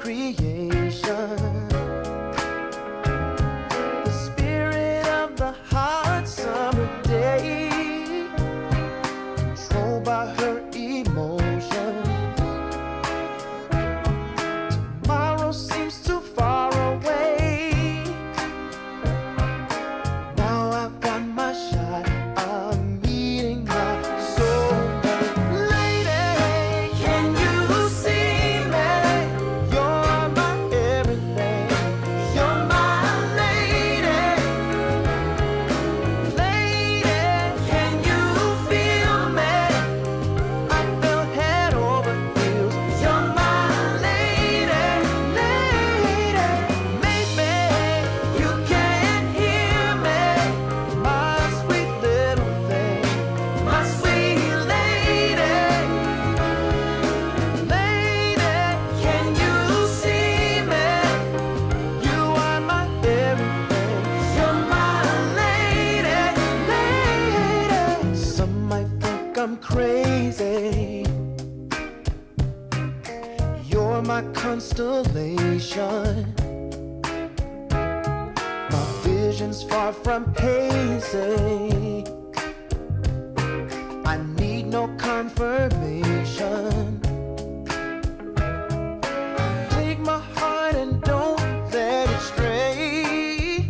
creation. The spirit of the hot summer day, controlled by her emotions. Tomorrow seems too far away. Now I've got my shot. I'm meeting my soulmate. Lady, can you see me? You're my everything. You're my lady. Lady, can you feel me? I feel head over heels. You're my lady, lady. Maybe you can't hear me, my sweet little thing, my sweet lady. Lady, can you see me? You are my everything. You're my lady, lady. Some might think I'm crazy. You're my constellation. My vision's far from hazy. I need no confirmation. Take my heart and don't let it stray.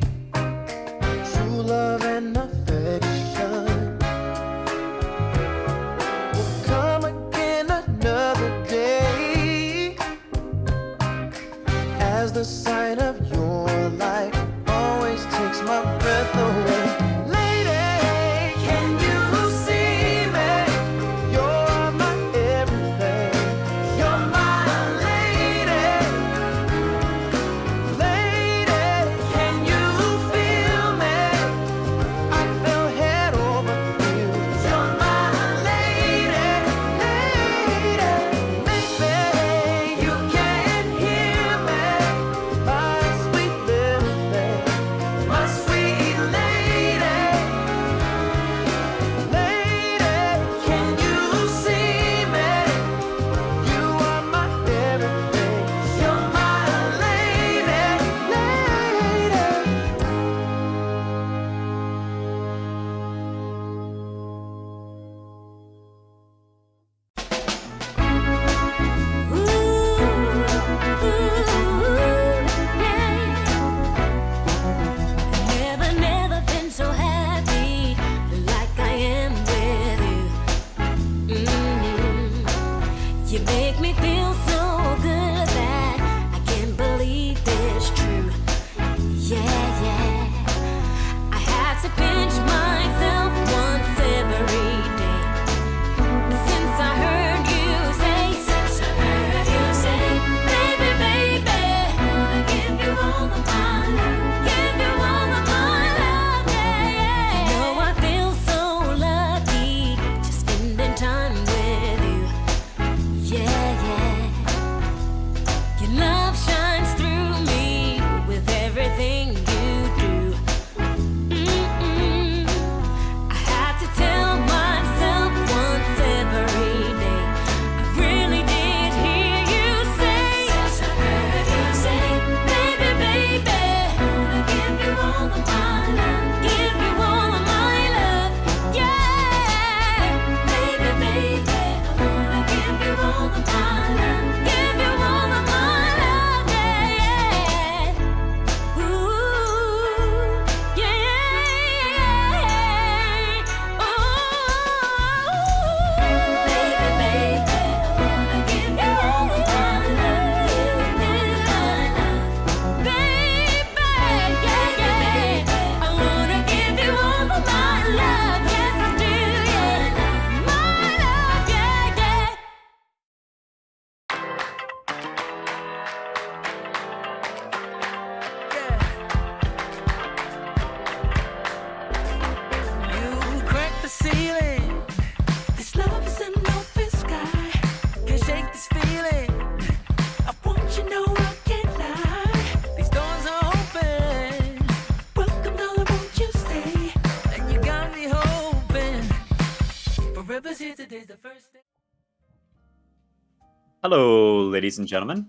True love and affection will come again another day. As the sight of your light always takes my breath away. Lady, can you see me? You're my everything. You're my lady. Lady, can you feel me? I feel head over heels. You're my lady, lady. Maybe you can't hear me, my sweet little thing, my sweet lady. Lady, can you see me? You are my everything. You're my lady, lady. Never been so happy like I am with you. You make me feel so good that I can't believe it's true. Yeah. I have to pinch myself once every day. Since I heard you say, baby, wanna give you all of my love, give you all of my love, yeah. You know I feel so lucky just spending time with you, yeah. Your love shines through me with everything you do. I have to tell myself once every day. I really did hear you say. Since I heard you say, baby, wanna give you all of my love, give you all of my love, yeah. Baby, I wanna give you all of my love, give you all of my love, yeah. Ooh, yeah. Ooh, baby, I wanna give you all of my love, give you all of my love, baby, yeah. I wanna give you all of my love, yes I do, yeah. My love, yeah. You crack the ceiling. This love is an open sky. Can't shake this feeling. I want you to know I can't lie. These doors are open. Welcome, darling, won't you stay? And you got me hoping. Forever's here, today's the first day. Hello, ladies and gentlemen.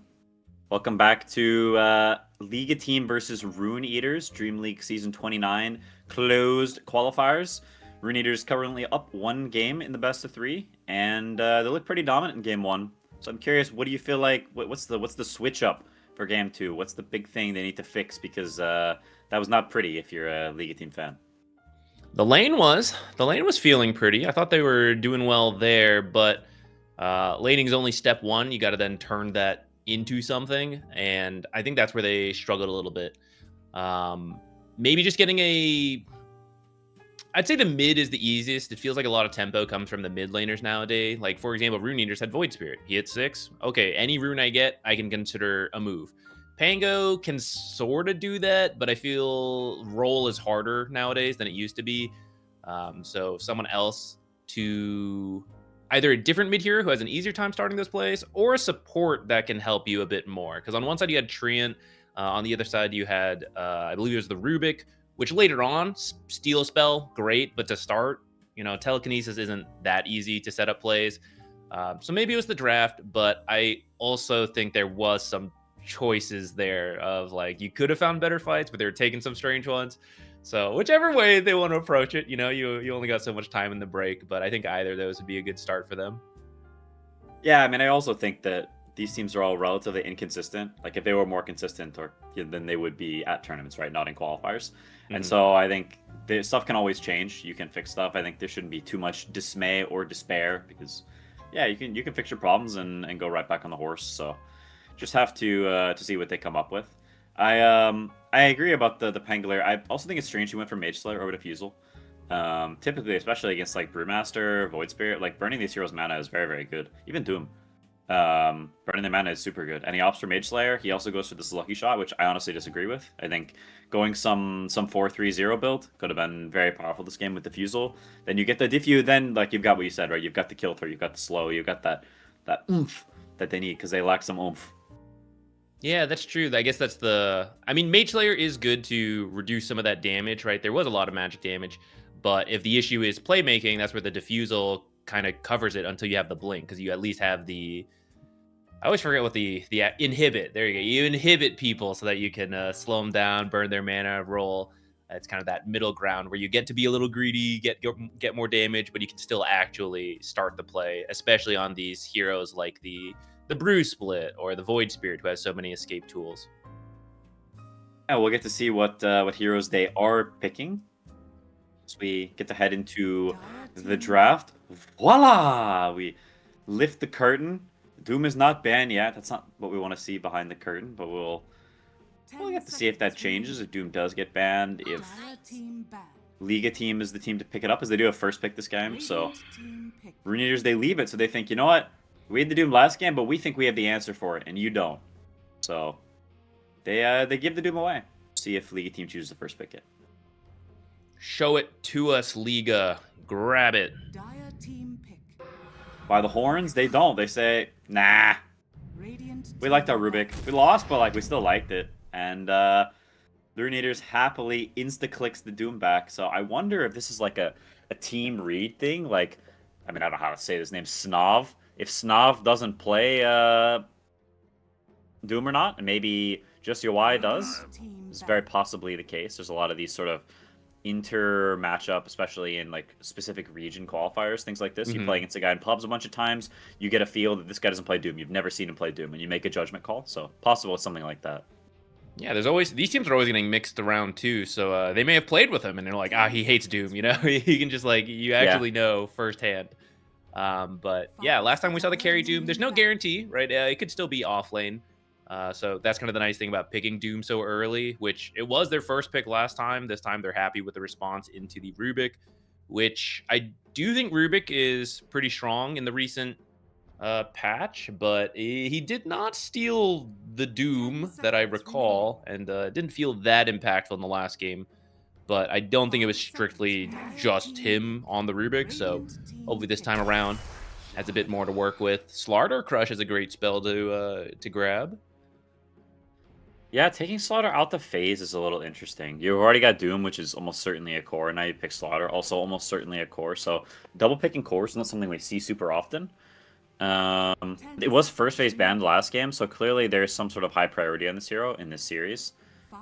Welcome back to Liga Team versus Rune Eaters, DreamLeague Season 29 closed qualifiers. Rune Eaters currently up 1 game in the best of 3, and they look pretty dominant in Game 1. So I'm curious, what do you feel like? What's the switch up for Game 2? What's the big thing they need to fix? Because that was not pretty if you're a Liga Team fan. The lane was feeling pretty. I thought they were doing well there, but laning is only step 1. You got to then turn that into something, and I think that's where they struggled a little bit. Maybe just getting I'd say the mid is the easiest. It feels like a lot of tempo comes from the mid laners nowadays. Like, for example, Rune Eaters had Void Spirit. He hit 6. Okay, any rune I get, I can consider a move. Pango can sort of do that, but I feel roll is harder nowadays than it used to be. So someone else to either a different mid hero who has an easier time starting this place, or a support that can help you a bit more. Because on one side you had Treant, on the other side you had, I believe it was the Rubik, which later on, steal spell, great, but to start, telekinesis isn't that easy to set up plays. So maybe it was the draft, but I also think there was some choices there of like, you could have found better fights, but they were taking some strange ones. So whichever way they want to approach it, you only got so much time in the break, but I think either of those would be a good start for them. Yeah, I mean, I also think that these teams are all relatively inconsistent. Like, if they were more consistent, then they would be at tournaments, right? Not in qualifiers. And so I think the stuff can always change. You can fix stuff. I think there shouldn't be too much dismay or despair because, yeah, you can fix your problems and go right back on the horse. So just have to see what they come up with. I agree about the Pangolier. I also think it's strange he went for Mage Slayer over Diffusal. Typically, especially against like Brewmaster, Void Spirit, like burning these heroes' mana is very, very good. Even Doom. Burning their mana is super good. And he opts for Mage Slayer. He also goes for this Lucky Shot, which I honestly disagree with. I think going some 4-3-0 build could have been very powerful this game with Diffusal. Then you get the Diffuse, then like you've got what you said, right? You've got the kill throw, you've got the slow, you've got that oomph that they need because they lack some oomph. Yeah, that's true. I guess that's Mage Slayer is good to reduce some of that damage, right? There was a lot of magic damage, but if the issue is playmaking, that's where the Diffusal kind of covers it until you have the blink, because you at least have the... I always forget what the inhibit. There you go. You inhibit people so that you can slow them down, burn their mana, roll. It's kind of that middle ground where you get to be a little greedy, get more damage, but you can still actually start the play, especially on these heroes like the Brew Split or the Void Spirit, who has so many escape tools. Yeah, we'll get to see what heroes they are picking as we get to head into the draft. Voila! We lift the curtain. Doom is not banned yet. That's not what we want to see behind the curtain, but we'll get to see if that changes, if Doom does get banned, if Liga Team is the team to pick it up, as they do have first pick this game. So Rune Eaters, they leave it, so they think, you know what? We had the Doom last game, but we think we have the answer for it, and you don't. So they give the Doom away. See if Liga Team chooses the first pick it. Show it to us, Liga. Grab it. By the horns, they don't. They say, nah. We liked our Rubik. We lost, but like we still liked it. And the Rune Eaters happily insta-clicks the Doom back. So I wonder if this is like a team read thing. Like, I mean, I don't know how to say this name. Snov. If Snov doesn't play Doom or not, and maybe just UI does, it's very possibly the case. There's a lot of these sort of inter matchup, especially in like specific region qualifiers, things like this. You play against a guy in pubs a bunch of times, you get a feel that this guy doesn't play Doom. You've never seen him play Doom, and you make a judgment call. So possible it's something like that. Yeah, these teams are always getting mixed around too. So they may have played with him, and they're like, he hates Doom. You can just like you actually know firsthand. But yeah, last time we saw the carry Doom, there's no guarantee, right? It could still be off lane. So that's kind of the nice thing about picking Doom so early, which it was their first pick last time. This time they're happy with the response into the Rubik, which I do think Rubik is pretty strong in the recent patch, but he did not steal the Doom that I recall, and didn't feel that impactful in the last game. But I don't think it was strictly just him on the Rubik, so hopefully this time around has a bit more to work with. Slaughter Crush is a great spell to grab. Yeah, taking Slaughter out the phase is a little interesting. You've already got Doom, which is almost certainly a core. Now you pick Slaughter, also almost certainly a core. So double picking cores is not something we see super often. It was first phase banned last game, so clearly there's some sort of high priority on this hero in this series.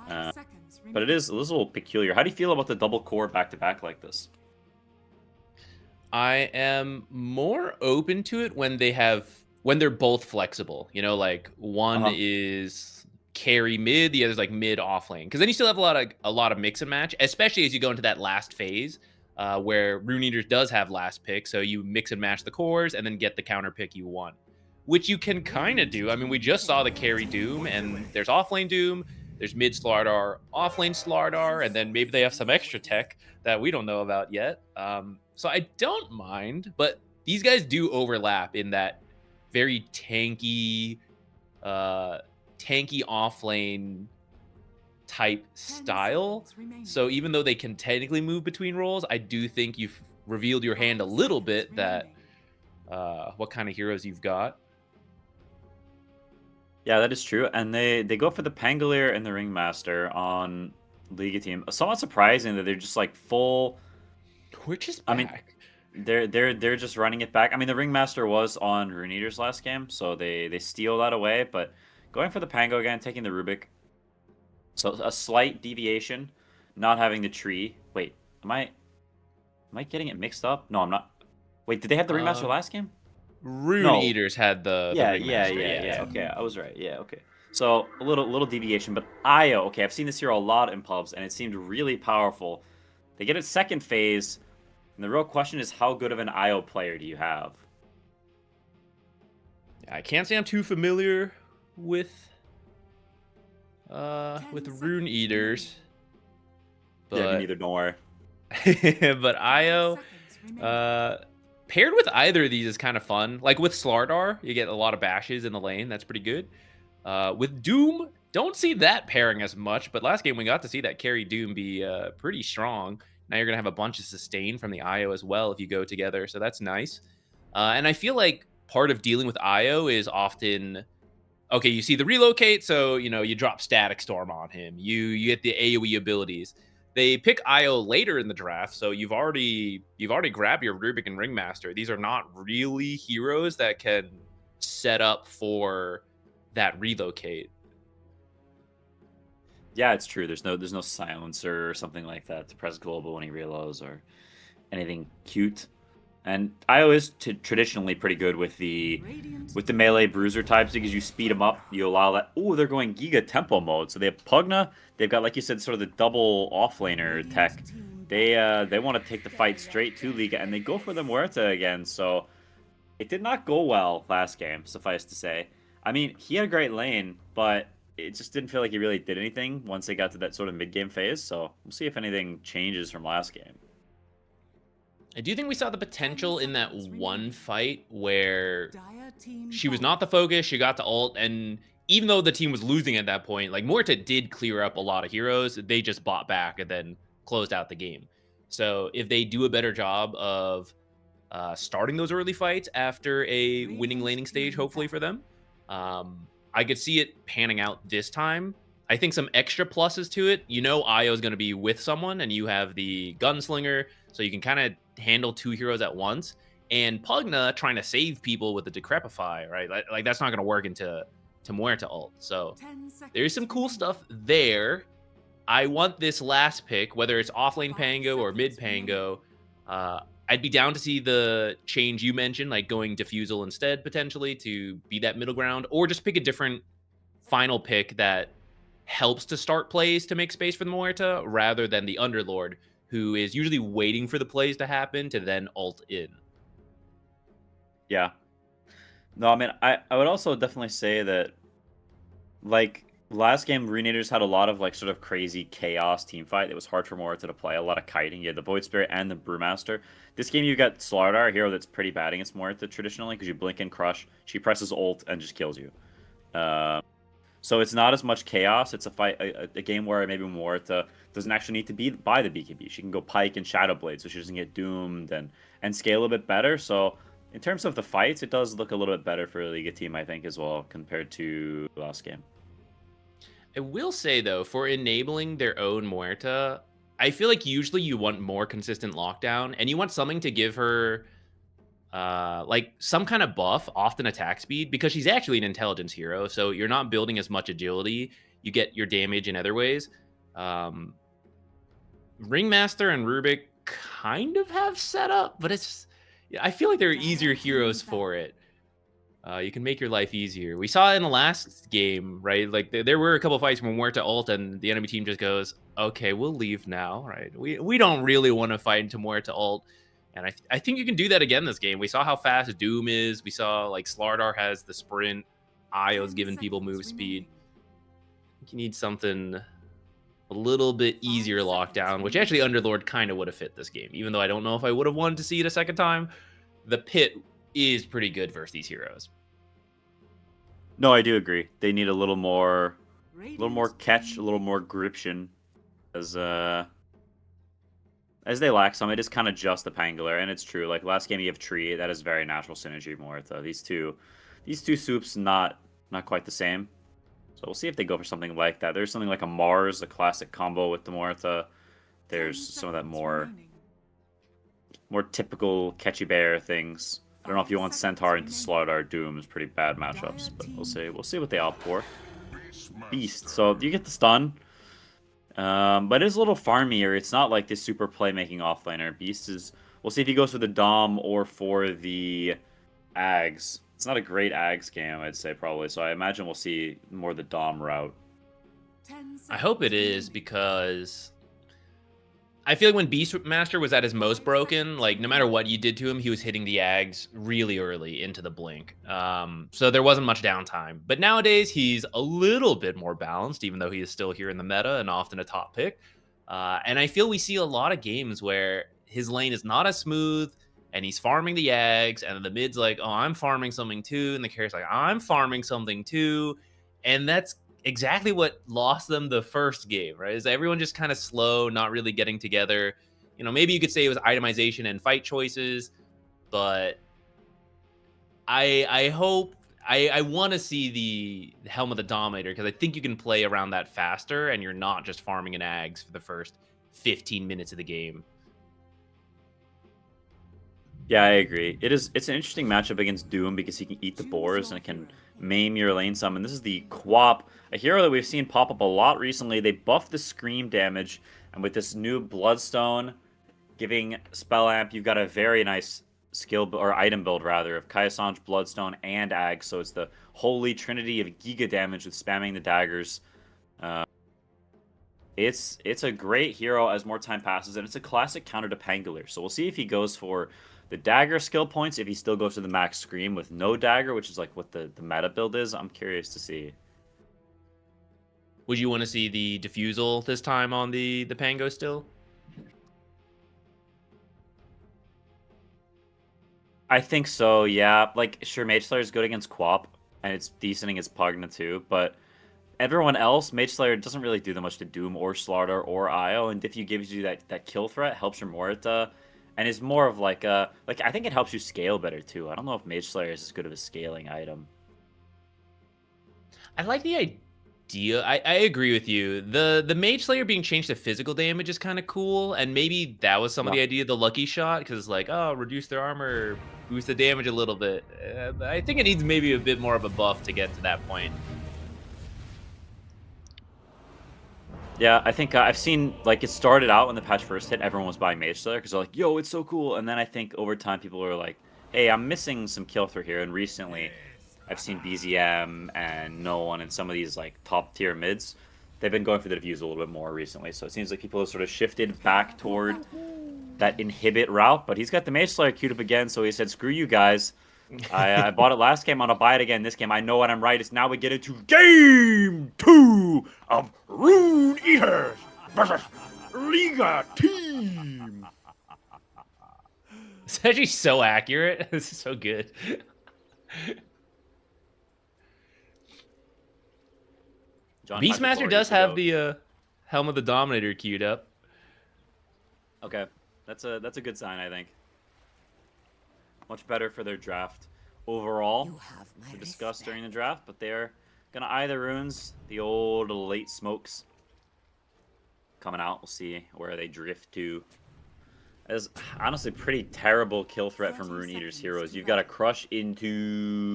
But it is a little peculiar. How do you feel about the double core back-to-back like this? I am more open to it when they're both flexible. You know, like one is carry mid, the other's like mid off lane. Because then you still have a lot of mix and match, especially as you go into that last phase where Rune Eaters does have last pick. So you mix and match the cores and then get the counter pick you want, which you can kind of do. I mean, we just saw the carry Doom, and there's off lane Doom. There's mid Slardar, off lane Slardar, and then maybe they have some extra tech that we don't know about yet. So I don't mind, but these guys do overlap in that very tanky off lane type style. So even though they can technically move between roles, I do think you've revealed your hand a little bit that what kind of heroes you've got. Yeah, that is true. And they go for the Pangolier and the Ringmaster on Liga team. Somewhat surprising that they're just like full. Which is back. I mean, they're just running it back. I mean, the Ringmaster was on Rune Eaters last game, so they steal that away. But going for the Pango again, taking the Rubik. So a slight deviation, not having the tree. Wait, am I getting it mixed up? No, I'm not. Wait, did they have the Ringmaster last game? Rune Eaters had the yeah. Okay, I was right. Yeah, okay. So a little deviation, but Io. Okay, I've seen this hero a lot in pubs, and it seemed really powerful. They get its second phase, and the real question is, how good of an Io player do you have? I can't say I'm too familiar with Rune Eaters, but Yeah, me neither. Don't worry. but Io, paired with either of these is kind of fun. Like with Slardar, you get a lot of bashes in the lane. That's pretty good. With Doom, don't see that pairing as much, but last game we got to see that carry Doom be pretty strong. Now you're going to have a bunch of sustain from the Io as well if you go together, so that's nice. And I feel like part of dealing with Io is often, okay, you see the relocate, so you drop Static Storm on him. You get the AoE abilities. They pick Io later in the draft, so you've already grabbed your Rubik and Ringmaster. These are not really heroes that can set up for that relocate. Yeah, it's true. There's no silencer or something like that to press global when he reloads or anything cute. And Io is traditionally pretty good with the melee bruiser types because you speed them up. You allow that. Oh, they're going Giga tempo mode. So they have Pugna. They've got, like you said, sort of the double offlaner tech. They want to take the fight straight to Liga, and they go for the Muerta again. So it did not go well last game, suffice to say. I mean, he had a great lane, but it just didn't feel like he really did anything once they got to that sort of mid-game phase. So we'll see if anything changes from last game. I do think we saw the potential in that one fight where she was not the focus, she got to ult, and even though the team was losing at that point, like Muerta did clear up a lot of heroes, they just bought back and then closed out the game. So if they do a better job of starting those early fights after a winning laning stage, hopefully for them, I could see it panning out this time. I think some extra pluses to it. Io is going to be with someone, and you have the gunslinger, so you can kind of handle two heroes at once. And Pugna trying to save people with the Decrepify, right? Like that's not going to work into Muerta ult. So there's some cool stuff there. I want this last pick, whether it's offlane Pango or mid Pango. I'd be down to see the change you mentioned, like going Diffusal instead, potentially, to be that middle ground, or just pick a different final pick that helps to start plays to make space for the Muerta, rather than the Underlord, who is usually waiting for the plays to happen to then ult in. Yeah. No, I mean, I would also definitely say that, like, last game, Rune Eaters had a lot of, like, sort of crazy chaos team fight. It was hard for Muerta to play. A lot of kiting. You had the Void Spirit and the Brewmaster. This game, you got Slardar, a hero that's pretty bad against Muerta traditionally, because you blink and crush. She presses ult and just kills you. So it's not as much chaos. It's a game where maybe Muerta doesn't actually need to be by the BKB. She can go Pike and Shadowblade, so she doesn't get doomed and scale a bit better. So in terms of the fights, it does look a little bit better for a Liga team, I think, as well, compared to last game. I will say, though, for enabling their own Muerta, I feel like usually you want more consistent lockdown, and you want something to give her like some kind of buff, often attack speed, because she's actually an intelligence hero. So you're not building as much agility. You get your damage in other ways. Ringmaster and Rubik kind of have setup, but I feel like there are easier heroes for it. You can make your life easier. We saw in the last game, right? Like there were a couple fights when Muerta ult and the enemy team just goes, "Okay, we'll leave now." Right? We don't really want to fight into Muerta ult, and I think you can do that again this game. We saw how fast Doom is. We saw like Slardar has the sprint. Io's giving people move speed. I think you need something a little bit easier lockdown, which actually Underlord kind of would have fit this game, even though I don't know if I would have wanted to see it a second time. The pit is pretty good versus these heroes. No, I do agree. They need a little more catch, a little more gription, as they lack some. It is kind of just the Pangolin, and it's true. Like last game, you have Tree. That is very natural synergy. Muerta. These two soups not quite the same. So we'll see if they go for something like that. There's something like a Mars, a classic combo with the Muerta. There's some of that more typical catchy bear things. I don't know if you want Centaur into Slardar Doom is pretty bad matchups, but we'll see. We'll see what they opt for. Beast. So you get the stun, but it is a little farmier. It's not like this super playmaking offlaner. Beast is. We'll see if he goes for the Dom or for the Ags. It's not a great Ags game, I'd say probably. So I imagine we'll see more the Dom route. I hope it is, because I feel like when Beastmaster was at his most broken, like no matter what you did to him, he was hitting the Ags really early into the blink. So there wasn't much downtime. But nowadays he's a little bit more balanced, even though he is still here in the meta and often a top pick. And I feel we see a lot of games where his lane is not as smooth and he's farming the Ags, and the mid's like, "Oh, I'm farming something too," and the carry's like, "I'm farming something too," and that's exactly what lost them the first game, right? Is everyone just kind of slow, not really getting together. You know, maybe you could say it was itemization and fight choices, but I hope I want to see the Helm of the Dominator, because I think you can play around that faster and you're not just farming an Ags for the first 15 minutes of the game. Yeah, I agree. It's an interesting matchup against Doom because he can eat the boars and it can maim your lane some. And this is the Quap, a hero that we've seen pop up a lot recently. They buffed the scream damage, and with this new Bloodstone giving spell amp, you've got a very nice skill or item build rather of Kaisange, Bloodstone, and Ag. So it's the holy trinity of Giga damage with spamming the daggers. It's a great hero as more time passes, and it's a classic counter to Pangolier. So we'll see if he goes for the dagger skill points, if he still goes to the max scream with no dagger, which is like what the meta build is. I'm curious to see. Would you want to see the Diffusal this time on the Pango still? I think so, yeah. Like, sure, Mage Slayer is good against Quap, and it's decent against Pugna too, but everyone else, Mage Slayer doesn't really do that much to Doom or Slardar or Io, and Diffu gives you that kill threat, helps your Muerta, and is more of like a... Like, I think it helps you scale better too. I don't know if Mage Slayer is as good of a scaling item. I like the idea. I agree with you. The Mage Slayer being changed to physical damage is kind of cool, and maybe that was some of the idea of the lucky shot, because like, oh, reduce their armor, boost the damage a little bit. I think it needs maybe a bit more of a buff to get to that point. Yeah, I think I've seen, like, it started out when the patch first hit, everyone was buying Mage Slayer because they're like, yo, it's so cool. And then I think over time people were like, hey, I'm missing some kill through here. And recently I've seen BZM and No One and some of these, like, top tier mids. They've been going for the diffuse a little bit more recently. So it seems like people have sort of shifted back toward that inhibit route. But he's got the Mage Slayer queued up again. So he said, screw you guys. I bought it last game. I'm going to buy it again this game. I know what I'm right. It's now we get into Game 2 of Rune Eaters versus Liga Team. It's actually so accurate. This is so good. Beastmaster does have the Helm of the Dominator queued up. Okay, that's a good sign, I think. Much better for their draft overall to discuss during the draft, but they're gonna eye the runes, the old late smokes coming out. We'll see where they drift to Is honestly pretty terrible kill threat from Rune Eater's heroes. You've got to crush into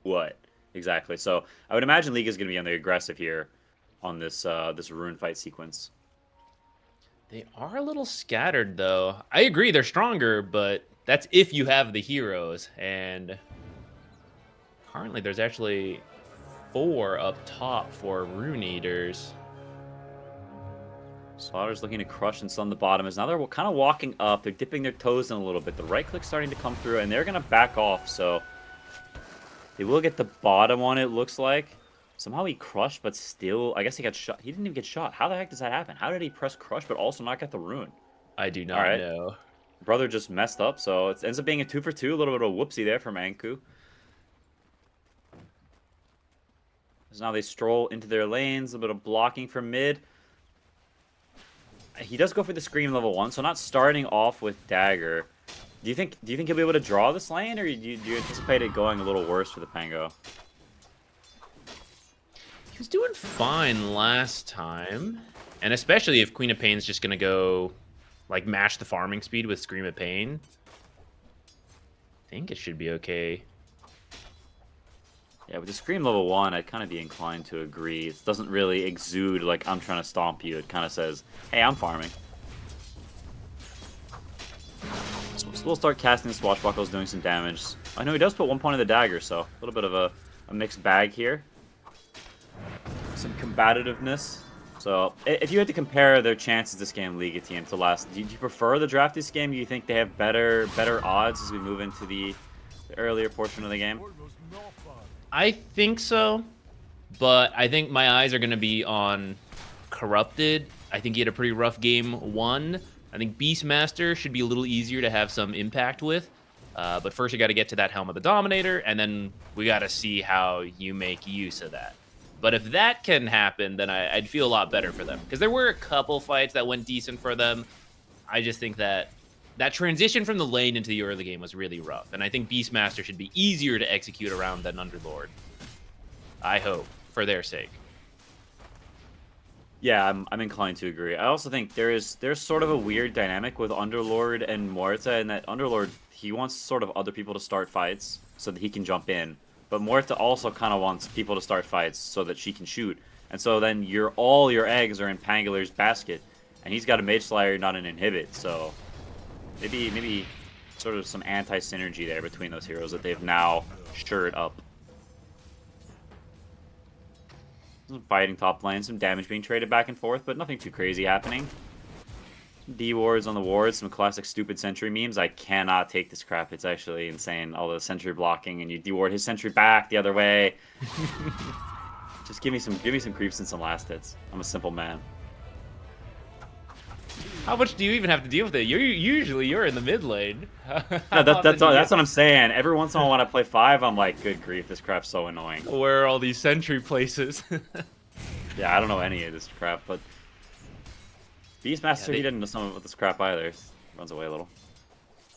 what exactly? So I would imagine League is going to be on the aggressive here on this this Rune fight sequence. They are a little scattered, though. I agree, they're stronger, but that's if you have the heroes. And currently, there's actually 4 up top for Rune Eaters. Slaughter's looking to crush and stun the bottom. As now they're kind of walking up. They're dipping their toes in a little bit. The right click's starting to come through, and they're going to back off. So they will get the bottom one, it looks like. Somehow he crushed, but still, I guess he got shot. He didn't even get shot. How the heck does that happen? How did he press crush, but also not get the rune? I do not know. Brother just messed up, so it ends up being a 2 for 2. A little bit of a whoopsie there from Anku. So now they stroll into their lanes. A bit of blocking from mid. He does go for the Scream level 1, so not starting off with Dagger. Do you think he'll be able to draw this lane, or do you anticipate it going a little worse for the Pango? He was doing fine last time, and especially if Queen of Pain's just gonna go like mash the farming speed with Scream of Pain. I think it should be okay. Yeah, with the Scream level 1, I'd kind of be inclined to agree. It doesn't really exude like I'm trying to stomp you. It kind of says, hey, I'm farming. So we'll start casting the Swashbuckles, doing some damage. I know he does put 1 point in the dagger, so a little bit of a mixed bag here. Some combativeness. So if you had to compare their chances this game, League team, to last, do you prefer the draft this game? Do you think they have better odds as we move into the earlier portion of the game? I think so, but I think my eyes are going to be on Corrupted. I think he had a pretty rough game 1. I think Beastmaster should be a little easier to have some impact with. But first you got to get to that Helm of the Dominator, and then we got to see how you make use of that. But if that can happen, then I'd feel a lot better for them. Because there were a couple fights that went decent for them. I just think that transition from the lane into the early game was really rough. And I think Beastmaster should be easier to execute around than Underlord. I hope, for their sake. Yeah, I'm inclined to agree. I also think there's sort of a weird dynamic with Underlord and Muerta, in that Underlord, he wants sort of other people to start fights so that he can jump in. But Muerta also kind of wants people to start fights so that she can shoot. And so then all your eggs are in Pangolur's basket. And he's got a Mage Slayer, not an Inhibit, so maybe sort of some anti-synergy there between those heroes that they've now shored up. Some fighting top lane, some damage being traded back and forth, but nothing too crazy happening. D-wards on the wards, some classic stupid sentry memes. I cannot take this crap. It's actually insane. All the sentry blocking, and you D-ward his sentry back the other way. Just give me some creeps and some last hits. I'm a simple man. How much do you even have to deal with it? You're in the mid lane. No, that's what I'm saying. Every once in a while when I play 5, I'm like, good grief, this crap's so annoying. Where are all these sentry places? Yeah, I don't know any of this crap, but Beastmaster, he didn't know some of this crap either. Runs away a little.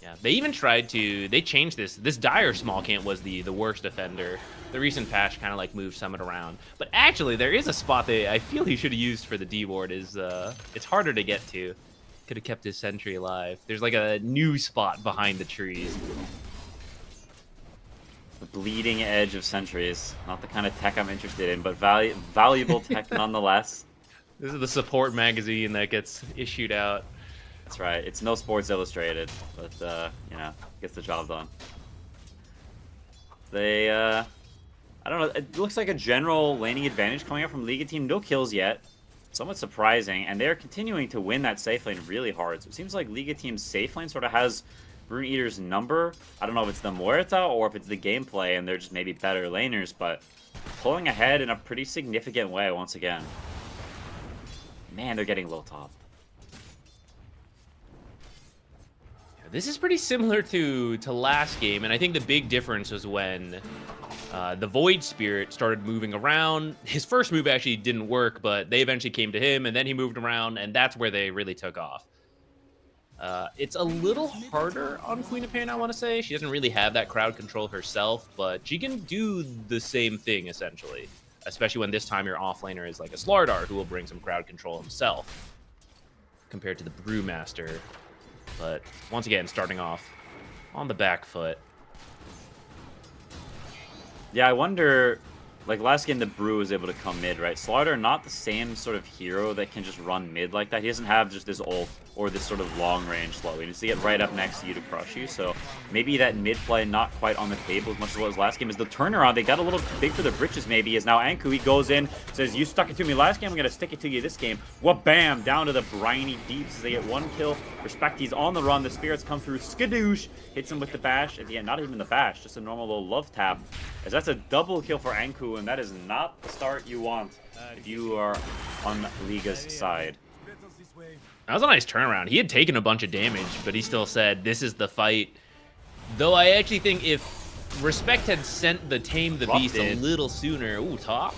Yeah, they even tried to. They changed this. This Dire Smallcant was the worst offender. The recent patch kind of like moved Summit around. But actually, there is a spot that I feel he should have used for the D-ward. It's harder to get to. Could have kept his sentry alive. There's like a new spot behind the trees. The bleeding edge of sentries. Not the kind of tech I'm interested in, but valuable tech nonetheless. This is the support magazine that gets issued out. That's right. It's no Sports Illustrated, but you know, gets the job done. They I don't know. It looks like a general laning advantage coming up from Liga team. No kills yet. Somewhat surprising, and they're continuing to win that safe lane really hard. So it seems like Liga team's safe lane sort of has Rune Eater's number. I don't know if it's the Muerta or if it's the gameplay, and they're just maybe better laners, but pulling ahead in a pretty significant way once again. Man, they're getting low top. This is pretty similar to last game, and I think the big difference was when the Void Spirit started moving around. His first move actually didn't work, but they eventually came to him, and then he moved around, and that's where they really took off. It's a little harder on Queen of Pain, I want to say. She doesn't really have that crowd control herself, but she can do the same thing, essentially. Especially when this time your offlaner is like a Slardar, who will bring some crowd control himself, compared to the Brewmaster. But once again, starting off on the back foot. Yeah, I wonder, like last game the Brew was able to come mid, right? Slaughter, not the same sort of hero that can just run mid like that. He doesn't have just this ult or this sort of long range slow. He needs to get right up next to you to crush you. So maybe that mid play not quite on the table as much as it was last game. Is the turnaround, they got a little too big for their britches maybe, is now Anku, he goes in, says, you stuck it to me last game, I'm going to stick it to you this game. What bam, down to the briny deeps as they get 1 kill. Respect, he's on the run, the spirits come through, skadoosh, hits him with the bash at the end, not even the bash, just a normal little love tap. As that's a double kill for Anku, and that is not the start you want if you are on Liga's side. That was a nice turnaround. He had taken a bunch of damage, but he still said, this is the fight. Though I actually think if Respect had sent the Tame the Beast a little sooner... Ooh, top.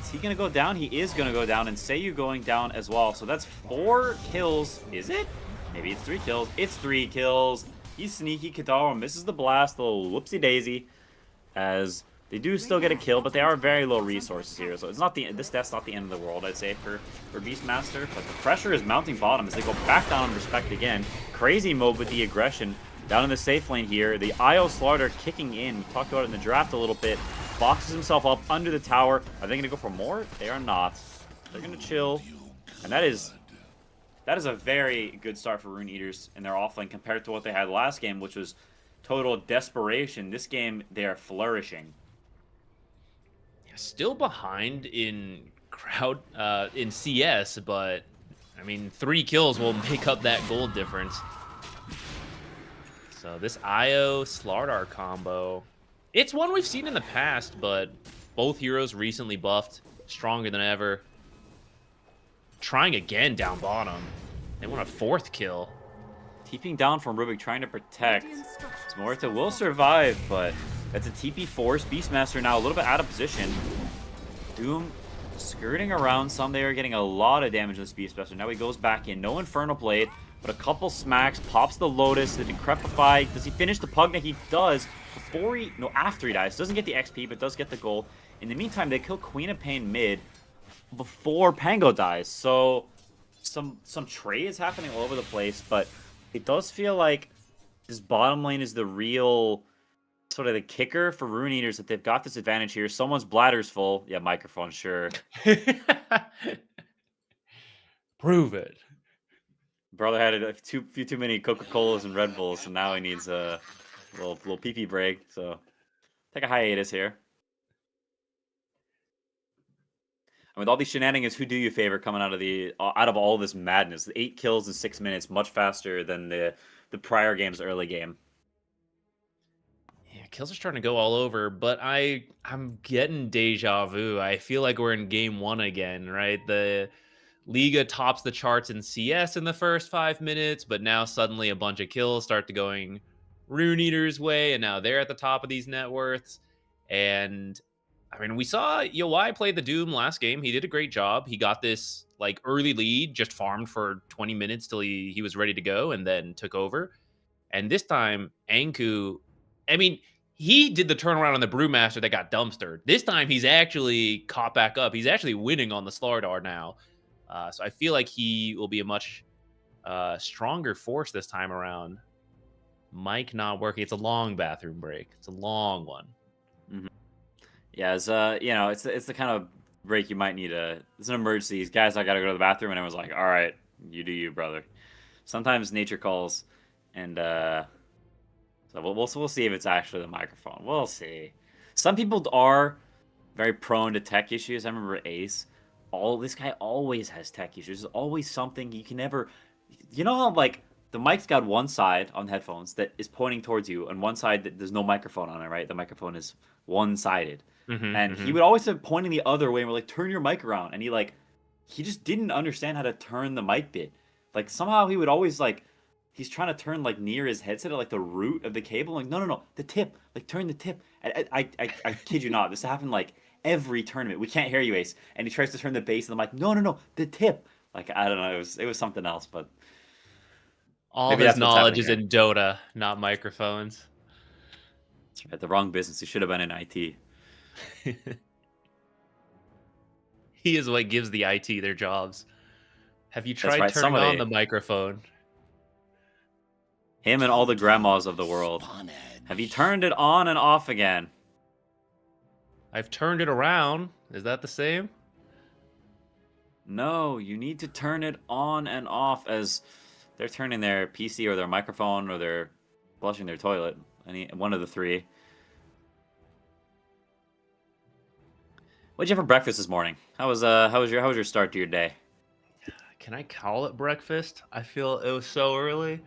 Is he going to go down? He is going to go down, and Seiyu going down as well. So that's 4 kills. Is it? Maybe it's 3 kills. It's 3 kills. He's sneaky. Kitaro misses the blast. A little whoopsie-daisy. As they do still get a kill, but they are very low resources here. So it's not this death's not the end of the world, I'd say, for Beastmaster. But the pressure is mounting bottom as they go back down on Respect again. Crazy mode with the aggression. Down in the safe lane here. The IO Slaughter kicking in. We talked about it in the draft a little bit. Boxes himself up under the tower. Are they going to go for more? They are not. They're going to chill. And that is a very good start for Rune Eaters in their offlane compared to what they had last game, which was total desperation. This game, they are flourishing. Still behind in crowd in CS, but I mean 3 kills will make up that gold difference. So this IO Slardar combo, it's one we've seen in the past, but both heroes recently buffed, stronger than ever. Trying again down bottom. They want a 4th kill. TPing down from Rubik, trying to protect. Smorta will survive, but that's a TP force. Beastmaster now a little bit out of position. Doom skirting around some. They are getting a lot of damage with this Beastmaster. Now he goes back in. No Infernal Blade, but a couple smacks. Pops the Lotus, the Decrepify. Does he finish the Pugna? He does. After he dies. Doesn't get the XP, but does get the goal. In the meantime, they kill Queen of Pain mid before Pango dies. So some trade is happening all over the place, but it does feel like this bottom lane is the real sort of the kicker for Rune Eaters, that they've got this advantage here. Someone's bladder's full. Yeah, microphone, sure. Prove it. Brother had a few too many Coca-Colas and Red Bulls, so now he needs a little pee-pee break. So take a hiatus here. And with all these shenanigans, who do you favor coming out of all this madness? 8 kills in 6 minutes, much faster than the prior game's early game. Yeah, kills are starting to go all over, but I'm getting deja vu. I feel like we're in game 1 again, right? The Liga tops the charts in CS in the first 5 minutes, but now suddenly a bunch of kills start to going Rune Eaters' way, and now they're at the top of these net worths. And I mean, we saw Yowai play the Doom last game. He did a great job. He got this like early lead, just farmed for 20 minutes till he was ready to go, and then took over. And this time, Anku, I mean, he did the turnaround on the Brewmaster that got dumpstered. This time, he's actually caught back up. He's actually winning on the Slardar now. So I feel like he will be a much stronger force this time around. Mic not working. It's a long bathroom break. It's a long one. Mm-hmm. Yeah, it's it's the kind of break you might need. It's an emergency. Guys, I gotta go to the bathroom, and I was like, all right, you do you, brother. Sometimes nature calls, and so we'll see if it's actually the microphone. We'll see. Some people are very prone to tech issues. I remember Ace. This guy always has tech issues. There's always something you can never. You know how like the mic's got one side on headphones that is pointing towards you, and one side that there's no microphone on it, right? The microphone is one-sided. He would always have pointing the other way, and we're like, turn your mic around. And he just didn't understand how to turn the mic bit. Like somehow he would always like, he's trying to turn like near his headset at like the root of the cable. Like, no, the tip. Like turn the tip. I kid you not. This happened like every tournament. We can't hear you, Ace. And he tries to turn the bass, and I'm like, no, the tip. Like, I don't know. It was something else, but all his knowledge is in Dota, not microphones. That's right. The wrong business. He should have been in IT. He is what gives the IT their jobs. Have you tried turning on the microphone? Him and all the grandmas of the world. Have you turned it on and off again? I've turned it around. Is that the same? No, you need to turn it on and off as they're turning their PC or their microphone or they're flushing their toilet. One of the three. What'd you have for breakfast this morning? How was your start to your day? Can I call it breakfast? I feel it was so early.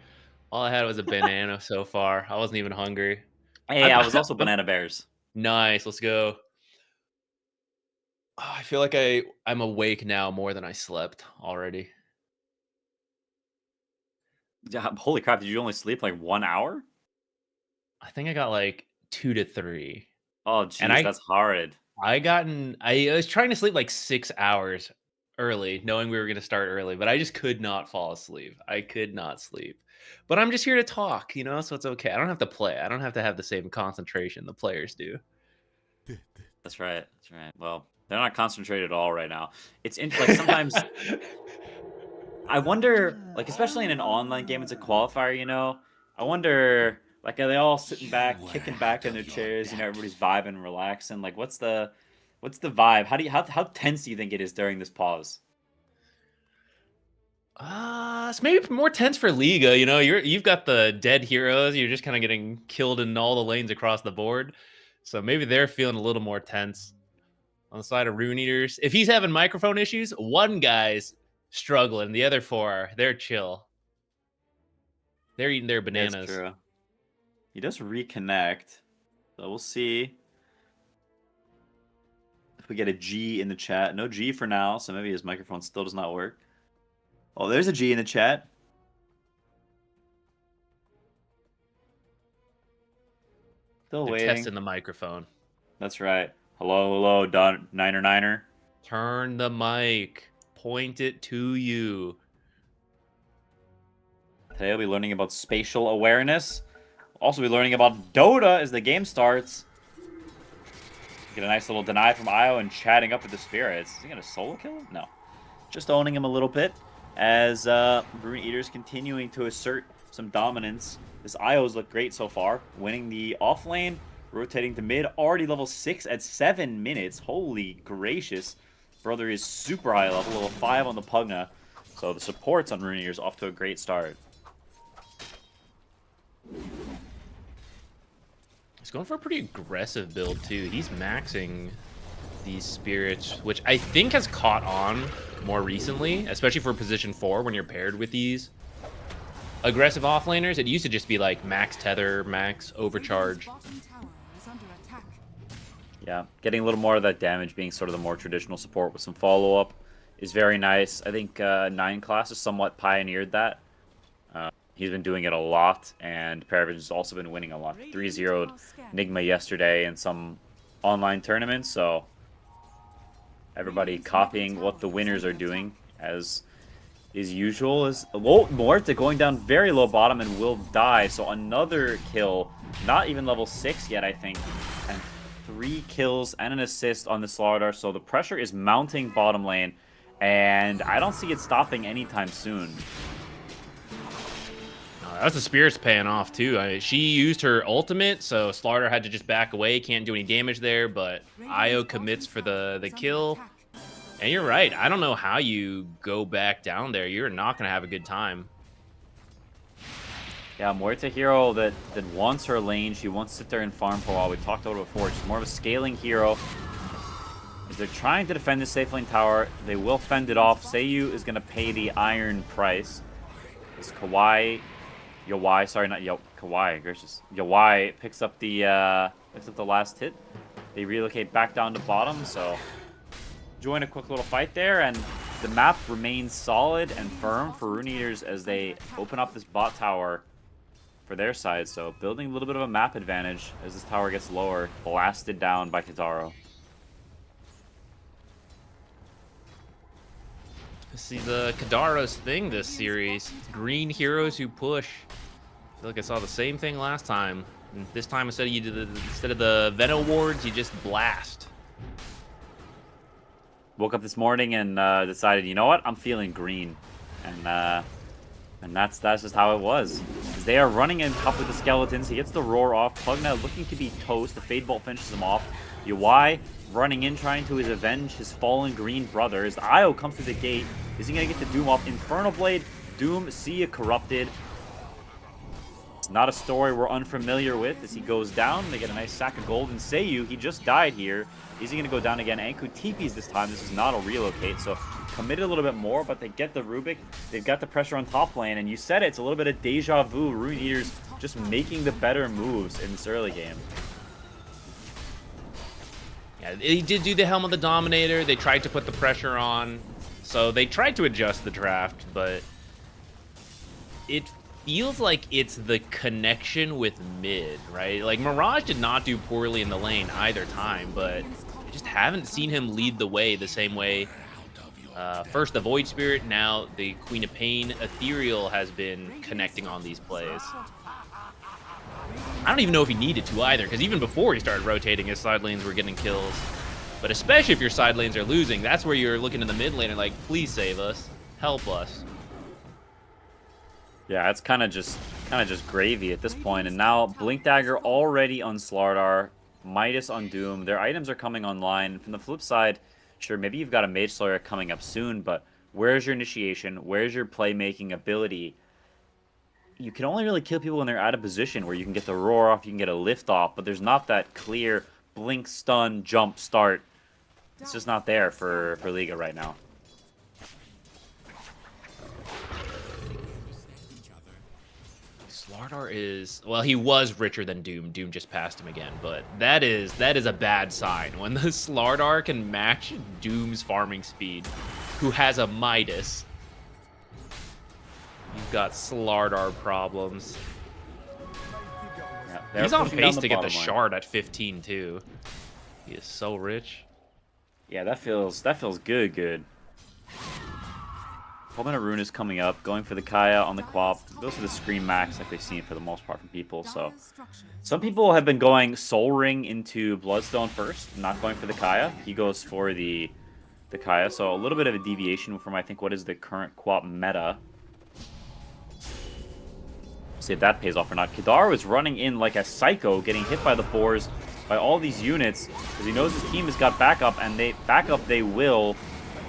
All I had was a banana so far. I wasn't even hungry. Hey, I was also Banana Bears. Nice. Let's go. Oh, I feel like I'm awake now more than I slept already. Yeah, holy crap! Did you only sleep like 1 hour? I think I got like 2 to 3. Oh, And jeez, that's horrid. I was trying to sleep like 6 hours early, knowing we were going to start early, but I just could not fall asleep. I could not sleep. But I'm just here to talk, so it's okay. I don't have to play. I don't have to have the same concentration the players do. That's right. That's right. Well, they're not concentrated at all right now. It's like sometimes I wonder, like especially in an online game, it's a qualifier. I wonder, like, are they all sitting back, kicking back in their chairs? Everybody's vibing and relaxing. Like, what's the vibe? How tense do you think it is during this pause? It's maybe more tense for Liga. You've got the dead heroes. You're just kind of getting killed in all the lanes across the board. So maybe they're feeling a little more tense. On the side of Rune Eaters, if he's having microphone issues, one guy's struggling. The other four, they're chill. They're eating their bananas. That's true. He does reconnect. So we'll see if we get a G in the chat. No G for now, so maybe his microphone still does not work. Oh, there's a G in the chat. Still They're waiting. testing the microphone. That's right. Hello, Niner. Turn the mic. Point it to you. Today we'll be learning about spatial awareness. We'll also be learning about Dota as the game starts. Get a nice little deny from Io and chatting up with the spirits. Is he gonna solo kill him? No. Just owning him a little bit as Rune Eaters continuing to assert some dominance. This Io's looked great so far. Winning the off lane, rotating to mid, already level 6 at 7 minutes. Holy gracious. Brother is super high level 5 on the Pugna. So the supports on Rune Eaters off to a great start. He's going for a pretty aggressive build, too. He's maxing these spirits, which I think has caught on more recently, especially for position 4 when you're paired with these aggressive offlaners. It used to just be like max tether, max overcharge. Yeah, getting a little more of that damage, being sort of the more traditional support with some follow-up is very nice. I think 9 class has somewhat pioneered that. He's been doing it a lot, and Paravision has also been winning a lot. 3-0'd Nemiga yesterday in some online tournaments, so everybody copying what the winners are doing, as is usual. Is Morta going down very low bottom and will die, so another kill. Not even level 6 yet, I think. And 3 kills and an assist on the Slardar, so the pressure is mounting bottom lane, and I don't see it stopping anytime soon. That's the spirits paying off too. She used her ultimate, so Slardar had to just back away. Can't do any damage there, but Io commits for the kill. And you're right. I don't know how you go back down there. You're not going to have a good time. Yeah, Morta hero that wants her lane. She wants to sit there and farm for a while. We talked about it before. She's more of a scaling hero. As they're trying to defend the safe lane tower, they will fend it off. Seiyu is going to pay the iron price. As Yawai, sorry, not Kawhi, gracious. Yawai picks up the last hit. They relocate back down to bottom, so join a quick little fight there, and the map remains solid and firm for Rune Eaters as they open up this bot tower for their side. So building a little bit of a map advantage as this tower gets lower, blasted down by Kitaro. See the Kadaro's thing this series. Green heroes who push. I feel like I saw the same thing last time. And this time instead of the Ven awards, you just blast. Woke up this morning and decided, you know what? I'm feeling green. And that's just how it was. as they are running in top with the skeletons. He gets the roar off. Pugna looking to be toast. The Fade Bolt finishes him off. UI running in, trying to avenge his fallen green brother. As Io comes through the gate, is he going to get the Doom off? Infernal Blade, Doom, see ya corrupted. It's not a story we're unfamiliar with. As he goes down, they get a nice sack of gold. And Seiyu, he just died here. Is he going to go down again? Anku TPs this time. This is not a relocate, so committed a little bit more, but they get the Rubik. They've got the pressure on top lane, and you said it, it's a little bit of deja vu. Rune Eaters just making the better moves in this early game. Yeah, he did do the Helm of the Dominator. They tried to put the pressure on, so they tried to adjust the draft, but it feels like it's the connection with mid, right? Like, Mirage did not do poorly in the lane either time, but I just haven't seen him lead the way the same way. First the Void Spirit, now the Queen of Pain. Ethereal has been connecting on these plays. I don't even know if he needed to either, because even before he started rotating, his side lanes were getting kills. But especially if your side lanes are losing, that's where you're looking in the mid lane and like, please save us, help us. Yeah, it's kind of just gravy at this point. And now Blink Dagger already on Slardar, Midas on Doom. Their items are coming online. From the flip side, sure, maybe you've got a Mage Slayer coming up soon, but where's your initiation? Where's your playmaking ability? You can only really kill people when they're out of position, where you can get the roar off, you can get a lift off, but there's not that clear blink, stun, jump, start. It's just not there for Liga right now. Slardar is, well, he was richer than Doom. Doom just passed him again, but that is a bad sign. When the Slardar can match Doom's farming speed, who has a Midas, you've got Slardar problems. Yeah, he's on pace to get the bottom line. shard at 15 too. He is so rich. Yeah, that feels good. Coleman Rune is coming up, going for the Kaya on the Quap. Those are the Scream Max like they've seen for the most part from people. So some people have been going Soul Ring into Bloodstone first, not going for the Kaya. He goes for the Kaya, so a little bit of a deviation from, I think, what is the current Quap meta. See if that pays off or not. Kidaru is running in like a psycho, getting hit by the boars, by all these units, because he knows his team has got backup, and they will.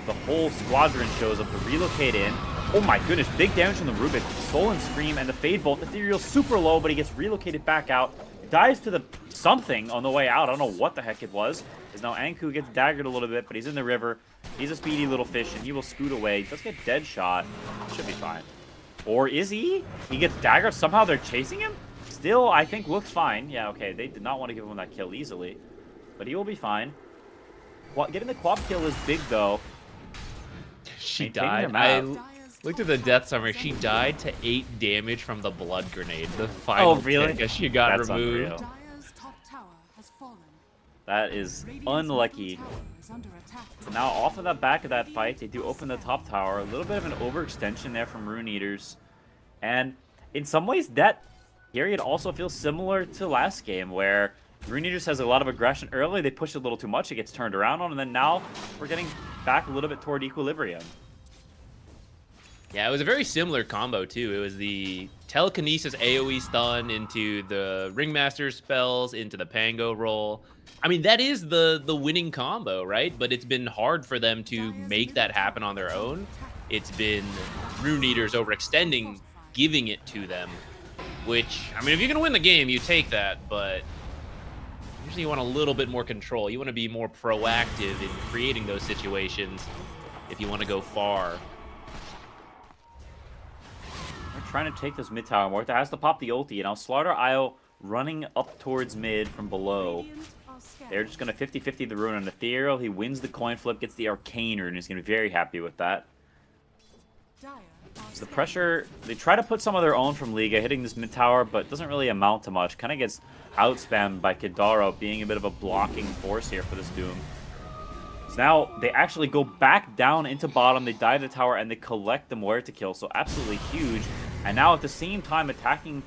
The whole squadron shows up to relocate in. Oh my goodness, big damage from the Rubik. Stolen Scream and the Fade Bolt. Ethereal super low, but he gets relocated back out. Dies to the something on the way out. I don't know what the heck it was. As now Anku gets daggered a little bit, but he's in the river. He's a speedy little fish, and he will scoot away. He does get dead shot. Should be fine. Or is he? He gets daggered. Somehow they're chasing him? Still, I think looks fine. Yeah, okay. They did not want to give him that kill easily. But he will be fine. Getting the Quap kill is big, though. She Maintaining died. their I map. looked at the death summary. She died to 8 damage from the blood grenade. The final really? tick as she got That's removed. unreal. That is unlucky. So now off of the back of that fight, they do open the top tower. A little bit of an overextension there from Rune Eaters. And in some ways, that period also feels similar to last game, where Rune Eaters has a lot of aggression early. They push a little too much. It gets turned around on. And then now we're getting back a little bit toward equilibrium. Yeah, it was a very similar combo, too. It was the Telekinesis AoE stun into the Ringmaster spells, into the Pango roll. I mean, that is the winning combo, right? But it's been hard for them to make that happen on their own. It's been Rune Eaters overextending, giving it to them. Which, I mean, if you're going to win the game, you take that, but usually you want a little bit more control. You want to be more proactive in creating those situations if you want to go far. They're trying to take this mid tower. Morta has to pop the ulti, and now Slardar Io running up towards mid from below. They're just going to 50-50 the Rune on Ethereal. He wins the coin flip, gets the Arcane Rune. He's going to be very happy with that. So the pressure, they try to put some of their own from Liga, hitting this mid tower, but doesn't really amount to much. Kind of gets outspammed by Kidaru, being a bit of a blocking force here for this Doom. So now they actually go back down into bottom, they dive the tower, and they collect the Muerta kill, so absolutely huge. And now at the same time attacking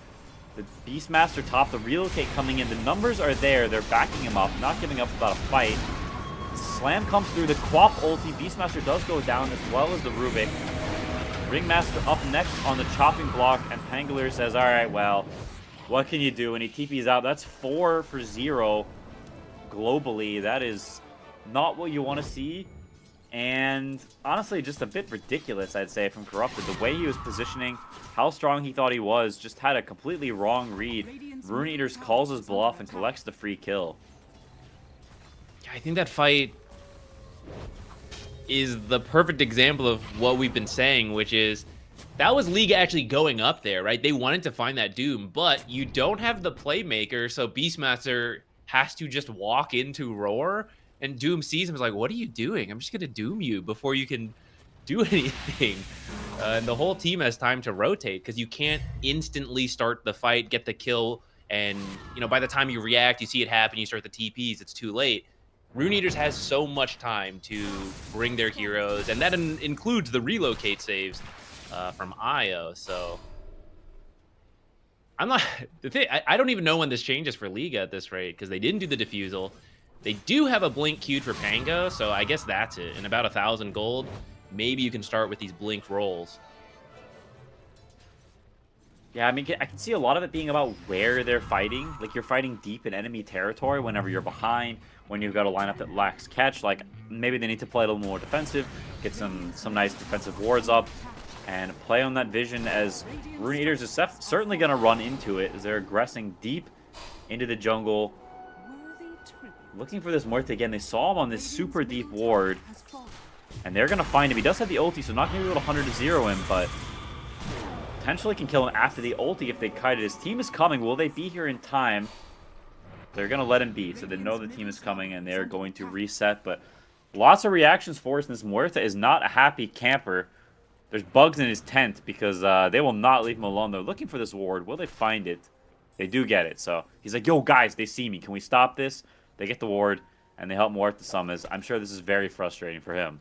the Beastmaster top, the relocate coming in. The numbers are there, they're backing him up, not giving up without a fight. Slam comes through, the Quap ulti, Beastmaster does go down as well as the Rubik. Ringmaster up next on the chopping block, and Pangolin says, all right, well, what can you do? And he TP's out. That's 4 for 0 globally. That is not what you want to see. And honestly, just a bit ridiculous, I'd say, from Corrupted. The way he was positioning, how strong he thought he was, just had a completely wrong read. Rune Eaters calls his bluff and collects the free kill. I think that fight is the perfect example of what we've been saying, which is that was League actually going up there, right? They wanted to find that Doom, but you don't have the playmaker, so Beastmaster has to just walk into Roar, and Doom sees him, is like, what are you doing? I'm just going to Doom you before you can do anything. And the whole team has time to rotate, because you can't instantly start the fight, get the kill, and by the time you react, you see it happen, you start the TPs, it's too late. Rune Eaters has so much time to bring their heroes, and that includes the relocate saves from Io. So I'm not the thing. I don't even know when this changes for Liga at this rate, because they didn't do the defusal. They do have a blink queued for Pango, so I guess that's it. In about 1,000 gold, maybe you can start with these blink rolls. Yeah, I mean, I can see a lot of it being about where they're fighting. Like, you're fighting deep in enemy territory whenever you're behind, when you've got a lineup that lacks catch. Like, maybe they need to play a little more defensive, get some nice defensive wards up, and play on that vision, as Rune Eaters is certainly going to run into it as they're aggressing deep into the jungle. Looking for this Muerte again. They saw him on this super deep ward, and they're going to find him. He does have the ulti, so not going to be able to 100-0 him, but potentially can kill him after the ulti if they kite it. His team is coming. Will they be here in time? They're going to let him be, so they know the team is coming, and they're going to reset. But lots of reactions for us, and this Muerte is not a happy camper. There's bugs in his tent, because they will not leave him alone. They're looking for this ward. Will they find it? They do get it, so he's like, yo, guys, they see me. Can we stop this? They get the ward, and they help Muerte some. I'm sure this is very frustrating for him.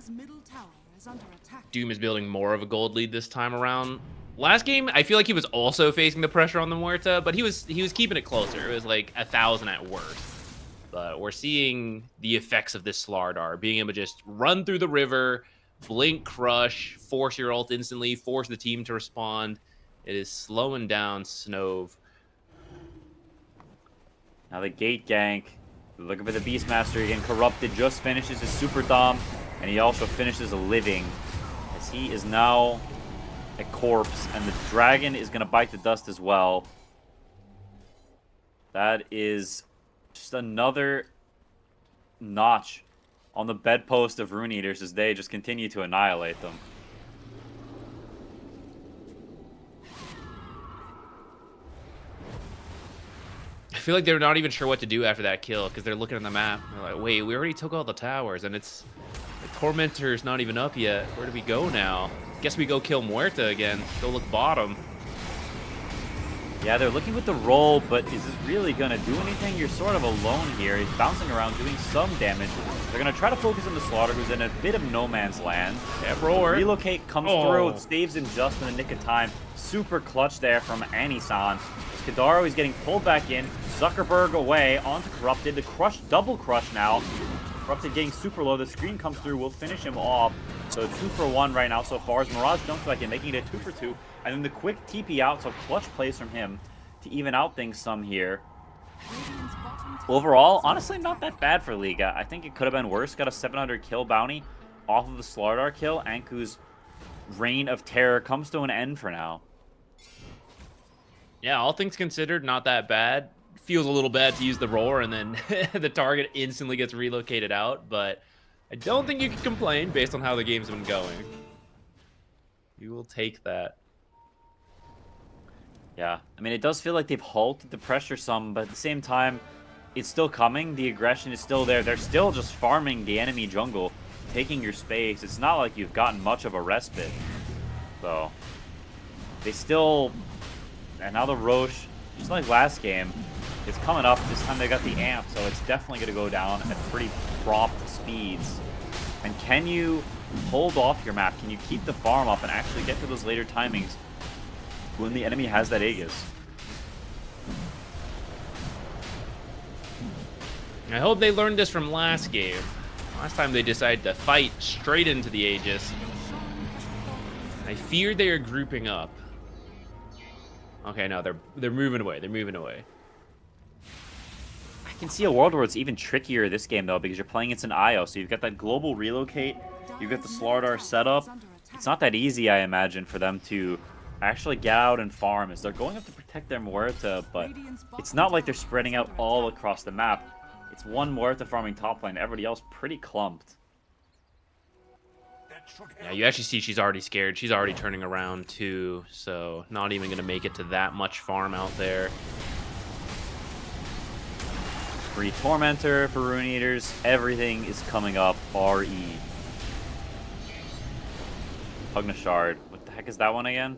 Middle tower is under attack. Doom is building more of a gold lead this time around. Last game, I feel like he was also facing the pressure on the Muerta, but he was keeping it closer. It was like 1,000 at worst. But we're seeing the effects of this Slardar, being able to just run through the river, blink, crush, force your ult instantly, force the team to respond. It is slowing down Snove. Now the gate gank. Looking for the Beastmaster again. Corrupted just finishes his super dom. And he also finishes a living, as he is now a corpse, and the dragon is going to bite the dust as well. That is just another notch on the bedpost of Rune Eaters as they just continue to annihilate them. I feel like they're not even sure what to do after that kill, because they're looking at the map. They're like, wait, we already took all the towers, and it's... The Tormentor's not even up yet. Where do we go now? Guess we go kill Muerta again. Go look bottom. Yeah, they're looking with the roll, but is this really going to do anything? You're sort of alone here. He's bouncing around, doing some damage. They're going to try to focus on the Slaughter, who's in a bit of no man's land. Yeah, Roar. Relocate comes through. It saves him just in the nick of time. Super clutch there from Anisan. Kadaro is getting pulled back in. Zuckerberg away onto Corrupted. The crush, double crush now. Corrupted getting super low. The screen comes through. We'll finish him off. So 2 for 1 right now so far as Mirage jumps back in, making it a 2 for 2. And then the quick TP out, so clutch plays from him to even out things some here. Overall, honestly, not that bad for Liga. I think it could have been worse. Got a 700 kill bounty off of the Slardar kill. Anku's reign of terror comes to an end for now. Yeah, all things considered, not that bad. Feels a little bad to use the roar and then the target instantly gets relocated out, but I don't think you can complain based on how the game's been going. You will take that. Yeah, I mean, it does feel like they've halted the pressure some, but at the same time, it's still coming. The aggression is still there. They're still just farming the enemy jungle, taking your space. It's not like you've gotten much of a respite. So, they still... And now the Roche, just like last game, it's coming up. This time they got the amp, so it's definitely going to go down at pretty prompt speeds. And can you hold off your map? Can you keep the farm up and actually get to those later timings when the enemy has that Aegis? I hope they learned this from last game. Last time they decided to fight straight into the Aegis. I fear they are grouping up. Okay, no, they're moving away. They're moving away. I can see a world where it's even trickier this game though, because you're playing against an IO, so you've got that global relocate, you've got the Slardar setup. It's not that easy, I imagine, for them to actually get out and farm, as they're going up to protect their Muerta, but it's not like they're spreading out all across the map. It's one Muerta farming top lane, everybody else pretty clumped. Yeah, you actually see she's already scared. She's already turning around too, so not even going to make it to that much farm out there. Free Tormentor for Rune Eaters. Everything is coming up. RE. Pugna Shard. What the heck is that one again?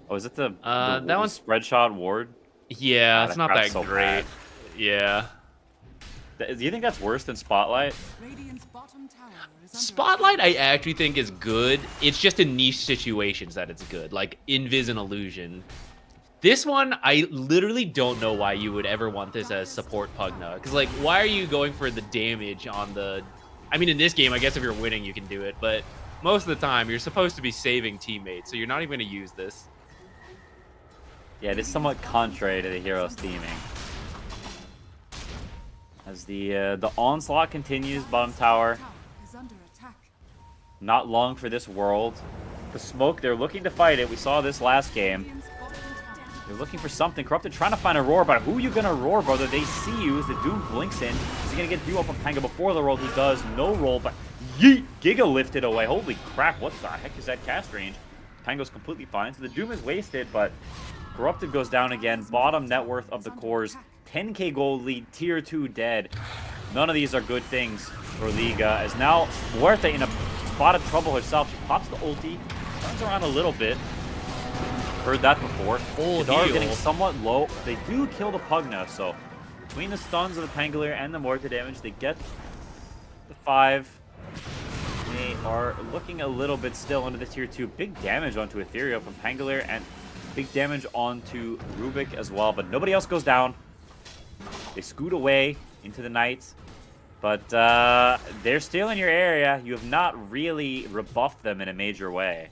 Oh, is it the that one's spread shot ward? Yeah, it's not that so great. bad. Yeah. Do you think that's worse than Spotlight? Radiant's bottom tower is under Spotlight I actually think is good. It's just in niche situations that it's good, like Invis and Illusion. This one, I literally don't know why you would ever want this as support Pugna. Because, like, why are you going for the damage on the... I mean, in this game, I guess if you're winning, you can do it. But most of the time, you're supposed to be saving teammates, so you're not even going to use this. Yeah, it is somewhat contrary to the hero's theming. As the onslaught continues, bottom tower. is under attack. Not long for this world. The smoke, they're looking to fight it. We saw this last game. Radiant's bottom tower They're looking for something. Corrupted trying to find a roar, but who are you gonna roar, brother? They see you as the Doom blinks in. Is he gonna get Doom up on Panga before the roll? He does. No roll, but yeet! Giga lifted away. Holy crap, what the heck is that cast range? Pango's completely fine. So the Doom is wasted, but Corrupted goes down again. Bottom net worth of the cores. 10k gold lead, tier 2 dead. None of these are good things for Liga, as now Muerta in a spot of trouble herself. She pops the ulti, turns around a little bit. Heard that before. Full Kadar heal. getting somewhat low. They do kill the Pugna, so between the stuns of the Pangolier and the Muerta damage, they get the 5. They are looking a little bit still under the tier 2. Big damage onto Ethereal from Pangolier, and big damage onto Rubik as well, but nobody else goes down. They scoot away into the night, but they're still in your area. You have not really rebuffed them in a major way.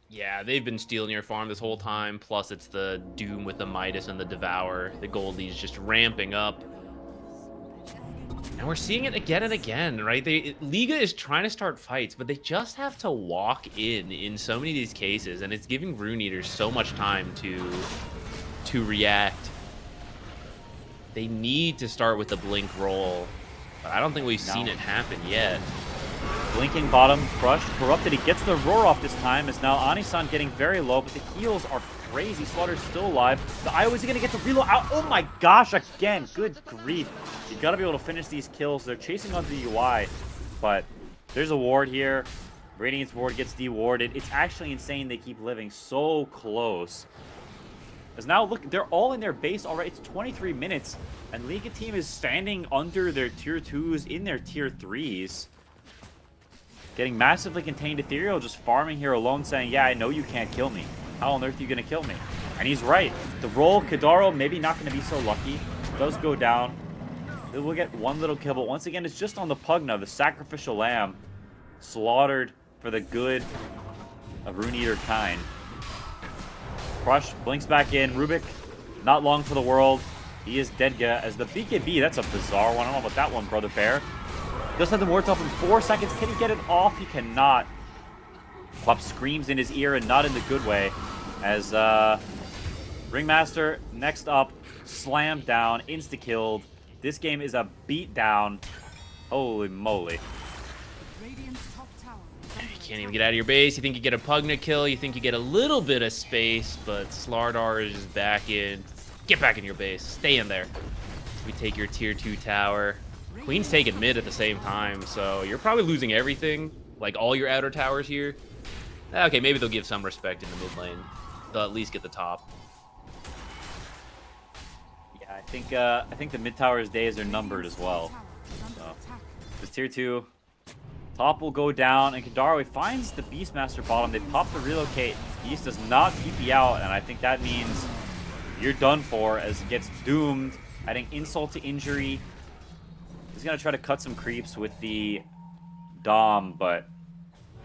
Yeah, they've been stealing your farm this whole time, plus it's the Doom with the Midas and the Devour. The Goldie's just ramping up. And we're seeing it again and again, right? Liga is trying to start fights, but they just have to walk in so many of these cases, and it's giving Rune Eaters so much time to react. They need to start with the blink roll, but I don't think we've seen it happen yet. Blinking bottom, crushed, corrupted. He gets the roar off this time. As now Anisan getting very low, but the heals are crazy. Slaughter's still alive. The IO is going to get the reload out. Oh my gosh, again. Good grief. You got to be able to finish these kills. They're chasing onto the UI, but there's a ward here. Radiant's ward gets dewarded. It's actually insane they keep living so close. As now, look, they're all in their base already. It's 23 minutes, and Liga team is standing under their tier 2s in their tier 3s. Getting massively contained. Ethereal just farming here alone, saying, yeah, I know you can't kill me. How on earth are you going to kill me? And he's right. The roll, Kadaro, maybe not going to be so lucky. Does go down. They will get one little kill, but once again, it's just on the Pugna, the sacrificial lamb, slaughtered for the good of Rune Eater kind. Crush blinks back in. Rubik, not long for the world. He is Deadga as the BKB. That's a bizarre one. I don't know about that one, Brother Bear. Just had the wards up in 4 seconds. Can he get it off? He cannot. Club screams in his ear, and not in the good way. As Ringmaster, next up, slammed down, insta-killed. This game is a beatdown. Holy moly. Radiant's top tower is under You can't even get out of your base. You think you get a Pugna kill. You think you get a little bit of space, but Slardar is just back in. Get back in your base. Stay in there. We take your tier 2 tower. Queen's taking mid at the same time, so you're probably losing everything. Like all your outer towers here. Okay, maybe they'll give some respect in the mid lane. They'll at least get the top. Yeah, I think the mid tower's days are numbered as well. So this tier 2 top will go down, and Kadaro finds the Beastmaster bottom. They pop the relocate. Beast does not TP out, and I think that means you're done for as it gets doomed, adding insult to injury. Is He's going to try to cut some creeps with the Dom, but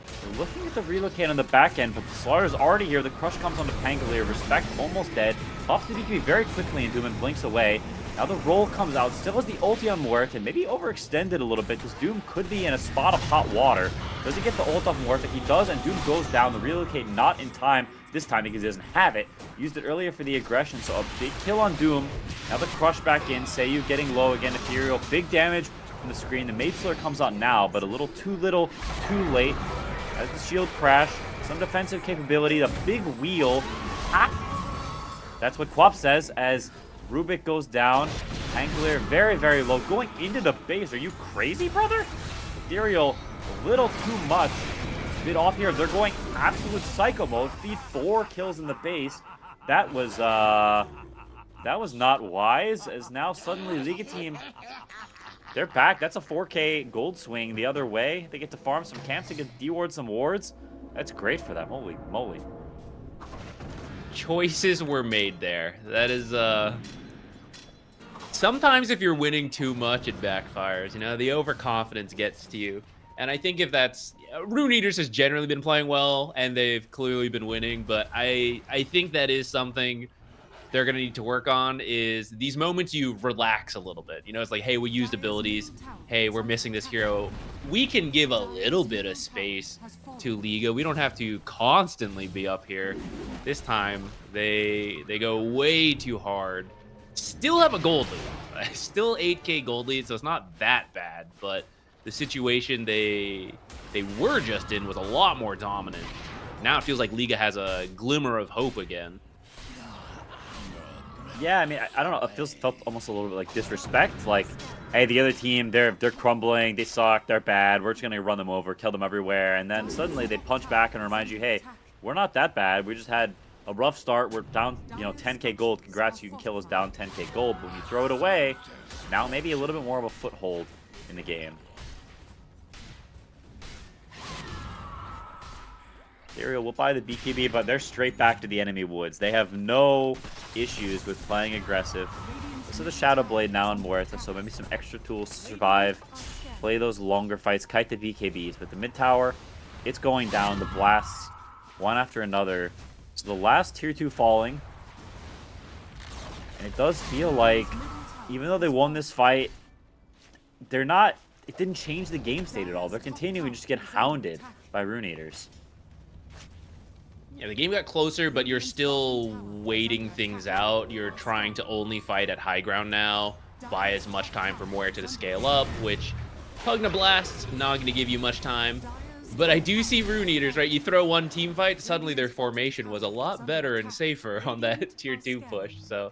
they're looking at the relocate on the back end, but the Slaughter's already here. The Crush comes onto Pangolier. Respect almost dead. Buffs the BKB very quickly, and Doom blinks away. Now the roll comes out, still has the ulti on Muerta, maybe overextended a little bit because Doom could be in a spot of hot water. Does he get the ult off Muerta? He does, and Doom goes down. The relocate not in time this time because he doesn't have it. Used it earlier for the aggression, so a big kill on Doom. Now the Crush back in, Seiyu getting low again, Ethereal, big damage from the screen. The Maid Slur comes out now, but a little, too late. As the shield crash, some defensive capability, the big wheel. That's what Quap says as Rubik goes down. Angler very, very low. Going into the base. Are you crazy, brother? Ethereal, a little too much. It's a bit off here. They're going absolute psycho mode. Feed 4 kills in the base. That was not wise, as now suddenly Liga team, they're back. That's a 4K gold swing the other way. They get to farm some camps. They get to deward some wards. That's great for them. Holy moly. Choices were made there. That is, sometimes if you're winning too much, it backfires. You know, the overconfidence gets to you. And I think if that's... Rune Eaters has generally been playing well, and they've clearly been winning, but I think that is something they're going to need to work on, is these moments you relax a little bit. You know, it's like, hey, we used abilities. Hey, we're missing this hero. We can give a little bit of space to Liga. We don't have to constantly be up here. This time, they go way too hard. Still have a gold lead. Still 8K gold lead, so it's not that bad, but the situation they were just in was a lot more dominant. Now it feels like Liga has a glimmer of hope again. Yeah, I mean, I don't know. It felt almost a little bit like disrespect. Like, hey, the other team, they're crumbling, they suck, they're bad. We're just gonna run them over, kill them everywhere, and then suddenly they punch back and remind you, hey, we're not that bad. We just had a rough start. We're down, 10K gold. Congrats, you can kill us down 10K gold. But when you throw it away, now maybe a little bit more of a foothold in the game. Ethereal will buy the BKB, but they're straight back to the enemy woods. They have no issues with playing aggressive. This is the Shadow Blade now in Muerta, so maybe some extra tools to survive. Play those longer fights, kite the BKBs. But the mid tower, it's going down. The blasts, one after another. So the last tier 2 falling. And it does feel like, even though they won this fight, they're not... It didn't change the game state at all. They're continuing to just get hounded by Rune Eaters. Yeah, the game got closer, but you're still waiting things out. You're trying to only fight at high ground now, buy as much time for Muerta to scale up, which Pugna Blast's not going to give you much time. But I do see Rune Eaters, right? You throw one team fight, suddenly their formation was a lot better and safer on that tier 2 push. So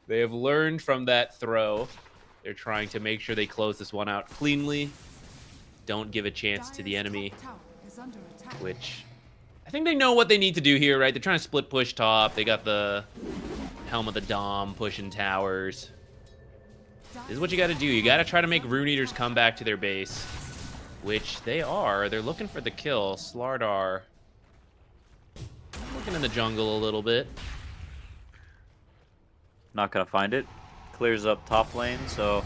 they have learned from that throw. They're trying to make sure they close this one out cleanly. Don't give a chance to the enemy, which... I think they know what they need to do here, right? They're trying to split push top. They got the Helm of the Dom pushing towers. This is what you got to do. You got to try to make Rune Eaters come back to their base, which they are. They're looking for the kill. Slardar looking in the jungle a little bit. Not going to find it. Clears up top lane. So,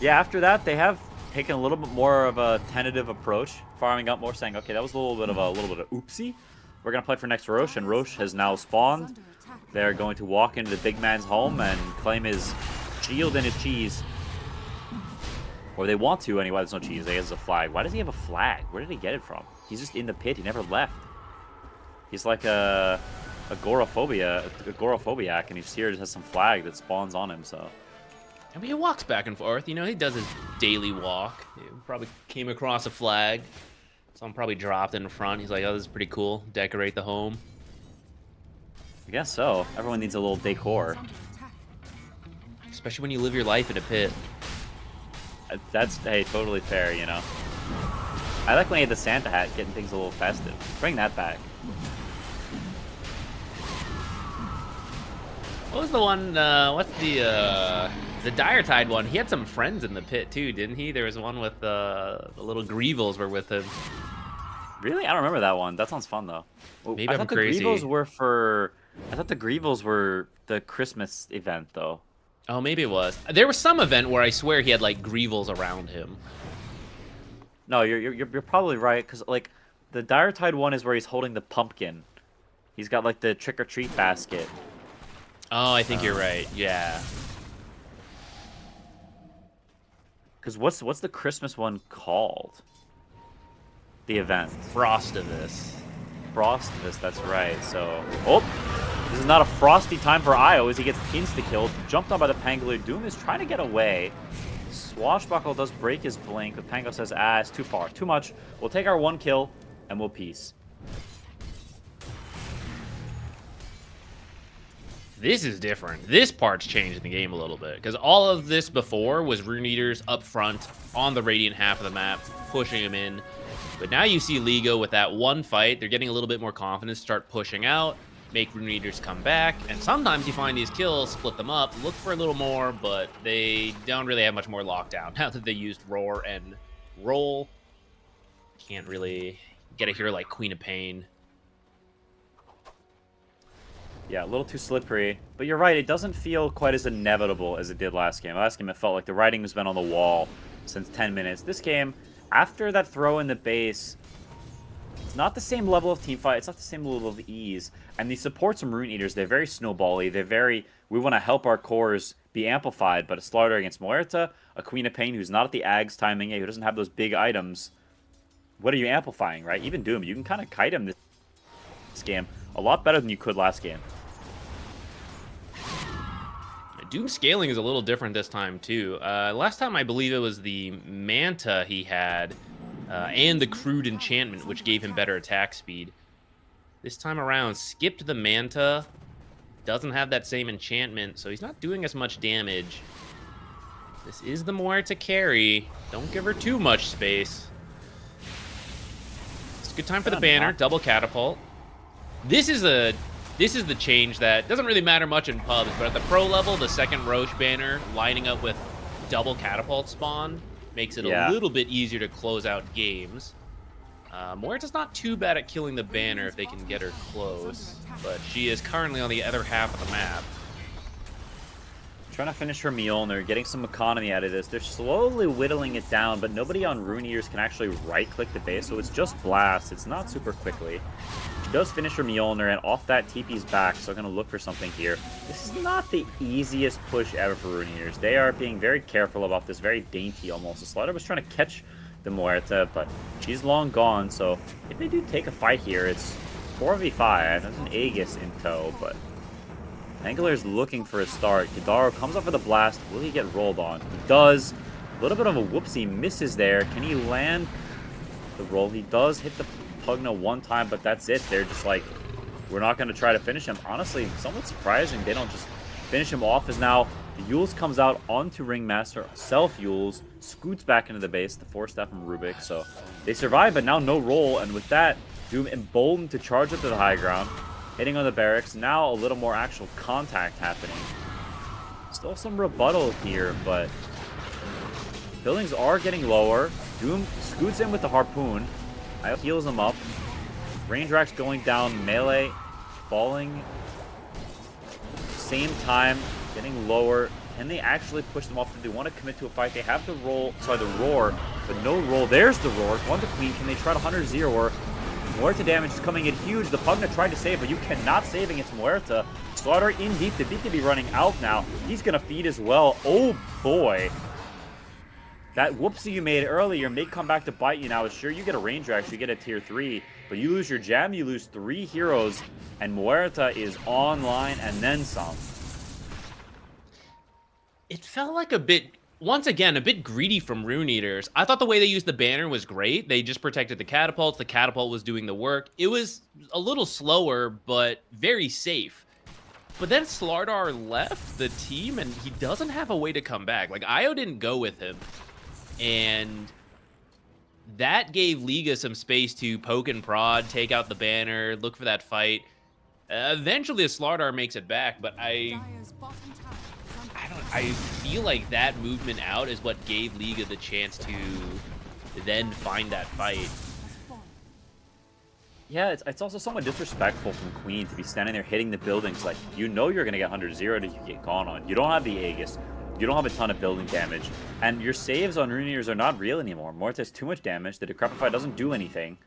yeah, after that, they have taken a little bit more of a tentative approach. Farming up more, saying, okay, that was a little bit of oopsie. We're going to play for next Roche, and Roche has now spawned. They're going to walk into the big man's home and claim his shield and his cheese. Or they want to, anyway. There's no cheese. He has a flag. Why does he have a flag? Where did he get it from? He's just in the pit. He never left. He's like a agoraphobiac, and he's here just has some flag that spawns on him, so... I mean, he walks back and forth. You know, he does his daily walk. He probably came across a flag. Someone probably dropped it in front. He's like, oh, this is pretty cool. Decorate the home. I guess so. Everyone needs a little decor. Especially when you live your life in a pit. That's, hey, totally fair, you know. I like when he had the Santa hat, getting things a little festive. Bring that back. What was the one, what's the Dire Tide one? He had some friends in the pit too, didn't he? There was one with, the little Greevils were with him. Really? I don't remember that one. That sounds fun, though. Maybe I I'm crazy. The Greevils were for... I thought the Greevils were the Christmas event, though. Oh, maybe it was. There was some event where I swear he had like Greevils around him. No, you're probably right, because like the Dire Tide one is where he's holding the pumpkin. He's got like the trick or treat basket. Oh, I think you're right. Yeah. Because what's the Christmas one called? The event. Frostivus. Frostivus, that's right. So, oh, this is not a frosty time for Io as he gets insta-killed. Jumped on by the Pangolier. Doom is trying to get away. Swashbuckle does break his blink, but Pango says, ah, it's too far, too much. We'll take our 1 kill, and we'll peace. This is different. This part's changing the game a little bit, because all of this before was Rune Eaters up front on the Radiant half of the map, pushing him in. But now you see Ligo with that one fight. They're getting a little bit more confidence, start pushing out, make Rune Eaters come back, and sometimes you find these kills, split them up, look for a little more, but they don't really have much more lockdown now that they used Roar and Roll. Can't really get a hero like Queen of Pain. Yeah, a little too slippery. But you're right, it doesn't feel quite as inevitable as it did last game. Last game, it felt like the writing has been on the wall since 10 minutes. This game, after that throw in the base, it's not the same level of team fight. It's not the same level of ease. And the supports from Rune Eaters, they're very snowbally. They're very, we want to help our cores be amplified. But a Slaughter against Muerta, a Queen of Pain who's not at the Ags timing, who doesn't have those big items, what are you amplifying, right? Even Doom, you can kind of kite him this game a lot better than you could last game. Doom scaling is a little different this time, too. Last time, I believe it was the Manta he had, and the Crude Enchantment, which gave him better attack speed. This time around, skipped the Manta, doesn't have that same enchantment, so he's not doing as much damage. This is the Muerta carry. Don't give her too much space. It's a good time for the banner, double catapult. This is the change that doesn't really matter much in pubs, but at the pro level, the second Roche banner lining up with double catapult spawn makes it a little bit easier to close out games. Muerta's not too bad at killing the banner if they can get her close, but she is currently on the other half of the map. Trying to finish her meal, and they're getting some economy out of this. They're slowly whittling it down, but nobody on Rune Eaters can actually right-click the base, so it's just blast. It's not super quickly. She does finish her Mjolnir, and off that TP's back, so they're going to look for something here. This is not the easiest push ever for Rune Eaters. They are being very careful about this, very dainty almost. The Slider was trying to catch the Muerta, but she's long gone, so if they do take a fight here, it's 4v5. There's an Aegis in tow, but Angler's looking for a start. Kidaro comes up for the blast. Will he get rolled on? He does. A little bit of a whoopsie. Misses there. Can he land the roll? He does hit the Pugna one time, but that's it. They're just like, we're not going to try to finish him. Honestly, somewhat surprising. They don't just finish him off, as now the Yules comes out onto Ringmaster. Self-Yules. Scoots back into the base. The 4-staff from Rubik. So they survive, but now no roll. And with that, Doom emboldened to charge up to the high ground. Hitting on the barracks. Now a little more actual contact happening. Still some rebuttal here, but buildings are getting lower. Doom scoots in with the harpoon. I heals him up. Range racks going down. Melee falling. Same time, getting lower. Can they actually push them off? Do they want to commit to a fight? They have the roll, sorry, the roar, but no roll. There's the roar. One to Queen. Can they try to Hunter Zero? Muerta damage is coming in huge. The Pugna tried to save, but you cannot save against Muerta. Slaughter in deep. The beat could be running out now. He's going to feed as well. Oh, boy. That whoopsie you made earlier may come back to bite you now. Sure, you get a range rack, you get a tier 3, but you lose your gem, you lose 3 heroes, and Muerta is online and then some. It felt like a bit, once again, a bit greedy from Rune Eaters. I thought the way they used the banner was great. They just protected the catapults. The catapult was doing the work. It was a little slower, but very safe. But then Slardar left the team, and he doesn't have a way to come back. Like, Io didn't go with him. And that gave Liga some space to poke and prod, take out the banner, look for that fight. Eventually, the Slardar makes it back, but I feel like that movement out is what gave Liga the chance to then find that fight. Yeah, it's also somewhat disrespectful from Queen to be standing there hitting the buildings like, you know you're going to get 100-0 if you get gone on. You don't have the Aegis. You don't have a ton of building damage. And your saves on Rune Eaters are not real anymore. Morta has too much damage. The Decrepify doesn't do anything.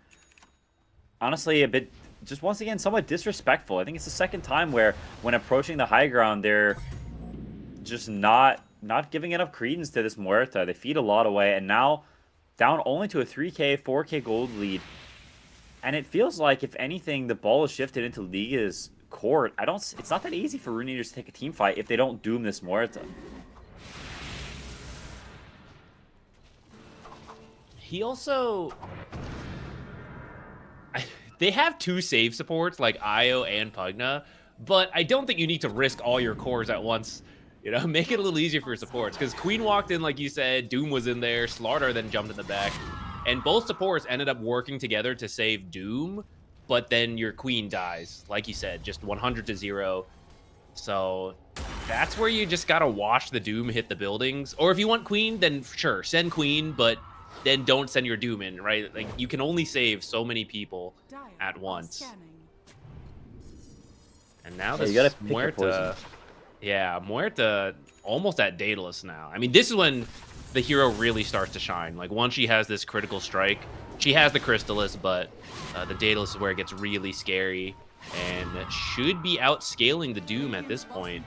Honestly, a bit, just once again, somewhat disrespectful. I think it's the second time where when approaching the high ground, they're just not giving enough credence to this Muerta. They feed a lot away, and now down only to a 3k, 4k gold lead. And it feels like, if anything, the ball is shifted into Liga's court. It's not that easy for Rune Eaters to take a team fight if they don't doom this Muerta. He also... They have two save supports, like Io and Pugna, but I don't think you need to risk all your cores at once. You know, make it a little easier for your supports, because Queen walked in, like you said, Doom was in there, Slaughter then jumped in the back, and both supports ended up working together to save Doom, but then your Queen dies, like you said, just 100-0. So that's where you just gotta watch the Doom hit the buildings. Or if you want Queen, then sure, send Queen, but then don't send your Doom in, right? Like, you can only save so many people at once. And now this Muerta... Yeah, Muerta almost at Daedalus now. I mean, this is when the hero really starts to shine. Like, once she has this critical strike, she has the Crystallis, but the Daedalus is where it gets really scary and should be outscaling the Doom at this point.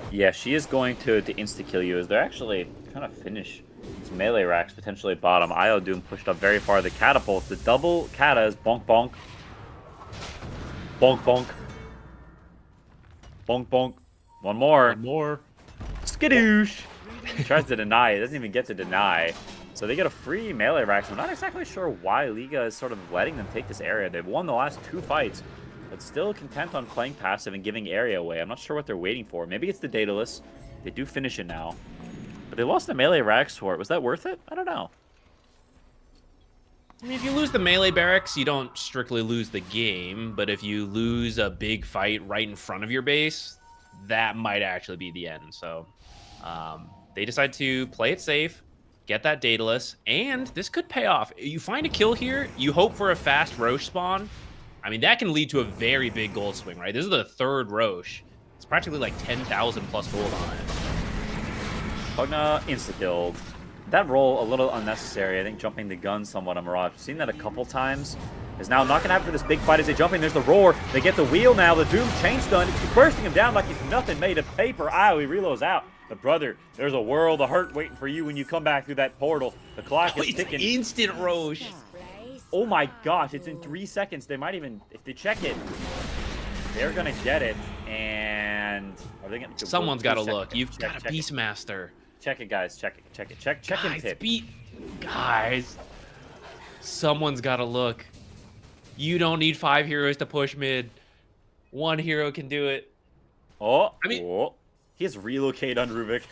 Yeah, she is going to insta-kill you as they're actually trying to finish these melee racks potentially bottom. Io Doom pushed up very far. The catapults, the double katas, bonk bonk. Bonk bonk. Bonk bonk. One more. One more. Skadoosh. He tries to deny. It doesn't even get to deny. So they get a free melee rack. So I'm not exactly sure why Liga is sort of letting them take this area. They've won the last 2 fights, but still content on playing passive and giving area away. I'm not sure what they're waiting for. Maybe it's the Daedalus. They do finish it now. But they lost the melee racks for it. Was that worth it? I don't know. I mean, if you lose the melee barracks, you don't strictly lose the game, but if you lose a big fight right in front of your base, that might actually be the end. So they decide to play it safe, get that Daedalus, and this could pay off. You find a kill here, you hope for a fast Roche spawn. I mean, that can lead to a very big gold swing, right? This is the 3rd Roche. It's practically like 10,000 plus gold on it. Pugna insta-killed. That roll, a little unnecessary. I think jumping the gun somewhat on Mirage. We've seen that a couple times. Is now not going to happen for this big fight as they jump in. There's the roar. They get the wheel now. The Doom chain stun. It's bursting him down like he's nothing made of paper. He reloads out. But brother, there's a world of hurt waiting for you when you come back through that portal. The clock is ticking. Instant Roche. Oh my gosh, it's in 3 seconds. They might even, if they check it, they're going to get it. And are they going to... Someone's got to look. You've got a Beastmaster. Check it, guys. Check it. Check it. Check guys, and tip. Guys, someone's got to look. You don't need 5 heroes to push mid. 1 hero can do it. Oh, I mean, he has relocate on Rubik.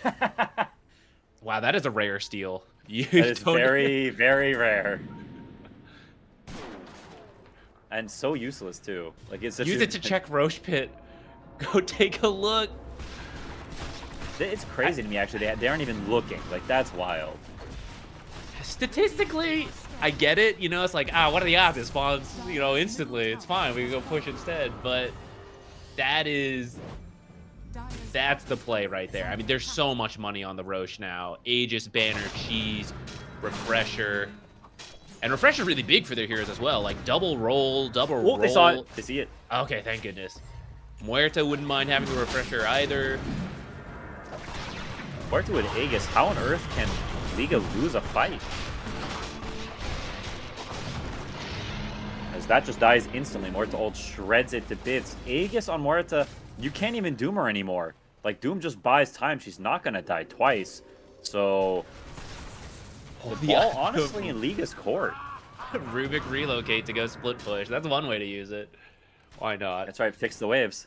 Wow, that is a rare steal. That is very, very rare. And so useless too. Like it's use it to check Roche Pit. Go take a look. It's crazy to me, actually. They aren't even looking. Like, that's wild. Statistically, I get it. You know, it's like, what are the odds? It spawns, you know, instantly. It's fine. We can go push instead. But that's the play right there. I mean, there's so much money on the Roche now. Aegis, Banner, Cheese, Refresher. And Refresher's really big for their heroes as well. Like, double roll. Oh, they saw it. They see it. Okay, thank goodness. Muerta wouldn't mind having a Refresher either. Muerta with Aegis, how on earth can Liga lose a fight? As that just dies instantly. Muerta ult shreds it to bits. Aegis on Muerta, you can't even Doom her anymore. Like, Doom just buys time. She's not going to die twice. So, the ball honestly in Liga's court. Rubik relocate to go split push. That's one way to use it. Why not? That's right, fix the waves.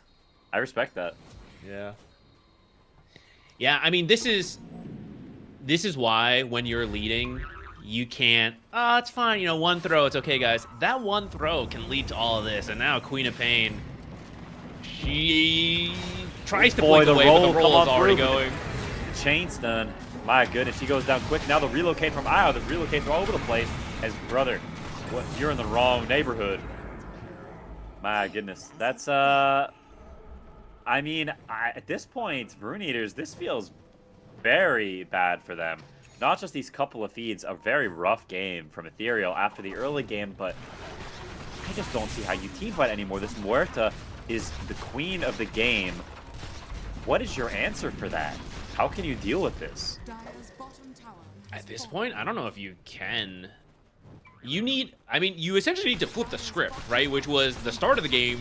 I respect that. Yeah. Yeah, I mean, this is why when you're leading, you can't, it's fine, you know, 1 throw, it's okay, guys. That 1 throw can lead to all of this. And now Queen of Pain, she tries to blink away, but the roll is already going. Chain stun. My goodness, she goes down quick. Now the relocate from Io, the relocates are all over the place. As brother, What? You're in the wrong neighborhood. My goodness. That's, I mean, at this point, Rune Eaters, this feels very bad for them. Not just these couple of feeds, a very rough game from Ethereal after the early game, but I just don't see how you teamfight anymore. This Muerta is the queen of the game. What is your answer for that? How can you deal with this? Dire's bottom tower has At this fallen. point, I don't know if you can. You need, I mean, you essentially need to flip the script, right? Which was the start of the game,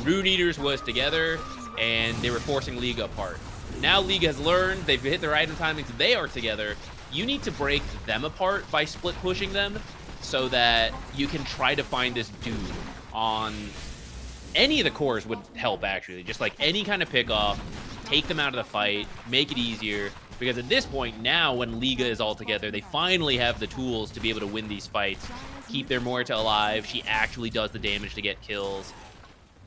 Rune Eaters was together, and they were forcing League apart. Now League has learned, they've hit their item timings, they are together. You need to break them apart by split pushing them so that you can try to find this dude on any of the cores would help, actually. Just like any kind of pickoff, take them out of the fight, make it easier. Because at this point now, when Liga is all together, they finally have the tools to be able to win these fights, keep their Muerta alive. She actually does the damage to get kills.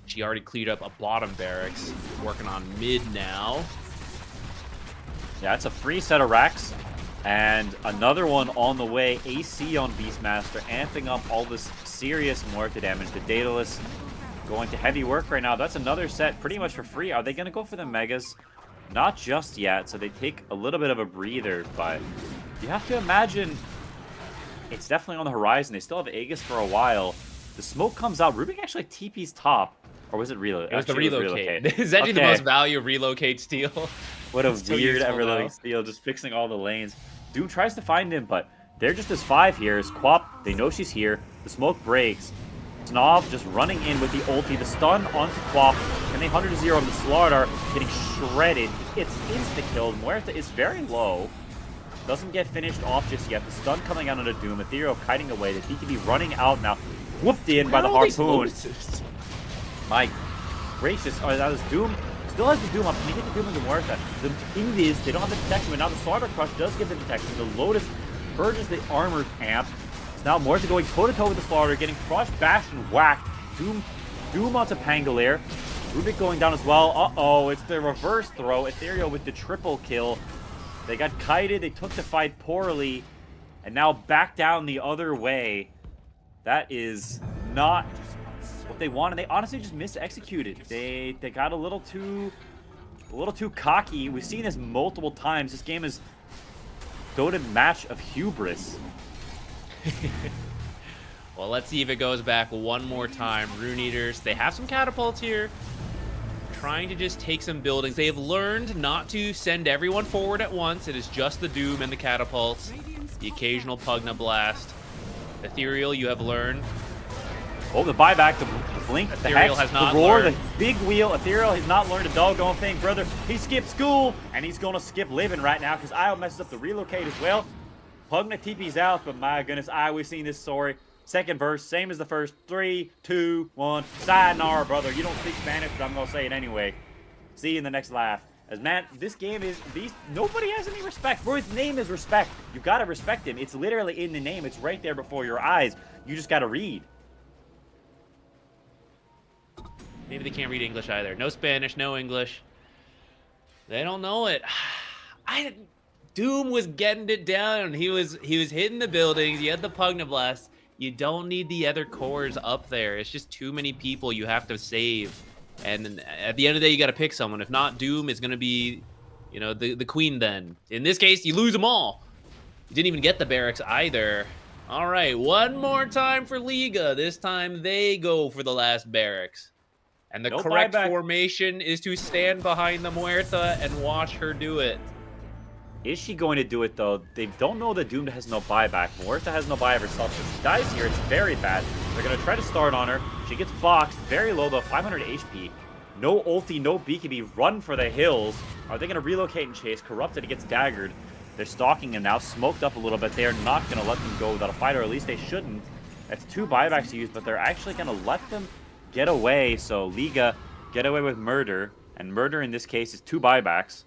She already cleared up a bottom barracks, working on mid now. Yeah, it's a free set of racks. And another one on the way. AC on Beastmaster, amping up all this serious Muerta damage. The Daedalus going to heavy work right now. That's another set pretty much for free. Are they going to go for the Megas? Not just yet, so they take a little bit of a breather, but you have to imagine it's definitely on the horizon. They still have Aegis for a while. The smoke comes out. Rubik actually TP's top. Or was it relocate? It was the relocate. It's actually the most value of relocate steal. What a Still weird useful ever-living now. steal, just fixing all the lanes. Doom tries to find him, but they're just as 5 here. As Quap, they know she's here. The smoke breaks. Snov just running in with the ulti. The stun onto Quap, and they 100-0 on the Slardar, getting shredded. It's insta-killed. Muerta is very low. Doesn't get finished off just yet. The stun coming out onto Doom. Ethereal kiting away. The DKB running out now. Whooped in by the harpoon. My gracious. Oh, that was Doom. Still has the Doom up. Can he get the Doom into Muerta? The Invis, they don't have the detection, but now the Slaughter Crush does give the detection. The Lotus purges the armor amp. It's now Muerta going toe-to-toe with the Slaughter, getting crushed, bashed, and whacked. Doom onto Pangolier. Rubik going down as well. Uh-oh, it's the reverse throw. Ethereal with the triple kill. They got kited, they took the fight poorly, and now back down the other way. That is not what they wanted. They honestly just mis-executed. They got a little too cocky. We've seen this multiple times. This game is Dota match of hubris. Well, let's see if it goes back one more time. Rune Eaters, they have some catapults here. Trying to just take some buildings. They have learned not to send everyone forward at once. It is just the Doom and the catapults. The occasional Pugna Blast. Ethereal, you have learned. Oh, the buyback, the blink, the Ethereal hex, has not the roar, learned. the big wheel. Ethereal has not learned a doggone thing, brother. He skipped school, and he's going to skip living right now because Io messes up the relocate as well. Pugna TP's out, but my goodness, we've seen this story. Second verse, same as the first. 3, 2, 1. Sayonara, brother. You don't speak Spanish, but I'm going to say it anyway. See you in the next laugh. As man, this game is, nobody has any respect. Bro, his name is respect. You got to respect him. It's literally in the name. It's right there before your eyes. You just got to read. Maybe they can't read English either. No Spanish, no English. They don't know it. Doom was getting it down. He was hitting the buildings. You had the Pugna Blast. You don't need the other cores up there. It's just too many people you have to save. And at the end of the day, you got to pick someone. If not, Doom is going to be, you know, the queen then. In this case, you lose them all. You didn't even get the barracks either. All right, one more time for Liga. This time they go for the last barracks. And the No correct buyback. formation is to stand behind the Muerta and watch her do it. Is she going to do it, though? They don't know that Doom has no buyback. Muerta has no buy of herself. If she dies here, it's very bad. They're going to try to start on her. She gets boxed. Very low, though. 500 HP. No ulti, no BKB. Run for the hills. Are they going to relocate and chase? Corrupted, gets daggered. They're stalking him now. Smoked up a little bit. They are not going to let them go without a fight, or at least they shouldn't. That's 2 buybacks to use, but they're actually going to let them get away. So Liga get away with murder. And murder, in this case, is 2 buybacks.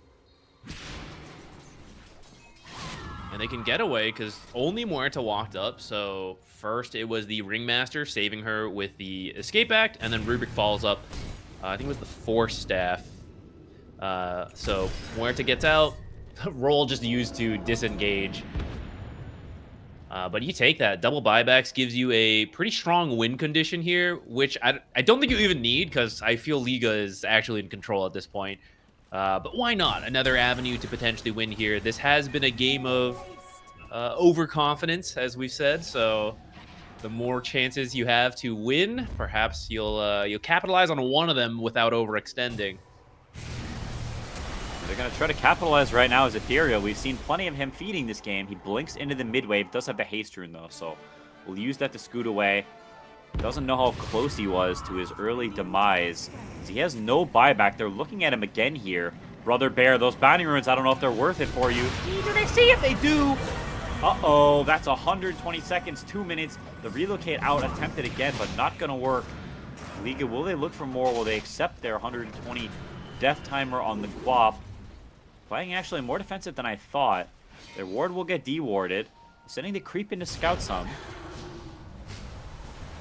And they can get away because only Muerta walked up. So first it was the Ringmaster saving her with the Escape Act, and then Rubik follows up. I think it was the Force Staff. So Muerta gets out. Roll just used to disengage. But you take that. Double buybacks gives you a pretty strong win condition here, which I don't think you even need because I feel Liga is actually in control at this point. But why not? Another avenue to potentially win here. This has been a game of overconfidence, as we've said. So the more chances you have to win, perhaps you'll capitalize on one of them without overextending. They're going to try to capitalize right now as Ethereal. We've seen plenty of him feeding this game. He blinks into the mid wave. Does have the haste rune, though, so we'll use that to scoot away. Doesn't know how close he was to his early demise. He has no buyback. They're looking at him again here. Brother Bear, those bounty runes, I don't know if they're worth it for you. Do they see if they do? Uh-oh, that's 120 seconds, 2 minutes. The relocate out attempted again, but not going to work. Liga, will they look for more? Will they accept their 120 death timer on the Guap? Playing actually more defensive than I thought. Their ward will get dewarded. Sending the creep into scout some.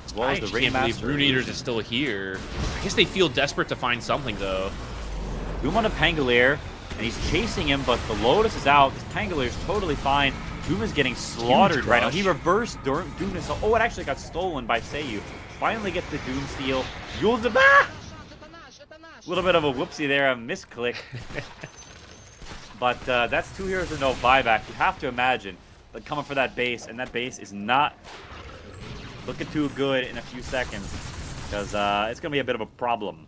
As well as the can't believe Rune Eaters is still here. I guess they feel desperate to find something, though. Doom on a Pangolier, and he's chasing him, but the Lotus is out. This Pangolier is totally fine. Doom is getting slaughtered right now. He reversed Doom. Oh, it actually got stolen by Seiyu. Finally gets the Doom steal. Yules the A little bit of a whoopsie there, a misclick. But that's 2 heroes and no buyback. You have to imagine that coming for that base, and that base is not looking too good in a few seconds, because it's going to be a bit of a problem.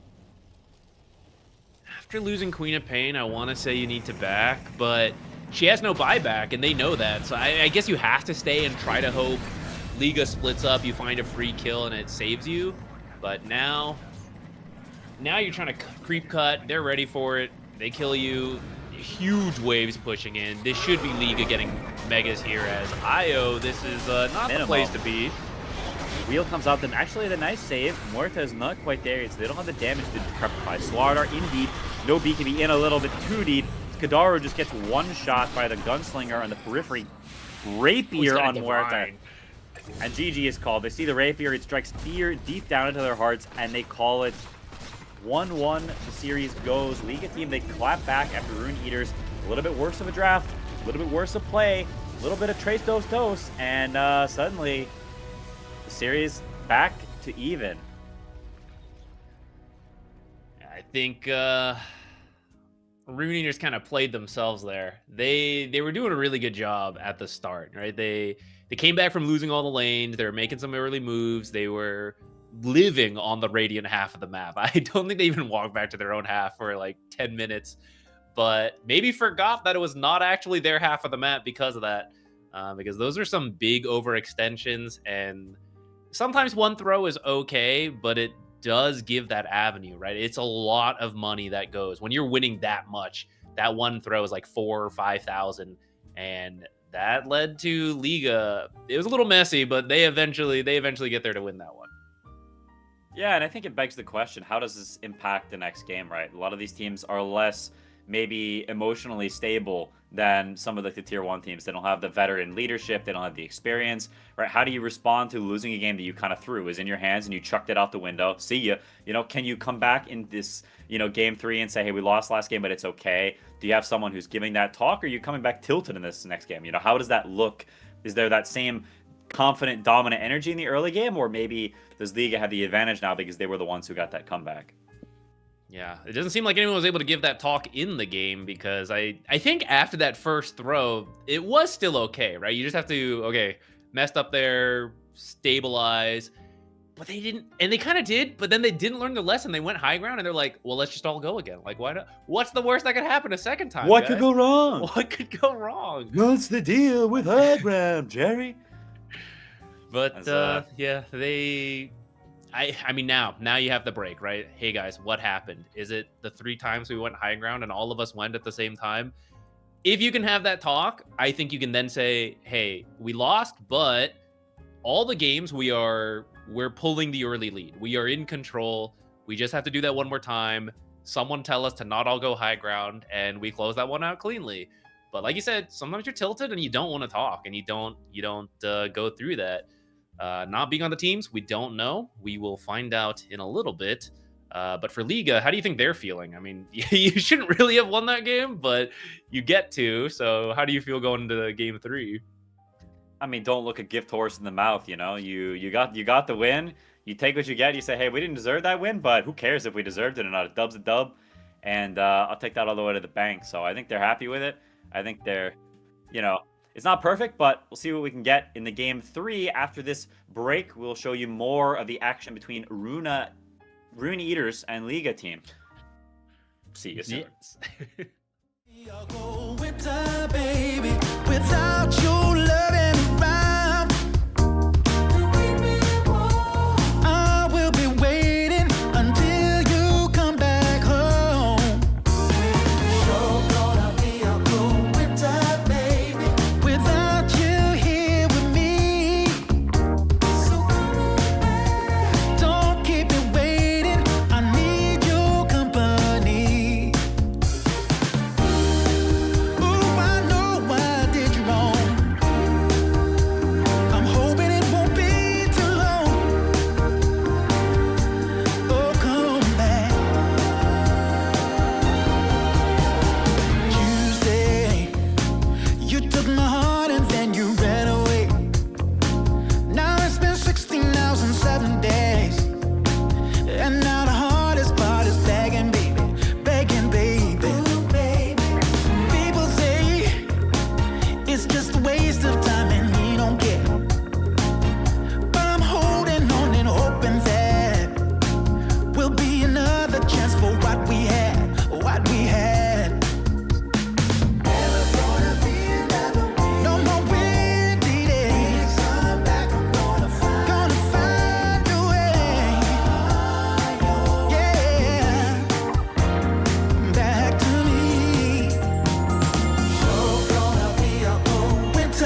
After losing Queen of Pain, I want to say you need to back, but she has no buyback, and they know that. So I guess you have to stay and try to hope Liga splits up, you find a free kill, and it saves you. But now you're trying to creep cut. They're ready for it. They kill you. Huge waves pushing in. This should be Liga getting megas here as IO. This is not the place to be. Wheel comes out, then actually the nice save. Muerta is not quite there yet, so they don't have the damage to decrepify. Slardar in deep. No BKB in a little bit too deep. Skadaru just gets one shot by the gunslinger on the periphery. Rapier on Muerta. And GG is called. They see the Rapier. It strikes fear deep down into their hearts, and they call it 1-1. The series goes. Liga team, they clap back after Rune Eaters. A little bit worse of a draft. A little bit worse of play. A little bit of Trace Dos. And suddenly, the series back to even. I think Rune Eaters kind of played themselves there. They were doing a really good job at the start, right? They came back from losing all the lanes. They were making some early moves. They were living on the Radiant half of the map. I don't think they even walked back to their own half for like 10 minutes, but maybe forgot that it was not actually their half of the map because of that. Because those are some big overextensions, and sometimes one throw is okay, but it does give that avenue, right? It's a lot of money that goes when you're winning that much. That one throw is like 4,000 or 5,000, and that led to Liga. It was a little messy, but they eventually get there to win that one. Yeah, and I think it begs the question, how does this impact the next game, right? A lot of these teams are less maybe emotionally stable than some of the tier 1 teams. They don't have the veteran leadership. They don't have the experience, right? How do you respond to losing a game that you kind of threw? It was in your hands and you chucked it out the window. See ya. You know, can you come back in this, game 3 and say, hey, we lost last game, but it's okay? Do you have someone who's giving that talk, or are you coming back tilted in this next game? How does that look? Is there that same confident, dominant energy in the early game, or maybe does Liga have the advantage now because they were the ones who got that comeback? Yeah, it doesn't seem like anyone was able to give that talk in the game, because I think after that first throw, it was still okay, right? You just have to, messed up there, stabilize. But they didn't, and they kind of did, but then they didn't learn the lesson. They went high ground, and they're like, well, let's just all go again. Like, why not? What's the worst that could happen a second time, What guys? could go wrong? What could go wrong? What's the deal with high ground, Jerry? But, yeah, I mean, now you have the break, right? Hey, guys, what happened? Is it the 3 times we went high ground and all of us went at the same time? If you can have that talk, I think you can then say, hey, we lost, but all the games we're pulling the early lead. We are in control. We just have to do that one more time. Someone tell us to not all go high ground, and we close that one out cleanly. But like you said, sometimes you're tilted and you don't want to talk, and you don't go through that. Not being on the teams, we don't know. We will find out in a little bit. But for Liga, how do you think they're feeling? I mean, you shouldn't really have won that game, but you get to. So how do you feel going into game 3? I mean, don't look a gift horse in the mouth. You know, you got the win. You take what you get. You say, hey, we didn't deserve that win, but who cares if we deserved it or not? A dub's a dub, and I'll take that all the way to the bank. So I think they're happy with it. I think they're, you know, it's not perfect, but we'll see what we can get in the game 3. After this break, we'll show you more of the action between Rune Eaters and Liga team. See you soon. Yes. I'll go winter, baby, without you loving around. I will be waiting until you come back home. Sure gonna be a cool winter, baby, without you here with me. So don't keep me waiting. I need your company. Ooh, I know I did you wrong. I'm hoping it won't be too long. Oh, come back. Tuesday, you took my heart and then you ran away. Now it's been 16 hours and 7 days. And now the hardest part is begging, baby, begging, baby. People say it's just a waste of time and you don't care. But I'm holding on and hoping that will be another chance for what we had, what we had. Never gonna be another way. No more windy days. Come back, I'm gonna find a way. Yeah, back to me. So gonna be a cold winter,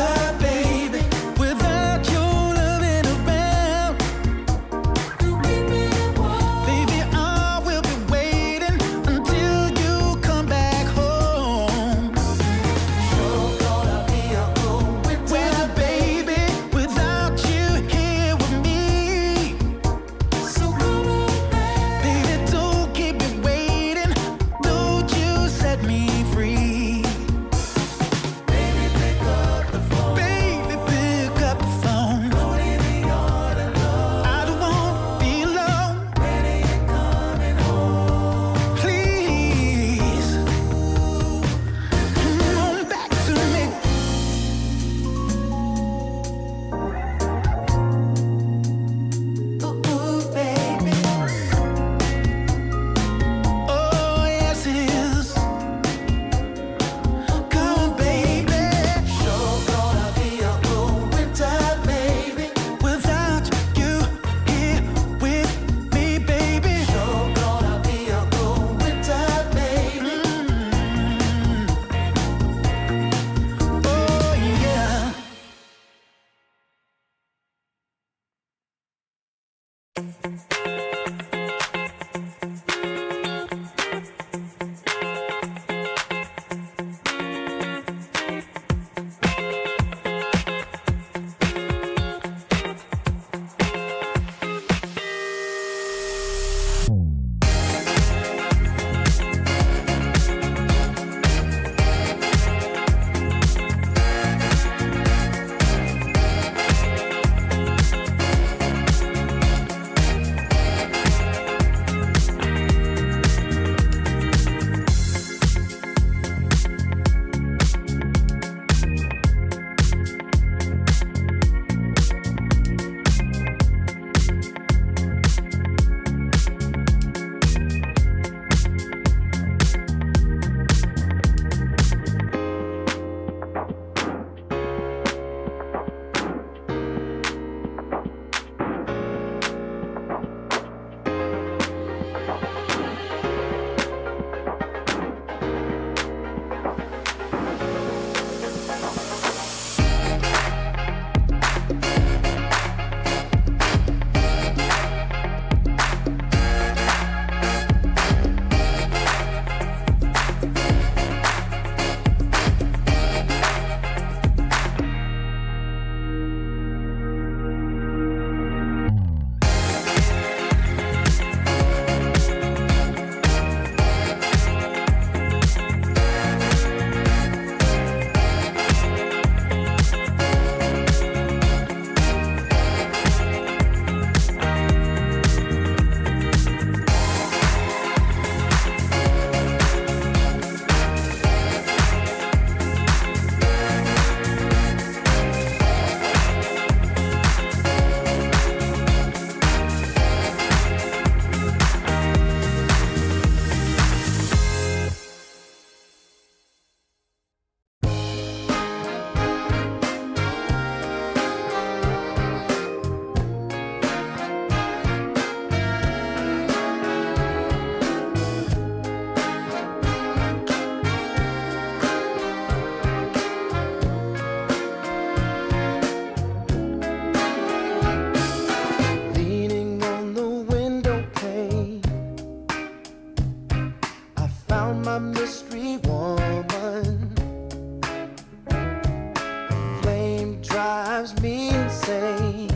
drives me insane.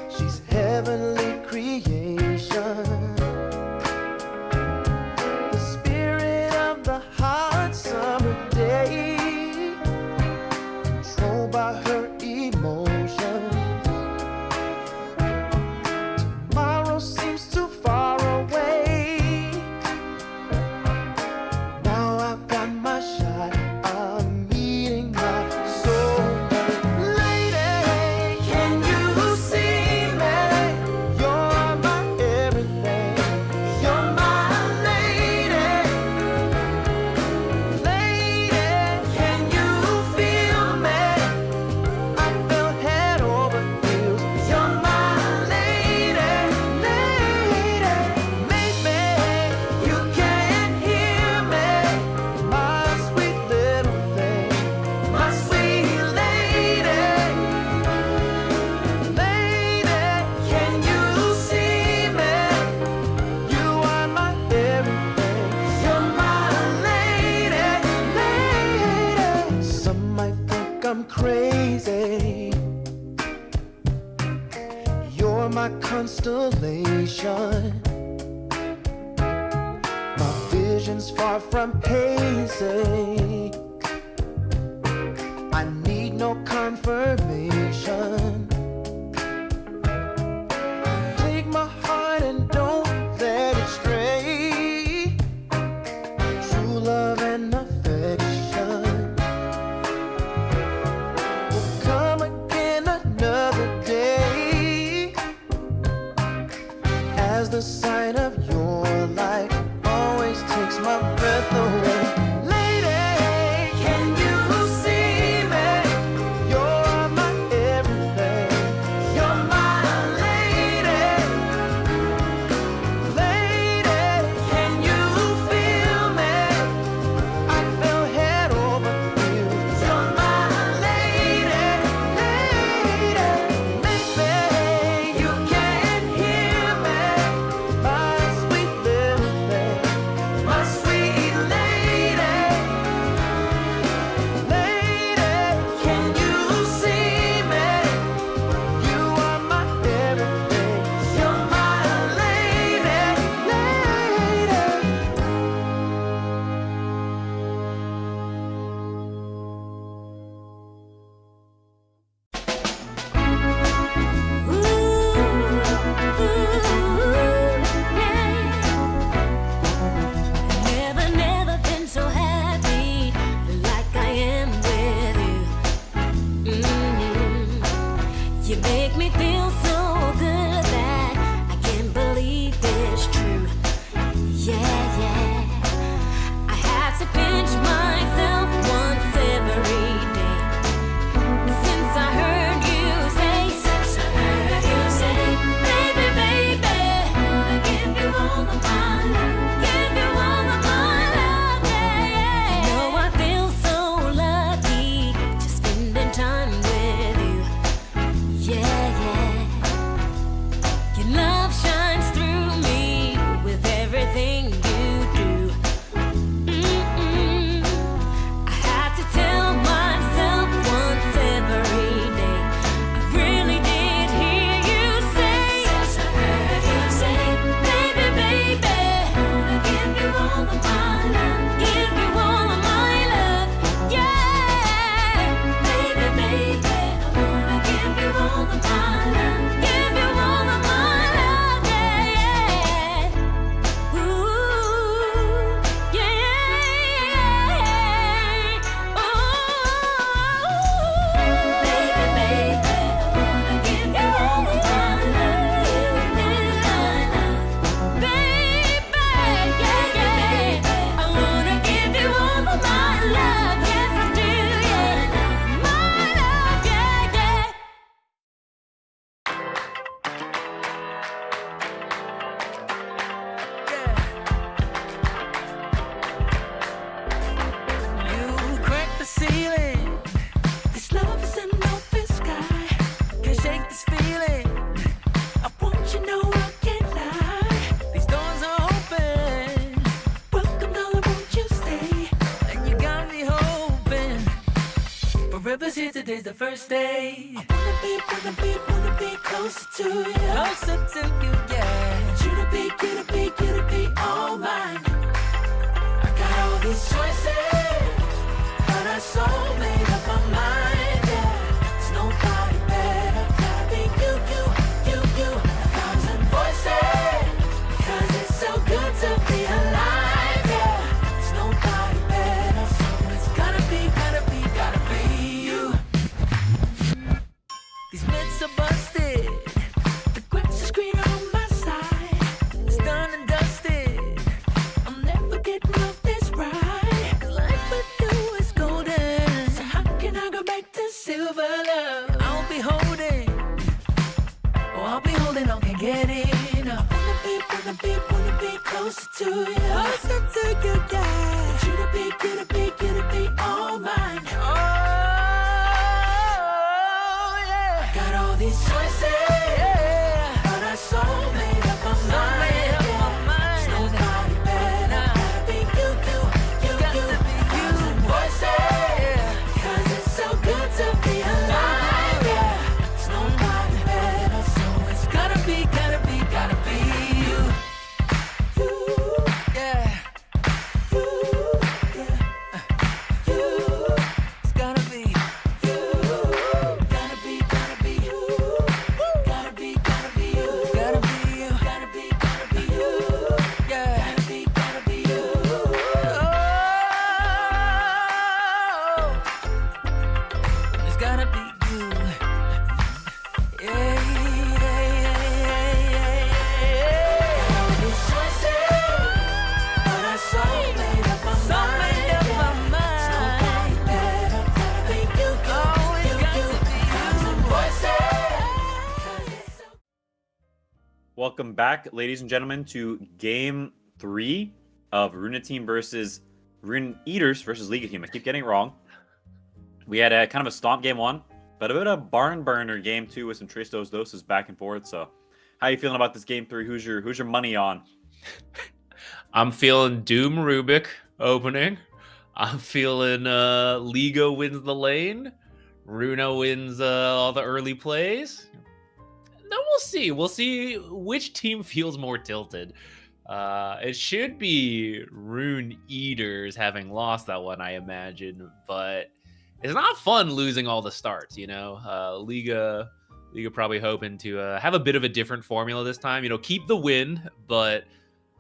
She's heavenly creation, the spirit of the hot summer day, controlled by her emotions. Tomorrow seems too far away. Now I've got my shot. I'm meeting my soulmate. Lady, can you see me? You're my everything. You're my lady. Lady, can you feel me? I fell head over heels. You're my lady, lady. Maybe you can't hear me, my sweet little thing, my sweet lady. Lady, can you see me? You are my everything. You're my lady, lady. Some might think I'm crazy. You're my constellation. My vision's far from hazy. I need no confirmation. Take my heart and don't let it stray. True love and affection will come again another day. As the sight of your light always takes my breath away. Lady, Forever's here, today's the first day. Wanna be closer to you. Closer to you, yeah. Want you to be all mine. I got all these choices, but I so made up my mind, yeah. There's nobody better. Gotta be you. A thousand voices, 'cause it's so good to be alive, yeah. There's nobody better, so it's gotta be you. These myths are busted. The grass is greener on my side. It's done and dusted. I'm never getting off this ride. 'Cause life with you is golden. So how can I go back to silver love? I'll be holding. On, can't get enough. Wanna be closer to you. Closer to you, yeah. Want you to be all mine. Oh, yeah. Got all these choices, yeah. But I so made up my mind. There's nobody better. Gotta be you. Gotta be you. Voices, yeah. 'Cause it's so good to be alive, yeah. There's nobody better, so it's gotta be you. Yeah. It's gotta be you. Gotta be you. Gotta be you. Gotta be you. Yeah. Gotta be you. Oh. It's gotta be you. Yeah. All these choices, but I so made up my mind. Nobody better. Gotta be you. Thousand voices. Welcome back, ladies and gentlemen, to Game 3 of Rune Team versus Rune Eaters versus Liga Team. I keep getting it wrong. We had a kind of a stomp Game 1, but a bit of a barn burner Game 2 with some Tristos doses back and forth. So, how you feeling about this Game 3? Who's your money on? I'm feeling Doom Rubik opening. I'm feeling Liga wins the lane. Rune wins all the early plays. Then we'll see. We'll see which team feels more tilted. It should be Rune Eaters having lost that one, I imagine. But it's not fun losing all the starts, you know? Liga probably hoping to have a bit of a different formula this time. You know, keep the win, but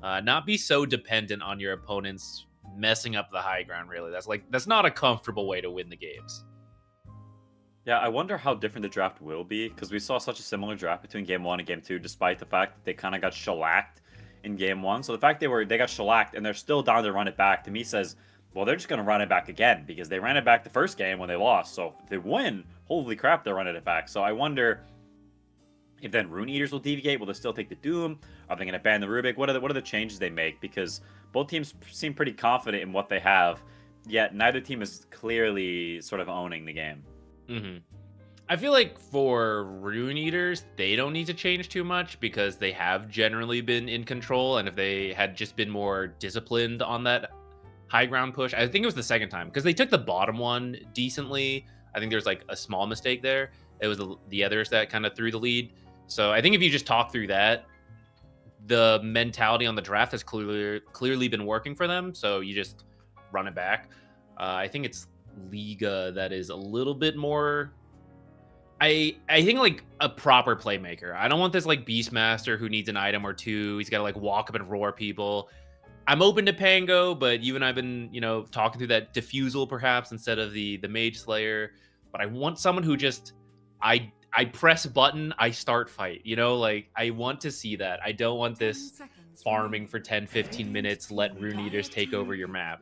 not be so dependent on your opponents messing up the high ground, really. That's not a comfortable way to win the games. Yeah, I wonder how different the draft will be, because we saw such a similar draft between Game 1 and Game 2, despite the fact that they kind of got shellacked in Game 1. So the fact they got shellacked and they're still down to run it back, to me says, well, they're just going to run it back again, because they ran it back the first game when they lost. So if they win, holy crap, they're running it back. So I wonder if then Rune Eaters will deviate. Will they still take the Doom? Are they going to ban the Rubik? What are the changes they make? Because both teams seem pretty confident in what they have, yet neither team is clearly sort of owning the game. Mm-hmm. I feel like for Rune Eaters, they don't need to change too much because they have generally been in control. And if they had just been more disciplined on that high ground push, I think it was the second time because they took the bottom one decently. I think there's like a small mistake there. It was the others that kind of threw the lead. So I think if you just talk through that, the mentality on the draft has clearly been working for them. So you just run it back. I think it's Liga that is a little bit more. I think like a proper playmaker. I don't want this like Beastmaster who needs an item or two. He's got to like walk up and roar people. I'm open to Pango, but you and I've been, talking through that Diffusal perhaps instead of the Mage Slayer. But I want someone who just I press button, I start fight. Like I want to see that. I don't want this farming for 10-15 minutes, let Rune Eaters take over your map.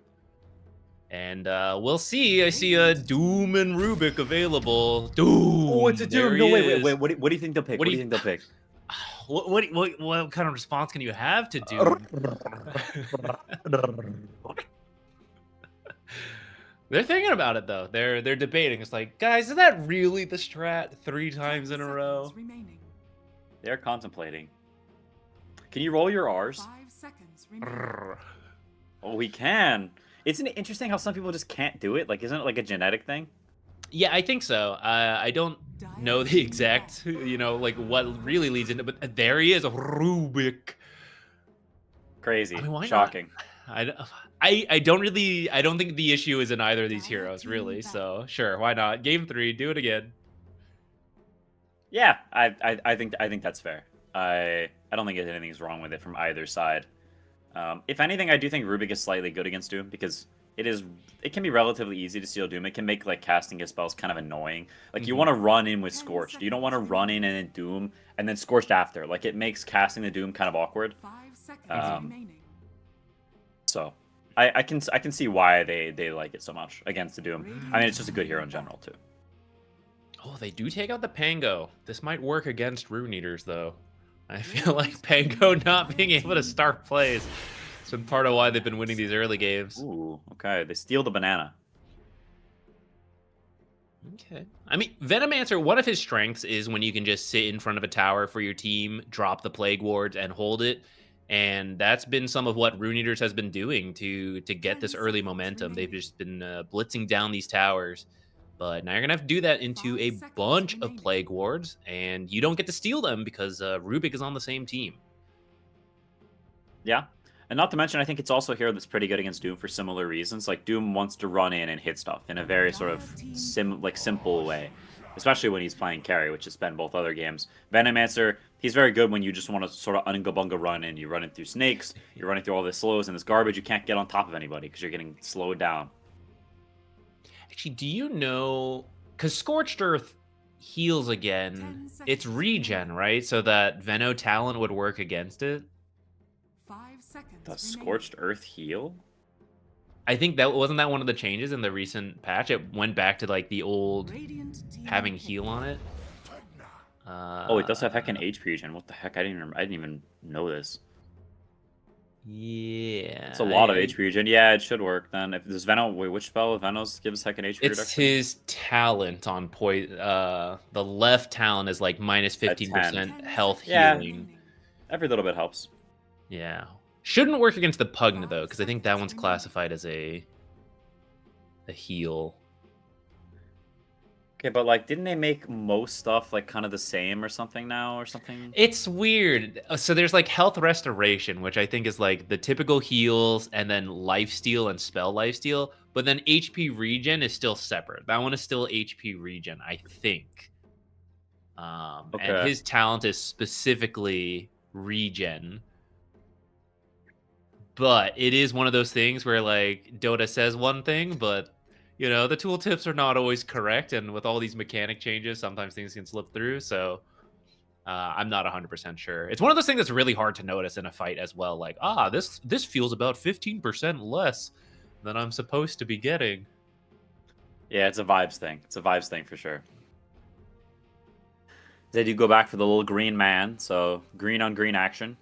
And we'll see. I see a Doom and Rubik available. Doom. Oh, it's a Doom. No, wait. What do you think they'll pick? What What do do you you think they'll pick? What kind of response can you have to Doom? They're thinking about it though. They're debating. It's like, guys, is that really the strat 3 times in a row? They're contemplating. Can you roll your R's? 5 seconds remaining. Oh, we can. Isn't it interesting how some people just can't do it? Like, isn't it like a genetic thing? Yeah, I think so. I don't know the exact, like what really leads into, but there he is, Rubik. Crazy. I mean, why not? Shocking. I, I don't think the issue is in either of these heroes, really. So sure, why not? Game 3, do it again. Yeah, I think that's fair. I don't think anything's wrong with it from either side. If anything, I do think Rubik is slightly good against Doom because it can be relatively easy to steal Doom. It can make like casting his spells kind of annoying. Like you want to run in with Scorched. You don't want to run in and then Doom and then Scorched after. Like it makes casting the Doom kind of awkward. 5 seconds Um, remaining. So I can see why they like it so much against the Doom. I mean, it's just a good hero in general too. Oh, they do take out the Pango. This might work against Rune Eaters, though. I feel like Pango not being able to start plays has been part of why they've been winning these early games. Ooh, okay. They steal the banana. Okay. I mean, Venomancer, one of his strengths is when you can just sit in front of a tower for your team, drop the Plague Wards, and hold it. And that's been some of what Rune Eaters has been doing to get this early momentum. They've just been blitzing down these towers. But now you're going to have to do that into a bunch of Plague Wards, and you don't get to steal them because Rubik is on the same team. Yeah. And not to mention, I think it's also a hero that's pretty good against Doom for similar reasons. Like, Doom wants to run in and hit stuff in a very sort of simple way. Especially when he's playing carry, which has been both other games. Venomancer, he's very good when you just want to sort of unga-bunga run in. You run in through snakes, you're running through all this slows and this garbage, you can't get on top of anybody because you're getting slowed down. Actually, do you know, because Scorched Earth heals 10 again, seconds it's regen, right? So that Veno Talent would work against it. 5 seconds Does remaining. Scorched Earth heal? I think that wasn't that one of the changes in the recent patch. It went back to like the old Radiant team having pick. heal on it. Oh, it does have heckin' HP regen. What the heck? I didn't even know this. Yeah, It's a lot of HP regen. Yeah, it should work then. If there's Veno, wait, which spell of Venos gives heckin' HP It's reduction? his talent on poison. The left talent is like minus 15% health Yeah. healing. Every little bit helps. Yeah, shouldn't work against the Pugna though, because I think that one's classified as a heal. Okay, but like, didn't they make most stuff like kind of the same or something now or something? It's weird. So there's like health restoration, which I think is like the typical heals, and then lifesteal and spell lifesteal. But then HP regen is still separate. That one is still HP regen, I think. And Okay. his talent is specifically regen. But it is one of those things where like Dota says one thing, but the tooltips are not always correct, and with all these mechanic changes, sometimes things can slip through. So I'm not 100% sure. It's one of those things that's really hard to notice in a fight as well. Like, this feels about 15% less than I'm supposed to be getting. Yeah, it's a vibes thing. It's a vibes thing for sure. They do go back for the little green man, so green on green action.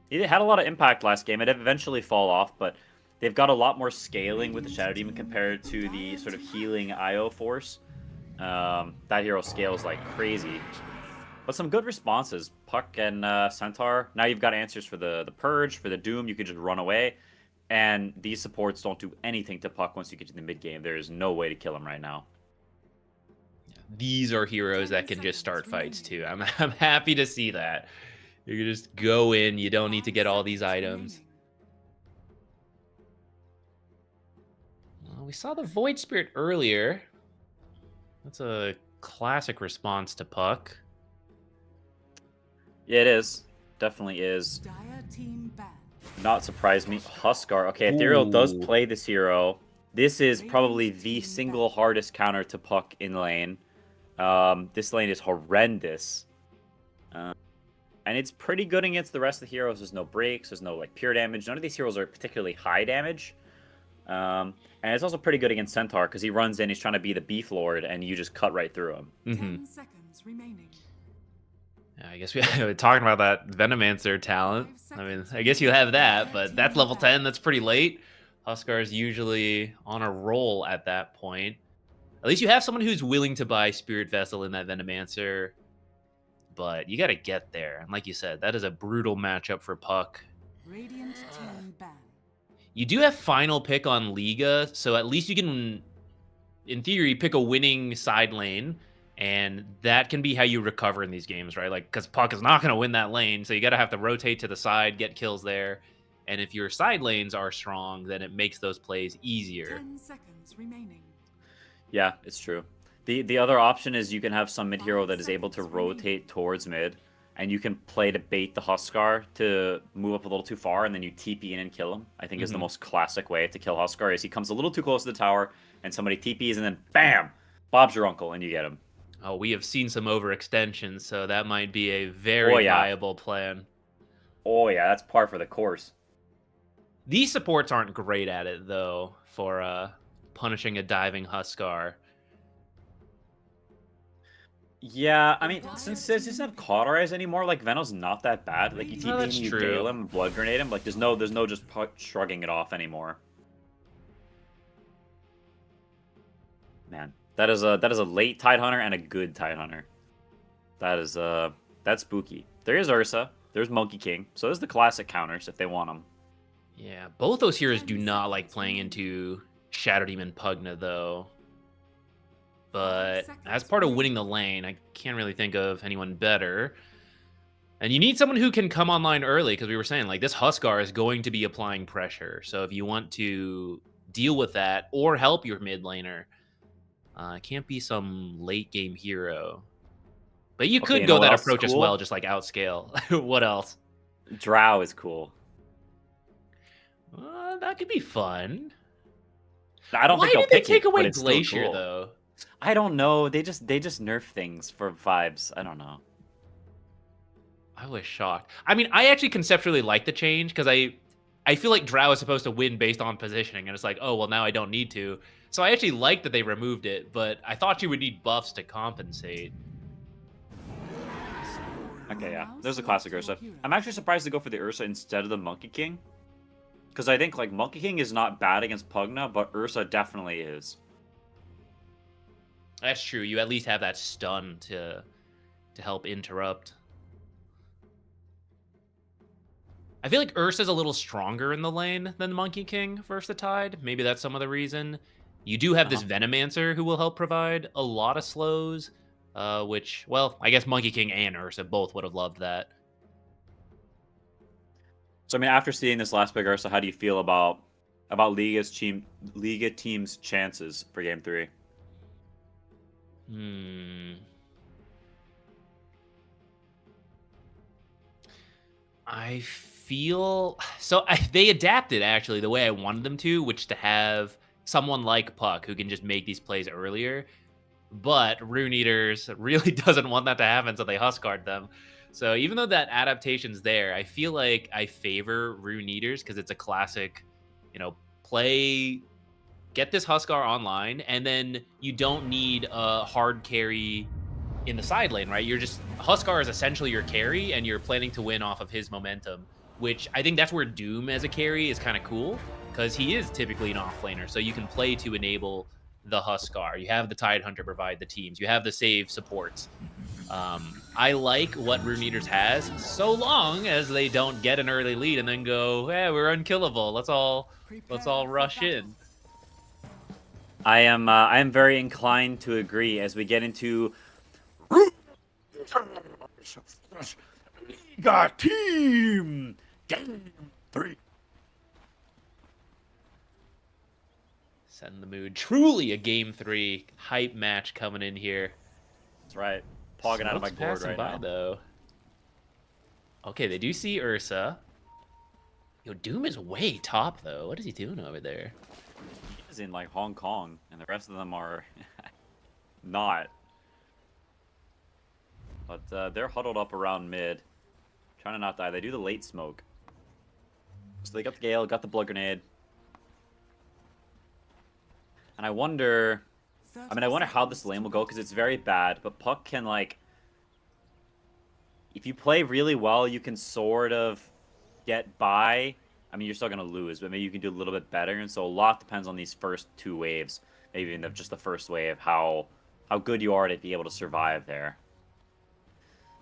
He had a lot of impact last game. It did eventually fall off, but they've got a lot more scaling with the Shadow Demon compared to the sort of healing IO force. That hero scales like crazy. But some good responses. Puck and Centaur. Now you've got answers for the Purge, for the Doom. You can just run away. And these supports don't do anything to Puck once you get to the mid game. There is no way to kill him right now. These are heroes that can just start fights too. I'm happy to see that. You can just go in. You don't need to get all these items. Well, we saw the Void Spirit earlier. That's a classic response to Puck. Yeah, it is. Definitely is. Dire team ban. Not surprised me. Huskar. Okay, Ethereal does Ooh. play this hero. This is probably the single hardest counter to Puck in lane. This lane is horrendous. And it's pretty good against the rest of the heroes. There's no breaks. There's no like pure damage. None of these heroes are particularly high damage. And it's also pretty good against Centaur because he runs in, he's trying to be the Beef Lord, and you just cut right through him. 10 seconds remaining. I guess we're talking about that Venomancer talent. I mean, I guess you have that, but that's level 10. That's pretty late. Huskar is usually on a roll at that point. At least you have someone who's willing to buy Spirit Vessel in that Venomancer. But you got to get there. And like you said, that is a brutal matchup for Puck. Radiant team ban. You do have final pick on Liga, so at least you can in theory, pick a winning side lane, and that can be how you recover in these games, right? Like, because Puck is not going to win that lane, so you got to have to rotate to the side, get kills there. And if your side lanes are strong, then it makes those plays easier. 10 seconds remaining. Yeah, it's true. The other option is you can have some mid hero that is able to rotate towards mid, and you can play to bait the Huskar to move up a little too far, and then you TP in and kill him. I think is the most classic way to kill Huskar, is he comes a little too close to the tower, and somebody TPs, and then BAM! Bob's your uncle, and you get him. Oh, we have seen some overextensions, so that might be a very viable plan. Oh yeah, that's par for the course. These supports aren't great at it, though, for punishing a diving Huskar. Yeah, I mean, since it doesn't have Cauterize anymore, like, Veno's not that bad. Like, you TP him, you Gale him, Blood Grenade him. Like, there's no just shrugging it off anymore. Man, that is a late Tidehunter and a good Tidehunter. That's spooky. There is Ursa. There's Monkey King. So there's the classic counters if they want them. Yeah, both those heroes do not like playing into Shadow Demon Pugna, though. But as part of winning the lane, I can't really think of anyone better. And you need someone who can come online early, because we were saying, like, this Huskar is going to be applying pressure. So if you want to deal with that or help your mid laner, it can't be some late game hero. But you could go that approach as well, just like outscale. What else? Drow is cool. That could be fun. I don't think they'll pick take it, away but it's Glacier, cool. though? I don't know. They just nerf things for vibes. I don't know. I was shocked. I mean, I actually conceptually like the change, because I feel like Drow is supposed to win based on positioning, and it's like, oh, well, now I don't need to. So I actually like that they removed it, but I thought you would need buffs to compensate. Okay, yeah. There's a classic Ursa. I'm actually surprised to go for the Ursa instead of the Monkey King. Because I think, like, Monkey King is not bad against Pugna, but Ursa definitely is. That's true. You at least have that stun to help interrupt. I feel like Ursa's a little stronger in the lane than Monkey King versus the Tide. Maybe that's some of the reason. You do have this Venomancer who will help provide a lot of slows, which, well, I guess Monkey King and Ursa both would have loved that. So, I mean, after seeing this last big Ursa, how do you feel about Liga team's chances for Game 3? I feel so. They adapted actually the way I wanted them to, which to have someone like Puck who can just make these plays earlier. But Rune Eaters really doesn't want that to happen, so they Huskard them. So even though that adaptation's there, I feel like I favor Rune Eaters because it's a classic, play, get this Huskar online, and then you don't need a hard carry in the side lane, right? Huskar is essentially your carry, and you're planning to win off of his momentum, which I think that's where Doom as a carry is kind of cool, because he is typically an offlaner, so you can play to enable the Huskar. You have the Tidehunter provide the teams. You have the save supports. I like what Rune Eaters has, so long as they don't get an early lead and then go, "Hey, we're unkillable. Let's all rush in." I am very inclined to agree as we get into Liga Team Game 3. Setting the mood. Truly a Game 3 hype match coming in here. That's right. Pogging out of my Smoke's gourd passing right by, now. though. Okay, they do see Ursa. Yo, Doom is way top, though. What is he doing over there? He is in, like, Hong Kong, and the rest of them are not. But they're huddled up around mid, trying to not die. They do the late smoke. So they got the Gale, got the Blood Grenade. And I wonder how this lane will go, because it's very bad, but Puck can, like, if you play really well, you can sort of get by. I mean, you're still going to lose, but maybe you can do a little bit better, and so a lot depends on these first two waves, maybe even just the first wave, how good you are to be able to survive there.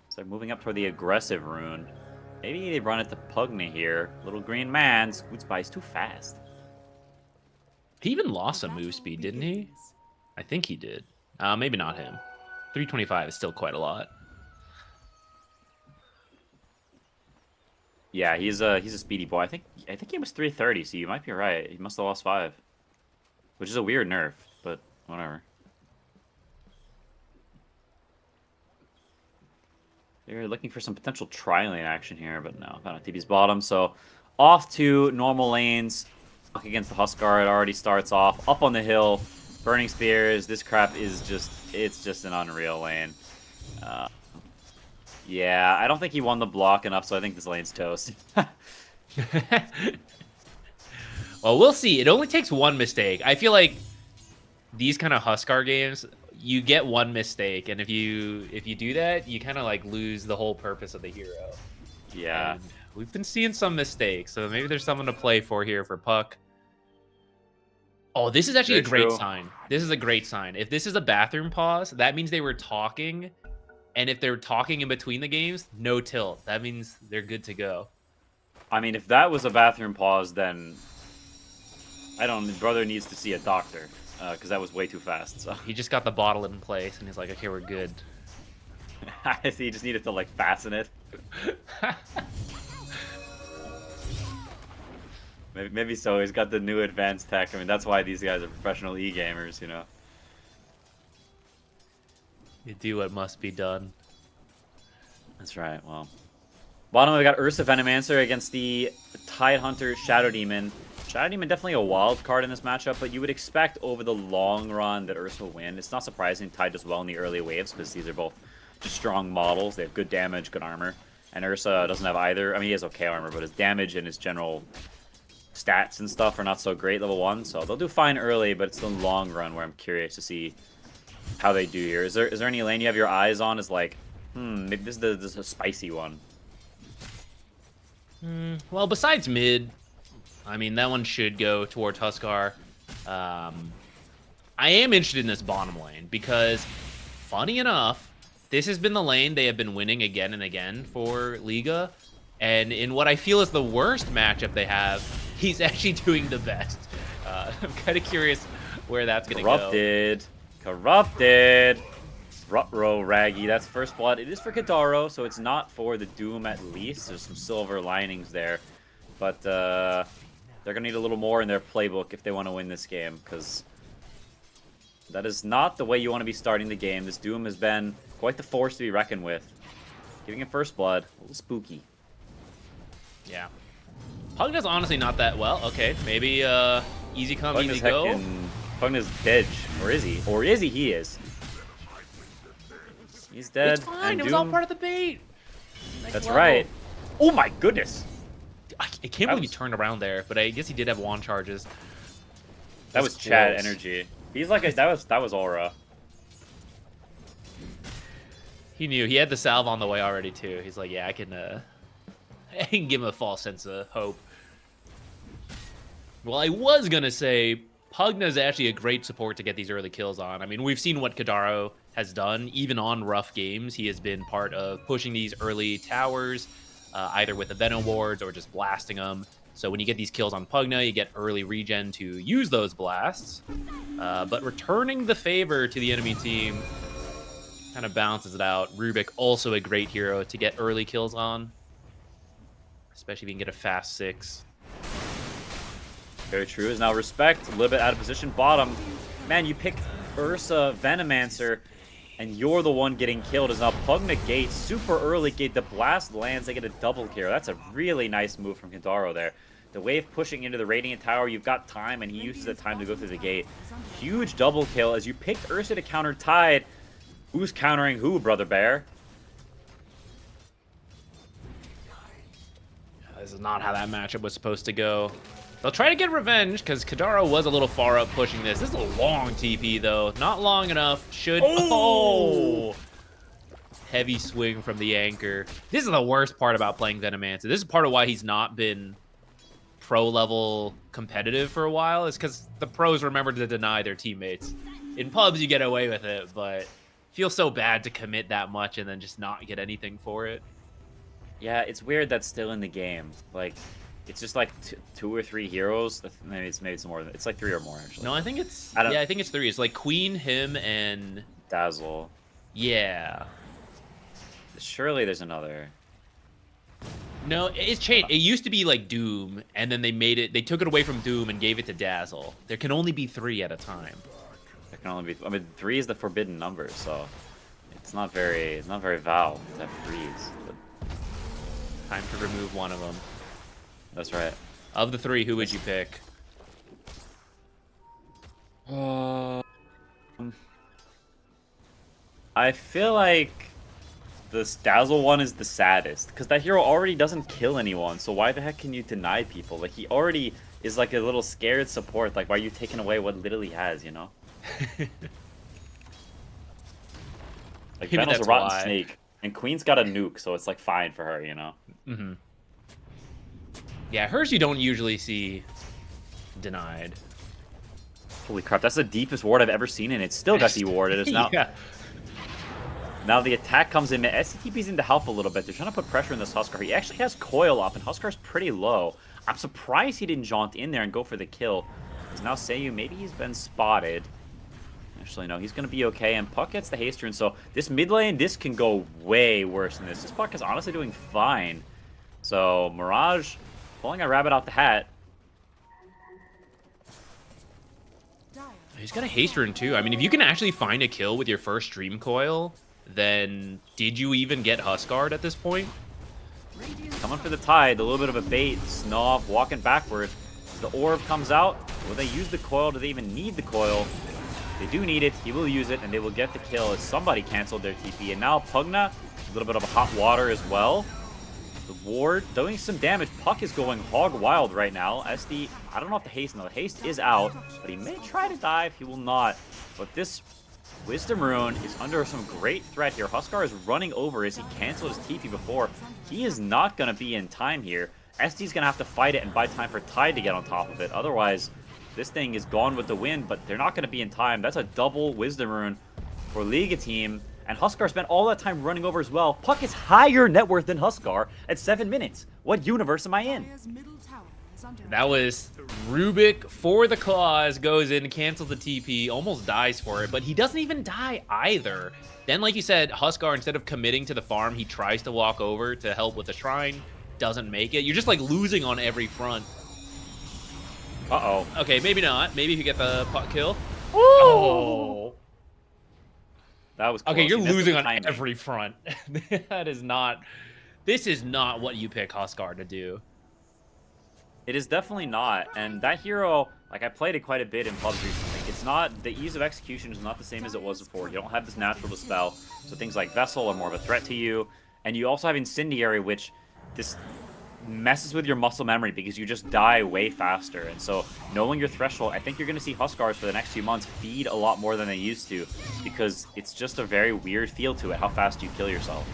So they're moving up toward the aggressive Rune. Maybe they run it to Pugna here. Little green man scoots by. He's too fast. He even lost some move speed, didn't he? I think he did. Maybe not him. 325 is still quite a lot. Yeah, he's a speedy boy. I think he was 330, so you might be right. He must have lost 5. Which is a weird nerf, but whatever. They're looking for some potential tri-lane action here, but no, found out TP's bottom. So off to normal lanes. Against the Huskar, it already starts off. Up on the hill, burning spears. This crap is it's just an unreal lane. Yeah, I don't think he won the block enough, so I think this lane's toast. Well, we'll see. It only takes one mistake. I feel like these kind of Huskar games, you get one mistake, and if you do that, you kind of like lose the whole purpose of the hero. Yeah. And we've been seeing some mistakes, so maybe there's something to play for here for Puck. Oh, this is actually a great sign. This is a great sign. If this is a bathroom pause, that means they were talking. And if they're talking in between the games, no tilt. That means they're good to go. I mean, if that was a bathroom pause, then brother needs to see a doctor, because that was way too fast. So He just got the bottle in place, and he's like, okay, we're good. he just needed to like fasten it. Maybe so. He's got the new advanced tech. I mean, that's why these guys are professional e-gamers, you know. You do what must be done. That's right. Well, bottom we got Ursa Venomancer against the Tidehunter Shadow Demon. Shadow Demon definitely a wild card in this matchup, but you would expect over the long run that Ursa will win. It's not surprising Tide does well in the early waves because these are both just strong models. They have good damage, good armor, and Ursa doesn't have either. I mean, he has okay armor, but his damage and his general stats and stuff are not so great level 1, so they'll do fine early, but it's the long run where I'm curious to see how they do here. Is there any lane you have your eyes on as like, maybe this is a spicy one? Well, besides mid, I mean, that one should go towards Huskar. I am interested in this bottom lane because, funny enough, this has been the lane they have been winning again and again for Liga. And in what I feel is the worst matchup they have, he's actually doing the best. I'm kind of curious where that's going to go. Corrupted. Rutro Raggy. That's first blood. It is for Kadaro, so it's not for the Doom at least. There's some silver linings there. But they're going to need a little more in their playbook if they want to win this game, because that is not the way you want to be starting the game. This Doom has been quite the force to be reckoned with. Giving him first blood. A little spooky. Yeah. Pugna's honestly not that well. Okay, maybe easy come, easy go. Pugna's dead. Or is he? Or is he? He is. He's dead. It's fine. And It was all part of the bait. That's right. Oh my goodness. I can't believe he turned around there, but I guess he did have wand charges. That was Chad energy. He's like that was aura. He knew. He had the salve on the way already too. He's like, yeah, I can give him a false sense of hope. Well, I was gonna say Pugna is actually a great support to get these early kills on. I mean, we've seen what Kadaro has done. Even on rough games, he has been part of pushing these early towers, either with the Venom wards or just blasting them. So when you get these kills on Pugna, you get early regen to use those blasts. But returning the favor to the enemy team kind of balances it out. Rubik, also a great hero to get early kills on, especially if you can get a fast 6. Very true. Is now respect. A little bit out of position. Bottom. Man, you pick Ursa Venomancer, and you're the one getting killed. Is now Pugna gate. Super early gate. The blast lands. They get a double kill. That's a really nice move from Kintaro there. The wave pushing into the Radiant Tower. You've got time, and he uses the time to go through the gate. Huge double kill as you picked Ursa to counter Tide. Who's countering who, Brother Bear? This is not how that matchup was supposed to go. They'll try to get revenge because Kadaro was a little far up pushing this. This is a long TP though. Not long enough. Should... Oh! Heavy swing from the anchor. This is the worst part about playing Venomancer. This is part of why he's not been pro level competitive for a while. Is because the pros remember to deny their teammates. In pubs you get away with it, but it feels so bad to commit that much and then just not get anything for it. Yeah, it's weird that's still in the game. Like, it's just like two or three heroes. Maybe it's more than it's like 3 or more actually. No, I think it's I don't- I think it's 3. It's like Queen, him, and Dazzle. yeah. Surely there's another. No, it's changed. It used to be like Doom, and then they took it away from Doom and gave it to Dazzle. There can only be 3 at a time. There can only be. I mean, 3 is the forbidden number, so it's not very Valve to have 3s. But Time to remove one of them. that's right. Of the 3, who would you pick? I feel like this Dazzle one is the saddest because that hero already doesn't kill anyone. So why the heck can you deny people? Like he already is like a little scared support. Like why are you taking away what little he has? You know. Like Maybe Venom's a that's rotten why. snake, and Queen's got a nuke, so it's like fine for her. You know. Mm-hmm. Yeah, hers you don't usually see denied. Holy crap, that's the deepest ward I've ever seen, and it still got dewarded. It's now. Yeah. Now the attack comes in. SCTP's in to help a little bit. They're trying to put pressure on this Huskar. He actually has coil up, and Huskar's pretty low. I'm surprised he didn't jaunt in there and go for the kill. Because now Seiyu, maybe he's been spotted. Actually, no, he's going to be okay. And Puck gets the haste rune. So this mid lane, this can go way worse than this. This Puck is honestly doing fine. So Mirage pulling a rabbit out the hat. He's got a haste rune too. I mean, if you can actually find a kill with your first Dream Coil, then did you even get Huskard at this point? Coming for the tide, a little bit of a bait. Snov walking backward. The orb comes out. Will they use the coil? Do they even need the coil? They do need it. He will use it, and they will get the kill as somebody canceled their TP. And now Pugna, a little bit of a hot water as well. The ward doing some damage. Puck is going hog wild right now. SD, I don't know if the haste, no, the haste is out, but he may try to dive. He will not. But this Wisdom Rune is under some great threat here. Huskar is running over as he canceled his TP before. He is not going to be in time here. SD's going to have to fight it and buy time for Tide to get on top of it. Otherwise, this thing is gone with the wind, but they're not going to be in time. That's a double Wisdom Rune for Liga team. And Huskar spent all that time running over as well. Puck is higher net worth than Huskar at 7 minutes. What universe am I in? That was Rubik for the claws, goes in, cancels the TP, almost dies for it, but he doesn't even die either. Then, like you said, Huskar, instead of committing to the farm, he tries to walk over to help with the shrine, doesn't make it. You're just like losing on every front. Uh-oh. Okay, maybe not. Maybe if you get the puck kill. Oh. That was close. Okay, you're He missed losing the on timing. every front. That is not... This is not what you pick Huskar to do. It is definitely not, and that hero, like I played it quite a bit in pubs recently. It's not, the ease of execution is not the same as it was before. You don't have this natural dispel, so things like Vessel are more of a threat to you, and you also have Incendiary, which this messes with your muscle memory because you just die way faster. And so knowing your threshold, I think you're going to see Huskars for the next few months feed a lot more than they used to because it's just a very weird feel to it, how fast you kill yourself.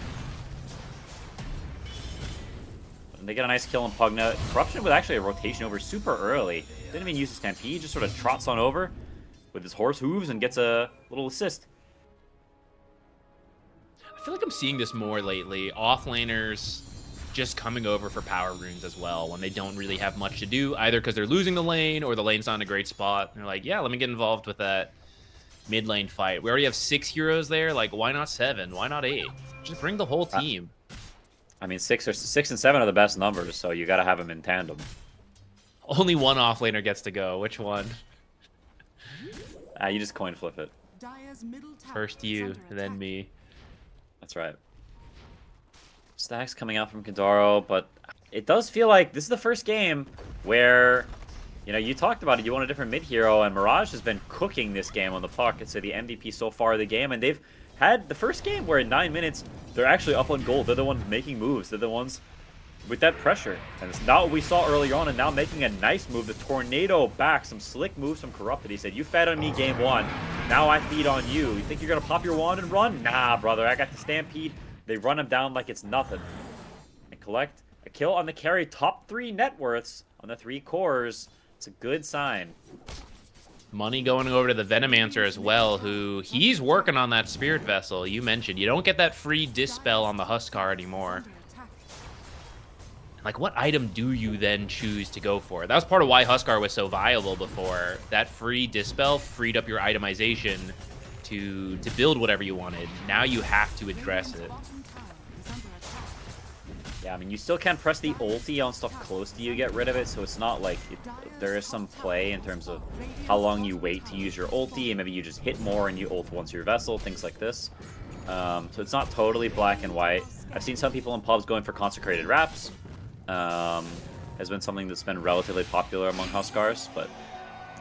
And they get a nice kill on Pugna. Corruption with actually a rotation over super early. Didn't even use his Stampede, just sort of trots on over with his horse hooves and gets a little assist. I feel like I'm seeing this more lately. Offlaners just coming over for power runes as well when they don't really have much to do, either because they're losing the lane or the lane's not in a great spot. And they're like, yeah, let me get involved with that mid lane fight. We already have 6 heroes there. Like, why not 7? Why not 8? Just bring the whole team. I mean, 6 and 7 are the best numbers, so you got to have them in tandem. Only one offlaner gets to go. Which one? You just coin flip it. First you, then me. That's right. Stacks coming out from Kadaro, but it does feel like this is the first game where, you know, you talked about it, you want a different mid hero, and Mirage has been cooking this game on the puck. It's the MVP so far of the game, and they've had the first game where in 9 minutes, they're actually up on goal. They're the ones making moves. They're the ones with that pressure. And it's not what we saw earlier on, and now making a nice move. The tornado back, some slick moves from Corrupted. He said, you fed on me game 1. Now I feed on you. You think you're going to pop your wand and run? Nah, brother. I got the Stampede. They run him down like it's nothing. And collect a kill on the carry. Top 3 net worths on the 3 cores. It's a good sign. Money going over to the Venomancer as well, who he's working on that Spirit Vessel you mentioned. You don't get that free Dispel on the Huskar anymore. Like, what item do you then choose to go for? That was part of why Huskar was so viable before. That free Dispel freed up your itemization to build whatever you wanted. Now you have to address it. Yeah, I mean, you still can press the ulti on stuff close to you to get rid of it, so it's not like there is some play in terms of how long you wait to use your ulti, and maybe you just hit more and you ult once your vessel, things like this. So it's not totally black and white. I've seen some people in pubs going for consecrated wraps. Has been something that's been relatively popular among Huskars, but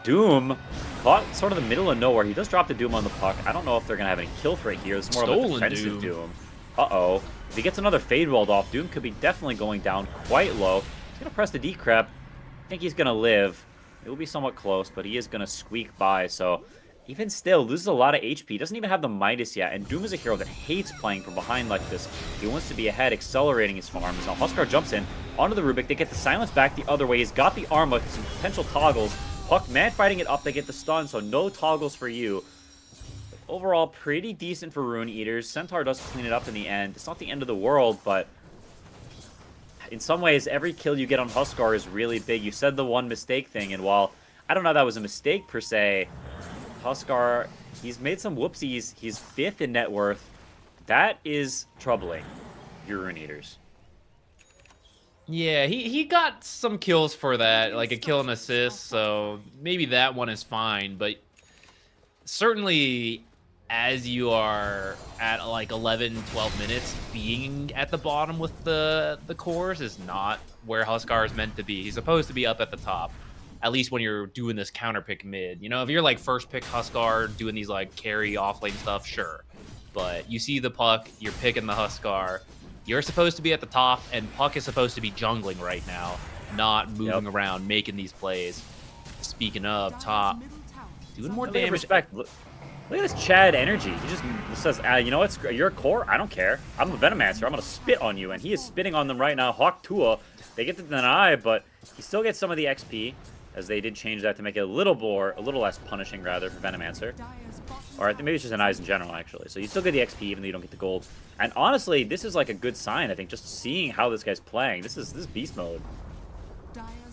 Doom caught sort of the middle of nowhere. He does drop the Doom on the puck. I don't know if they're going to have any kill for it here. It's more of a defensive Doom. Uh-oh. If he gets another Fade Walled off, Doom could be definitely going down quite low. He's going to press the Decrep. I think he's going to live. It will be somewhat close, but he is going to squeak by, so even still, loses a lot of HP. Doesn't even have the Midas yet, and Doom is a hero that hates playing from behind like this. He wants to be ahead, accelerating his farms. Now Huskar jumps in onto the Rubik. They get the silence back the other way. He's got the Arma, some potential toggles. Puck man fighting it up. They get the stun, so no toggles for you. Overall, pretty decent for Rune Eaters. Centaur does clean it up in the end. It's not the end of the world, but in some ways, every kill you get on Huskar is really big. You said the one mistake thing, and while I don't know if that was a mistake per se, Huskar, he's made some whoopsies. He's 5th in net worth. That is troubling, your Rune Eaters. Yeah, he got some kills for that, like a kill and assist, so maybe that one is fine, but certainly as you are at like 11, 12 minutes, being at the bottom with the cores is not where Huskar is meant to be. He's supposed to be up at the top, at least when you're doing this counter pick mid. You know, if you're like first pick Huskar, doing these like carry off lane stuff, sure. But you see the puck, you're picking the Huskar. You're supposed to be at the top, and Puck is supposed to be jungling right now, not moving around, making these plays. Speaking of top, doing more damage. Respect. Look at this Chad energy. He just says, you know what? You're a core? I don't care. I'm a Venomancer. I'm going to spit on you. And he is spitting on them right now. Hawk Tua. They get the deny, but he still gets some of the XP, as they did change that to make it a little less punishing, rather, for Venomancer. Or I think maybe it's just an eyes in general, actually. So you still get the XP, even though you don't get the gold. And honestly, this is like a good sign, I think, just seeing how this guy's playing. This is beast mode.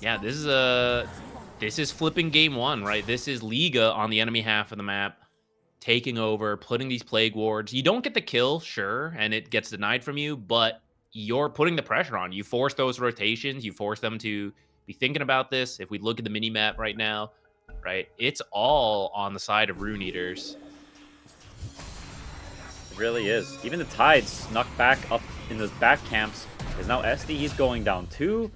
Yeah, this is flipping game one, right? This is Liga on the enemy half of the map, taking over, putting these plague wards. You don't get the kill, sure, and it gets denied from you, but you're putting the pressure on. You force those rotations. You force them to be thinking about this. If we look at the mini map right now, right, it's all on the side of Rune Eaters. It really is. Even the Tide snuck back up in those back camps. Is now SD. He's going down 2.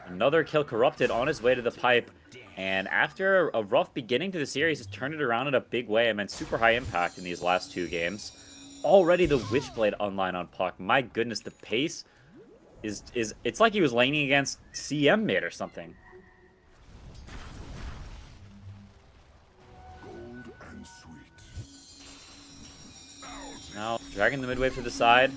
Another kill corrupted on his way to the pipe. And after a rough beginning to the series, has turned it around in a big way. I mean, super high impact in these last 2 games. Already the Witchblade online on Puck. My goodness, the pace is it's like he was laning against CM mid or something. Now, dragging the mid wave to the side.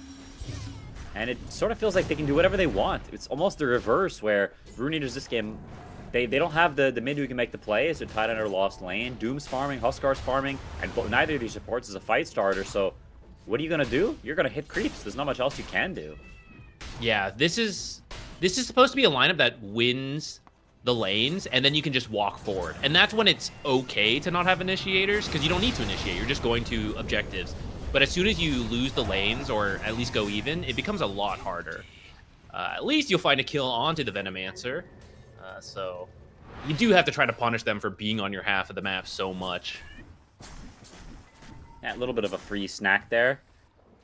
And it sort of feels like they can do whatever they want. It's almost the reverse, where Rune Eaters this game, they don't have the mid who can make the plays. They're tied under lost lane. Doom's farming, Huskar's farming, and neither of these supports is a fight starter, so what are you going to do? You're going to hit creeps. There's not much else you can do. Yeah, this is supposed to be a lineup that wins the lanes, and then you can just walk forward. And that's when it's okay to not have initiators, because you don't need to initiate. You're just going to objectives. But as soon as you lose the lanes, or at least go even, it becomes a lot harder. At least you'll find a kill onto the Venomancer. So you do have to try to punish them for being on your half of the map so much. Yeah, a little bit of a free snack there.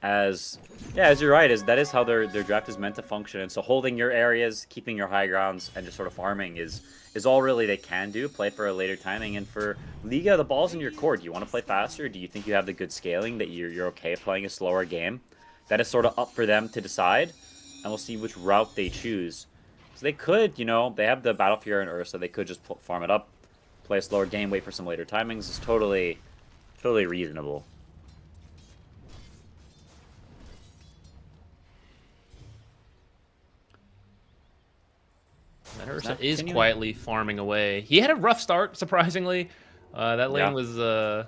As you're right, that is how their draft is meant to function. And so holding your areas, keeping your high grounds, and just sort of farming is all really they can do. Play for a later timing. And for Liga, the ball's in your court. Do you want to play faster? Do you think you have the good scaling that you're okay playing a slower game? That is sort of up for them to decide. And we'll see which route they choose. So they could, you know, they have the Battle Fury and Ursa. They could just farm it up, play a slower game, wait for some later timings. It's totally reasonable. And Ursa is quietly farming away. He had a rough start, surprisingly. That lane was a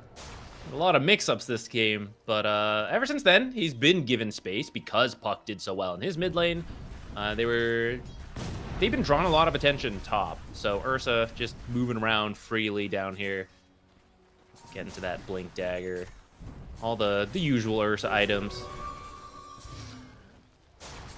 lot of mix-ups this game. But ever since then, he's been given space because Puck did so well in his mid lane. They've been drawing a lot of attention top. So Ursa just moving around freely down here. Getting to that blink dagger. All the usual Ursa items.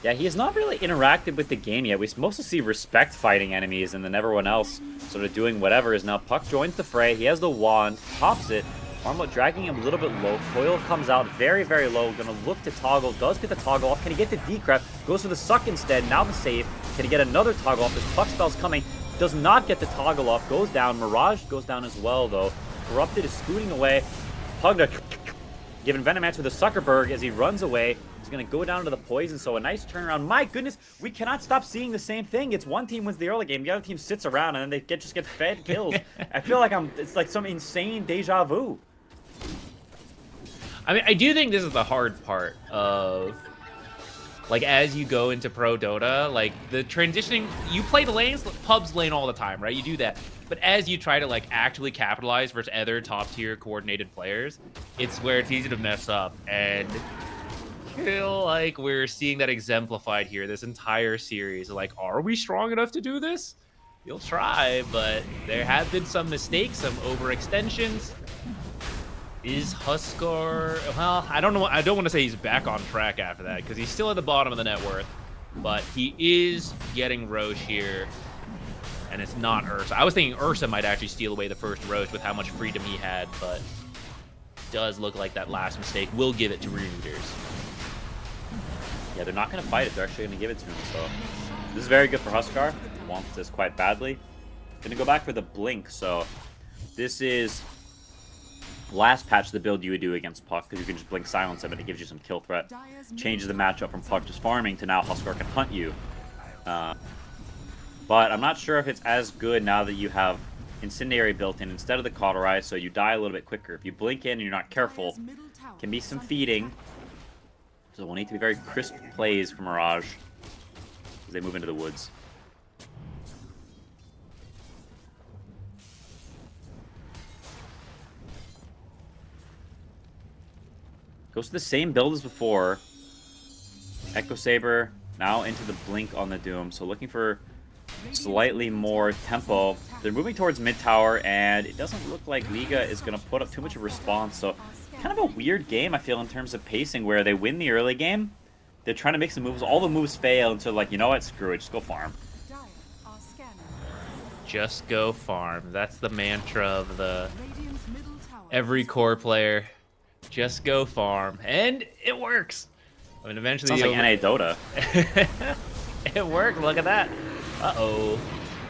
Yeah, he has not really interacted with the game yet. We mostly see Respect fighting enemies and then everyone else sort of doing whatever. Is now Puck joins the fray. He has the wand, pops it. Armlet dragging him a little bit low. Coil comes out very, very low. Gonna look to toggle. Does get the toggle off. Can he get the decrep? Goes for the suck instead. Now the save. Can he get another toggle off? His Puck spell's coming. Does not get the toggle off. Goes down. Mirage goes down as well, though. Corrupted is scooting away. Pugna giving Venomancer the Zuckerberg as he runs away. He's going to go down to the poison, so a nice turnaround. My goodness, we cannot stop seeing the same thing. It's one team wins the early game, the other team sits around, and then they just get fed kills. I feel like it's like some insane deja vu. I mean, I do think this is the hard part of, like, as you go into pro Dota, like, the transitioning, you play the lanes, pubs lane all the time, right? You do that. But as you try to, like, actually capitalize versus other top-tier coordinated players, it's where it's easy to mess up. And I feel like we're seeing that exemplified here this entire series. Like, are we strong enough to do this? You'll try, but there have been some mistakes, some overextensions. Is Huskar... Well, I don't know. I don't want to say he's back on track after that, because he's still at the bottom of the net worth. But he is getting Roche here. And it's not Ursa. I was thinking Ursa might actually steal away the first Roche with how much freedom he had, but it does look like that last mistake will give it to Rune Eaters. Yeah, they're not going to fight it. They're actually going to give it to him, so... This is very good for Huskar. Wants this quite badly. Going to go back for the Blink, so... This is... Last patch, the build you would do against Puck, because you can just Blink Silence him and it gives you some kill threat. Changes the matchup from Puck just farming to now Huskar can hunt you. But I'm not sure if it's as good now that you have Incendiary built in instead of the Cauterize, so you die a little bit quicker. If you blink in and you're not careful, can be some feeding. So we'll need to be very crisp plays for Mirage as they move into the woods. Goes to the same build as before. Echo Saber now into the blink on the Doom, so looking for slightly more tempo. They're moving towards mid tower, and it doesn't look like Liga is going to put up too much of a response. So kind of a weird game, I feel, in terms of pacing, where they win the early game. They're trying to make some moves. All the moves fail, and so like, you know what? Screw it. Just go farm. Just go farm. That's the mantra of the every core player. Just go farm. And it works. I mean, eventually... Sounds like NA Dota. It worked. Look at that. Uh-oh.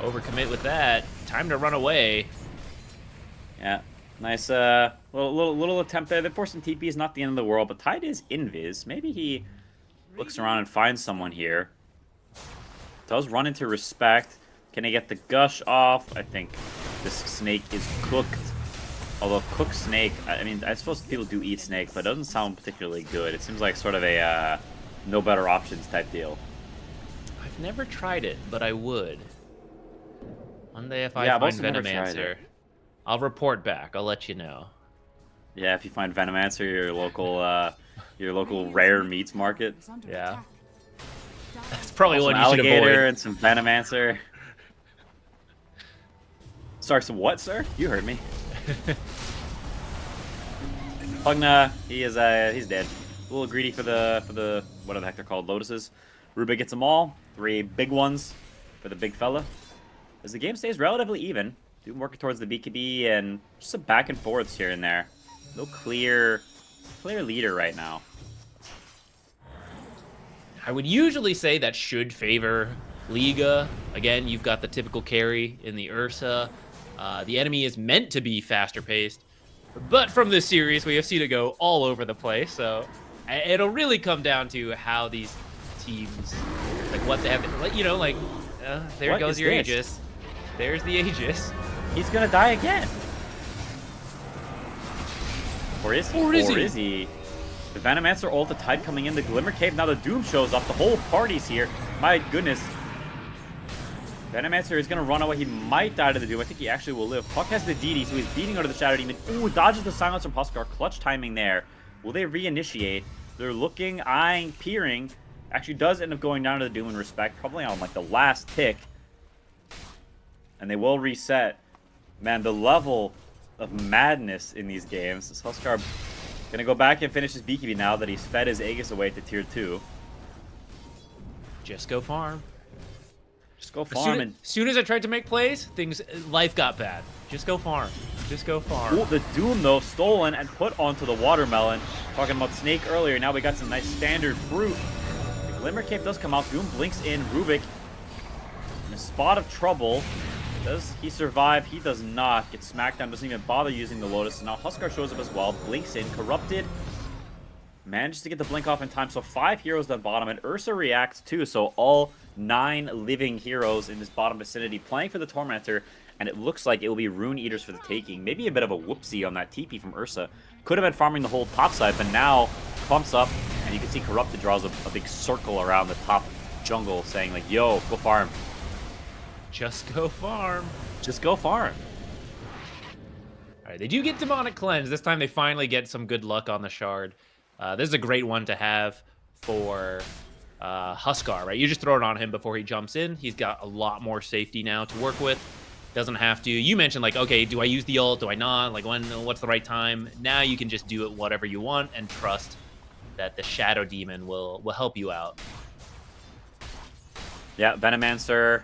Overcommit with that. Time to run away. Yeah. Nice little attempt there. They forced some TP is not the end of the world, but Tide is invis. Maybe he looks around and finds someone here. Does run into Respect. Can he get the Gush off? I think this Snake is cooked. Although cooked Snake, I mean, I suppose people do eat Snake, but it doesn't sound particularly good. It seems like sort of a no better options type deal. I've never tried it, but I would. One day if I Yeah, find I've also never tried Venomancer, it. I'll report back. I'll let you know. Yeah, if you find Venomancer, your local rare meats market. Yeah. That's probably Some one you should alligator avoid. and some Venomancer. Sorry, some what, sir? You heard me. Pugna, he's dead. A little greedy for the what the heck they're called, Lotuses. Rube gets them all. 3 big ones for the big fella. As the game stays relatively even, Doom working towards the BKB and just some back and forths here and there. No clear leader right now. I would usually say that should favor Liga. Again, you've got the typical carry in the Ursa. The enemy is meant to be faster paced, but from this series we have seen it go all over the place. So it'll really come down to how these teams, like what they have, like, you know, like there What goes is your this? Aegis. There's the Aegis. He's gonna die again. Or is he? Or is he? The Venomancer ult, the Tide coming in, the Glimmer Cave, now the Doom shows up, the whole party's here. My goodness. Venomancer is going to run away. He might die to the Doom. I think he actually will live. Puck has the DD, so he's beating out of the Shadow Demon. Ooh, dodges the silence from Huskar. Clutch timing there. Will they reinitiate? They're looking, eyeing, peering Actually does end up going down to the Doom in respect, probably on like the last tick. And they will reset. Man, the level of madness in these games. Is Huskar gonna go back and finish his BKB now that he's fed his Aegis away to tier 2. Just go farm. Just go farm. As soon as I tried to make plays, life got bad. Just go farm. Just go farm. Ooh, the Doom, though, stolen and put onto the Watermelon. Talking about Snake earlier, now we got some nice standard fruit. The Glimmer Cape does come out. Doom blinks in. Rubik in a spot of trouble. Does he survive? He does not. Gets smacked down. Doesn't even bother using the Lotus. And now Huskar shows up as well. Blinks in. Corrupted. Manages to get the blink off in time. So 5 heroes down bottom. And Ursa reacts too. So all 9 living heroes in this bottom vicinity playing for the Tormentor. And it looks like it will be Rune Eaters for the taking. Maybe a bit of a whoopsie on that TP from Ursa. Could have been farming the whole top side. But now pumps up. And you can see Corrupted draws a big circle around the top jungle saying like, yo, go farm. Just go farm. Just go farm. All right, they do get Demonic Cleanse. This time they finally get some good luck on the Shard. This is a great one to have for Huskar, right? You just throw it on him before he jumps in. He's got a lot more safety now to work with. Doesn't have to. You mentioned, like, okay, do I use the ult? Do I not? Like, what's the right time? Now you can just do it whatever you want and trust that the Shadow Demon will help you out. Yeah, Venomancer,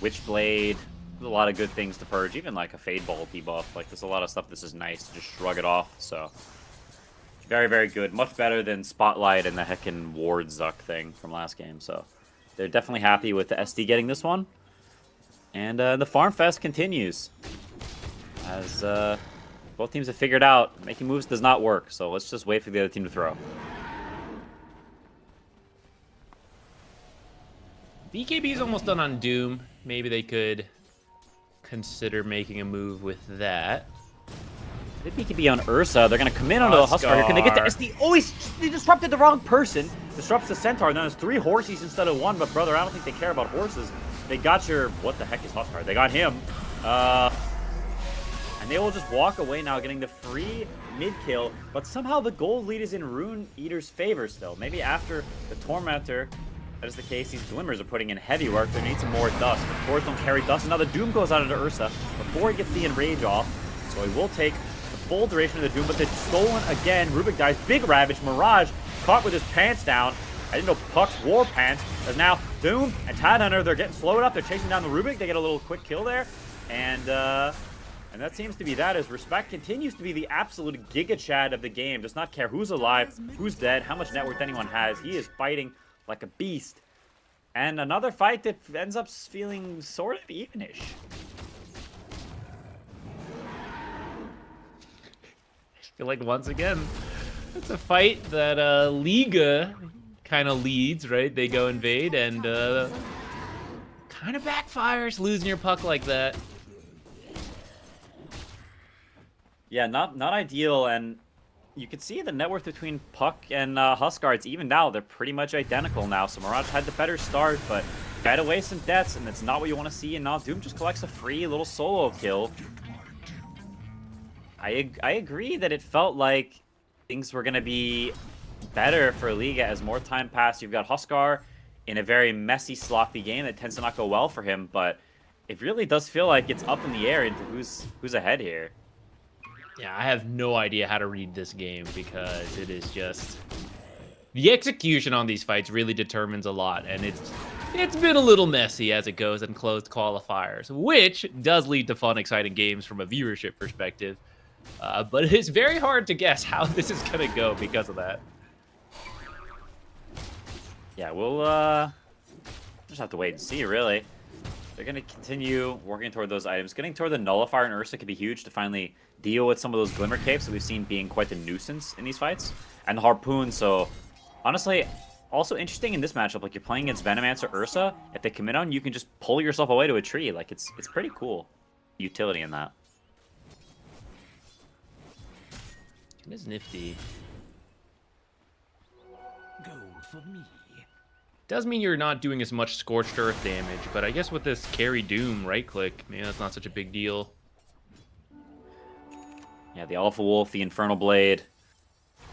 Witchblade, there's a lot of good things to purge. Even like a Fade Ball debuff. Like, there's a lot of stuff this is nice to just shrug it off. So, very, very good. Much better than Spotlight and the heckin' Ward Zuck thing from last game. So, they're definitely happy with the SD getting this one. And the Farm Fest continues. As both teams have figured out, making moves does not work. So, let's just wait for the other team to throw. BKB is almost done on Doom. Maybe they could consider making a move with that. The BKB on Ursa, they're going to come in onto the Huskar here. Can they get the SD? Oh, they disrupted the wrong person. Disrupts the Centaur, and then there's 3 horses instead of 1. But, brother, I don't think they care about horses. They got your... What the heck is Huskar? They got him. And they will just walk away now, getting the free mid-kill. But somehow the gold lead is in Rune Eater's favor still. Maybe after the Tormentor... That is the case. These Glimmers are putting in heavy work. They need some more dust. But Cores don't carry dust. And now the Doom goes out into Ursa before he gets the Enrage off. So he will take the full duration of the Doom. But it's stolen again. Rubik dies. Big Ravage. Mirage caught with his pants down. I didn't know Puck's war pants. As now Doom and Tidehunter, they're getting slowed up. They're chasing down the Rubik. They get a little quick kill there. And that seems to be that, as Respect continues to be the absolute Giga Chad of the game. Does not care who's alive, who's dead, how much net worth anyone has. He is fighting like a beast. And another fight that ends up feeling sort of evenish. I feel like, once again, it's a fight that Liga kind of leads, right? They go invade and kind of backfires, losing your puck like that. Yeah, not ideal, and you can see the net worth between Puck and Huskar. It's even now. They're pretty much identical now. So Mirage had the better start, but got away some deaths, and that's not what you want to see. And now Doom just collects a free little solo kill. I agree that it felt like things were going to be better for Liga as more time passed. You've got Huskar in a very messy, sloppy game that tends to not go well for him, but it really does feel like it's up in the air into who's ahead here. Yeah, I have no idea how to read this game because it is just... The execution on these fights really determines a lot, and it's been a little messy as it goes in closed qualifiers, which does lead to fun, exciting games from a viewership perspective. But it's very hard to guess how this is going to go because of that. Yeah, we'll just have to wait and see, really. They're going to continue working toward those items. Getting toward the Nullifier and Ursa could be huge to finally deal with some of those Glimmer Capes that we've seen being quite the nuisance in these fights. And the Harpoon, so honestly, also interesting in this matchup. Like, you're playing against Venomancer Ursa. If they commit on, you can just pull yourself away to a tree. Like, it's pretty cool utility in that. It is nifty. Gold for me. Does mean you're not doing as much Scorched Earth damage, but I guess with this carry Doom right-click, maybe that's not such a big deal. Yeah, the Alpha Wolf, the Infernal Blade.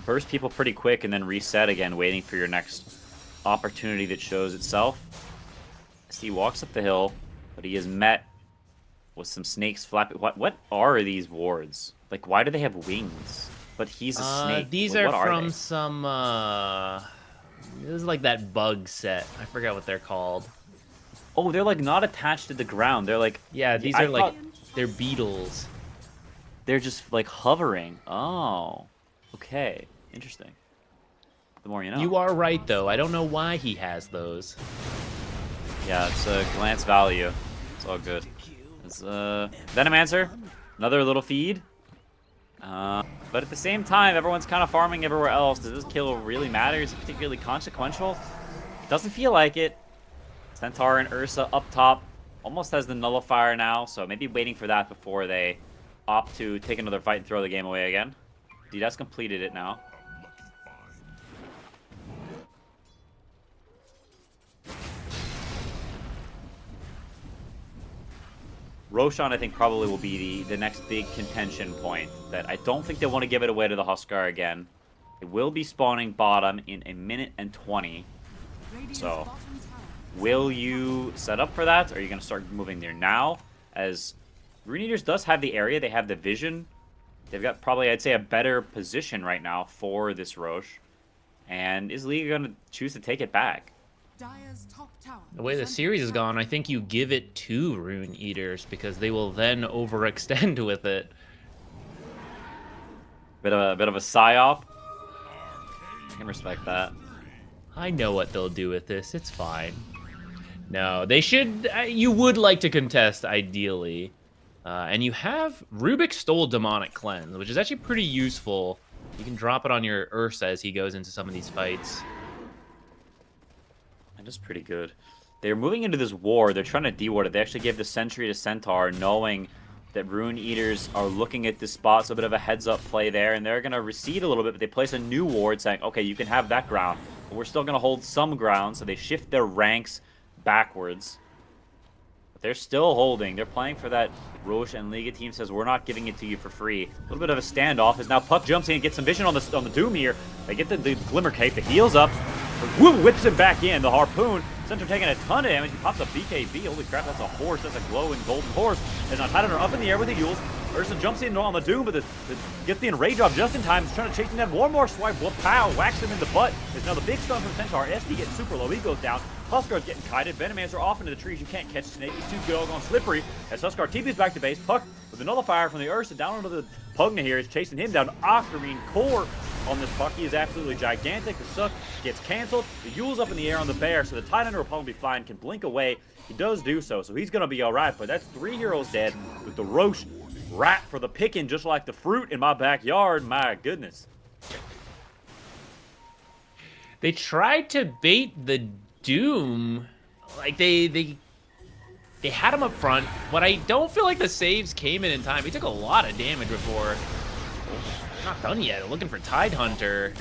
Burst people pretty quick and then reset again, waiting for your next opportunity that shows itself. As he walks up the hill, but he is met with some snakes flapping. What are these wards? Like, why do they have wings? But he's a snake. These What are from they? some this is like that bug set. I forgot what they're called. Oh, they're like not attached to the ground. They're like, Yeah, these I are like thought they're beetles. they're just like hovering. Oh, okay, interesting. The more you know. You are right though. I don't know why he has those. Yeah, it's a glance value. It's all good. It's Venomancer, another little feed. But at the same time, everyone's kind of farming everywhere else. Does this kill really matter? Is it particularly consequential? Doesn't feel like it. Centaur and Ursa up top. Almost has the nullifier now, so maybe waiting for that before they opt to take another fight and throw the game away again. Dude, that's completed it now. Roshan, I think, probably will be the next big contention point. That I don't think they want to give it away to the Huskar again. It will be spawning bottom in 1 minute and 20. Radiant's So, bottom tower will you set up for that? Or are you going to start moving there now? As Rune Eaters does have the area, they have the vision. They've got probably, I'd say, a better position right now for this Roche. And is Liga going to choose to take it back? Dire's top tower The way the is under series has attack. gone, I think you give it to Rune Eaters because they will then overextend with it. Bit of a psyop. I can respect that. I know what they'll do with this. It's fine. No, they should. You would like to contest, ideally. And you have Rubik stole Demonic Cleanse, which is actually pretty useful. You can drop it on your Ursa as he goes into some of these fights. That is pretty good. They're moving into this war. They're trying to de-ward it. They actually gave the Sentry to Centaur, knowing that Rune Eaters are looking at this spot, so a bit of a heads-up play there, and they're going to recede a little bit, but they place a new ward saying, okay, you can have that ground, but we're still going to hold some ground, so they shift their ranks backwards. But they're still holding. They're playing for that. Roche and Liga team says, we're not giving it to you for free. A little bit of a standoff as now Puck jumps in and gets some vision on the Doom here. They get the Glimmer Cape, the heals up. Woo, whips him back in. The Harpoon. Center taking a ton of damage. He pops a BKB. Holy crap, that's a horse. That's a glowing golden horse. There's now Titan up in the air with the Yules. Ursa jumps in on the Doom, but gets the enrage off just in time. He's trying to chase him down. One more swipe. Pow, whacks him in the butt. There's now the big stun from Centaur. SD gets super low. He goes down. Huskar's getting kited. Venomancer off into the trees. You can't catch Snake. He's too good all going slippery. As Huskar TP's back to base. Puck with the nullifier from the Ursa down into the Pugna here. Is chasing him down. Octarine core on this Puck. He is absolutely gigantic. The Suck gets canceled. The Yule's up in the air on the Bear, so the Titan will probably be flying, can blink away. He does do so, so he's going to be alright. But that's 3 heroes dead with the Roche rat for the picking, just like the fruit in my backyard. My goodness. They tried to bait the Doom. Like, they had him up front, but I don't feel like the saves came in time. He took a lot of damage before. Not done yet. Looking for Tidehunter.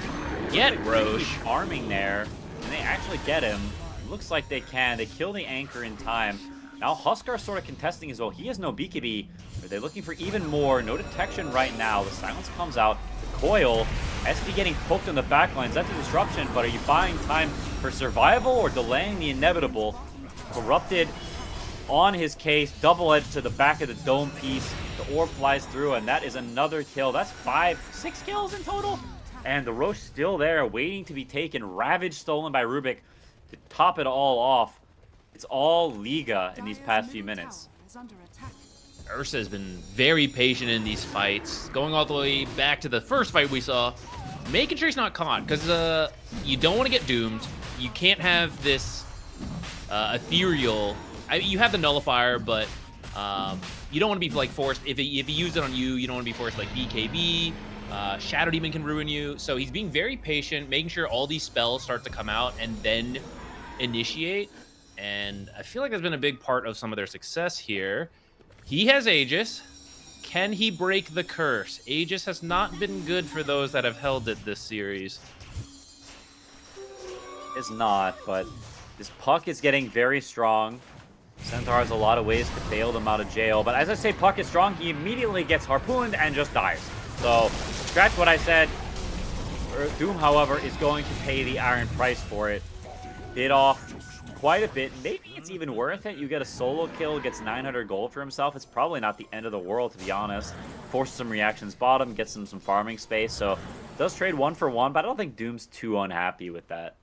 Get Roche. Arming there, and they actually get him. Looks like they can. They kill the anchor in time. Now Huskar sort of contesting as well. He has no BKB. Are they looking for even more? No detection right now. The silence comes out. The coil. SD getting poked in the backlines. That's a disruption, but are you buying time for survival or delaying the inevitable? Corrupted on his case. Double edge to the back of the dome piece. The orb flies through, and that is another kill. That's 6 kills in total. And the Roche still there, waiting to be taken. Ravage stolen by Rubik to top it all off. It's all Liga in these past few minutes. Tower is under attack. Ursa has been very patient in these fights, going all the way back to the first fight we saw, making sure he's not caught, because you don't want to get doomed. You can't have this ethereal. You have the nullifier, but you don't want to be like forced. If he used it on you, you don't want to be forced like BKB. Shadow Demon can ruin you. So he's being very patient, making sure all these spells start to come out and then initiate. And I feel like that's been a big part of some of their success here. He has Aegis. Can he break the curse? Aegis has not been good for those that have held it this series. It's not, but this Puck is getting very strong. Centaur has a lot of ways to bail them out of jail, but as I say, Puck is strong. He immediately gets harpooned and just dies. So, scratch what I said. Doom, however, is going to pay the iron price for it. bit off quite a bit. Maybe it's even worth it. You get a solo kill, gets 900 gold for himself. It's probably not the end of the world, to be honest. Forces some reactions bottom, gets him some farming space. So does trade 1 for 1, but I don't think Doom's too unhappy with that.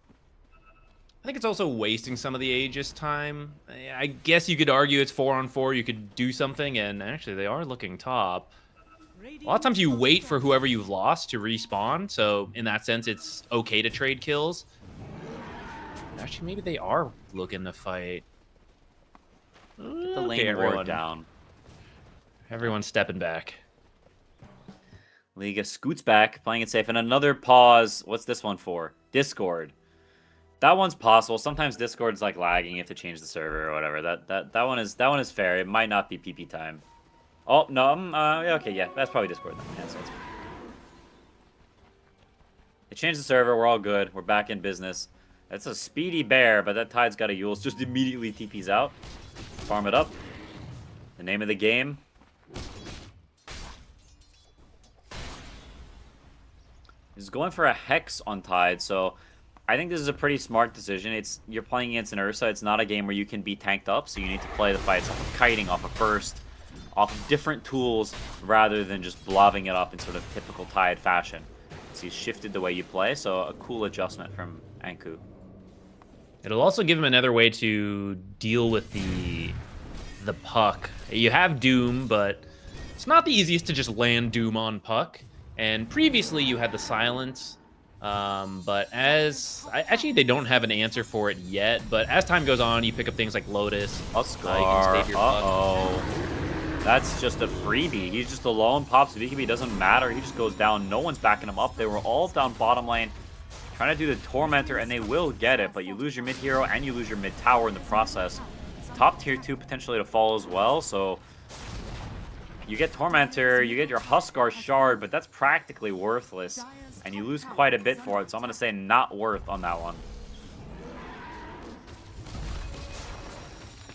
I think it's also wasting some of the Aegis time. I guess you could argue it's 4-on-4. You could do something, and actually they are looking top. A lot of times you wait for whoever you've lost to respawn, so in that sense it's okay to trade kills. Actually, maybe they are looking to fight. Get the lane ward down. Everyone's stepping back. Liga scoots back, playing it safe, and another pause. What's this one for? Discord. That one's possible. Sometimes Discord's like lagging. You have to change the server or whatever. That one is fair. It might not be PP time. Oh no. Yeah, okay, yeah, that's probably Discord then. Yeah, so they changed the server. We're all good. We're back in business. That's a speedy bear, but that Tide's got a Yules. Just immediately TP's out. Farm it up. The name of the game. He's going for a Hex on Tide, so I think this is a pretty smart decision. You're playing against an Ursa. It's not a game where you can be tanked up, so you need to play the fights off of kiting, off of burst, off of different tools, rather than just blobbing it up in sort of typical Tide fashion. So he's shifted the way you play, so a cool adjustment from Anku. It'll also give him another way to deal with the puck. You have Doom, but it's not the easiest to just land Doom on puck. And previously you had the silence, but actually they don't have an answer for it yet. But as time goes on, you pick up things like Lotus. Huskar. That's just a freebie. He's just alone. Pops VKB, doesn't matter. He just goes down. No one's backing him up. They were all down bottom lane, trying to do the Tormentor, and they will get it. But you lose your mid hero and you lose your mid tower in the process. Top tier 2 potentially to fall as well. So you get Tormentor, you get your Huskar shard, but that's practically worthless. And you lose quite a bit for it. So I'm going to say not worth on that one.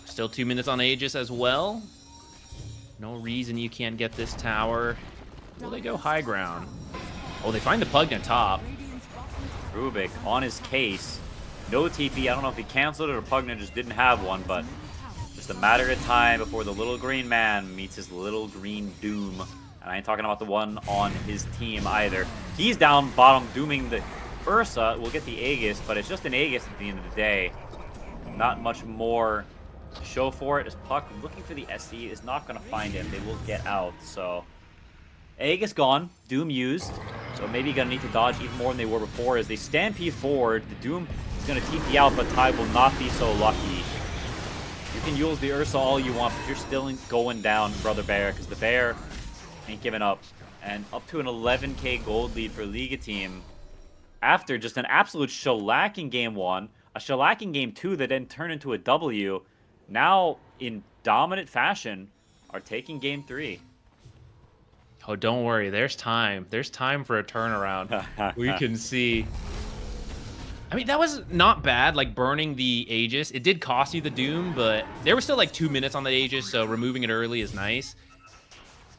Still 2 minutes on Aegis as well. No reason you can't get this tower. Will they go high ground? Oh, they find the Pugna top. Rubik on his case. No TP. I don't know if he canceled it or Pugna just didn't have one, but just a matter of time before the little green man meets his little green Doom. And I ain't talking about the one on his team either. He's down bottom dooming the Ursa. We'll get the Aegis, but it's just an Aegis at the end of the day. Not much more to show for it. As Puck looking for the SC is not going to find him. They will get out. So Aegis gone. Doom used. So maybe going to need to dodge even more than they were before. As they stampede forward, the Doom is going to TP out, but Tide will not be so lucky. You can use the Ursa all you want, but you're still going down, Brother Bear, because the Bear ain't giving up. And up to an 11k gold lead for Liga team after just an absolute shellacking game 1, a shellacking game 2 that then turned into a W. Now, in dominant fashion, are taking game 3. Oh, don't worry. There's time. There's time for a turnaround. We can see. I mean, that was not bad, like burning the Aegis. It did cost you the Doom, but there was still like 2 minutes on the Aegis, so removing it early is nice.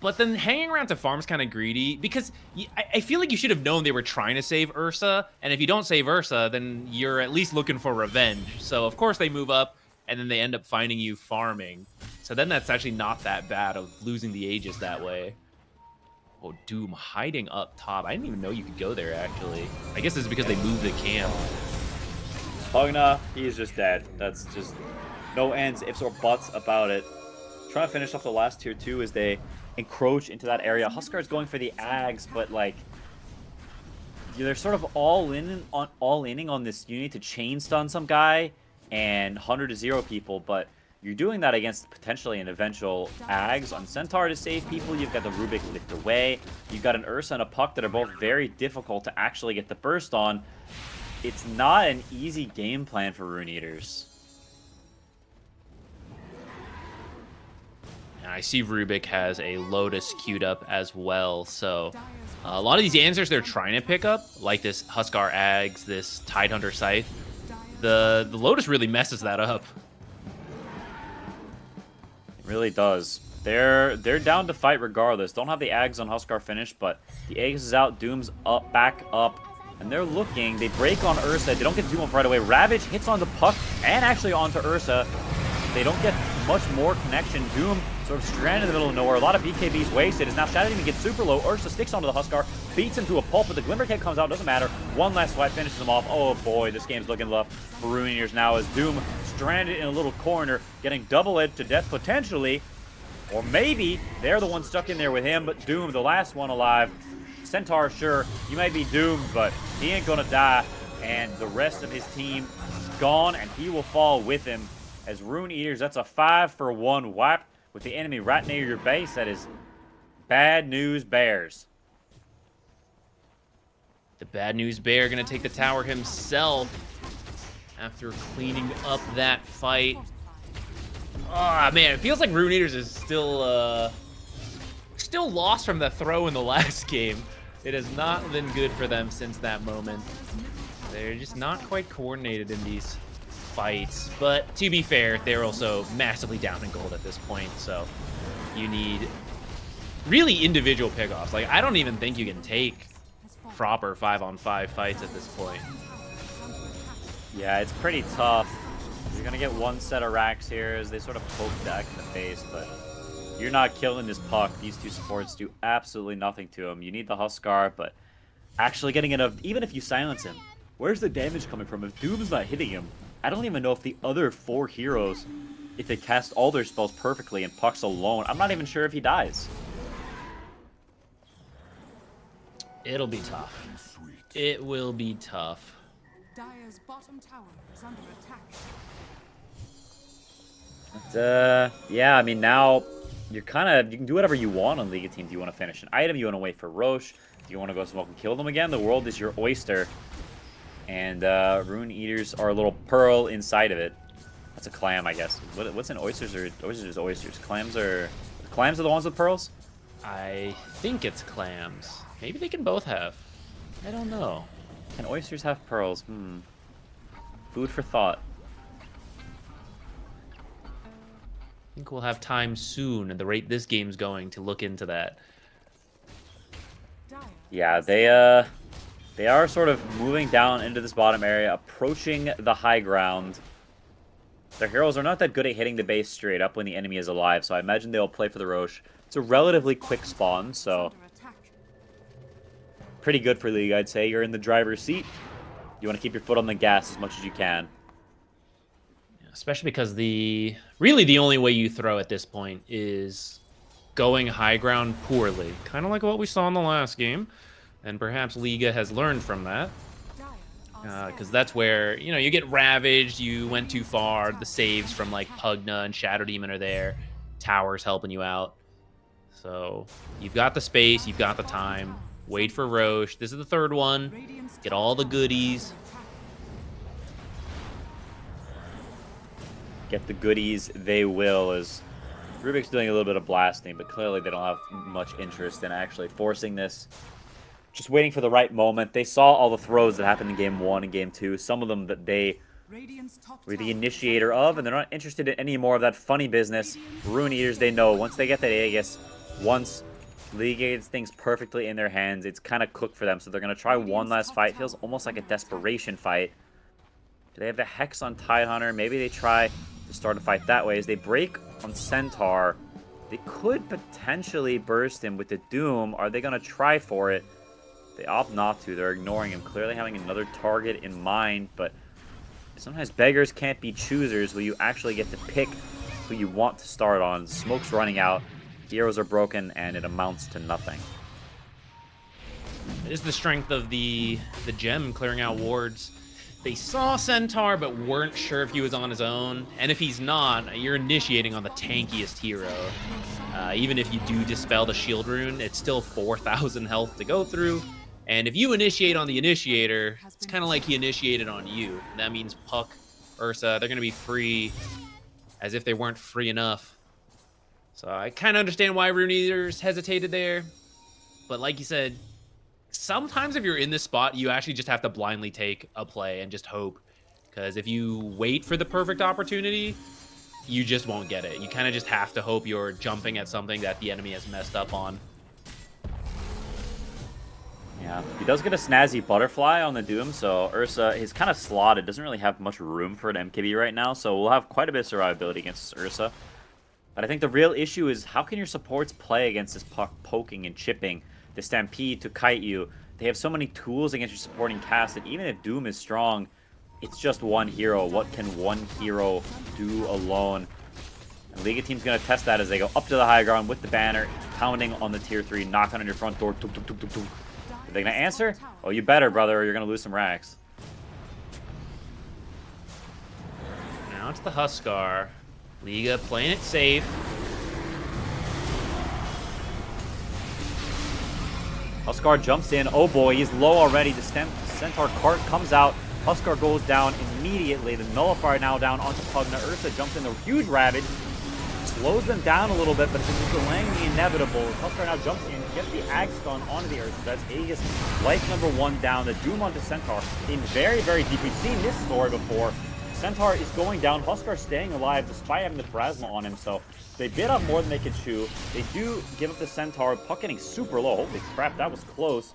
But then hanging around to farm's kind of greedy, because I feel like you should have known they were trying to save Ursa, and if you don't save Ursa, then you're at least looking for revenge. So of course they move up, and then they end up finding you farming. So then that's actually not that bad of losing the Aegis that way. Oh, Doom hiding up top. I didn't even know you could go there, actually. I guess it's because they moved the camp. Pugna, he's just dead. That's just no ends, ifs, or buts about it. Trying to finish off the last tier 2 as they encroach into that area. Huskar's going for the Ags, but like they're sort of all-inning on this. You need to chain stun some guy and 100-0 people, but you're doing that against potentially an eventual Ags on Centaur to save people. You've got the Rubik lift away. You've got an Ursa and a Puck that are both very difficult to actually get the burst on. It's not an easy game plan for Rune Eaters. And I see Rubik has a Lotus queued up as well, so a lot of these answers they're trying to pick up, like this Huskar Ags, this Tidehunter Scythe, the Lotus really messes that up. It really does. They're down to fight regardless. Don't have the Ags on Huskar finished, but the Aegis is out. Doom's up, back up. And they're looking. They break on Ursa. They don't get Doom off right away. Ravage hits onto Puck and actually onto Ursa. They don't get much more connection. Doom sort of stranded in the middle of nowhere. A lot of BKBs wasted. As now Shadow Demon gets super low. Ursa sticks onto the Huskar, beats him to a pulp, but the Glimmer Cape comes out. Doesn't matter. One last swipe finishes him off. Oh boy, this game's looking rough for Runeators now as Doom stranded in a little corner, getting double-edged to death potentially. Or maybe they're the ones stuck in there with him, but Doom, the last one alive. Centaur, sure, you might be doomed, but he ain't gonna die. And the rest of his team is gone, and he will fall with him. As Runeators, that's a 5-for-1 wipe with the enemy right near your base. That is bad news bears. The bad news bear gonna take the tower himself after cleaning up that fight. Ah, man, it feels like Runeators is still lost from the throw in the last game. It has not been good for them since that moment. They're just not quite coordinated in these fights. But to be fair, they're also massively down in gold at this point, so you need really individual pickoffs. Like, I don't even think you can take proper 5-on-5 fights at this point. Yeah, it's pretty tough. You're going to get one set of racks here as they sort of poke Dak in the face, but you're not killing this Puck. These two supports do absolutely nothing to him. You need the Huskar, but actually getting enough, even if you silence him, where's the damage coming from? If Doom's not hitting him, I don't even know if the other 4 heroes, if they cast all their spells perfectly and Puck's alone, I'm not even sure if he dies. It'll be tough. It will be tough. Dire's bottom tower is under attack. But, yeah, I mean, now you're kind of, you can do whatever you want on League of Teams. You want to finish an item, you want to wait for Roche, do you want to go smoke and kill them again? The world is your oyster. And Runeators are a little pearl inside of it. That's a clam, I guess. What's in oysters? Or oysters are oysters. Clams are the ones with pearls? I think it's clams. Maybe they can both have. I don't know. Can oysters have pearls? Food for thought. I think we'll have time soon at the rate this game's going to look into that. Yeah, they are sort of moving down into this bottom area, approaching the high ground. Their heroes are not that good at hitting the base straight up when the enemy is alive, so I imagine they'll play for the Roche. It's a relatively quick spawn, so pretty good for League, I'd say. You're in the driver's seat. You want to keep your foot on the gas as much as you can. Especially because really the only way you throw at this point is going high ground poorly. Kind of like what we saw in the last game. And perhaps Liga has learned from that. Because that's where, you get ravaged, you went too far, the saves from like Pugna and Shadow Demon are there, towers helping you out. So you've got the space, you've got the time, wait for Roche. This is the third one, get all the goodies. Get the goodies, they will, as Rubik's doing a little bit of blasting, but clearly they don't have much interest in actually forcing this. Just waiting for the right moment. They saw all the throws that happened in Game 1 and Game 2, some of them that they were the initiator of, and they're not interested in any more of that funny business. Runeators, they know, once they get that Aegis, once League gets things perfectly in their hands, it's kind of cooked for them, so they're going to try one last fight. It feels almost like a desperation fight. Do they have the Hex on Tidehunter? Maybe they try to start a fight that way. As they break on Centaur, they could potentially burst him with the Doom. Are they going to try for it? They opt not to. They're ignoring him, clearly having another target in mind, but sometimes beggars can't be choosers where you actually get to pick who you want to start on. Smoke's running out, heroes are broken, and it amounts to nothing. It is the strength of the gem clearing out wards. They saw Centaur, but weren't sure if he was on his own. And if he's not, you're initiating on the tankiest hero. Even if you do dispel the shield rune, it's still 4,000 health to go through. And if you initiate on the initiator, it's kind of like he initiated on you. That means Puck, Ursa, they're going to be free as if they weren't free enough. So I kind of understand why Runeators hesitated there. But like you said, sometimes if you're in this spot, you actually just have to blindly take a play and just hope. Because if you wait for the perfect opportunity, you just won't get it. You kind of just have to hope you're jumping at something that the enemy has messed up on. Yeah, he does get a snazzy butterfly on the Doom, so Ursa is kind of slotted. Doesn't really have much room for an MKB right now, so we'll have quite a bit of survivability against this Ursa. But I think the real issue is how can your supports play against this puck poking and chipping, the Stampede to kite you? They have so many tools against your supporting cast that even if Doom is strong, it's just one hero. What can one hero do alone? And Liga team's going to test that as they go up to the high ground with the banner, pounding on the tier 3, knocking on your front door. Tuk, tuk, tuk, tuk, tuk. Are they going to answer? Oh, you better, brother, or you're going to lose some racks. Now it's the Huskar. Liga playing it safe. Huskar jumps in. Oh boy, he's low already. The Centaur cart comes out. Huskar goes down immediately. The Nullifier now down onto Pugna. Ursa jumps in. The huge Ravage slows them down a little bit, but it's delaying the inevitable. Huskar now jumps in, gets the Ag stun onto the Ursa. That's Aegis, life number 1 down. The Doom onto Centaur in very, very deep. We've seen this story before. Centaur is going down. Huskar staying alive despite having the Plasma on him, so they bit up more than they could chew. They do give up the Centaur. Puck getting super low. Holy crap, that was close.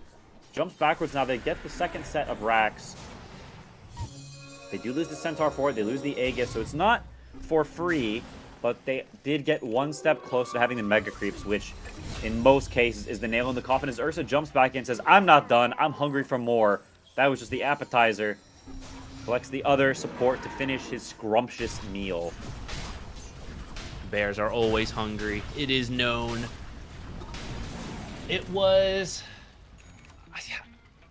Jumps backwards now. They get the second set of racks. They do lose the Centaur for it. They lose the Aegis, so it's not for free, but they did get one step closer to having the Mega Creeps, which in most cases is the nail in the coffin as Ursa jumps back in and says, I'm not done. I'm hungry for more. That was just the appetizer. Collects the other support to finish his scrumptious meal. Bears are always hungry. It is known. It was...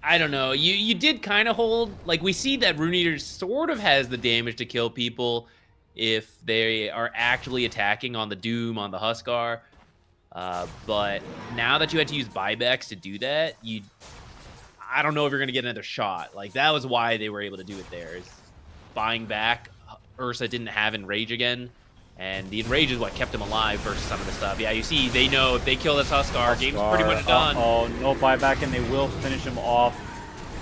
I don't know. You did kind of hold... Like, we see that Rune Eater sort of has the damage to kill people if they are actually attacking on the Doom, on the Huskar. But now that you had to use buybacks to do that, I don't know if you're going to get another shot. Like, that was why they were able to do it there. Is buying back. Ursa didn't have Enrage again. And the Enrage is what kept him alive versus some of the stuff. Yeah, you see, they know if they kill this Huskar, game's pretty much done. Oh, no buyback, and they will finish him off.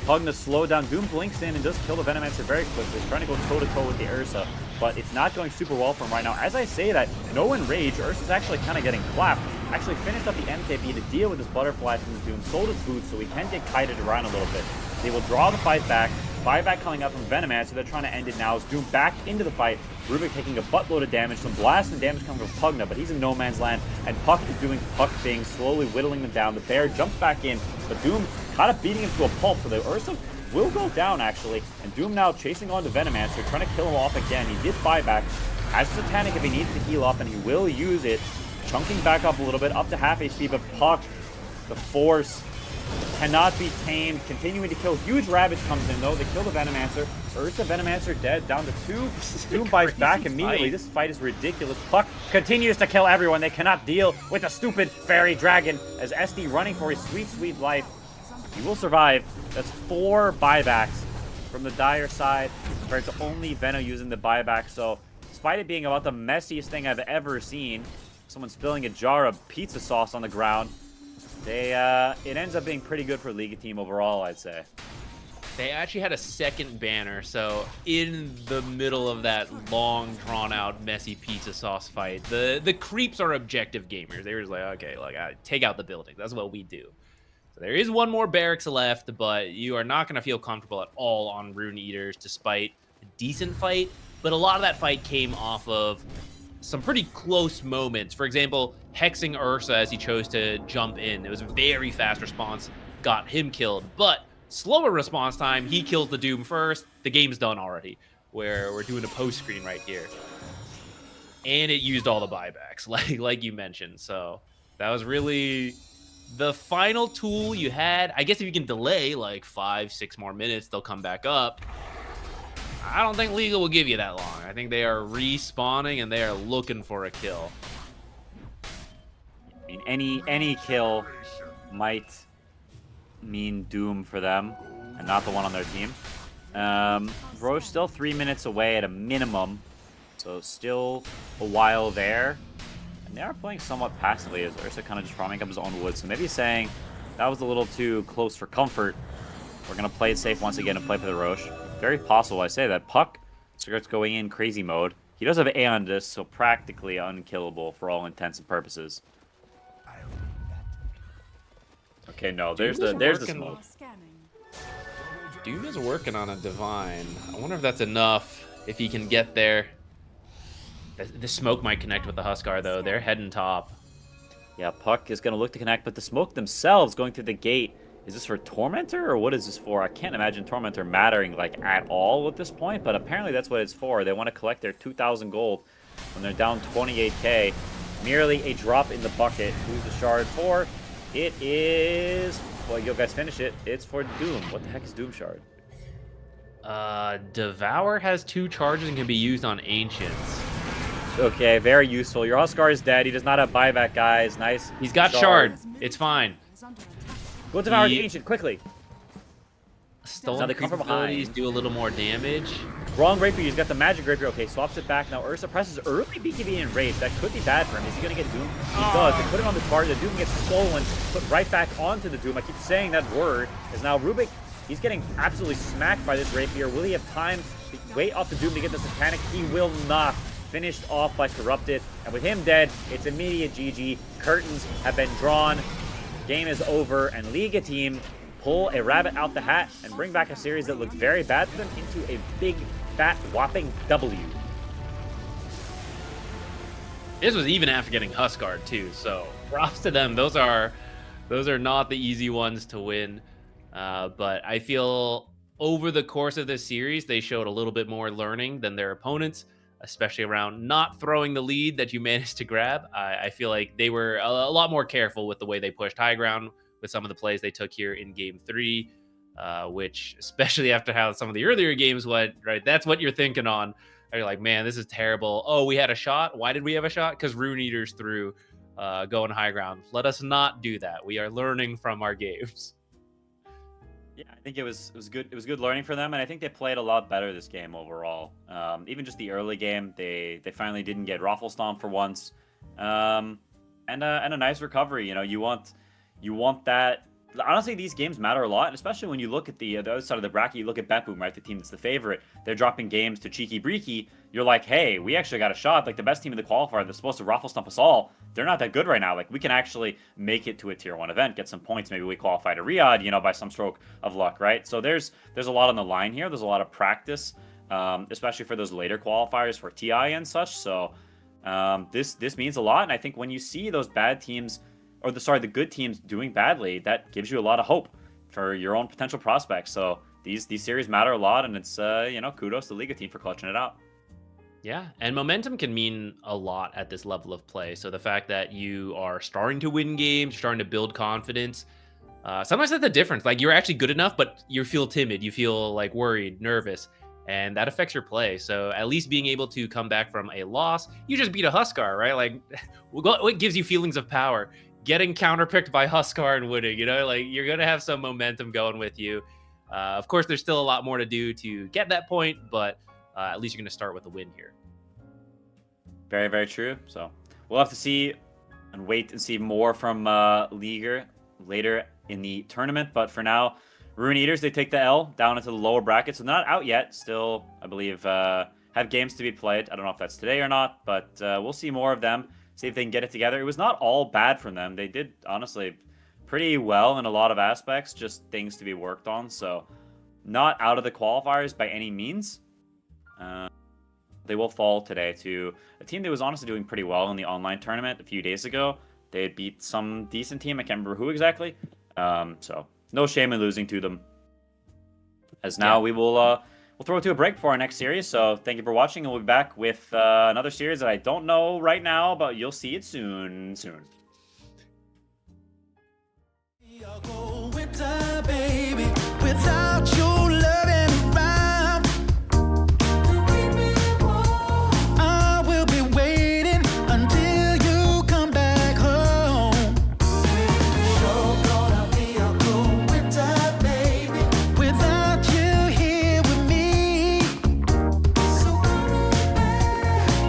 Pugna slow down. Doom blinks in and does kill the Venomancer very quickly. He's trying to go toe-to-toe with the Ursa, but it's not going super well for him right now. As I say that, no Enrage. Ursa's actually kind of getting clapped. Actually finished up the MKB to deal with this butterfly from the Doom. Sold his boots so he can get kited around a little bit. They will draw the fight back. Buyback coming up from Venomancer. They're trying to end it now. As Doom back into the fight. Rubik taking a buttload of damage. Some blast and damage coming from Pugna, but he's in no man's land. And Puck is doing Puck things, slowly whittling them down. The Bear jumps back in, but Doom kind of beating him to a pulp. So the Ursa will go down, actually. And Doom now chasing on to Venomancer, trying to kill him off again. He did buyback. Has Satanic if he needs to heal up, and he will use it. Chunking back up a little bit, up to half HP, but Puck, the Force, cannot be tamed. Continuing to kill. Huge Ravage comes in, though. They kill the Venomancer. Ursa, Venomancer dead, down to 2. Doom bites back immediately. This fight is ridiculous. Puck continues to kill everyone. They cannot deal with the stupid fairy dragon as SD running for his sweet, sweet life. He will survive. That's 4 buybacks from the Dire side compared to only Veno using the buyback. So, despite it being about the messiest thing I've ever seen, someone spilling a jar of pizza sauce on the ground, it ends up being pretty good for Liga team overall, I'd say. They actually had a second banner, so in the middle of that long, drawn-out, messy pizza sauce fight, the creeps are objective gamers. They were just like, okay, look, take out the building. That's what we do. So there is one more barracks left, but you are not going to feel comfortable at all on Rune Eaters, despite a decent fight. But a lot of that fight came off of some pretty close moments. For example, hexing Ursa as he chose to jump in. It was a very fast response, got him killed. But slower response time, he kills the Doom first. The game's done already, where we're doing a post screen right here. And it used all the buybacks, like you mentioned. So that was really the final tool you had. I guess if you can delay like 5-6 more minutes, they'll come back up. I don't think Liga will give you that long. I think they are respawning and they are looking for a kill. I mean, any kill might mean doom for them and not the one on their team. Roche still 3 minutes away at a minimum, so still a while there. And they are playing somewhat passively as Ursa kind of just farming up his own wood. So maybe saying that was a little too close for comfort. We're going to play it safe once again and play for the Roche. Very possible I say that. Puck starts going in crazy mode. He does have A on this, so practically unkillable for all intents and purposes. Okay, no, Doom there's is the working. smoke. Scanning. Doom is working on a divine. I wonder if that's enough. If he can get there. The smoke might connect with the Huskar though. They're heading top. Yeah, Puck is going to look to connect, but the smoke themselves going through the gate. Is this for Tormentor, or what is this for? I can't imagine Tormentor mattering, like, at all at this point, but apparently that's what it's for. They want to collect their 2,000 gold when they're down 28k. Merely a drop in the bucket. Who's the shard for? It is... Well, you guys finish it. It's for Doom. What the heck is Doom shard? Devour has 2 charges and can be used on Ancients. Okay, very useful. Your Huskar is dead. He does not have buyback, guys. Nice. He's got shard. It's fine. Is under attack. Go devour the He- Ancient, quickly. Stolen Now they come from abilities behind. do a little more damage. Wrong Rapier. He's got the Magic Rapier. Okay, swaps it back. Now Ursa presses early BKB and Rage. That could be bad for him. Is he going to get Doom? He does. They put him on the target. The Doom gets stolen, put right back onto the Doom. I keep saying that word. Is now Rubik. He's getting absolutely smacked by this Rapier. Will he have time to wait off the Doom to get the Satanic? He will not. Finished off by Corrupted. And with him dead, it's immediate GG. Curtains have been drawn. Game is over. And Liga team pull a rabbit out the hat and bring back a series that looked very bad for them into a big, fat, whopping W. This was even after getting Huskar too, so props to them. Those are not the easy ones to win. But I feel over the course of this series, they showed a little bit more learning than their opponents, especially around not throwing the lead that you managed to grab. I feel like they were a lot more careful with the way they pushed high ground with some of the plays they took here in Game 3, which, especially after how some of the earlier games went, right? That's what you're thinking on. You're like, man, this is terrible. Oh, we had a shot. Why did we have a shot? Because Rune Eaters threw going high ground. Let us not do that. We are learning from our games. Yeah, I think it was good. It was good learning for them, and I think they played a lot better this game overall. Even just the early game, they finally didn't get Raffle Stomp for once, and a nice recovery. You know, you want that. Honestly, these games matter a lot, and especially when you look at the other side of the bracket. You look at Betboom, right? The team that's the favorite. They're dropping games to Cheeky Breeky. You're like, hey, we actually got a shot. Like the best team in the qualifier that's supposed to Raffle Stomp us all. They're not that good right now. Like we can actually make it to a tier 1 event, get some points. Maybe we qualify to Riyadh, you know, by some stroke of luck, right? So there's a lot on the line here. There's a lot of practice, especially for those later qualifiers for TI and such. So this means a lot. And I think when you see those bad teams, or the good teams doing badly, that gives you a lot of hope for your own potential prospects. So these series matter a lot, and it's you know, kudos to the Liga team for clutching it out. Yeah, and momentum can mean a lot at this level of play. So the fact that you are starting to win games, you're starting to build confidence, sometimes that's the difference. Like you're actually good enough, but you feel timid, you feel like worried, nervous, and that affects your play. So at least being able to come back from a loss, you just beat a Huskar, right? Like what gives you feelings of power? Getting counterpicked by Huskar and winning, you know, like you're going to have some momentum going with you. Of course, there's still a lot more to do to get that point, but at least you're going to start with a win here. Very, very true. So we'll have to see and wait and see more from Liga later in the tournament. But for now, Rune Eaters, they take the L down into the lower bracket. So not out yet. Still, I believe, have games to be played. I don't know if that's today or not, but we'll see more of them. See if they can get it together. It was not all bad from them. They did, honestly, pretty well in a lot of aspects, just things to be worked on. So not out of the qualifiers by any means. They will fall today to a team that was honestly doing pretty well in the online tournament a few days ago. They had beat some decent team. I can't remember who exactly. So no shame in losing to them. As now we will we'll throw it to a break for our next series. So thank you for watching, and we'll be back with another series that I don't know right now, but you'll see it soon. I'll go winter, baby, without your loving around. I will be waiting until you come back home. You're gonna be a cold winter, baby, without you here with me. So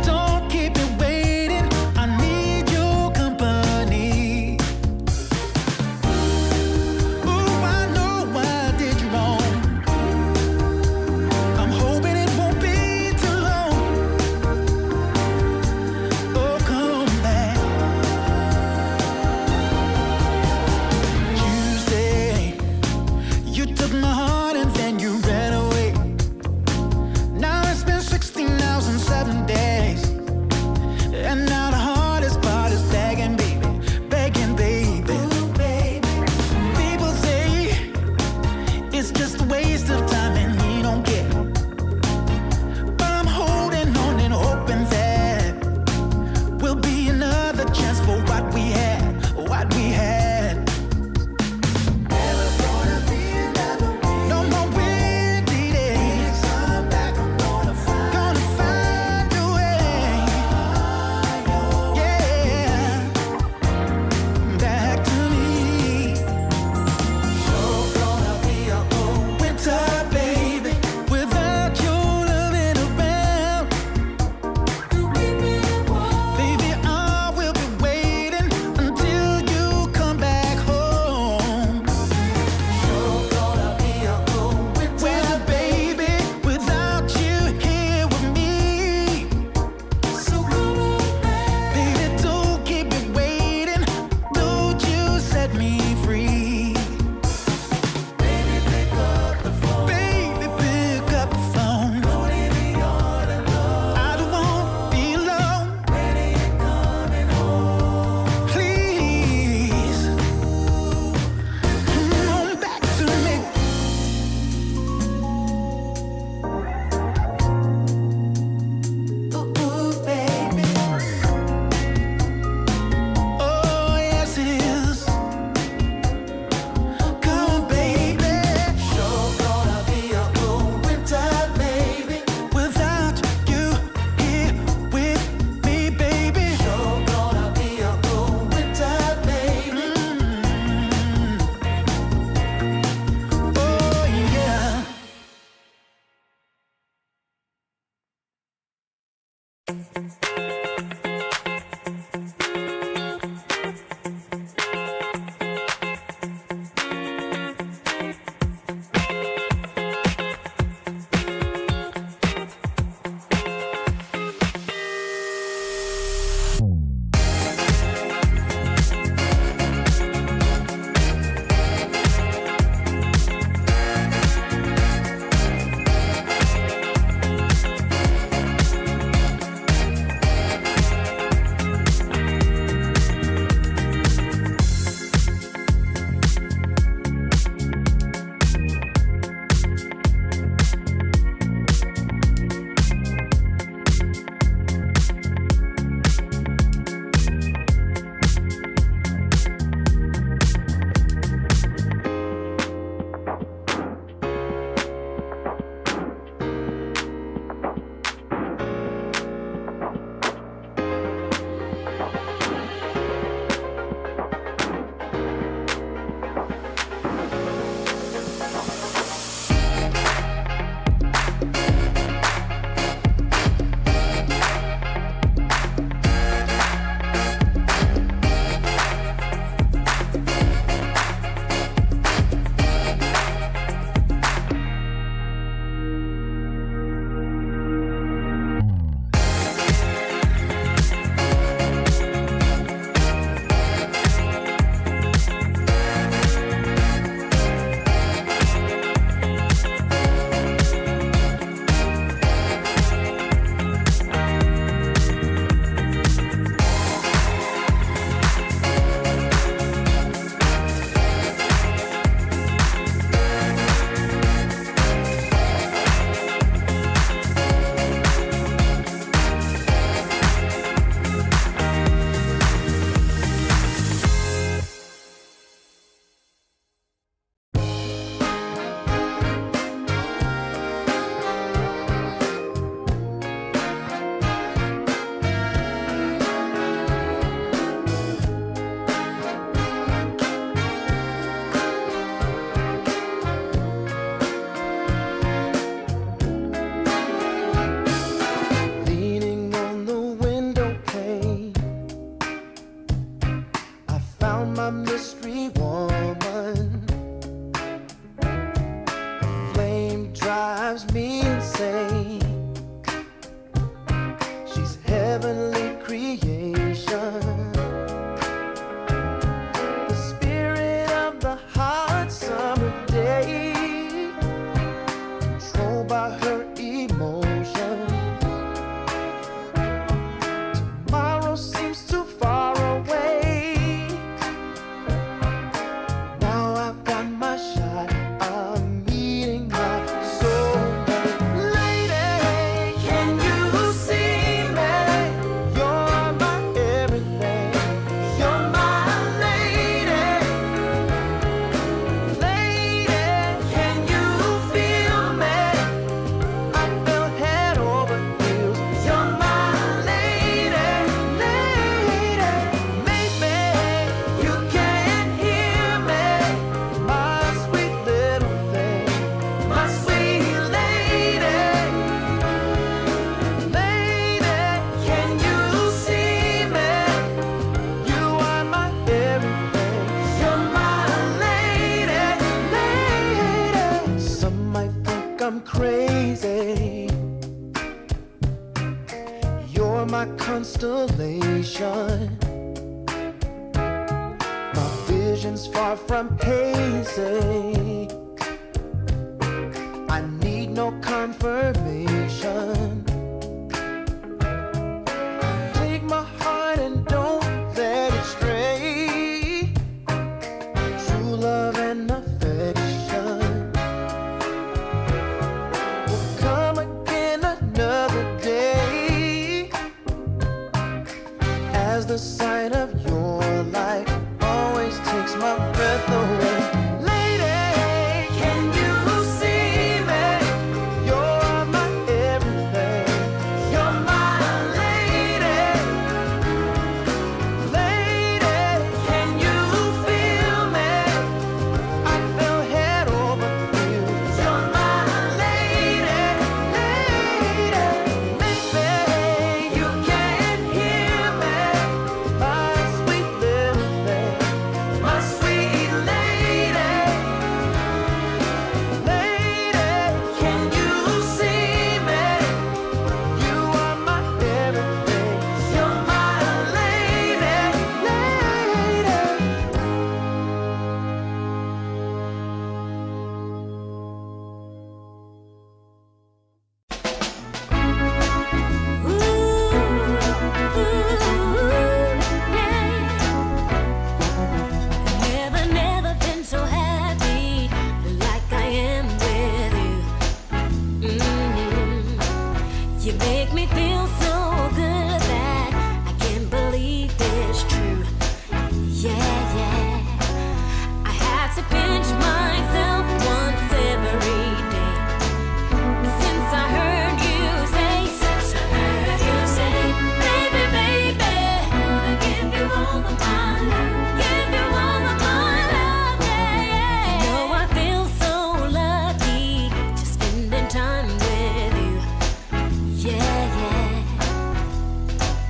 don't keep me waiting. I need your company. Ooh, took my heart and then you ran away. Now it's been 16 hours and 7 days. And now the hardest part is begging, baby. Begging, baby. Ooh, baby. People say it's just a waste of time and you don't get it. But I'm holding on and hoping that will be another chance for what we had. What we had. Never gonna be another way. No more windy days. Come back, I'm gonna find a way. Yeah, back to me. You're gonna be a old winter, baby, without your loving around. Baby, I will be waiting until you come back home. You're gonna be a old winter, baby, without you here with me. So come on back. Baby, don't keep me waiting. Don't you set me free. Baby, pick up the phone. Baby, pick up the phone. Don't leave me all alone. I don't want to be alone. When are you coming home? Please, come on back to me. Ooh, baby. Oh, yes it is. Come on, baby. You're gonna be a old winter, baby, without you here with me, baby. You're gonna be a old winter, baby. Oh, yeah. day. constellation. My vision's far from hazy. I need no confirmation. Take my heart and don't let it stray. True love and affection will come again another day. As the sight of your light always takes my breath away. Lady, can you see me? You're my everything. You're my lady. Lady, can you feel me? I fell head over heels. You're my lady, lady. Maybe you can hear me, my sweet little thing, my sweet lady. Lady, can you see me? You are my everything. You're my lady, lady. Never been so happy like I am with you. You make me feel so good that I can't believe it's true. Yeah. I have to pinch myself once every day. Since I heard you say, baby, wanna give you all of my love, give you all of my love, yeah. You know I feel so lucky just spending time with you, yeah.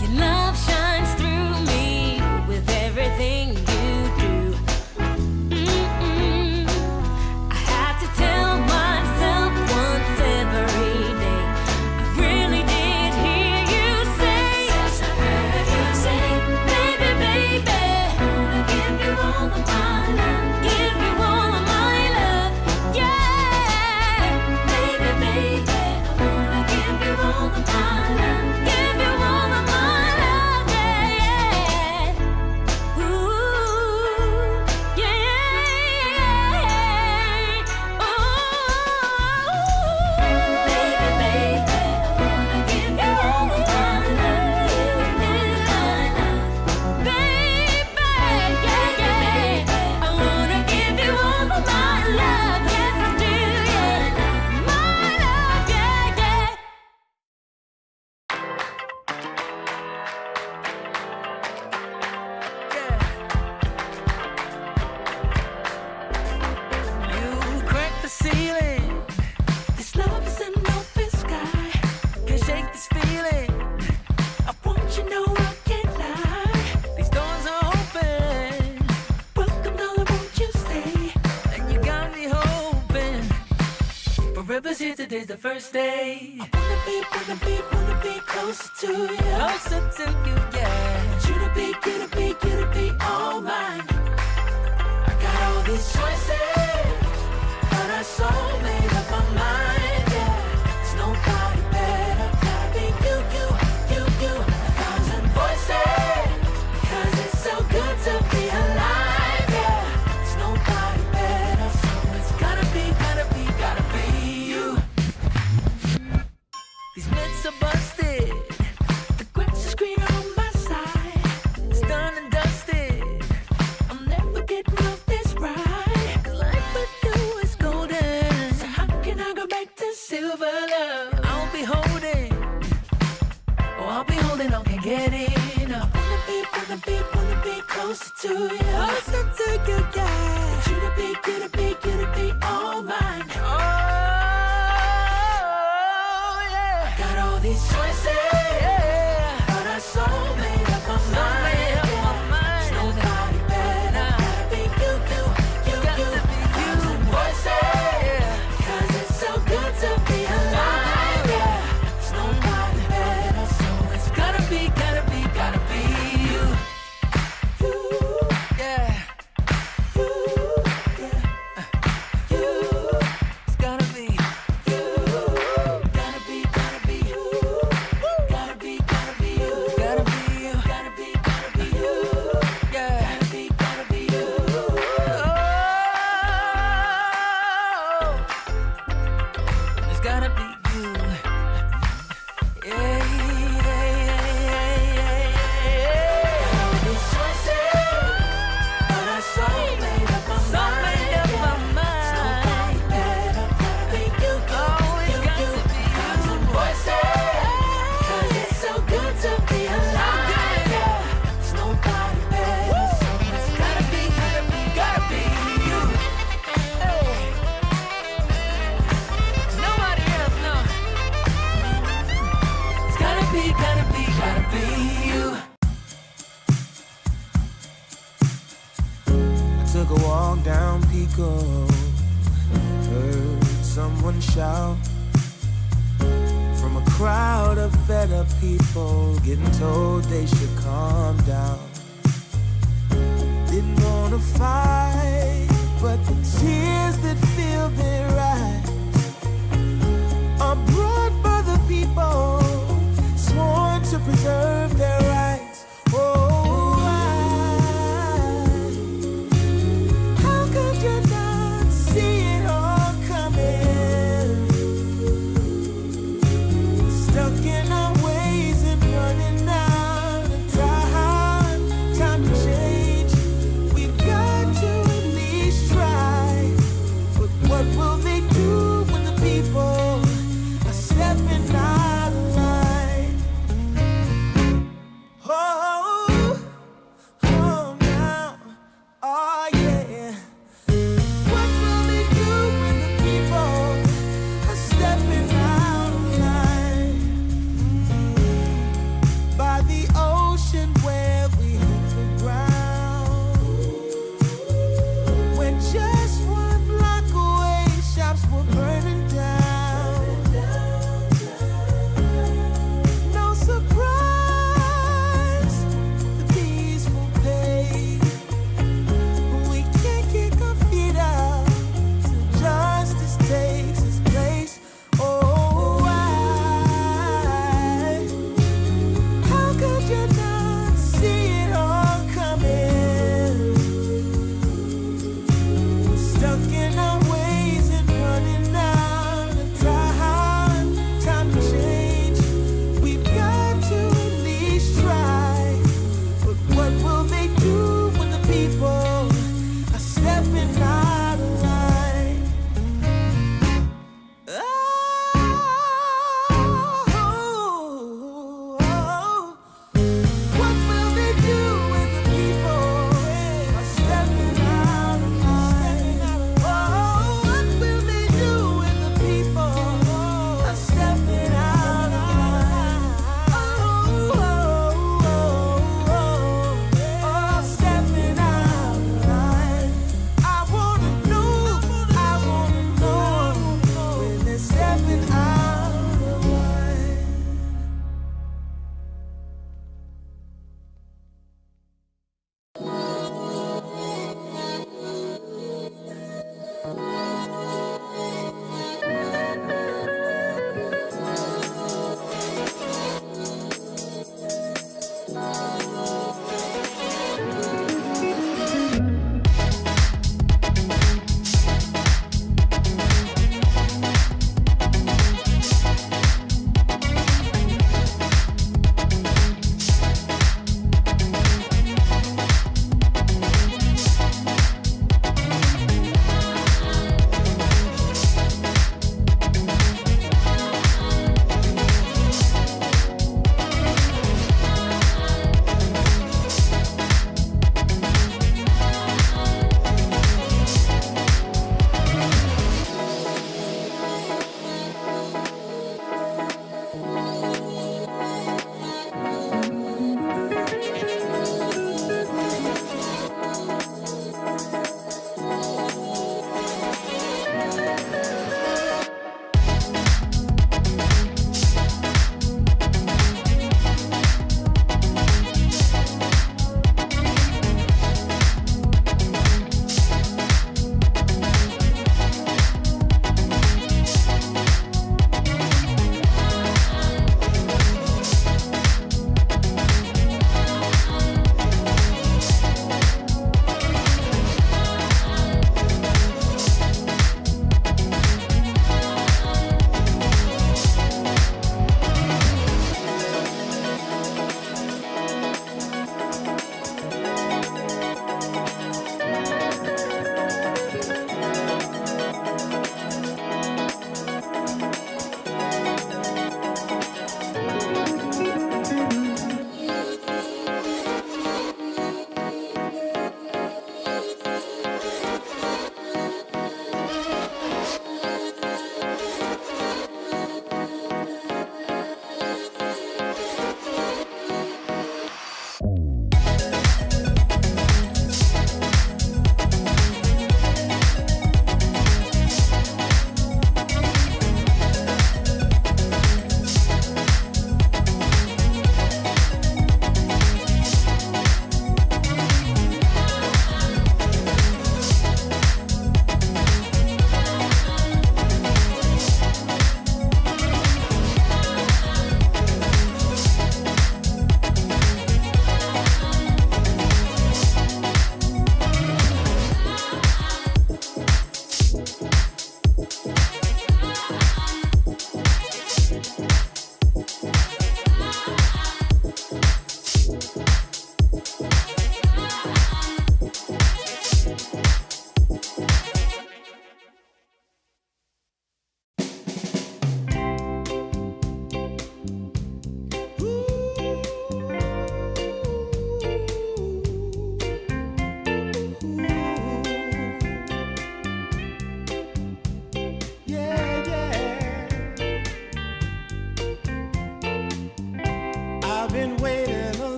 Your love shines through me with everything you do. I have to tell myself once every day. I really did hear you say, baby, wanna give you all of my love, give you all of my love, yeah. Baby, I wanna give you all of my love, give you all of my love, yeah. Ooh, yeah. Oh, baby, I wanna give you all of my love, give you all of my love, baby, yeah. I wanna give you all of my love, yes I do, yeah. My love, yeah. You crack the ceiling. This love is an open sky. Can't shake this feeling. I want you know I can't lie. These doors are open. Welcome, darling, won't you stay? And you got me hoping. Forever's here, today's the first day. I wanna be closer to you. Closer to you, yeah. You to be all mine. I got all these choices, but I so made up my mind, yeah. There's nobody better, gotta be you. A thousand voices, 'cause it's so good to be alive, yeah. There's nobody better, so it's gotta be you. These myths are busted, the grass is greener on my side. It's done and dusted, I'm never getting off this ride. Life with you is golden, so how can I go back to silver love? I'll be holding on, can't get enough. Wanna be closer to you. Closer to you, yeah. You to be all mine. Oh, yeah. Got all these choices, yeah. But I so made up my mind. There's nobody better, gotta be you. Thousand voices, yeah. 'Cause it's so good to be alive, yeah. There's nobody better, so it's gotta be gotta be you. Yeah, yeah, yeah. These choices, but I so made up my mind. Nobody better than you. Oh, it got to be you. Some voices, 'cause it's so good to be alive. Yeah. There's nobody better, so it's gotta be you. Hey. Nobody else, no. It's gotta be you. I took a walk down Pico, heard someone shout from a crowd of fed up people, getting told they should calm down. Didn't wanna fight, but the tears that fill their eyes are brought by the people sworn to preserve their rights. Oh, how could you not see it all coming? Stuck in our ways and running out of time to change. We've got to at least try.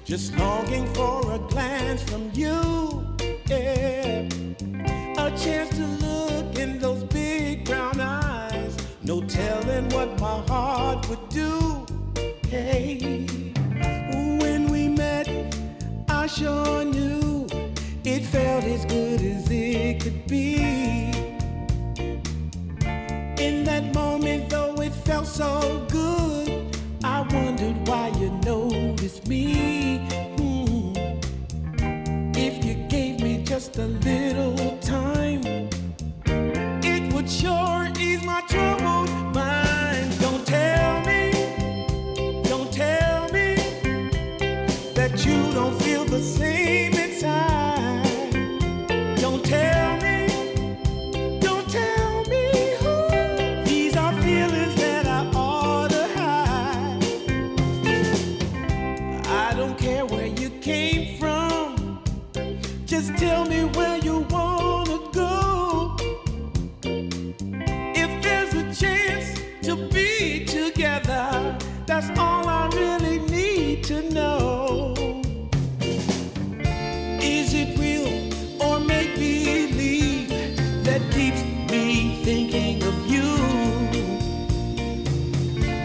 just longing for a glance from you. Yeah. A chance to look in those big brown eyes. No telling what my heart would do. Hey, when we met, I sure knew it felt as good as it could be. In that moment, though it felt so good, I wondered why you noticed me. If you gave me just a little time, it would sure ease my troubled mind. Don't tell me that you don't feel the same inside. Don't tell me who. These are feelings that I ought to hide. I don't care where you came from, just tell me where you wanna go. If there's a chance to be together, that's all I really need to know. Is it real or make believe that keeps me thinking of you?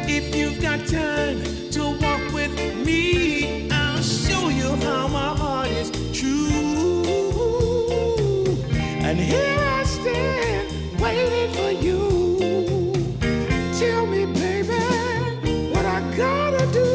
If you've got time to walk with me, I'll show you how my heart is true. And here I stand waiting for you. Tell me, baby, what I gotta do.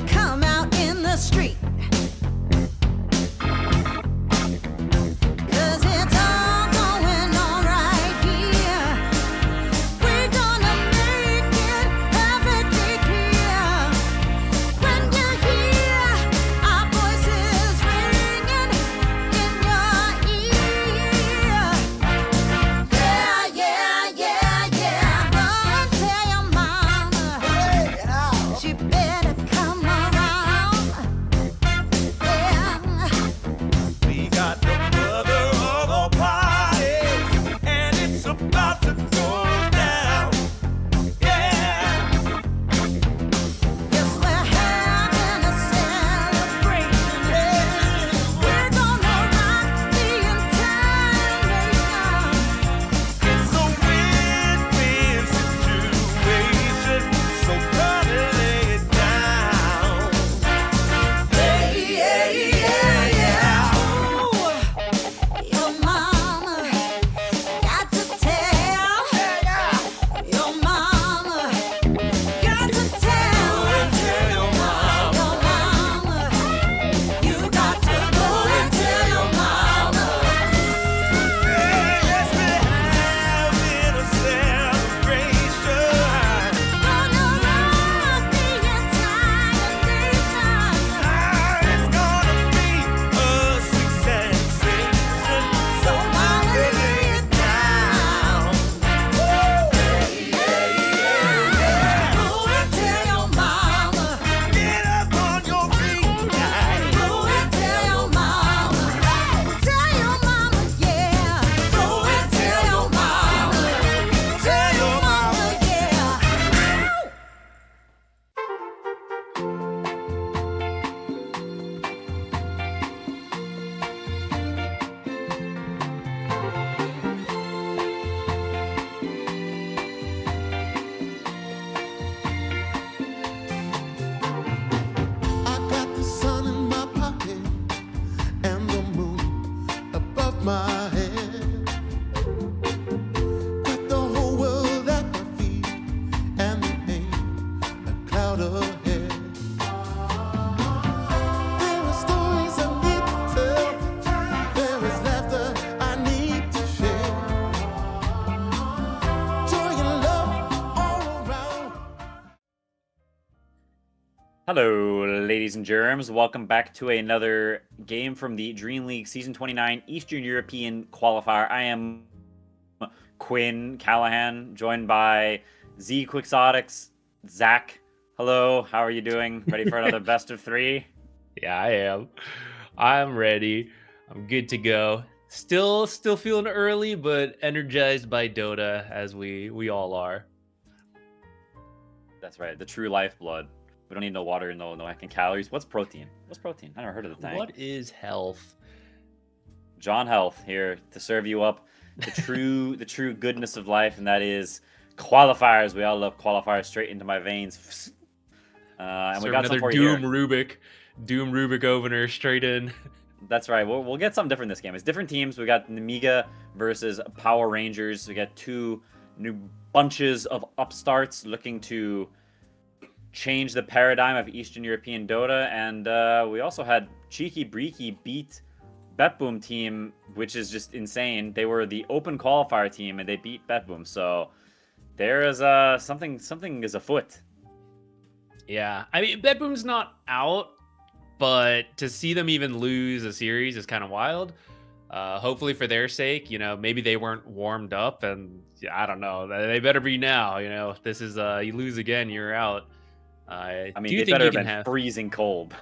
come out in the street. 'Cause it's all going on right here. We're gonna make it perfectly clear. When you hear our voices ringing in your ear. Yeah, yeah, yeah, yeah. Run, tell your mama. She better come around. Yeah. We got the mother of all parties, and it's about to go down. Yeah. Yes, we're having a celebration. We're gonna rock the entire nation. It's a win-win situation, so come and lay it down. Yeah, yeah, yeah, yeah. Ooh, your mama got to tell. Your mama got to tell. Tell your mama. Your mama, you got to go and tell your mama. Yes, we're having a celebration. Gonna rock the entire nation. It's gonna be a sweet sensation, so come and lay it down. Go and tell your mama. Get up on your feet, guys. Go and tell your mama. Tell your mama, yeah. Go and tell your mama. Tell your mama, yeah. I got the sun in my pocket and the moon above my head. Got the whole world at my feet and there ain't a cloud ahead. There are stories I need to tell. There is laughter I need to share. Joy and love all around. Hello, ladies and germs. Welcome back to another game from the DreamLeague Season 29 Eastern European Qualifier. I am Quinn Callahan, joined by Z Quixotics, Zach. Hello, how are you doing? Ready for another best of three? Yeah, I am. I'm ready. I'm good to go. Still feeling early, but energized by Dota as we all are. That's right, the true lifeblood. We don't need no water, no heckin' calories. What's protein? What's protein? I never heard of the thing. What is health? John Health here to serve you up the true goodness of life, and that is qualifiers. We all love qualifiers straight into my veins. And we Serve got some another for you here. Doom Rubik opener straight in. That's right. We'll get something different this game. It's different teams. We got Nemiga versus Power Rangers. We got two new bunches of upstarts looking to change the paradigm of Eastern European Dota, and we also had Cheeky Breeky beat Betboom team, which is just insane. They were the open qualifier team, and they beat Betboom. So there is something is afoot. Yeah, I mean, Betboom's not out, but to see them even lose a series is kind of wild. Hopefully for their sake, maybe they weren't warmed up, and I don't know. They better be now. If this is you lose again, you're out. I mean, do you they think better you have can been have freezing cold.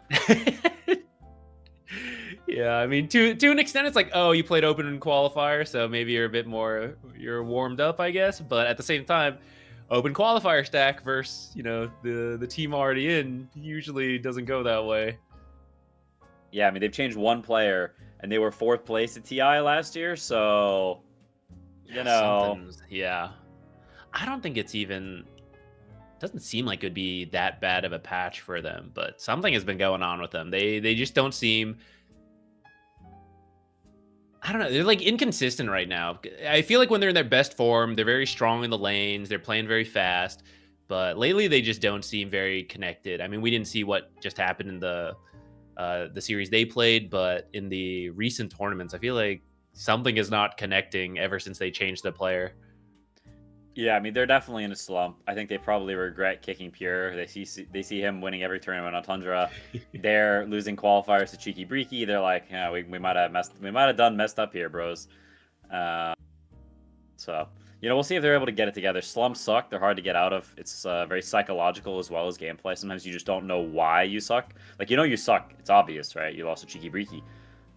Yeah, I mean, to an extent, it's like, oh, you played open and qualifier, so maybe you're warmed up, I guess. But at the same time, open qualifier stack versus the team already in usually doesn't go that way. Yeah, I mean, they've changed one player, and they were 4th place at TI last year, so Yeah, I don't think it's even. Doesn't seem like it would be that bad of a patch for them, but something has been going on with them. They just don't seem. I don't know. They're like inconsistent right now. I feel like when they're in their best form, they're very strong in the lanes. They're playing very fast, but lately they just don't seem very connected. I mean, we didn't see what just happened in the series they played, but in the recent tournaments, I feel like something is not connecting ever since they changed the player. Yeah, I mean they're definitely in a slump. I think they probably regret kicking Pure. They see him winning every tournament on Tundra. They're losing qualifiers to Cheeky Breaky. They're like, yeah, we might have messed up here, bros. So we'll see if they're able to get it together. Slumps suck. They're hard to get out of. It's very psychological as well as gameplay. Sometimes you just don't know why you suck. Like you suck. It's obvious, right? You lost to Cheeky Breaky.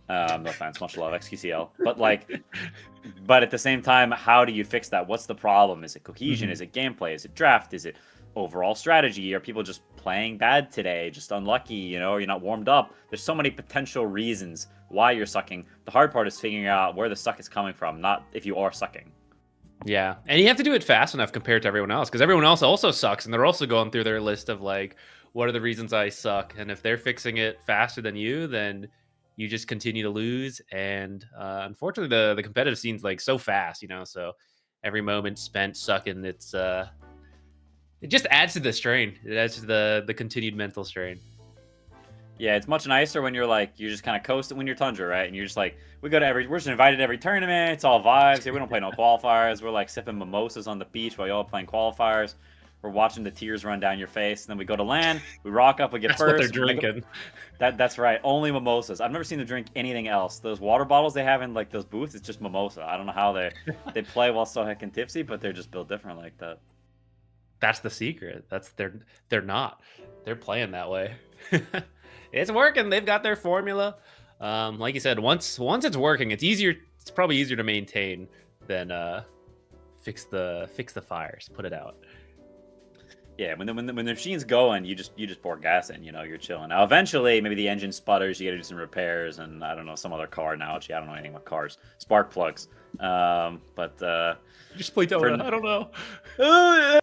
No offense, much love, XQCL. But at the same time, how do you fix that? What's the problem? Is it cohesion? Is it gameplay? Is it draft? Is it overall strategy? Are people just playing bad today? Just unlucky, or you're not warmed up? There's so many potential reasons why you're sucking. The hard part is figuring out where the suck is coming from, not if you are sucking. Yeah, and you have to do it fast enough compared to everyone else, because everyone else also sucks, and they're also going through their list of like, what are the reasons I suck? And if they're fixing it faster than you, then you just continue to lose. And unfortunately, the competitive scene's like so fast, so every moment spent sucking, it just adds to the strain. It adds to the continued mental strain. Yeah, it's much nicer when you're just kind of coasting when you're Tundra, right? And you're just like, we're just invited to every tournament. It's all vibes. Here we don't play no qualifiers. We're like sipping mimosas on the beach while y'all playing qualifiers. We're watching the tears run down your face. And then we go to LAN. We rock up. We get That's first. what they're drinking. That's right. Only mimosas. I've never seen them drink anything else. Those water bottles they have in like those booths, it's just mimosa. I don't know how they play while so heckin' tipsy, but they're just built different like that. That's the secret. They're not. They're playing that way. It's working. They've got their formula. Like you said, once it's working, it's easier. It's probably easier to maintain than fix the fires. Put it out. Yeah, when the machine's going, you just pour gas in. You're chilling. Now, eventually, maybe the engine sputters. You got to do some repairs, and I don't know, some other car analogy. I don't know anything about cars. Spark plugs. Just play Dota. I don't know.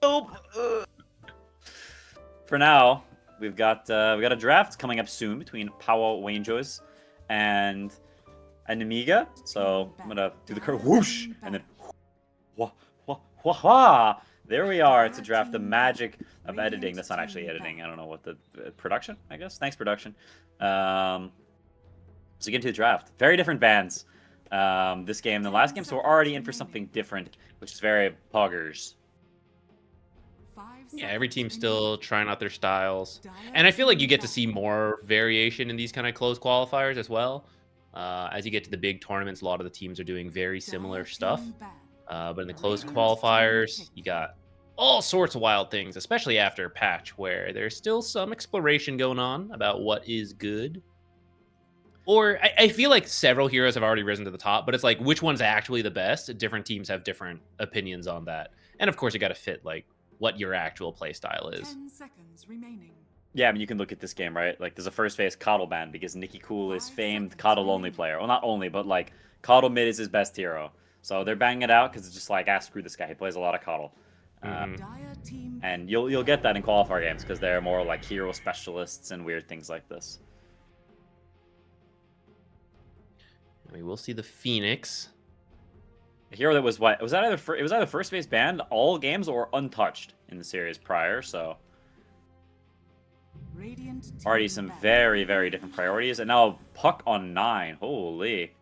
Help. For now, we got a draft coming up soon between Power Rangers and Nemiga. So I'm gonna do the curve whoosh and then wah wah wah wah. There we are. It's a draft. The magic of editing. That's not actually editing. I don't know what the production. I guess. Thanks, production. So get into the draft. Very different bands. This game than last game, so we're already in for something different, which is very poggers. Yeah, every team's still trying out their styles. And I feel like you get to see more variation in these kind of close qualifiers as well. As you get to the big tournaments, a lot of the teams are doing very similar stuff. But in the close qualifiers, you got all sorts of wild things, especially after patch, where there's still some exploration going on about what is good. Or I feel like several heroes have already risen to the top, but it's like, which one's actually the best? Different teams have different opinions on that. And of course, you got to fit like what your actual play style is. 10 seconds remaining. Yeah, I mean, you can look at this game, right? Like, there's a first phase Coddle ban because Nikki Cool is famed Coddle only player. Well, not only, but like Coddle mid is his best hero. So they're banging it out because it's just like, screw this guy. He plays a lot of Coddle. And you'll get that in qualifier games because they're more like hero specialists and weird things like this. We will see the Phoenix. A hero that was what? It was either first phase banned all games or untouched in the series prior. So already some very, very different priorities. And now Puck on 9. Holy.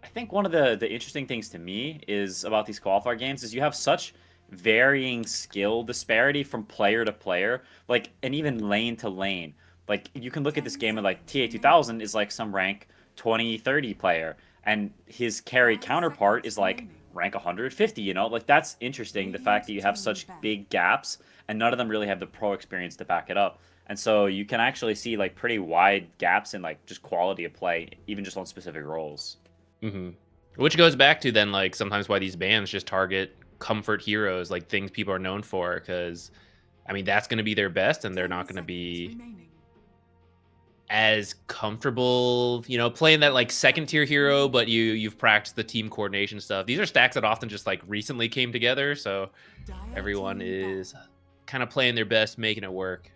I think one of the interesting things to me is about these qualifier games is you have such varying skill disparity from player to player, like, and even lane to lane. Like, you can look at this game and like TA2000 is like some rank 20-30 player, and his carry counterpart is like rank 150, like, that's interesting, the fact that you have such big gaps and none of them really have the pro experience to back it up. And so you can actually see like pretty wide gaps in like just quality of play, even just on specific roles. Which goes back to then like sometimes why these bans just target comfort heroes, like things people are known for, because I mean that's going to be their best, and they're not going to be as comfortable, playing that like second tier hero, but you've practiced the team coordination stuff. These are stacks that often just like recently came together, so everyone is kind of playing their best, making it work.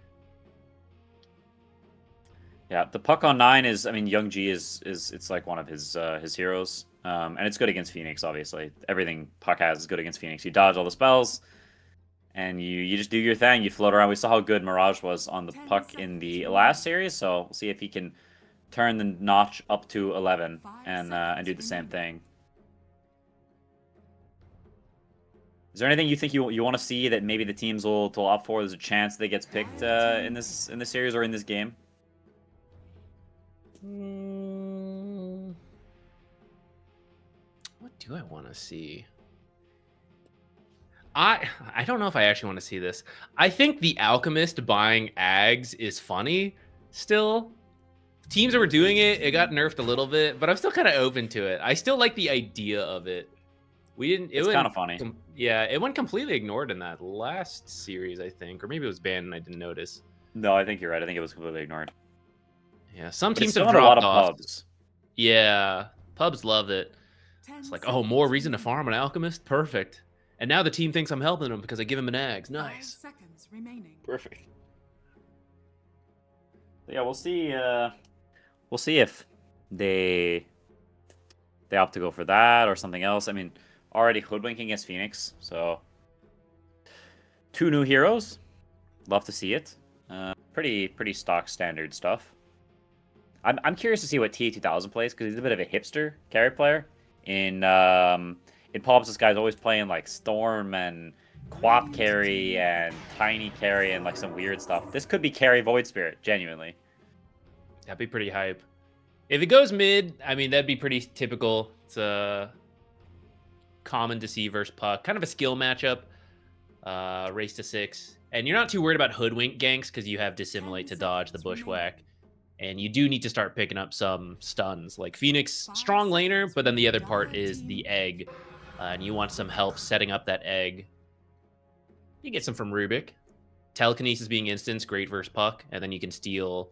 Yeah, the Puck on 9 is, I mean, Young G is it's like one of his heroes. And it's good against Phoenix, obviously. Everything Puck has is good against Phoenix. You dodge all the spells, and you just do your thing. You float around. We saw how good Mirage was on the Puck in the last series, so we'll see if he can turn the notch up to 11 and do the same thing. Is there anything you think you want to see that maybe the teams will opt for? There's a chance they gets picked in this series or in this game. What do I want to see? I don't know if I actually want to see this. I think the Alchemist buying Ags is funny still. Teams that were doing it got nerfed a little bit, but I'm still kind of open to it. I still like the idea of it. It's kind of funny. Yeah, it went completely ignored in that last series, I think. Or maybe it was banned and I didn't notice. No, I think you're right. I think it was completely ignored. Yeah, some But teams it's still have in a lot dropped of off. pubs. Yeah, pubs love it. It's like, oh, more reason to farm an Alchemist? Perfect. And now the team thinks I'm helping them because I give him an Ags. 5 Nice. seconds remaining. Perfect. Yeah, we'll see. We'll see if they opt to go for that or something else. I mean, already hoodwinking against Phoenix, so 2 new heroes. Love to see it. Pretty stock standard stuff. I'm curious to see what T2000 plays because he's a bit of a hipster carry player. In Pops, this guy's always playing like Storm and Quap carry and Tiny carry and like some weird stuff. This could be carry Void Spirit, genuinely. That'd be pretty hype. If it goes mid, I mean, that'd be pretty typical. It's common to see versus Puck. Kind of a skill matchup. Race to 6. And you're not too worried about hoodwink ganks because you have Dissimulate to dodge the bushwhack. And you do need to start picking up some stuns. Like Phoenix, strong laner, but then the other part is the egg. And you want some help setting up that egg. You get some from Rubik. Telekinesis being instance, great versus Puck. And then you can steal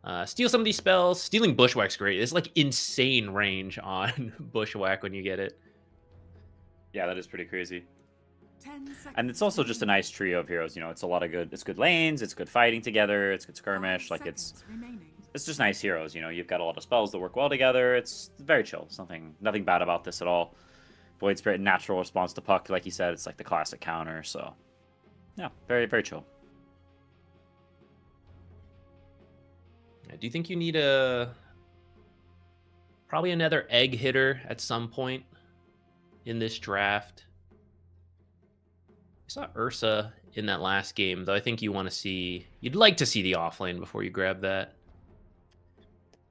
some of these spells. Stealing Bushwhack's great. It's like insane range on Bushwhack when you get it. Yeah, that is pretty crazy. 10 seconds And it's also just a nice trio of heroes. You know, it's a lot of good. It's good lanes. It's good fighting together. It's good skirmish. Like it's just nice heroes. You know, you've got a lot of spells that work well together. It's very chill. It's nothing bad about this at all. Void Spirit, natural response to Puck, like you said, it's like the classic counter. So, yeah, very very chill. Do you think you need probably another egg hitter at some point in this draft? I saw Ursa in that last game, though I think you'd like to see the offlane before you grab that.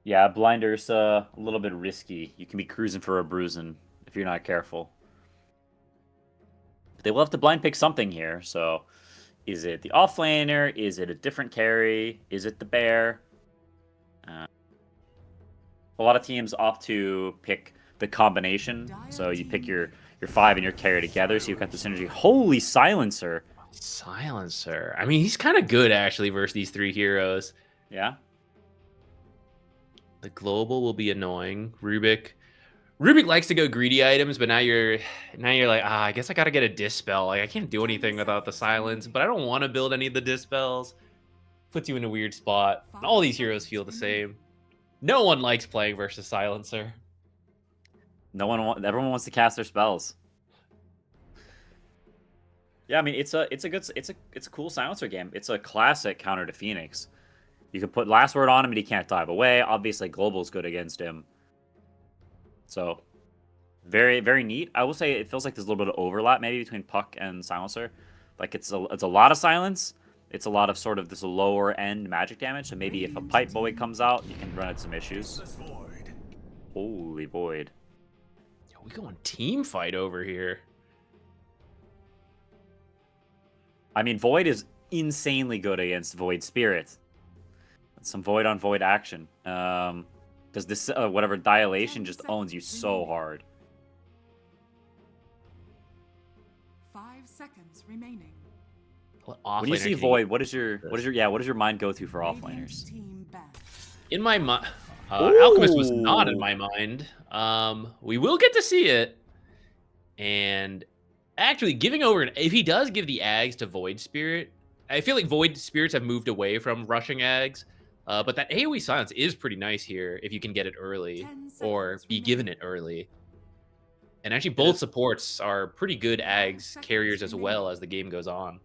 Yeah, blind Ursa, a little bit risky. You can be cruising for a bruising if you're not careful. But they will have to blind pick something here. So, is it the offlaner? Is it a different carry? Is it the bear? A lot of teams opt to pick the combination. So you pick your 5 and your carry together, so you've got the synergy. Holy Silencer! Silencer. I mean, he's kind of good actually versus these 3 heroes. Yeah. The global will be annoying. Rubik likes to go greedy items, but now you're like, I guess I gotta get a dispel. Like I can't do anything without the silence, but I don't want to build any of the dispels. Puts you in a weird spot. And all these heroes feel the same. No one likes playing versus Silencer. Everyone wants to cast their spells. Yeah, I mean it's a cool Silencer game. It's a classic counter to Phoenix. You can put Last Word on him and he can't dive away. Obviously, Global's good against him. So, very, very neat. I will say it feels like there's a little bit of overlap maybe between Puck and Silencer. Like it's a lot of silence. It's a lot of sort of this lower end magic damage. So maybe if a Pipe Void comes out, you can run into some issues. Holy Void. Yo, we going team fight over here. I mean, Void is insanely good against Void Spirit. Some Void on Void action. Because this, whatever, Dilation just owns you so hard. 5 seconds remaining. When you see Void, what does your mind go to for offlaners? In my mind, Alchemist was not in my mind. We will get to see it, and actually giving over. If he does give the Ags to Void Spirit, I feel like Void Spirits have moved away from rushing Ags. But that AoE silence is pretty nice here if you can get it early or be given it early. And actually, both supports are pretty good Ags carriers as well as the game goes on.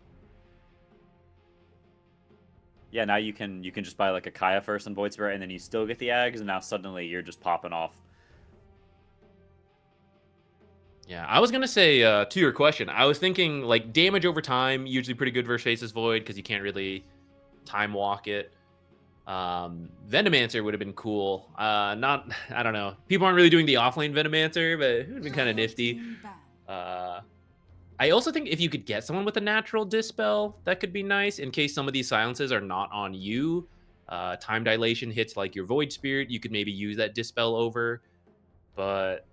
Yeah, now you can just buy like a Kaya first and Void Spirit, and then you still get the Ags, and now suddenly you're just popping off. Yeah, I was gonna say to your question, I was thinking like damage over time usually pretty good versus Faceless Void because you can't really time walk it. Venomancer would have been cool. Not, I don't know. People aren't really doing the offlane Venomancer, but it would have been kind of nifty. I also think if you could get someone with a natural Dispel, that could be nice in case some of these silences are not on you. Time dilation hits like your Void Spirit, you could maybe use that Dispel over. But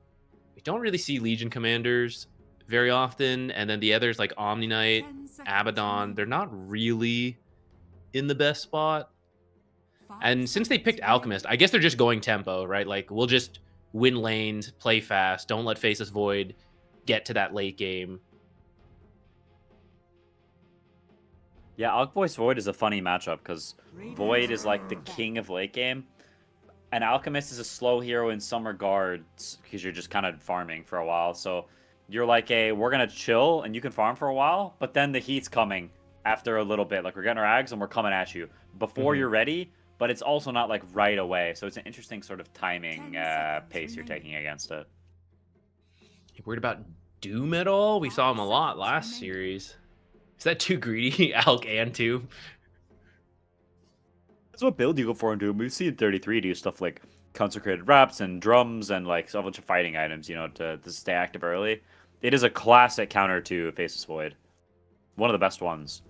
we don't really see Legion Commanders very often. And then the others like Omni Knight, Abaddon, they're not really in the best spot. And since they picked Alchemist, I guess they're just going tempo, right? Like, we'll just win lanes, play fast, don't let Faceless Void get to that late game. Yeah, Alch Voice Void is a funny matchup because Void is like the king of late game, and Alchemist is a slow hero in some regards because you're just kind of farming for a while. So you're like, we're going to chill and you can farm for a while, but then the heat's coming after a little bit. Like, we're getting our Ags and we're coming at you before you're ready, but it's also not like right away. So it's an interesting sort of timing pace you're taking against it. You worried about Doom at all? We saw him a lot last series. Is that too greedy? Alk and Doom? That's what build you go for in Doom. We've seen 33 do stuff like consecrated wraps and drums and like a bunch of fighting items, you know, to stay active early. It is a classic counter to Faceless Void. One of the best ones.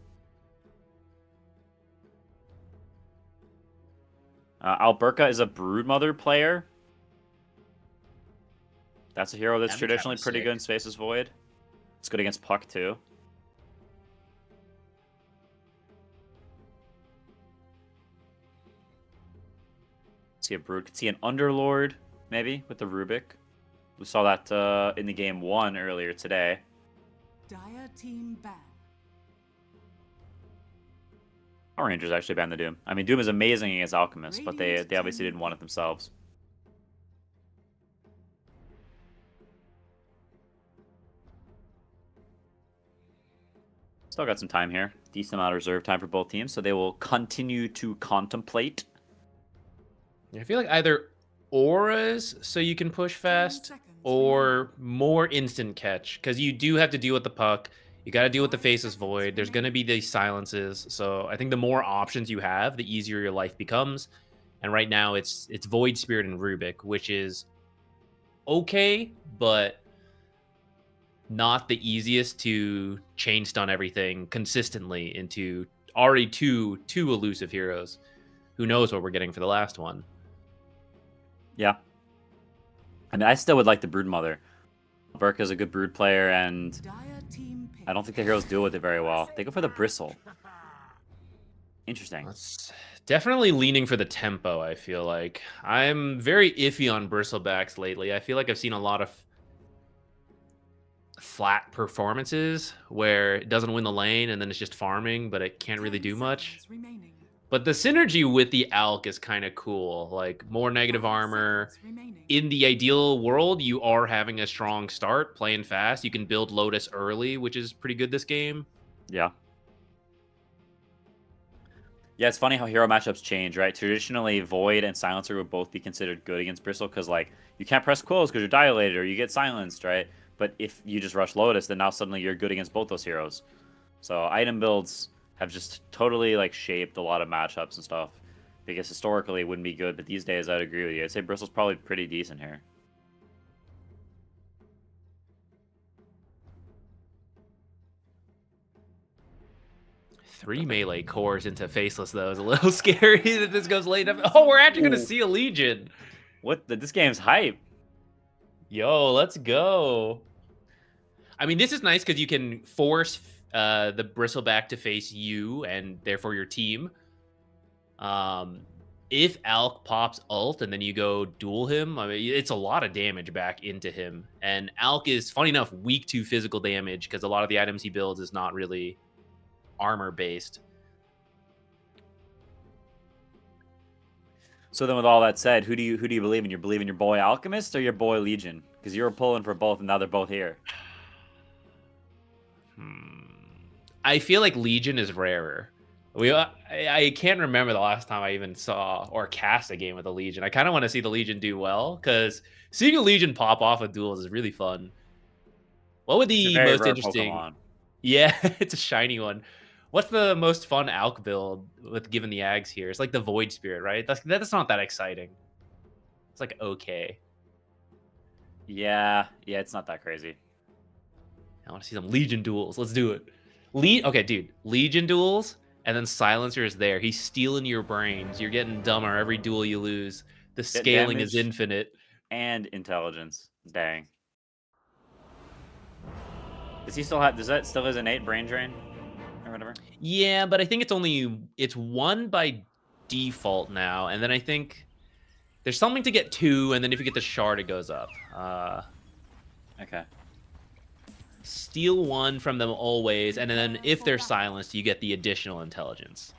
Alberca is a Broodmother player. That's a hero that's traditionally pretty good in Faceless Void. It's good against Puck too. See a Brood. Could see an Underlord, maybe, with the Rubik. We saw that in the game 1 earlier today. Dire team ban. Power Rangers actually banned the Doom. I mean, Doom is amazing against Alchemist, but they obviously didn't want it themselves. Still got some time here. Decent amount of reserve time for both teams, so they will continue to contemplate. I feel like either auras so you can push fast or more instant catch because you do have to deal with the puck. You got to deal with the Faceless Void. There's going to be these silences. So I think the more options you have, the easier your life becomes. And right now it's Void Spirit and Rubik, which is okay, but not the easiest to chain stun everything consistently into already two elusive heroes. Who knows what we're getting for the last one? Yeah. I mean, I still would like the Broodmother. Burka's a good Brood player, and I don't think the heroes deal with it very well. They go for the Bristle. Interesting. That's definitely leaning for the tempo, I feel like. I'm very iffy on Bristlebacks lately. I feel like I've seen a lot of flat performances where it doesn't win the lane and then it's just farming, but it can't really do much. But the synergy with the Alk is kind of cool. Like, more negative armor. In the ideal world, you are having a strong start, playing fast. You can build Lotus early, which is pretty good this game. Yeah. Yeah, it's funny how hero matchups change, right? Traditionally, Void and Silencer would both be considered good against Bristle because, like, you can't press Quills because you're dilated or you get silenced, right? But if you just rush Lotus, then now suddenly you're good against both those heroes. So item builds have just totally like shaped a lot of matchups and stuff. Because historically it wouldn't be good, but these days I'd agree with you. I'd say Bristle's probably pretty decent here. Three melee cores into Faceless, though, is a little scary that this goes late enough. Oh, we're actually going to see a Legion. What? This game's hype. Yo, let's go. I mean, this is nice because you can force the Bristleback to face you and therefore your team. If Alk pops ult and then you go duel him, I mean, it's a lot of damage back into him. And Alk is, funny enough, weak to physical damage because a lot of the items he builds is not really armor based. So then, with all that said, who do you believe in? You believe in your boy Alchemist or your boy Legion? Because you were pulling for both, and now they're both here. I feel like Legion is rarer. I can't remember the last time I even saw or cast a game with a Legion. I kind of want to see the Legion do well, because seeing a Legion pop off with duels is really fun. What would It's a the very most rare interesting? Pokemon. Yeah, it's a shiny one. What's the most fun Alk build with given the Ags here? It's like the Void Spirit, right? That's not that exciting. It's like okay. Yeah, it's not that crazy. I want to see some Legion duels. Let's do it. Okay, dude. Legion duels, and then Silencer is there. He's stealing your brains. You're getting dumber every duel you lose. The scaling is damage. infinite. And intelligence. Dang. Does he still have? Does that still his innate brain drain, or whatever? Yeah, but I think it's one by default now, and then I think there's something to get two, and then if you get the shard, it goes up. Okay. Steal one from them always, and then if they're silenced, you get the additional intelligence.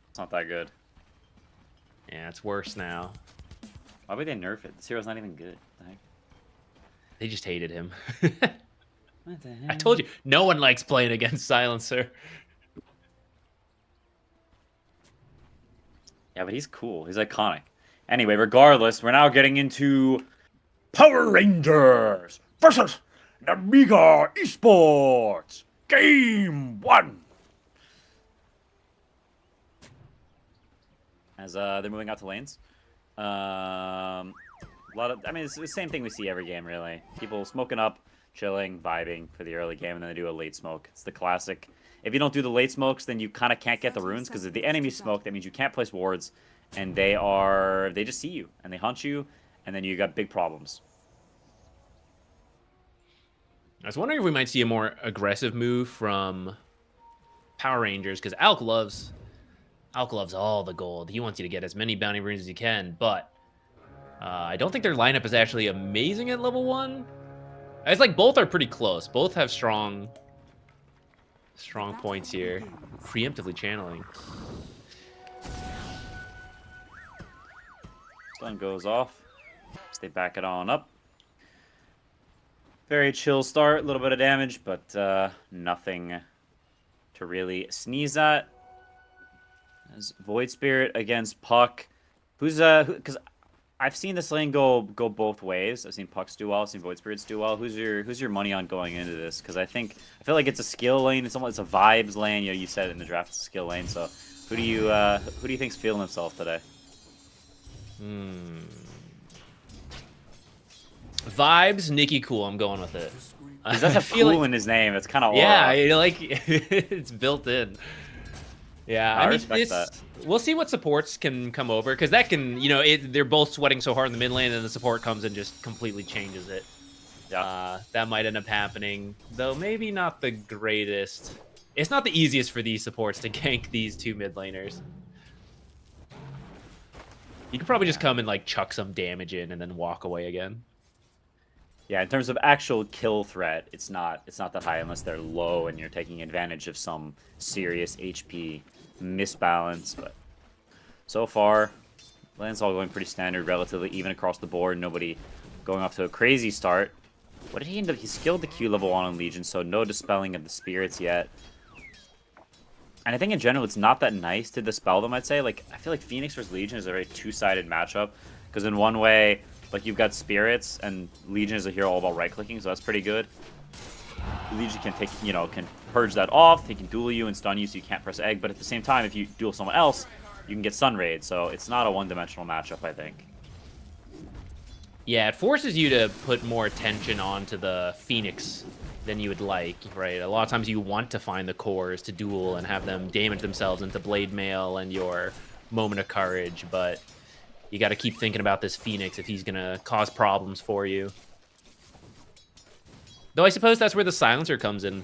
It's not that good. Yeah, it's worse now. Why would they nerf it? This hero's not even good. The heck? They just hated him. What the I heck? told you, no one likes playing against Silencer. Yeah, but he's cool. He's iconic. Anyway, regardless, we're now getting into Power Rangers versus Nemiga Esports. Game 1. As they're moving out to lanes. A lot of, I mean, it's the same thing we see every game, really. People smoking up, chilling, vibing for the early game, and then they do a late smoke. It's the classic. If you don't do the late smokes, then you kind of can't get the runes, because if the enemy smoke, that means you can't place wards, and they just see you, and they hunt you, and then you got big problems. I was wondering if we might see a more aggressive move from Power Rangers, because Alk loves all the gold. He wants you to get as many bounty runes as you can, but I don't think their lineup is actually amazing at level 1. It's like both are pretty close. Both have strong points here. Preemptively channeling. Stun goes off. They back it on up. Very chill start, a little bit of damage, but nothing to really sneeze at. As Void Spirit against Puck. Because I've seen this lane go both ways. I've seen Pucks do well, I've seen Void Spirits do well. Who's your money on going into this? Because I feel like it's a skill lane. It's a vibes lane. You know, you said it in the draft, it's a skill lane. So who do you think's feeling himself today? Vibes, Nikki Cool. I'm going with it. He does have cool in his name. It's kind of yeah, like it's built in. Yeah, I mean, respect that. We'll see what supports can come over, because that can, they're both sweating so hard in the mid lane, and the support comes and just completely changes it. Yeah. That might end up happening, though maybe not the greatest. It's not the easiest for these supports to gank these two mid laners. You could probably just come and like chuck some damage in and then walk away again. Yeah, in terms of actual kill threat, it's not that high unless they're low and you're taking advantage of some serious HP misbalance. But so far, lane's all going pretty standard, relatively even across the board. Nobody going off to a crazy start. What did he end up? He skilled the Q level 1 on Legion, so no dispelling of the spirits yet. And I think in general, it's not that nice to dispel them, I'd say. Like, I feel like Phoenix versus Legion is a very two-sided matchup. Because in one way, like, you've got spirits, and Legion is a hero all about right-clicking, so that's pretty good. Legion can take, can purge that off. He can duel you and stun you, so you can't press egg. But at the same time, if you duel someone else, you can get stun raid. So it's not a one-dimensional matchup, I think. Yeah, it forces you to put more attention onto the Phoenix than you would like, right? A lot of times you want to find the cores to duel and have them damage themselves into Blade Mail and your Moment of Courage, but you got to keep thinking about this Phoenix if he's going to cause problems for you. Though I suppose that's where the Silencer comes in.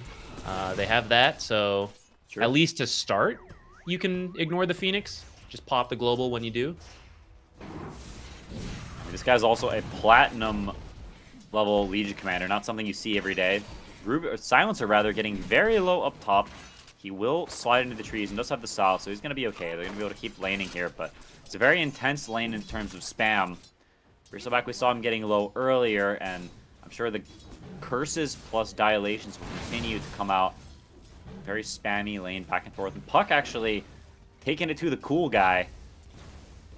They have that, so Sure. at least to start, you can ignore the Phoenix. Just pop the global when you do. This guy's also a platinum level Legion commander, not something you see every day. Silencer, rather, getting very low up top. He will slide into the trees and does have the south, so he's going to be okay. They're going to be able to keep laning here, but it's a very intense lane in terms of spam. Bristleback, we saw him getting low earlier, and I'm sure the curses plus dilations will continue to come out. Very spammy lane back and forth. And Puck actually taking it to the cool guy.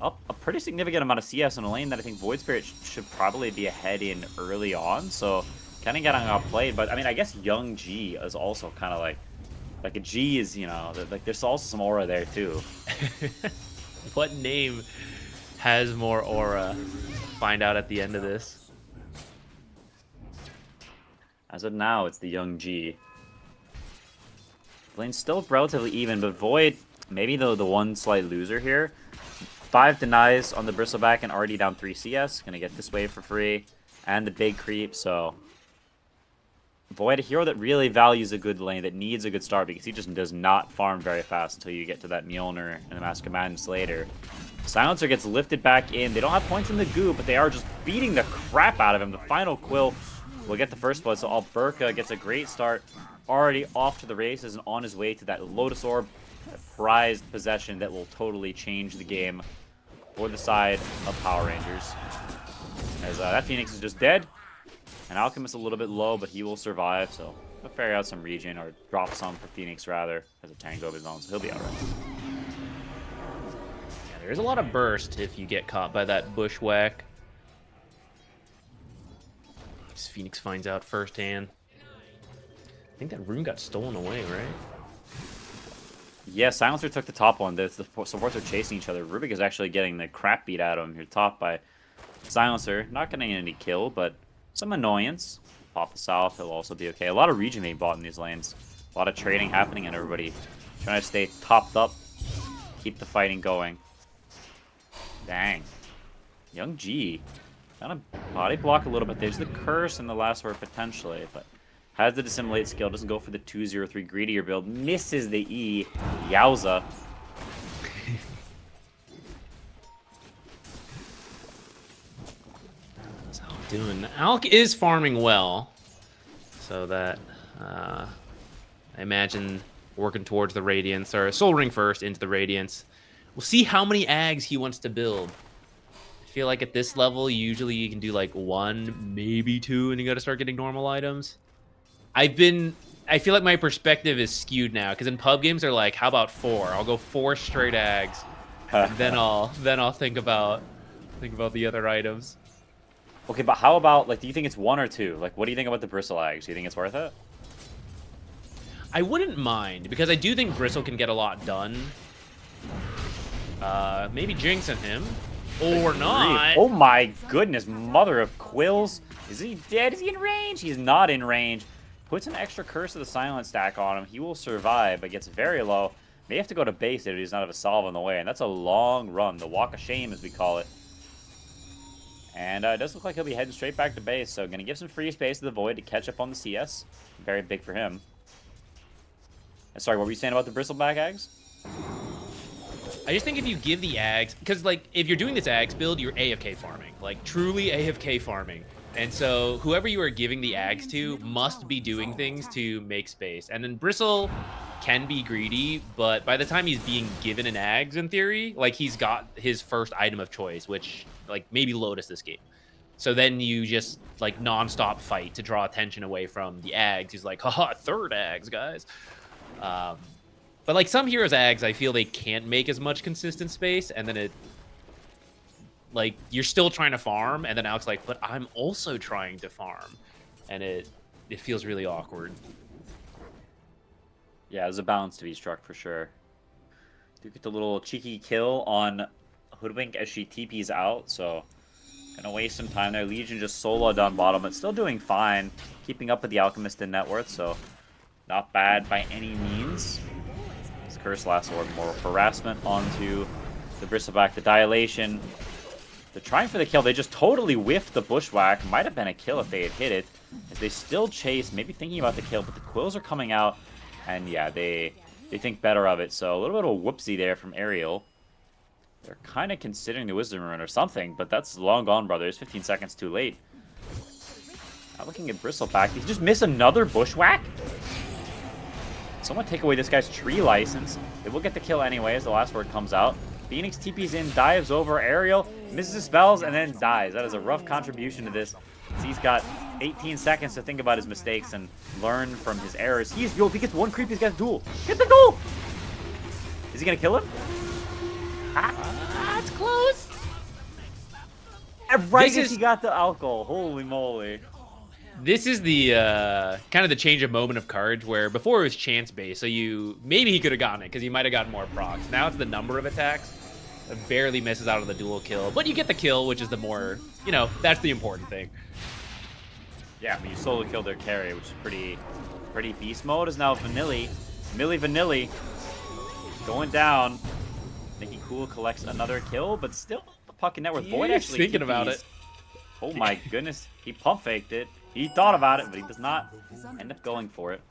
Up a pretty significant amount of CS in a lane that I think Void Spirit should probably be ahead in early on. So kind of getting outplayed. But I mean, I guess Young G is also kind of like a G is, you know, like there's also some aura there too. What name has more aura? Find out at the end of this. As of now, it's the Young G. Lane's still relatively even, but Void, maybe the one slight loser here. 5 denies on the Bristleback and already down 3 CS. Gonna get this wave for free. And the big creep, so... Void, a hero that really values a good lane, that needs a good start, because he just does not farm very fast until you get to that Mjolnir and the Mask of Madness later. Silencer gets lifted back in. They don't have points in the goo, but they are just beating the crap out of him. The final Quill will get the first blood, so Alberca gets a great start. Already off to the races and on his way to that Lotus Orb, a prized possession that will totally change the game for the side of Power Rangers. As that Phoenix is just dead. And Alchemist a little bit low, but he will survive, so he'll ferry out some regen, or drop some for Phoenix rather, as a tango of his own, so he'll be alright. Yeah, there's a lot of burst if you get caught by that bushwhack. This Phoenix finds out firsthand. I think that Rune got stolen away, right? Yeah, Silencer took the top one. The supports are chasing each other. Rubik is actually getting the crap beat out of him here, top by Silencer. Not getting any kill, but some annoyance. Pop the south, he'll also be okay. A lot of regen being bought in these lanes. A lot of trading happening, and everybody trying to stay topped up. Keep the fighting going. Dang. Young G. Kind of body block a little bit. There's the curse in the last word potentially, but has the dissimulate skill. Doesn't go for the 2-0-3 greedier build. Misses the E. Yowza. That's how I'm doing. Alk is farming well, so that I imagine working towards the Radiance, or Soul Ring first into the Radiance. We'll see how many Ags he wants to build. I feel like at this level, usually you can do like 1, maybe 2, and you got to start getting normal items. I feel like my perspective is skewed now, because in pub games they're like, how about 4? I'll go 4 straight Ags, and then I'll think about the other items. Okay, but how about, like, do you think it's 1 or 2? Like, what do you think about the Bristle Ags? Do you think it's worth it? I wouldn't mind, because I do think Bristle can get a lot done. Maybe jinxing him, or not. Oh my goodness, mother of quills. Is he dead? Is he in range? He's not in range. Puts an extra Curse of the Silent stack on him. He will survive, but gets very low. May have to go to base if he does not have a solve on the way, and that's a long run. The Walk of Shame, as we call it. And it does look like he'll be heading straight back to base, so going to give some free space to the Void to catch up on the CS. Very big for him. Sorry, what were you saying about the Bristleback Ags? I just think if you give the Ags, because like if you're doing this Ags build, you're AFK farming, like truly AFK farming. And so whoever you are giving the Ags to must be doing things to make space. And then Bristle can be greedy, but by the time he's being given an Ags in theory, like he's got his first item of choice, which like maybe Lotus this game. So then you just like non-stop fight to draw attention away from the Ags. He's like, haha, 3rd Ags, guys. But like some heroes' Ags, I feel they can't make as much consistent space, and then it, like, you're still trying to farm, and then Alex like, but I'm also trying to farm, and it feels really awkward. Yeah, there's a balance to be struck for sure. Do get the little cheeky kill on Hoodwink as she TP's out, so gonna waste some time there. Legion just soloed down bottom, but still doing fine, keeping up with the Alchemist and net worth, so not bad by any means. This Curse last orb, more harassment onto the Bristleback, the Dilation. They're trying for the kill. They just totally whiffed the Bushwhack. Might have been a kill if they had hit it, as they still chase, maybe thinking about the kill, but the Quills are coming out, and yeah, they think better of it. So a little bit of a whoopsie there from Ariel. They're kind of considering the Wisdom Rune or something, but that's long gone, brothers. 15 seconds too late. Now looking at Bristleback. Did he just miss another Bushwhack? Someone take away this guy's tree license. They will get the kill anyway as the last word comes out. Phoenix TP's in, dives over, aerial, misses his spells, and then dies. That is a rough contribution to this. He's got 18 seconds to think about his mistakes and learn from his errors. If he gets one creep, he's got a duel. Get the duel! Is he gonna kill him? It's close. And right This as is- he got the alcohol. Holy moly. This is the kind of the change of moment of cards where before it was chance based, so maybe he could have gotten it because he might have gotten more procs. Now it's the number of attacks. It barely misses out on the dual kill, but you get the kill, which is the more, that's the important thing. Yeah, but you solo killed their carry, which is pretty beast mode. Is now Vanilli. Milli Vanilli going down. Nicky Cool collects another kill, but still the puck in net with Void He's actually thinking about TPs. it. Oh my goodness. He pump faked it. He thought about it, but he does not end up going for it.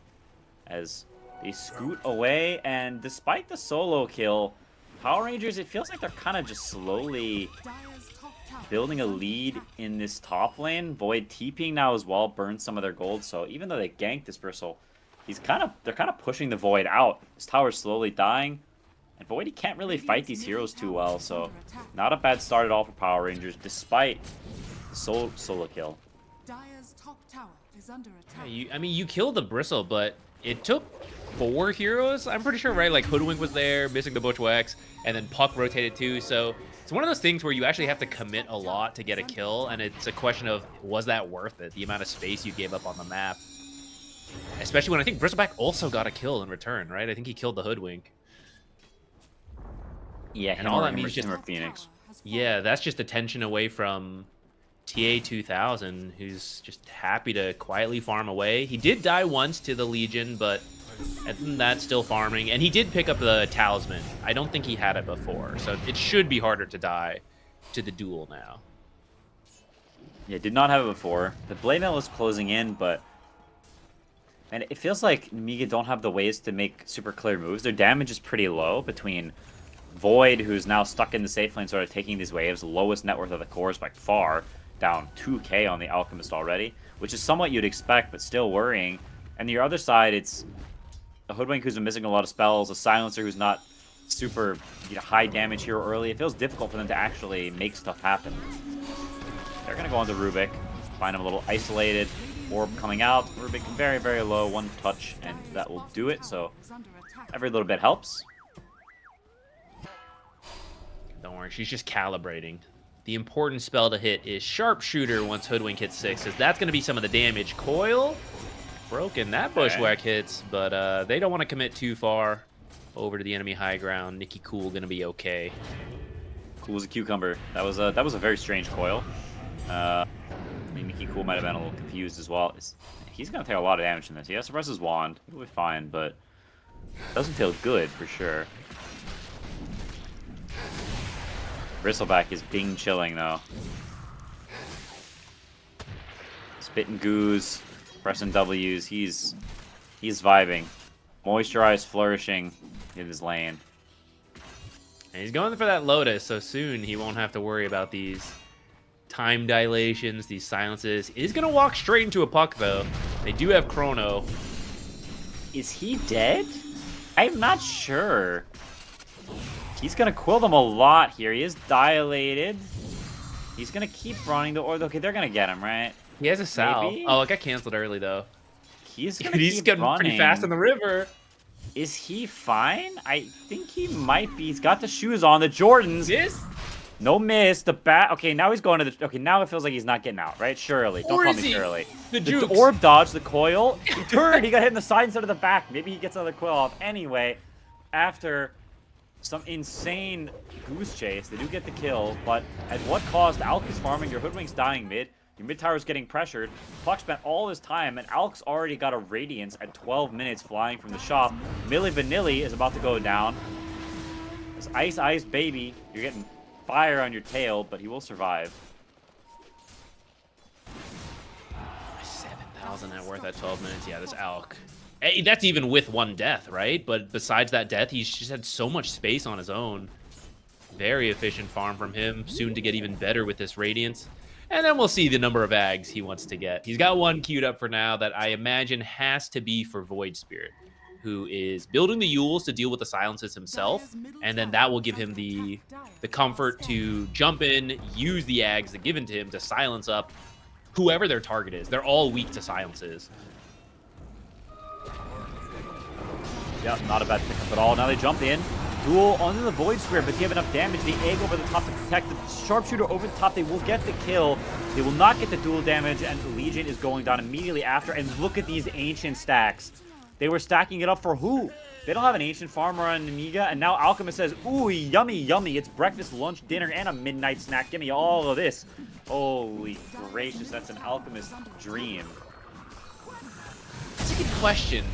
As they scoot away, and despite the solo kill, Power Rangers, it feels like they're kind of just slowly Dire's top tower building a lead in this top lane. Void TPing now as well, burned some of their gold, so even though they ganked this Bristle, they're kind of pushing the Void out. His tower's slowly dying, and Void, he can't really fight these heroes too well, so not a bad start at all for Power Rangers, despite the solo kill. Dire's top tower is under attack. You killed the Bristle, but it took 4 heroes, I'm pretty sure, right? Like Hoodwink was there, missing the Bushwhacks, and then Puck rotated too. So it's one of those things where you actually have to commit a lot to get a kill, and it's a question of, was that worth it? The amount of space you gave up on the map. Especially when I think Bristleback also got a kill in return, right? I think he killed the Hoodwink. Yeah, And all that means him just- or Phoenix. Yeah, that's just attention away from TA2000, who's just happy to quietly farm away. He did die once to the Legion, but that's still farming. And he did pick up the Talisman. I don't think he had it before, so it should be harder to die to the duel now. Yeah, did not have it before. The Blade Mail is closing in, but and it feels like Nemiga don't have the ways to make super clear moves. Their damage is pretty low between Void, who's now stuck in the safe lane, sort of taking these waves, lowest net worth of the cores by far, down 2k on the Alchemist already, which is somewhat you'd expect, but still worrying. And the other side, it's a Hoodwink who's been missing a lot of spells, a Silencer who's not super high damage hero early. It feels difficult for them to actually make stuff happen. They're going to go on to Rubik, find him a little isolated. Orb coming out, Rubik very, very low, one touch, and that will do it, so Is under attack. every little bit helps. Don't worry, she's just calibrating. The important spell to hit is Sharpshooter once Hoodwink hits 6, because that's going to be some of the damage. Coil, broken. That Bushwhack hits, but they don't want to commit too far over to the enemy high ground. Nicky Cool going to be okay. Cool as a cucumber. That was a very strange coil. I mean, Nicky Cool might have been a little confused as well. He's going to take a lot of damage in this. He has to press his wand. He'll be fine, but doesn't feel good for sure. Bristleback is Bing chilling though. Spitting goos, pressing W's. He's vibing. Moisturize, flourishing in his lane. And he's going for that Lotus, so soon he won't have to worry about these time dilations, these silences. He's going to walk straight into a Puck, though. They do have Chrono. Is he dead? I'm not sure. He's gonna quill them a lot here. He is dilated. He's gonna keep running the orb. Okay, they're gonna get him, right? He has a salve. Maybe? Oh, it got canceled early, though. He's gonna He's keep getting running. pretty fast in the river. Is he fine? I think he might be. He's got the shoes on, the Jordans. This? No miss. The bat. Okay, now he's going to the. Okay, now it feels like he's not getting out, right? Surely. Don't Or call is me he? Shirley. The The jukes. orb dodge, the coil. He turned. He got hit in the side instead of the back. Maybe he gets another quill off. Anyway, after some insane goose chase, they do get the kill, but at what cost? Alk is farming. Your Hoodwink's dying mid. Your mid tower's getting pressured. Puck spent all his time, and Alk's already got a Radiance at 12 minutes flying from the shop. Milli Vanilli is about to go down. This Ice baby, you're getting fire on your tail, but he will survive. 7,000 net worth at 12 minutes. Yeah, this Alk. Hey, that's even with one death, right? But besides that death, he's just had so much space on his own. Very efficient farm from him. Soon to get even better with this Radiance. And then we'll see the number of Ags he wants to get. He's got one queued up for now that I imagine has to be for Void Spirit. who is building the Yules to deal with the silences himself, and then that will give him the comfort to jump in, use the Ags that given to him to silence up whoever their target is. They're all weak to silences. Yeah, not a bad pickup at all. Now they jump in. Duel onto the Void Spirit, but they have enough damage. The egg over the top to protect the Sharpshooter over the top. They will get the kill. They will not get the duel damage, and the Legion is going down immediately after. And look at these Ancient stacks. They were stacking it up for who? They don't have an Ancient Farmer on Nemiga, and now Alchemist says, ooh, yummy, yummy. It's breakfast, lunch, dinner, and a midnight snack. Give me all of this. Holy gracious, that's an Alchemist dream. That's a good question.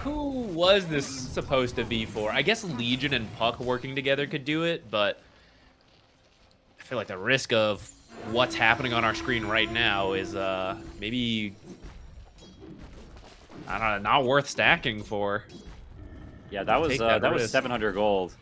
Who was this supposed to be for? I guess Legion and Puck working together could do it, but I feel like the risk of what's happening on our screen right now is maybe, I don't know, not worth stacking for. Yeah, that was risk. 700 gold.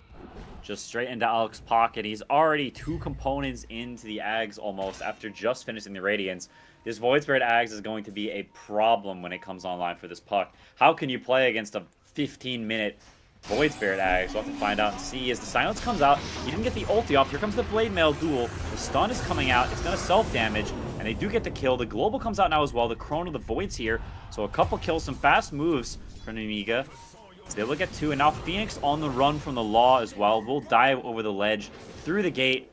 Just straight into Alex's pocket. He's already 2 components into the Ags almost after just finishing the Radiance. This Void Spirit Ags is going to be a problem when it comes online for this Puck. How can you play against a 15-minute Void Spirit Ags? We'll have to find out and see. As the silence comes out, he didn't get the ulti off. Here comes the Blade Mail duel. The stun is coming out. It's going to self-damage, and they do get the kill. The Global comes out now as well. The Chrono, the Void's here. So a couple kills, some fast moves from Nemiga. So they look at 2, and now Phoenix on the run from the Law as well. Will dive over the ledge, through the gate,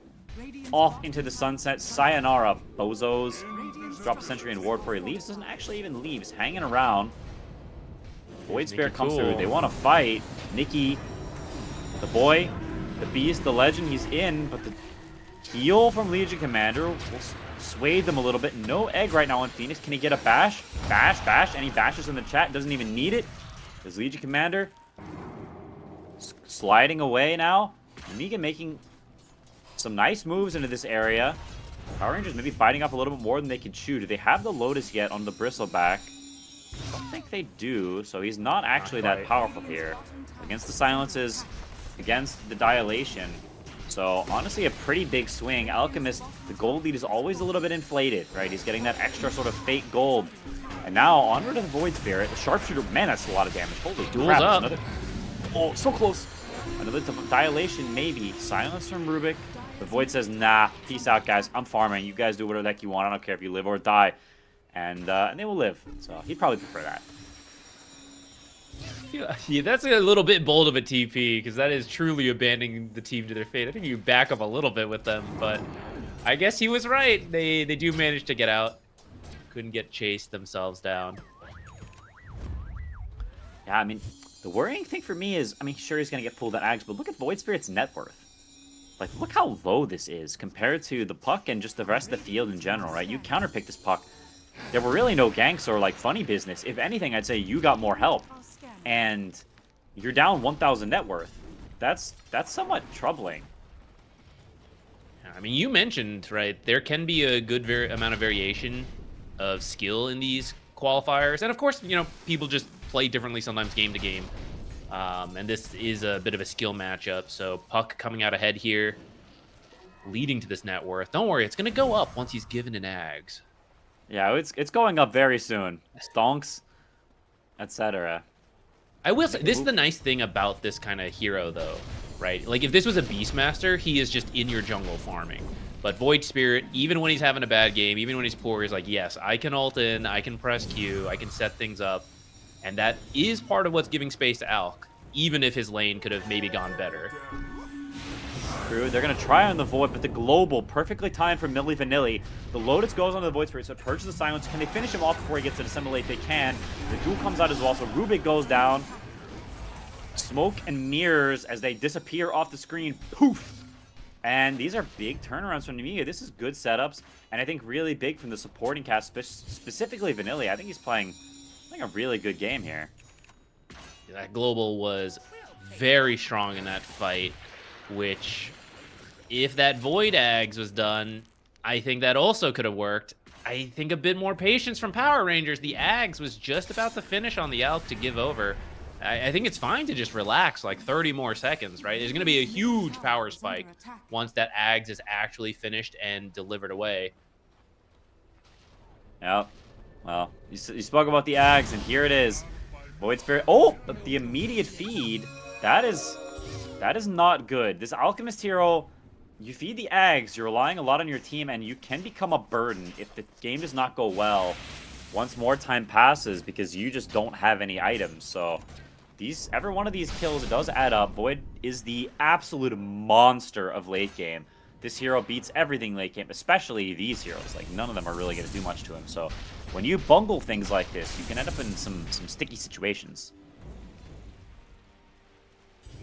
off into the sunset. Sayonara, bozos. Drop a Sentry and Ward before he leaves. Doesn't actually even leave. He's hanging around. Void Spirit comes through. They want to fight. Nikki, the boy, the beast, the legend, he's in, but the heal from Legion Commander will sway them a little bit. No egg right now on Phoenix. Can he get a bash? Bash, bash. Any bashes in the chat? Doesn't even need it. Is Legion Commander sliding away now? Nemiga making some nice moves into this area. Power Rangers maybe biting up a little bit more than they can chew. Do they have the Lotus yet on the Bristleback? I don't think they do, so he's not actually that powerful here. Against the silences, against the dilation. So, honestly, a pretty big swing. Alchemist, the gold lead is always a little bit inflated, right? He's getting that extra sort of fake gold. And now, onward to the Void Spirit. The Sharpshooter, man, that's a lot of damage. Holy crap. Another... Oh, so close. Another dilation, maybe. Silence from Rubik. The Void says, nah, peace out, guys. I'm farming. You guys do whatever the heck you want. I don't care if you live or die. And they will live. So he'd probably prefer that. Yeah, that's a little bit bold of a TP, because that is truly abandoning the team to their fate. I think you back up a little bit with them, but I guess he was right. They do manage to get out. Couldn't get chased themselves down. Yeah, I mean, the worrying thing for me is, I mean, sure, he's going to get pulled at Ags, but look at Void Spirit's net worth. Like, look how low this is compared to the Puck and just the rest of the field in general, right? You counterpick this Puck. There were really no ganks or, like, funny business. If anything, I'd say you got more help. And you're down 1,000 net worth. That's somewhat troubling. I mean, you mentioned, right, there can be a good amount of variation of skill in these qualifiers. And, of course, you know, people just play differently sometimes game to game. And this is a bit of a skill matchup. So Puck coming out ahead here, leading to this net worth. Don't worry, it's going to go up once he's given an Ags. Yeah, it's going up very soon. Stonks, etc. I will say, this is the nice thing about this kind of hero, though, right? Like, if this was a Beastmaster, he is just in your jungle farming. But Void Spirit, even when he's having a bad game, even when he's poor, he's like, yes, I can ult in, I can press Q, I can set things up. And that is part of what's giving space to Alk, even if his lane could have maybe gone better. True, they're going to try on the Void, but the Global, perfectly timed for Milli Vanilli. The Lotus goes on the Void Spirit, so it purges the silence. Can they finish him off before he gets to dissimulate? They can. The duel comes out as well, so Rubik goes down. Smoke and mirrors as they disappear off the screen. Poof! And these are big turnarounds from Nemiga. This is good setups, and I think really big from the supporting cast, specifically Vanilli. I think he's playing a really good game here. That Global was very strong in that fight, which, if that Void Ags was done, I think that also could have worked. I think a bit more patience from Power Rangers. The Ags was just about to finish on the Alk to give over. I think it's fine to just relax like 30 more seconds, right? There's going to be a huge power spike once that Ags is actually finished and delivered away. Yep. Well, you spoke about the Ags, and here it is. Void Spirit. Oh, the immediate feed. That is not good. This Alchemist hero, you feed the eggs, you're relying a lot on your team, and you can become a burden if the game does not go well once more time passes because you just don't have any items. So every one of these kills, it does add up. Void is the absolute monster of late game. This hero beats everything late game, especially these heroes. Like, none of them are really going to do much to him. So when you bungle things like this, you can end up in some sticky situations.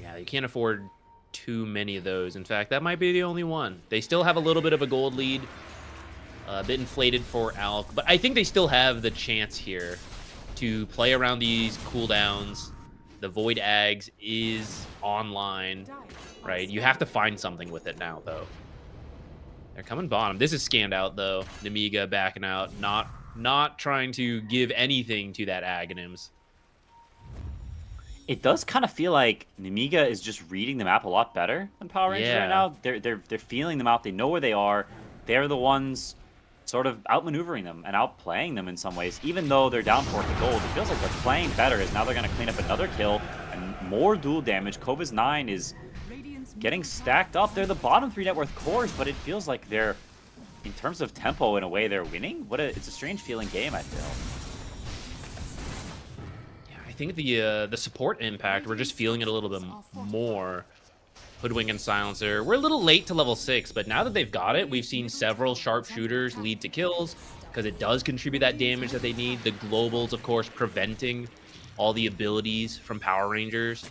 Yeah, you can't afford too many of those. In fact, that might be the only one. They still have a little bit of a gold lead. A bit inflated for Alk, but I think they still have the chance here to play around these cooldowns. The Void Ags is online, right? You have to find something with it now, though. They're coming bottom. This is scanned out, though. Nemiga backing out, not trying to give anything to that Aghanims. It does kind of feel like Nemiga is just reading the map a lot better than Power Rangers right now. They're feeling them out. They know where they are. They're the ones sort of outmaneuvering them and outplaying them in some ways. Even though they're down 4 to gold, it feels like they're playing better as now they're going to clean up another kill and more dual damage. Kova's 9 is getting stacked up. They're the bottom 3 net worth cores, but it feels like they're, in terms of tempo, in a way, they're winning. It's a strange feeling game, I feel. Yeah, I think the support impact, we're just feeling it a little bit more. Hoodwink and Silencer. We're a little late to level 6, but now that they've got it, we've seen several sharpshooters lead to kills because it does contribute that damage that they need. The globals, of course, preventing all the abilities from Power Rangers.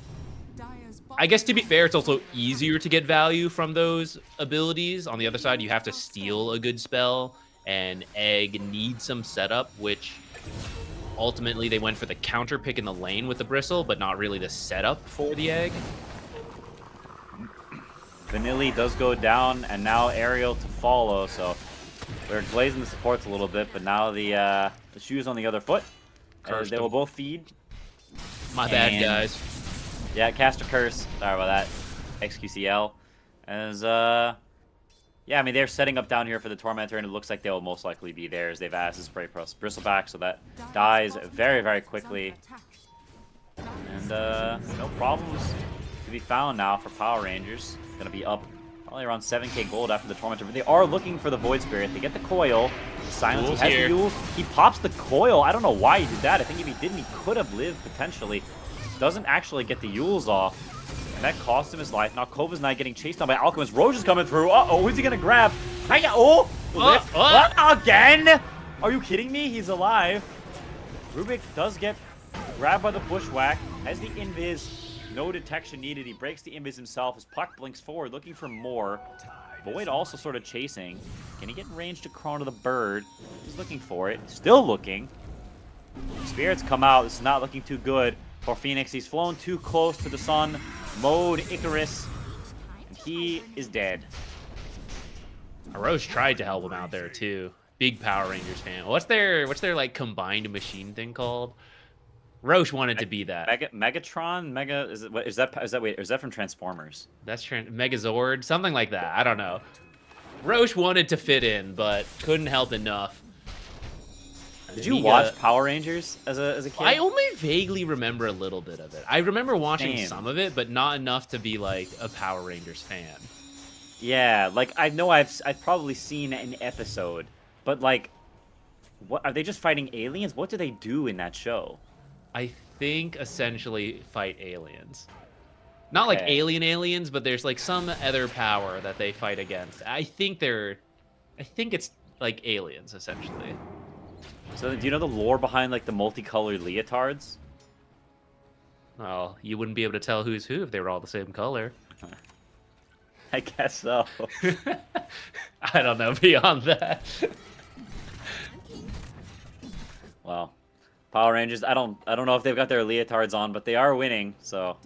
I guess, to be fair, it's also easier to get value from those abilities. On the other side, you have to steal a good spell, and Egg needs some setup, which ultimately they went for the counter pick in the lane with the Bristle, but not really the setup for the Egg. Vanilli does go down, and now Ariel to follow, so they're glazing the supports a little bit, but now the shoe's on the other foot. They will both feed. My bad, guys. Yeah, cast a curse. Sorry about that. XQCL. As, yeah, I mean, they're setting up down here for the Tormentor, and it looks like they will most likely be theirs. They've asked to spray Bristleback, so that dies very, very quickly. And, no problems to be found now for Power Rangers. Gonna be up probably around 7k gold after the Tormentor, but they are looking for the Void Spirit. They get the coil. The Silence, he has the Yules. He pops the coil. I don't know why he did that. I think if he didn't, he could have lived potentially. Doesn't actually get the Yules off, and that cost him his life. Now Kova's not getting chased down by Alchemist. Roche is coming through. Uh-oh, who's he gonna grab? Oh! What? Again? Are you kidding me? He's alive. Rubik does get grabbed by the Bushwhack. Has the invis. No detection needed. He breaks the invis himself. His puck blinks forward, looking for more. Void also sort of chasing. Can he get in range to crawl to the bird? He's looking for it. Still looking. Spirits come out. This is not looking too good for Phoenix. He's flown too close to the sun. Mode Icarus. And he is dead. Arosh tried to help him out there too. Big Power Rangers fan. What's their like combined machine thing called? Roche wanted to be that. Megatron? Is that from Transformers? That's Megazord, something like that. I don't know. Roche wanted to fit in, but couldn't help enough. Did you watch Power Rangers as a kid? I only vaguely remember a little bit of it. I remember watching some of it, but not enough to be like a Power Rangers fan. Yeah, like I know I've probably seen an episode, but like, what are they just fighting aliens? What do they do in that show? I think essentially fight aliens. Not like aliens, but there's like some other power that they fight against. I think it's like aliens essentially. So do you know the lore behind like the multicolored leotards? Well, you wouldn't be able to tell who's who if they were all the same color. I guess so. I don't know beyond that. Well, Power Rangers, I don't know if they've got their leotards on, but they are winning, so.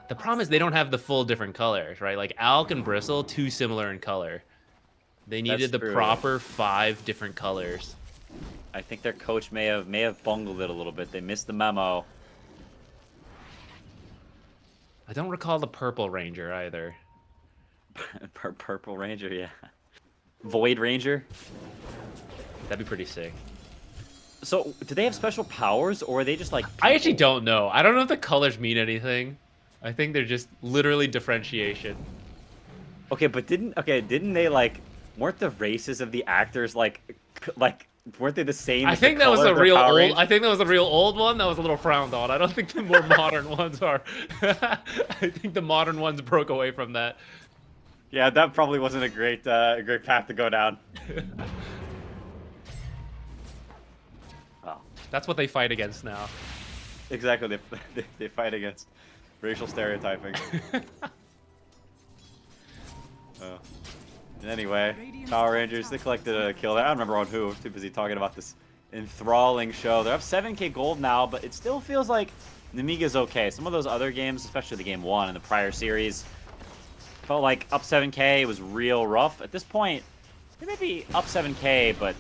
The problem is they don't have the full different colors, right? Like Alk and Bristle, too similar in color. They needed the proper 5 different colors. I think their coach may have bungled it a little bit. They missed the memo. I don't recall the Purple Ranger either. Purple Ranger, yeah. Void Ranger. That'd be pretty sick. So, do they have special powers, or are they just like? I actually people? don't know. I don't know if the colors mean anything. I think they're just literally differentiation. Okay, but didn't they like? Weren't the races of the actors like weren't they the same? I as the think that was color a of their real Power old. Rangers? I think that was a real old one that was a little frowned on. I don't think the more modern ones are. I think the modern ones broke away from that. Yeah, that probably wasn't a great path to go down. Oh, That's what they fight against now. exactly. They fight against racial stereotyping. Anyway, Power Rangers, they collected a kill there. I don't remember on who. Too busy talking about this enthralling show. They're up 7k gold now, but it still feels like Nemiga's okay. Some of those other games, especially the game 1 in the prior series, felt like up 7k was real rough. At this point, they may be up 7k, but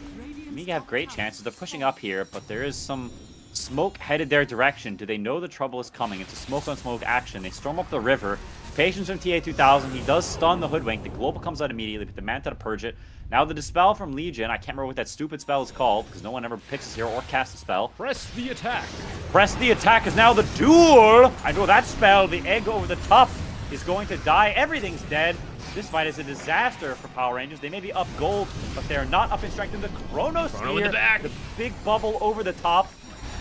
Nemiga have great chances. They're pushing up here, but there is some smoke headed their direction. Do they know the trouble is coming? It's a smoke on smoke action. They storm up the river. Patience from TA2000. He does stun the Hoodwink. The Global comes out immediately, but the Manta to purge it. Now the Dispel from Legion. I can't remember what that stupid spell is called, because no one ever picks this here or casts a spell. Press the attack. Press the attack is now the duel. I know that spell. The egg over the top is going to die. Everything's dead. This fight is a disaster for Power Rangers. They may be up gold, but they're not up in strength in the Chrono Chrono in the Sphere. back. The big bubble over the top.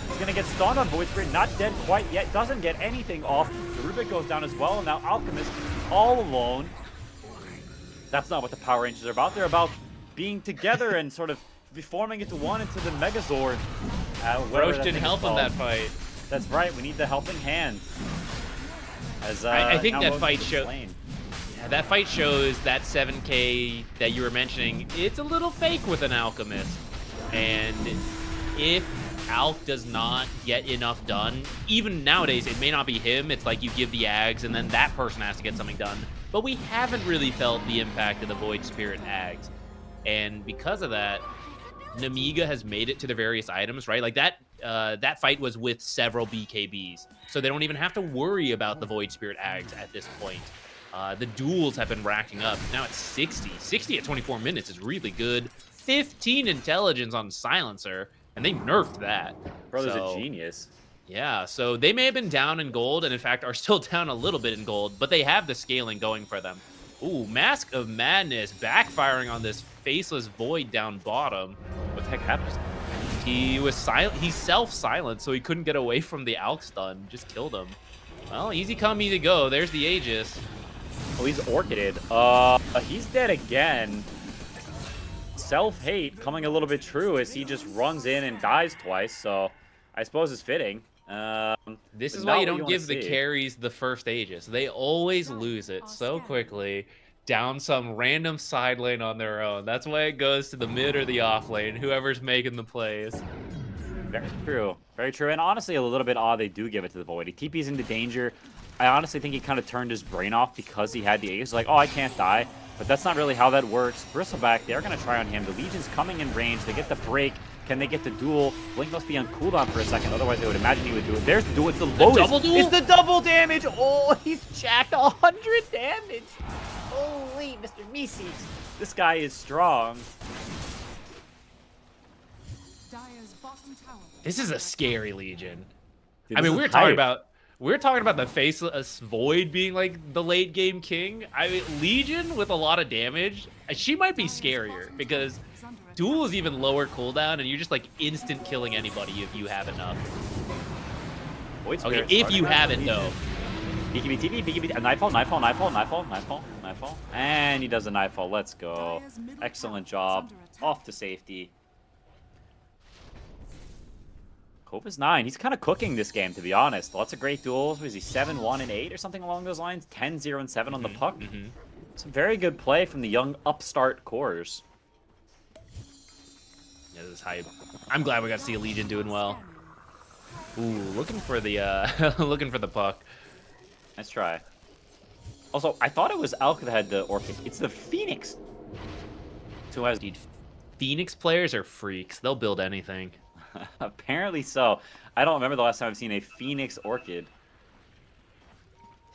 He's going to get stunned on Void Spirit. Not dead quite yet. Doesn't get anything off. The Rubik goes down as well. And now Alchemist is all alone. That's not what the Power Rangers are about. They're about being together and sort of forming into one into the Megazord. Roche didn't help in that fight. That's right. We need the helping hand. As I think now that Roche fight is showed. slain. Yeah, that fight shows that 7k that you were mentioning. It's a little fake with an Alchemist, and if Alk does not get enough done, even nowadays, it may not be him. It's like you give the Ags, and then that person has to get something done. But we haven't really felt the impact of the Void Spirit Ags, and because of that, Nemiga has made it to the various items, right? Like that that fight was with several BKBs, so they don't even have to worry about the Void Spirit Ags at this point. The duels have been racking up. Now it's 60. 60 at 24 minutes is really good. 15 intelligence on Silencer, and they nerfed that. Brother's So, a genius. yeah, so they may have been down in gold, and in fact are still down a little bit in gold, but they have the scaling going for them. Ooh, Mask of Madness backfiring on this faceless Void down bottom. What the heck happened? He was silent. He's self-silent, so he couldn't get away from the Alk stun. Just killed him. Well, easy come, easy go. There's the Aegis. Oh, he's orchided. He's dead again. Self-hate coming a little bit true as he just runs in and dies twice, so I suppose it's fitting. This but is not why you what don't wanna give the see. carries the first Aegis. They always lose it so quickly down some random side lane on their own. That's why it goes to the mid or the off lane, whoever's making the plays. Very true. Very true. And honestly, a little bit odd they do give it to the Void. He TP's into danger. I honestly think he kind of turned his brain off because he had the Aegis. Like, oh, I can't die. But that's not really how that works. Bristleback, they're going to try on him. The Legion's coming in range. They get the break. Can they get the duel? Blink must be on cooldown for a second. Otherwise, they would imagine he would do it. There's the duel. It's the lowest. double duel? It's the double damage. Oh, he's jacked 100 damage. Holy, Mr. Mises. This guy is strong. Dire's bottom tower. This is a scary Legion. Dude, I this mean, is we're talking about the faceless Void being like the late game king. I mean, Legion with a lot of damage, she might be scarier because duel is even lower cooldown, and you're just like instant killing anybody if you have enough. Void Okay, Spirit's if starting you out have the it Legion. though. BKB TV, BKB, Nightfall, Nightfall, Nightfall, Nightfall, Nightfall, Nightfall. And he does a Nightfall. Let's go. Excellent job. Off to safety. Cove is 9. He's kind of cooking this game, to be honest. Lots of great duels. Was he 7, 1, and 8 or something along those lines? 10, 0, and 7 on the puck. Some very good play from the young upstart cores. Yeah, this is hype. I'm glad we got to see a Legion doing well. Ooh, looking for the looking for the puck. Nice try. Also, I thought it was Elk that had the Orchid. It's the Phoenix. Who has... Dude, Phoenix players are freaks. They'll build anything. Apparently so. I don't remember the last time I've seen a Phoenix Orchid.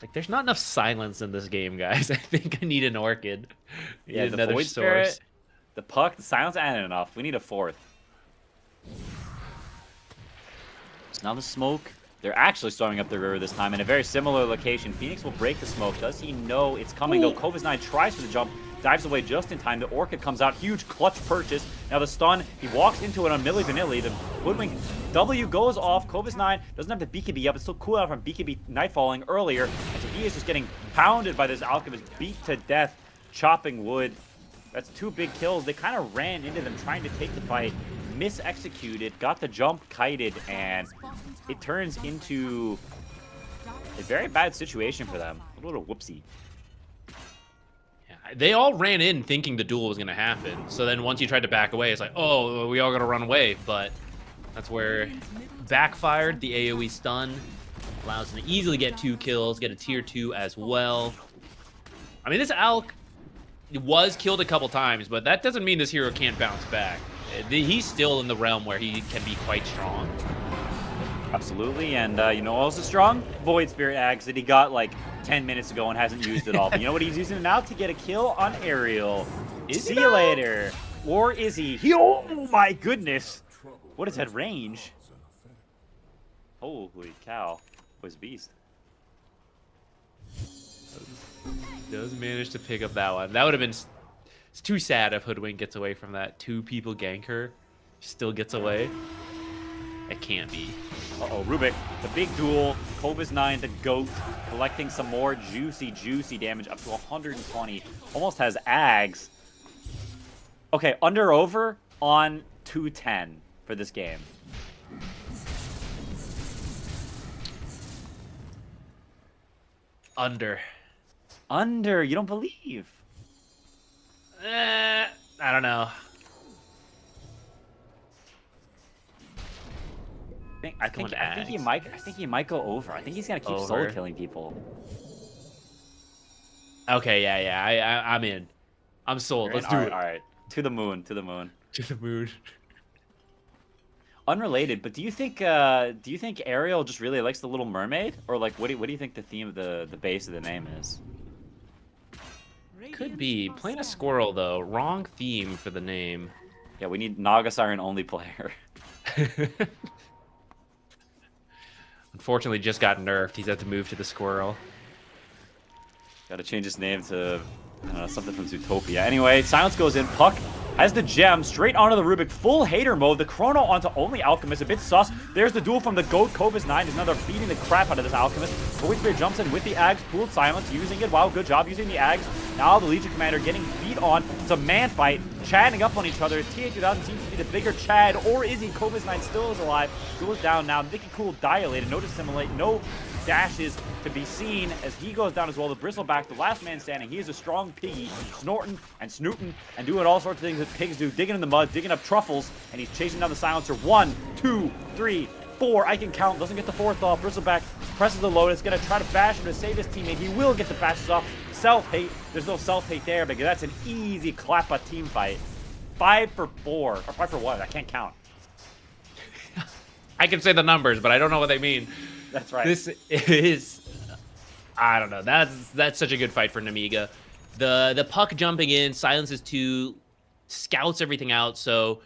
Like, there's not enough silence in this game, guys. I think I need an Orchid. I Yeah, need the another Void source. Spirit, the puck, the silence, and enough. We need a fourth. So now the smoke. They're actually storming up the river this time in a very similar location. Phoenix will break the smoke. Does he know it's coming, though? Cobas9 tries for the jump, dives away just in time. The Orchid comes out. Huge clutch purchase. Now the stun. He walks into it on Milli Vanilli. The Hoodwink W goes off. Cobas9 doesn't have the BKB up. It's still cool out from BKB Nightfalling earlier. And so he is just getting pounded by this Alchemist, beat to death, chopping wood. That's 2 big kills. They kind of ran into them trying to take the fight. Mis-executed, got the jump kited, and it turns into a very bad situation for them. A little whoopsie. Yeah, they all ran in thinking the duel was going to happen. So then once you tried to back away, it's like, oh, we all got to run away. But that's where backfired. The AoE stun allows them to easily get 2 kills, get a tier 2 as well. I mean, this Alk was killed a couple times, but that doesn't mean this hero can't bounce back. He's still in the realm where he can be quite strong. Absolutely, and you know also strong? Void Spirit Axe that he got like 10 minutes ago and hasn't used it all. But you know what he's using it now? To get a kill on Ariel. See you later. Or is he? Oh my goodness. What is that range? Holy cow. Was beast. Does manage to pick up that one. That would have been... It's too sad if Hoodwink gets away from that. 2 people gank her. Still gets away. It can't be. Uh-oh, Rubik, the big duel. Cobas9, the GOAT, collecting some more juicy damage up to 120. Almost has Ags. Okay, under over on 210 for this game. Under. Under, you don't believe. I don't know. I think he might go over. I think he's gonna keep solo killing people. Okay, yeah. I'm in. I'm sold. Let's do it. All right. To the moon. To the moon. To the moon. Unrelated, but do you think Ariel just really likes the Little Mermaid, or like what do you think the theme of the base of the name is? Could be. Playing a squirrel though. Wrong theme for the name. Yeah, we need Naga Siren only player. Unfortunately, just got nerfed. He's had to move to the squirrel. Got to change his name to I don't know, something from Zootopia. Anyway, Silence goes in. Puck has the gem straight onto the Rubik. Full hater mode. The Chrono onto only Alchemist. A bit sus. There's the duel from the GOAT. Cobas9 is another beating the crap out of this Alchemist. Void Spirit jumps in with the Ags. Pooled Silence using it. Wow, good job using the Ags. Now the Legion Commander getting beat on. It's a man fight. Chatting up on each other. TA2000 seems to be the bigger Chad. Or is he? Cobas9 still is alive. Goes down now. Mickey Cool dilated. No dissimulate. No dashes to be seen as he goes down as well. The Bristleback, the last man standing. He is a strong piggy, snorting and snooting and doing all sorts of things that pigs do, digging in the mud, digging up truffles, and he's chasing down the Silencer. 1, 2, 3, 4. I can count. Doesn't get the 4th off. Bristleback presses the Lotus, gonna try to bash him to save his teammate. He will get the bashes off. Self-hate. There's no self-hate there because that's an easy Klappa team fight. 5 for 4. Or 5 for 1. I can't count. I can say the numbers, but I don't know what they mean. That's right. This is, I don't know. That's such a good fight for Nemiga. The Puck jumping in, silences 2, scouts everything out. So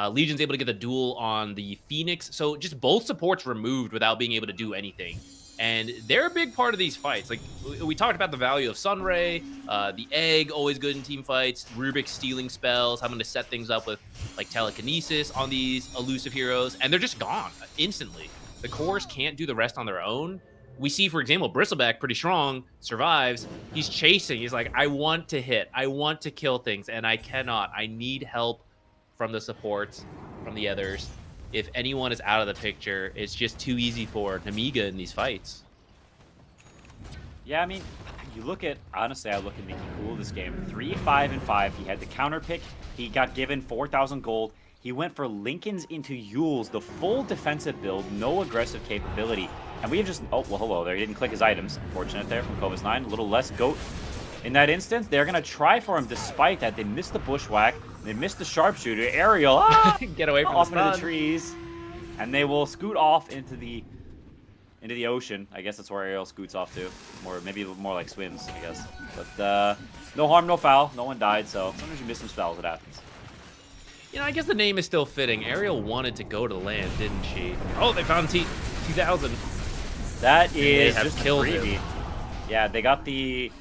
Legion's able to get the duel on the Phoenix. So just both supports removed without being able to do anything. And they're a big part of these fights. Like, we talked about the value of Sunray, the Egg, always good in team fights, Rubik stealing spells, having to set things up with, like, telekinesis on these elusive heroes, and they're just gone instantly. The cores can't do the rest on their own. We see, for example, Bristleback, pretty strong, survives. He's chasing. He's like, I want to hit. I want to kill things, and I cannot. I need help from the supports, from the others. If anyone is out of the picture, it's just too easy for Nemiga in these fights. Yeah, I mean, you look at, honestly, I look at Mickey Cool this game. 3, 5, and 5. He had the counter pick. He got given 4,000 gold. He went for Lincolns into Yules, the full defensive build, no aggressive capability. And we have just, oh, well, hello there. He didn't click his items. Unfortunate there from Cobas9. A little less GOAT. In that instance, they're going to try for him despite that. They missed the bushwhack. They missed the sharpshooter. Ariel, get away from off into the trees. And they will scoot off into the ocean. I guess that's where Ariel scoots off to. Or maybe more like swims, I guess. But no harm, no foul. No one died, so sometimes you miss some spells. It happens. You know, I guess the name is still fitting. Ariel wanted to go to the land, didn't she? Oh, they found T2000. That They is have just killed a freebie. him. Yeah, they got the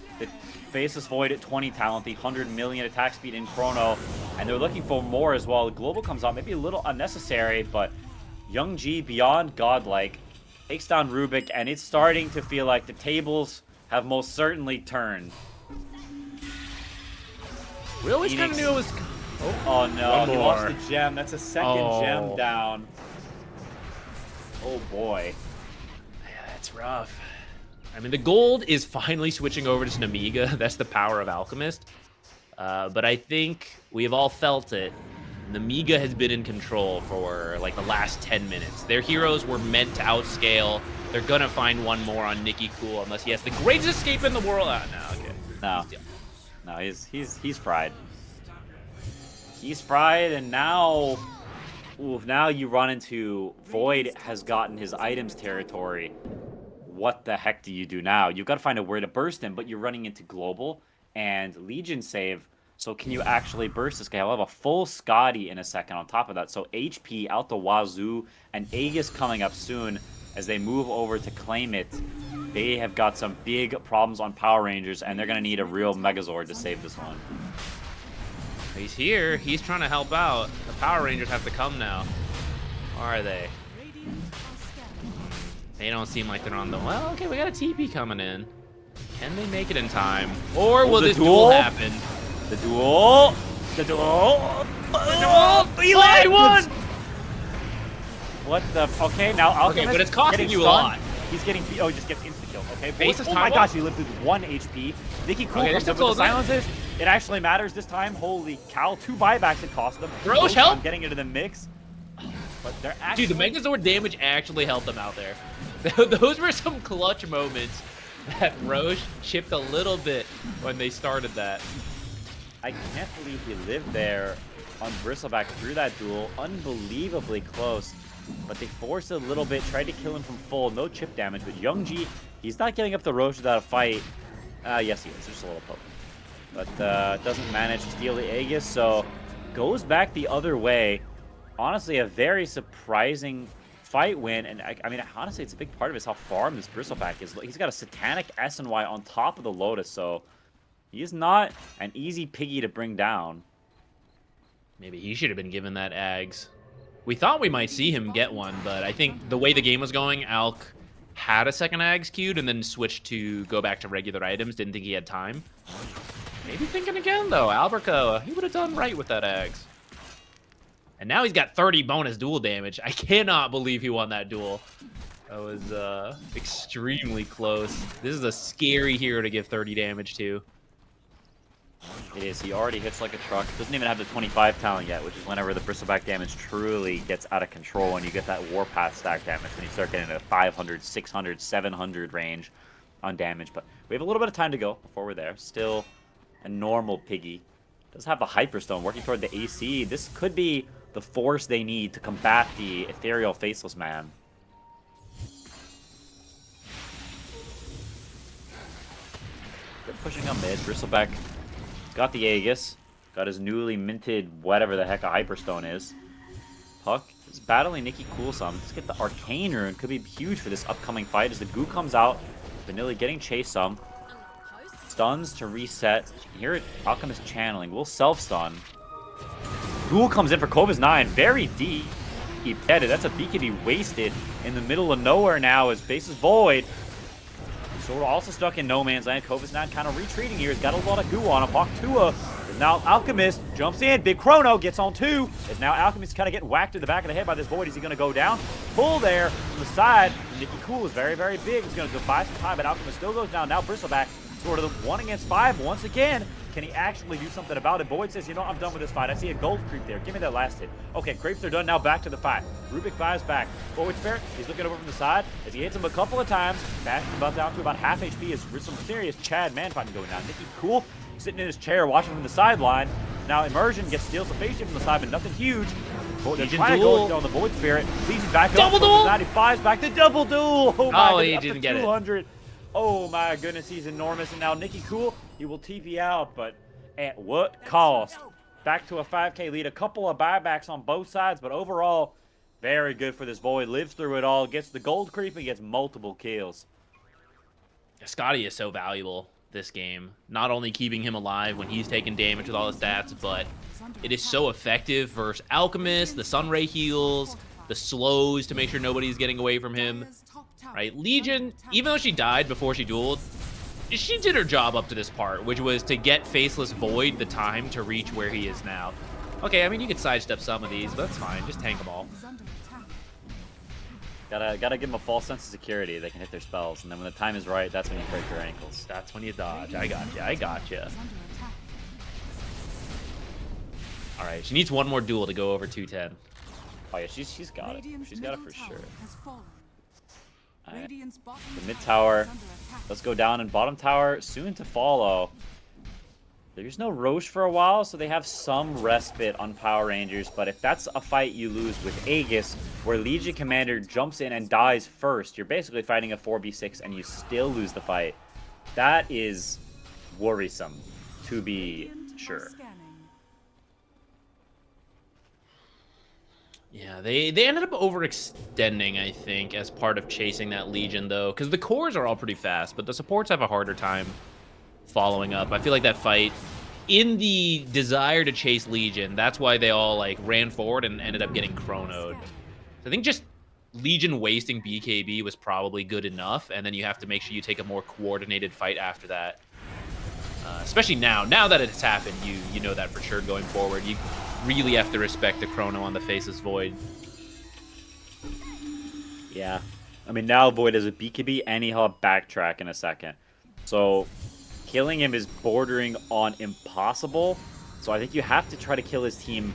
Faceless Void at 20 talent, the 100 million attack speed in Chrono, and they're looking for more as well. The Global comes out, maybe a little unnecessary, but Young G, beyond godlike, takes down Rubik, and it's starting to feel like the tables have most certainly turned. We always kind of Phoenix. knew it was... Oh no, One he more. lost the gem. That's a second gem Oh. down. Oh boy. Yeah, that's rough. I mean, the gold is finally switching over to Nemiga. That's the power of Alchemist. But I think we have all felt it. Nemiga has been in control for like the last 10 minutes. Their heroes were meant to outscale. They're gonna find one more on Nikki Cool unless he has the greatest escape in the world. No, okay. No, he's fried. He's fried, and now, now you run into Void has gotten his items territory. What the heck do you do now? You've got to find a way to burst him, but you're running into Global and Legion save. So can you actually burst this guy? I'll have a full Scotty in a second on top of that. So HP out the wazoo, and Aegis coming up soon as they move over to claim it. They have got some big problems on Power Rangers, and they're going to need a real Megazord to save this one. He's here. He's trying to help out. The Power Rangers have to come now. Are they? They don't seem like they're on the... Well, okay, we got a TP coming in. Can they make it in time? Or will the this duel? duel happen? The duel! The duel! The duel! He won! What the... Okay, now Alchemist Okay, but it's costing getting you a stunned. lot. He's getting... Oh, he just gets insta-kill. Okay, Face is oh time my up. gosh, he lived with 1 HP. Nikki Cool Okay, comes they're up with the still close. silences. It actually matters this time. Holy cow, 2 buybacks it cost them. Roche, help! Getting into the mix. But they're actually... Dude, the Megazord damage actually helped them out there. Those were some clutch moments that Roche chipped a little bit when they started that. I can't believe he lived there on Bristleback through that duel. Unbelievably close. But they forced it a little bit, tried to kill him from full. No chip damage, but Young G, he's not getting up the Roche without a fight. Yes, he is. Just a little poke. But doesn't manage to steal the Aegis, so goes back the other way. Honestly, a very surprising fight win, and I mean, honestly, it's a big part of it is how farm this Bristleback is. He's got a Satanic S and Y on top of the Lotus, so he is not an easy piggy to bring down. Maybe he should have been given that Ags. We thought we might see him get one, but I think the way the game was going, Alk had a second Ags queued and then switched to go back to regular items. Didn't think he had time. Maybe thinking again, though. Alberco, he would have done right with that Ags. And now he's got 30 bonus duel damage. I cannot believe he won that duel. That was extremely close. This is a scary hero to give 30 damage to. It is. He already hits like a truck. Doesn't even have the 25 talent yet, which is whenever the Bristleback damage truly gets out of control and you get that Warpath stack damage when you start getting to 500, 600, 700 range on damage. But we have a little bit of time to go before we're there. Still a normal piggy. Does have the Hyperstone working toward the AC. This could be the force they need to combat the Ethereal Faceless Man. They're pushing up mid. Bristleback got the Aegis. Got his newly minted whatever the heck a Hyperstone is. Puck is battling Nikki Cool some. Let's get the Arcane Rune. Could be huge for this upcoming fight as the goo comes out. Vanilla getting chased some. Stuns to reset. You can hear it. Alchemist channeling. Will self-stun. Duel comes in for Kovas 9. Very deep. Headed. That's a BKB wasted in the middle of nowhere now as Faces Void. Sort of also stuck in no man's land. Kovas 9 kind of retreating here. He's got a lot of goo on him. Hawk Tua is now Alchemist. Jumps in. Big Chrono gets on 2. Is now Alchemist kind of getting whacked in the back of the head by this Void. Is he going to go down? Pull there from the side. Nikki Cool is very, very big. He's going to buy some time, but Alchemist still goes down. Now Bristleback sort of the 1 against 5 once again. Can he actually do something about it? Boyd says, you know, I'm done with this fight. I see a gold creep there. Give me that last hit. Okay, Grapes are done. Now back to the fight. Rubik buys back. Boyd Spirit, he's looking over from the side as he hits him a couple of times. Back about down to about half HP as some serious Chad man fighting going down. Nikki Cool sitting in his chair watching from the sideline. Now Immersion gets steals a face shield from the side, but nothing huge. They're Legion trying duel. to go on the Void Spirit. Legion back up. Double duel. 95's back to double duel. Oh my Oh, goodness, he up to didn't get it. 200. Oh my goodness, he's enormous. And now Nikki Cool, he will TP out, but at what cost? back to a 5K lead. A couple of buybacks on both sides, but overall, very good for this Void. Lives through it all, gets the gold creep, and gets multiple kills. Scotty is so valuable this game. Not only keeping him alive when he's taking damage with all his stats, but it is so effective versus Alchemist, the Sunray heals, the slows to make sure nobody's getting away from him. Right? Legion, even though she died before she dueled, she did her job up to this part, which was to get Faceless Void the time to reach where he is now. Okay, I mean, you could sidestep some of these, but that's fine. Just tank them all. Gotta give them a false sense of security. They can hit their spells, and then when the time is right, that's when you break their ankles. That's when you dodge. I got you. All right, she needs one more duel to go over 210. Oh yeah, she's got it. She's got it for sure. Alright. The The mid tower. Let's go down, and bottom tower soon to follow. There's no Roche for a while, so they have some respite on Power Rangers, but if that's a fight you lose with Aegis, where Legion Commander jumps in and dies first, you're basically fighting a 4v6 and you still lose the fight. That is worrisome, to be sure. Yeah, they ended up overextending, I think, as part of chasing that Legion, though, because the cores are all pretty fast, but the supports have a harder time following up. I feel like that fight, in the desire to chase Legion, that's why they all like ran forward and ended up getting chronoed. So I think just Legion wasting BKB was probably good enough, and then you have to make sure you take a more coordinated fight after that. Especially now that it's happened, you know that for sure going forward. You really have to respect the chrono on the Faceless Void. Yeah. I mean, now Void has a BKB and he'll have backtrack in a second. So killing him is bordering on impossible. So I think you have to try to kill his team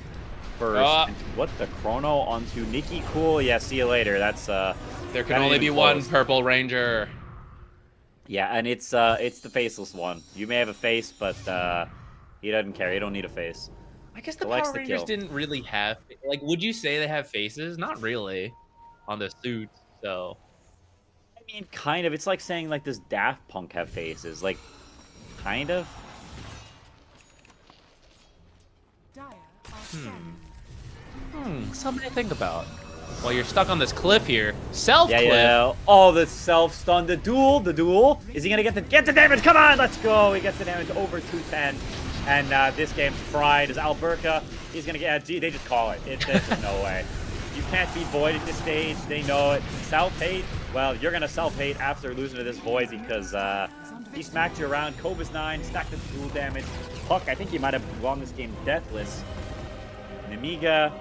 first. What, the chrono onto Nikki? Cool. Yeah, see you later. That's there can only be one Purple Ranger. Yeah, and it's the faceless one. You may have a face, but he doesn't care. You don't need a face. I guess the Power Rangers didn't really have... Like, would you say they have faces? Not really on the suits, so... I mean, kind of. It's like saying, like, does Daft Punk have faces? Like, kind of. Something to think about. While you're stuck on this cliff here. Self-cliff! Yeah. Oh, the self-stun. The duel. Is he going to get the damage? Come on, let's go. He gets the damage over 210. And this game's fried. Is Alberca? He's going to get... Gee, they just call it. There's no way. You can't beat Void at this stage. They know it. Self-hate? Well, you're going to self-hate after losing to this Void because he smacked you around. Cobus 9, stacked the duel damage. Puck, I think he might have won this game deathless. Nemiga,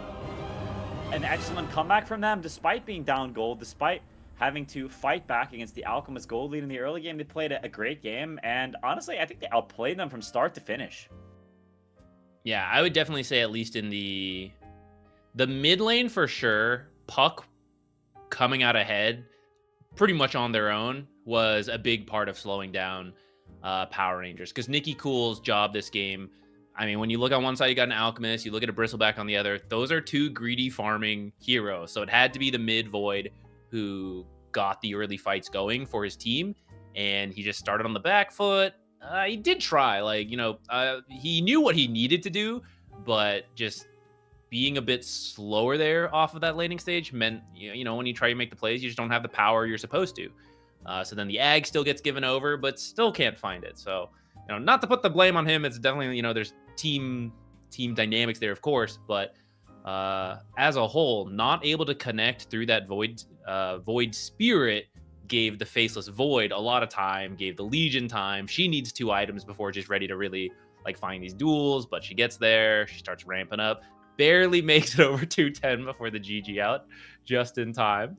an excellent comeback from them despite being down gold, despite having to fight back against the Alchemist gold lead in the early game. They played a great game, and honestly, I think they outplayed them from start to finish. Yeah, I would definitely say at least in the mid lane for sure, Puck coming out ahead pretty much on their own was a big part of slowing down Power Rangers. Because Nikki Cool's job this game, I mean, when you look on one side, you got an Alchemist, you look at a Bristleback on the other, those are two greedy farming heroes. So it had to be the mid Void who got the early fights going for his team, and he just started on the back foot. He did try, like, he knew what he needed to do, but just being a bit slower there off of that laning stage meant, when you try to make the plays, you just don't have the power you're supposed to. So then the Ag still gets given over, but still can't find it. So, not to put the blame on him, it's definitely, there's team dynamics there, of course, but as a whole, not able to connect through that Void spirit gave the Faceless Void a lot of time, gave the Legion time. She needs 2 items before she's ready to really find these duels, but she gets there, she starts ramping up, barely makes it over 210 before the GG out, just in time.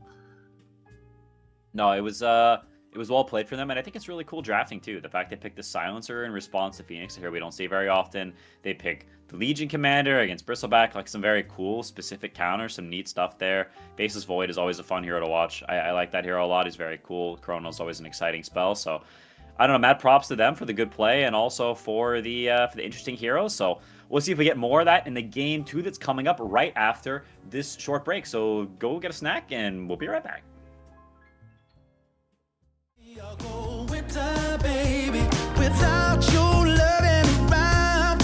No, it was well played for them, and I think it's really cool drafting too. The fact they picked the Silencer in response to Phoenix here, we don't see very often. They pick the Legion Commander against Bristleback, some very cool specific counters, some neat stuff there. Faceless Void is always a fun hero to watch. I like that hero a lot. He's very cool. Chrono's always an exciting spell. So I don't know, mad props to them for the good play and also for the interesting heroes. So we'll see if we get more of that in the game 2 that's coming up right after this short break. So go get a snack and we'll be right back. I'll go winter, baby, without your loving around.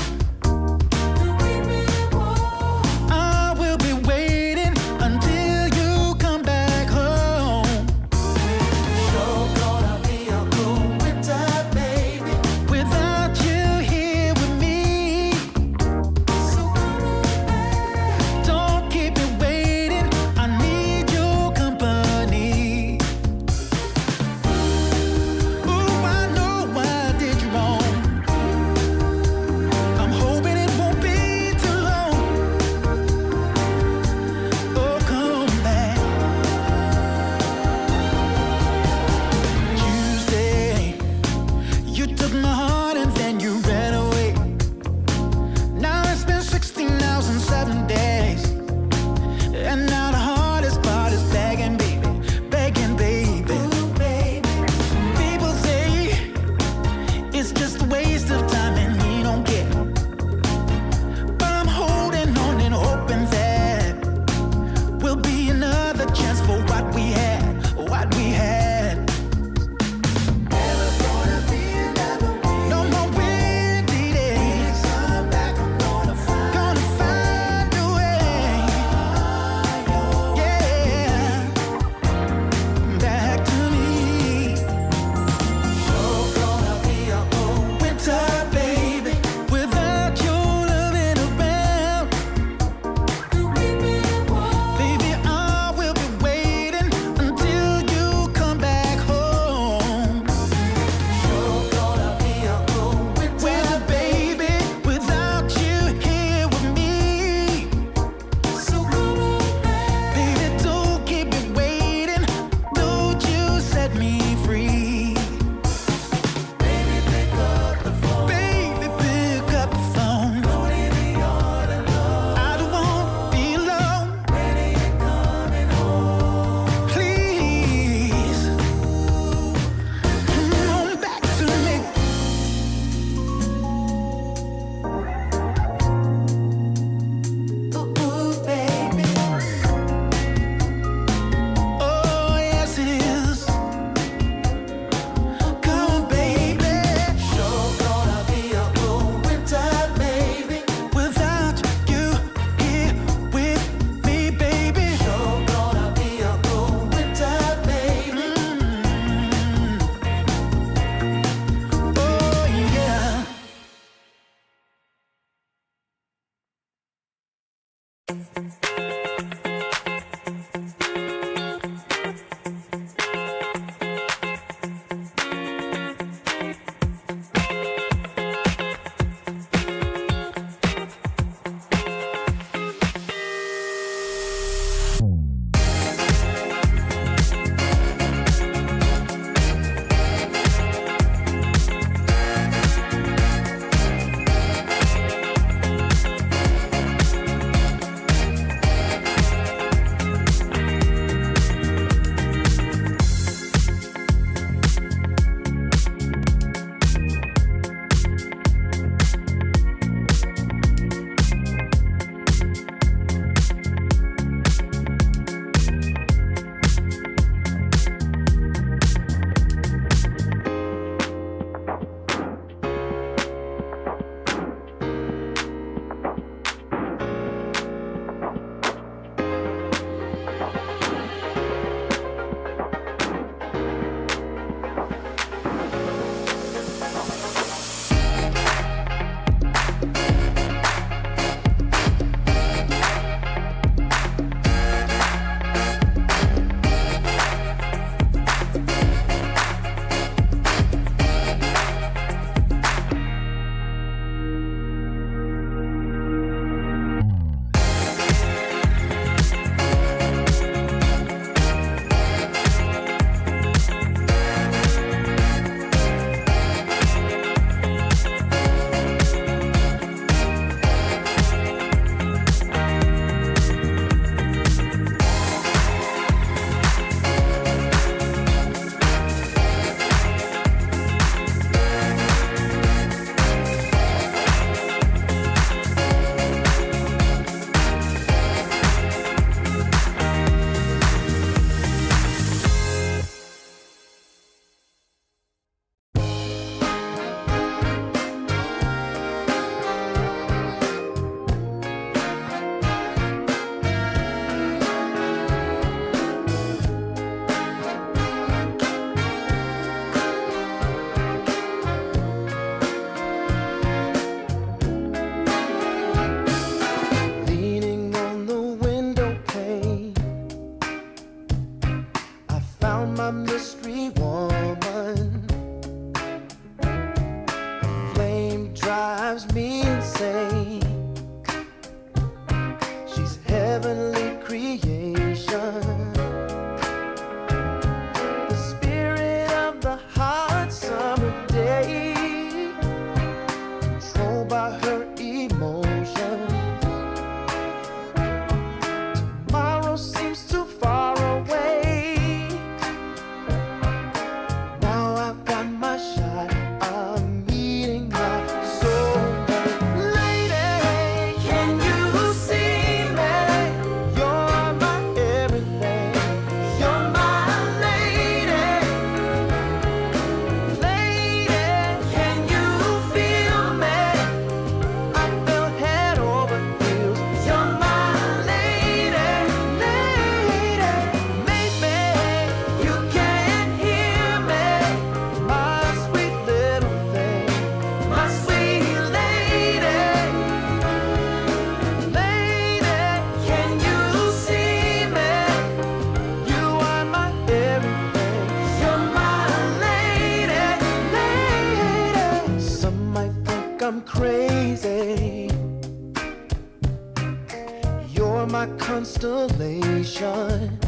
constellation.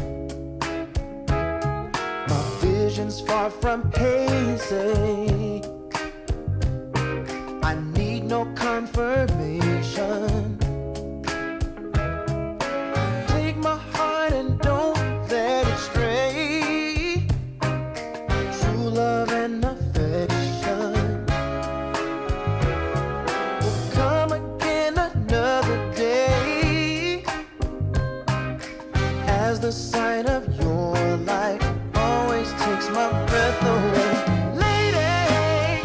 My vision's far from hazy. I need no confirmation. Take my heart and don't let it stray. True love and affection will come again another day. As the sight of your light always takes my breath away. Lady,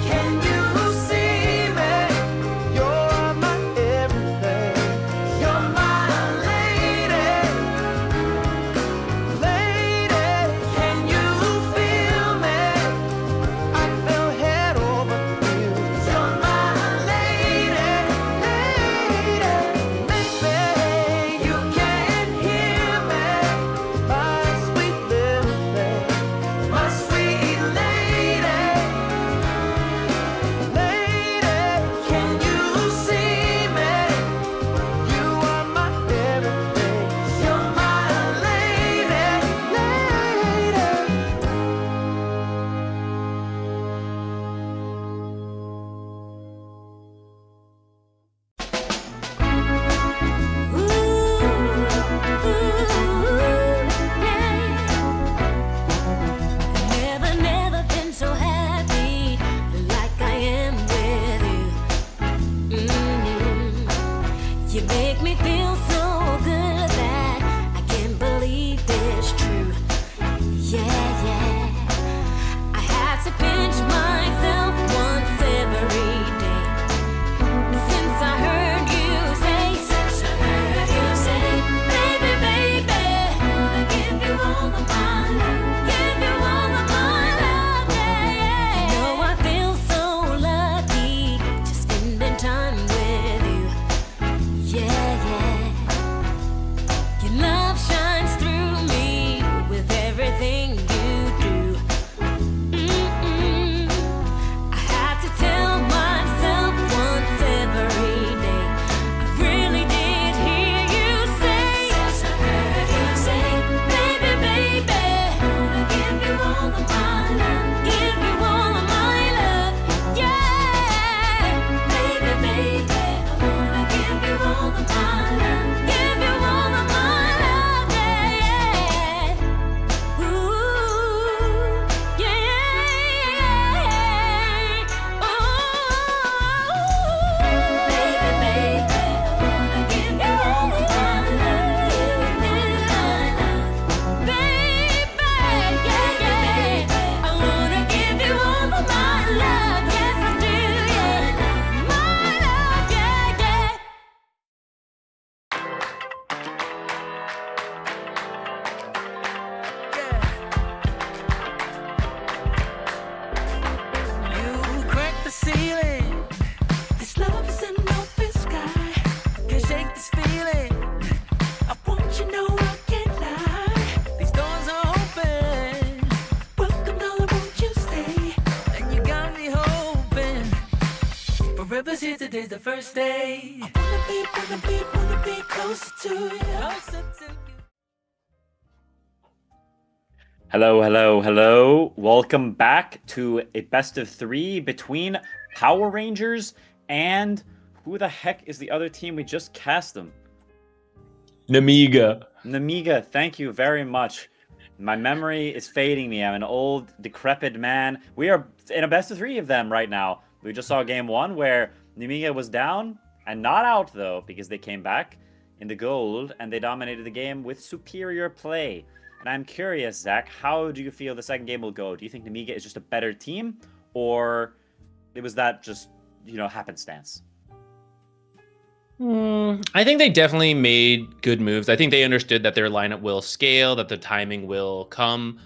today's the first day. Wanna be closer to you. Closer to you. Hello, hello, hello. Welcome back to a best of 3 between Power Rangers and who the heck is the other team? We just cast them. Nemiga. Nemiga, thank you very much. My memory is fading me. I'm an old, decrepit man. We are in a best of 3 of them right now. We just saw game 1 where Nemiga was down and not out, though, because they came back in the gold and they dominated the game with superior play. And I'm curious, Zach, how do you feel the second game will go? Do you think Nemiga is just a better team, or it was that just, happenstance? I think they definitely made good moves. I think they understood that their lineup will scale, that the timing will come.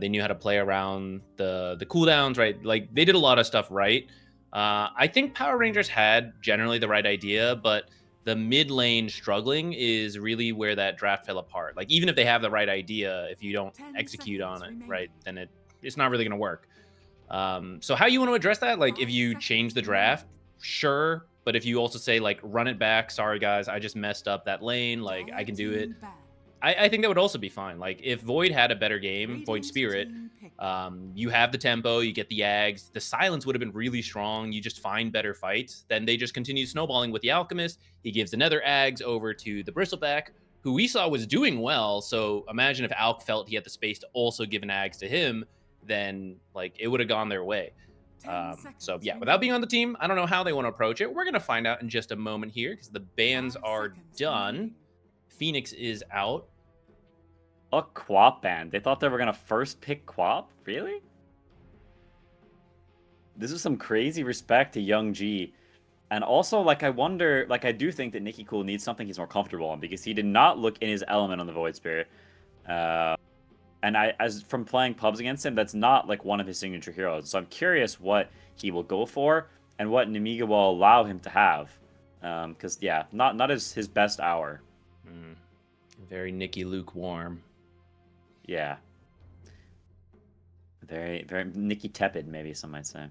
They knew how to play around the cooldowns, right? Like, they did a lot of stuff right. I think Power Rangers had generally the right idea, but the mid lane struggling is really where that draft fell apart. Like, even if they have the right idea, if you don't execute on it, right, then it's not really going to work. So how you want to address that? Like, if you change the draft, sure. But if you also say, like, run it back, sorry guys, I just messed up that lane, like, I can do it. I think that would also be fine. Like, if Void had a better game, Void Spirit, you have the tempo, you get the Ags, the silence would have been really strong, you just find better fights. Then they just continue snowballing with the Alchemist. He gives another Ags over to the Bristleback, who we saw was doing well. So imagine if Alk felt he had the space to also give an Ags to him, then, like, it would have gone their way. So yeah, without being on the team, I don't know how they want to approach it. We're going to find out in just a moment here because the bans are done. Phoenix is out. A Quap ban. They thought they were going to first pick Quap? Really? This is some crazy respect to Young G. And also, like, I wonder, like, I do think that Nicky Cool needs something he's more comfortable on because he did not look in his element on the Void Spirit. And as from playing pubs against him, that's not like one of his signature heroes. So I'm curious what he will go for and what Nemiga will allow him to have. Because yeah, not his best hour. Very Nicky lukewarm. Yeah. Very Nicky tepid, maybe some might say.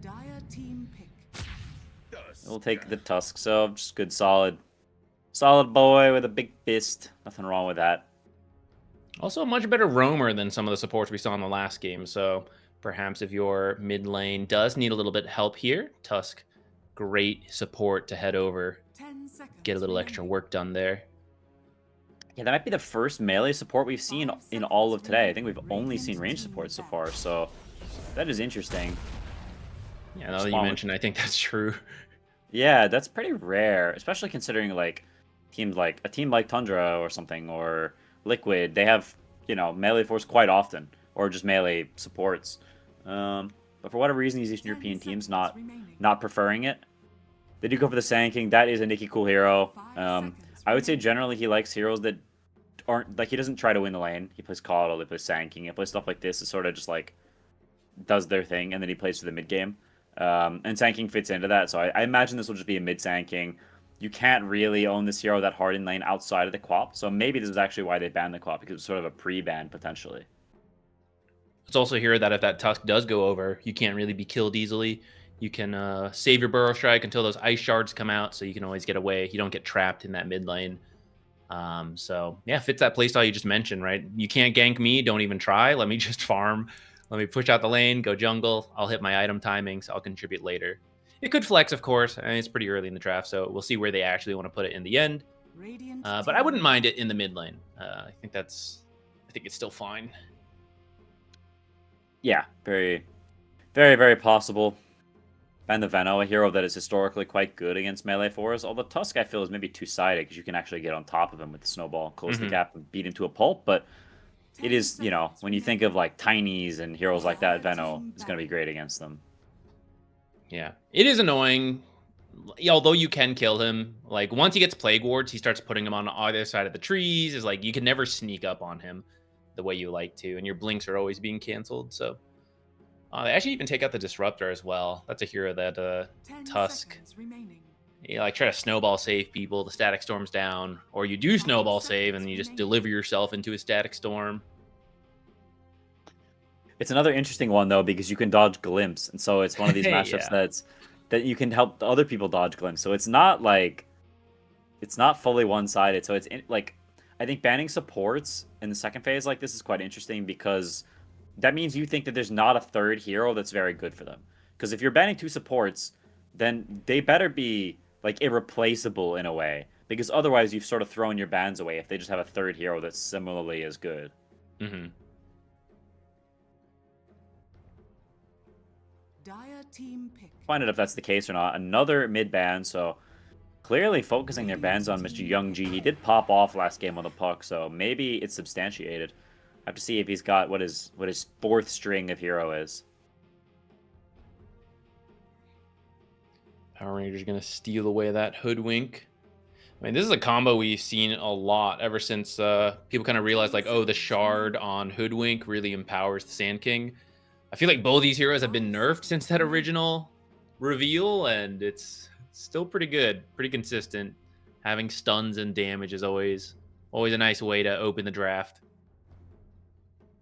Dire team pick. We'll take the Tusk. So just good, solid boy with a big fist. Nothing wrong with that. Also a much better roamer than some of the supports we saw in the last game. So perhaps if your mid lane does need a little bit of help here, Tusk, great support to head over, 10 seconds get a little extra work done there. Yeah, that might be the first melee support we've seen in all of today. I think we've only seen range support so far, so that is interesting. Yeah, now that you mention, I think that's true. Yeah, that's pretty rare, especially considering like a team like Tundra or something, or Liquid. They have, melee force quite often, or just melee supports. But for whatever reason, these Eastern European teams not preferring it. They do go for the Sand King. That is a Nicky Cool hero. I would say generally he likes heroes that aren't, like, he doesn't try to win the lane. He plays Coddle, he plays Sand King, he plays stuff like this. It sort of just like does their thing, and then he plays for the mid game. And Sand King fits into that, so I imagine this will just be a mid Sand King. You can't really own this hero that hard in lane outside of the Quap, so maybe this is actually why they banned the Quap, because it's sort of a pre-ban potentially. It's also here that if that Tusk does go over, you can't really be killed easily. You can save your Burrow Strike until those Ice Shards come out, so you can always get away. You don't get trapped in that mid lane. So, yeah, fits that playstyle you just mentioned, right? You can't gank me, don't even try. Let me just farm. Let me push out the lane, go jungle. I'll hit my item timing, so I'll contribute later. It could flex, of course. I mean, it's pretty early in the draft, so we'll see where they actually want to put it in the end. But I wouldn't mind it in the mid lane. I think it's still fine. Yeah, very, very, very possible. And the Veno, a hero that is historically quite good against melee fours. Although Tusk, I feel, is maybe two-sided because you can actually get on top of him with the snowball, close the gap, and beat him to a pulp. But it is, when you think of like Tinies and heroes like that, Veno is going to be great against them. Yeah, it is annoying. Although you can kill him, like once he gets Plague Wards, he starts putting them on either side of the trees. Is like you can never sneak up on him the way you like to, and your blinks are always being canceled. So they actually even take out the Disruptor as well. That's a hero that Tusk, you like try to snowball save people. The Static Storm's down, or you do snowball save and you just deliver yourself into a Static Storm. It's another interesting one though because you can dodge Glimpse, and so it's one of these matchups that you can help the other people dodge glimpse. So it's not like it's not fully one-sided. So like I think banning supports in the second phase like this is quite interesting because that means you think that there's not a third hero that's very good for them. Because if you're banning 2 supports, then they better be like irreplaceable in a way. Because otherwise you've sort of thrown your bans away if they just have a third hero that's similarly as good. Mm-hmm. Dire team pick. Find out if that's the case or not. Another mid ban, so clearly focusing their bans on Mr. Young G. He did pop off last game on the puck, so maybe it's substantiated. I have to see if he's got what his 4th string of hero is. Power Ranger's gonna steal away that Hoodwink. I mean, this is a combo we've seen a lot ever since people kind of realized, like, oh, the Shard on Hoodwink really empowers the Sand King. I feel like both these heroes have been nerfed since that original reveal, and it's still pretty good, pretty consistent. Having stuns and damage is always a nice way to open the draft.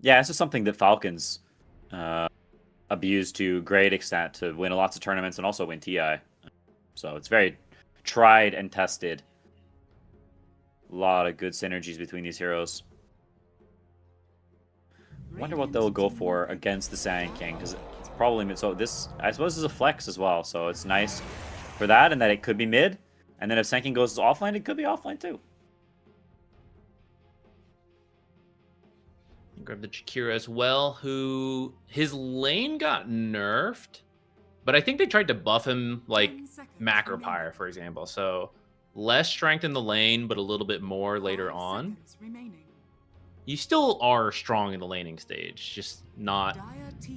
Yeah, this is something that Falcons abuse to great extent to win lots of tournaments and also win TI. So it's very tried and tested. A lot of good synergies between these heroes. Wonder what they'll go for against the Sand King, because it's probably so. This I suppose is a flex as well, so it's nice for that, and that it could be mid. And then if Sand King goes offline, it could be offline too. Grab the Chikira as well, who his lane got nerfed, but I think they tried to buff him like Macropyre, for example. So less strength in the lane, but a little bit more later on. You still are strong in the laning stage, just not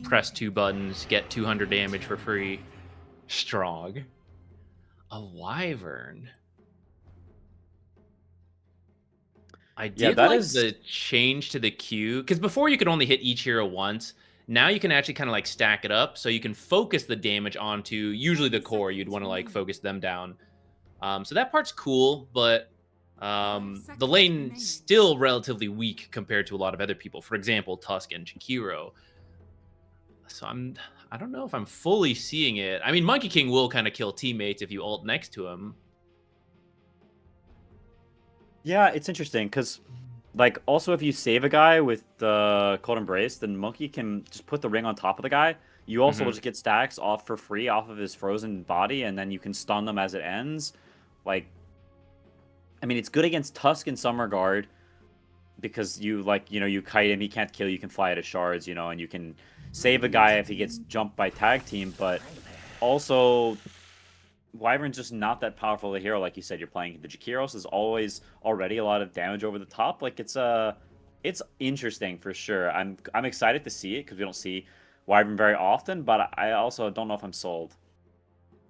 press 2 buttons, get 200 damage for free. Strong. A Wyvern. I did like the change to the Q, because before you could only hit each hero once. Now you can actually kind of like stack it up, so you can focus the damage onto usually the core. You'd want to like focus them down. So that part's cool, but the lane's still relatively weak compared to a lot of other people. For example, Tusk and Chikiro. So I don't know if I'm fully seeing it. I mean, Monkey King will kind of kill teammates if you ult next to him. Yeah, it's interesting because, like, also if you save a guy with the Cold Embrace, then Monkey can just put the ring on top of the guy. You also will just get stacks off for free off of his frozen body, and then you can stun them as it ends. Like, I mean, it's good against Tusk in some regard because you, like, you know, you kite him, he can't kill, you can fly out of shards, you know, and you can save a guy if he gets jumped by tag team, but also Wyvern's just not that powerful of a hero. Like you said, you're playing the Jakiros is always already a lot of damage over the top. Like, it's interesting for sure. I'm excited to see it because we don't see Wyvern very often, but I also don't know if I'm sold.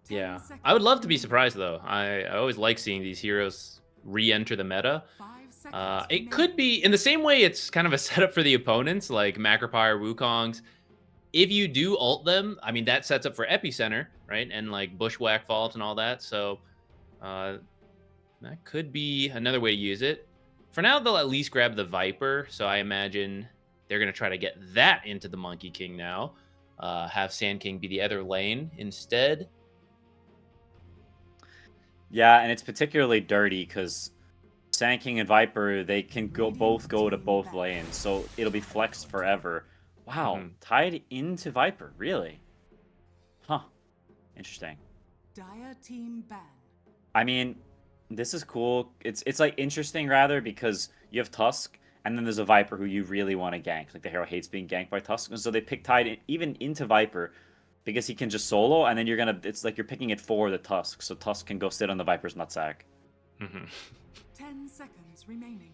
Yeah, I would love to be surprised though. I always like seeing these heroes re-enter the meta. It could be in the same way it's kind of a setup for the opponents, like Macropyre, Wukongs. If you do ult them, I mean, that sets up for Epicenter, right? And like Bushwhack Vault and all that. So that could be another way to use it. For now, they'll at least grab the Viper. So I imagine they're going to try to get that into the Monkey King now. Have Sand King be the other lane instead. Yeah, and it's particularly dirty because Sand King and Viper, they can both go to both lanes. So it'll be flexed forever. Wow, tied into Viper, really? Huh. Interesting. Dire team ban. I mean, this is cool. It's like interesting rather because you have Tusk and then there's a Viper who you really want to gank. Like the hero hates being ganked by Tusk, and so they pick tied even into Viper because he can just solo, and then it's like you're picking it for the Tusk, so Tusk can go sit on the Viper's nutsack. 10 seconds remaining.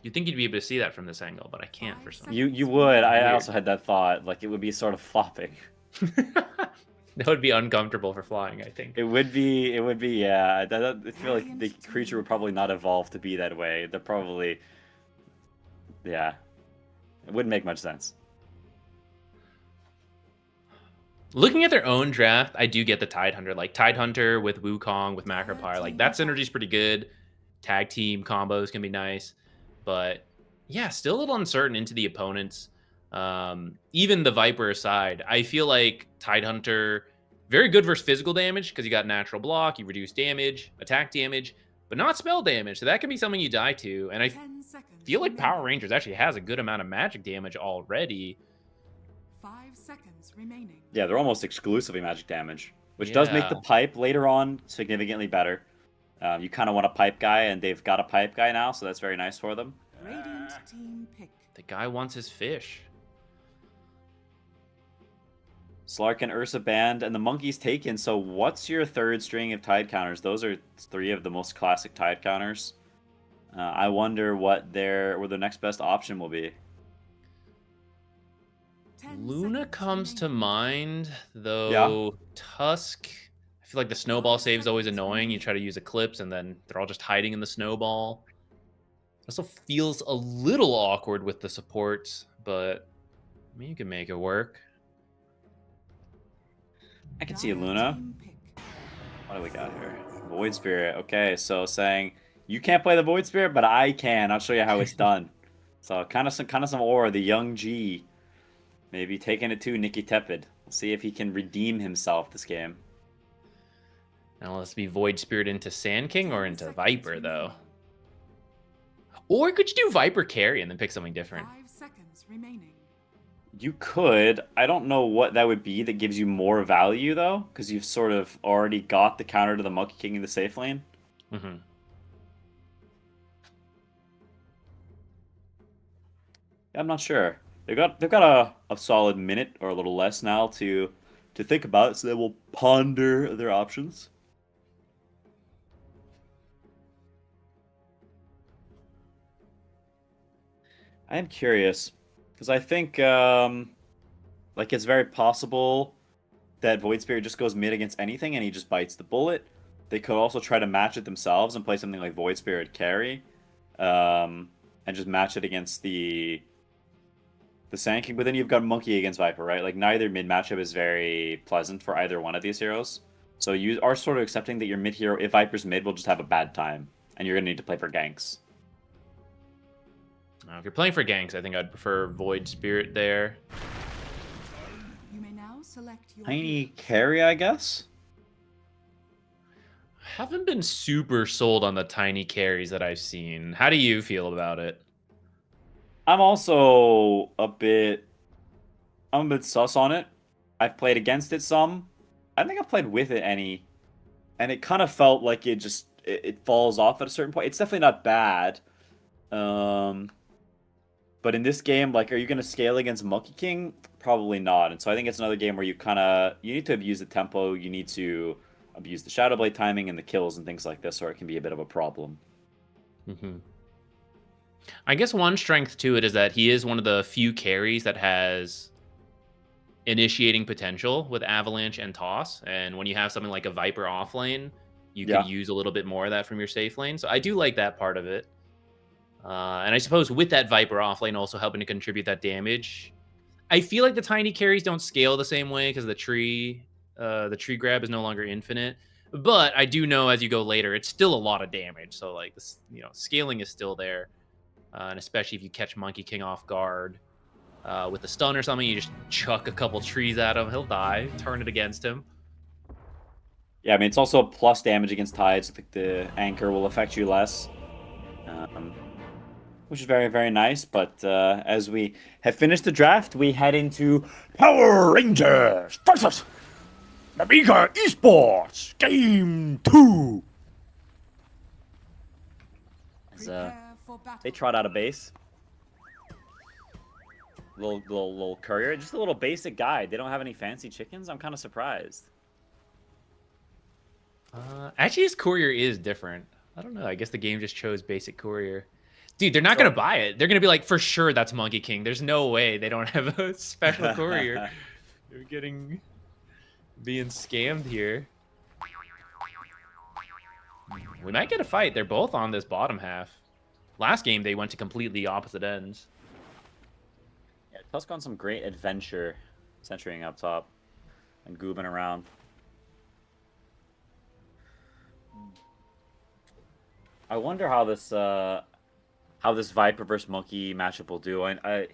You'd think you'd be able to see that from this angle, but I can't for some. You would. I also had that thought. Like, it would be sort of flopping. That would be uncomfortable for flying, I think. It would be. Yeah. I feel like the creature would probably not evolve to be that way. They're probably. Yeah. It wouldn't make much sense. Looking at their own draft, I do get the Tidehunter. Like Tidehunter with Wukong, with Macropyre. Like, that synergy's pretty good. Tag team combos can be nice. But yeah, still a little uncertain into the opponents. Even the Viper aside, I feel like Tidehunter Very good versus physical damage because you got natural block, you reduce damage, attack damage, but not spell damage. So that can be something you die to. And I 10 seconds. feel like Power remaining. Rangers actually has a good amount of magic damage already. 5 seconds remaining. Yeah, they're almost exclusively magic damage, which does make the Yeah. pipe later on significantly better. You kind of want a pipe guy, and they've got a pipe guy now, so that's very nice for them. Radiant team pick. The guy wants his fish. Slark and Ursa banned, and the monkey's taken. So what's your third string of tide counters? Those are 3 of the most classic tide counters. I wonder what their next best option will be. 10 Luna seconds comes to remaining. mind, though. Tusk. I feel like the snowball save is always seconds annoying. You remaining. try to use Eclipse, and then they're all just hiding in the snowball. Also feels a little awkward with the supports, but I mean, you can make it work. I can see Dire Luna. team pick. What do we got here? Void Spirit. Okay, so saying you can't play the Void Spirit, but I can. I'll show you how it's done. So kind of some aura. The young G, maybe taking it to Nikki Tepid. We'll see if he can redeem himself this game. Now let's be Void Spirit into Sand King or 10 into seconds Viper, though. remaining. Or could you do Viper carry and then pick something different? 5 seconds remaining. You could. I don't know what that would be that gives you more value though, because you've sort of already got the counter to the Monkey King in the safe lane. Mm-hmm. I'm not sure. They've got a solid minute or a little less now to think about it, so they will ponder their options. I am curious because I think like it's very possible that Void Spirit just goes mid against anything and he just bites the bullet. They could also try to match it themselves and play something like Void Spirit carry, and just match it against the Sand King. But then you've got Monkey against Viper, right? Like neither mid matchup is very pleasant for either one of these heroes. So you are sort of accepting that your mid hero, if Viper's mid, will just have a bad time, and you're gonna need to play for ganks. If you're playing for ganks, I think I'd prefer Void Spirit there. You may now select your Tiny carry, I guess. Haven't been super sold on the tiny carries that I've seen. How do you feel about it? I'm also a bit sus on it. I've played against it some. I think I've played with it any, and it kind of felt like it falls off at a certain point. It's definitely not bad. But in this game, like, are you going to scale against Monkey King? Probably not. And so I think it's another game where you need to abuse the tempo. You need to abuse the Shadow Blade timing and the kills and things like this, or it can be a bit of a problem. Mm-hmm. I guess one strength to it is that he is one of the few carries that has initiating potential with Avalanche and Toss. And when you have something like a Viper off lane, you Yeah. could use a little bit more of that from your safe lane. So I do like that part of it. And I suppose with that Viper off lane also helping to contribute that damage. I feel like the tiny carries don't scale the same way because the tree grab is no longer infinite. But I do know as you go later, it's still a lot of damage. So like this, scaling is still there. And especially if you catch Monkey King off guard with a stun or something, you just chuck a couple trees at him, he'll die. Turn it against him. Yeah, I mean, it's also plus damage against tides. I think the anchor will affect you less. Which is very, very nice. But as we have finished the draft, we head into Power Rangers versus Nemiga Esports Game 2. As, prepare for battle. They trot out a base. Little courier, just a little basic guy. They don't have any fancy chickens. I'm kind of surprised. Actually, his courier is different. I don't know. I guess the game just chose basic courier. Dude, they're not going to buy it. They're going to be like, for sure, that's Monkey King. There's no way they don't have a special courier. They're being scammed here. We might get a fight. They're both on this bottom half. Last game, they went to completely opposite ends. Yeah, Tusk on some great adventure, centering up top and goobing around. I wonder how this Viper versus Monkey matchup will do.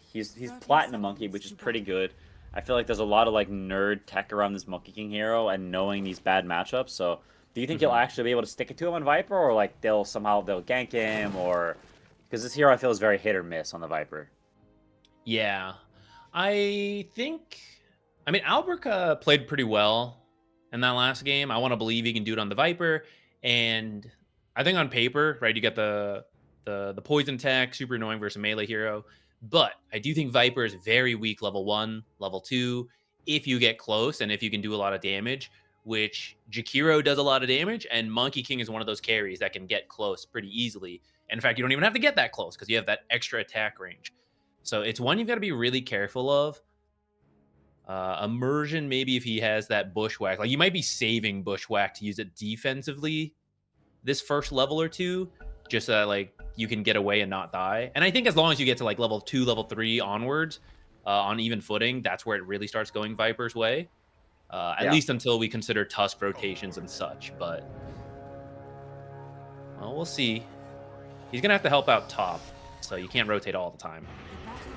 He's Platinum Monkey, which is pretty good. I feel like there's a lot of like nerd tech around this Monkey King hero and knowing these bad matchups. So do you think he'll actually be able to stick it to him on Viper, or like they'll gank him, or because this hero I feel is very hit or miss on the Viper? Yeah, I think. I mean, Alberca played pretty well in that last game. I want to believe he can do it on the Viper, and I think on paper, right, you get the poison tech, super annoying versus a melee hero. But I do think Viper is very weak level 1, level 2, if you get close and if you can do a lot of damage, which Jakiro does a lot of damage, and Monkey King is one of those carries that can get close pretty easily. And in fact, you don't even have to get that close because you have that extra attack range. So it's one you've got to be really careful of. Immersion, maybe if he has that bushwhack. Like, you might be saving bushwhack to use it defensively this first level or two, just so that, like, you can get away and not die. And I think as long as you get to like level 2, level 3 onwards, on even footing, that's where it really starts going Viper's way. At least until we consider Tusk rotations and such. But well, we'll see. He's gonna have to help out top, so you can't rotate all the time.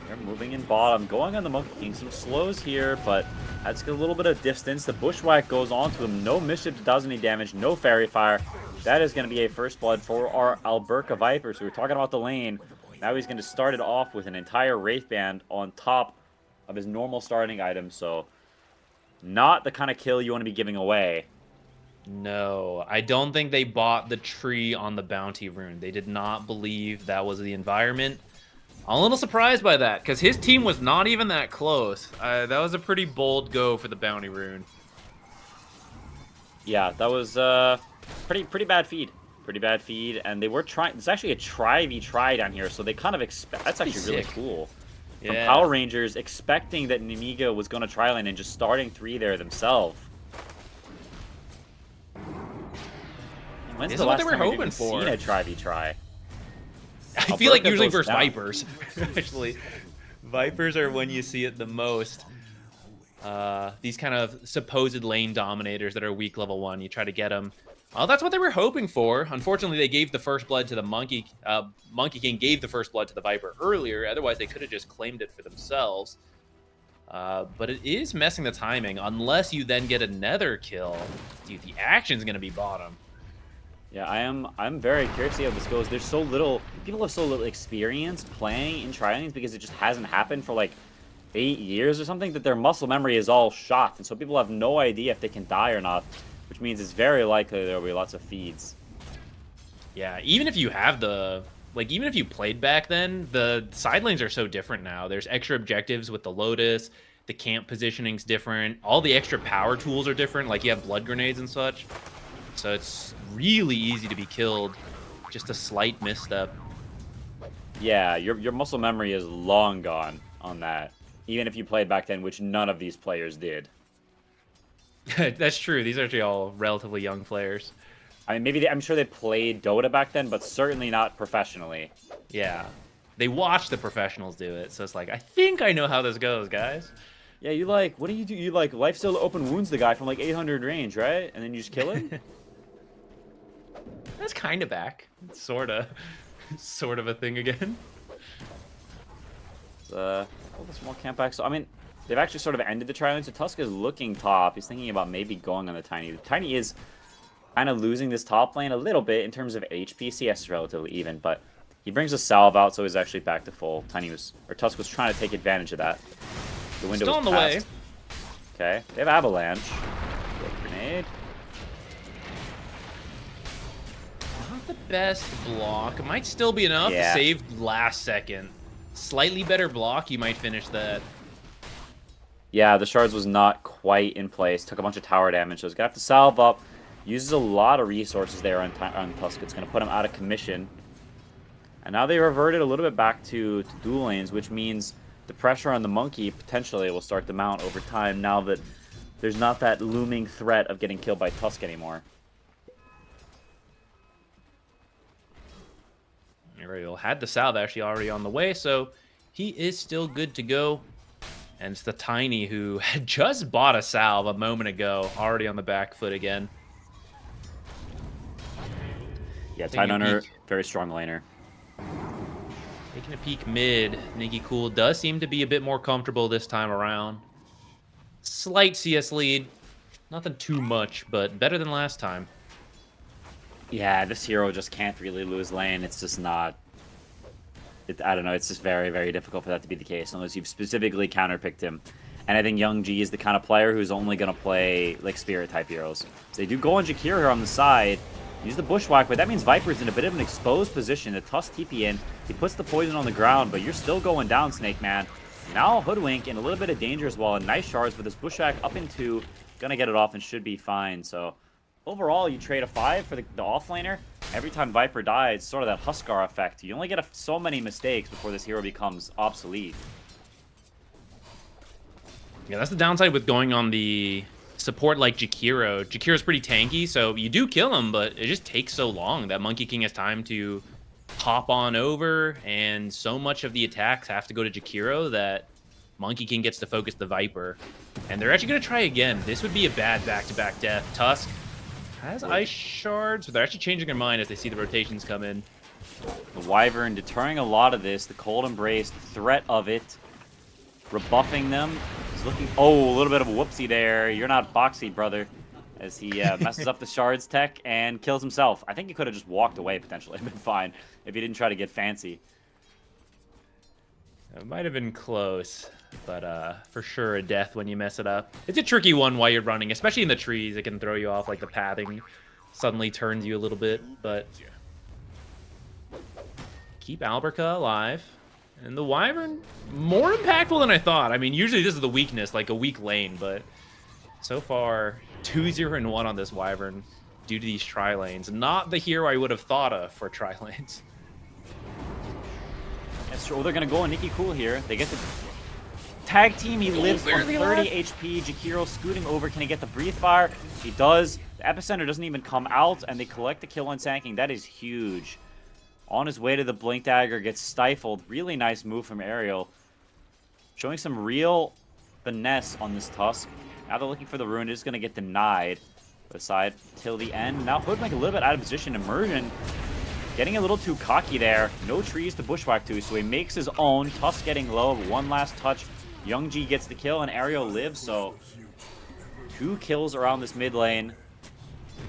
They're moving in bottom, going on the Monkey King. Some slows here, but that's a little bit of distance. The bushwhack goes on to him. No mischief does any damage. No fairy fire. That is going to be a first blood for our Alberca Vipers. So we're talking about the lane. Now he's going to start it off with an entire Wraith Band on top of his normal starting item. So not the kind of kill you want to be giving away. No, I don't think they bought the tree on the bounty rune. They did not believe that was the environment. I'm a little surprised by that, because his team was not even that close. That was a pretty bold go for the bounty rune. Yeah, that was pretty bad feed. Pretty bad feed, and they were trying. It's actually a try down here, so they kind of expect. That's actually really cool. From Power Rangers, expecting that Nemiga was going to try lane and just starting 3 there themselves. When's This the is what last they were time we've hoping even for. seen a try? I feel like Alberca usually goes versus down. Vipers. Actually, Vipers are when you see it the most. These kind of supposed lane dominators that are weak level 1, you try to get them. Well, that's what they were hoping for. Unfortunately, they gave the first blood to the Monkey. Monkey King gave the first blood to the Viper earlier. Otherwise, they could have just claimed it for themselves. But it is messing the timing. Unless you then get another kill, dude, the action's going to be bottom. Yeah, I'm very curious to see how this goes. There's so little, people have so little experience playing in tri-lanes because it just hasn't happened for like 8 years or something, that their muscle memory is all shot. And so people have no idea if they can die or not, which means it's very likely there will be lots of feeds. Yeah, even if you have even if you played back then, the side lanes are so different now. There's extra objectives with the Lotus, the camp positioning's different, all the extra power tools are different, like you have blood grenades and such. So it's really easy to be killed, just a slight misstep. Yeah, your muscle memory is long gone on that, even if you played back then, which none of these players did. That's true. These are actually all relatively young players. I mean, maybe I'm sure they played Dota back then, but certainly not professionally. Yeah. They watch the professionals do it, so it's like, I think I know how this goes, guys. Yeah, you like, what do? You like lifesteal open wounds the guy from like 800 range, right? And then you just kill him? That's kind of back. It's sort of a thing again. The small camp back. So, I mean, they've actually sort of ended the tri-lane, so Tusk is looking top. He's thinking about maybe going on the Tiny. The Tiny is kind of losing this top lane a little bit in terms of HP. CS is relatively even, but he brings a salve out, so he's actually back to full. Tusk was trying to take advantage of that. The window Still was on the way. passed. Okay, they have Avalanche. Grenade. Not the best block. It might still be enough Yeah. to save last second. Slightly better block, you might finish that. Yeah, the shards was not quite in place. Took a bunch of tower damage, so he's gonna have to salve up. Uses a lot of resources there on Tusk. It's gonna put him out of commission. And now they reverted a little bit back to dual lanes, which means the pressure on the Monkey potentially will start to mount over time now that there's not that looming threat of getting killed by Tusk anymore. Ariel had the salve actually already on the way, so he is still good to go. And it's the Tiny who had just bought a salve a moment ago, already on the back foot again. Yeah, Taking a Tidehunter, peek. very strong laner. Taking a peek mid, Niggy Cool does seem to be a bit more comfortable this time around. Slight CS lead. Nothing too much, but better than last time. Yeah, this hero just can't really lose lane. It's just not... I don't know, it's just very, very difficult for that to be the case, unless you've specifically counterpicked him. And I think Young G is the kind of player who's only going to play, like, Spirit-type heroes. So they do go on Jakir here on the side, use the Bushwhack, but that means Viper's in a bit of an exposed position. The Tusk TP in, he puts the poison on the ground, but you're still going down, Snake Man. Now Hoodwink in a little bit of danger as well, and nice shards, but this Bushwhack up into, gonna get it off and should be fine, so... Overall, you trade a 5 for the offlaner. Every time Viper dies, sort of that Huskar effect. You only get so many mistakes before this hero becomes obsolete. Yeah, that's the downside with going on the support like Jakiro. Jakiro's pretty tanky, so you do kill him, but it just takes so long that Monkey King has time to hop on over, and so much of the attacks have to go to Jakiro that Monkey King gets to focus the Viper. And they're actually going to try again. This would be a bad back-to-back death. Tusk has Ice Shards, but they're actually changing their mind as they see the rotations come in. The Wyvern deterring a lot of this. The Cold Embrace, the threat of it, rebuffing them. He's looking... Oh, a little bit of a whoopsie there. You're not boxy, brother. As he messes up the Shards tech and kills himself. I think he could have just walked away, potentially. Been fine if he didn't try to get fancy. It might have been close, but for sure a death when you mess it up. It's a tricky one while you're running, especially in the trees. It can throw you off, like the pathing suddenly turns you a little bit, but keep Alberca alive. And the Wyvern, more impactful than I thought. I mean, usually this is the weakness, like a weak lane, but so far 2-0-1 on this Wyvern due to these tri-lanes. Not the hero I would have thought of for tri-lanes. That's true. They're going to go on Nikki Cool here. They get the tag team. He lives on 30 HP. Jakiro scooting over. Can he get the Breathe Fire? He does. The Epicenter doesn't even come out, and they collect the kill on Sanking. That is huge. On his way to the Blink Dagger, gets stifled. Really nice move from Ariel. Showing some real finesse on this Tusk. Now they're looking for the Rune. It is going to get denied. Aside till the end. Now Hoodwink a little bit out of position. Immersion getting a little too cocky there. No trees to Bushwhack to, so he makes his own. Tusk getting low. One last touch. Young G gets the kill, and Ariel lives, so 2 kills around this mid lane.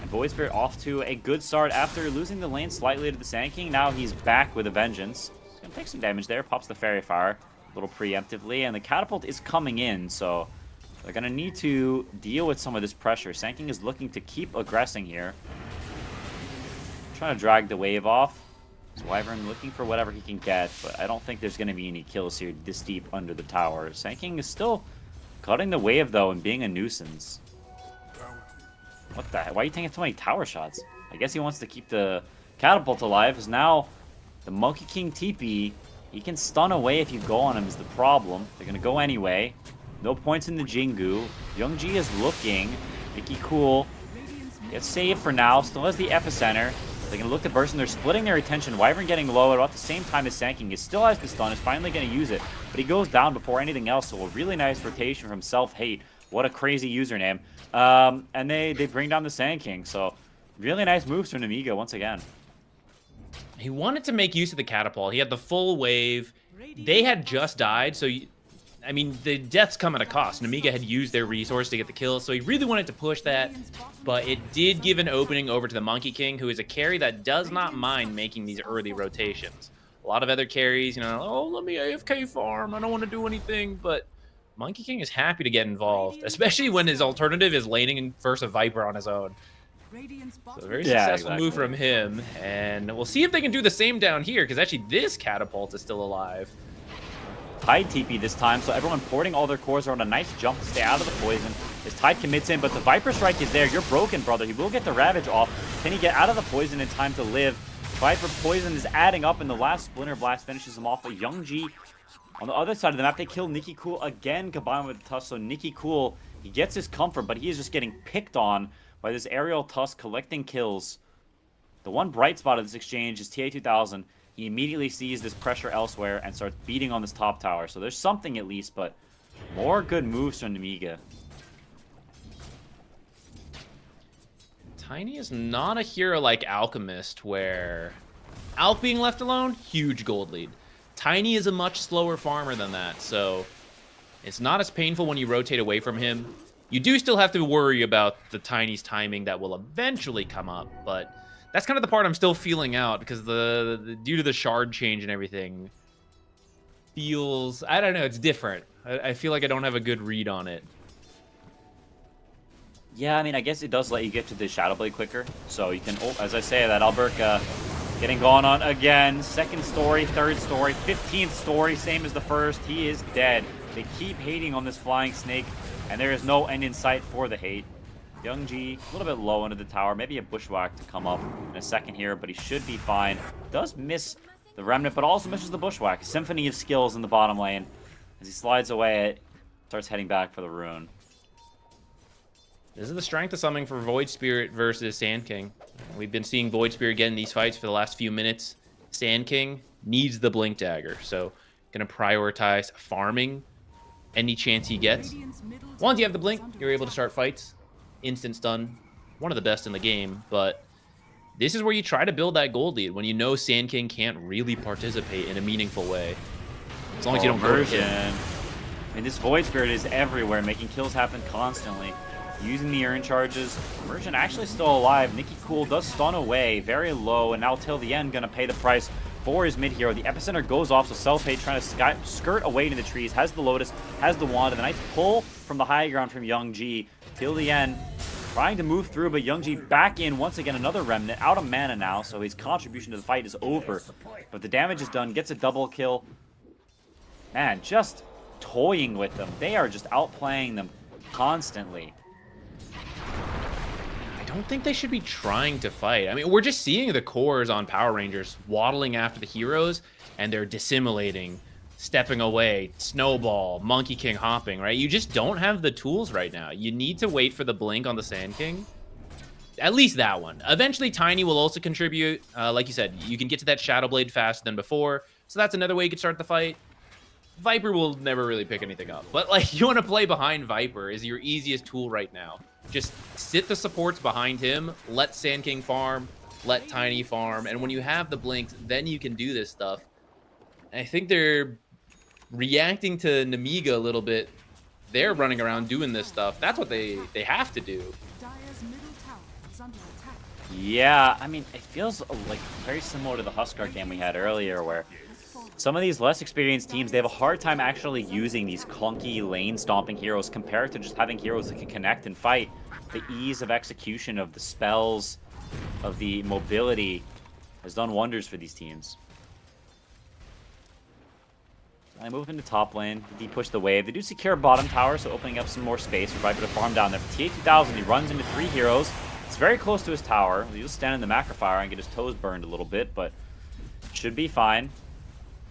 And Void Spirit off to a good start after losing the lane slightly to the Sand King. Now he's back with a vengeance. He's going to take some damage there. Pops the Fairy Fire a little preemptively, and the Catapult is coming in, so they're going to need to deal with some of this pressure. Sand King is looking to keep aggressing here. Trying to drag the wave off. So Wyvern looking for whatever he can get, but I don't think there's going to be any kills here this deep under the tower. Sand King is still cutting the wave, though, and being a nuisance. What the heck? Why are you taking so many tower shots? I guess he wants to keep the Catapult alive, because now the Monkey King TP, he can stun away if you go on him is the problem. They're going to go anyway. No points in the Jingu. Young G is looking. Mickey Cool gets saved for now. Still has the Epicenter. They're going to look to burst, and they're splitting their attention. Wyvern getting low at about the same time as Sanking. He still has the stun, is finally going to use it, but he goes down before anything else, so a really nice rotation from Self-Hate. What a crazy username. And they bring down the Sand King, so really nice moves from Nemiga once again. He wanted to make use of the Catapult. He had the full wave. They had just died, so... I mean, the deaths come at a cost. Nemiga had used their resource to get the kill, so he really wanted to push that, but it did give an opening over to the Monkey King, who is a carry that does not mind making these early rotations. A lot of other carries, you know, oh, let me AFK farm, I don't want to do anything, but Monkey King is happy to get involved, especially when his alternative is laning in versus a Viper on his own. So a very successful move from him, and we'll see if they can do the same down here, because actually this Catapult is still alive. Tide TP this time, so everyone porting all their cores are on a nice jump to stay out of the poison. His Tide commits in, but the Viper Strike is there. You're broken, brother. He will get the Ravage off. Can he get out of the poison in time to live? Viper poison is adding up, and the last Splinter Blast finishes him off. But Young G, on the other side of the map, they kill Nikki Cool again, combined with the Tusk. So Nikki Cool, he gets his comfort, but he is just getting picked on by this aerial Tusk collecting kills. The one bright spot of this exchange is TA2000. He immediately sees this pressure elsewhere and starts beating on this top tower. So there's something at least, but more good moves from Nemiga. Tiny is not a hero like Alchemist, where Alch being left alone, huge gold lead. Tiny is a much slower farmer than that, so It's not as painful when you rotate away from him. You do still have to worry about the Tiny's timing that will eventually come up, but that's kind of the part I'm still feeling out because due to the shard change and everything feels, I don't know, it's different. I feel like I don't have a good read on it. Yeah, I mean, I guess it does let you get to the Shadow Blade quicker. So you can, as I say, that Alberca getting gone on again. Second story, third story, 15th story, same as the first. He is dead. They keep hating on this flying snake, and there is no end in sight for the hate. Young G, a little bit low into the tower. Maybe a bushwhack to come up in a second here, but he should be fine. Does miss the remnant, but also misses the bushwhack. Symphony of skills in the bottom lane. As he slides away, starts heading back for the rune. This is the strength of something for Void Spirit versus Sand King. We've been seeing Void Spirit get in these fights for the last few minutes. Sand King needs the Blink Dagger, so going to prioritize farming any chance he gets. Once you have the Blink, you're able to start fights. Instant stun, one of the best in the game, but this is where you try to build that gold lead when you know Sand King can't really participate in a meaningful way. As long as you don't go to him. I mean, this Void Spirit is everywhere, making kills happen constantly. Using the urn charges. Immersion actually still alive. Nikki Cool does stun away, very low, and now till the end gonna pay the price for his mid hero. The epicenter goes off, so Self-Hate trying to skirt away to the trees, has the Lotus, has the wand, and the nice pull from the high ground from Young G. Till the end, trying to move through, but Young G back in once again, another remnant, out of mana now, so his contribution to the fight is over. But the damage is done, gets a double kill. Man, just toying with them. They are just outplaying them constantly. I don't think they should be trying to fight. I mean, we're just seeing the cores on Power Rangers waddling after the heroes, and they're dissimulating, stepping away, snowball, Monkey King hopping, right? You just don't have the tools right now. You need to wait for the blink on the Sand King. At least that one. Eventually, Tiny will also contribute. Like you said, you can get to that Shadow Blade faster than before, so that's another way you could start the fight. Viper will never really pick anything up, but like you want to play behind Viper is your easiest tool right now. Just sit the supports behind him, let Sand King farm, let Tiny farm, and when you have the blinks, then you can do this stuff. And I think they're reacting to Nemiga a little bit. They're running around doing this stuff. That's what they have to do. Dire's middle tower is under attack. Yeah, I mean, it feels like very similar to the Huskar game we had earlier, where some of these less experienced teams, they have a hard time actually using these clunky lane stomping heroes compared to just having heroes that can connect and fight. The ease of execution of the spells, of the mobility, has done wonders for these teams. I move into top lane, de-push the wave. They do secure bottom tower, so opening up some more space for Viper to farm down there. TA2000, he runs into 3 heroes. It's very close to his tower. He'll stand in the macrofire and get his toes burned a little bit, but should be fine.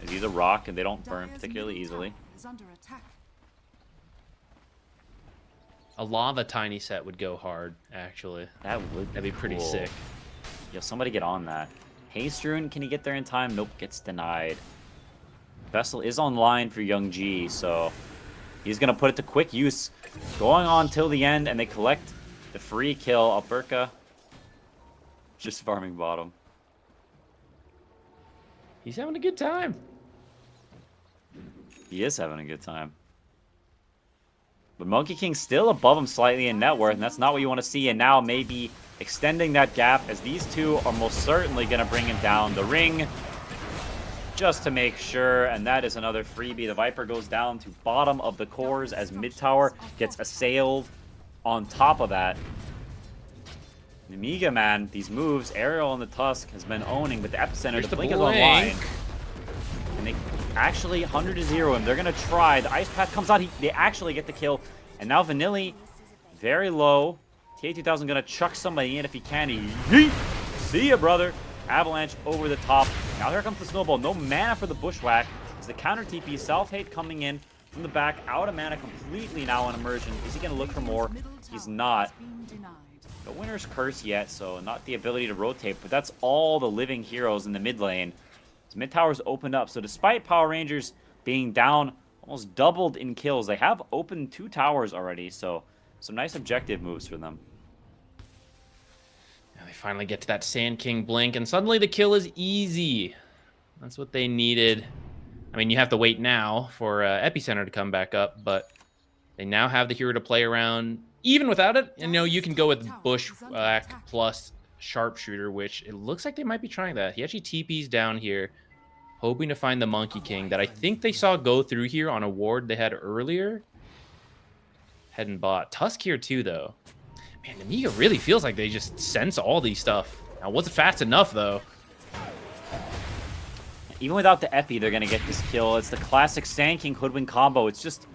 As he's a rock, and they don't burn particularly easily. Is under attack. A lava Tiny set would go hard, actually. That'd be pretty cool. sick. Yo, somebody get on that. Haste Rune, can he get there in time? Nope, gets denied. Vessel is online for Young G, so he's going to put it to quick use. Going on till the end, and they collect the free kill. Alberca just farming bottom. He's having a good time. He is having a good time. But Monkey King's still above him slightly in net worth, and that's not what you want to see. And now maybe extending that gap, as these two are most certainly going to bring him down the ring. Just to make sure, and that is another freebie. The Viper goes down to bottom of the cores as mid tower gets assailed. On top of that, Nemiga, man, these moves, Aerial and the Tusk has been owning, but the epicenter, the blink is online. And they actually 100-0 him. They're going to try. The Ice Path comes out. They actually get the kill. And now Vanilli, very low. TA2000 going to chuck somebody in if he can. Yeet! See ya, brother. Avalanche over the top. Now here comes the snowball. No mana for the bushwhack. It's the counter TP. Self-Hate coming in from the back. Out of mana completely now on immersion. Is he going to look for more? He's not. No Winner's Curse yet, so not the ability to rotate, but that's all the living heroes in the mid lane. His mid tower's opened up, so despite Power Rangers being down almost doubled in kills, they have opened 2 towers already, so some nice objective moves for them. Now they finally get to that Sand King blink, and suddenly the kill is easy. That's what they needed. I mean, you have to wait now for Epicenter to come back up, but they now have the hero to play around. Even without it, you know, you can go with Bushwhack plus Sharpshooter, which it looks like they might be trying that. He actually TP's down here, hoping to find the Monkey King that I think they saw go through here on a ward they had earlier. Head and bot. Tusk here too, though. Man, Nemiga really feels like they just sense all these stuff. Now, was it fast enough, though? Even without the Epi, they're going to get this kill. It's the classic Sand King Hoodwink combo. It's just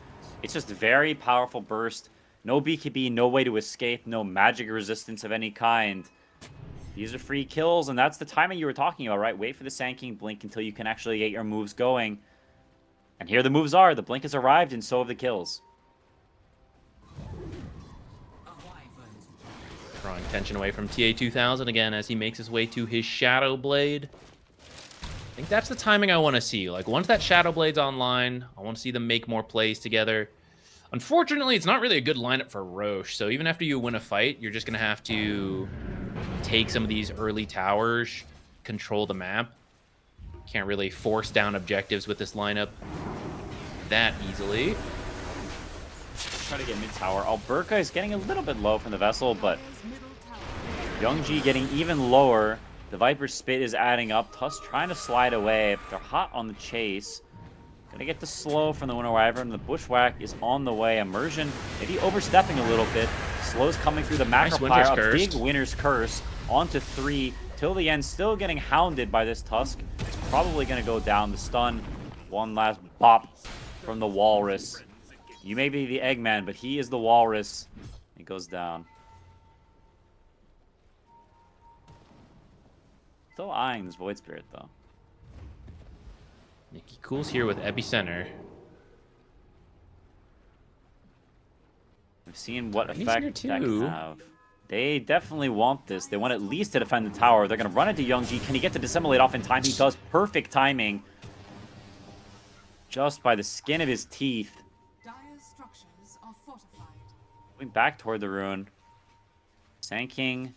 very powerful burst. No BKB, no way to escape, no magic resistance of any kind. These are free kills, and that's the timing you were talking about, right? Wait for the Sand King blink until you can actually get your moves going. And here the moves are. The blink has arrived, and so have the kills. Drawing tension away from TA2000 again as he makes his way to his Shadow Blade. I think that's the timing I want to see. Like, once that Shadow Blade's online, I want to see them make more plays together. Unfortunately, it's not really a good lineup for Roche, so even after you win a fight, you're just going to have to take some of these early towers, control the map. Can't really force down objectives with this lineup that easily. Try to get mid tower. Alberca is getting a little bit low from the Vessel, but Youngji getting even lower. The Viper's Spit is adding up. Tusk trying to slide away. They're hot on the chase. Gonna get the slow from the Winter Wyvern. The Bushwhack is on the way. Immersion maybe overstepping a little bit. Slow's coming through the Macro Nice Pyre. A Winter's big Winter's Curse onto 3 till the end. Still getting hounded by this Tusk. It's probably gonna go down. The stun. One last bop from the Walrus. You may be the Eggman, but he is the Walrus. He goes down. Still eyeing this Void Spirit, though. Nikki Cool's here with Epicenter. We've seen what He's effect here that can too. have. They definitely want this. They want at least to defend the tower. They're going to run into Youngji. Can he get to dissimulate off in time? He does. Perfect timing. Just by the skin of his teeth. Dire's structures are fortified. Going back toward the rune. Sand King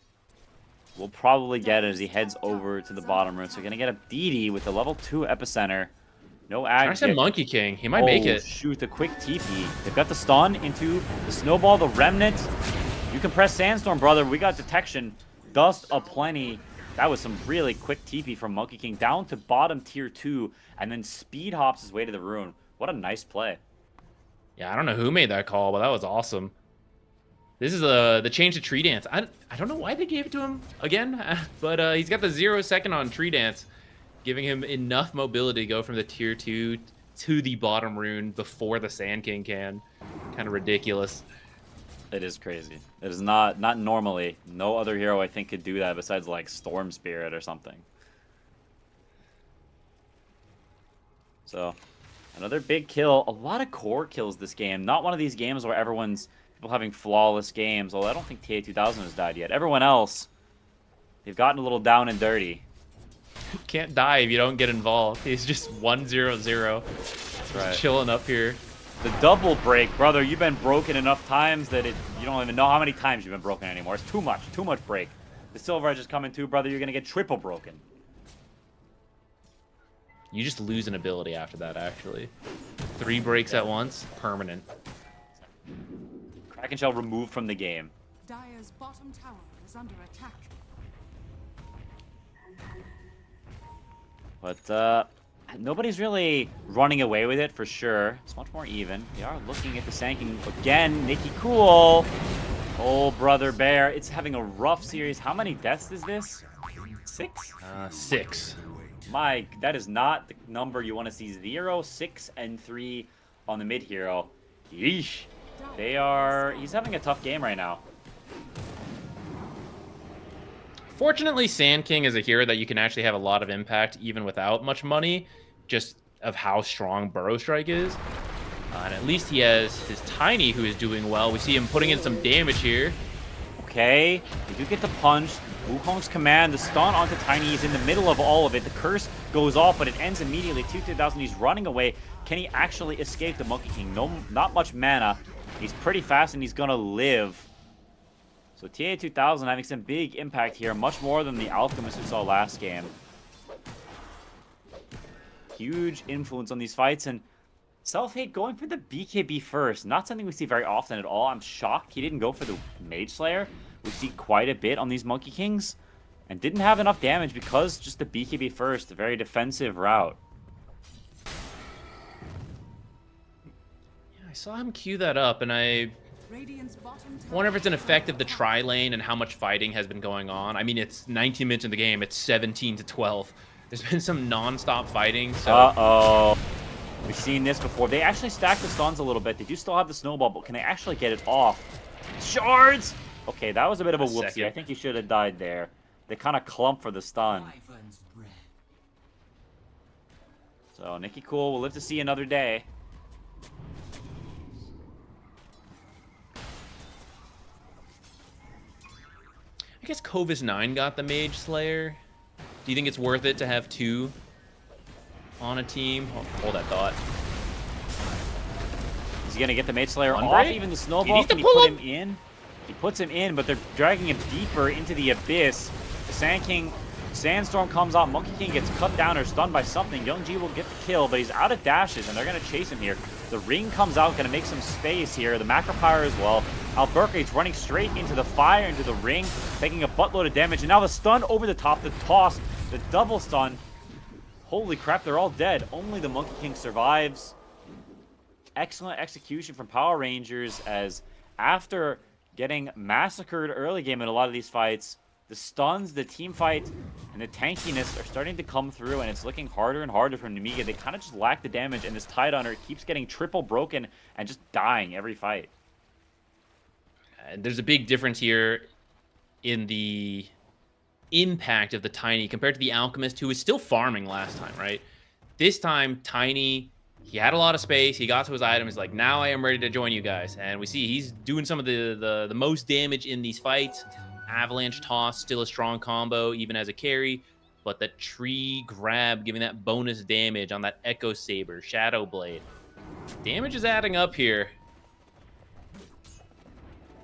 will probably get it as he heads over to the bottom rune. So we're going to get a DD with the level 2 Epicenter. No ag. I said Monkey King. He might make it. Shoot, the quick TP. They've got the stun into the snowball, the remnant. You can press Sandstorm, brother. We got detection. Dust aplenty. That was some really quick TP from Monkey King down to bottom tier 2 and then speed hops his way to the rune. What a nice play. Yeah, I don't know who made that call, but that was awesome. This is the change to Tree Dance. I don't know why they gave it to him again, but he's got the 0 second on Tree Dance, giving him enough mobility to go from the tier 2 to the bottom rune before the Sand King can. Kind of ridiculous. It is crazy. It is not normally. No other hero I think could do that besides like Storm Spirit or something. So, another big kill. A lot of core kills this game. Not one of these games where everyone's people having flawless games. Although I don't think TA2000 has died yet. Everyone else, they've gotten a little down and dirty. Can't die if you don't get involved. He's just 1-0-0. That's right. Just chilling up here. The double break, brother. You've been broken enough times that you don't even know how many times you've been broken anymore. It's too much. Too much break. The Silver Edge is coming too, brother. You're going to get triple broken. You just lose an ability after that, actually. 3 breaks at once, permanent. Kraken Shell removed from the game. Dire's bottom tower is under attack. But nobody's really running away with it for sure. It's much more even. They are looking at the Sanking again. Nikki Cool. Oh, brother Bear. It's having a rough series. How many deaths is this? 6? 6. Mike, that is not the number you want to see. 0, 6, and 3 on the mid hero. Yeesh. He's having a tough game right now. Fortunately, Sand King is a hero that you can actually have a lot of impact even without much money, just of how strong Burrow Strike is. And at least he has his Tiny, who is doing well. We see him putting in some damage here. Okay, they do get the punch. Wukong's command, the stun onto Tiny. He's in the middle of all of it. The curse goes off, but it ends immediately. TA2000, he's running away. Can he actually escape the Monkey King? No, not much mana. He's pretty fast, and he's going to live. So TA2000 having some big impact here, much more than the Alchemist we saw last game. huge influence on these fights. And Self-Hate going for the BKB first, not something we see very often at all. I'm shocked he didn't go for the Mage Slayer. We see quite a bit on these Monkey Kings, and didn't have enough damage because just the BKB first, a very defensive route. Yeah, I saw him queue that up, and I Radiant's bottom tower wonder if it's an effect of the tri lane and how much fighting has been going on. I mean, it's 19 minutes in the game. It's 17-12. There's been some non-stop fighting. So Uh-oh. We've seen this before. They actually stack the stuns a little bit. They do still have the snowball, but can they actually get it off? Shards! Okay, that was a bit of a whoopsie. second. I think he should have died there. They kind of clump for the stun. So, Nicky Cool will live to see another day. I guess Covis 9 got the Mage Slayer. Do you think it's worth it to have 2 on a team? Hold that thought. Is he going to get the Mage Slayer Andre? off? Even the He snowball, needs to can he pull put him. him in? He puts him in, but they're dragging him deeper into the abyss. The Sand King, Sandstorm comes out. Monkey King gets cut down or stunned by something. Young G will get the kill, but he's out of dashes, and they're going to chase him here. The ring comes out, going to make some space here. The Macro Pyre as well. Alberca's running straight into the fire, into the ring, taking a buttload of damage. And now the stun over the top, the toss, the double stun. Holy crap, they're all dead. Only the Monkey King survives. Excellent execution from Power Rangers, as after getting massacred early game in a lot of these fights, the stuns, the team fight, and the tankiness are starting to come through, and it's looking harder and harder for Nemiga. They kind of just lack the damage, and this Tidehunter keeps getting triple broken and just dying every fight. And there's a big difference here in the impact of the Tiny compared to the Alchemist, who was still farming last time, right? This time, Tiny, he had a lot of space. He got to his item. He's like, now I am ready to join you guys. And we see he's doing some of the most damage in these fights. Avalanche Toss, still a strong combo, even as a carry. But the Tree Grab, giving that bonus damage on that Echo Saber, Shadow Blade. Damage is adding up here.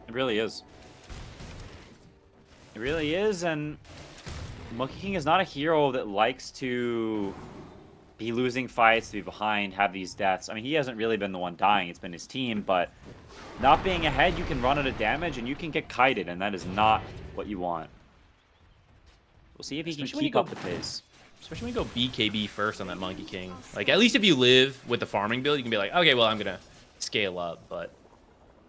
It really is. It really is, and Monkey King is not a hero that likes to be losing fights, to be behind, have these deaths. I mean, he hasn't really been the one dying. It's been his team, but not being ahead, you can run out of damage, and you can get kited, and that is not what you want. We'll see if he can Especially when keep you up the pace. Especially when you go BKB first on that Monkey King. Like, at least if you live with the farming build, you can be like, okay, well, I'm going to scale up. But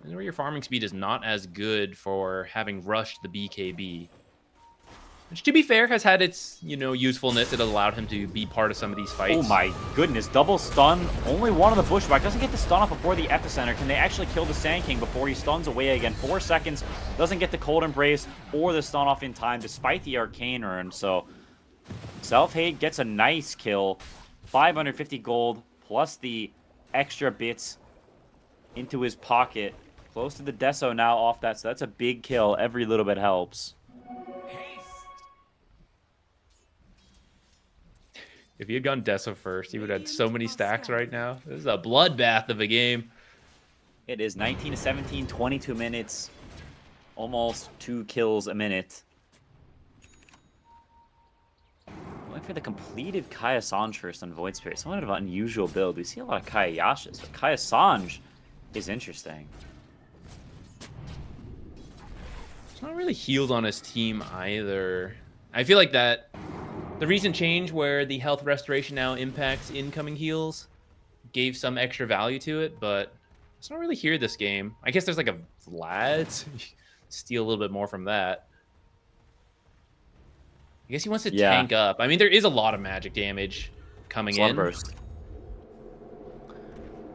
where your farming speed is not as good for having rushed the BKB. Which, to be fair, has had its, usefulness. It allowed him to be part of some of these fights. Oh my goodness, double stun. Only one on the Bushwhack. Doesn't get the stun off before the epicenter. Can they actually kill the Sand King before he stuns away again? 4 seconds. Doesn't get the Cold Embrace or the stun off in time, despite the Arcane Urn. So, Self-Hate gets a nice kill. 550 gold, plus the extra bits into his pocket. Close to the Deso now off that, so that's a big kill. Every little bit helps. If he had gone Deso first, he would have had so many stacks right now. This is a bloodbath of a game. It is 19-17, 22 minutes. Almost 2 kills a minute. Going for the completed Kaya Sange first on Void Spirit. Somewhat of an unusual build. We see a lot of Kaya Yashas, but Kaya Sange is interesting. It's not really healed on his team either. I feel like that the recent change where the health restoration now impacts incoming heals gave some extra value to it, but it's not really here this game. I guess there's like a Vlad. Steal a little bit more from that. I guess he wants to tank up. I mean, there is a lot of magic damage coming in. Sunburst.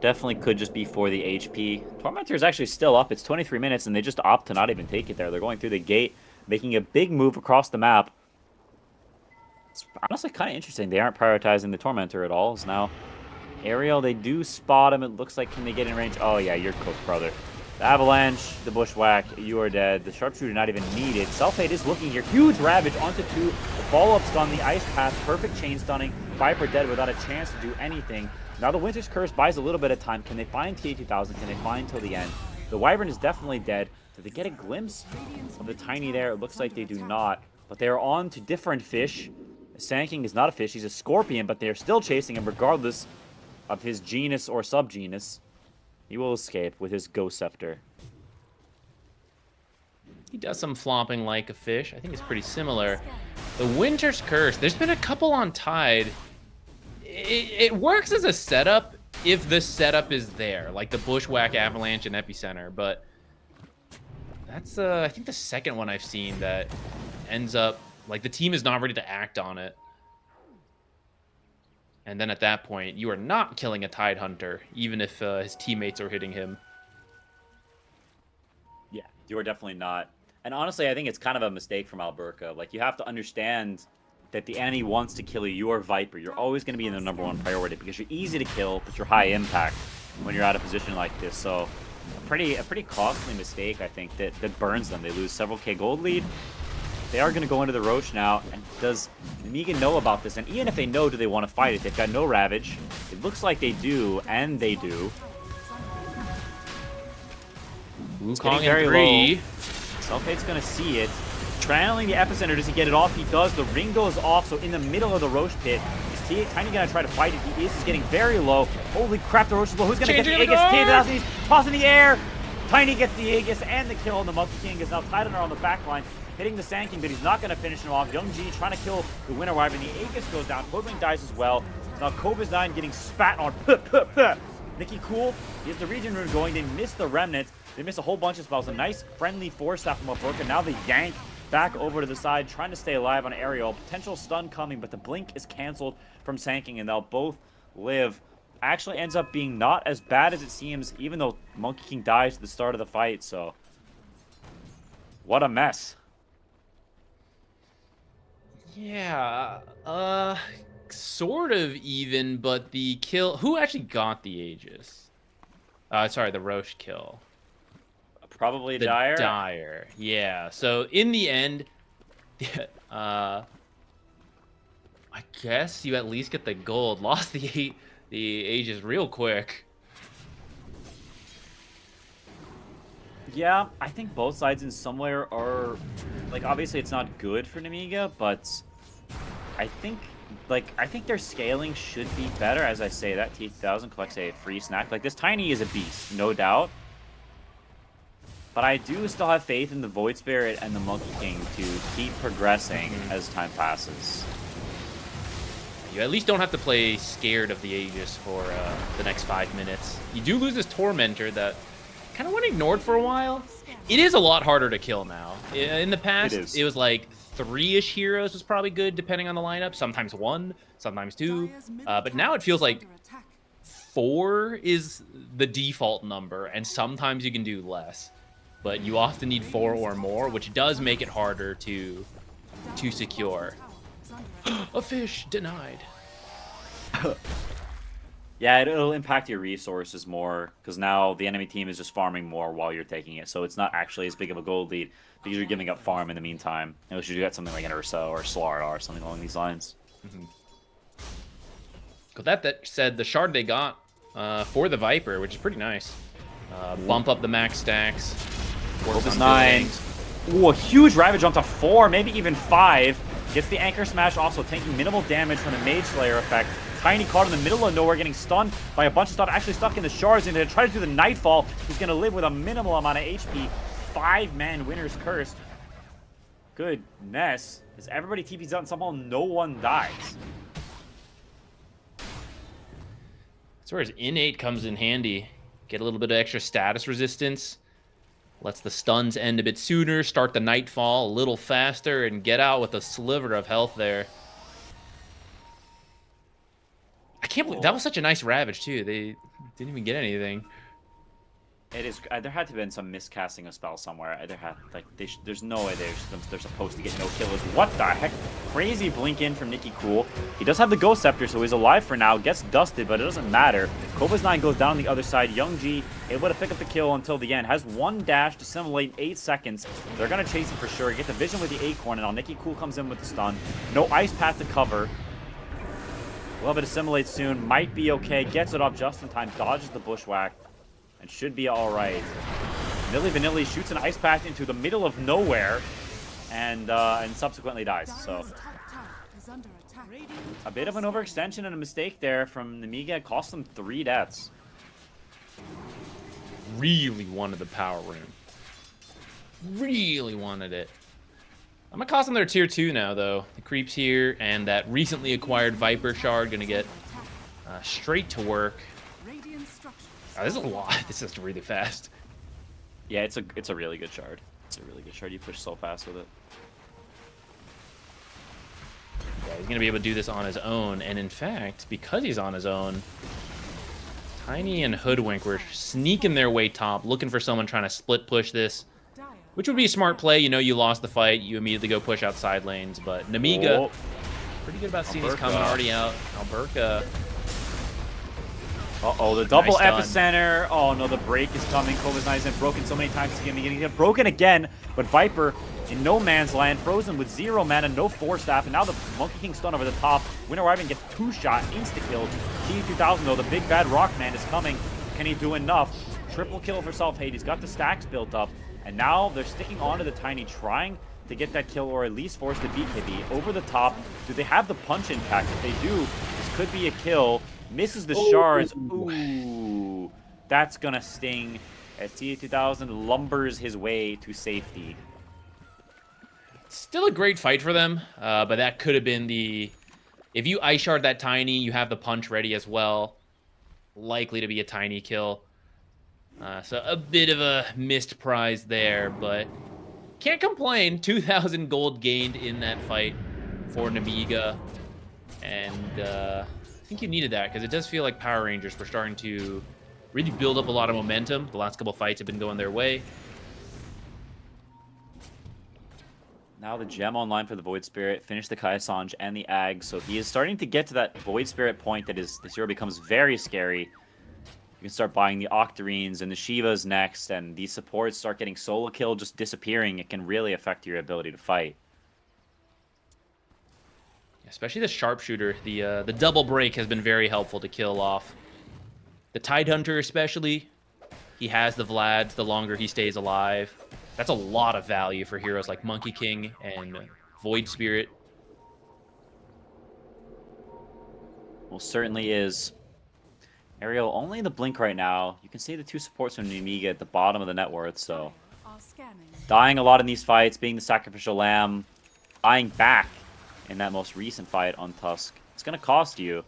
Definitely could just be for the HP. Tormentor is actually still up. It's 23 minutes, and they just opt to not even take it there. They're going through the gate, making a big move across the map. It's honestly kind of interesting. They aren't prioritizing the Tormentor at all. It's now Ariel. They do spot him. It looks like, can they get in range? Oh, yeah, you're cooked, brother. The Avalanche, the Bushwhack, you are dead. The Sharpshooter not even needed. Self-Hate is looking here. Huge Ravage onto 2. The follow-up stun, the Ice Path, perfect chain stunning. Viper dead without a chance to do anything. Now the Winter's Curse buys a little bit of time. Can they find TA2000? Can they find till the end? The Wyvern is definitely dead. Did they get a glimpse of the Tiny there? It looks like they do not. But they are on to different fish. Sanking is not a fish, he's a scorpion, but they're still chasing him regardless of his genus or subgenus. He will escape with his Ghost Scepter. He does some flopping like a fish. I think it's pretty similar. The Winter's Curse. There's been a couple on Tide. It works as a setup if the setup is there, like the Bushwhack, Avalanche, and Epicenter. But that's, I think, the second one I've seen that ends up, like, the team is not ready to act on it. And then at that point, you are not killing a Tide Hunter, even if his teammates are hitting him. Yeah, you are definitely not. And honestly, I think it's kind of a mistake from Alberca. Like, you have to understand that the enemy wants to kill you. You are Viper. You're always going to be in the #1 priority because you're easy to kill, but you're high impact when you're at a position like this. So a pretty costly mistake, I think, that burns them. They lose several K gold lead. They are going to go into the Roche now. And does Nemiga know about this? And even if they know, do they want to fight it? They've got no Ravage. It looks like they do, and they do. Wukong very in 3. low. Selfhate's going to see it. Trailing the Epicenter. Does he get it off? He does. The ring goes off. So in the middle of the Roche pit, is Tiny going to try to fight it? He is. He's getting very low. Holy crap, the Roche is low. Who's going to get the Aegis? He's tossing the air. Tiny gets the Aegis and the kill. And the Monkey King is now tied on the back line, hitting the Sand King, but he's not going to finish him off. Young G trying to kill the Winter Wyvern. The Aegis goes down. Hoodwink dies as well. Now Kova's9 getting spat on. Nicky Cool, he has the Region Rune going. They miss the Remnant. They miss a whole bunch of spells. A nice friendly force staff from Alberca. Now they yank back over to the side, trying to stay alive on Aerial. Potential stun coming, but the blink is canceled from Sanking, and they'll both live. Actually ends up being not as bad as it seems, even though Monkey King dies at the start of the fight, so what a mess. Yeah, sort of even, but the kill... Who actually got the Aegis? Sorry, the Roche kill. Probably The Dire. Yeah, so in the end, I guess you at least get the gold. Lost the Aegis real quick. Yeah, I think both sides in somewhere are... Like, obviously it's not good for Nemiga, but I think their scaling should be better. As I say, that T-1000 collects a free snack. Like, this Tiny is a beast, no doubt. But I do still have faith in the Void Spirit and the Monkey King to keep progressing as time passes. You at least don't have to play scared of the Aegis for the next 5 minutes. You do lose this Tormentor that kind of went ignored for a while. It is a lot harder to kill now. In the past, it was like 3-ish heroes was probably good, depending on the lineup. Sometimes 1, sometimes 2. But now it feels like 4 is the default number, and sometimes you can do less. But you often need 4 or more, which does make it harder to secure. A fish denied. Yeah, it'll impact your resources more, because now the enemy team is just farming more while you're taking it, so it's not actually as big of a gold lead, because you're giving up farm in the meantime. Unless you got something like an Ursa or Slarda or something along these lines. But that said, the shard they got for the Viper, which is pretty nice. Bump up the max stacks. Kova's9. Ooh, a huge Ravage jump to 4, maybe even 5. Gets the Anchor Smash, also taking minimal damage from the Mage Slayer effect. Tiny caught in the middle of nowhere, getting stunned by a bunch of stuff, actually stuck in the shards, and to try to do the Nightfall, he's going to live with a minimal amount of HP. 5-man Winter's Curse. Goodness. As everybody TP's out and somehow no one dies. That's where his innate comes in handy. Get a little bit of extra status resistance. Lets the stuns end a bit sooner, start the Nightfall a little faster, and get out with a sliver of health there. I can't believe that was such a nice Ravage too. They didn't even get anything. It is. There had to have been some miscasting of spell somewhere. There had, like, there's no way they're supposed to get no kills. What the heck? Crazy blink in from Nicky Cool. He does have the Ghost Scepter, so he's alive for now. Gets dusted, but it doesn't matter. Kova's9 goes down on the other side. Young G able to pick up the kill until the end. Has 1 dash to simulate 8 seconds. They're gonna chase him for sure. Get the vision with the Acorn, and now Nicky Cool comes in with the stun. No ice path to cover. We'll have it assimilate soon. Might be okay. Gets it off just in time. Dodges the Bushwhack. And should be alright. Milli Vanilli shoots an ice path into the middle of nowhere. And subsequently dies. So is under attack. A bit of an overextension and a mistake there from Nemiga. It cost them 3 deaths. Really wanted the power room. Really wanted it. I'm gonna cost them their tier 2 now, though. The creeps here and that recently acquired Viper shard gonna get straight to work. Radiant structures. Oh, this is a lot. This is really fast. Yeah, it's a really good shard. It's a really good shard. You push so fast with it. Yeah, he's gonna be able to do this on his own, and in fact, because he's on his own, Tiny and Hoodwink were sneaking their way top, looking for someone trying to split push this, Dire. which would be a smart play. You know, you lost the fight, you immediately go push out side lanes, but Nemiga, Oh. pretty good about seeing he's Alberca. coming already out. Alberca, Uh-oh, the double Nice stun. epicenter. Oh no, the break is coming. Kova's Knives been broken so many times. He's gonna get broken again. But Viper in no man's land, frozen with 0 mana, no 4 staff, and now the Monkey King stun over the top. Winter Wyvern gets 2-shot, insta-kill. T2000 though, the big bad Rockman is coming. Can he do enough? Triple kill for Self-Hate. He's got the stacks built up. And now they're sticking onto the Tiny, trying to get that kill or at least force the BKB over the top. Do they have the punch intact? If they do, this could be a kill. Misses the shards. Ooh, that's gonna sting as T2000 lumbers his way to safety. still a great fight for them, but that could have been the... If you ice shard that Tiny, you have the punch ready as well. Likely to be a Tiny kill. So a bit of a missed prize there, but can't complain. 2,000 gold gained in that fight for Nemiga. And I think you needed that, because it does feel like Power Rangers were starting to really build up a lot of momentum. The last couple fights have been going their way. Now the gem online for the Void Spirit, finish the Kaisange and the Ag, so he is starting to get to that Void Spirit point that is this hero becomes very scary. You can start buying the Octarines and the Shivas next, and these supports start getting solo kill, just disappearing. It can really affect your ability to fight. Especially the sharpshooter. The double break has been very helpful to kill off. The Tidehunter especially. He has the Vlads the longer he stays alive. That's a lot of value for heroes like Monkey King and Void Spirit. Well, certainly is. Ariel, only the blink right now. You can see the 2 supports from Nemiga at the bottom of the net worth, so... Are scanning. Dying a lot in these fights, being the sacrificial lamb, dying back in that most recent fight on Tusk. It's going to cost you.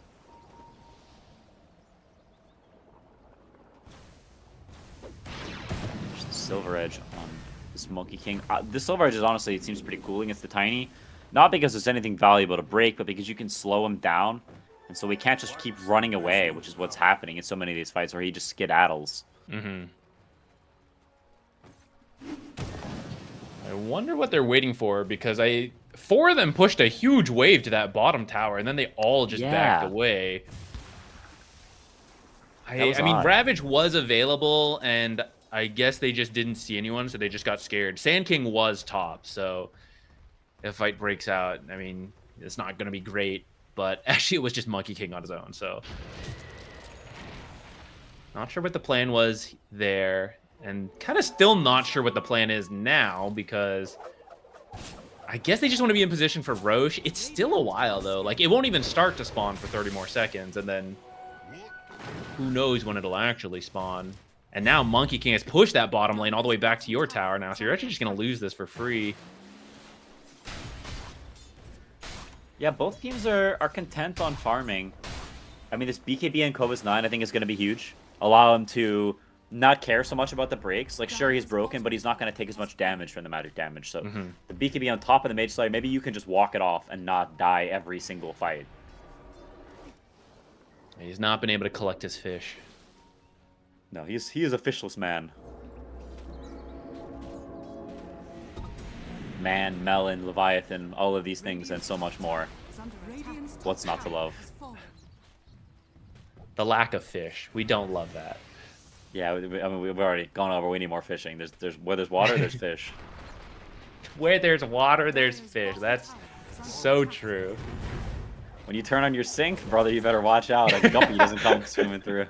There's the Silver Edge on this Monkey King. This Silver Edge is honestly, it seems pretty cool against the Tiny. Not because there's anything valuable to break, but because you can slow him down. And so we can't just keep running away, which is what's happening in so many of these fights where he just skedaddles. Mm-hmm. I wonder what they're waiting for, because 4 of them pushed a huge wave to that bottom tower, and then they all just backed away. I mean, odd. Ravage was available, and I guess they just didn't see anyone, so they just got scared. Sand King was top, so if fight breaks out, I mean, it's not going to be great, but actually it was just Monkey King on his own, so... Not sure what the plan was there, and kind of still not sure what the plan is now, because I guess they just want to be in position for Roche. It's still a while, though. Like, it won't even start to spawn for 30 more seconds, and then who knows when it'll actually spawn. And now Monkey King has pushed that bottom lane all the way back to your tower now, so you're actually just going to lose this for free. Yeah, both teams are content on farming. I mean, this BKB and Kova's 9 I think is going to be huge. Allow him to not care so much about the breaks. Like, sure, he's broken, but he's not going to take as much damage from the magic damage. So the BKB on top of the Mage Slayer, maybe you can just walk it off and not die every single fight. He's not been able to collect his fish. No, he is a fishless man. Man, Melon, Leviathan, all of these things and so much more. Is under attack. What's not to love? Has fallen. The lack of fish. We don't love that. Yeah, I mean, we've already gone over. We need more fishing. There's where there's water, there's fish. Where there's water, there's fish. That's so true. When you turn on your sink, brother, you better watch out. A guppy doesn't come swimming through.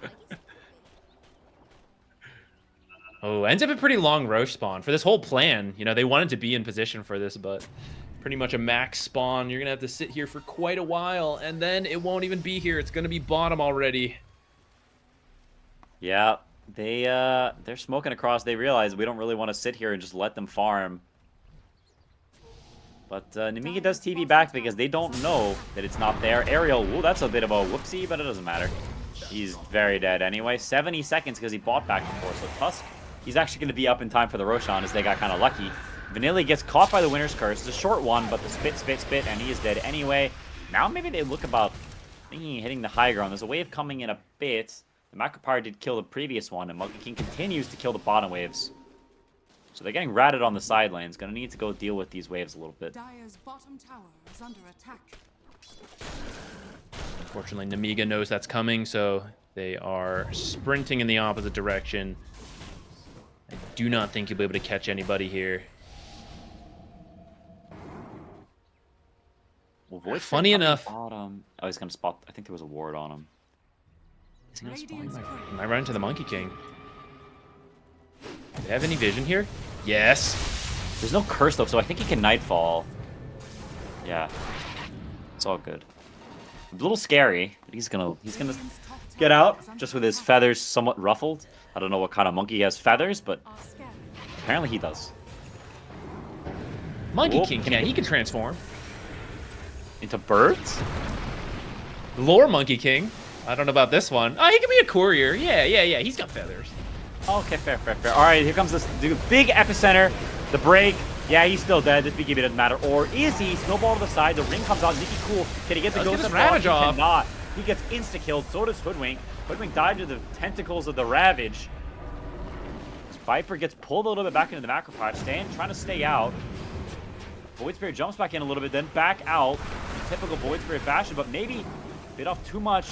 Oh, ends up a pretty long Roche spawn. For this whole plan, you know, they wanted to be in position for this, but pretty much a max spawn. You're gonna have to sit here for quite a while, and then it won't even be here. It's gonna be bottom already. Yeah, they're smoking across. They realize we don't really want to sit here and just let them farm. But Nemiga does TP back because they don't know that it's not there. Ariel, ooh, that's a bit of a whoopsie, but it doesn't matter. He's very dead anyway. 70 seconds because he bought back before. So Tusk, he's actually going to be up in time for the Roshan as they got kind of lucky. Vanilli gets caught by the Winner's Curse. It's a short one, but the spit, and he is dead anyway. Now maybe they look about thinking hitting the high ground. There's a wave coming in a bit. The Macropyre did kill the previous one, and Monkey King continues to kill the bottom waves. So they're getting ratted on the side lanes. Gonna need to go deal with these waves a little bit. Dire's bottom tower is under attack. Unfortunately, Nemiga knows that's coming, so they are sprinting in the opposite direction. I do not think you'll be able to catch anybody here. Well, Void Funny enough. Bottom. Oh, he's gonna spot. I think there was a ward on him. Is he gonna Radiant's spawn? courier Am I running to the Monkey King? Do they have any vision here? Yes. There's no curse though, so I think he can Nightfall. Yeah, it's all good. A little scary, but he's gonna get out just with his feathers somewhat ruffled. I don't know what kind of monkey has feathers, but are scared. apparently he does. Monkey Whoa, King, yeah, he can transform. Into birds? Lore Monkey King. I don't know about this one. Oh, he can be a courier. Yeah. He's got feathers. Okay, fair. All right, here comes this big epicenter. The break. Yeah, he's still dead. This BKB doesn't matter. Or is he? Snowball to the side. The ring comes out. Nikki cool. Can he get the Let's ghost get his Ravage off. He cannot. He gets insta-killed. So does Hoodwink. Hoodwink died to the tentacles of the Ravage. Viper gets pulled a little bit back into the Macropyre. Trying to stay out. Void Spirit jumps back in a little bit, then back out. In typical Void Spirit fashion, but maybe bit off too much.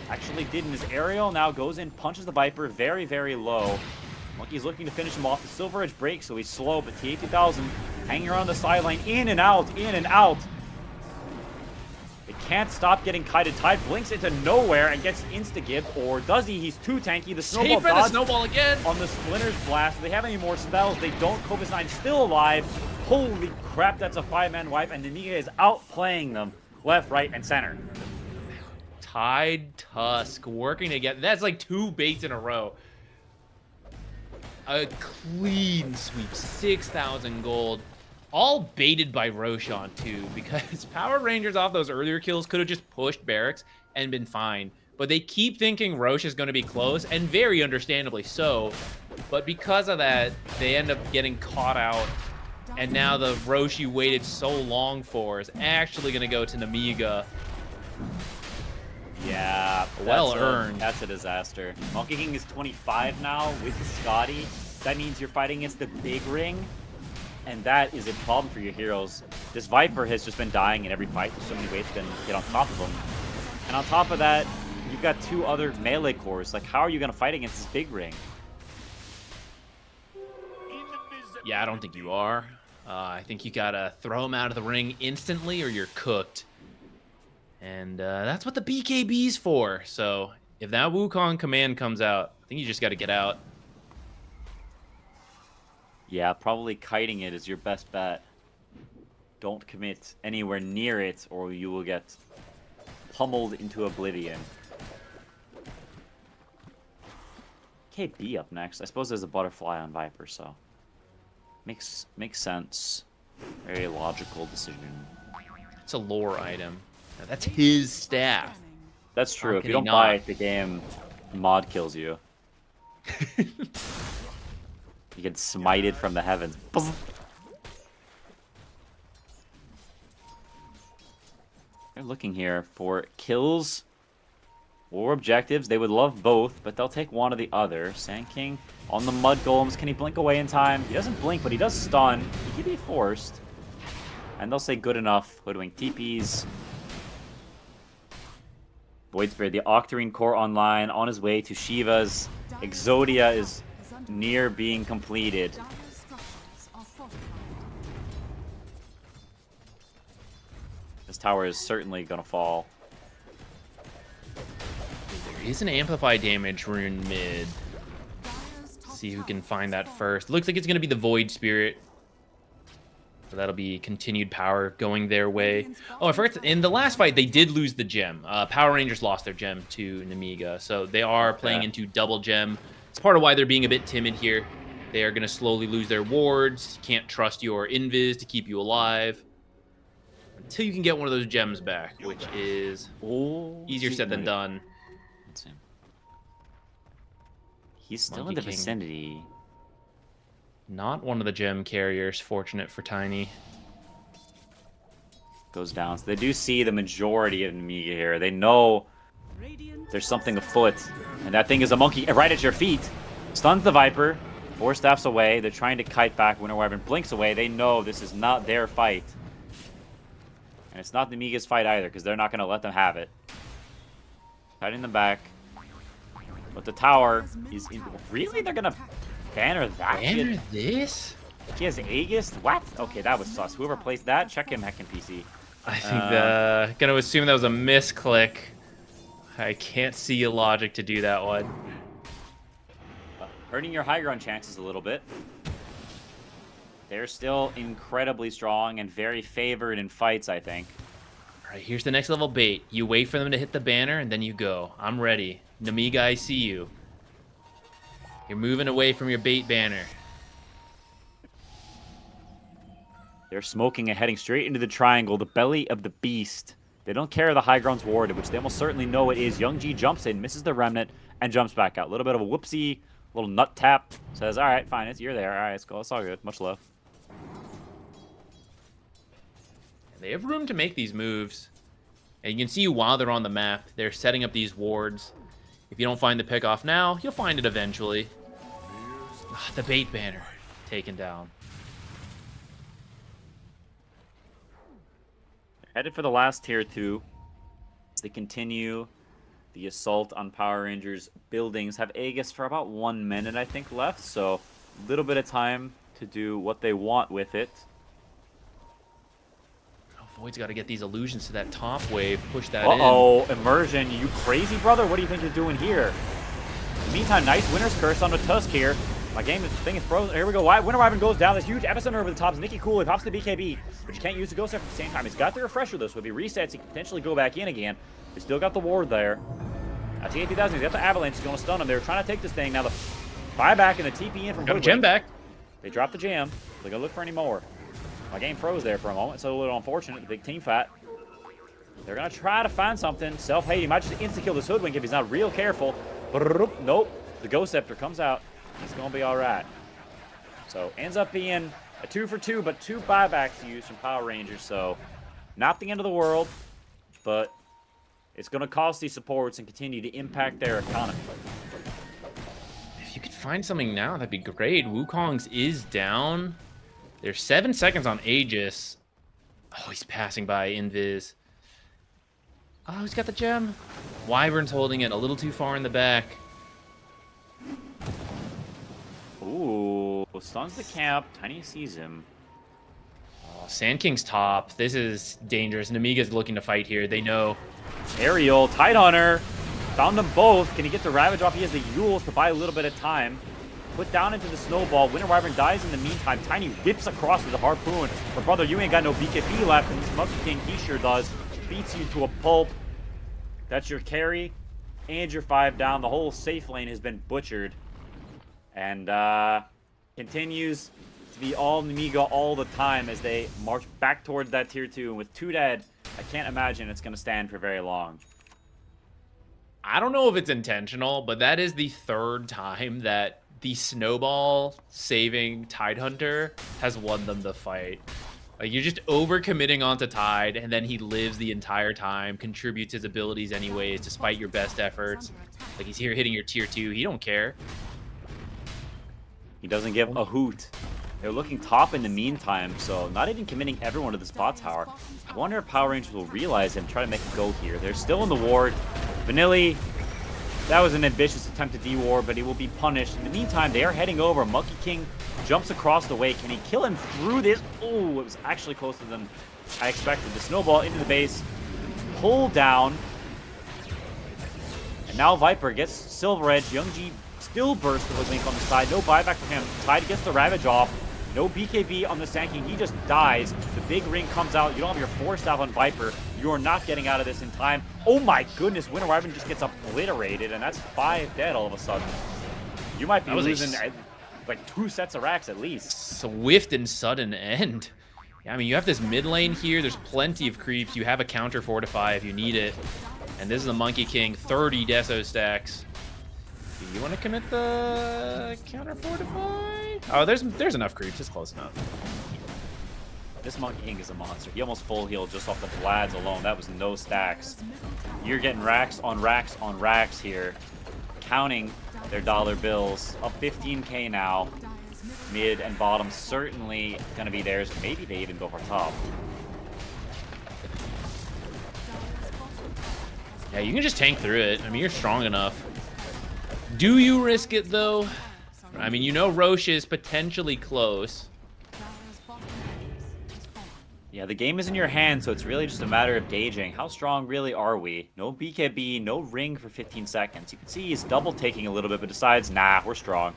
Actually did in his aerial. Now goes in, punches the Viper very, very low. Monkey's looking to finish him off. The Silver Edge breaks, so he's slow, but TA2000 hanging around the sideline. In and out. It can't stop getting kited. Tide blinks into nowhere and gets insta-give, or does he? He's too tanky. The snowball Safe for the dodge snowball again. on the Splinter's Blast. Do they have any more spells? They don't. Cobus9 still alive. Holy crap, that's a 5-man wipe, and Nemiga is outplaying them left, right, and center. Tide Tusk working together. That's like 2 baits in a row. A clean sweep, 6,000 gold. All baited by Roshan too, because Power Rangers off those earlier kills could have just pushed barracks and been fine. But they keep thinking Roche is going to be close, and very understandably so. But because of that, they end up getting caught out. And now the Roche you waited so long for is actually going to go to Nemiga. Yeah, Well earned. That's a disaster. Monkey King is 25 now with Scotty. That means you're fighting against the big ring, and that is a problem for your heroes. This Viper has just been dying in every fight. There's so many ways to get on top of him. And on top of that, you've got 2 other melee cores. Like, how are you going to fight against this big ring? Yeah, I don't think you are. I think you gotta throw him out of the ring instantly or you're cooked. And that's what the BKB's for. So if that Wukong command comes out, I think you just gotta get out. Yeah, probably kiting it is your best bet. Don't commit anywhere near it or you will get pummeled into oblivion. KB up next. I suppose there's a butterfly on Viper, so makes sense. Very logical decision. It's a lore item. Now, that's his staff. That's true. How If can you he don't not? buy it, the game mod kills you. You get smited from the heavens. They're looking here for kills or objectives. They would love both, but they'll take one or the other. Sand King on the Mud Golems. Can he blink away in time? He doesn't blink, but he does stun. He can be forced. And they'll say good enough. Hoodwink TPs. Void Spirit, the Octarine core online, on his way to Shiva's. Exodia is near being completed. Dire's structures are fortified. This tower is certainly going to fall. There is an amplify damage rune mid. Dire's top See who tower can find is that falling. first. Looks like it's gonna be the Void Spirit. So that'll be continued power going their way. Oh, I forgot. In the last fight, they did lose the gem. Power Rangers lost their gem to Nemiga. So they are playing into double gem. It's part of why they're being a bit timid here. They are going to slowly lose their wards. Can't trust your invis to keep you alive. Until you can get one of those gems back, which is easier said than done. Let's see. He's still Monkey in the King. vicinity. Not one of the gem carriers. Fortunate for Tiny. Goes down. So they do see the majority of Nemiga here. They know there's something afoot. And that thing is a monkey right at your feet. Stuns the Viper. 4 steps away. They're trying to kite back. Winter Wyvern blinks away. They know this is not their fight. And it's not Nemiga's fight either, because they're not going to let them have it. Tight in the back. But the tower is in... Really? They're going to banner that Banner shit? this? He has Aegis? What? Okay, that was sus. Whoever placed that, check him heckin' PC. I think gonna assume that was a misclick. I can't see a logic to do that one. Hurting your high ground chances a little bit. They're still incredibly strong and very favored in fights, I think. All right, here's the next level bait. You wait for them to hit the banner, and then you go. I'm ready. Nemiga, I see you. You're moving away from your bait banner. They're smoking and heading straight into the triangle, the belly of the beast. They don't care the high ground's warded, which they almost certainly know it is. Young G jumps in, misses the remnant, and jumps back out. A little bit of a whoopsie, little nut tap. Says, all right, fine, you're there. All right, let's go. It's all good. Much love. They have room to make these moves. And you can see while they're on the map, they're setting up these wards. If you don't find the pick off now, you'll find it eventually. The bait banner taken down. Headed for the last tier 2. They continue the assault on Power Rangers buildings. Have Aegis for about 1 minute, I think, left. So a little bit of time to do what they want with it. Oh, Void's got to get these illusions to that top wave. Push that Uh-oh, Immersion. You crazy, brother? What do you think you're doing here? In the meantime, nice Winter's Curse on the Tusk here. My thing is frozen. Here we go. Winter Wyvern goes down. This huge epicenter over the top. Nicky Cool. He pops the BKB, but you can't use the Ghost Step at the same time. He's got the Refresher, though, so if he resets, he can potentially go back in again. He's still got the ward there. T8000, he's got the Avalanche. He's going to stun him. They were trying to take this thing. Now the buyback and the TP in from in. Got a gem back. They dropped the jam. They're going to look for any more. My game froze there for a moment. It's a little unfortunate. The big team fight. They're going to try to find something. Self-hate. He might just insta-kill this Hoodwink if he's not real careful. Nope. The Ghost Scepter comes out. It's going to be all right. So, ends up being a 2 for 2, but 2 buybacks used from Power Rangers. So, not the end of the world, but it's going to cost these supports and continue to impact their economy. If you could find something now, that'd be great. Wukong's is down. There's 7 seconds on Aegis. Oh, he's passing by Invis. Oh, he's got the gem. Wyvern's holding it a little too far in the back. Ooh, stuns the camp. Tiny sees him. Oh, Sand King's top. This is dangerous. Nemiga's looking to fight here. They know. Aerial, Tidehunter. Found them both. Can he get the Ravage off? He has the Yules to buy a little bit of time. Put down into the snowball. Winter Wyvern dies in the meantime. Tiny whips across with a harpoon. But brother, you ain't got no BKB left, and this Monkey King, he sure does. Beats you to a pulp. That's your carry and your 5 down. The whole safe lane has been butchered. And continues to be all Nemiga all the time as they march back towards that tier 2. And with 2 dead, I can't imagine it's going to stand for very long. I don't know if it's intentional, but that is the 3rd time that the snowball saving Tidehunter has won them the fight. Like, you're just overcommitting onto Tide, and then he lives the entire time, contributes his abilities anyways, despite your best efforts. Like, he's here hitting your tier 2. He don't care. He doesn't give a hoot. They're looking top in the meantime, so not even committing everyone to the spot tower. I wonder if Power Rangers will realize and try to make a go here. They're still in the ward. Vanilli, that was an ambitious attempt to de-ward, but he will be punished. In the meantime, they are heading over. Monkey King jumps across the way. Can he kill him through this? Oh, it was actually closer than I expected. The snowball into the base. Pull down. And now Viper gets Silver Edge. Young G still bursts the Hoodwink on the side. No buyback for him. Tide gets the Ravage off. No BKB on the Sand King. He just dies. The big ring comes out. You don't have your 4-staff on Viper. You're not getting out of this in time. Oh my goodness, Winter Wyvern just gets obliterated, and that's 5 dead all of a sudden. You might be losing like 2 sets of racks at least. Swift and sudden end. Yeah, I mean, you have this mid lane here. There's plenty of creeps. You have a counter fortify if you need it. And this is the Monkey King, 30 Deso stacks. Do you want to commit the counter fortify? Oh, there's enough creeps. It's close enough. This Monkey King is a monster. He almost full healed just off the Vlads alone. That was no stacks. You're getting racks on racks on racks here. Counting their dollar bills. Up 15k now. Mid and bottom certainly going to be theirs. Maybe they even go for top. Yeah, you can just tank through it. I mean, you're strong enough. Do you risk it, though? I mean, you know Roche is potentially close. Yeah, the game is in your hands, so it's really just a matter of gauging. How strong really are we? No BKB, no ring for 15 seconds. You can see he's double taking a little bit, but decides, nah, we're strong.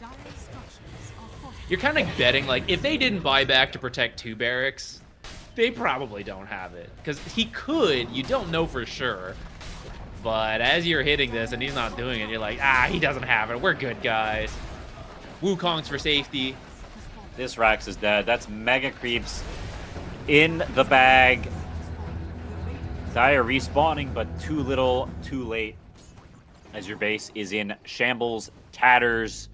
You're kind of betting, like, if they didn't buy back to protect 2 barracks, they probably don't have it. Because he could, you don't know for sure. But as you're hitting this and he's not doing it, you're like, ah, he doesn't have it. We're good, guys. Wukong's for safety. This Rax is dead. That's mega creeps in the bag. Dire respawning, but too little, too late. As your base is in shambles, tatters,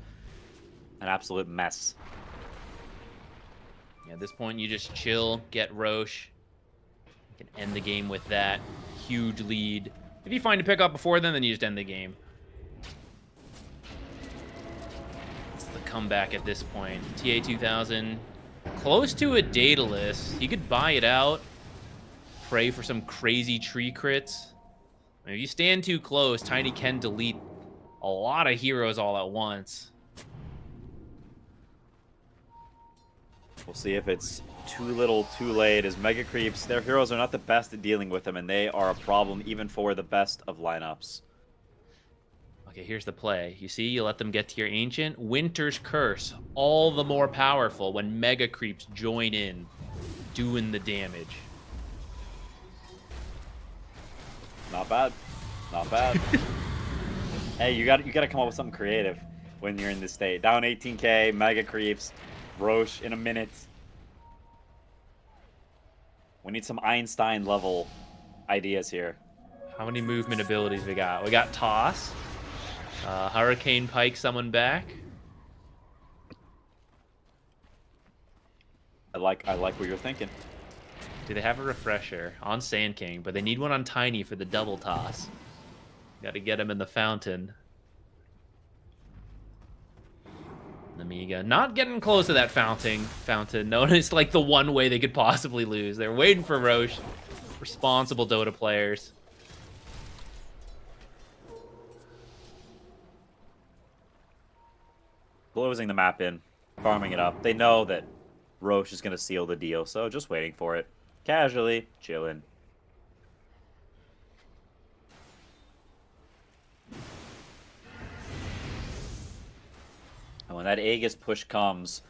an absolute mess. Yeah, at this point, you just chill, get Roche. You can end the game with that huge lead. If you find a pick up before then you just end the game. It's the comeback at this point. TA2000, close to a Daedalus. He could buy it out, pray for some crazy tree crits. I mean, if you stand too close, Tiny can delete a lot of heroes all at once. We'll see if it's too little, too late. As Mega Creeps, their heroes are not the best at dealing with them, and they are a problem even for the best of lineups. Okay, here's the play. You see, you let them get to your Ancient. Winter's Curse, all the more powerful when Mega Creeps join in, doing the damage. Not bad. Not bad. Hey, you got to come up with something creative when you're in this state. Down 18k, Mega Creeps, Roche in a minute. We need some Einstein level ideas here. How many movement abilities we got? We got Toss. Hurricane Pike someone back. I like what you're thinking. Do they have a refresher on Sand King? But they need one on Tiny for the double toss. Got to get him in the fountain. Nemiga not getting close to that fountain. No, it's like the one way they could possibly lose. They're waiting for Roche. Responsible Dota players. Closing the map in, farming it up. They know that Roche is going to seal the deal, so just waiting for it. Casually, chilling. And when that Aegis push comes,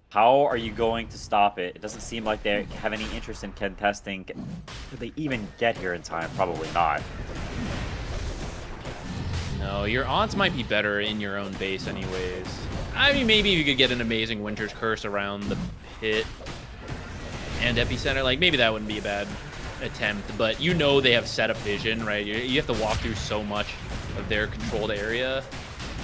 how are you going to stop it? It doesn't seem like they have any interest in contesting. Could they even get here in time? Probably not. No, your odds might be better in your own base anyways. I mean, maybe you could get an amazing Winter's Curse around the pit and Epicenter. Like, maybe that wouldn't be a bad attempt, but you know they have setup vision, right? You have to walk through so much of their controlled area.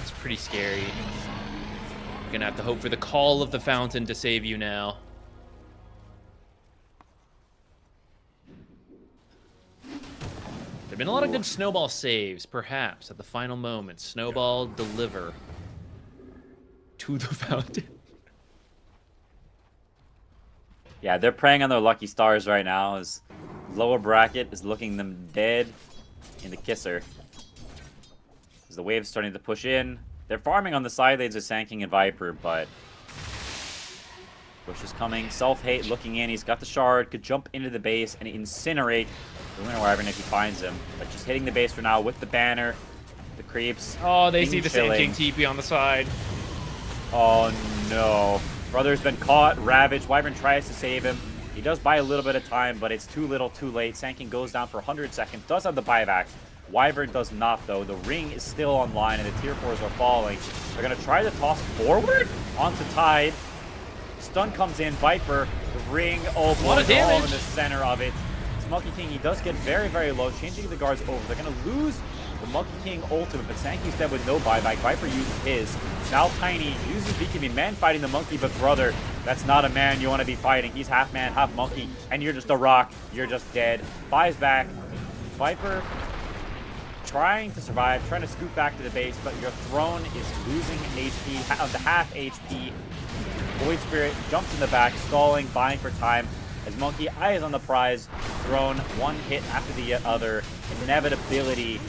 It's pretty scary. You're gonna have to hope for the call of the fountain to save you now. There've been a lot of good Snowball saves, perhaps, at the final moment. Snowball deliver to the fountain. Yeah, they're preying on their lucky stars right now as lower bracket is looking them dead in the kisser. As the wave's starting to push in. They're farming on the side lanes of Sand King and Viper, but Bush is coming. Self-hate looking in. He's got the shard. Could jump into the base and incinerate the Winter Wyvern if he finds him. But just hitting the base for now with the banner. The creeps. Oh, they see the chilling. Sand King TP on the side. Oh, no. Brother's been caught, ravaged. Wyvern tries to save him. He does buy a little bit of time, but it's too little, too late. Sand King goes down for 100 seconds. Does have the buyback. Wyvern does not, though. The ring is still online, and the tier 4s are falling. They're going to try to toss forward onto Tide. Stun comes in. Viper, the ring, oh, What a blows all damage. in the center of it. It's Monkey King. He does get very, very low. Changing the guards over. They're going to lose the Monkey King ultimate, but Sankey's dead with no buyback. Viper uses his. Now Tiny uses BKB. Man fighting the monkey, but brother, that's not a man you want to be fighting. He's half man, half monkey, and you're just a rock. You're just dead. Buys back. Viper trying to survive, trying to scoot back to the base, but your throne is losing HP, the half HP. Void Spirit jumps in the back, stalling, buying for time. As Monkey eyes on the prize, Throne one hit after the other. Inevitability.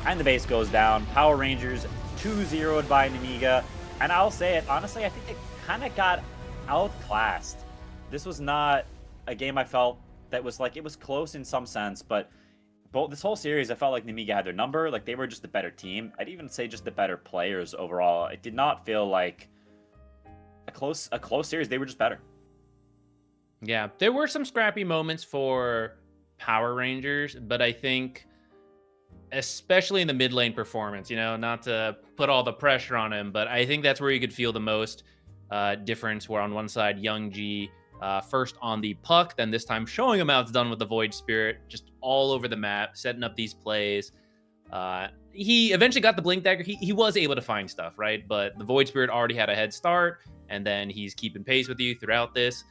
And the base goes down. Power Rangers 2-0'd by Nemiga. And I'll say it, honestly, I think they kind of got outclassed. This was not a game I felt that was like, it was close in some sense, but this whole series, I felt like Nemiga had their number. Like, they were just the better team. I'd even say just the better players overall. It did not feel like a close series. They were just better. Yeah, there were some scrappy moments for Power Rangers, but I think especially in the mid lane performance, you know, not to put all the pressure on him, but I think that's where you could feel the most difference, where on one side, Young G first on the puck, then this time showing him how it's done with the Void Spirit, just all over the map, setting up these plays. He eventually got the Blink Dagger. He was able to find stuff, right? But the Void Spirit already had a head start, and then he's keeping pace with you throughout this.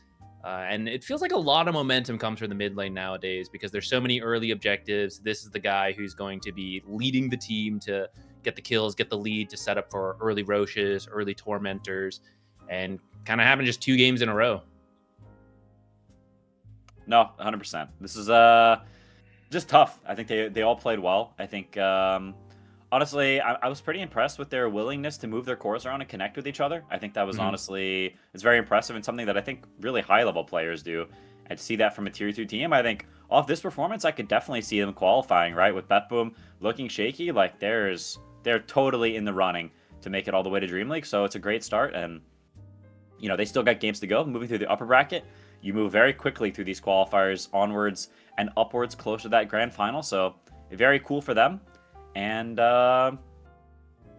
And it feels like a lot of momentum comes from the mid lane nowadays because there's so many early objectives. This is the guy who's going to be leading the team to get the kills, get the lead, to set up for early Roches, early Tormentors, and kind of having just 2 games in a row. No, 100%. This is just tough. I think they all played well. I think honestly, I was pretty impressed with their willingness to move their cores around and connect with each other. I think that was honestly, it's very impressive and something that I think really high level players do. And to see that from a tier 2 team, I think off this performance, I could definitely see them qualifying, right? With BetBoom looking shaky, like they're totally in the running to make it all the way to DreamLeague. So it's a great start, and you know, they still got games to go. Moving through the upper bracket, you move very quickly through these qualifiers onwards and upwards close to that grand final. So very cool for them. And yeah,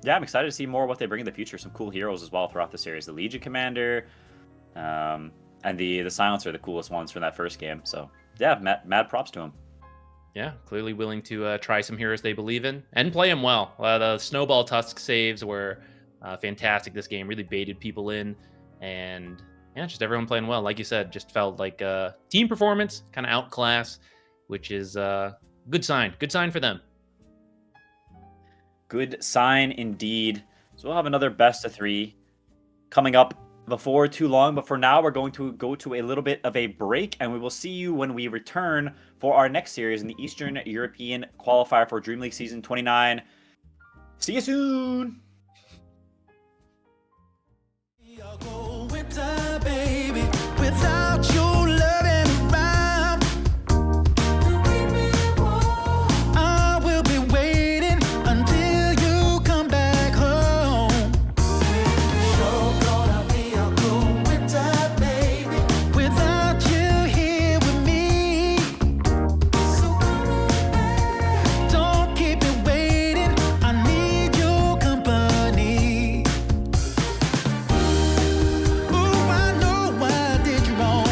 I'm excited to see more what they bring in the future. Some cool heroes as well throughout the series. The Legion Commander and the Silencer are the coolest ones from that first game. So yeah, mad props to them. Yeah, clearly willing to try some heroes they believe in and play them well. The Snowball Tusk saves were fantastic this game. Really baited people in. And yeah, just everyone playing well. Like you said, just felt like team performance, kind of outclass, which is a good sign. Good sign for them. Good sign indeed. So we'll have another best of 3 coming up before too long. But for now, we're going to go to a little bit of a break, and we will see you when we return for our next series in the Eastern European qualifier for DreamLeague Season 29. See you soon! I'll go winter, baby, without your loving around. I will be waiting until you come back home. You're gonna be a cool winter, baby, without you here with me. So don't keep me waiting. I need your company. Ooh, I know I did you wrong.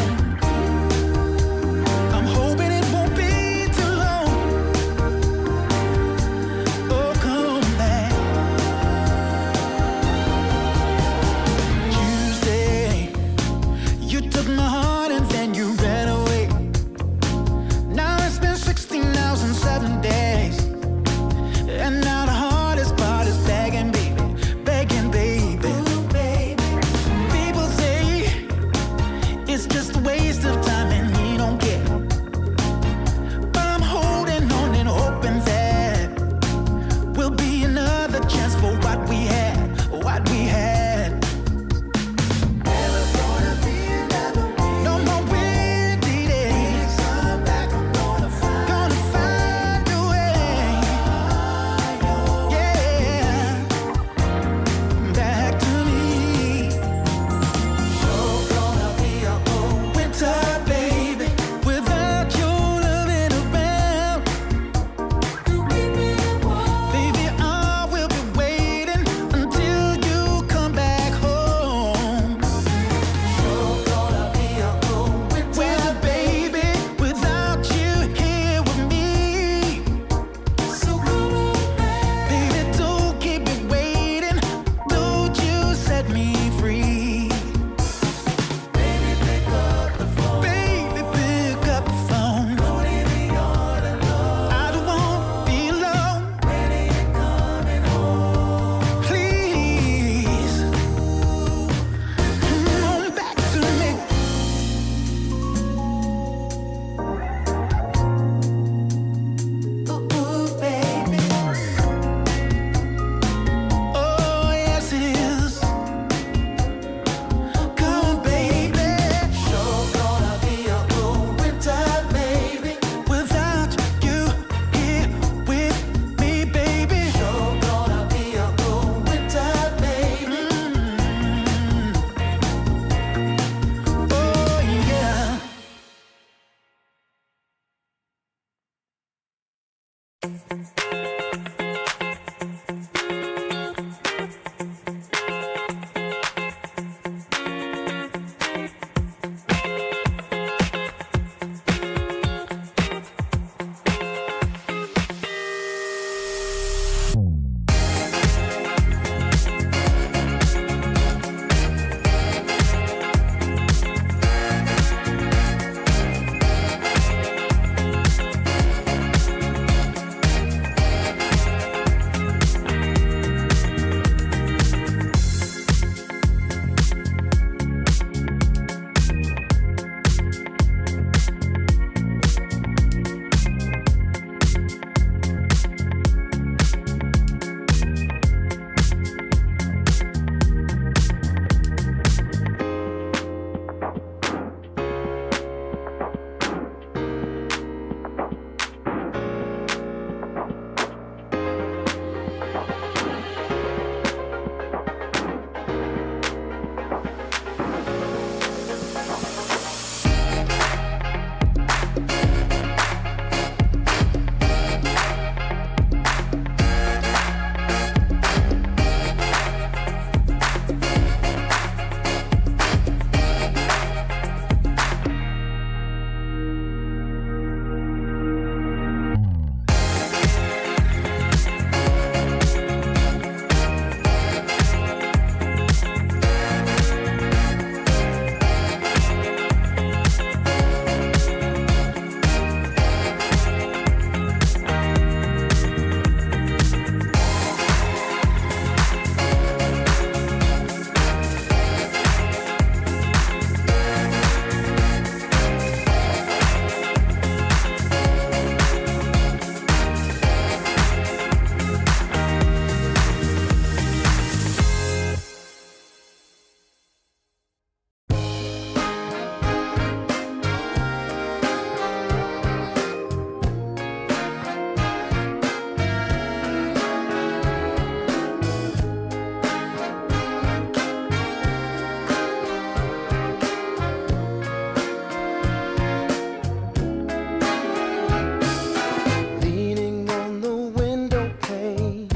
Leaning on the window pane,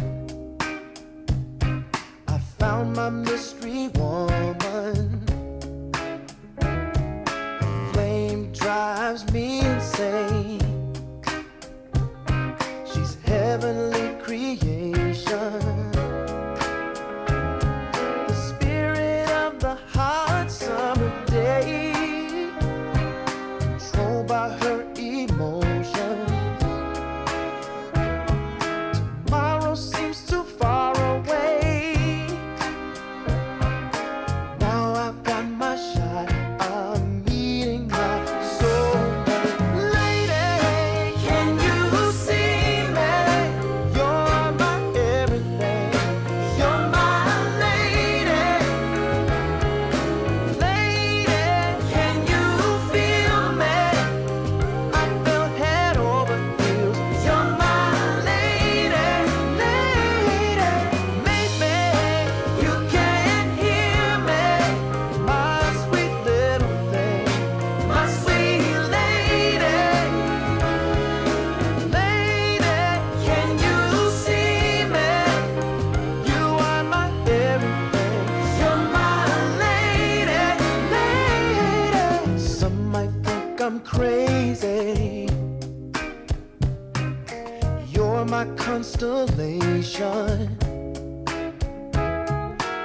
I found my mystery woman. The flame drives me insane. She's heavenly creation, the spirit of the hot summer day, controlled by her emotions. Tomorrow seems too far away. Now I've got my shot. I'm meeting my soulmate. Lady, can you see me? You're my everything. You're my lady. Lady, can you feel me? I fell head over heels. You're my lady, lady. Maybe you can't hear me, my sweet little thing, my sweet lady. Lady, can you see me? You are my everything. You're my lady, lady. Some might think I'm crazy. You're my constellation.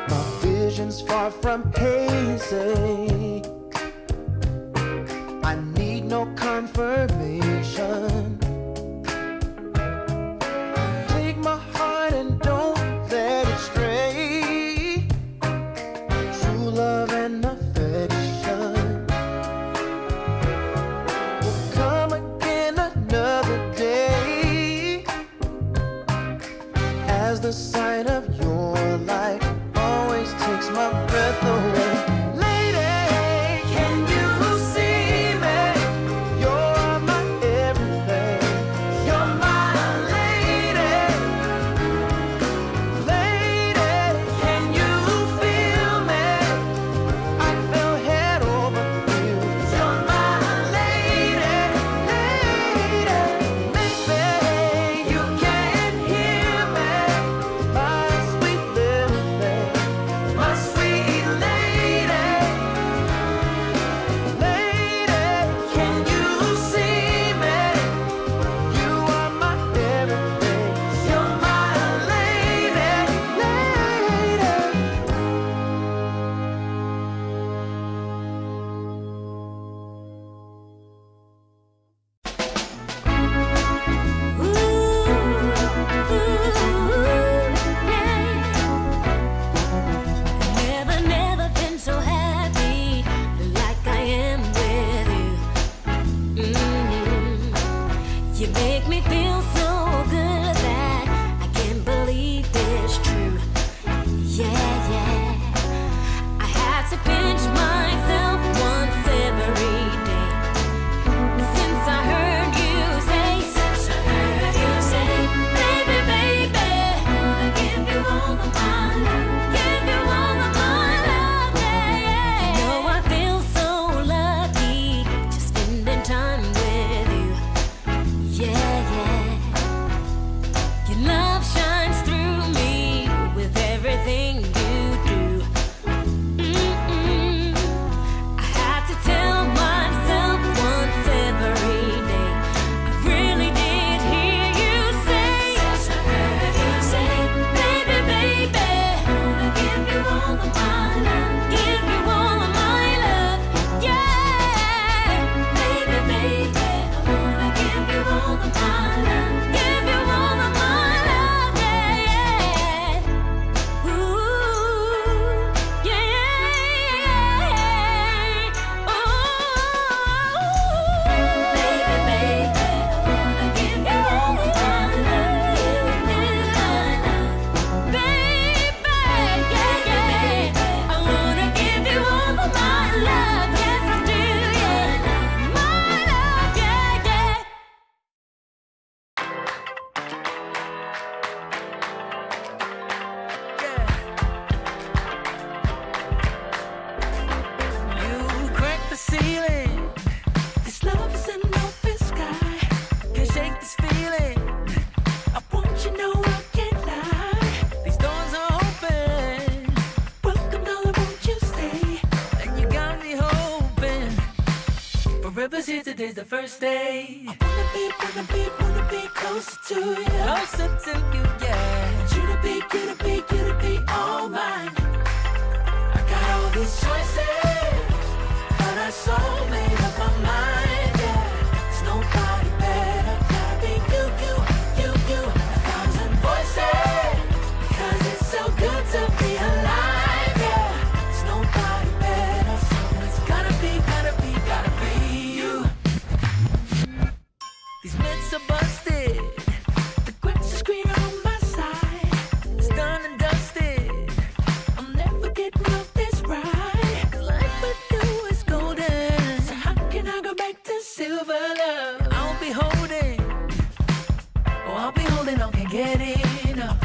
My vision's far from hazy. I need no confirmation. Take my heart and don't let it stray. True love and affection will come again another day. As the sight of your light always takes my breath away. Lady, can you see me? You're my make me feel so good that I can't believe it's true. Yeah, yeah. I have to pinch myself once every day. Since I heard you say, baby, baby, wanna give you all of my love, give you all of my love, yeah, yeah. You know I feel so lucky just spending time with you. Yeah, yeah. Your love shines through me with everything you do. Mm-mm. I have to tell myself once every day. I really did hear you say, since I heard you say, baby, baby, wanna give you all of my love, give you all of my love, yeah. Baby, baby, I wanna give you all of my love, give you all of my love, yeah, yeah. Ooh, yeah, yeah. Oh, baby, baby, I wanna give you all of my love, give you all of my love, baby, yeah, yeah. I wanna give you all of my love, yes I do, yeah. My love, yeah, yeah. You crack the ceiling. This love is an open sky. Can't shake this feeling. I want you, know I can't lie. These doors are open. Welcome, darling, won't you stay? And you got me hoping. Forever's here, today's the first day. I wanna be closer to you. Closer to you, yeah. You to be all mine. I got all these choices, but I so made up my mind, yeah. There's nobody better, gotta be you. 1,000 voices, because it's so good to be alive, yeah. There's nobody better, so it's gotta be you. These myths are busted, the grass is greener on my side. It's done and dusted, I'm never getting off this ride. 'Cause life with you is golden, so how can I go back to silver love? I'll be holding on, can't get enough.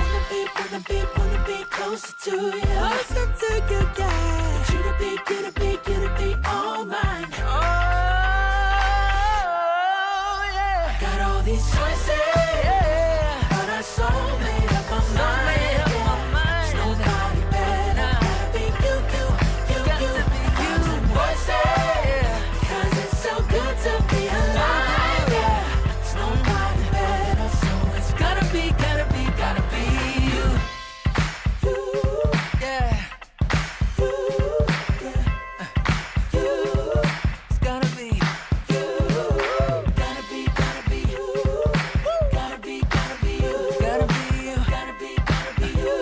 Wanna be closer to you. Closer to you, yeah. You to be all mine. Oh, yeah. Got all these choices, yeah. But I so made up my mind. There's nobody better, gotta be you. Voices, 'cause it's so good to be alive, yeah. There's nobody better, so it's gotta be you. Yeah. It's gotta be you. Gotta be you. Gotta be you. Gotta be you.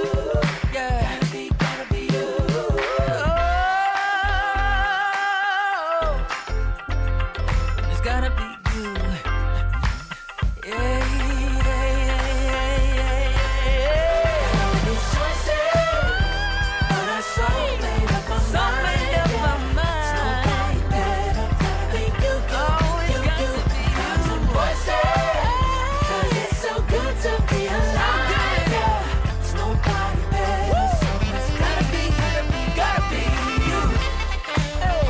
Yeah. Gotta be you. Oh, it's gotta be you. Yeah. All these choices, but I so made up my mind. There's nobody better, gotta be you. Thousand voices, 'cause it's so good to be alive, yeah. There's nobody better, so it's gotta be you. Hey.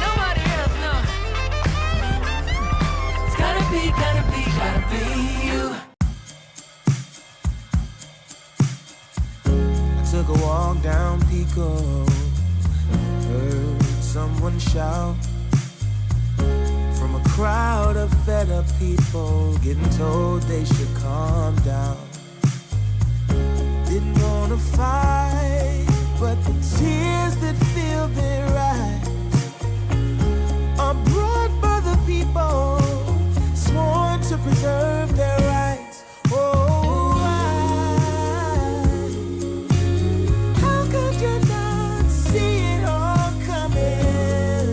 Nobody else, no. It's gotta be you. I took a walk down Pico, heard someone shout from a crowd of fed up people, getting told they should calm down. Didn't wanna fight, but the tears that fill their eyes are brought by the people sworn to preserve their rights. Oh, how could you not see it all coming?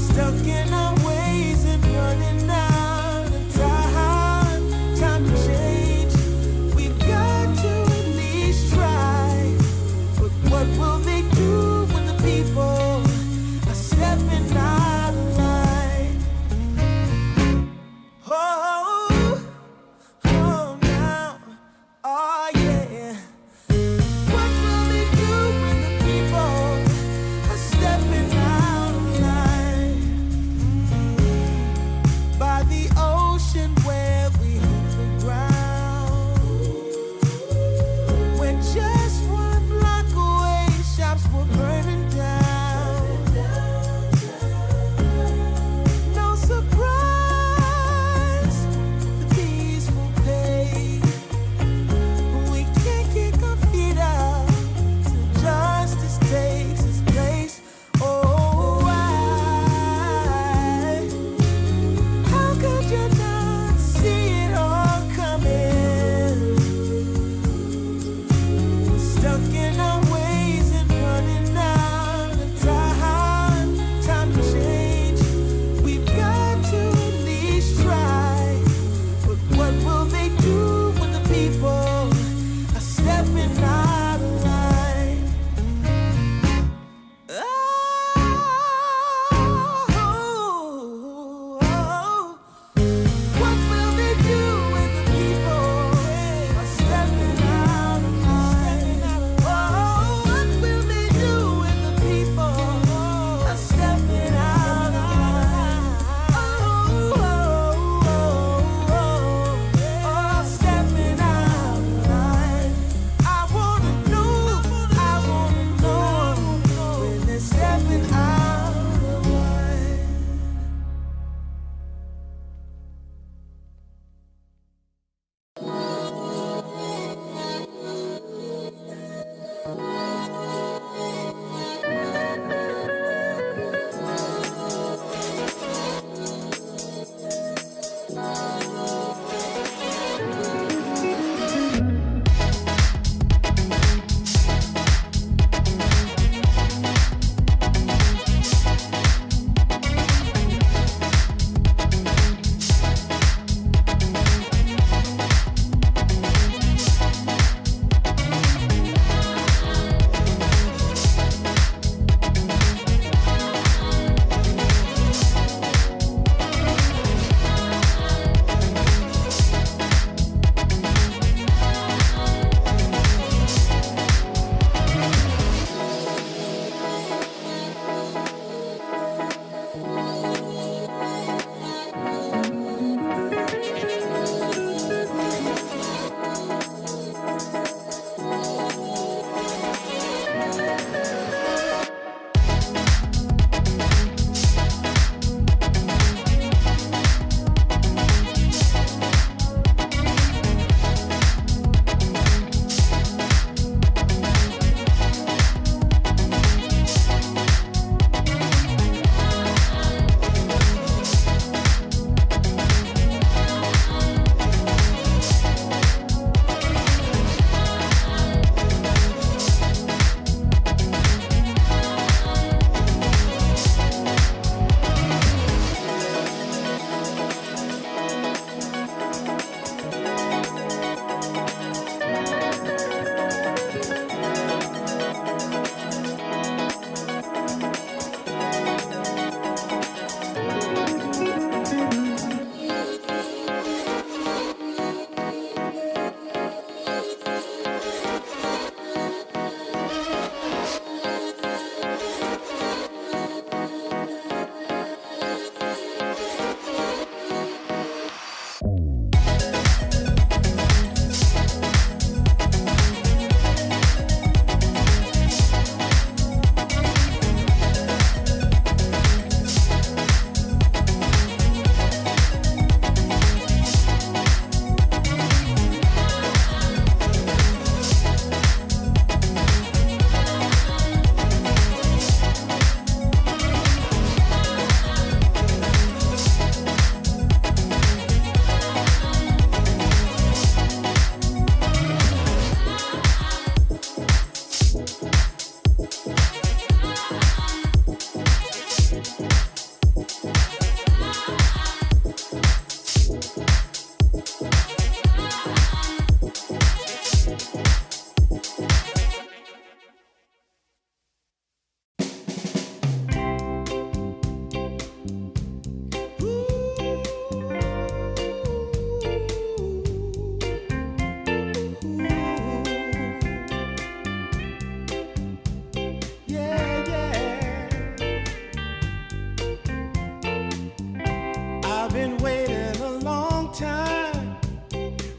Stuck in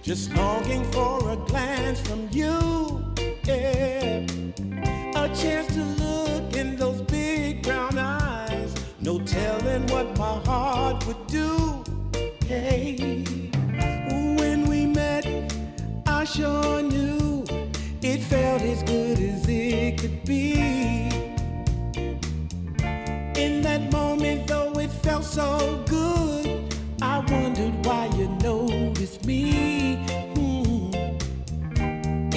just longing for a glance from you. Yeah, a chance to look in those big brown eyes. No telling what my heart would do. Hey, when we met, I sure knew it felt as good as it could be. In that moment, though it felt so good, I wondered why you noticed me.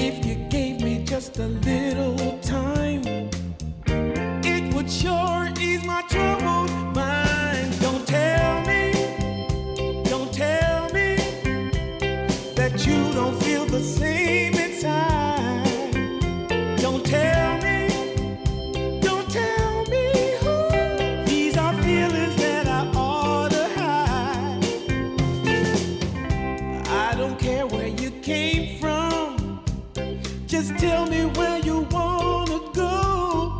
If you gave me just a little time, it would sure ease my troubled mind. Don't tell me that you don't feel the same inside. Don't tell me. These are feelings that I ought to hide. I don't care where you came from. Just tell me where you wanna go.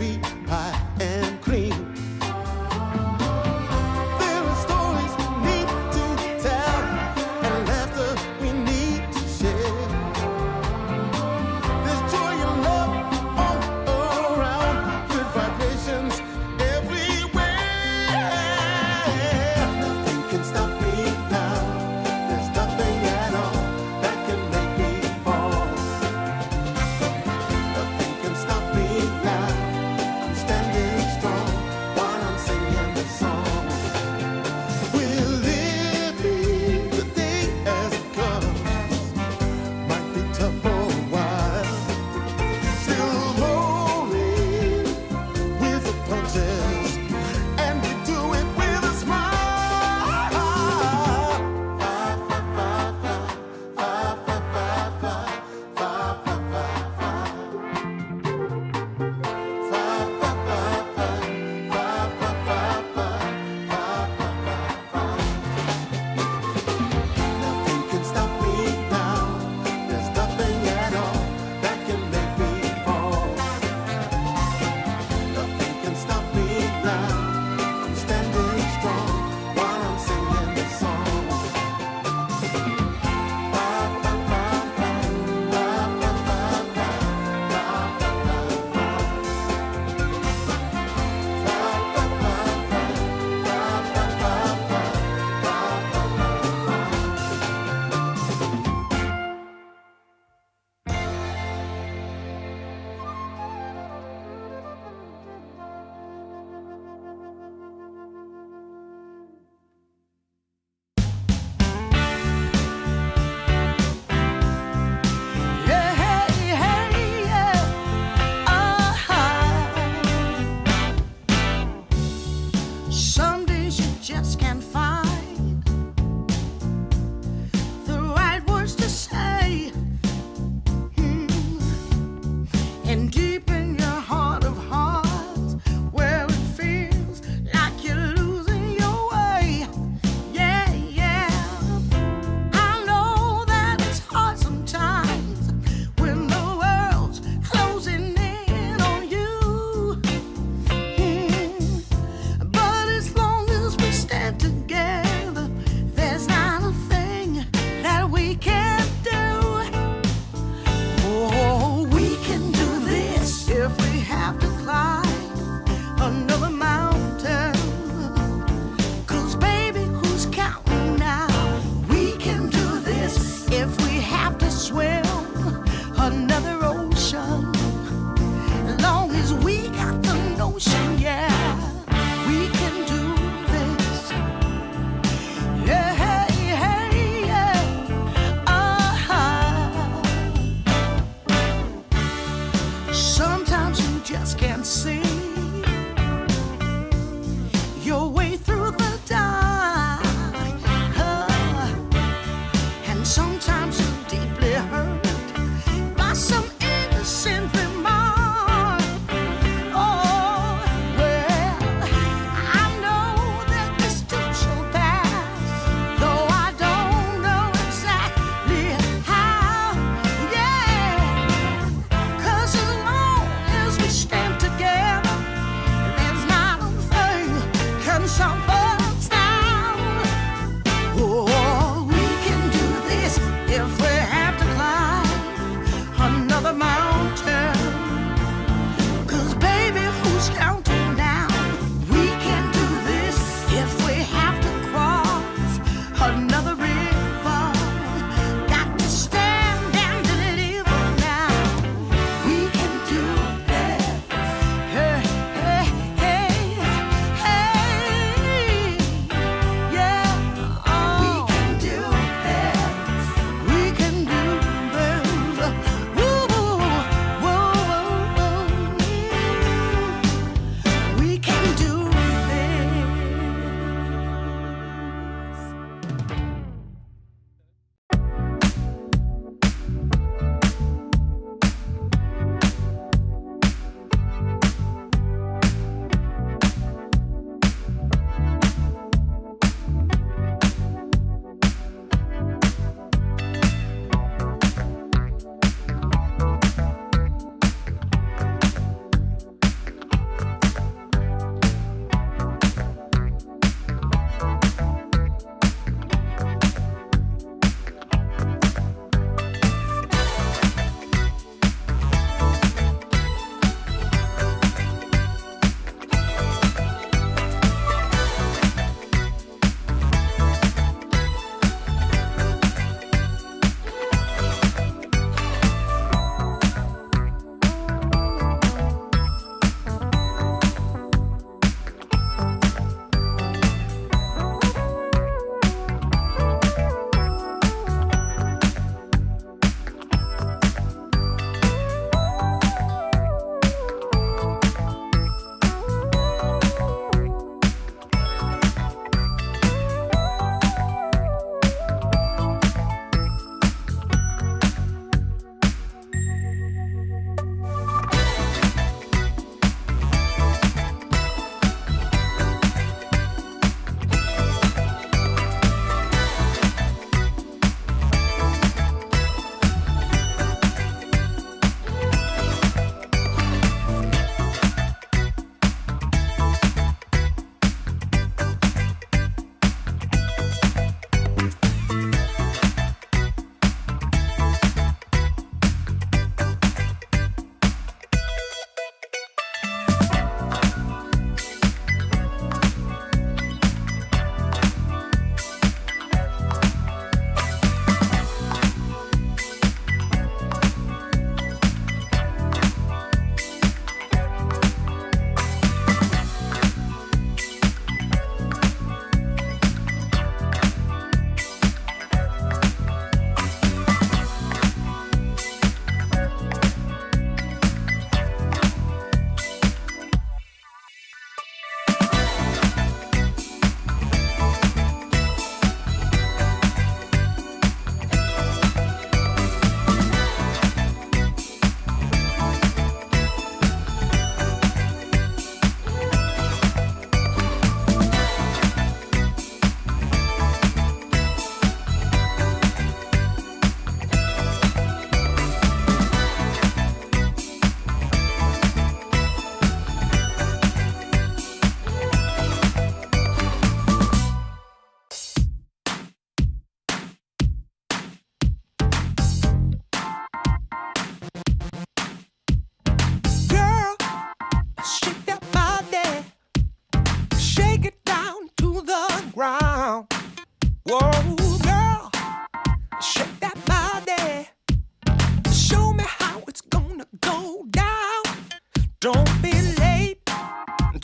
sweet pie and cream. There are stories we need to tell and laughter we need to share. There's joy and love all around, good vibrations everywhere. Nothing can stop me now. There's nothing at all that can make me fall. Nothing can stop me now. I'm standing strong.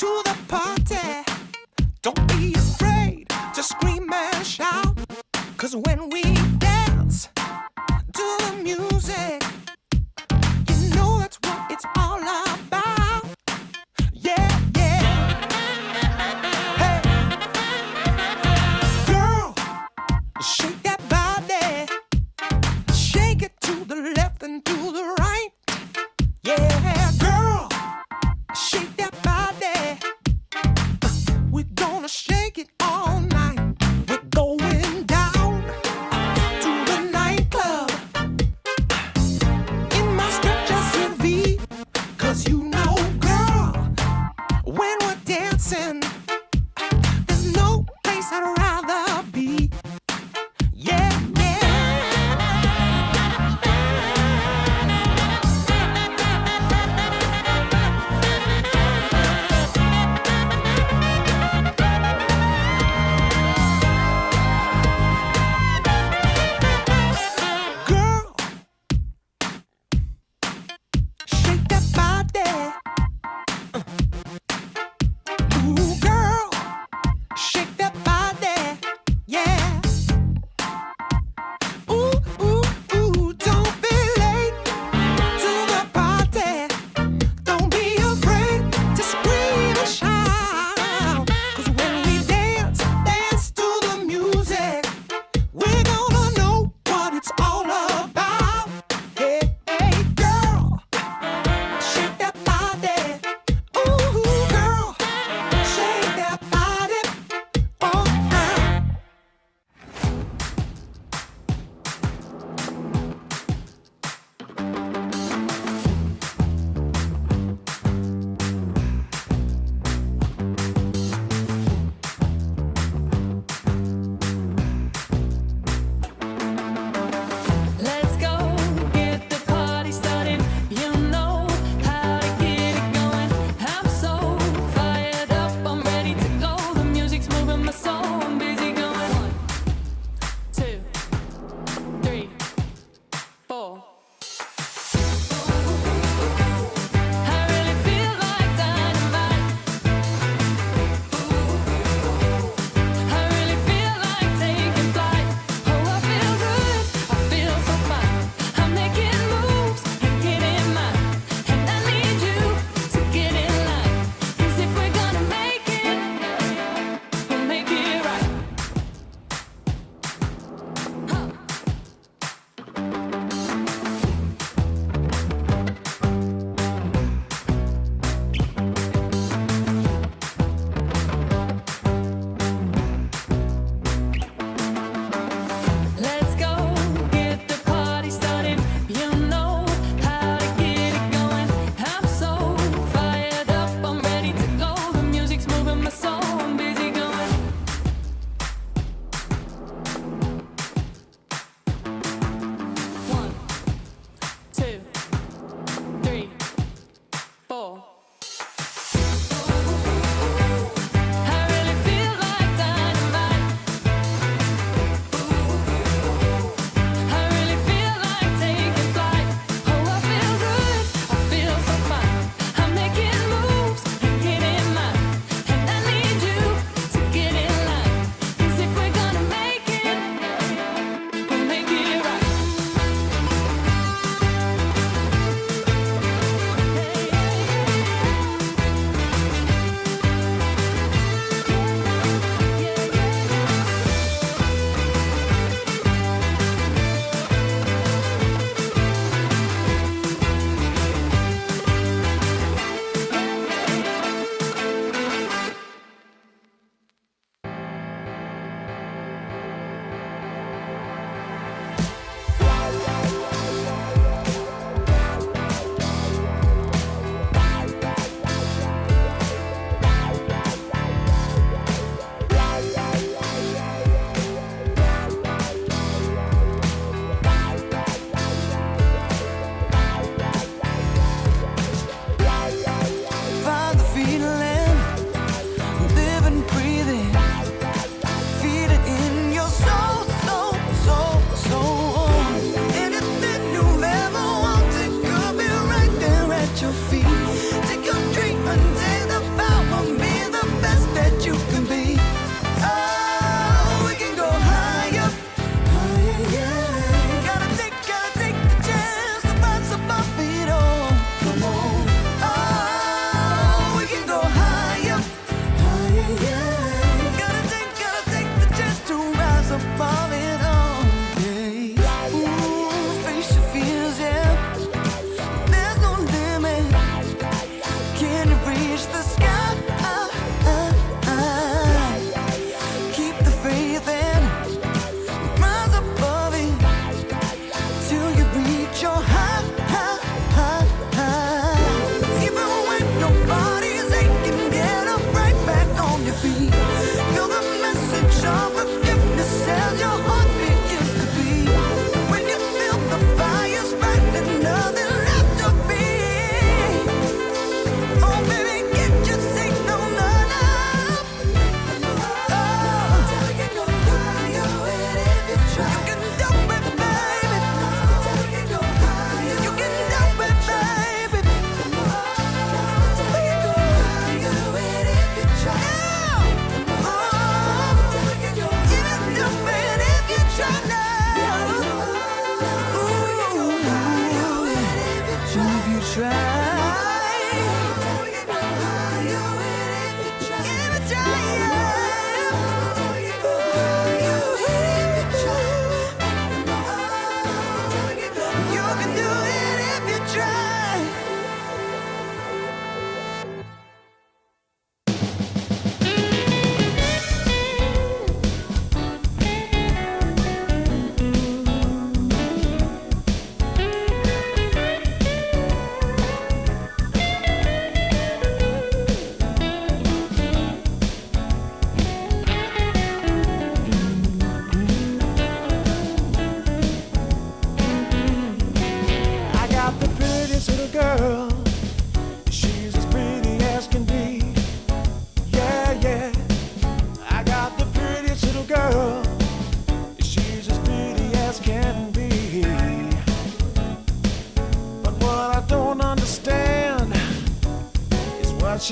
to the party. Don't be afraid to scream and shout. 'Cause when we dance to the music, you know that's what it's all about. Yeah, yeah. Hey, girl, shake that body. Shake it to the left and to the right. Yeah, girl, shake that body. We're gonna shake it all night. We're going down to the nightclub in my stretch SUV. 'Cause you know, girl, when we're dancing, there's no place I'd rather be. Yeah, yeah. Girl, shake that body. Ooh, girl, shake that body.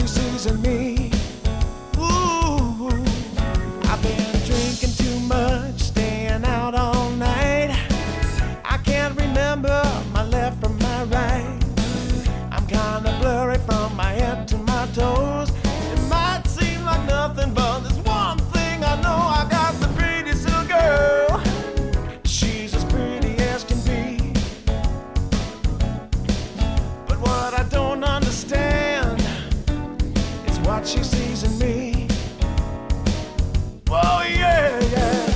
she sees in me. Ooh, I've been drinking too much, staying out all night. I can't remember my left from my right. I'm kinda blurry from my head to my toes. It might seem like nothing, but there's one thing I know. I got the prettiest little girl. She's as pretty as can be. But what I don't understand is what she sees in me. Oh yeah, yeah.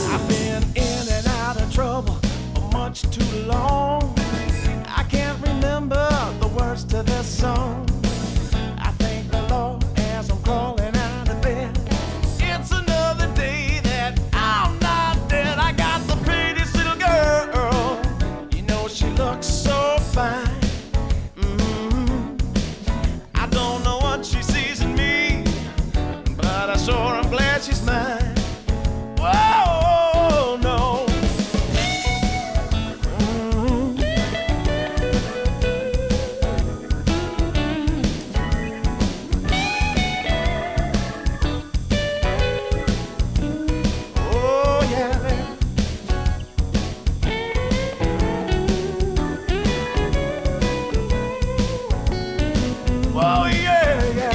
I've been in and out of trouble for much too long. I can't remember the words to this song. I thank the Lord as I'm crawling out of bed. It's another day that I'm not dead. I got the prettiest little girl. You know she looks so fine. I don't know what she sees in me, but I sure am glad she's mine. Whoa, no. Oh, yeah. Oh, yeah, yeah.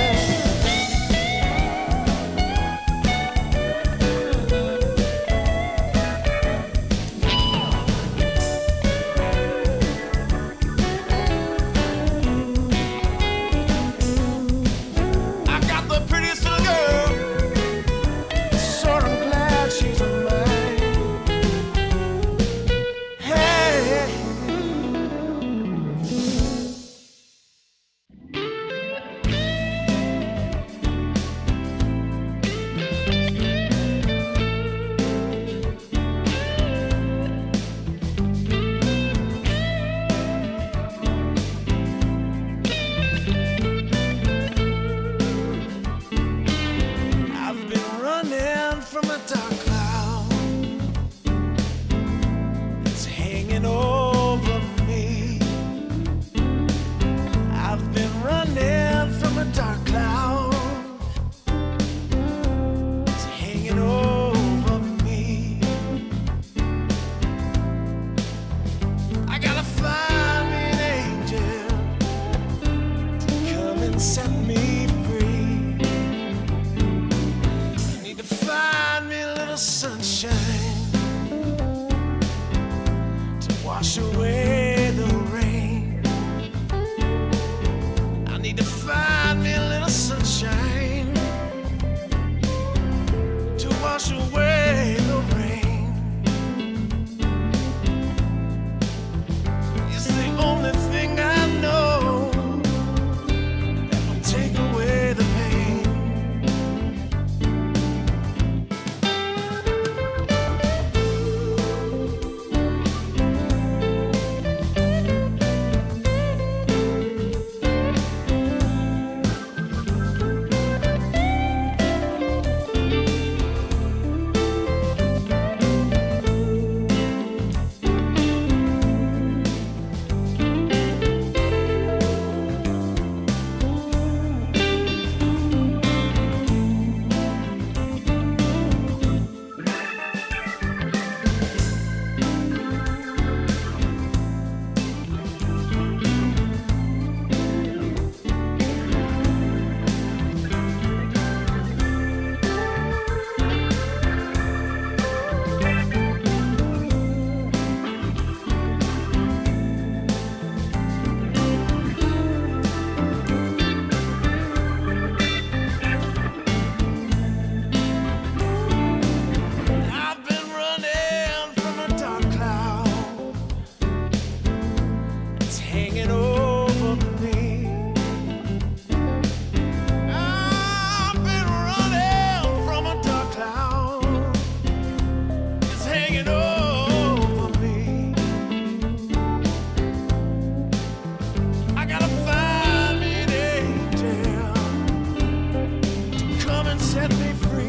set me free.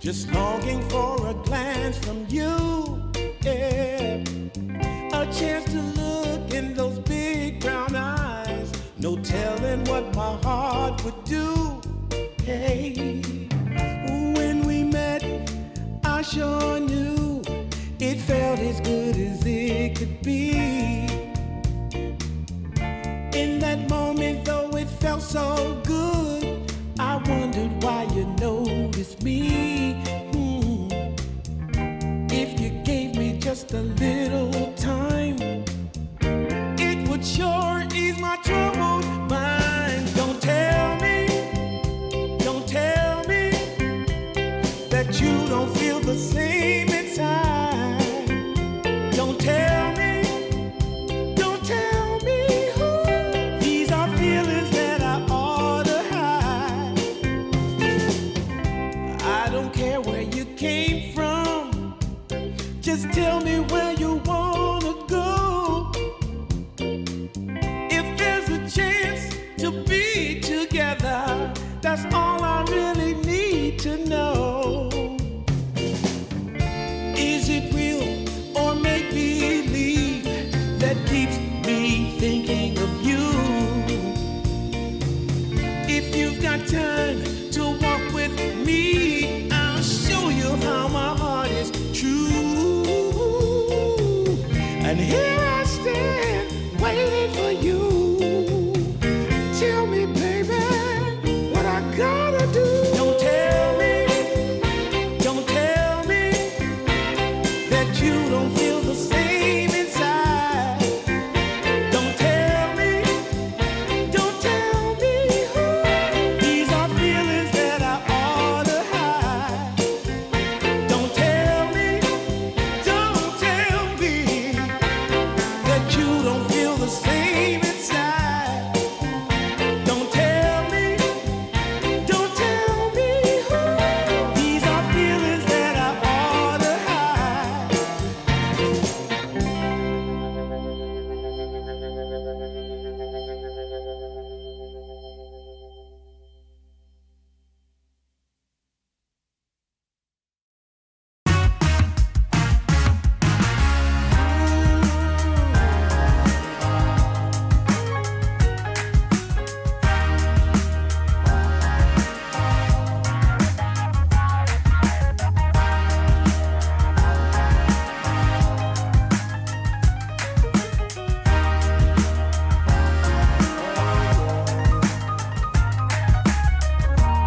Just longing for a glance from you, yeah. A chance to look in those big brown eyes. No telling what my heart would do, hey. When we met, I sure knew it felt as good as it could be. In that moment, though it felt so good, I wondered why you noticed me. If you gave me just a little time, it would sure ease my troubled mind. Don't tell me that you don't feel the same inside. Don't tell me who. These are feelings that I ought to hide. I don't care where you came from, just tell me where you wanna go. If there's a chance to be together, that's all I really need to know. Is it real or make believe that keeps me thinking of you? If you've got time to walk with me, I'll show you how my heart is true. And here I stand, waiting for you. Tell me, baby, what I gotta do. Don't tell me that you don't feel the same inside. Don't tell me who. These are feelings that I ought to hide. Don't tell me that you don't feel the same inside. Don't tell me who. These are feelings that I ought to hide.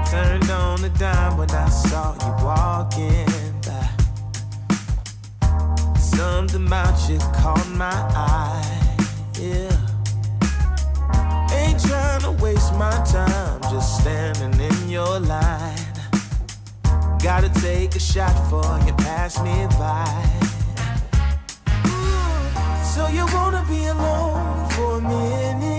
Turned on the dime when I saw you walking by. Something about you caught my eye, yeah. Ain't trying to waste my time, just standing in your line. Gotta take a shot before you pass me by. So you wanna be alone for a minute?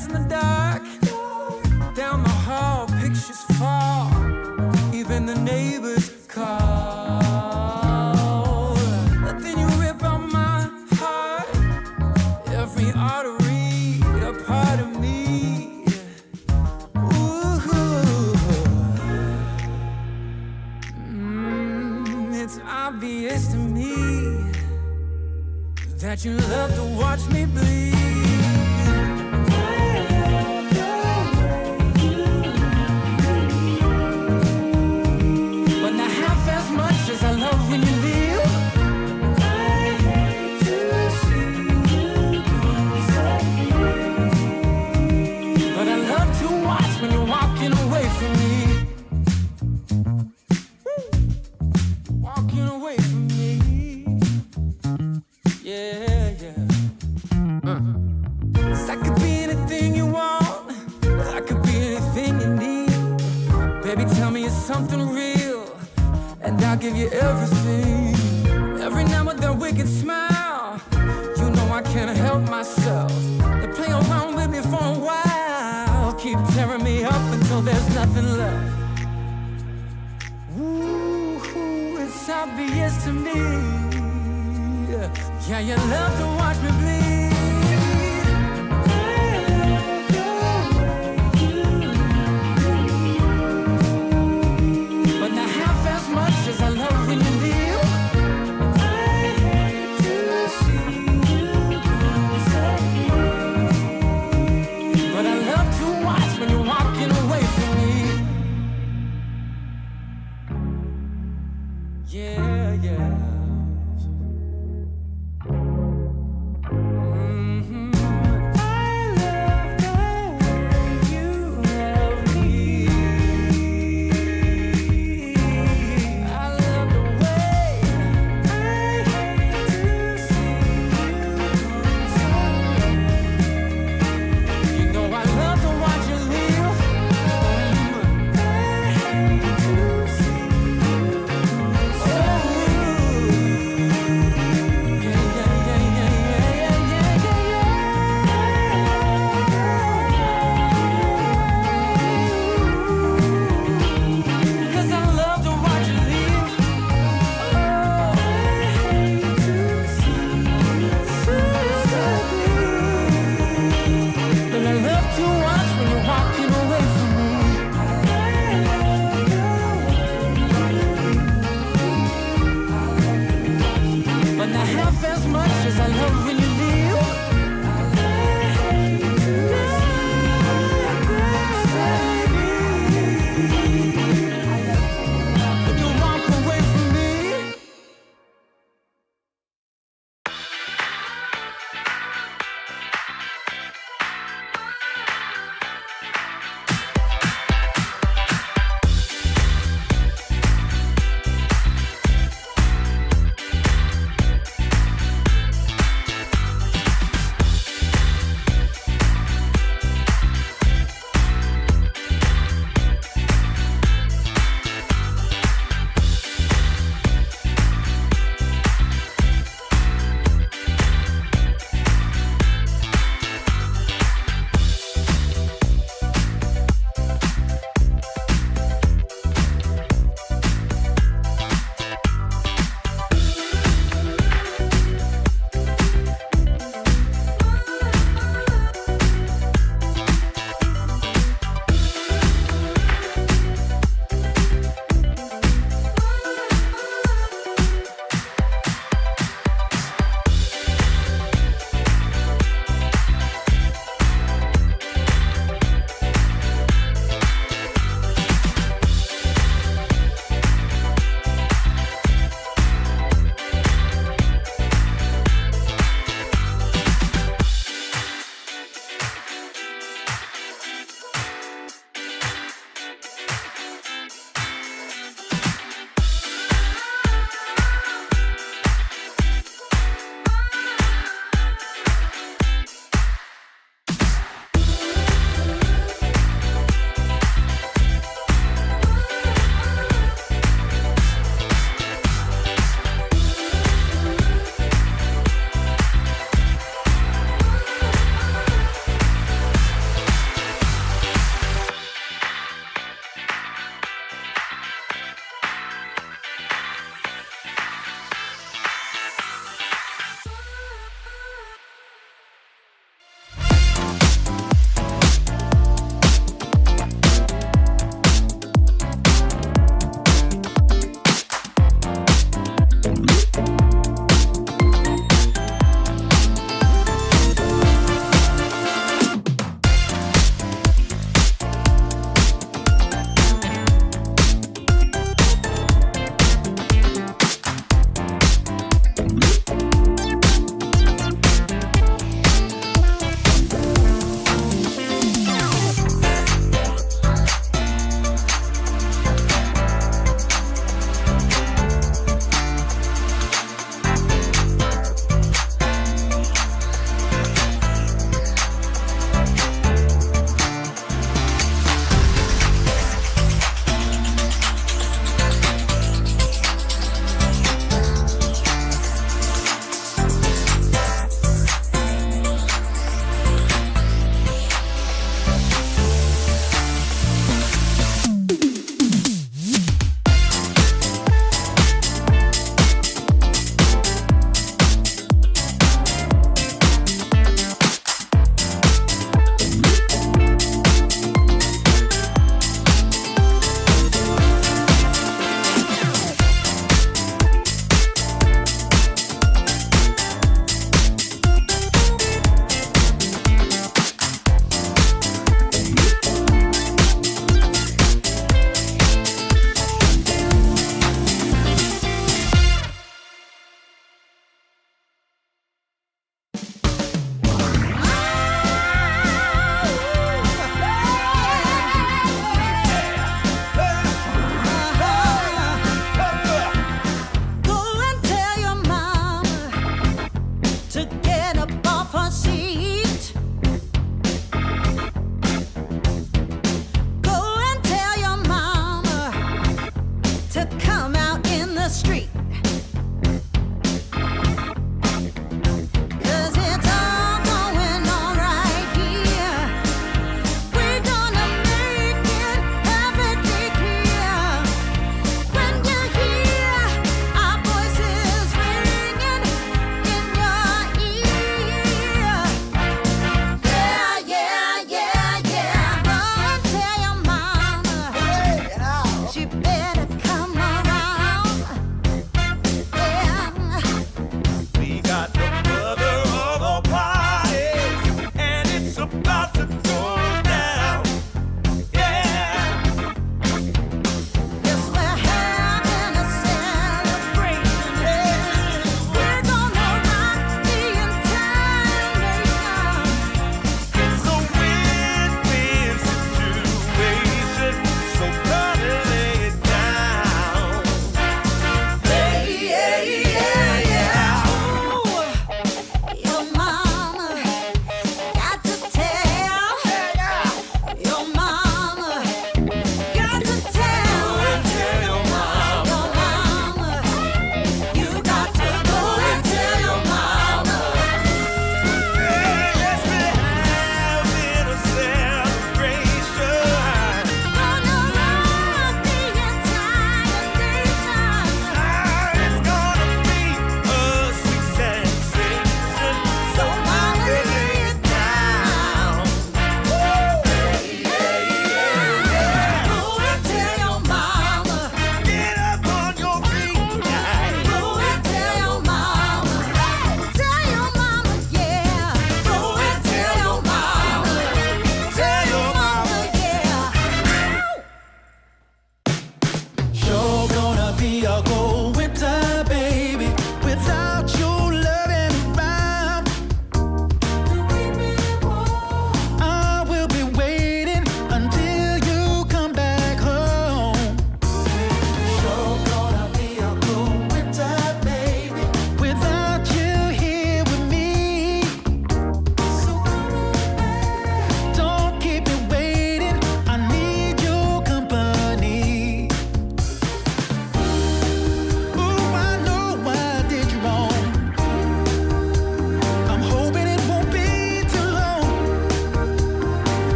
dance in the dark. Down the hall, pictures fall. Even the neighbors call. But then you rip out my heart. Every artery, a part of me. Ooh. It's obvious to me that you love to watch me bleed. But not half as much as I love when you leave. I hate to see you go. But I love to watch when you're walking away from me. Walking away from me. Yeah, yeah. 'Cause I could be anything you want. I could be anything you need. Baby, tell me it's something real, and I'll give you everything. Every now and then we can smile. You know I can't help myself. They play around with me for a while. Keep tearing me up until there's nothing left. Ooh, it's obvious to me. Yeah, you love to watch me bleed. But not half as much as I love when you leave. I hate to see you go. But I love to watch when you're walking away from me. Yeah, yeah.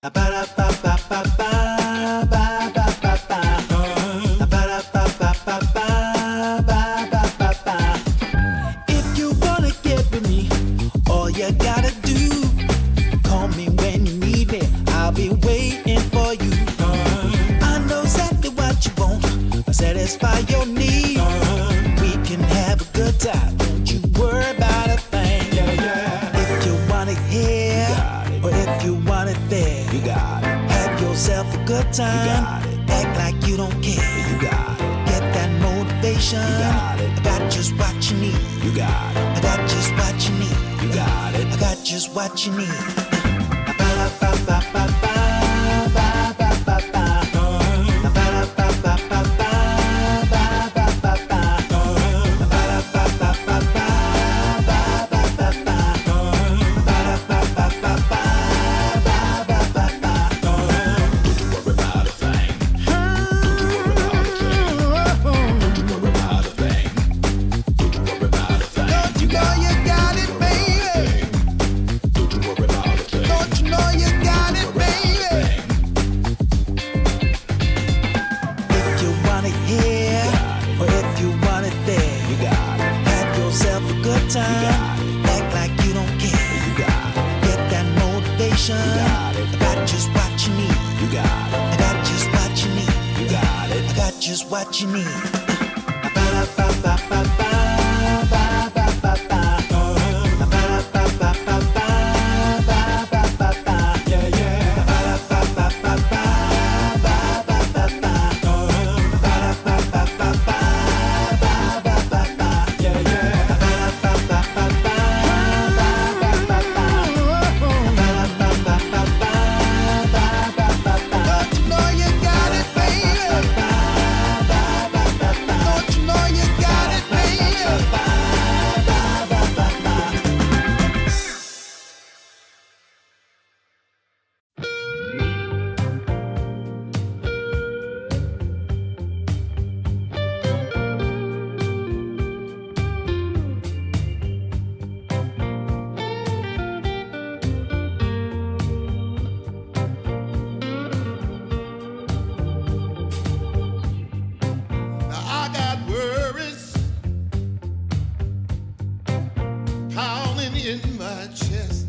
If you wanna get with me, all you gotta do, call me when you need me. I'll be waiting for you. I know exactly what you want. I'll satisfy your need. We can have a good time. Don't you worry about a thing. If you want it here, or if you want it there, you got it. Have yourself a good time. Act like you don't care. You got it. Get that motivation. You got it. I got just what you need. You got it. I got just what you need. You got it. I got just what you need. Don't you know you got it, baby? Don't you know you got it, baby? If you want it here, or if you want it there, you got it. Have yourself a good time. Act like you don't care. You got it. Get that motivation. You got it. I got just what you need. You got it. I got just what you need. You got it. I got just what you need. Don't you know you got it, baby? Don't you know you got it, baby? I got worries pounding in my chest.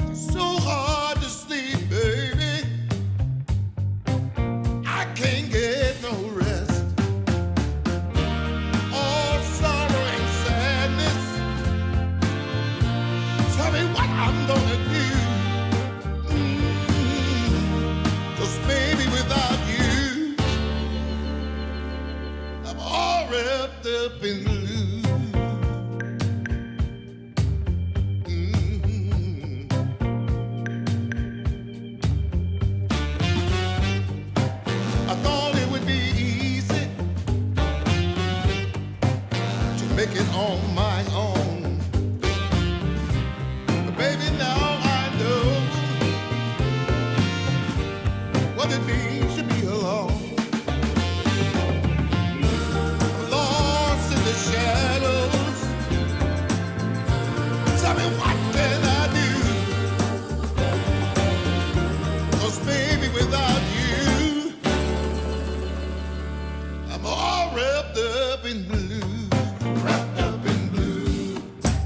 It's so hard to sleep, baby. I can't get no rest. All sorrow and sadness. Tell me what I'm gonna do. 'Cause baby, without you, I'm all wrapped up in blue. I thought it would be easy to make it on my own. But baby, now I know what it means to be alone. Lost in the shadows. Tell me what can I do? 'Cause baby, without you, I'm all wrapped up in blue. Wrapped up in blue.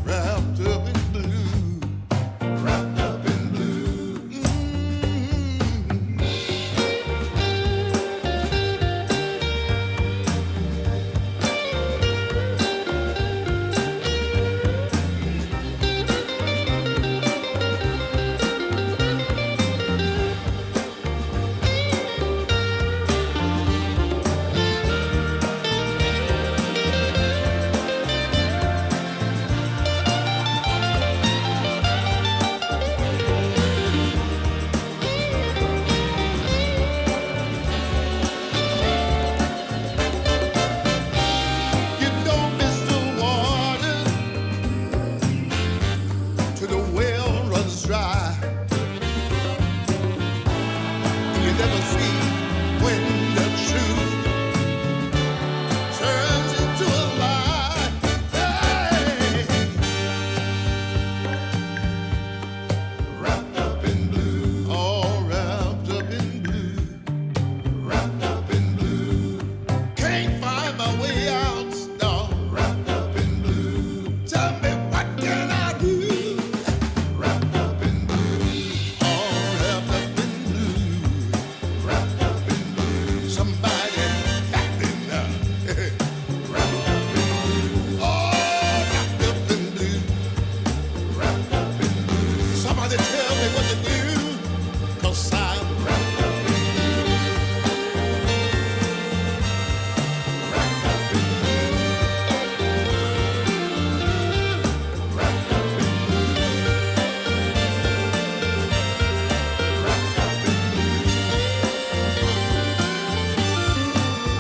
Wrapped up in blue. Wrapped up in blue. You don't miss the water till the well runs dry. You never see when the truth turns into a lie. Hey. Wrapped up Somebody tell me what to do, 'cause I'm wrapped up in blue. Wrapped up in blue. Wrapped up in blue. Wrapped up in blue.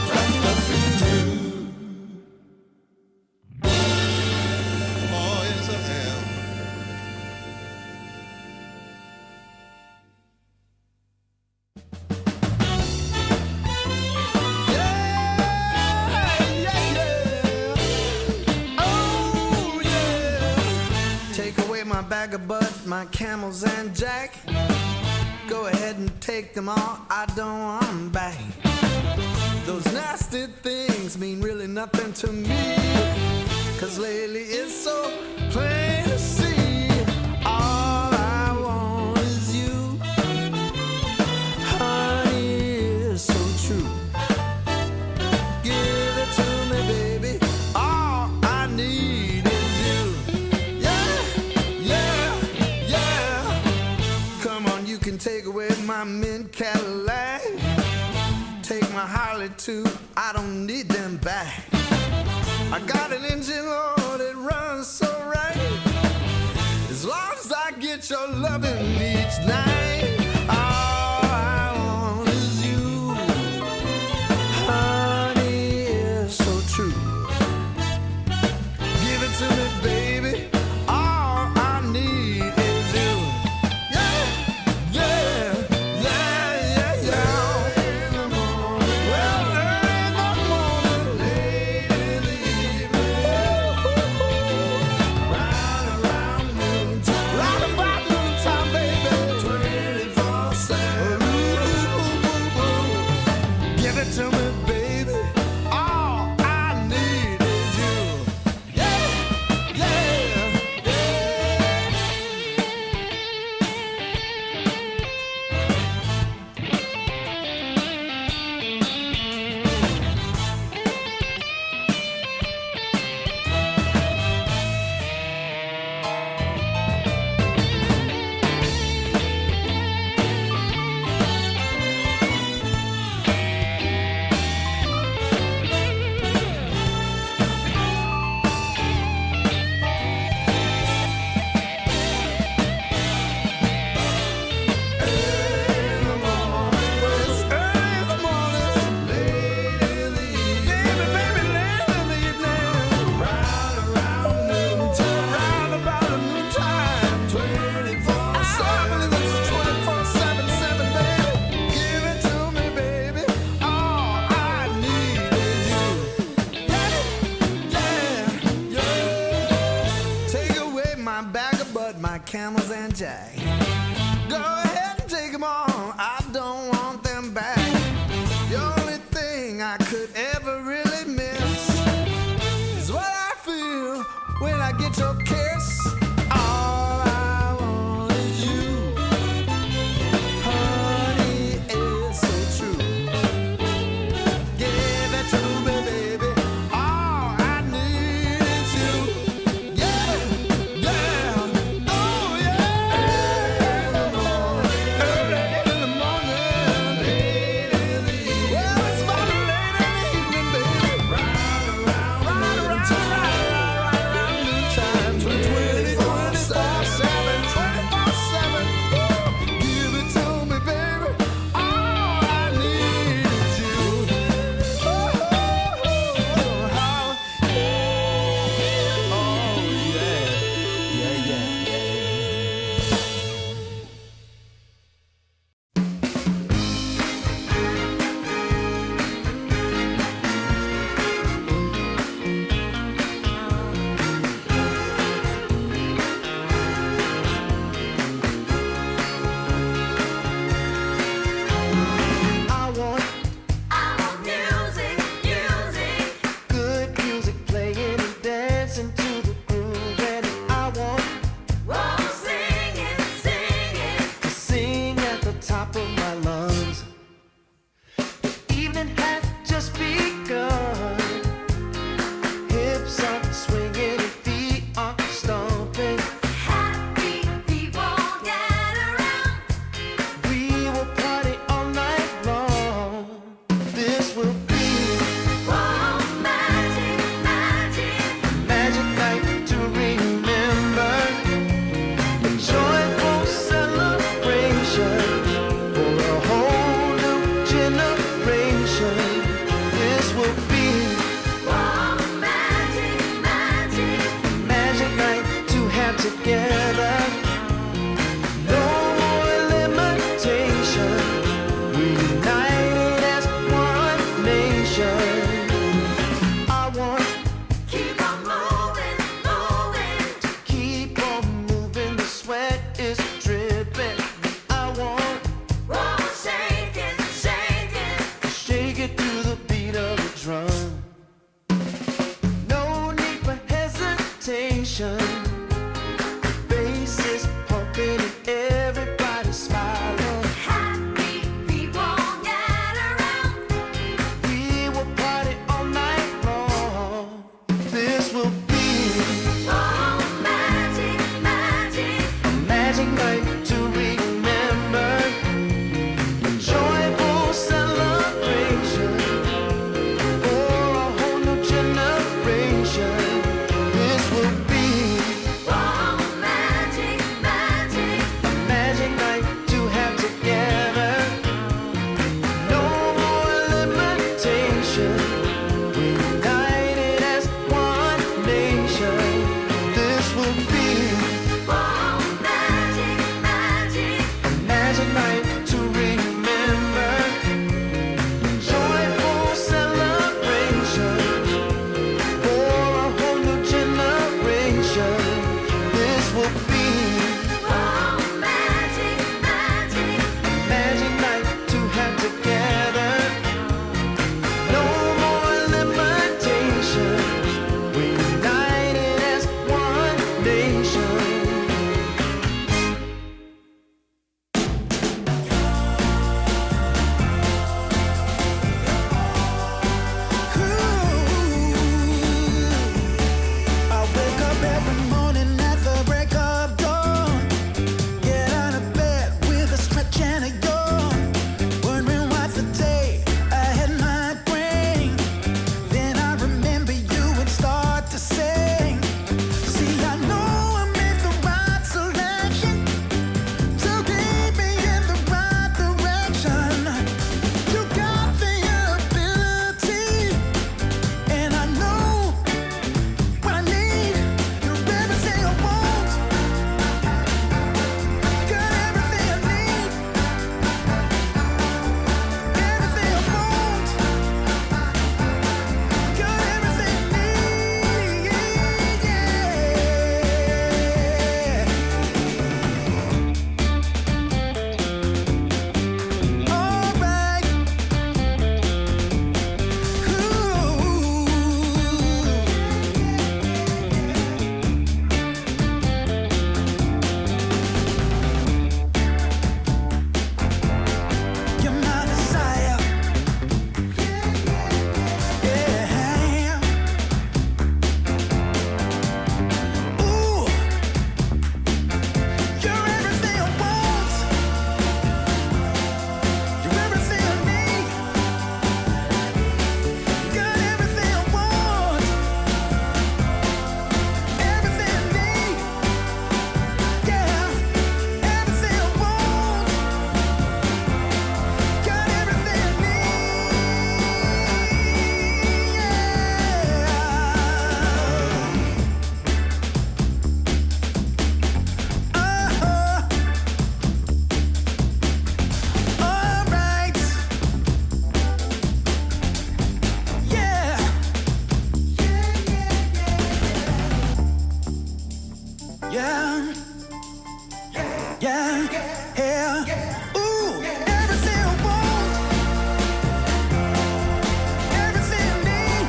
Wrapped up in blue. Oh, yes, I am. Oh, yeah. Take away my bag of bud, my camels and jack. Go ahead and take them all, I don't want them back. Those nasty things mean really nothing to me, 'cause lately it's so plain to see. All I want is you. Honey is so true. Give it to me, baby. All I need is you. Yeah, yeah, yeah. Come on, you can take away my mint Cadillac. Take my Harley too, I don't need them back. I got an engine, Lord, it runs so right. As long as I get your loving each night. All I want is you. Honey is so true. Give it to me, baby. All I need is you. Yeah, yeah, yeah, yeah, yeah. In the morning, well, early in the morning, late in the evening, round around noontime, round about noontime, baby, 24/7. Give it to me, baby. All I need is you. Yeah, yeah, yeah. Camels and jack. Go ahead and take them all, I don't want them back. The only thing I could ever really miss is what I feel when I get your kiss. All I want is you. Honey is so true. Give it to me, baby. All I need is you. Yeah, yeah. Oh, yeah. Early in the morning, late in the evening. Well, it's about late in the evening, baby. Right around noontime, 24/7, 24/7. Give it to me, baby. All I need is you. Oh, how, oh, yeah, yeah, yeah, yeah. I want music, music. good music playing and dancing to the groove, and I want Oh, sing it, sing it. to sing at the top of my lungs. The evening has just begun. Hips are swinging, and feet are stomping. Happy people Yeah. Ooh, everything I want, everything I need.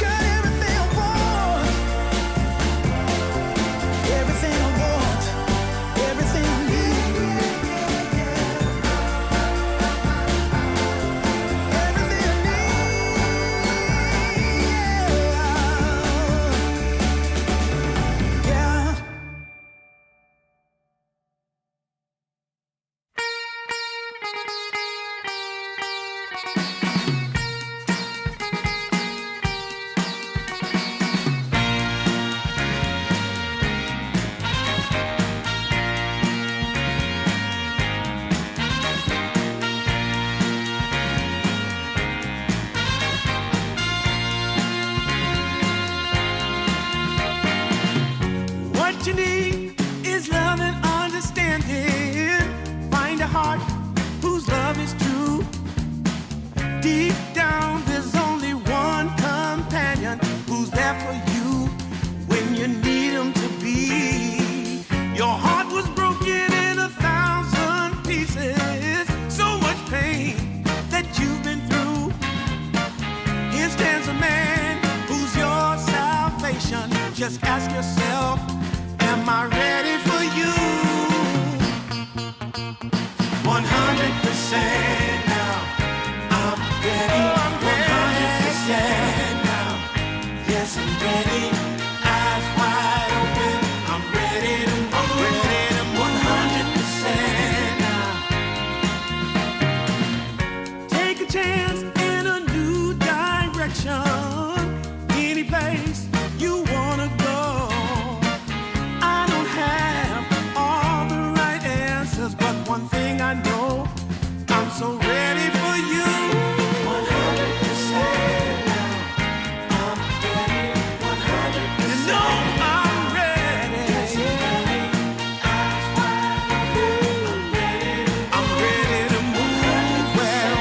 Got everything I want, everything I want, everything I need. Everything I need. Yeah. What you need is love and understanding. Find a heart whose love is true. Deep down, there's only one companion who's there for you when you need him to be. Your heart was broken in 1,000 pieces. So much pain that you've been through. Here stands a man who's your salvation. Just ask yourself, am I ready for you? 100% now. I'm ready. 100% now. Yes, I'm ready. Eyes wide open. I'm ready to move. 100% now. Take a chance in a new direction. Any place you wanna go. I don't have all the right answers, but one thing I know, I'm so ready for you. 100% now. I'm ready. 100%. You know I'm ready. Yes, I'm ready. Eyes wide open. I'm ready to move. Well,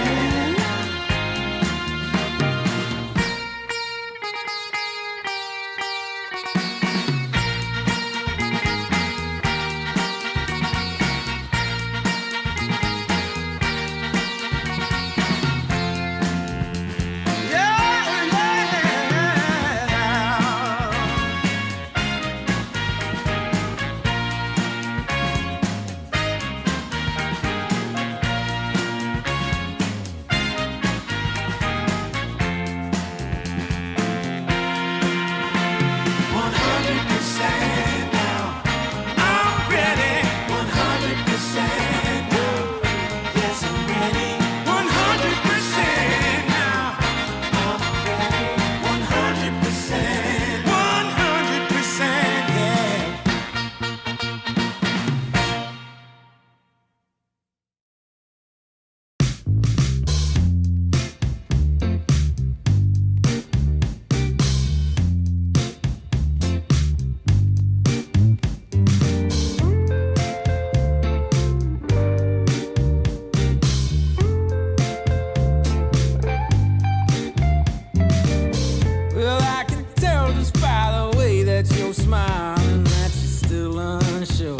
well, I can tell just by the way that you're smiling that you're still unsure.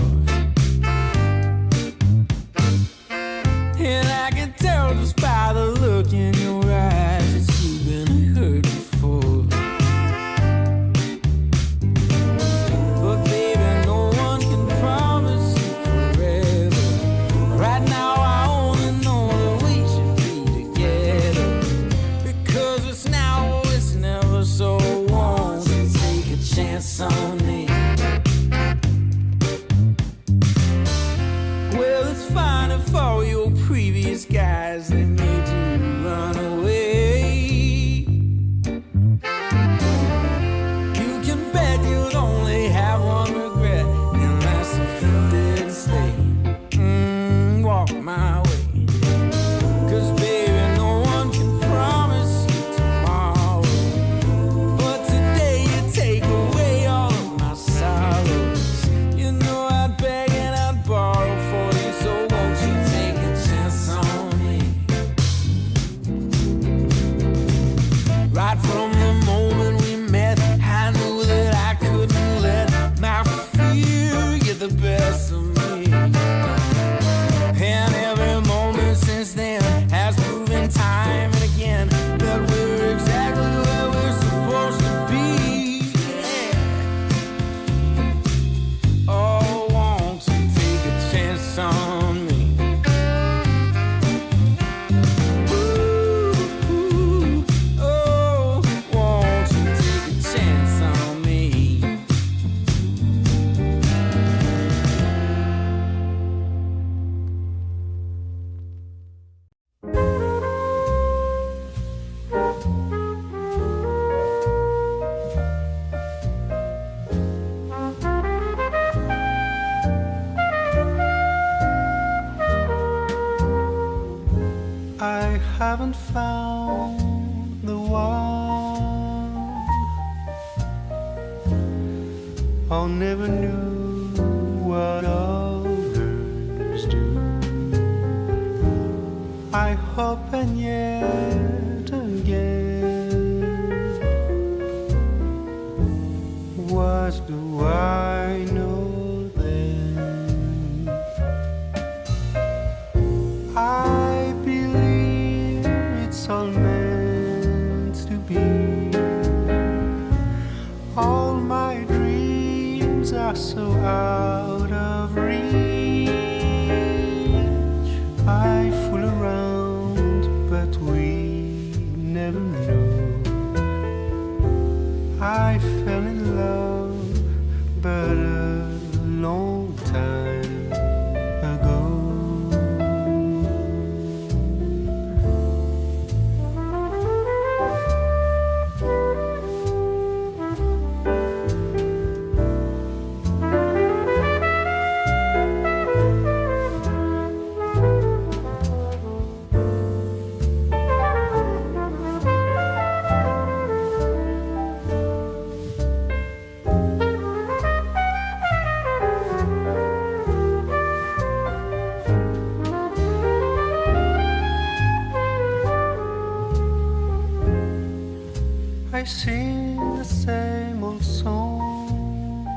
And I can tell just by the look in your eyes that you've been hurt before. But baby, no one can promise you forever. Right now I only know that we should be together. Because it's now or it's never, so won't you take a chance on me? Well, it's fine if all your previous guys they made you run away. You can bet you'd only have one regret, and that's if you didn't stay. Walk my way. 'Cause baby, no one can promise you tomorrow. But today you take away all of my sorrows. You know I'd beg and I'd borrow for you, so won't you take a chance on me? haven't found the one. I never knew what others do. I hope and yet again, what do I know then? I believe it's all meant to be. All my dreams are so out of reach. I fool around, but we never know. I fell in love, but a long time ago. I sing the same old song,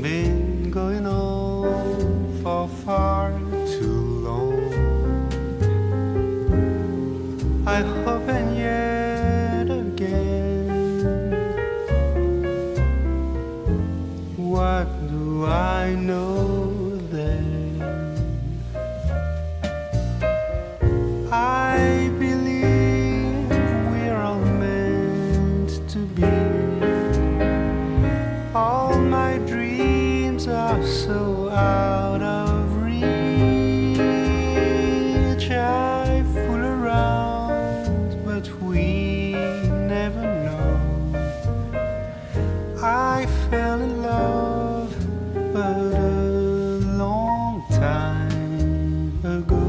been going on for far too long. I hope and yet again, what do I know then? I believe we're all meant to be. All my dreams are so out of reach. I fool around, but we never know. I fell in love, but a long time ago.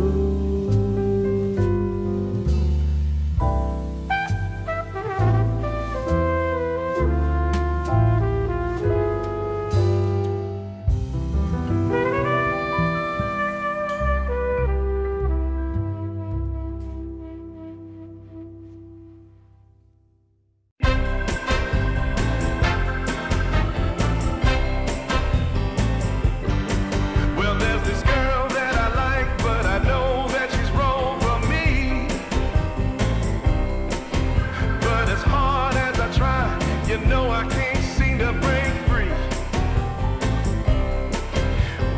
Well, there's this girl that I like, but I know that she's wrong for me. But as hard as I try, you know I can't seem to break free.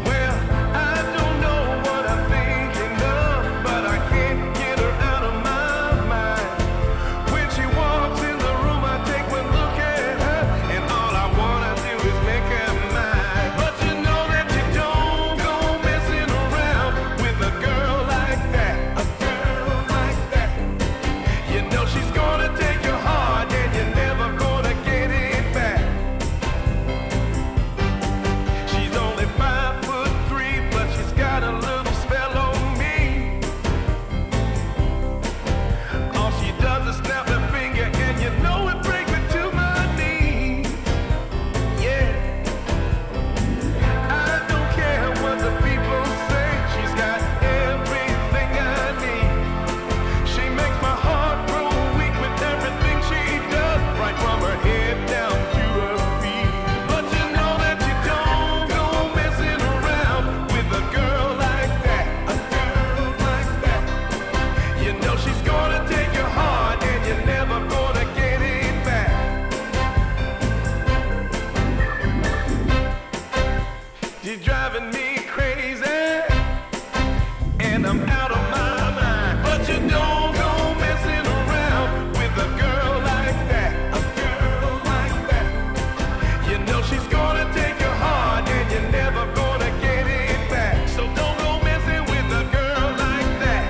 Well, I don't know what I'm thinking of, but I can't get her out of my mind. When she walks in the room, I take one look at her, and all I wanna do is make her mine. But you know that you don't go messing around with a girl like that. A girl like that. You know she's gonna take your heart, and you're never gonna get it back. She's only 5'3", but she's got a little spell on me. All she does is snap her finger, and you know it brings me to my knees. Yeah, I don't care what the people say. She's got everything I need. She makes my heart grow weak with everything she does, right from her head down to her feet. But you know that you don't go messing around with a girl like that. A girl like that. You know she's gonna take your heart, and you're never gonna get it back. She's driving me crazy, and I'm out of my mind. But you don't go messing around with a girl like that. A girl like that. You know she's gonna take your heart, and you're never gonna get it back. So don't go messing with a girl like that.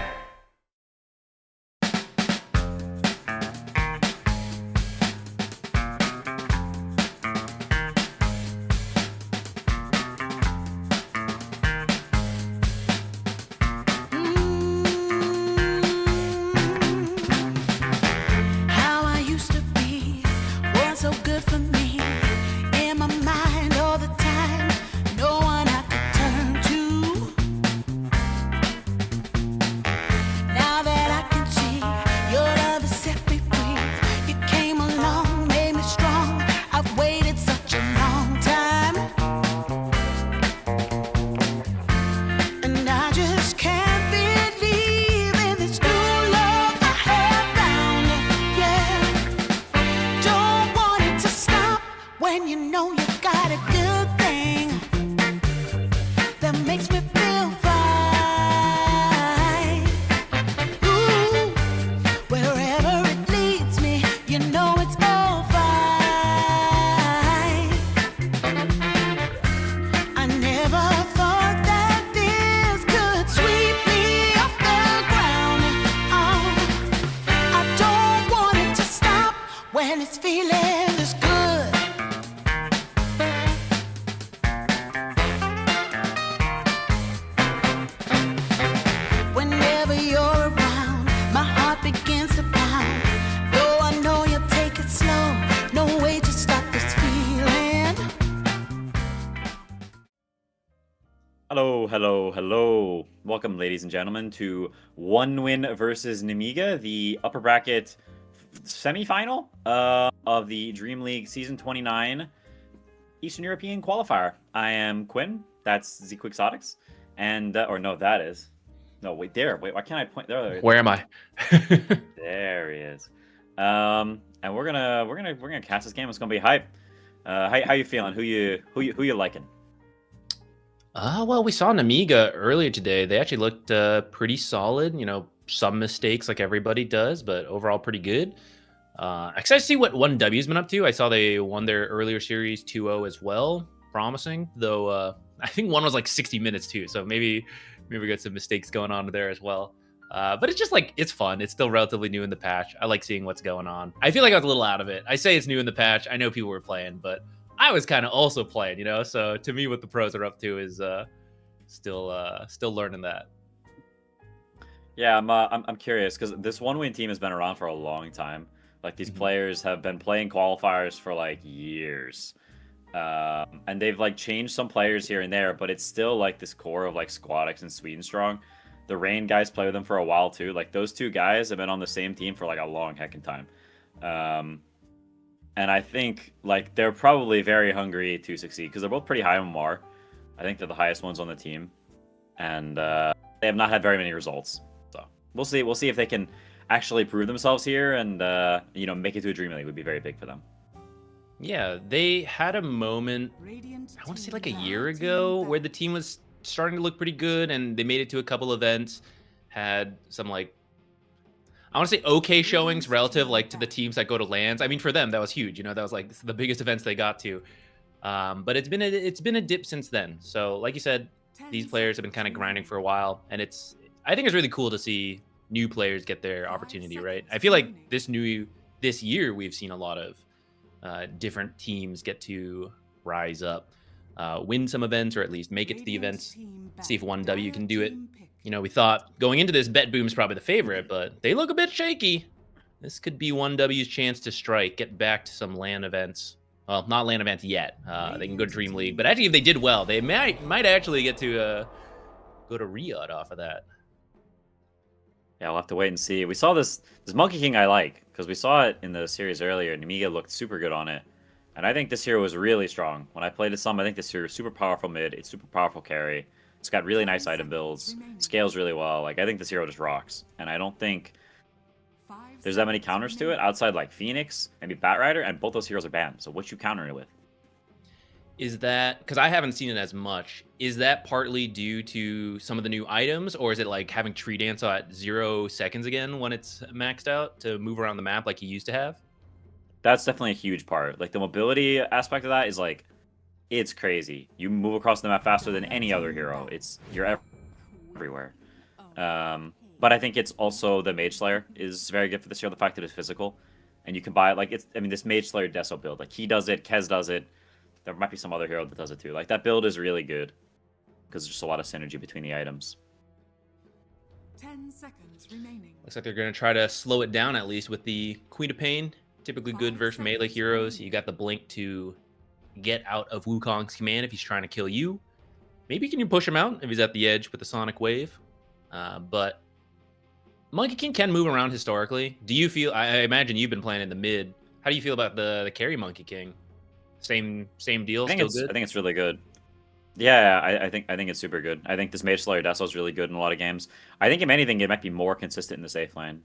Never thought that this could sweep me off the ground. Oh, I don't want it to stop when it's feeling this good. Whenever you're around, my heart begins to pound. Though I know you'll take it slow, no way to stop this feeling. Hello, hello, hello. Welcome, ladies and gentlemen, to One Win versus Nemiga, the upper bracket semifinal of the DreamLeague Season 29 Eastern European Qualifier. I am Quinn. That's the Quixotics. And, or no, that is. No, wait, there. Wait, why can't I point there? Where am I? There he is. And we're gonna cast this game. It's gonna be hype. How you feeling? Who you liking? Well, we saw Nemiga earlier today. They actually looked pretty solid. You know, some mistakes like everybody does, but overall pretty good. Excited to see what 1W's been up to. I saw they won their earlier series 2-0 as well. Promising, though. I think one was like 60 minutes too, so maybe we got some mistakes going on there as well. But it's just like, it's fun. It's still relatively new in the patch. I like seeing what's going on. I feel like I was a little out of it. I say it's new in the patch. I know people were playing, but I was kind of also playing, you know? So to me, what the pros are up to is still learning that. Yeah, I'm curious because this One Win team has been around for a long time. Like these players have been playing qualifiers for like years. And they've like changed some players here and there, but it's still like this core of like Squadix and Sweden Strong. The Rain guys play with them for a while too. Like those two guys have been on the same team for like a long heckin' time. And I think like they're probably very hungry to succeed because they're both pretty high on MR. I think they're the highest ones on the team, and they have not had very many results. So we'll see. We'll see if they can actually prove themselves here and make it to a DreamLeague would be very big for them. Yeah, they had a moment, I want to say like a year ago, where the team was starting to look pretty good and they made it to a couple events, had some like, I want to say okay showings relative like to the teams that go to LANs. I mean, for them, that was huge. You know, that was like the biggest events they got to. But it's been a dip since then. So like you said, these players have been kind of grinding for a while, and I think it's really cool to see new players get their opportunity, right? I feel like this year we've seen a lot of different teams get to rise up, win some events, or at least make it to the events. See if 1W can do it. You know, we thought going into this, Bet Boom's probably the favorite, but they look a bit shaky. This could be 1W's chance to strike, get back to some LAN events. Well, not LAN events yet. They can go to DreamLeague, but actually, if they did well, they might actually get to go to Riyadh off of that. Yeah, we'll have to wait and see. We saw this Monkey King I like because we saw it in the series earlier. Nemiga looked super good on it, and I think this hero was really strong. When I played it some, I think this hero is super powerful mid. It's super powerful carry. It's got really nice item builds, scales really well. Like I think this hero just rocks, and I don't think there's that many counters to it outside like Phoenix, maybe Batrider, and both those heroes are banned. So what you counter it with? Is that, because I haven't seen it as much, is that partly due to some of the new items, or is it like having Tree Dance at 0 seconds again when it's maxed out to move around the map like you used to have? That's definitely a huge part. Like the mobility aspect of that is like, it's crazy. You move across the map faster than any other hero. You're everywhere. But I think it's also the Mage Slayer is very good for this hero. The fact that it's physical, and you can buy it like this Mage Slayer Deso build. Like he does it, Kez does it. There might be some other hero that does it too. Like that build is really good because there's just a lot of synergy between the items. 10 seconds remaining. Looks like they're going to try to slow it down at least with the Queen of Pain. Typically good versus melee heroes. You got the Blink to get out of Wukong's command if he's trying to kill you. Maybe can you push him out if he's at the edge with the Sonic Wave. But Monkey King can move around historically. Do you feel, I imagine you've been playing in the mid. How do you feel about the carry Monkey King? Same deal, still good? I think it's really good. Yeah, I think it's super good. I think this Mage Slayer Deso is really good in a lot of games. I think if anything, it might be more consistent in the safe lane.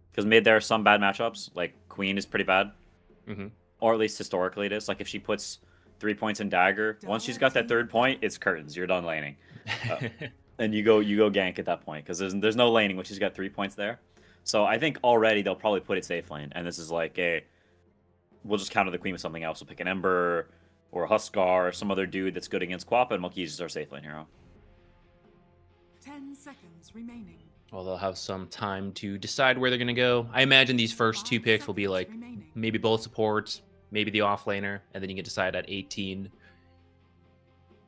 Because mid there are some bad matchups. Like Queen is pretty bad. Or at least historically it is. Like if she puts 3 points in Dagger, once she's got that 3rd point, it's curtains. You're done laning. And you go gank at that point. Because there's no laning when she's got 3 points there. So I think already they'll probably put it safe lane. And this is like we'll just counter the Queen with something else. We'll pick an Ember, or Huskar or some other dude that's good against Quap, and Monkey uses our safe lane hero. 10 seconds remaining. Well, they'll have some time to decide where they're going to go. I imagine these first 2 picks will be like maybe both supports, maybe the offlaner, and then you can decide at 18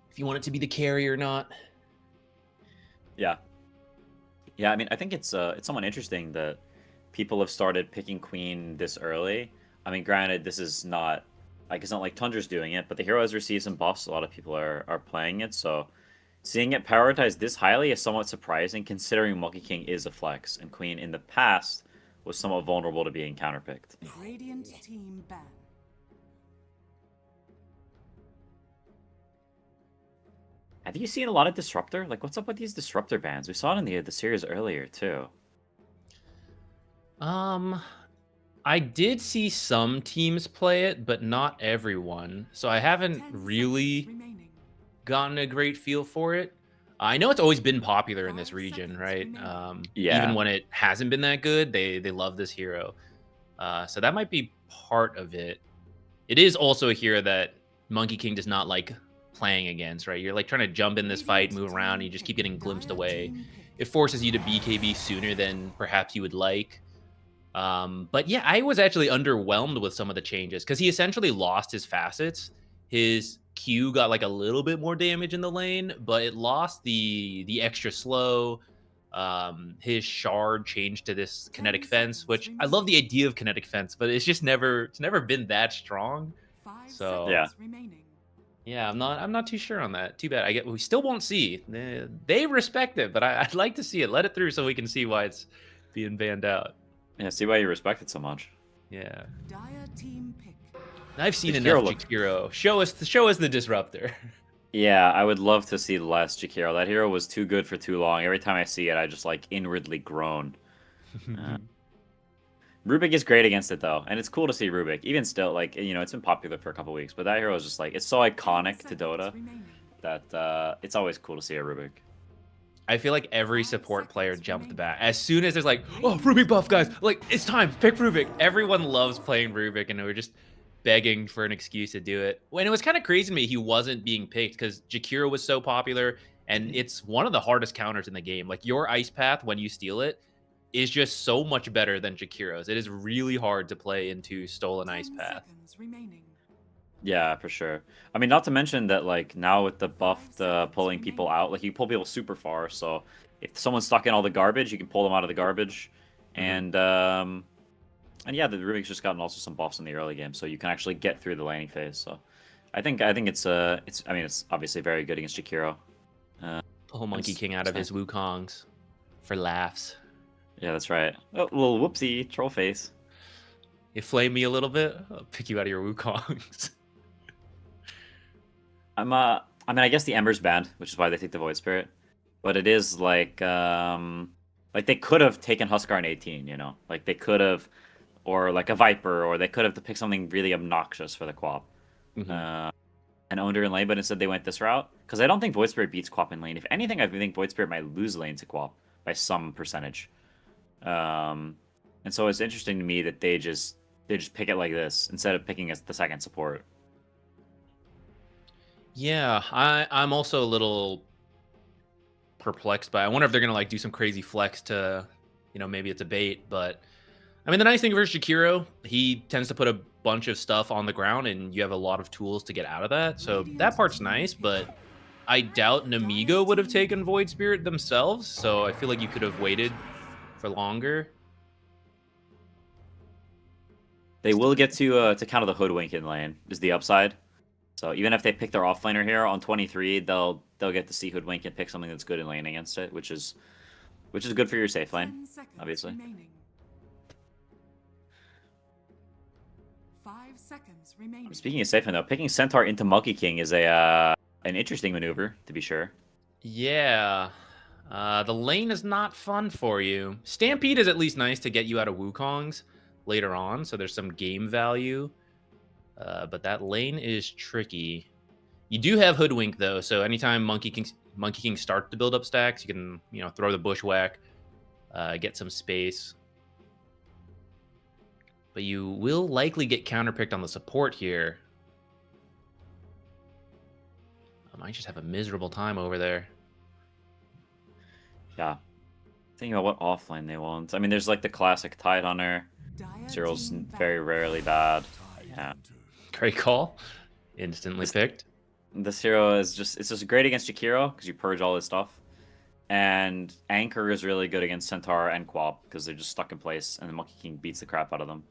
if you want it to be the carry or not. Yeah. Yeah, I mean, I think it's somewhat interesting that people have started picking Queen this early. I mean, granted, this is not like it's not like Tundra's doing it, but the hero has received some buffs. A lot of people are playing it, so seeing it prioritized this highly is somewhat surprising, considering Monkey King is a flex, and Queen in the past was somewhat vulnerable to being counterpicked. Radiant team ban. Have you seen a lot of Disruptor? Like, what's up with these Disruptor bans? We saw it in the series earlier, too. I did see some teams play it, but not everyone. So I haven't 10 really seconds remaining. gotten a great feel for it. I know it's always been popular in this region, right? Yeah. Even when it hasn't been that good, they love this hero. So that might be part of it. It is also a hero that Monkey King does not like playing against, right? You're like trying to jump in this fight, move around, and you just keep getting glimpsed away. It forces you to BKB sooner than perhaps you would like. But yeah, I was actually underwhelmed with some of the changes because he essentially lost his facets. His Q got like a little bit more damage in the lane, but it lost the extra slow. His shard changed to this kinetic fence, which I love the idea of kinetic fence, but it's never been that strong. 5 So Yeah. seconds remaining. yeah, I'm not too sure on that. Too bad. We still won't see. They respect it, but I'd like to see it. Let it through so we can see why it's being banned out. Yeah, see why you respect it so much. Yeah, Dire team pick. I've seen Jakiro enough look- Jakiro. Show us the disruptor. Yeah, I would love to see less Jakiro. That hero was too good for too long. Every time I see it, I just like inwardly groan. Rubik is great against it though, and it's cool to see Rubik. Even still, like, you know, it's been popular for a couple weeks, but that hero is just like, it's so iconic to 10 Dota seconds remaining. that it's always cool to see a Rubik. I feel like every support player jumped back as soon as there's like, oh, Rubik buff, guys! Like, it's time, pick Rubik. Everyone loves playing Rubik, and we're just begging for an excuse to do it. When it was kind of crazy to me, he wasn't being picked because Jakiro was so popular, and it's one of the hardest counters in the game. Like, your Ice Path when you steal it is just so much better than Jakiro's. It is really hard to play into Stolen 10 Ice Path. seconds remaining. Yeah, for sure. I mean, not to mention that, like, now with the buff, pulling people out, like, you pull people super far, so if someone's stuck in all the garbage, you can pull them out of the garbage. And yeah, the Rubik's just gotten also some buffs in the early game, so you can actually get through the laning phase. So I think it's obviously very good against Jakiro. Pull Monkey It's- King out of it's his Wukongs for laughs. Yeah, that's right. Oh, little whoopsie, troll face. You flame me a little bit, I'll pick you out of your Wukongs. I mean, I guess the Ember's banned, which is why they take the Void Spirit. But it is like they could have taken Huskar in 18, you know? Like, they could have, or like a Viper, or they could have to pick something really obnoxious for the Quap. Mhm. And Onder in lane, but instead they went this route. Because I don't think Void Spirit beats Quap in lane. If anything, I think Void Spirit might lose lane to Quap by some percentage. And so it's interesting to me that they just pick it like this instead of picking as the second support. Yeah, I'm also a little perplexed by. I wonder if they're gonna like do some crazy flex to, maybe it's a bait. But I mean, the nice thing versus Jakiro, he tends to put a bunch of stuff on the ground, and you have a lot of tools to get out of that. So that part's nice. But I doubt Nemiga would have taken Void Spirit themselves. So I feel like you could have waited for longer. They will get to counter the Hoodwink in lane, is the upside. So even if they pick their offlaner here on 23, they'll get to see Hoodwink and pick something that's good in lane against it, which is good for your safe lane, 10 seconds obviously. remaining. 5 seconds remaining. Speaking of safe lane though, picking Centaur into Monkey King is an interesting maneuver, to be sure. Yeah. The lane is not fun for you. Stampede is at least nice to get you out of Wukongs later on, so there's some game value. But that lane is tricky. You do have Hoodwink though, so anytime Monkey King start to build up stacks, you can throw the Bushwhack, get some space. But you will likely get counterpicked on the support here. I might just have a miserable time over there. Yeah. Thinking about what offlane they want. I mean, there's like the classic Tidehunter. Dire Cyril's team very battle. rarely bad. Yeah. Great call. Instantly picked. This hero is it's just great against Jakiro because you purge all his stuff. And Anchor is really good against Centaur and Quab because they're just stuck in place and the Monkey King beats the crap out of them.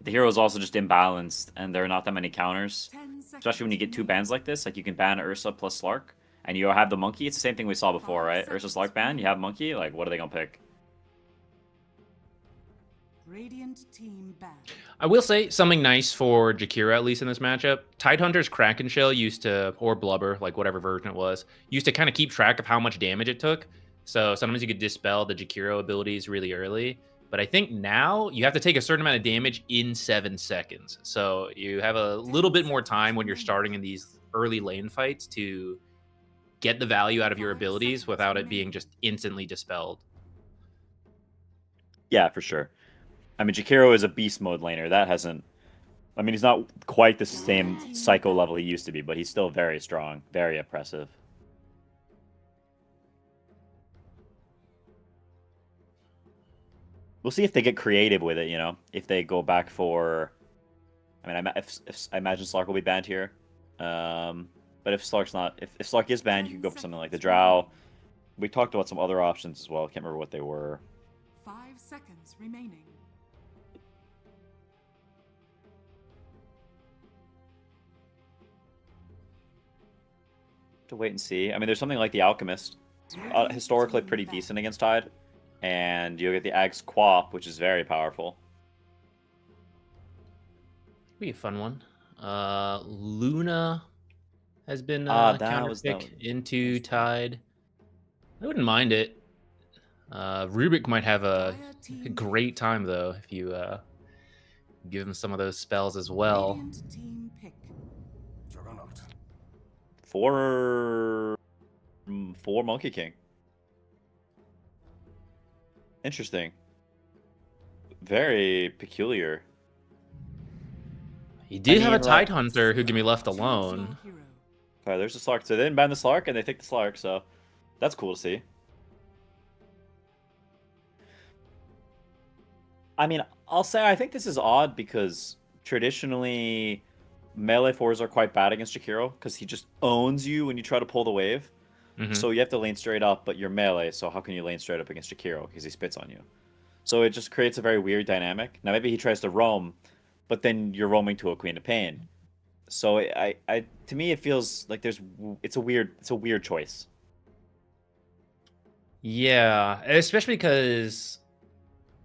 The hero is also just imbalanced and there are not that many counters. 10 seconds Especially when you get two remaining. bans like this, like you can ban Ursa plus Slark and you have the Monkey. It's the same thing we saw before, right? Ursa Slark ban, you have Monkey, like what are they gonna pick? Radiant team banned. I will say something nice for Jakira, at least in this matchup. Tidehunter's Kraken Shell used to, or Blubber, like whatever version it was, used to kind of keep track of how much damage it took. So sometimes you could dispel the Jakiro abilities really early. But I think now you have to take a certain amount of damage in 7 seconds. So you have a little bit more time when you're starting in these early lane fights to get the value out of your abilities without it being just instantly dispelled. Yeah, for sure. I mean, Jakiro is a beast mode laner. That hasn't... I mean, he's not quite the same psycho level he used to be, but he's still very strong, very oppressive. We'll see if they get creative with it, you know? If they go back for... I mean, I imagine Slark will be banned here. But if Slark's not... If Slark is banned, you could go for something like the Drow. We talked about some other options as well. I can't remember what they were. 5 seconds remaining. To wait and see. I mean, there's something like the Alchemist. Historically pretty decent against Tide. And you'll get the Ag's Quap, which is very powerful. Be a fun one. Luna has been that counter was- pick into Tide. I wouldn't mind it. Rubik might have a great time though if you give him some of those spells as well. Radiant team pick. Four Monkey King. Interesting. Very peculiar. He did I have a mean, Tide Hunter who can be left alone. Choose your hero. Alright, there's the Slark. So they didn't ban the Slark, and they take the Slark, so that's cool to see. I mean, I'll say I think this is odd because traditionally melee fours are quite bad against Jakiro because he just owns you when you try to pull the wave. Mhm. So you have to lane straight up, but you're melee, so how can you lane straight up against Jakiro because he spits on you? So it just creates a very weird dynamic. Now maybe he tries to roam, but then you're roaming to a Queen of Pain. So to me it feels like it's a weird choice. Yeah, especially because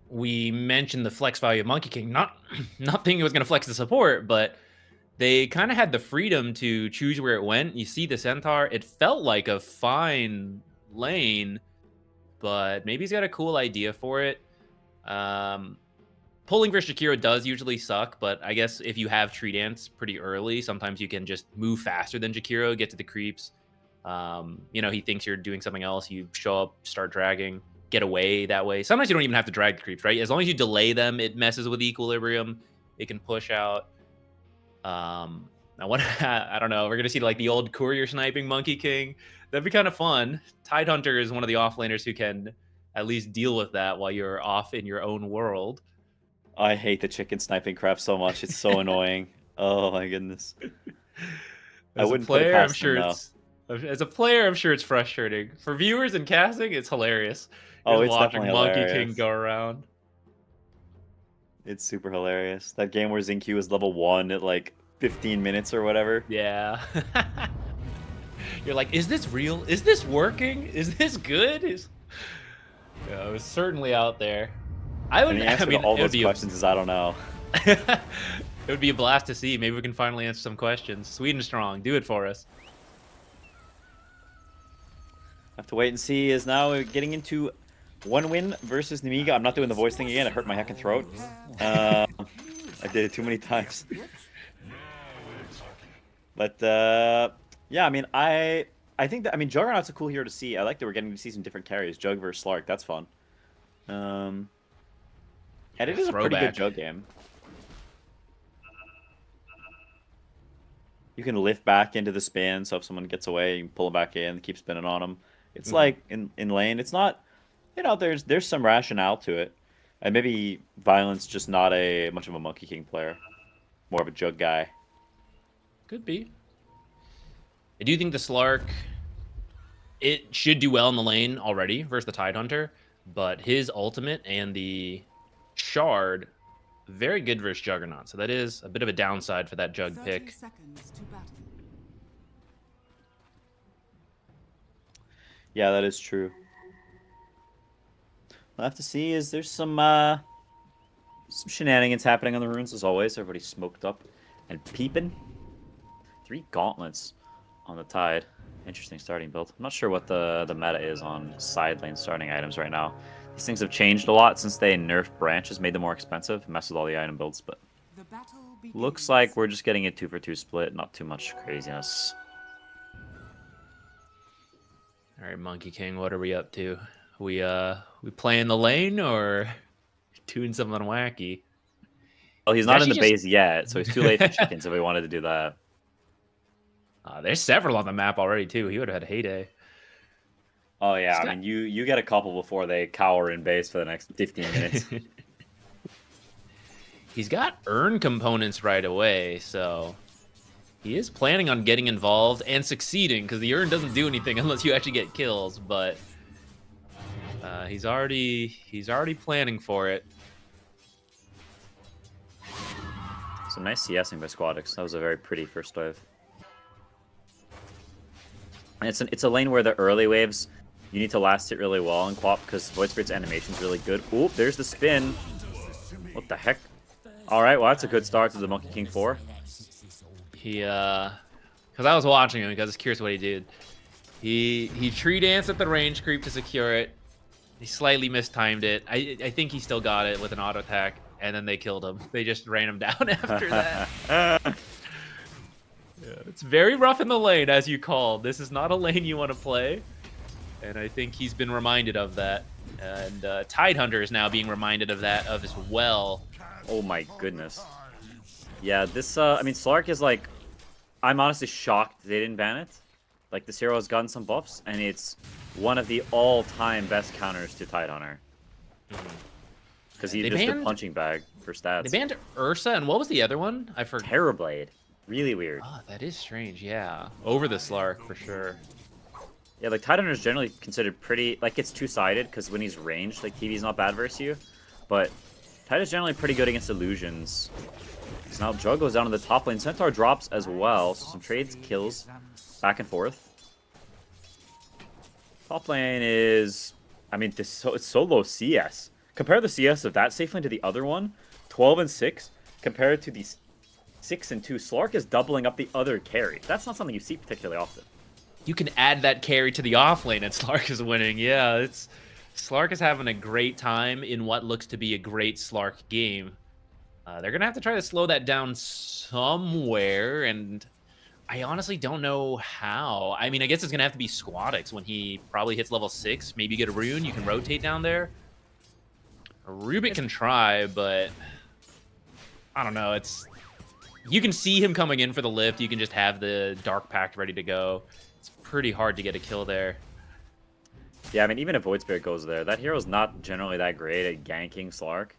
we mentioned the flex value of Monkey King. Not thinking it was going to flex the support, but they kind of had the freedom to choose where it went. You see the Centaur, it felt like a fine lane, but maybe he's got a cool idea for it. Pulling versus Jakiro does usually suck, but I guess if you have Tree Dance pretty early, sometimes you can just move faster than Jakiro, get to the creeps. He thinks you're doing something else. You show up, start dragging, get away that way. Sometimes you don't even have to drag the creeps, right? As long as you delay them, it messes with equilibrium. It can push out. Now what? I don't know. We're gonna see like the old courier sniping Monkey King. That'd be kind of fun. Tidehunter is one of the offlaners who can at least deal with that while you're off in your own world. I hate the chicken sniping crap so much. It's so annoying. Oh my goodness. I wouldn't put it past them, though. As a player, I'm sure it's frustrating. For viewers and casting, it's hilarious. Oh, Just it's watching definitely Monkey hilarious. King go around. It's super hilarious. That game where Zinq was level 1 at like 15 minutes or whatever. Yeah. You're like, is this real? Is this working? Is this good? Yeah, it was certainly out there. And the answer to all it would those be questions is I don't know. it would be a blast to see. Maybe we can finally answer some questions. Sweden strong. Do it for us. Have to wait and see. Is now getting into one win versus Nemiga. I'm not doing the voice thing again. It hurt my heckin' throat. I did it too many times. But yeah, I mean, I think that Juggernaut's a cool hero to see. I like that we're getting to see some different carries. Jug versus Slark. That's fun. And it is a pretty good Throwback. Jug game. You can lift back into the spin, so if someone gets away, you can pull them back in, keep spinning on them. It's like in lane, it's not, there's some rationale to it. And maybe Violent's just not a much of a Monkey King player, more of a Jug guy. Could be. I do think the Slark, it should do well in the lane already versus the Tidehunter, but his ultimate and the Shard, very good versus Juggernaut. So that is a bit of a downside for that Jug 30 pick. seconds to battle. Yeah, that is true. We'll have to see. Is there's some shenanigans happening on the runes as always? Everybody's smoked up and peeping. 3 gauntlets on the Tide. Interesting starting build. I'm not sure what the meta is on side lane starting items right now. These things have changed a lot since they nerfed branches, made them more expensive, messed with all the item builds, but The battle begins. looks like we're just getting a 2-for-2 split, not too much craziness. All right, Monkey King, what are we up to? We playing the lane or doing something wacky? Well, he's not in the actually base yet, so he's too late for chickens if we wanted to do that. There's several on the map already too. He would have had a heyday. Oh yeah, He's I mean you get a couple before they cower in base for the next 15 minutes. He's got earn components right away, so he is planning on getting involved and succeeding because the earn doesn't do anything unless you actually get kills. But he's already planning for it. Some nice CSing by Squadix. That was a very pretty first wave. And it's a lane where the early waves, you need to last it really well in Quap because Void Spirit's animation is really good. Oop, there's the spin. What the heck? All right, well, that's a good start to the Monkey King 4. He, because I was watching him because I was curious what he did. He tree danced at the range creep to secure it. He slightly mistimed it. I think he still got it with an auto attack, and then they killed him. They just ran him down after that. Yeah, it's very rough in the lane, as you called. This is not a lane you want to play, and I think he's been reminded of that. And Tidehunter is now being reminded of that as well. Oh my goodness. Yeah, this, I mean, Slark is like, I'm honestly shocked they didn't ban it. Like, this hero has gotten some buffs, and it's one of the all-time best counters to Tidehunter. Because he's just a punching bag for stats. They banned Ursa, and what was the other one? I forgot. Terrorblade. Really weird. Oh, that is strange, yeah. Over the Slark, for sure. Yeah, like, Tidehunter is generally considered pretty, like, it's two-sided, because when he's ranged, like, TV's not bad versus you. But Tide is generally pretty good against illusions. So now Jug goes down to the top lane. Centaur drops as well, so some trades, kills, back and forth. Top lane is, I mean, it's so low CS. Compare the CS of that safe lane to the other one, 12 and 6, compared to the 6 and 2. Slark is doubling up the other carry. That's not something you see particularly often. You can add that carry to the off lane and Slark is winning. Yeah, Slark is having a great time in what looks to be a great Slark game. They're going to have to try to slow that down somewhere, and I honestly don't know how. I mean, I guess it's going to have to be Squadix when he probably hits level 6. Maybe get a Rune. You can rotate down there. Rubik can try, but I don't know. You can see him coming in for the lift. You can just have the Dark Pact ready to go. It's pretty hard to get a kill there. Yeah, I mean, even if Void Spirit goes there, that hero's not generally that great at ganking Slark.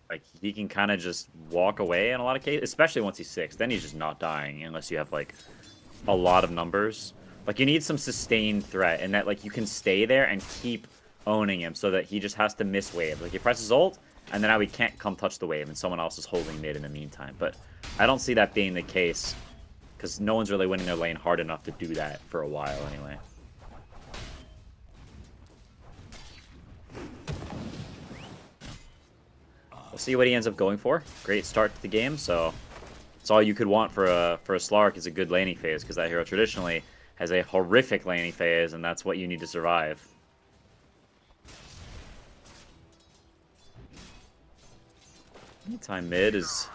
Like, he can kind of just walk away in a lot of cases, especially once he's 6. Then he's just not dying unless you have, like, a lot of numbers. Like, you need some sustained threat, and that, like, you can stay there and keep owning him so that he just has to miss wave. Like, he presses ult, and then now he can't come touch the wave, and someone else is holding mid in the meantime. But I don't see that being the case, because no one's really winning their lane hard enough to do that for a while anyway. We'll see what he ends up going for. Great start to the game, so it's all you could want for a Slark is a good laning phase, because that hero traditionally has a horrific laning phase, and that's what you need to survive. Time mid is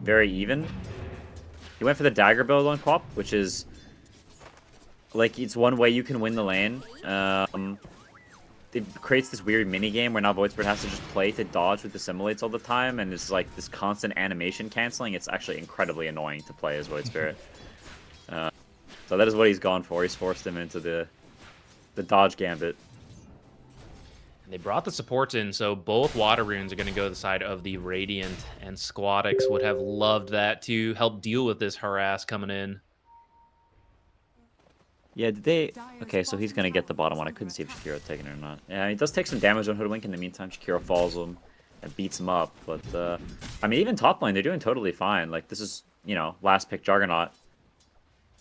very even. He went for the dagger build on Quap, which is like, it's one way you can win the lane. It creates this weird mini game where now Void Spirit has to just play to dodge with assimilates all the time, and it's like this constant animation canceling. It's actually incredibly annoying to play as Void Spirit. So that is what he's gone for. He's forced him into the dodge gambit. They brought the supports in, so both water runes are going to go to the side of the Radiant, and Squadix would have loved that to help deal with this harass coming in. Yeah, did they... Okay, so he's going to get the bottom one. I couldn't see if Shakiro had taken it or not. Yeah, he does take some damage on Hoodwink. In the meantime, Shakiro falls him and beats him up. But, I mean, even top lane, they're doing totally fine. Like, this is, you know, last pick Juggernaut.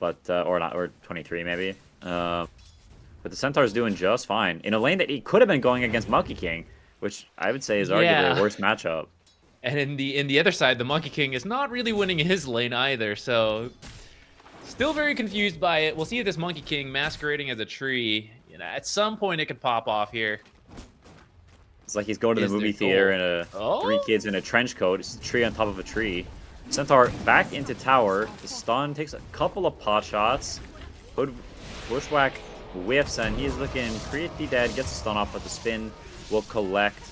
But, or not, or 23 maybe. But the Centaur's doing just fine. In a lane that he could have been going against Monkey King, which I would say is arguably a worse matchup. And in the other side, the Monkey King is not really winning his lane either, so... Still very confused by it. We'll see if this Monkey King masquerading as a tree, you know, at some point it could pop off here. It's like he's going to the movie theater in three kids in a trench coat. It's a tree on top of a tree. Centaur back into tower. The stun takes a couple of pot shots. Bushwhack whiffs, and he is looking pretty dead. Gets a stun off, but the spin will collect.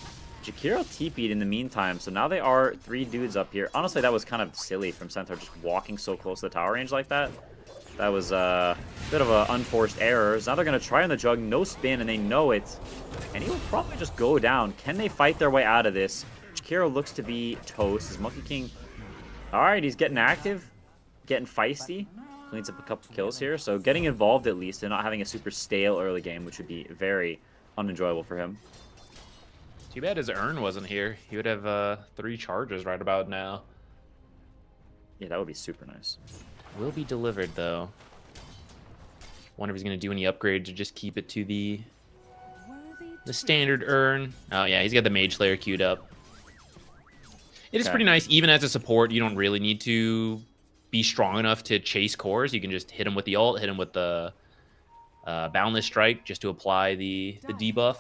Jakiro TP'd in the meantime, so now they are 3 dudes up here. Honestly, that was kind of silly from Centaur just walking so close to the tower range like that. That was a bit of an unforced error. So now they're going to try on the Jug, no spin, and they know it. And he will probably just go down. Can they fight their way out of this? Jakiro looks to be toast. His Monkey King... Alright, he's getting active, getting feisty. Cleans up a couple kills here, so getting involved at least and not having a super stale early game, which would be very unenjoyable for him. Too bad his Urn wasn't here. He would have 3 charges right about now. Yeah, that would be super nice. Will be delivered, though. Wonder if he's going to do any upgrade to just keep it to the standard Urn. Oh, yeah, he's got the Mage Slayer queued up. It is pretty nice. Even as a support, you don't really need to be strong enough to chase cores. You can just hit him with the ult, hit him with the Boundless Strike just to apply the debuff.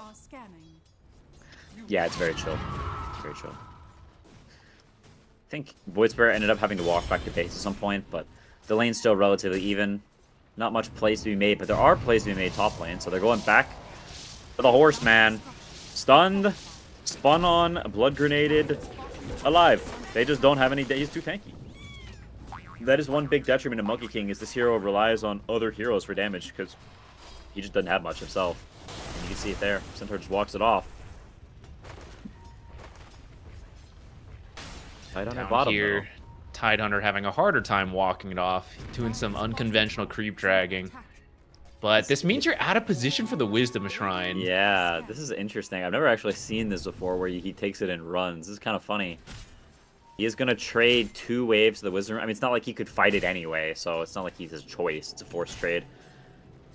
Yeah, it's very chill. It's very chill. I think Void Spirit ended up having to walk back to base at some point, but the lane's still relatively even. Not much plays to be made, but there are plays to be made top lane, so they're going back to the Horseman. Stunned, spun on, blood grenaded, alive. They just don't have any... He's too tanky. That is one big detriment to Monkey King, is this hero relies on other heroes for damage, because he just doesn't have much himself. And you can see it there. Centaur just walks it off. Tidehunter bottom here, Tidehunter having a harder time walking it off, doing some unconventional creep dragging. But this means you're out of position for the Wisdom Shrine. Yeah, this is interesting. I've never actually seen this before where he takes it and runs. This is kind of funny. He is going to trade 2 waves to the Wisdom. I mean, it's not like he could fight it anyway, so it's not like he's his choice. It's a forced trade.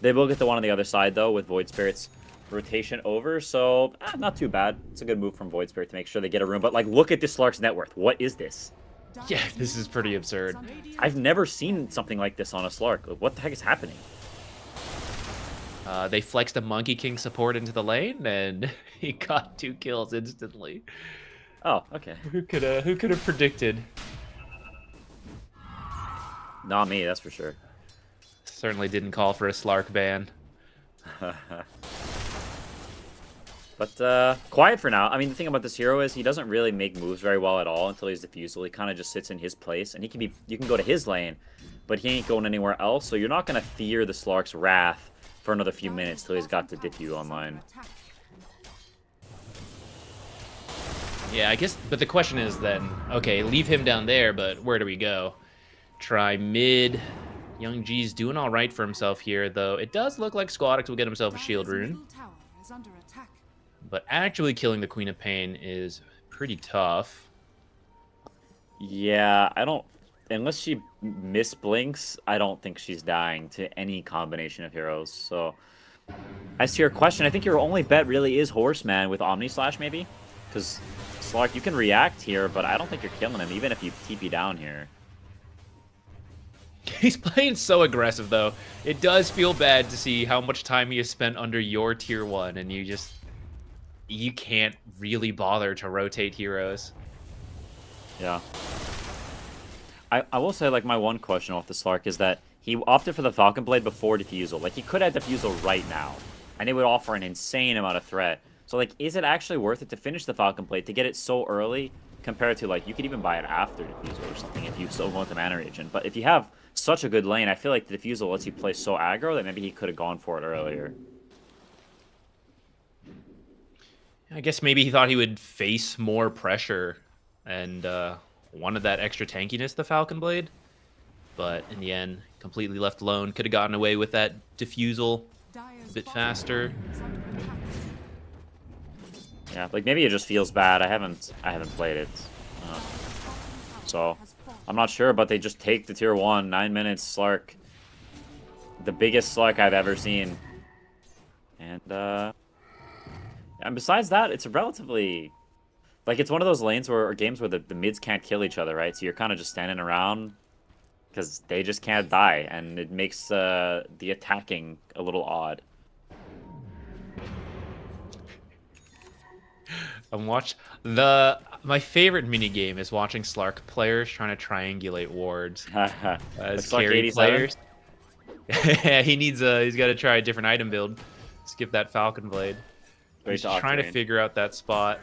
They will get the one on the other side, though, with Void Spirit's rotation over, so not too bad. It's a good move from Void Spirit to make sure they get a room. But, like, look at this Slark's net worth. What is this? Yeah, this is pretty absurd. I've never seen something like this on a Slark. Like, what the heck is happening? They flexed a Monkey King support into the lane, and he got 2 kills instantly. Oh, okay. Who could have predicted? Not me, that's for sure. Certainly didn't call for a Slark ban. But quiet for now. I mean, the thing about this hero is he doesn't really make moves very well at all until he's Diffusal. He kind of just sits in his place, and he can be. You can go to his lane, but he ain't going anywhere else. So you're not gonna fear the Slark's wrath for another few minutes till he's got the Diffuse online. Yeah, I guess. But the question is then, okay, leave him down there, but where do we go? Try mid. Young G's doing all right for himself here, though. It does look like Squadix will get himself a shield rune. But actually killing the Queen of Pain is pretty tough. Yeah, I don't... Unless she misblinks, I don't think she's dying to any combination of heroes. So, as to your question, I think your only bet really is Horseman with Omni Slash, maybe? Because, Slark, you can react here, but I don't think you're killing him, even if you TP down here. He's playing so aggressive, though. It does feel bad to see how much time he has spent under your tier 1, and you can't really bother to rotate heroes. Yeah. I will say, like, my one question off the Slark is that he opted for the Falcon Blade before Diffusal. Like, he could have Diffusal right now, and it would offer an insane amount of threat. So, like, is it actually worth it to finish the Falcon Blade, to get it so early, compared to, like, you could even buy it after Diffusal or something if you still want the mana regen. But if you have such a good lane. I feel like the Diffusal lets you play so aggro that maybe he could have gone for it earlier. I guess maybe he thought he would face more pressure and wanted that extra tankiness, the Falcon Blade. But in the end, completely left alone. Could have gotten away with that Diffusal a bit faster. Yeah, like maybe it just feels bad. I haven't played it, so I'm not sure. But they just take the tier 1, 9 minutes Slark, the biggest Slark I've ever seen, and besides that, it's a relatively like it's one of those lanes or games where the mids can't kill each other, right? So you're kind of just standing around because they just can't die, and it makes the attacking a little odd. My favorite mini game is watching Slark players trying to triangulate wards as Slark carry 87? players. Yeah, he's got to try a different item build. Skip that Falcon Blade. He's just trying to figure out that spot.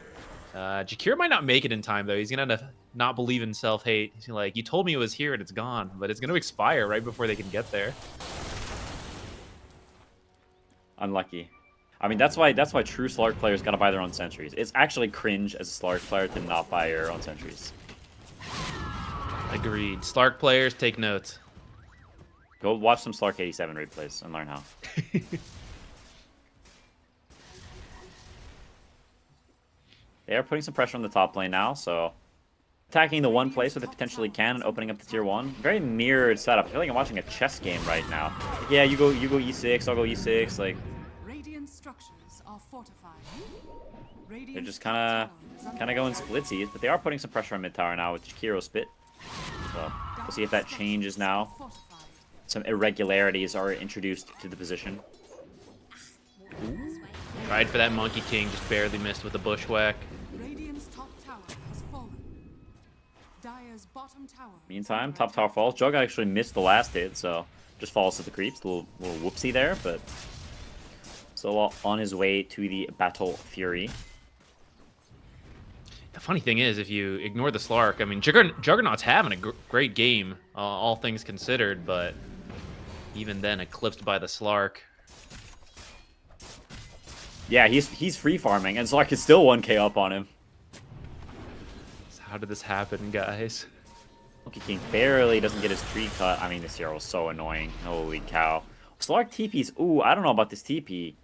Jakir might not make it in time though. He's gonna not believe in self-hate. He's like, you told me it was here and it's gone, but it's gonna expire right before they can get there. Unlucky. I mean, that's why true Slark players gotta buy their own sentries. It's actually cringe as a Slark player to not buy your own sentries. Agreed. Slark players, take notes. Go watch some Slark 87 replays and learn how. They are putting some pressure on the top lane now, so attacking the one place where they potentially can and opening up the tier 1. Very mirrored setup. I feel like I'm watching a chess game right now. Like, yeah, you go e6, I'll go e6. Like Radiant structures are fortified. they're just kind of going splitsies, but they are putting some pressure on mid tower now with Jakiro spit. So we'll see if that changes now. Some irregularities are introduced to the position. Tried for that Monkey King, just barely missed with the bushwhack. Radiant's top tower has fallen. Dire's bottom tower. Meantime, top tower falls. Jug actually missed the last hit, so just falls to the creeps. A little whoopsie there, but still on his way to the Battle Fury. The funny thing is, if you ignore the Slark, I mean, Juggernaut's having a great game, all things considered, but even then eclipsed by the Slark. Yeah, he's free farming, and Slark is still 1k up on him. So how did this happen, guys? Monkey King barely doesn't get his tree cut. I mean, this hero is so annoying. Holy cow. Slark TPs. Ooh, I don't know about this TP.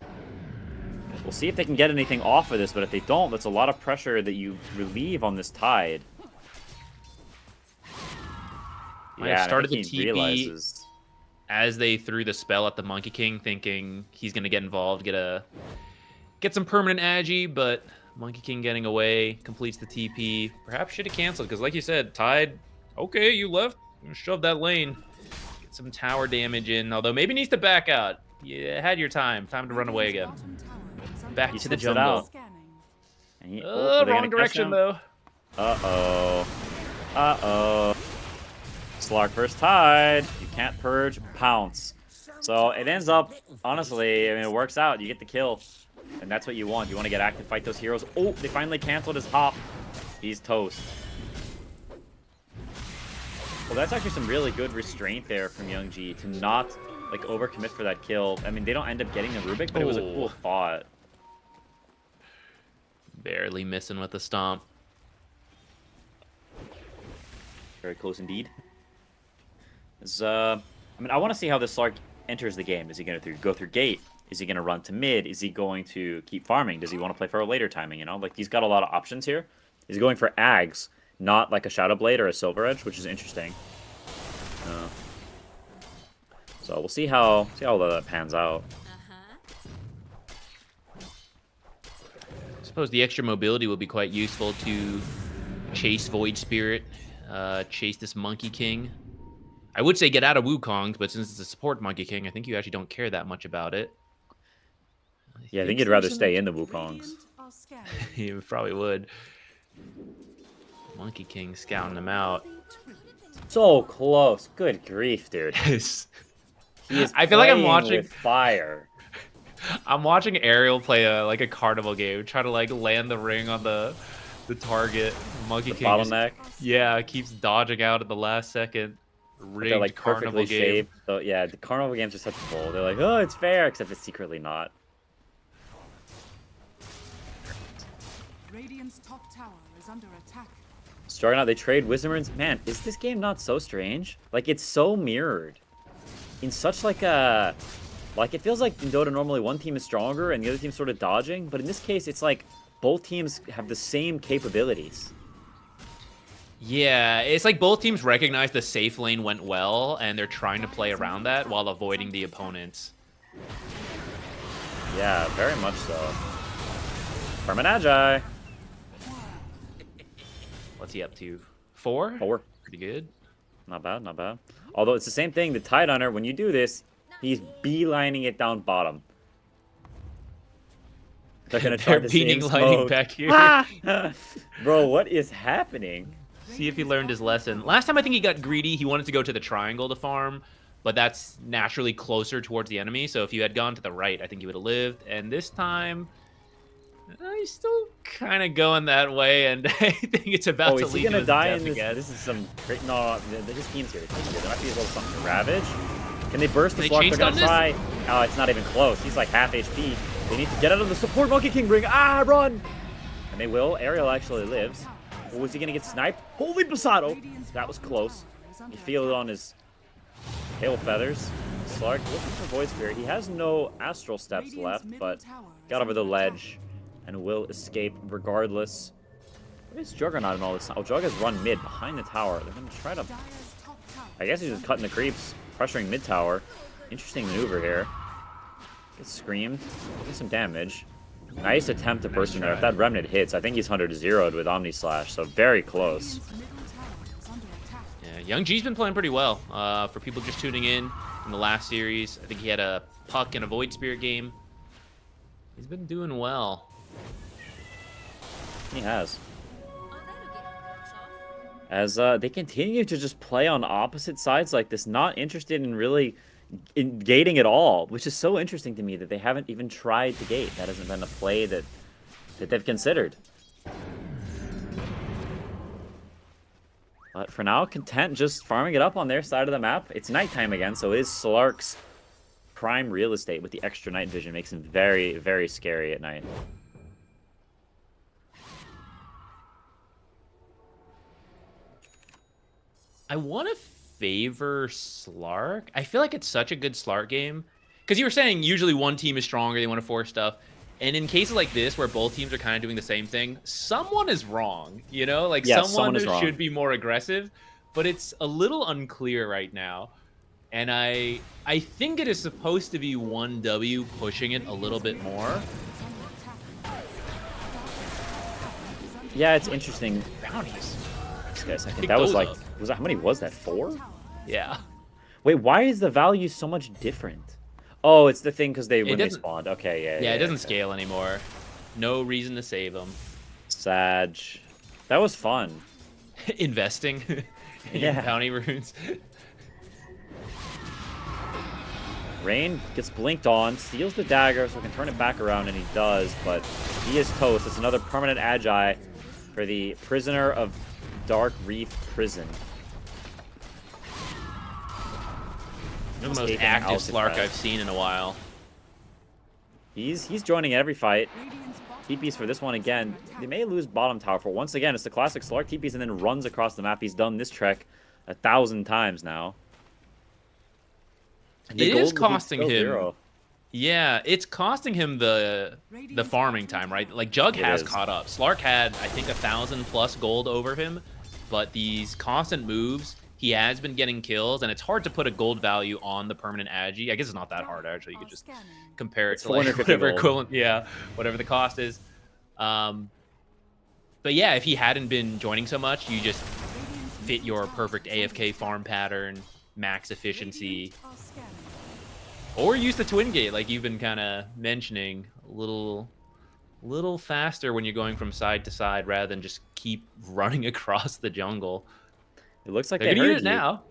We'll see if they can get anything off of this, but if they don't, that's a lot of pressure that you relieve on this Tide. Might have started the he TP realizes. as they threw the spell at the Monkey King, thinking he's going to get involved, get some permanent agi, but Monkey King getting away, completes the TP. Perhaps should have canceled, because like you said, Tide, okay, you left, shove that lane. Get some tower damage in, although maybe needs to back out. You had your time to run away again. Back He to the slips it jungle. out. And he, are they Wrong gonna catch direction, him? though. Uh-oh. Uh-oh. Slark versus Tide. You can't purge, pounce. So it ends up, honestly, I mean, it works out. You get the kill. And that's what you want. You want to get active, fight those heroes. Oh, they finally canceled his hop. He's toast. Well, that's actually some really good restraint there from Young G to not, like, overcommit for that kill. I mean, they don't end up getting the Rubik, but it was a cool thought. Barely missing with the stomp. Very close indeed. I mean, I want to see how this Slark enters the game. Is he going to go through gate? Is he going to run to mid? Is he going to keep farming? Does he want to play for a later timing, you know? Like, he's got a lot of options here. He's going for Ags, not like a Shadow Blade or a Silver Edge, which is interesting. So we'll see how that pans out. I suppose the extra mobility will be quite useful to chase Void Spirit, chase this Monkey King. I would say get out of Wukong, but since it's a support Monkey King, I think you actually don't care that much about it. Yeah, I think you'd rather stay in the Wukongs. You probably would. Monkey King scouting them out. So close. Good grief, dude. He is I feel like I'm playing watching with fire. I'm watching Ariel play a carnival game, try to like land the ring on the target. Monkey King Bottleneck. keeps dodging out at the last second. rigged They're like carnival perfectly game. shaped. So yeah, the carnival games are such bull. They're like, oh, it's fair, except it's secretly not. Radiant's top tower is under attack. Juggernaut, they trade Wizards. Man, is this game not so strange? Like, it's so mirrored. In such like a... Like, it feels like in Dota normally one team is stronger and the other team's sort of dodging. But in this case, it's like both teams have the same capabilities. Yeah, it's like both teams recognize the safe lane went well, and they're trying to play around that while avoiding the opponents. Yeah, very much so. Permanagi. What's he up to? 4? 4. Pretty good. Not bad, not bad. Although it's the same thing, the Tide Hunter, when you do this, he's beelining it down bottom. They're gonna try the beating same lighting smoke. back here. Ah! Bro, what is happening? See if he learned his lesson. Last time I think he got greedy. He wanted to go to the triangle to farm, but that's naturally closer towards the enemy. So if you had gone to the right, I think he would have lived. And this time, he's still kind of going that way, and I think it's about Oh, to is he lead to gonna his die death in this? again. This is some great. No, his team's here. There might be a little something. Ravage. Can they burst the They block? They're chased gonna on this? try. Oh, it's not even close. He's like half HP. They need to get out of the support Monkey King ring. Ah, run! And they will. Ariel actually lives. Oh, is he gonna get sniped? Holy Basado! That was close. You feel it on his tail feathers. Slark looking for Void Spirit. He has no Astral Steps left, but got over the ledge and will escape regardless. What is Juggernaut in all this? Oh, Jug has run mid behind the tower. They're gonna try to... Dire's top tower. I guess he's just cutting the creeps, pressuring mid tower. Interesting maneuver here. Gets screamed. Gets some damage. Nice attempt to burst in there. If that remnant hits, I think he's 100-0'd with Omni Slash, so very close. Radiant's middle tower is under attack. Yeah, Young G's been playing pretty well. For people just tuning in the last series, I think he had a Puck and a Void Spirit game. He's been doing well. He has. As they continue to just play on opposite sides like this, not interested in really gating at all, which is so interesting to me that they haven't even tried to gate. That hasn't been a play that they've considered. But for now, content just farming it up on their side of the map. It's nighttime again, so it is Slark's prime real estate with the extra night vision. Makes him very, very scary at night. I want to favor Slark. I feel like it's such a good Slark game. Because you were saying usually one team is stronger, they want to force stuff. And in cases like this, where both teams are kind of doing the same thing, someone is wrong, you know? Like, Yeah, someone is wrong. should be more aggressive. But it's a little unclear right now. And I think it is supposed to be 1W pushing it a little bit more. Yeah, it's interesting. Bounties. This guy, second. Pick That was those like, up. was that, how many was that? 4? Yeah. Wait, why is the value so much different? Oh, it's the thing because when they doesn't- spawned. Okay, yeah. Yeah, it doesn't scale anymore. No reason to save them. Sag. That was fun. Investing in Yeah. bounty runes. Rain gets blinked on, steals the dagger so he can turn it back around, and he does, but he is toast. It's another permanent Agi for the prisoner of Dark Reef Prison. The most Escaping active out Slark the I've seen in a while. He's joining every fight. Radiant's bottom TPs for this one again. tower is under They may lose bottom tower for once again. It's the classic Slark TPs and then runs across the map. He's done this trek 1,000 times now. And the It is gold will be costing still him. 0. Yeah, it's costing him the farming time, right? Like Jug It has is. caught up. Slark had, I think, 1,000+ gold over him, but these constant moves, he has been getting kills, and it's hard to put a gold value on the permanent Agi. I guess it's not that hard actually. You could just scanning. compare it It's to like 450 whatever gold. equivalent, yeah, whatever the cost is. But yeah, if he hadn't been joining so much, you just fit your perfect AFK farm pattern, max efficiency. Radiant are scanning. Or use the twin gate, like you've been kind of mentioning, a little faster when you're going from side to side, rather than just keep running across the jungle. It looks like They're they gonna heard use it you. now.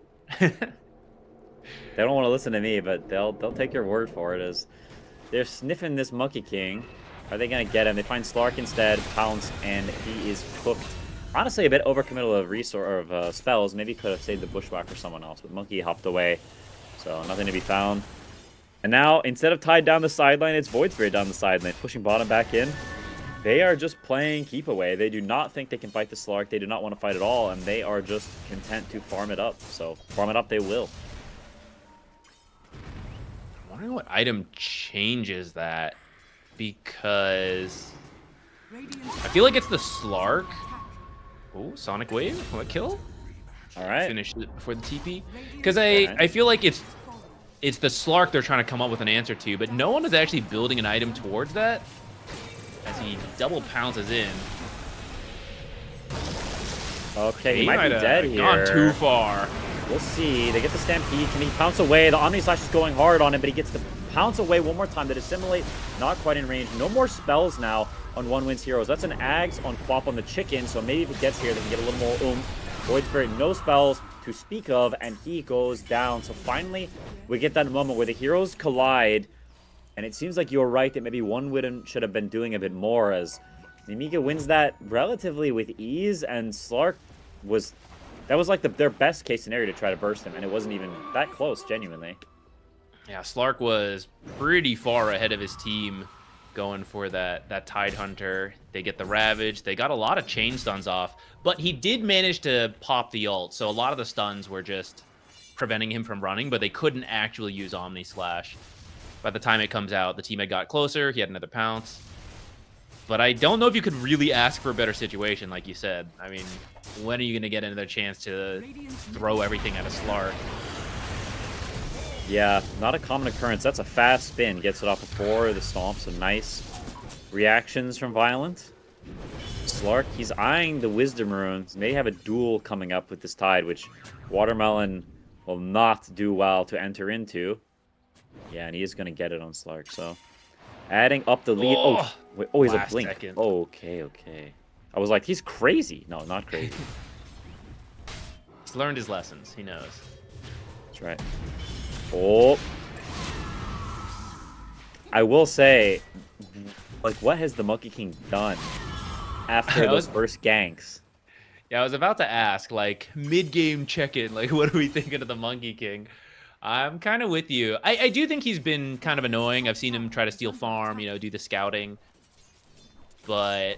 They don't want to listen to me, but they'll take your word for it. As they're sniffing this Monkey King. Are they gonna get him? They find Slark instead, pounced, and he is cooked. Honestly, a bit overcommittal of resource of spells. Maybe could have saved the bushwhack for someone else, but Monkey hopped away, so nothing to be found. And now, instead of tied down the sideline, it's Void Spirit down the sideline, pushing bottom back in. They are just playing keep away. They do not think they can fight the Slark. They do not want to fight at all, and they are just content to farm it up. So farm it up they will. I'm wondering what item changes that, because I feel like it's the Slark. Oh, Sonic Wave, what kill? All right. Finish it before the TP. Because I feel like it's the Slark they're trying to come up with an answer to, but no one is actually building an item towards that. As he double pounces in. Okay, he might be have dead here. Gone too far. We'll see. They get the Stampede. Can he pounce away? The Omni Slash is going hard on him, but he gets to pounce away one more time. The Dissimulate, not quite in range. No more spells now on One Wins Heroes. That's an Ags on Quap on the Chicken, so maybe if it gets here, they can get a little more oomph. Void Spirit, no spells to speak of, and he goes down. So finally, we get that moment where the heroes collide. And it seems like you're right that maybe One Win should have been doing a bit more, as Nemiga wins that relatively with ease, and Slark was... That was like their best case scenario to try to burst him, and it wasn't even that close, genuinely. Yeah, Slark was pretty far ahead of his team going for that Tide Hunter. They get the Ravage. They got a lot of chain stuns off, but he did manage to pop the ult, so a lot of the stuns were just preventing him from running, but they couldn't actually use Omni Slash. By the time it comes out, the teammate got closer. He had another pounce. But I don't know if you could really ask for a better situation, like you said. I mean, when are you going to get another chance to throw everything at a Slark? Yeah, not a common occurrence. That's a fast spin. Gets it off before the stomp, so nice reactions from Violent. Slark, he's eyeing the Wisdom Runes. May have a duel coming up with this Tide, which Watermelon will not do well to enter into. Yeah, and he is going to get it on Slark, so... Adding up the lead. Oh, wait, he's a blink. Second. Okay. I was like, he's crazy. No, not crazy. He's learned his lessons. He knows. That's right. Oh. I will say, like, what has the Monkey King done after those first ganks? Yeah, I was about to ask, like, mid-game check-in, like, what are we thinking of the Monkey King? I'm kind of with you. I do think he's been kind of annoying. I've seen him try to steal farm, do the scouting. But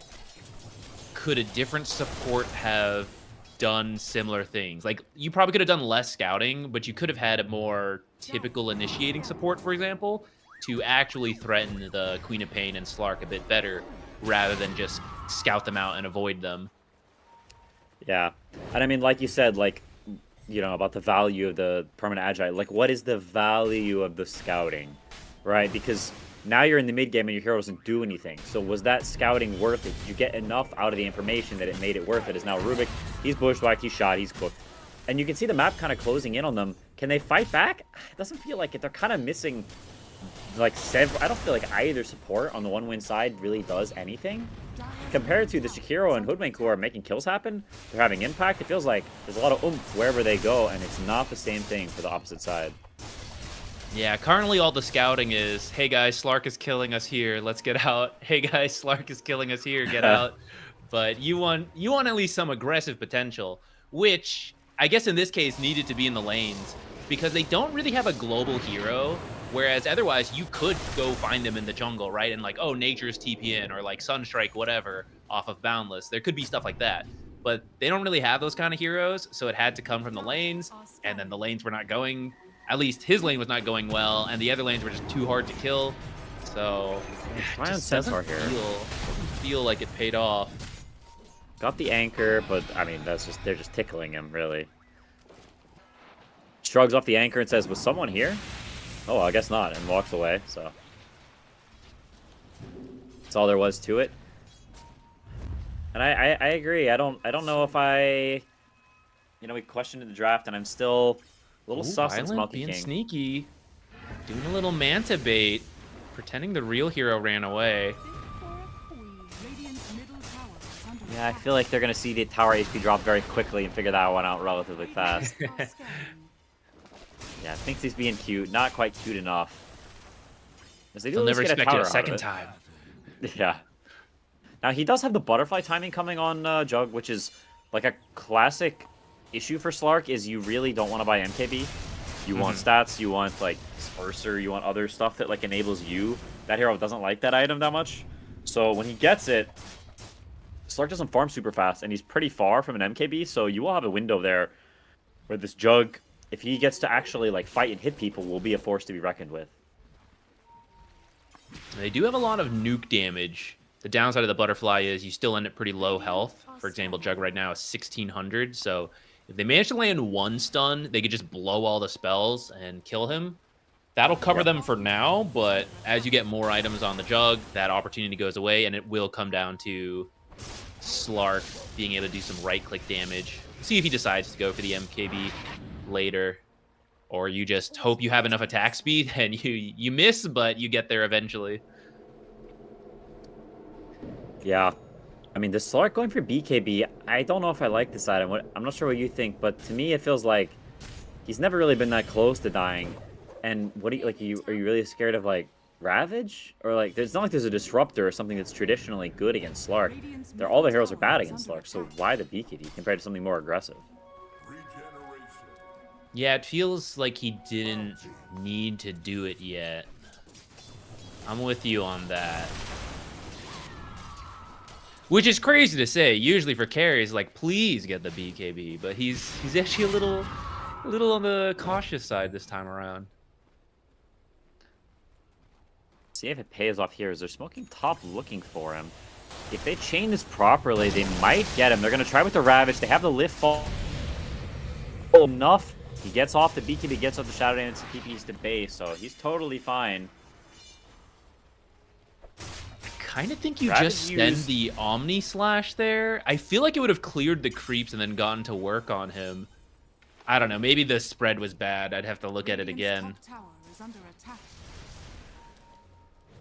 could a different support have done similar things? Like, you probably could have done less scouting, but you could have had a more typical initiating support, for example, to actually threaten the Queen of Pain and Slark a bit better, rather than just scout them out and avoid them. Yeah. And I mean, like you said, like, about the value of the permanent agile. Like, what is the value of the scouting, right? Because now you're in the mid game and your hero doesn't do anything. So was that scouting worth it? Did you get enough out of the information that it made it worth it? Is now Rubik, he's bushwhacked, he's shot, he's cooked. And you can see the map kind of closing in on them. Can they fight back? It doesn't feel like it. They're kind of missing, like, I don't feel like either support on the One Win side really does anything. Compared to the Shakiro and Hoodwink who are making kills happen, they're having impact. It feels like there's a lot of oomph wherever they go, and it's not the same thing for the opposite side. Yeah, currently all the scouting is, hey guys, Slark is killing us here, let's get out. Hey guys, Slark is killing us here, get out. But you want at least some aggressive potential, which I guess in this case needed to be in the lanes, because they don't really have a global hero. Whereas otherwise, you could go find them in the jungle, right? And like, oh, Nature's TP in, or like Sunstrike, whatever, off of Boundless. There could be stuff like that. But they don't really have those kind of heroes, so it had to come from the lanes. And then the lanes were not going, at least his lane was not going well, and the other lanes were just too hard to kill. So it just doesn't feel like it paid off. Got the anchor, but I mean, they're just tickling him, really. Shrugs off the anchor and says, was someone here? Oh, I guess not, and walks away, so. That's all there was to it. And I agree. I don't know if we questioned the draft, and I'm still a little sus on Monkey King. Being sneaky, doing a little manta bait, pretending the real hero ran away. Yeah, I feel like they're gonna see the tower HP drop very quickly and figure that one out relatively fast. Yeah, thinks he's being cute. Not quite cute enough. They'll never expect it a second time. Yeah. Now, he does have the butterfly timing coming on Jug, which is Like a classic issue for Slark is you really don't want to buy MKB. You want stats, you want like Spurser, you want other stuff that like enables you. That hero doesn't like that item that much. So when he gets it, Slark doesn't farm super fast, and he's pretty far from an MKB, so you will have a window there where this Jug, if he gets to actually like fight and hit people, will be a force to be reckoned with. They do have a lot of nuke damage. The downside of the butterfly is you still end at pretty low health. For example, Jug right now is 1600, so if they manage to land one stun, they could just blow all the spells and kill him. That'll cover them for now, but as you get more items on the Jug, that opportunity goes away, and it will come down to Slark being able to do some right-click damage. See if he decides to go for the MKB later, or you just hope you have enough attack speed and you miss, but you get there eventually. Yeah. I mean, the Slark going for BKB, I don't know if I like this item. I'm not sure what you think, but to me it feels like he's never really been that close to dying. And what do you, like, are you really scared of, like, Ravage? Or, like, it's not like there's a Disruptor or something that's traditionally good against Slark. All the heroes are bad against Slark, so why the BKB compared to something more aggressive? Yeah, it feels like he didn't need to do it yet. I'm with you on that. Which is crazy to say. Usually for carries, like, please get the BKB, but he's actually a little on the cautious side this time around. See if it pays off here. Is they're smoking top looking for him. If they chain this properly, they might get him. They're going to try with the Ravage. They have the lift fall enough. He gets off the BKB, gets off the Shadow Dance, TPs to base, so he's totally fine. I kind of think you Ravage just send the Omni Slash there. I feel like it would have cleared the creeps and then gotten to work on him. I don't know. Maybe the spread was bad. I'd have to look at it again. Top tower is under attack.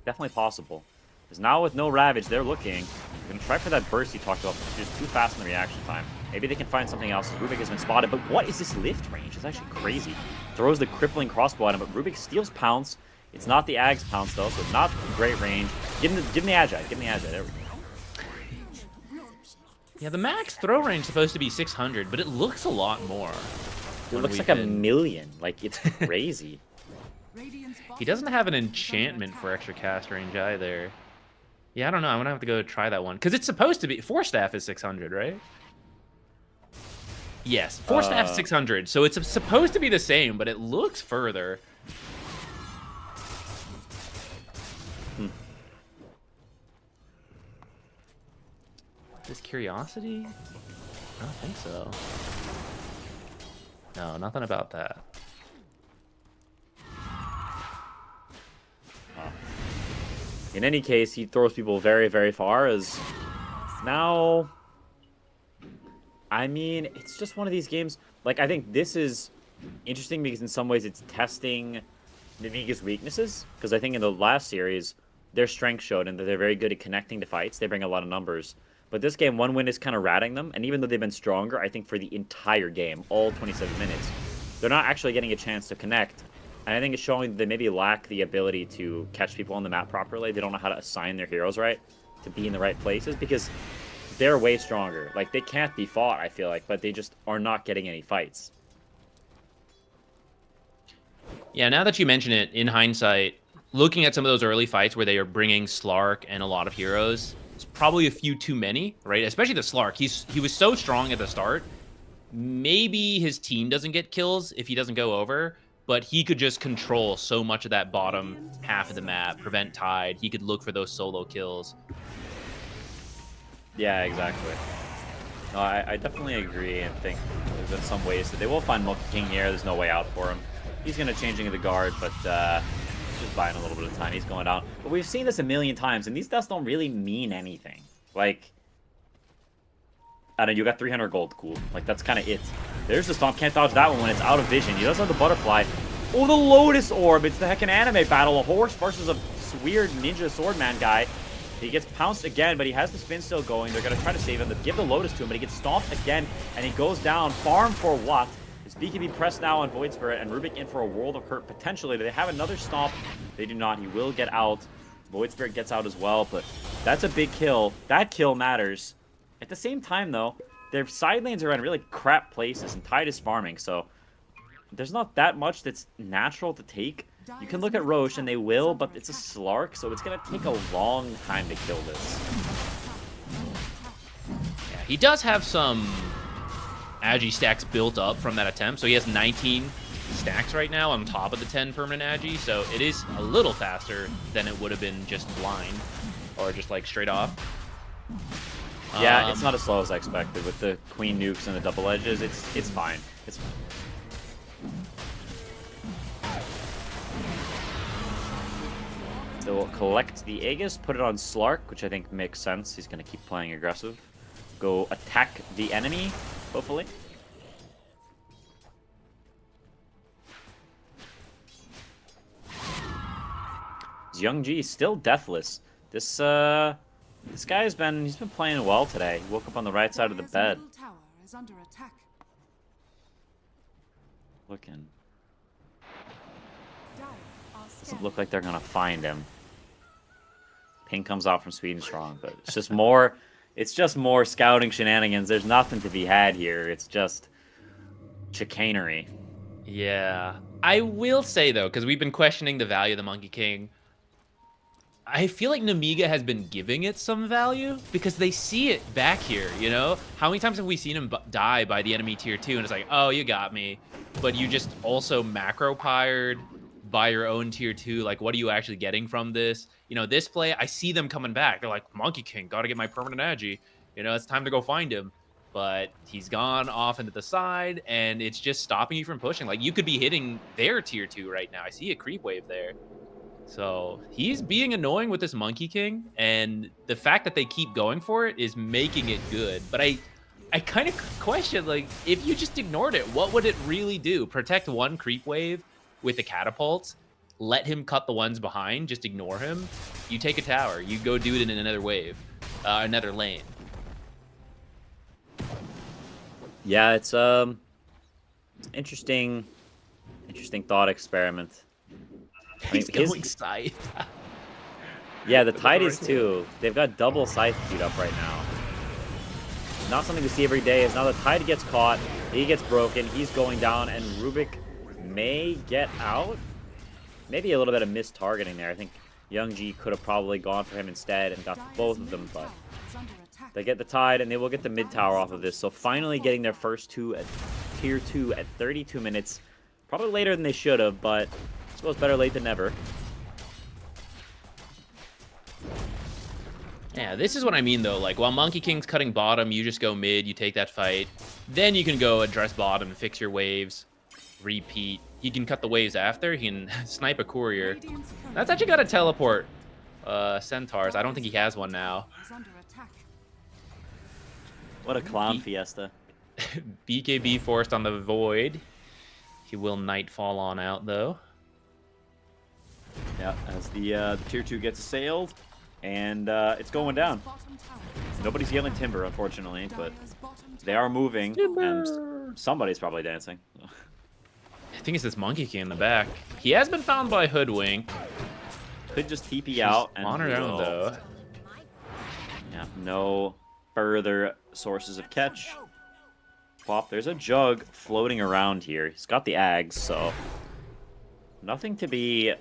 Definitely possible. Because now with no Ravage, they're looking. They're going to try for that burst you talked about. It's just too fast in the reaction time. Maybe they can find something else. Rubik has been spotted, but what is this lift range? It's actually crazy. Throws the crippling crossbow at him, but Rubik steals pounce. It's not the Ag's pounce, though, so not great range. Give him the Agi. Give him the Agi. There we go. Yeah, the max throw range is supposed to be 600, but it looks a lot more. It looks like a million. Like, it's crazy. He doesn't have an enchantment for extra cast range either. Yeah, I don't know. I'm going to have to go try that one. Because it's supposed to be... Force Staff is 600, right? Yes, Force Staff is 600. So it's supposed to be the same, but it looks further. This Curiosity? I don't think so. No, nothing about that. In any case, he throws people very, very far. As now, I mean, it's just one of these games. Like, I think this is interesting because in some ways it's testing Nemiga's weaknesses. Because I think in the last series, their strength showed and that they're very good at connecting to fights. They bring a lot of numbers. But this game, one win is kind of ratting them. And even though they've been stronger, I think for the entire game, all 27 minutes, they're not actually getting a chance to connect. And I think it's showing that they maybe lack the ability to catch people on the map properly. They don't know how to assign their heroes right to be in the right places because they're way stronger. Like, they can't be fought, I feel like, but they just are not getting any fights. Yeah, now that you mention it, in hindsight, looking at some of those early fights where they are bringing Slark and a lot of heroes, it's probably a few too many, right? Especially the Slark. He was so strong at the start. Maybe his team doesn't get kills if he doesn't go over, but he could just control so much of that bottom half of the map, prevent Tide. He could look for those solo kills. Yeah, exactly. No, I definitely agree and think there's been some ways that they will find Monkey King here. There's no way out for him. He's going to change into the guard, but just buying a little bit of time. He's going out. But we've seen this a million times, and these deaths don't really mean anything. Like, I don't know, you got 300 gold, cool. Like, that's kind of it. There's the Stomp, can't dodge that one when it's out of vision. He does have the Butterfly. Oh, the Lotus Orb. It's the heckin' anime battle. A horse versus a weird ninja swordman guy. He gets pounced again, but he has the spin still going. They're going to try to save him. They give the Lotus to him, but he gets stomped again, and he goes down. Farm for what? His BKB pressed now on Void Spirit, and Rubik in for a world of hurt potentially. Do they have another stomp? They do not. He will get out. Void Spirit gets out as well, but that's a big kill. That kill matters. At the same time, though, their side lanes are in really crap places, and Tide is farming, so there's not that much that's natural to take. You can look at Roche, and they will, but it's a Slark, so it's going to take a long time to kill this. Yeah, he does have some Agi stacks built up from that attempt, so he has 19 stacks right now on top of the 10 permanent Agi, so it is a little faster than it would have been just blind, or just like straight off. Yeah, it's not as slow as I expected with the Queen Nukes and the double edges. It's fine. It's So we'll collect the Aegis, put it on Slark, which I think makes sense. He's going to keep playing aggressive. Go attack the enemy, hopefully. Young G still deathless. This guy he's been playing well today. He woke up on the right side of the Dire's bed. middle tower is under attack. Looking. Dire are Doesn't scanning. look like they're gonna find him. Ping comes out from Sweden Strong, but it's just more scouting shenanigans. There's nothing to be had here. It's just chicanery. Yeah. I will say, though, because we've been questioning the value of the Monkey King, I feel like Nemiga has been giving it some value because they see it back here, you know? How many times have we seen him die by the enemy tier 2 and it's like, oh, you got me. But you just also macro-pired by your own tier 2. Like, what are you actually getting from this? You know, this play, I see them coming back. They're like, Monkey King, gotta get my permanent Agi. You know, it's time to go find him. But he's gone off into the side, and it's just stopping you from pushing. Like, you could be hitting their tier 2 right now. I see a creep wave there. So he's being annoying with this Monkey King, and the fact that they keep going for it is making it good. But I kind of question, like, if you just ignored it, what would it really do? Protect one creep wave with the catapults, let him cut the ones behind, just ignore him. You take a tower, you go do it in another wave, another lane. Yeah, it's interesting thought experiment. I mean, He's going Scythe. Yeah, the Tide is too. They've got double Scythe queued up right now. Not something to see every day. Is now the Tide gets caught, he gets broken, he's going down, and Rubik may get out. Maybe a little bit of missed targeting there. I think Young G could have probably gone for him instead and got both of them, but they get the Tide, and they will get the mid tower off of this. So finally getting their first two at tier 2 at 32 minutes. Probably later than they should have, but I suppose better late than never. Yeah, this is what I mean, though. Like, while Monkey King's cutting bottom, you just go mid, you take that fight. Then you can go address bottom, fix your waves, repeat. He can cut the waves after. He can snipe a courier. That's actually got a teleport centaurs. I don't think he has one now. Is under attack. What a clown fiesta. BKB forced on the Void. He will Nightfall on out, though. Yeah, as the tier 2 gets assailed, and it's going down. Bottom tower is Nobody's yelling timber, unfortunately, but Dire's bottom they tower are moving, and somebody's probably dancing. I think it's this Monkey King in the back. He has been found by Hoodwink. Could just TP out and on her own, will- though. Yeah, no further sources of catch. Pop, there's a jug floating around here. He's got the Ags, so nothing to be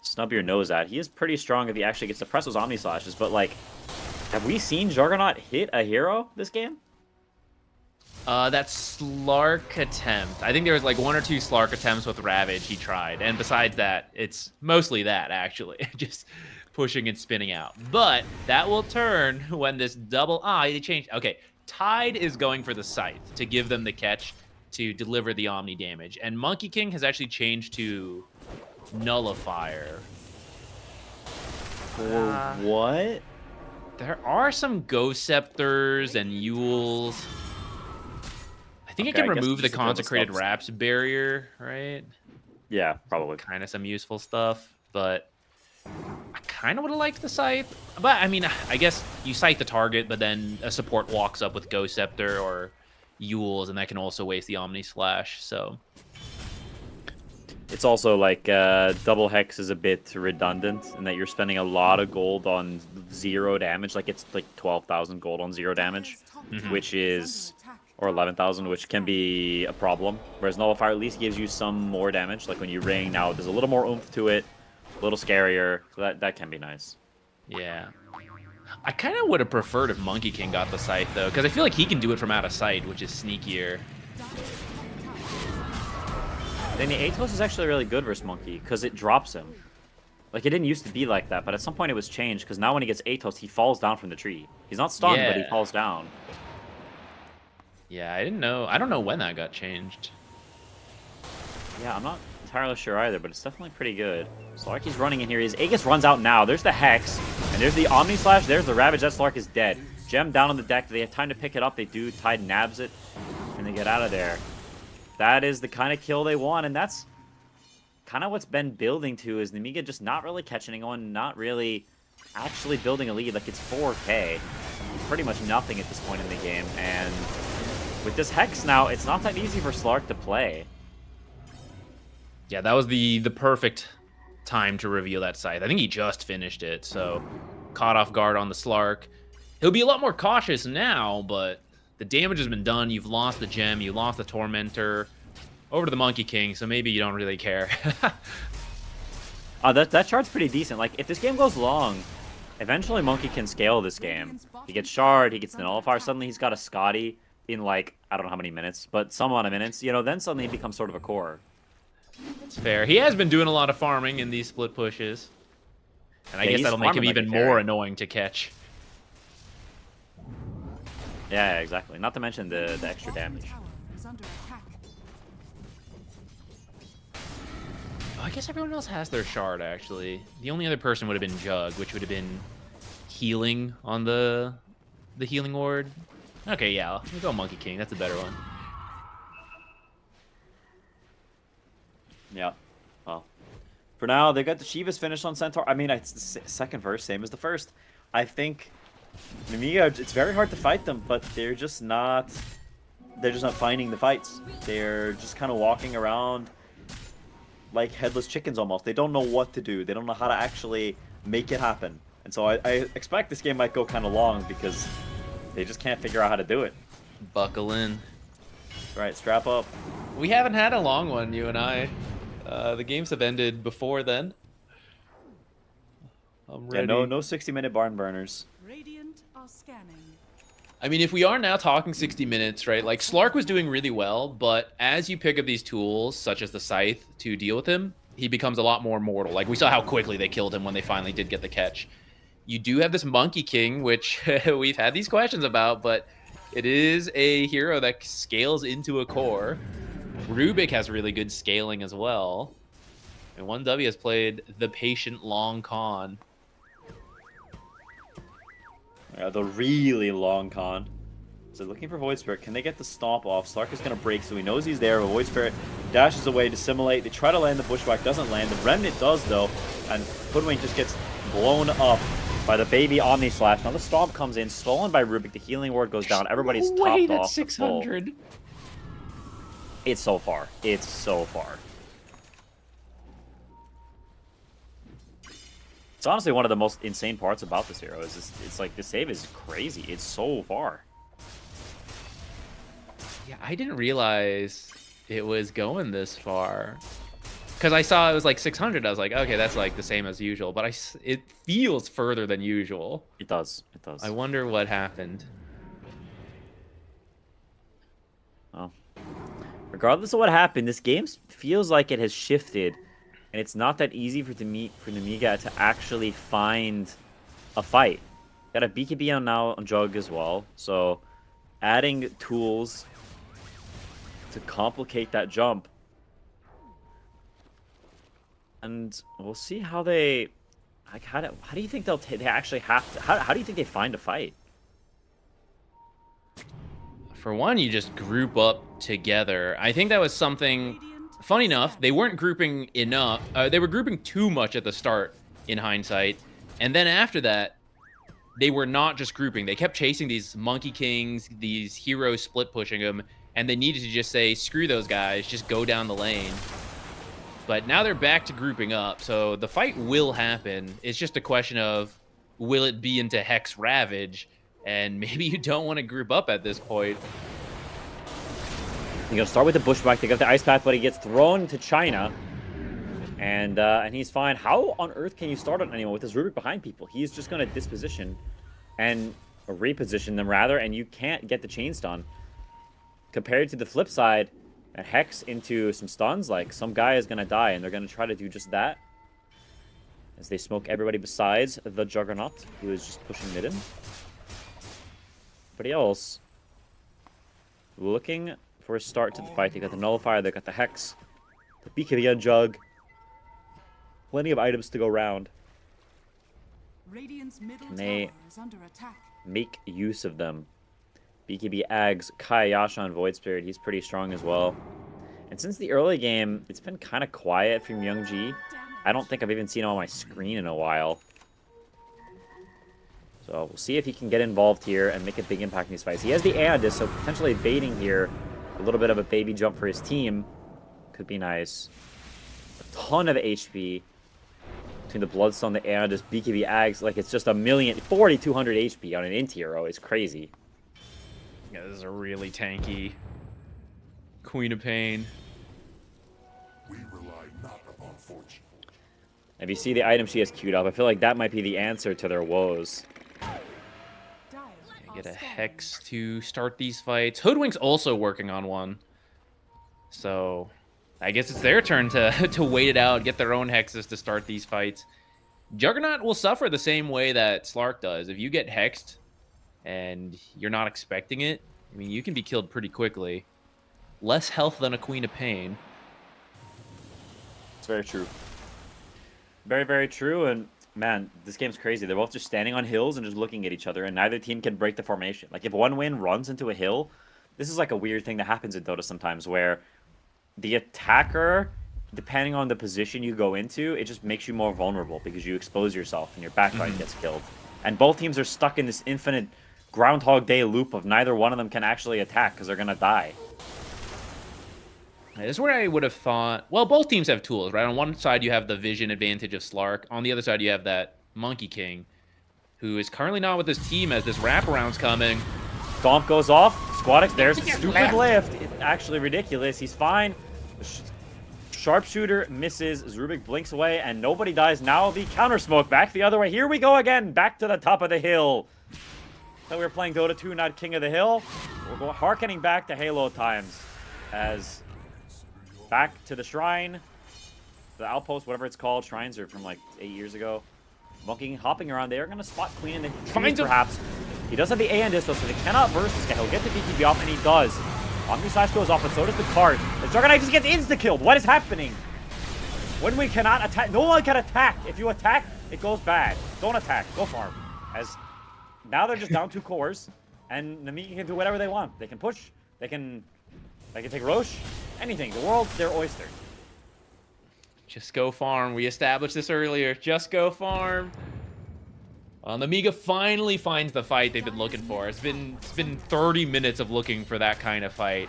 snub your nose at. He is pretty strong if he actually gets to press those Omni Slashes, but like, have we seen Juggernaut hit a hero this game? That Slark attempt. I think there was like 1 or 2 Slark attempts with Ravage he tried. And besides that, it's mostly that, actually. Just pushing and spinning out. But that will turn when this double... they changed... Okay, Tide is going for the Scythe to give them the catch to deliver the Omni damage. And Monkey King has actually changed to Nullifier. For what? There are some Ghost Scepters and Yules. I think it Okay, can I guess remove the just to build the Consecrated subs. Wraps barrier, right? Yeah, probably. Kind of some useful stuff, but I kind of would have liked the Scythe. But, I mean, I guess you Scythe the target, but then a support walks up with Ghost Scepter or Yules, and that can also waste the Omni Slash, so... It's also like double hex is a bit redundant in that you're spending a lot of gold on 0 damage. Like it's like 12,000 gold on 0 damage, which is, or 11,000, which can be a problem. Whereas Nullifier at least gives you some more damage. Like when you ring now, there's a little more oomph to it, a little scarier. So that can be nice. Yeah. I kind of would have preferred if Monkey King got the scythe though, because I feel like he can do it from out of sight, which is sneakier. Then the Atos is actually really good versus Monkey because it drops him. Like it didn't used to be like that, but at some point it was changed because now when he gets Atos, he falls down from the tree. He's not stunned, but he Yeah. falls down. Yeah, I didn't know. I don't know when that got changed. Yeah, I'm not entirely sure either, but it's definitely pretty good. Slarky's running in here. His Aegis runs out now. There's the Hex, and there's the Omni Slash. There's the Ravage. That Slark is dead. Gem down on the deck. They have time to pick it up. They do. Tide nabs it, and they get out of there. That is the kind of kill they want, and that's kind of what's been building to, is Nemiga just not really catching anyone, not really actually building a lead. Like, it's 4K. Pretty much nothing at this point in the game, and with this Hex now, it's not that easy for Slark to play. Yeah, that was the perfect time to reveal that scythe. I think he just finished it, so caught off guard on the Slark. He'll be a lot more cautious now, but the damage has been done. You've lost the gem, you lost the Tormentor. Over to the Monkey King, so maybe you don't really care. That chart's pretty decent. Like, if this game goes long, eventually Monkey can scale this game. He gets Shard, he gets the Nullifier, suddenly he's got a Scotty in, like, I don't know how many minutes, but some amount of minutes, you know, then suddenly he becomes sort of a core. It's fair. He has been doing a lot of farming in these split pushes. And I Yeah, guess he's that'll make him farming like even a carry. more annoying to catch. Yeah, exactly. Not to mention the extra damage. Oh, I guess everyone else has their shard, actually. The only other person would have been Jug, which would have been healing on the healing ward. Okay, yeah, we'll go Monkey King. That's a better one. Yeah. Well, for now, they got the Shivas finished on Centaur. I mean, it's the second verse, same as the first. I think Nemiga, it's very hard to fight them, but they're just not finding the fights. They're just kind of walking around like headless chickens almost. They don't know what to do. They don't know how to actually make it happen. And so I expect this game might go kind of long because they just can't figure out how to do it. Buckle in. Right, strap up. We haven't had a long one, you and I. The games have ended before then. I'm ready. Yeah, no 60-minute barn burners. Radiant are scanning. I mean, if we are now talking 60 minutes, right? Like, Slark was doing really well, but as you pick up these tools, such as the Scythe, to deal with him, he becomes a lot more mortal. Like, we saw how quickly they killed him when they finally did get the catch. You do have this Monkey King, which we've had these questions about, but it is a hero that scales into a core. Rubik has really good scaling as well. And 1W has played the patient long con. The really long con. So looking for Void Spirit. Can they get the stomp off? Slark is going to break, so he knows he's there. But Void Spirit dashes away to simulate. They try to land the Bushwhack. Doesn't land. The Remnant does, though. And Hoodwink just gets blown up by the baby Omni Slash. Now the stomp comes in. Stolen by Rubik. The healing ward goes down. Everybody's topped Wait, off. that's 600. It's so far. It's so far. It's honestly one of the most insane parts about this hero. Is it's like the save is crazy. It's so far. Yeah, I didn't realize it was going this far. Because I saw it was like 600. I was like, okay, that's like the same as usual. But it feels further than usual. It does. It does. I wonder what happened. Oh. Regardless of what happened, this game feels like it has shifted. And it's not that easy for Nemiga to actually find a fight. Got a BKB on now on Jug as well. So adding tools to complicate that jump. And we'll see how they... Like, how do you think they actually have to... How do you think they find a fight? For one, you just group up together. I think that was something... Funny enough, they weren't grouping enough. They were grouping too much at the start, in hindsight. And then after that, they were not just grouping. They kept chasing these Monkey Kings, these heroes split pushing them, and they needed to just say, screw those guys, just go down the lane. But now they're back to grouping up, so the fight will happen. It's just a question of, will it be into Hex Ravage? And maybe you don't want to group up at this point. You're gonna start with the Bushwhack. They got the Ice Path, but he gets thrown to China. And he's fine. How on earth can you start on anyone with this Rubik behind people? He's just gonna disposition and reposition them rather, and you can't get the chain stun. Compared to the flip side, a Hex into some stuns, like some guy is gonna die, and they're gonna try to do just that. As they smoke everybody besides the Juggernaut, who is just pushing mid in. Everybody else looking for a start to the fight. They got the Nullifier, they got the Hex, the BKB Jug. Plenty of items to go around. Radiant's middle They- tower is under attack. Make use of them. BKB Ags, Kai Yasha on Void Spirit, he's pretty strong as well. And since the early game, it's been kind of quiet from Young G. I don't think I've even seen him on my screen in a while. So we'll see if he can get involved here and make a big impact in these fights. He has the Aeondis, so potentially baiting here. A little bit of a baby jump for his team. Could be nice. A ton of HP. Between the Bloodstone, the Aeondis, BKB Ags, like it's just 4,200 HP on an int hero. It's crazy. Yeah, this is a really tanky Queen of Pain. If you see the item she has queued up, I feel like that might be the answer to their woes. Dire Get are a scanning. Hex to start these fights. Hoodwink's also working on one. So I guess it's their turn to, to wait it out, get their own Hexes to start these fights. Juggernaut will suffer the same way that Slark does. If you get Hexed and you're not expecting it, I mean, you can be killed pretty quickly. Less health than a Queen of Pain. It's very true. Very, very true. And man, this game's crazy. They're both just standing on hills and just looking at each other, and neither team can break the formation. Like if one win runs into a hill, this is like a weird thing that happens in Dota sometimes where the attacker, depending on the position you go into, it just makes you more vulnerable because you expose yourself and your backline gets killed. And both teams are stuck in this infinite Groundhog Day loop of neither one of them can actually attack because they're going to die. This is where I would have thought, well, both teams have tools, right? On one side, you have the vision advantage of Slark. On the other side, you have that Monkey King, who is currently not with his team as this wraparound's coming. Stomp goes off. Squadix, there's the stupid lift. It's actually ridiculous. He's fine. Sharpshooter misses. Zrubik blinks away, and nobody dies. Now the counter smoke back the other way. Here we go again. Back to the top of the hill. Thought we were playing Dota 2, not King of the Hill. We're harkening back to Halo times. As back to the shrine. The outpost, whatever it's called. Shrines are from like 8 years ago. Monkey hopping around. They're going to spot Queen in the trees, perhaps. He does have the Aeondis, though, so they cannot burst this guy. He'll get the BKB off, and he does. Omni Slash goes off, but so does the card. The Juggernaut just gets insta-killed. What is happening? When we cannot attack, no one can attack. If you attack, it goes bad. Don't attack. Go farm. As now they're just down 2 cores, and Nemiga can do whatever they want. They can push. They can take Roche. Anything. The world's their oyster. Just go farm. We established this earlier. Just go farm. Well, Nemiga finally finds the fight they've been looking for. It's been 30 minutes of looking for that kind of fight.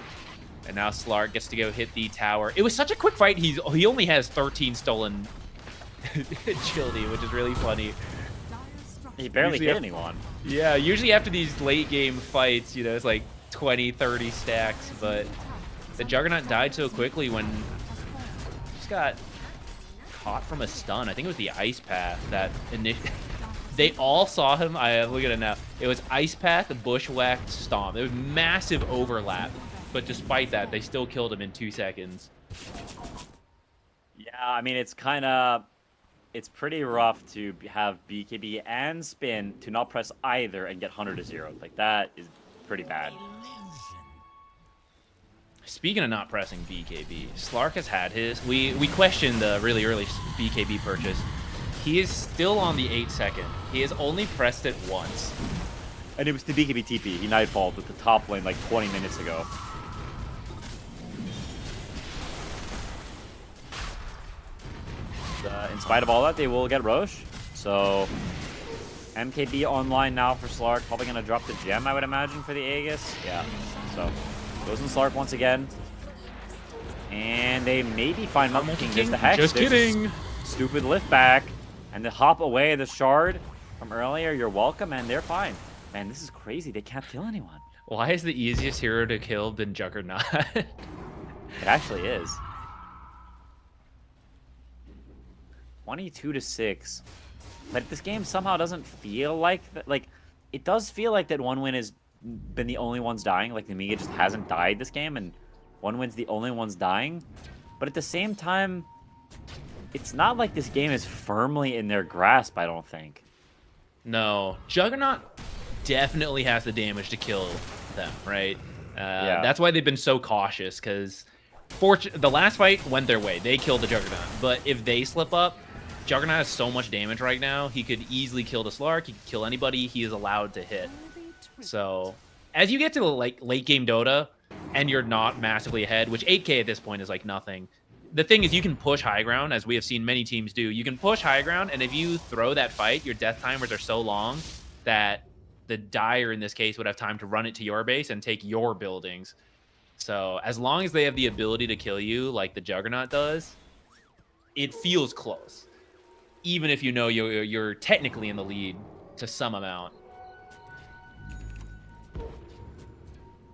And now Slark gets to go hit the tower. It was such a quick fight. He only has 13 stolen agility, which is really funny. Dire structure. He barely Usually hit have- anyone. Yeah, usually after these late game fights, you know, it's like 20, 30 stacks. But the Juggernaut died so quickly when he just got caught from a stun. I think it was the Ice Path that they all saw him. Look at it now. It was Ice Path, Bushwhacked, Stomp. It was massive overlap. But despite that, they still killed him in 2 seconds. Yeah, I mean, it's pretty rough to have BKB and Spin to not press either and get 100 to 0. Like, that is pretty bad. Speaking of not pressing BKB, Slark has had his. We questioned the really early BKB purchase. He is still on the 8-second. He has only pressed it once. And it was the BKB TP. He nightfalled at the top lane like 20 minutes ago. In spite of all that, they will get Roche. So, MKB online now for Slark. Probably going to drop the gem, I would imagine, for the Aegis. Yeah, so goes in Slark once again. And they maybe find Monkey King. There's the Hex. Just There's this kidding. Stupid lift back. And the hop away, the shard from earlier. You're welcome, and they're fine. Man, this is crazy. They can't kill anyone. Why is the easiest hero to kill been Juggernaut? It actually is. 22-6. But this game somehow doesn't feel like that. Like, it does feel like that one win has been the only ones dying. Like, Nemiga just hasn't died this game, and one win's the only ones dying. But at the same time, it's not like this game is firmly in their grasp, I don't think. No, Juggernaut definitely has the damage to kill them, right? Yeah. That's why they've been so cautious, because the last fight went their way. They killed the Juggernaut. But if they slip up, Juggernaut has so much damage right now. He could easily kill the Slark. He could kill anybody he is allowed to hit. So as you get to like late game Dota and you're not massively ahead, which 8K at this point is like nothing. The thing is, you can push high ground, as we have seen many teams do. You can push high ground, and if you throw that fight, your death timers are so long that the Dire, in this case, would have time to run it to your base and take your buildings. So as long as they have the ability to kill you, like the Juggernaut does, it feels close. Even if you know you're technically in the lead to some amount.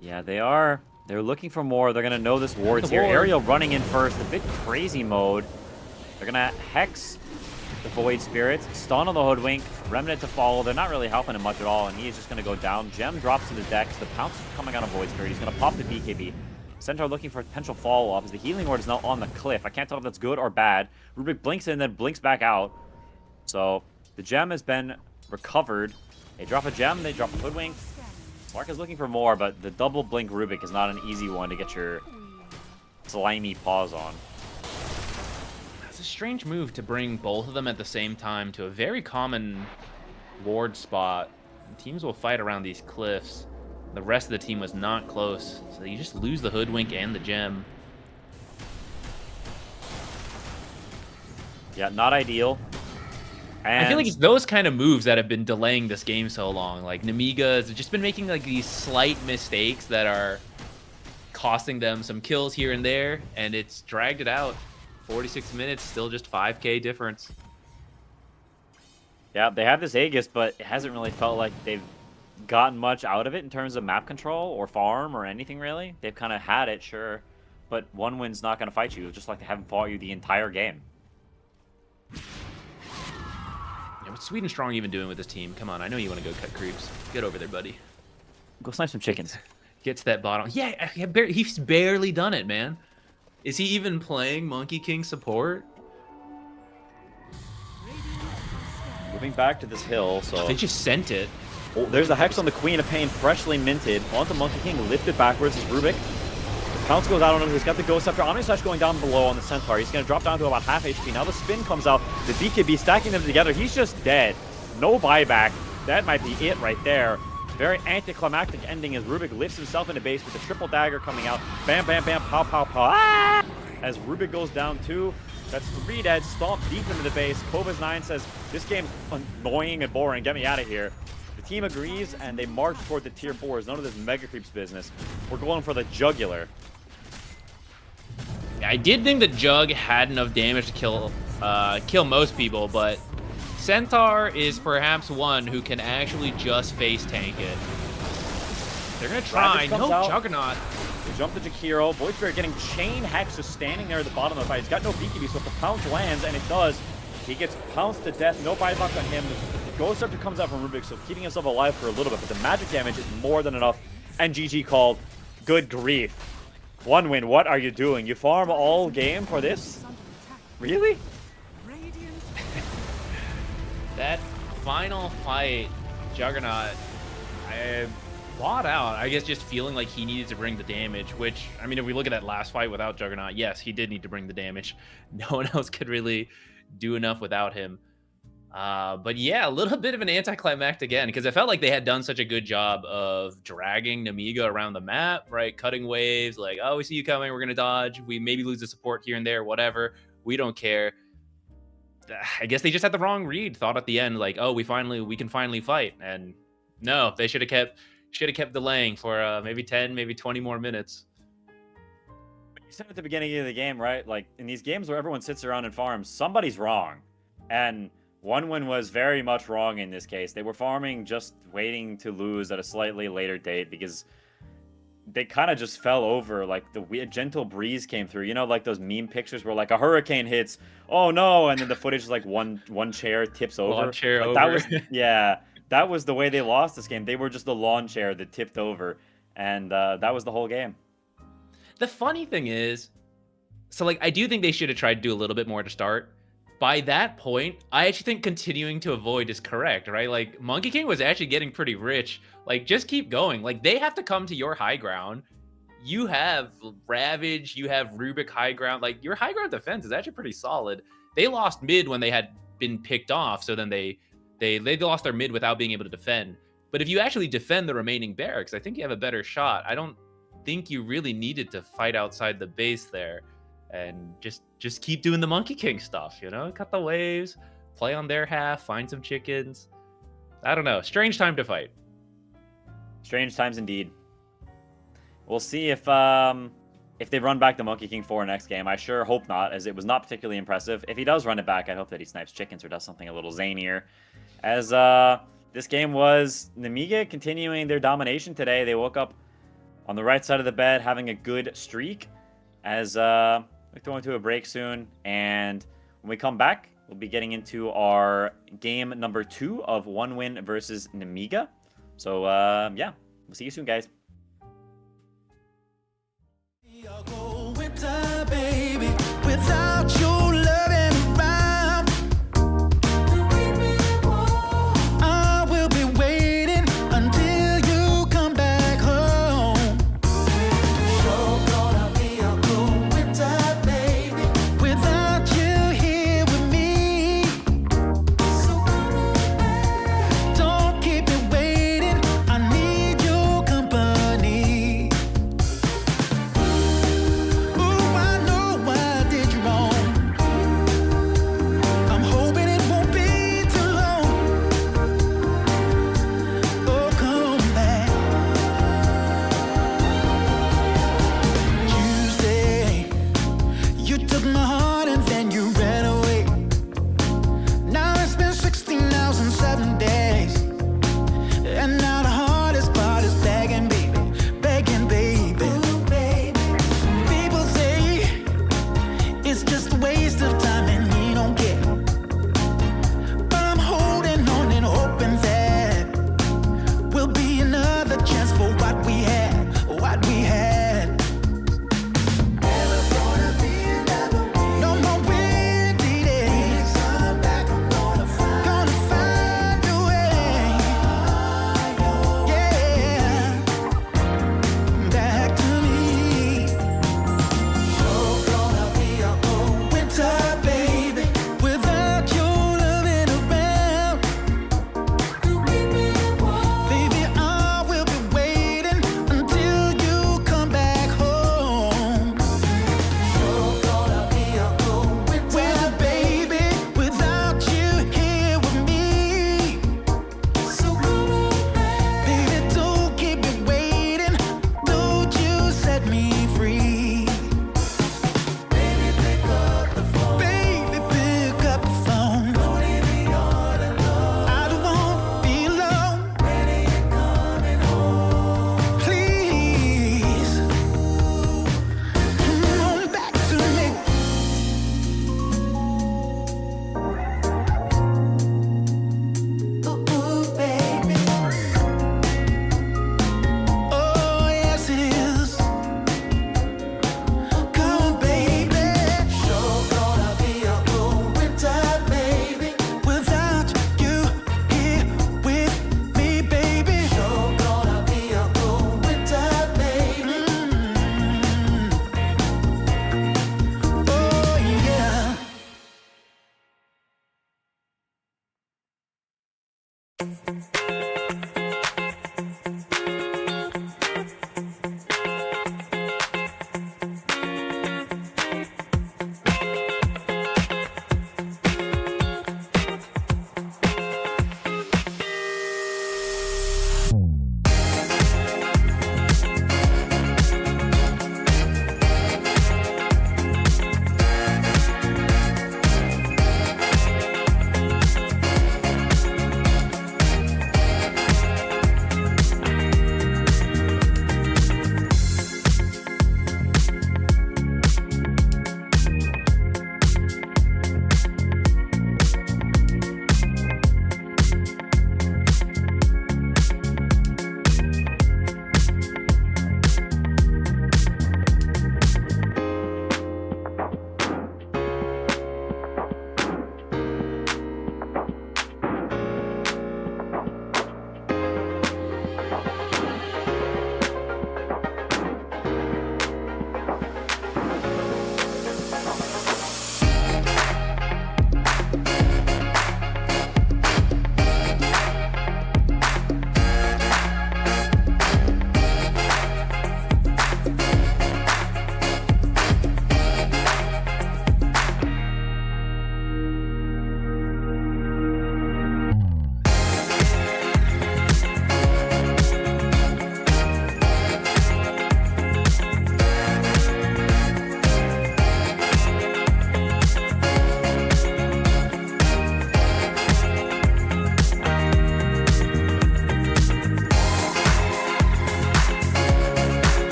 Yeah, they are. They're looking for more. They're going to know this ward's here. Ariel running in first. A bit crazy mode. They're going to Hex the Void Spirits. Stun on the Hoodwink. Remnant to follow. They're not really helping him much at all, and he is just going to go down. Gem drops to the decks. The Pounce is coming out of Void Spirit. He's going to pop the BKB. Centaur looking for a potential follow-up as the Healing Ward is now on the cliff. I can't tell if that's good or bad. Rubik blinks in, then blinks back out. So the Gem has been recovered. They drop a Gem. They drop a Hoodwink. Mark is looking for more, but the double blink Rubik is not an easy one to get your slimy paws on. It's a strange move to bring both of them at the same time to a very common ward spot. Teams will fight around these cliffs. The rest of the team was not close, so you just lose the Hoodwink and the Gem. Yeah, not ideal. And I feel like it's those kind of moves that have been delaying this game so long. Like, Nemiga has just been making like these slight mistakes that are costing them some kills here and there, and it's dragged it out. 46 minutes, still just 5K difference. yeah, they have this Aegis, but it hasn't really felt like they've gotten much out of it in terms of map control or farm or anything really. They've kind of had it, sure, but one win's not going to fight you, just like they haven't fought you the entire game. Yeah, what's Sweden Strong even doing with this team? Come on, I know you want to go cut creeps. Get over there, buddy. Go snipe some chickens. Get to that bottom. Yeah, he's barely done it, man. Is he even playing Monkey King support? Moving back to this hill, so... They just sent it. Oh, there's the Hex on the Queen of Pain, freshly minted. Onto Monkey King, lifted backwards is Rubik. The Pounce goes out on him. He's got the Ghost Scepter. Omnislash going down below on the Centaur. He's going to drop down to about half HP. Now the spin comes out. The BKB stacking them together. He's just dead. No buyback. That might be it right there. Very anticlimactic ending as Rubik lifts himself into base with the triple dagger coming out. Bam, bam, bam, pow, pow, pow. Ah! As Rubik goes down too. That's 3 dead. Stomp deep into the base. Kovas9 says, this game's annoying and boring. Get me out of here. The team agrees, and they march toward the tier 4s. None of this Mega Creeps business. We're going for the jugular. I did think that Jug had enough damage to kill most people, but Centaur is perhaps one who can actually just face tank it. They're gonna try. No Juggernaut. They jump to Jakiro. Void Spirit getting chain Hex just standing there at the bottom of the fight. He's got no BKB, so if the pounce lands, and it does, he gets pounced to death. No buyback on him. The Ghost Scepter comes out from Rubik, so keeping himself alive for a little bit, but the magic damage is more than enough. And GG called. Good grief. One win. What are you doing? You farm all game for this? Really? That final fight, Juggernaut, I bought out. I guess just feeling like he needed to bring the damage, which, I mean, if we look at that last fight without Juggernaut, yes, he did need to bring the damage. No one else could really do enough without him. But yeah, a little bit of an anticlimax again, because I felt like they had done such a good job of dragging Nemiga around the map, right? Cutting waves, like, oh, we see you coming, we're going to dodge. We maybe lose the support here and there, whatever. We don't care. I guess they just had the wrong read. Thought at the end, like, oh, we can finally fight. And no, they should have kept delaying for maybe 10, maybe 20 more minutes. said at the beginning of the game, right? Like in these games where everyone sits around and farms, somebody's wrong. And OneWin was very much wrong in this case. They were farming just waiting to lose at a slightly later date because they kind of just fell over. Like the weird gentle breeze came through. You know, like those meme pictures where like a hurricane hits, oh no, and then the footage is like one chair tips over. Lawn chair like, over. That was that was the way they lost this game. They were just the lawn chair that tipped over, and that was the whole game. The funny thing is, so like I do think they should have tried to do a little bit more to start. By that point, I actually think continuing to avoid is correct, right? Like Monkey King was actually getting pretty rich. Like just keep going. Like they have to come to your high ground. You have Ravage, you have Rubik high ground. Like your high ground defense is actually pretty solid. They lost mid when they had been picked off, so then they lost their mid without being able to defend. But if you actually defend the remaining barracks, I think you have a better shot. I don't think you really needed to fight outside the base there. And just keep doing the Monkey King stuff, you know? Cut the waves, play on their half, find some chickens. I don't know. Strange time to fight. Strange times indeed. We'll see if they run back the Monkey King 4 next game. I sure hope not, as it was not particularly impressive. If he does run it back, I hope that he snipes chickens or does something a little zanier. As this game was Nemiga continuing their domination today. They woke up on the right side of the bed having a good streak. As we're going to a break soon, and when we come back, we'll be getting into our game number 2 of OneWin versus Nemiga. So, yeah, we'll see you soon, guys. Winter, baby, without your loving around, I will be waiting until you come back home. You're gonna be a cold winter, baby, without you here with me. So don't keep me waiting, I need your company. Ooh, I know I did you wrong. I'm hoping it won't be too long. Oh, come back. Tuesday, you took my heart and then you ran away. Now it's been 16 hours and 7 days. And now the hardest part is begging, baby, begging, baby. Ooh, baby. People say it's just a waste of time and you don't care. But I'm holding on and hoping that will be another chance for what we had, what we had. Never gonna be another way. No more windy days. Come back, I'm gonna find a way. Yeah, back to me. You're gonna be a cold winter, baby, without your loving around. Baby, I will be waiting until you come back home. You're gonna be a cold winter, baby, without you here with me. So baby, don't keep me waiting, don't you set me free. Baby, pick up the phone. Baby, pick up the phone. Don't leave me all alone. I don't want to be alone. When are you coming home? Please, come on back to me. Ooh, baby. Oh, yes it is. Come on, baby. You're gonna be a cold winter, baby, without you here with me, baby. You're gonna be a cold winter, baby. Oh, yeah.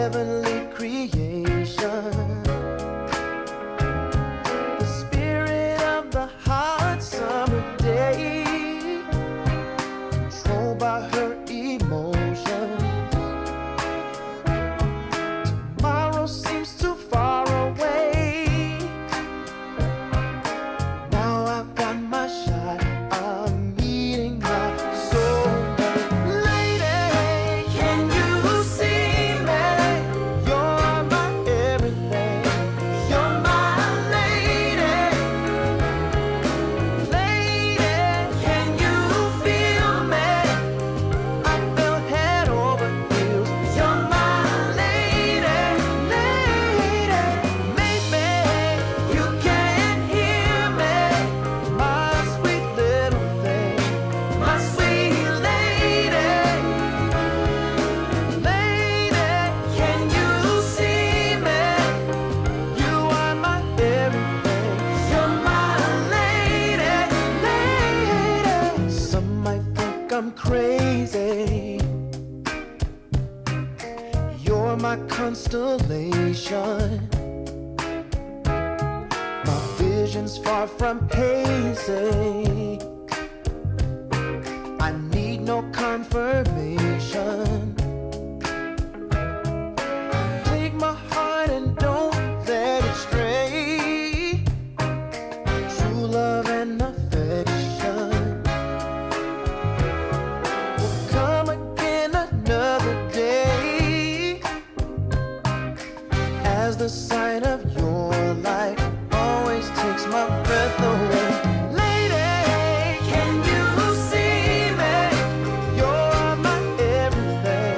heavenly creation. The spirit of the hot summer day, controlled by her emotion. Tomorrow seems too far away. Now I've got my shot. I'm meeting my soulmate. Lady, can you see me? You're my everything. You're my lady. Lady, can you feel me? I feel head over heels. You're my lady, lady. Maybe you can't hear me, my sweet little thing, my sweet lady. Lady, can you see me? You are my everything. You're my lady, lady. Some might think I'm crazy. You're my constellation. My vision's far from hazy. I need no confirmation. Take my heart and don't let it stray. True love and affection will come again another day. As the sight of your light always takes my breath away. Lady, can you see me? You're my everything.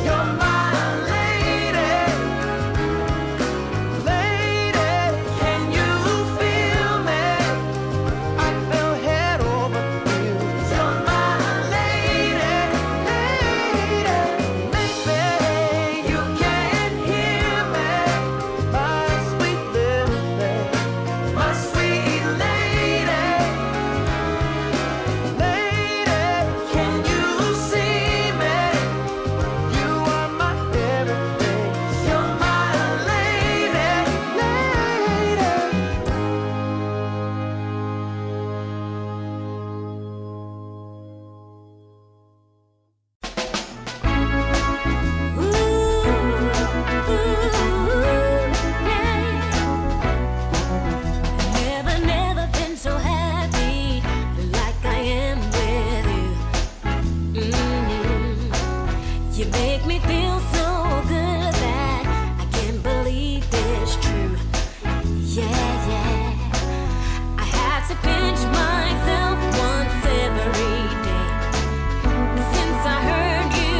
You're my lady. Lady, can you feel me? I feel head over heels. You're my lady, lady. Maybe you can't hear me, my sweet little thing, my sweet lady. Lady, can you see me? You are my everything. You're my lady, lady. Never been so happy like I am with you. You make me feel so good that I can't believe it's true. Yeah, yeah. I had to pinch myself once every day. Since I heard you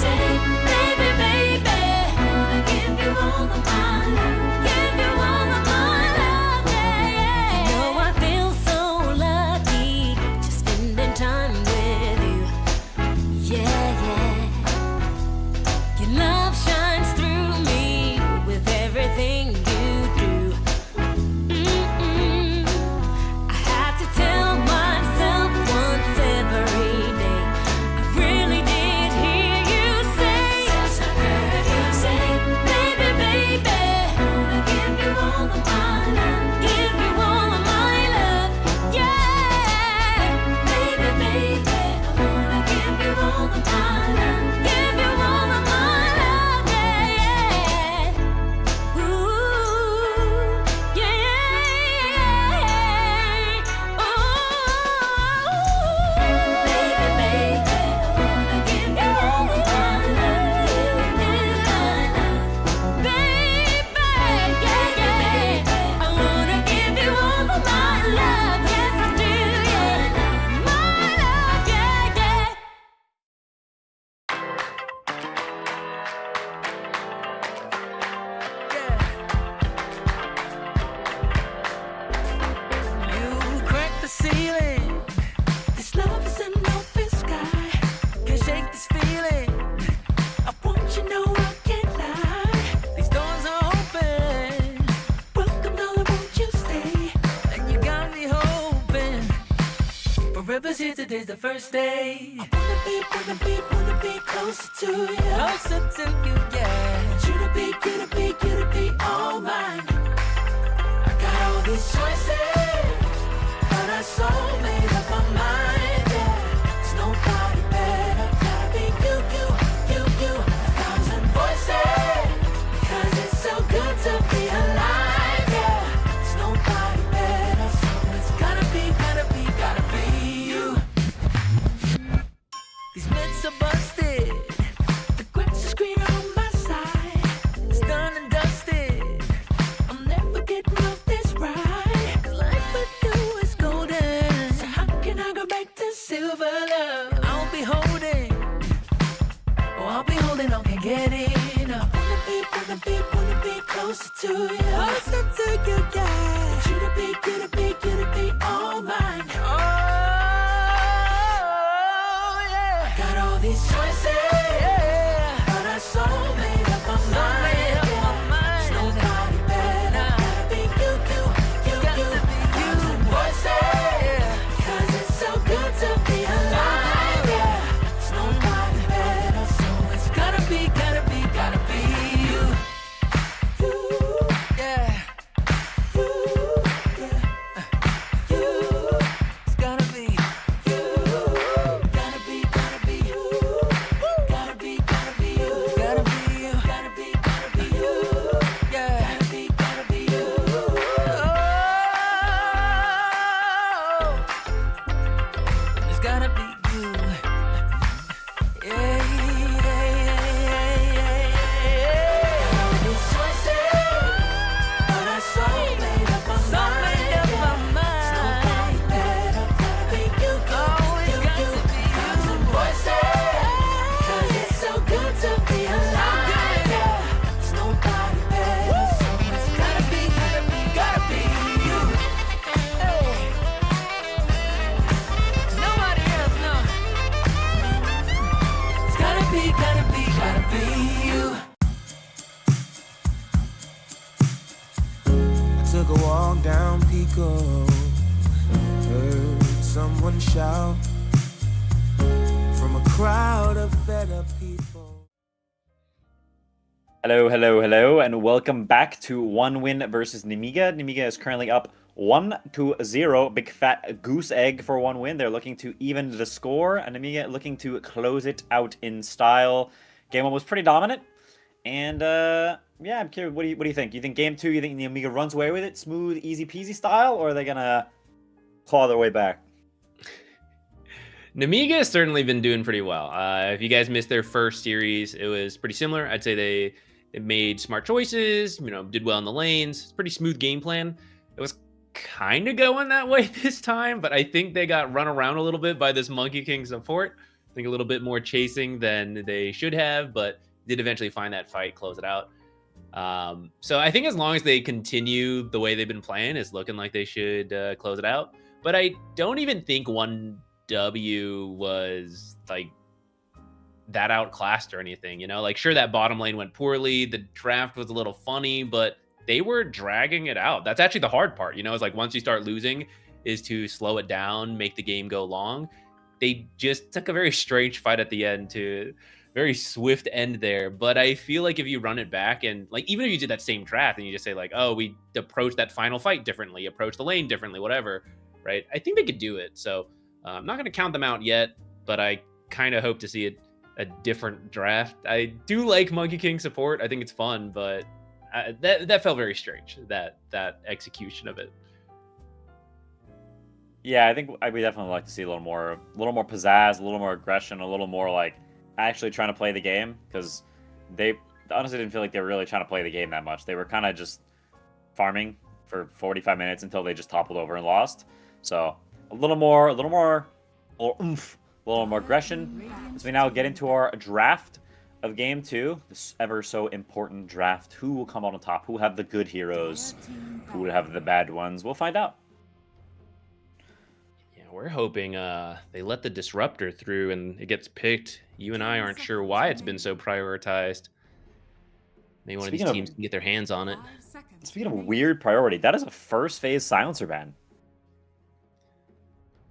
say, baby, baby, wanna give you all of my love, give you all of my love, yeah, yeah. You know I feel so lucky just spending time with you, yeah, yeah. Your love shines through me with everything you do. I had to tell myself once every day. I really did hear you say, baby, baby, wanna give you all of my love, give you all of my love, yeah. Baby, baby, I wanna give you all of my love, give you all of my love, yeah, yeah. Ooh, yeah, yeah. Ooh, baby, baby, I wanna give you all of my love, baby, yeah, yeah. I wanna give you all of my love, yes I do, yeah. My love, yeah, yeah. You crack the ceiling. This love is an open sky. Can't shake this feeling. I want you to know I can't lie. These doors are open. Welcome, darling, won't you stay? And you got me hoping. Forever's here, today's the first day. I wanna be closer to you. closer to you, yeah. You to be all mine. I got all these choices, but I so made up my mind, yeah. There's nobody better, gotta be you. A thousand voices, 'cause it's so good to be alive, yeah. There's nobody better, so it's gotta be you. These myths are busted, the grass is greener on my side. It's done and dusted, I'm never getting off this ride. 'Cause life with you is golden, so how can I go back to silver love? I'll be holding on, can't get enough. Wanna be closer to you, yeah. You to be all mine. Oh, yeah. I got all these choices, yeah, but I so made up my mind. There's nobody better, gotta be you. Thousand voices, yeah, 'cause it's so good to be alive, yeah. There's nobody better, so it's gotta be you. Yeah. It's gotta be you. Gotta be you. Gotta be you. Gotta be you. Yeah. Gotta be you. Oh, it's gotta be you. Yeah. These choices, but I so made up my mind. Nobody better, gotta be you. Thousand voices, 'cause it's so good to be alive, yeah. There's nobody better, so it's gotta be you. Hey. Nobody else, no. It's gotta be you. I took a walk down Pico, heard someone shout from a crowd of fed up people. Hello, and welcome back to One Win versus Nemiga. Nemiga is currently up 1-0. Big fat goose egg for One Win. They're looking to even the score, and Nemiga looking to close it out in style. Game 1 was pretty dominant, and yeah, I'm curious. What do you think? You think Game 2? You think Nemiga runs away with it, smooth, easy peasy style, or are they gonna claw their way back? Nemiga has certainly been doing pretty well. If you guys missed their first series, it was pretty similar. I'd say they made smart choices, did well in the lanes. It's pretty smooth game plan. It was kind of going that way this time, but I think they got run around a little bit by this Monkey King support. I think a little bit more chasing than they should have, but did eventually find that fight, close it out. So I think as long as they continue the way they've been playing, it's looking like they should close it out. But I don't even think 1W was like that outclassed or anything, sure, that bottom lane went poorly. The draft was a little funny, but they were dragging it out. That's actually the hard part, is like once you start losing is to slow it down, make the game go long. They just took a very strange fight at the end to very swift end there. But I feel like if you run it back and even if you did that same draft and you just say oh, we approach that final fight differently, approach the lane differently, whatever, right? I think they could do it. So I'm not going to count them out yet, but I kind of hope to see a different draft. I do like Monkey King support. I think it's fun, but that felt very strange, that execution of it. Yeah, I think I would definitely like to see a little more pizzazz, a little more aggression, a little more actually trying to play the game, because they honestly didn't feel like they were really trying to play the game that much. They were kind of just farming for 45 minutes until they just toppled over and lost. So a little more oomph, a little more aggression as we now get into our draft of Game 2, this ever so important draft. Who will come out on top? Who will have the good heroes? Who will have the bad ones? We'll find out. Yeah, we're hoping they let the disruptor through and it gets picked. You and I aren't sure why it's been so prioritized. Maybe one of these teams can get their hands on it. Speaking of weird priority, that is a first phase silencer ban.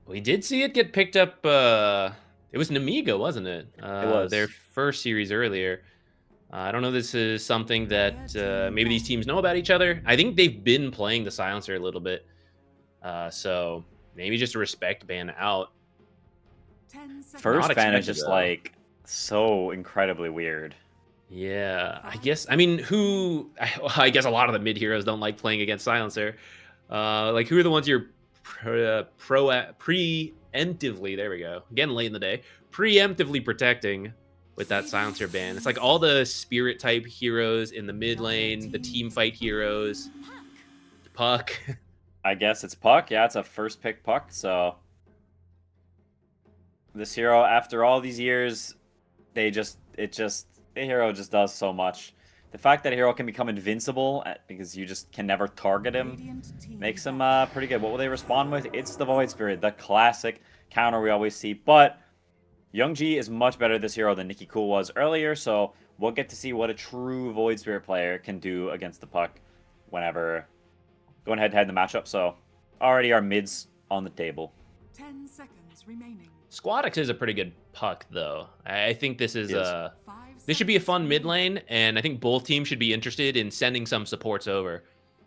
We did see it get picked up. It was Nemiga, wasn't it? It was their first series earlier. I don't know if this is something that maybe these teams know about each other. I think they've been playing the Silencer a little bit. So maybe just a respect ban out. 10 seconds. First Not ban is expected, just though. like so incredibly weird. Yeah, I guess. I mean, I guess a lot of the mid heroes don't like playing against Silencer. Like, who are the ones you're preemptively? There we go. Again, late in the day, preemptively protecting with that Silencer ban. It's like all the spirit type heroes in the mid lane, the team fight heroes, Puck. I guess it's Puck. Yeah, it's a first pick Puck. So this hero, after all these years, the hero just does so much. The fact that a hero can become invincible because you just can never target him Radiant team makes him back. pretty good. What will they respond with? It's the Void Spirit, the classic counter we always see. But Youngji is much better this hero than Nikki Cool was earlier, so we'll get to see what a true Void Spirit player can do against the Puck whenever going head-to-head in the matchup. So already our mids on the table. 10 seconds remaining. Squadix is a pretty good Puck, though. I think this is Yes. 5 this should be a seconds fun mid remaining. lane, and I think both teams should be interested in sending some supports over.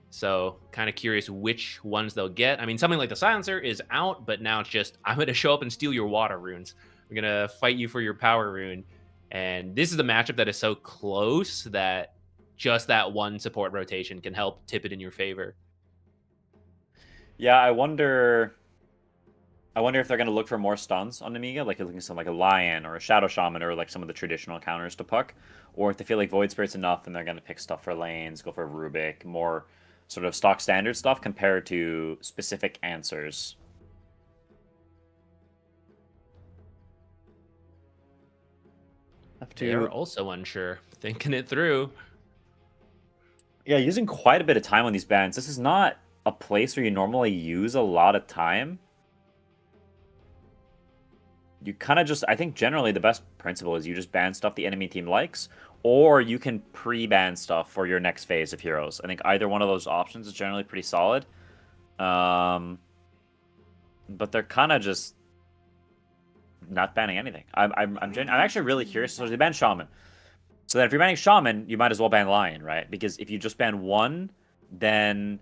So, kind of curious which ones they'll get. I mean, something like the Silencer is out, but now it's just, I'm going to show up and steal your water runes. I'm going to fight you for your power rune. And this is a matchup that is so close that just that one support rotation can help tip it in your favor. Yeah, I wonder if they're going to look for more stuns on Nemiga, like looking at something like a Lion or a Shadow Shaman or like some of the traditional counters to Puck, or if they feel like Void Spirit's enough and they're going to pick stuff for lanes, go for Rubik, more sort of stock standard stuff compared to specific answers. They're also unsure, thinking it through. Yeah, using quite a bit of time on these bans. This is not a place where you normally use a lot of time. You kind of just, I think generally the best principle is you just ban stuff the enemy team likes, or you can pre-ban stuff for your next phase of heroes. I think either one of those options is generally pretty solid. But they're kind of just not banning anything. I'm actually really curious. So they ban Shaman. So then if you're banning Shaman, you might as well ban Lion, right? Because if you just ban one, then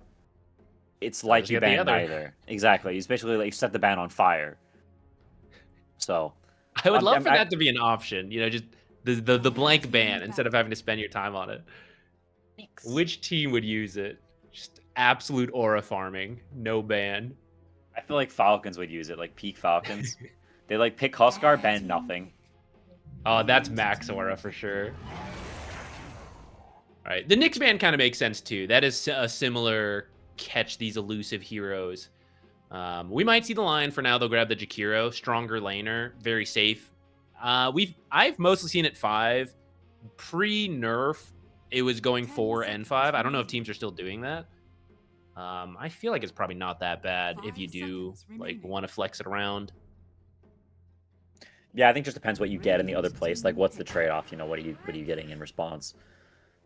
it's like just you get the ban other. neither. Exactly. It's basically like you set the ban on fire. So I would love I'm- for that to be an option, you know, just the blank ban instead of having to spend your time on it. Which team would use it? Just absolute aura farming, no ban. I feel like Falcons would use it, like peak Falcons. They like pick Huskar, ban nothing. Oh, that's max aura for sure. All right, the Nyx ban kind of makes sense too. That is a similar catch these elusive heroes. We might see the Lion for now. They'll grab the Jakiro, stronger laner, very safe. I've mostly seen it 5. Pre-nerf, it was going 4 and 5. I don't know if teams are still doing that. I feel like it's probably not that bad if you do like want to flex it around. Yeah, I think it just depends what you get in the other place. Like, what's the trade-off? You know, what are you getting in response?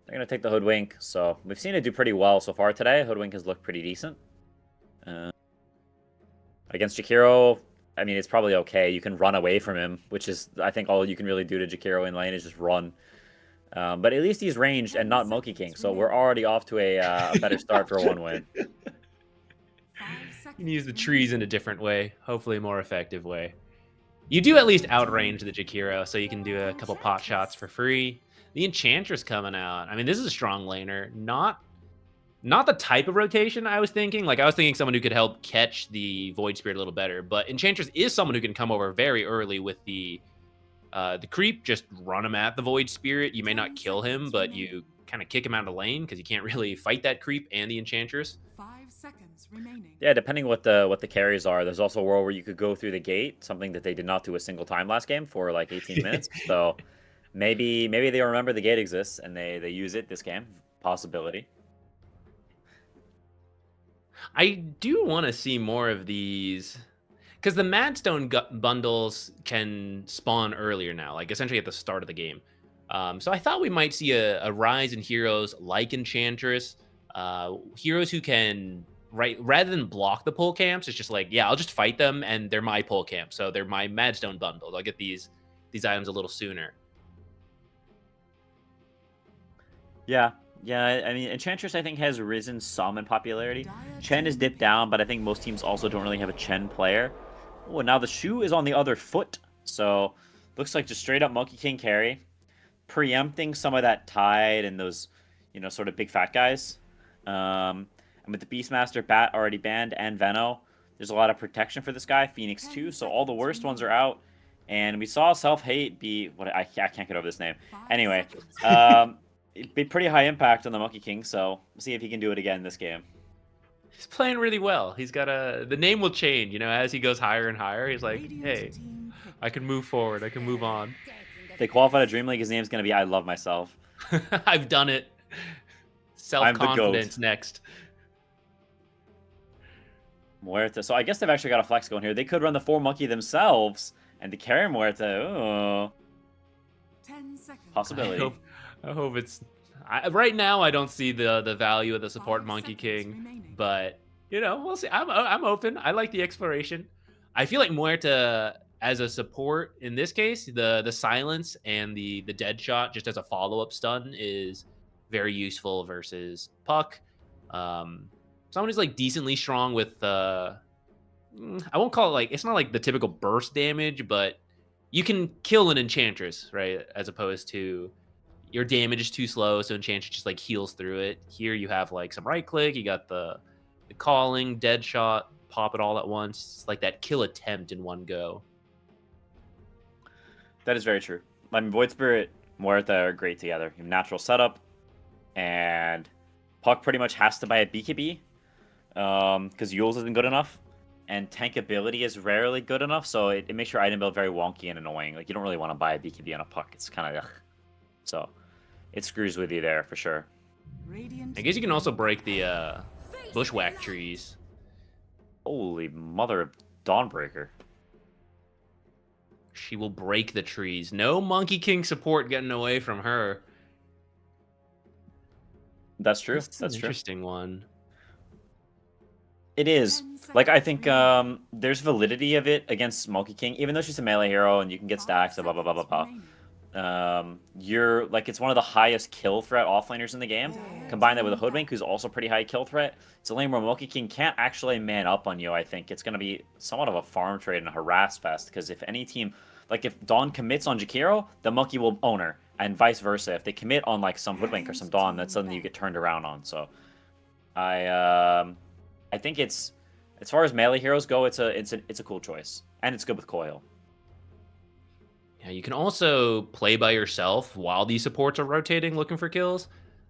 They're gonna take the Hoodwink, so we've seen it do pretty well so far today. Hoodwink has looked pretty decent. Against Jakiro, I mean, it's probably okay. You can run away from him, which is, I think, all you can really do to Jakiro in lane is just run. But at least he's ranged and not Monkey King, so we're already off to a better start for a 1-win. You can use the trees in a different way, hopefully a more effective way. You do at least outrange the Jakiro, so you can do a couple pot shots for free. The Enchantress coming out. I mean, this is a strong laner. Not the type of rotation I was thinking. Like, I was thinking someone who could help catch the Void Spirit a little better. But Enchantress is someone who can come over very early with the creep. Just run him at the Void Spirit. You may not kill him, but you kind of kick him out of the lane because you can't really fight that creep and the Enchantress. 5 seconds remaining. Yeah, depending what the carries are, there's also a world where you could go through the gate, something that they did not do a single time last game for like 18 minutes. So maybe they remember the gate exists and they use it this game. Possibility. I do want to see more of these because the Madstone bundles can spawn earlier now, like essentially at the start of the game. So I thought we might see a rise in heroes like Enchantress, heroes who can, rather than block the pull camps, it's just like, yeah, I'll just fight them and they're my pull camp. So they're my Madstone bundles. I'll get these items a little sooner. Yeah, yeah. I mean, Enchantress I think has risen some in popularity. Chen has dipped down, but I think most teams also don't really have a Chen player. Oh, and now the shoe is on the other foot, so looks like just straight up Monkey King carry, preempting some of that Tide and those, sort of big fat guys. And with the Beastmaster Bat already banned and Veno, there's a lot of protection for this guy. Phoenix too, so all the worst ones are out. And we saw Self Hate be I can't get over this name. Anyway, it'd be pretty high impact on the Monkey King, so we'll see if he can do it again this game. He's playing really well. He's got the name will change, as he goes higher and higher. He's like, hey, I can move forward. I can move on. If they qualify to DreamLeague, his name's going to be I Love Myself. I've done it. Self-confidence next. Muerta. So I guess they've actually got a flex going here. They could run the 4 Monkey themselves and to carry Muerta. Oh, 10 seconds. possibility. I hope it's... right now, I don't see the value of the support 5 Monkey seconds King, remaining. but we'll see. I'm open. I like the exploration. I feel like Muerta as a support in this case, the silence and the dead shot just as a follow-up stun is very useful versus Puck. Someone who's like decently strong with I won't call it like, it's not like the typical burst damage, but you can kill an Enchantress, right? As opposed to your damage is too slow, so Enchantress just like heals through it. Here you have like some right click, you got the calling, dead shot, pop it all at once. It's like that kill attempt in one go. That is very true. I mean, Void Spirit, Muerta are great together. You have natural setup, and Puck pretty much has to buy a BKB because Yules isn't good enough, and tank ability is rarely good enough, so it makes your item build very wonky and annoying. Like, you don't really want to buy a BKB on a Puck. It's kind of so it screws with you there for sure. Radiant I guess you can also break the bushwhack trees. Holy mother of Dawnbreaker. She will break the trees. No Monkey King support getting away from her. That's true. That's an That's true. interesting one. It is. Like, I think there's validity of it against Monkey King, even though she's a melee hero and you can get stacks and blah, blah, blah, blah, blah. You're, like, it's one of the highest kill threat offlaners in the game. Combine that with a Hoodwink, who's also pretty high kill threat. It's a lane where Monkey King can't actually man up on you, I think. It's going to be somewhat of a farm trade and a harass fest, because if any team, like, if Dawn commits on Jakiro, the Monkey will own her, and vice versa. If they commit on, like, some Hoodwink or some Dawn, that's something you get turned around on. So, I think it's, as far as melee heroes go, it's a cool choice, and it's good with Coil. Yeah, you can also play by yourself while these supports are rotating, looking for kills.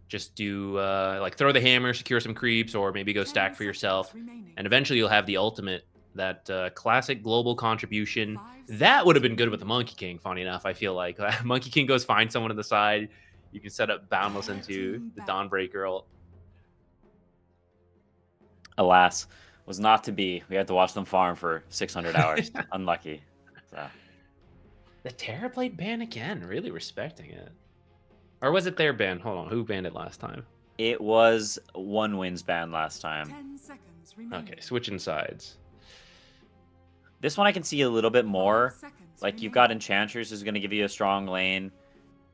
Just do like throw the hammer, secure some creeps, or maybe go stack for yourself, and eventually you'll have the ultimate, that classic global contribution. That would have been good with the Monkey King. Funny enough, I feel like Monkey King goes find someone on the side. You can set up Boundless into the Dawnbreaker ult. Alas, was not to be. We had to watch them farm for 600 hours. Unlucky. So. The Terrorblade ban again, really respecting it. Or was it their ban? Hold on, who banned it last time? It was One Wins ban last time. 10 seconds remaining. Okay, switching sides. This one I can see a little bit more. 5 seconds Like, you've remaining. got Enchantress who's going to give you a strong lane.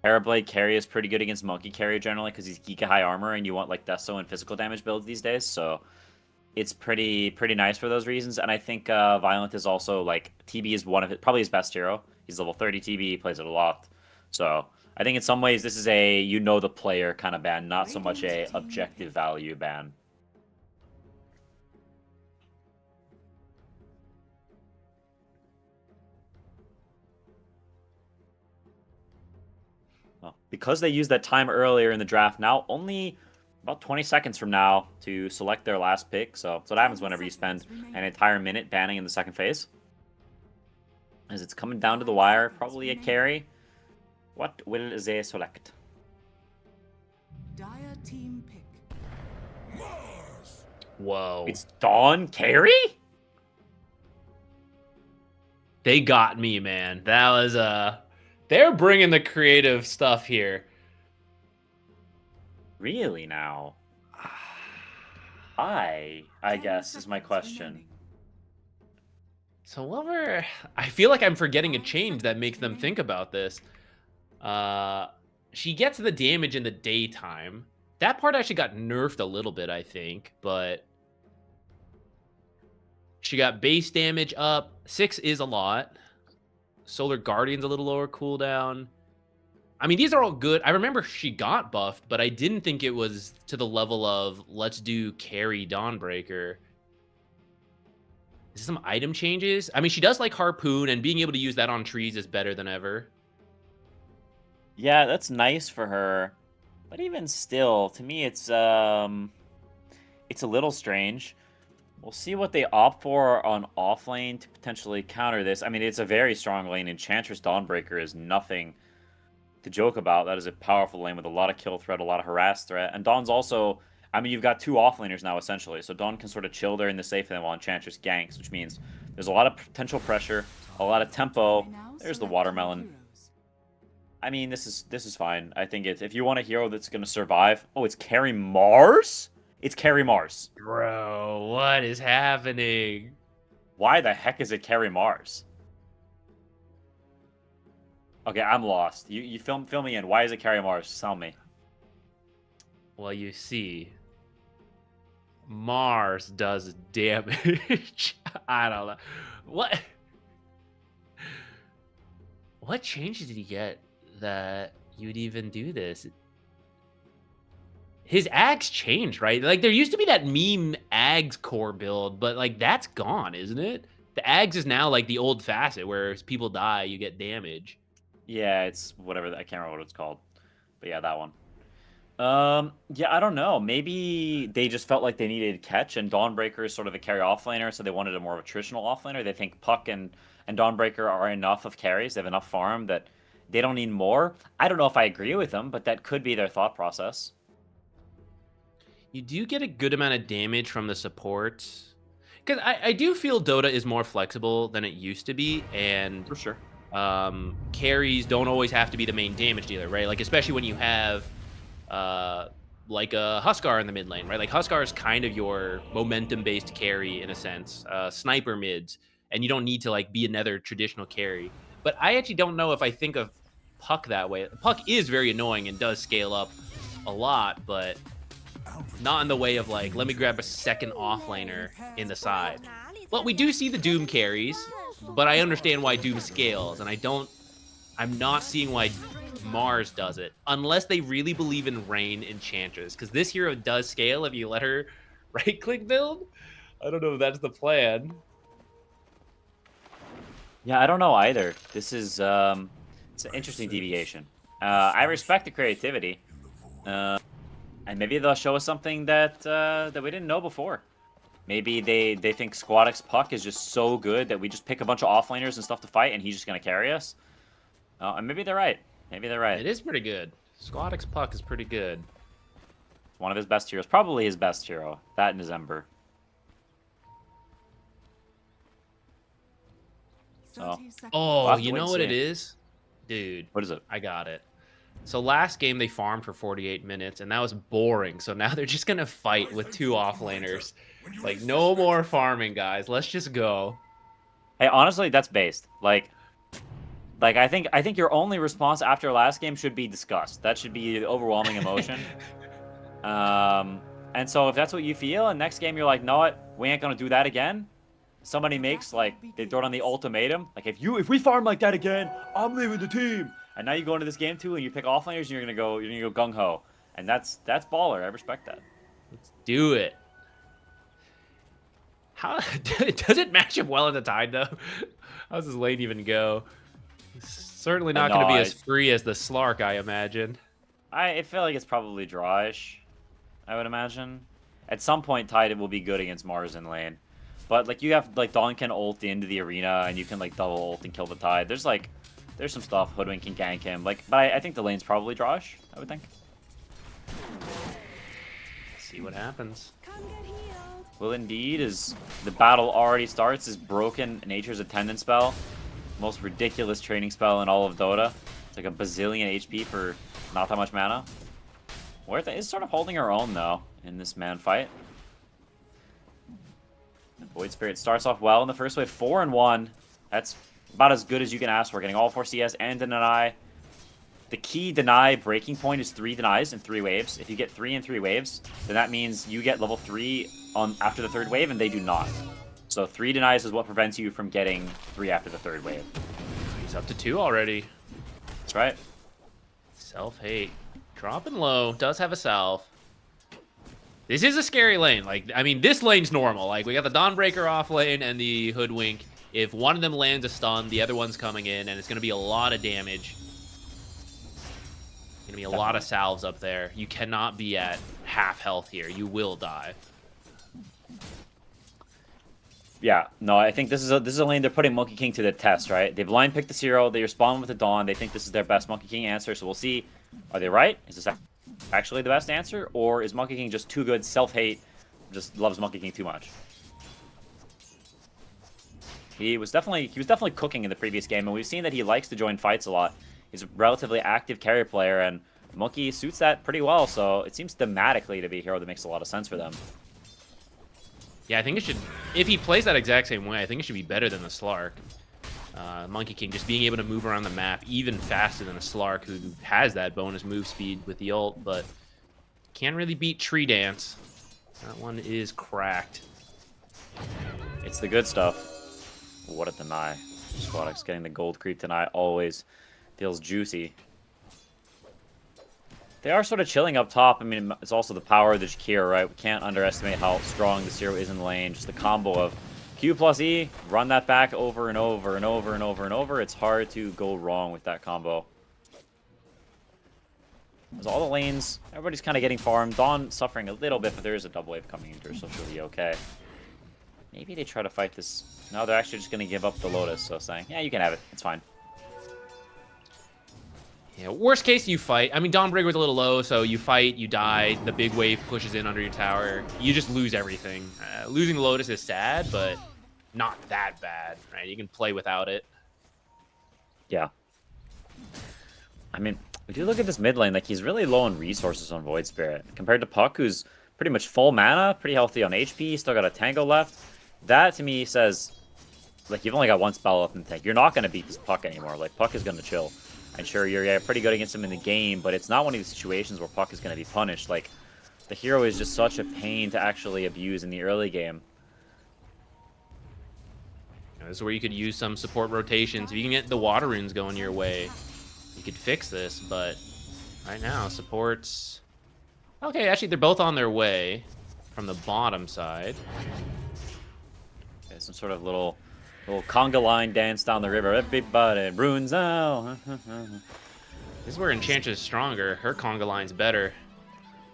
Terrorblade carry is pretty good against Monkey carry generally because he's Giga high armor and you want like Deso and physical damage builds these days. So it's pretty nice for those reasons. And I think Violent is also like, TB is one of it, probably his best hero. He's level 30 TB, he plays it a lot. So I think in some ways this is a the player kind of ban, not so much a objective value ban. Well, because they used that time earlier in the draft, now only about 20 seconds from now to select their last pick. So that's what happens whenever you spend an entire minute banning in the second phase. As it's coming down to the wire, probably a carry. What will they select? Dire team pick. Whoa. It's Dawn carry? They got me, man. That was they're bringing the creative stuff here. Really now? I guess is my question. So I feel like I'm forgetting a change that makes them think about this. she gets the damage in the daytime. That part actually got nerfed a little bit, I think, but she got base damage up. 6 is a lot. Solar Guardian's a little lower cooldown. I mean, these are all good. I remember she got buffed, but I didn't think it was to the level of let's do carry Dawnbreaker. Is some item changes? I mean, she does like Harpoon, and being able to use that on trees is better than ever. Yeah, that's nice for her. But even still, to me, it's a little strange. We'll see what they opt for on offlane to potentially counter this. I mean, it's a very strong lane. Enchantress Dawnbreaker is nothing to joke about. That is a powerful lane with a lot of kill threat, a lot of harass threat. And Dawn's also, I mean, you've got 2 offlaners now, essentially. So Dawn can sort of chill there in the safe lane while Enchantress ganks, which means there's a lot of potential pressure, a lot of tempo. There's the watermelon. I mean, this is fine. I think if you want a hero that's going to survive... Oh, it's Carry Mars? It's Carry Mars. Bro, what is happening? Why the heck is it Carry Mars? Okay, I'm lost. You fill me in. Why is it Carry Mars? Tell me. Well, you see, Mars does damage. I don't know. What changes did he get that you'd even do this? His Ags changed, right? Like, there used to be that meme Ags core build, but, like, that's gone, isn't it? The Ags is now, like, the old facet, where as people die, you get damage. Yeah, it's whatever. I can't remember what it's called. But yeah, that one. Yeah, I don't know. Maybe they just felt like they needed catch, and Dawnbreaker is sort of a carry offlaner, so they wanted a more of a traditional offlaner. They think Puck and Dawnbreaker are enough of carries. They have enough farm that they don't need more. I don't know if I agree with them, but that could be their thought process. You do get a good amount of damage from the supports. Because I do feel Dota is more flexible than it used to be, and For sure. carries don't always have to be the main damage dealer, right? Like, especially when you have like a Huskar in the mid lane, right? Like, Huskar is kind of your momentum-based carry in a sense, sniper mids, and you don't need to, like, be another traditional carry. But I actually don't know if I think of Puck that way. Puck is very annoying and does scale up a lot, but not in the way of, like, let me grab a second offlaner in the side. Well, we do see the Doom carries, but I understand why Doom scales, and I'm not seeing why Mars does it, unless they really believe in Rain Enchantress, because this hero does scale if you let her right-click build. I don't know if that's the plan. Yeah, I don't know either. This is it's an interesting deviation. I respect the creativity, and maybe they'll show us something that that we didn't know before. Maybe they think Squadix Puck is just so good that we just pick a bunch of offlaners and stuff to fight, and he's just gonna carry us. And maybe they're right. Maybe they're right. It is pretty good. Squadix Puck is pretty good. It's one of his best heroes, probably his best hero. That and his Ember. Oh, have to you wait know and what it see. is? Dude. What is it? I got it. So last game they farmed for 48 minutes, and that was boring. So now they're just going to fight with 2 offlaners. Like, no more farming, guys. Let's just go. Hey, honestly, that's based. Like I think your only response after last game should be disgust. That should be the overwhelming emotion. And so if that's what you feel, and next game you're like, no, what? We ain't gonna do that again. Somebody makes, like, they throw it on the ultimatum. Like, if we farm like that again, I'm leaving the team. And now you go into this game too, and you pick offlaners, and you're gonna go gung ho. And that's baller. I respect that. Let's do it. How does it match up well at the tide, though? How does this lane even go? It's certainly not going to be as free as the Slark, I imagine. I feel like it's probably drawish, I would imagine. At some point, Tide will be good against Mars in lane. But, like, you have, like, Dawn can ult into the arena, and you can, like, double ult and kill the Tide. There's some stuff. Hoodwink can gank him. Like, but I think the lane's probably drawish, I would think. Let's see what happens. Well, indeed, as the battle already starts, is broken Nature's Attendant spell. Most ridiculous training spell in all of Dota. It's like a bazillion HP for not that much mana. Worth is sort of holding her own, though, in this man fight. The Void Spirit starts off well in the first wave, 4-1. That's about as good as you can ask for, getting all 4 CS and an eye. the key deny breaking point is 3 denies in 3 waves. If you get 3 in 3 waves, then that means you get level 3 on after the 3rd wave, and they do not. So 3 denies is what prevents you from getting 3 after the 3rd wave. He's up to 2 already. That's right. Self-hate. Dropping low. Does have a salve. This is a scary lane. Like, I mean, this lane's normal. Like, we got the Dawnbreaker off lane and the Hoodwink. If one of them lands a stun, the other one's coming in, and it's going to be a lot of damage. Going to be a lot of salves up there. You cannot be at half health here. You will die. Yeah, no, I think this is a lane they're putting Monkey King to the test, right? They've line picked the 0, they respond with the Dawn, they think this is their best Monkey King answer, so we'll see. Are they right? Is this actually the best answer? Or is Monkey King just too good, self-hate, just loves Monkey King too much? He was definitely cooking in the previous game, and we've seen that he likes to join fights a lot. He's a relatively active carry player, and Monkey suits that pretty well, so it seems thematically to be a hero that makes a lot of sense for them. Yeah, I think it should... If he plays that exact same way, I think it should be better than the Slark. Monkey King just being able to move around the map even faster than a Slark, who has that bonus move speed with the ult, but can't really beat Tree Dance. That one is cracked. It's the good stuff. What a deny. Squadix getting the gold creep deny always feels juicy. They are sort of chilling up top. I mean, it's also the power of the Shakira, right? We can't underestimate how strong the 0 is in the lane. Just the combo of Q plus E, run that back over and over and over and over and over. It's hard to go wrong with that combo. As all the lanes, everybody's kind of getting farmed. Dawn suffering a little bit, but there is a double wave coming into her, so she'll be okay. Maybe they try to fight this. No, they're actually just going to give up the Lotus, so saying, yeah, you can have it. It's fine. Yeah, worst case, you fight. I mean, Dawnbreaker was a little low, so you fight, you die, the big wave pushes in under your tower. You just lose everything. Losing Lotus is sad, but not that bad, right? You can play without it. Yeah. I mean, if you look at this mid lane, like, he's really low on resources on Void Spirit. Compared to Puck, who's pretty much full mana, pretty healthy on HP, still got a Tango left. That, to me, says, like, you've only got one spell left in the tank. You're not going to beat this Puck anymore. Like, Puck is going to chill. And sure, you're pretty good against him in the game, but it's not one of these situations where Puck is going to be punished. Like, the hero is just such a pain to actually abuse in the early game. This is where you could use some support rotations. If you can get the water runes going your way, you could fix this, but right now, supports... Okay, actually, they're both on their way from the bottom side. Okay, some sort of little conga line dance down the river. Everybody, runes now. This is where Enchantress is stronger. Her conga line's better.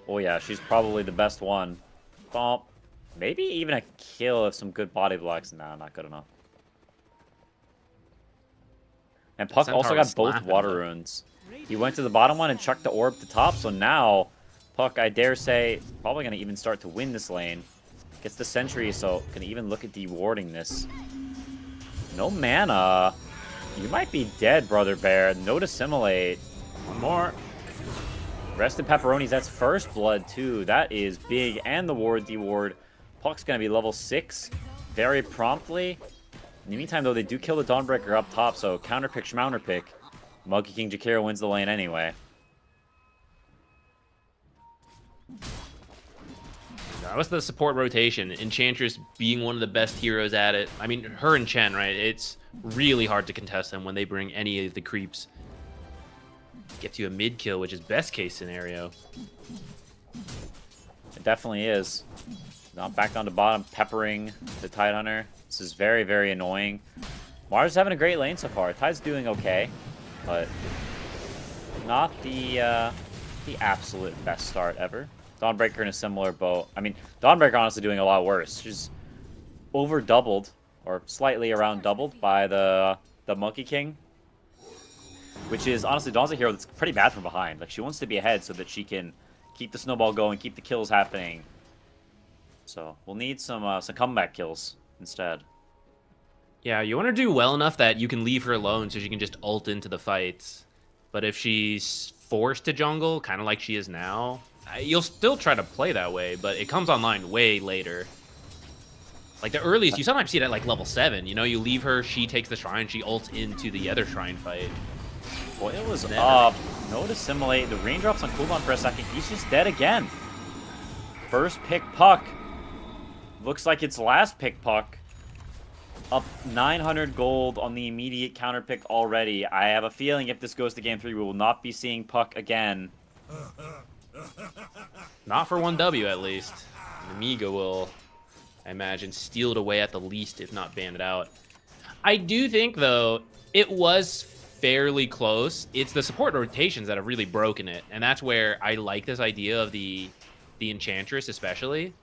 Oh yeah, she's probably the best one. Bump. Maybe even a kill if some good body blocks. Nah, not good enough. And Puck Centaur also was got both slapping, water though. runes. He went to the bottom one and chucked the orb to top, so now Puck, I dare say, probably going to even start to win this lane. Gets the sentry, so can even look at dewarding this. No mana. You might be dead, Brother Bear. No to assimilate. One more. Rest in pepperonis. That's first blood, too. That is big. And the ward, deward. Puck's going to be level 6 very promptly. In the meantime, though, they do kill the Dawnbreaker up top, so counterpick, schmounterpick. Monkey King Jakiro wins the lane anyway. That was the support rotation. Enchantress being one of the best heroes at it. I mean, her and Chen, right? It's really hard to contest them when they bring any of the creeps. Gets you a mid kill, which is best case scenario. It definitely is. Now back down to bottom, peppering the Tidehunter. This is very, very annoying. Mars is having a great lane so far. Tide's doing okay, but not the absolute best start ever. Dawnbreaker in a similar boat. I mean, Dawnbreaker honestly doing a lot worse. She's over doubled, or slightly around doubled by the Monkey King. Which is, honestly, Dawn's a hero that's pretty bad from behind. Like, she wants to be ahead so that she can keep the snowball going, keep the kills happening. So, we'll need some comeback kills instead. Yeah, you want her to do well enough that you can leave her alone so she can just ult into the fights. But if she's forced to jungle, kind of like she is now, you'll still try to play that way, but it comes online way later. Like, the earliest, you sometimes see it at, like, level 7. You know, you leave her, she takes the shrine, she ults into the other shrine fight. Coil is Never. up. No to assimilate. The raindrops on cooldown for a second. He's just dead again. First pick Puck. Looks like it's last pick Puck. Up 900 gold on the immediate counter pick already. I have a feeling if this goes to game 3, we will not be seeing Puck again. Not for 1W at least. Nemiga will, I imagine, steal it away at the least, if not ban it out. I do think, though, it was fairly close. It's the support rotations that have really broken it, and that's where I like this idea of the Enchantress, especially.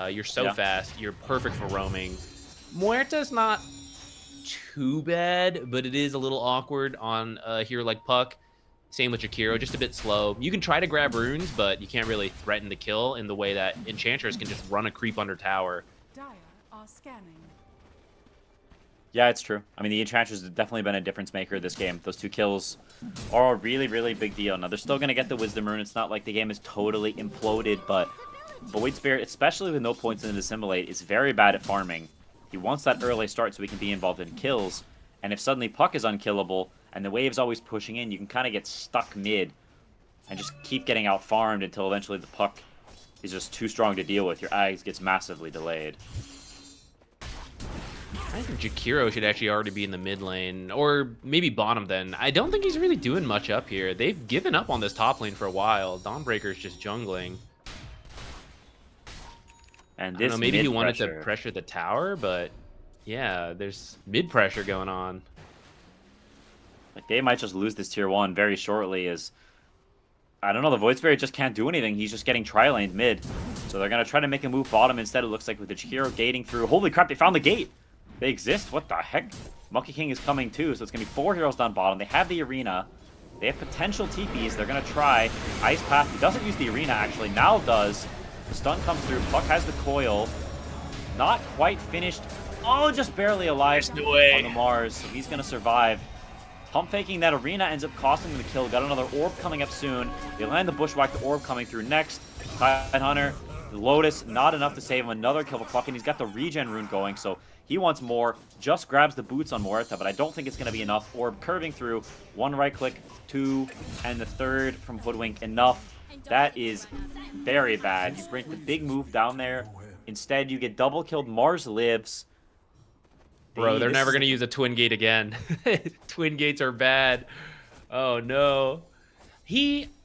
You're so fast. You're perfect for roaming. Muerta's not too bad, but it is a little awkward on a hero like Puck. Same with Jakiro, just a bit slow. You can try to grab runes, but you can't really threaten the kill in the way that Enchantress can just run a creep under tower. Dire are scanning. Yeah, it's true. I mean, the Enchantress has definitely been a difference maker this game. Those 2 kills are a really, really big deal. Now, they're still going to get the Wisdom Rune. It's not like the game is totally imploded, but Void Spirit, especially with no points in the Assimilate, is very bad at farming. He wants that early start so he can be involved in kills. And if suddenly Puck is unkillable and the wave's always pushing in, you can kind of get stuck mid and just keep getting out farmed until eventually the Puck is just too strong to deal with. Your Ags gets massively delayed. I think Jakiro should actually already be in the mid lane, or maybe bottom then. I don't think he's really doing much up here. They've given up on this top lane for a while. Dawnbreaker's just jungling. And I don't this know, maybe he wanted to mid-pressure- pressure the tower, but yeah, there's mid pressure going on. Like, they might just lose this tier 1 very shortly as... I don't know, the Void Spirit just can't do anything. He's just getting tri-laned mid. So they're going to try to make a move bottom instead, it looks like, with the Chihiro gating through. Holy crap, they found the gate! They exist? What the heck? Monkey King is coming too, so it's going to be 4 heroes down bottom. They have the arena. They have potential TPs. They're going to try. Ice Path. He doesn't use the arena, actually. Now does. The stun comes through. Puck has the coil. Not quite finished. Oh, just barely alive on the Mars, so he's going to survive. Pump faking that arena ends up costing him the kill. Got another orb coming up soon. They land the bushwhack, the orb coming through next. Tidehunter, the Lotus, not enough to save him. Another kill for Puck, and he's got the regen rune going, so he wants more. Just grabs the boots on Muerta, but I don't think it's going to be enough. Orb curving through. 1 right click, 2, and the 3rd from Hoodwink. Enough. That is very bad. You bring the big move down there. Instead, you get double killed. Mars lives. Bro, they're This never is- going to use a Twin Gate again. Twin Gates are bad. Oh, no.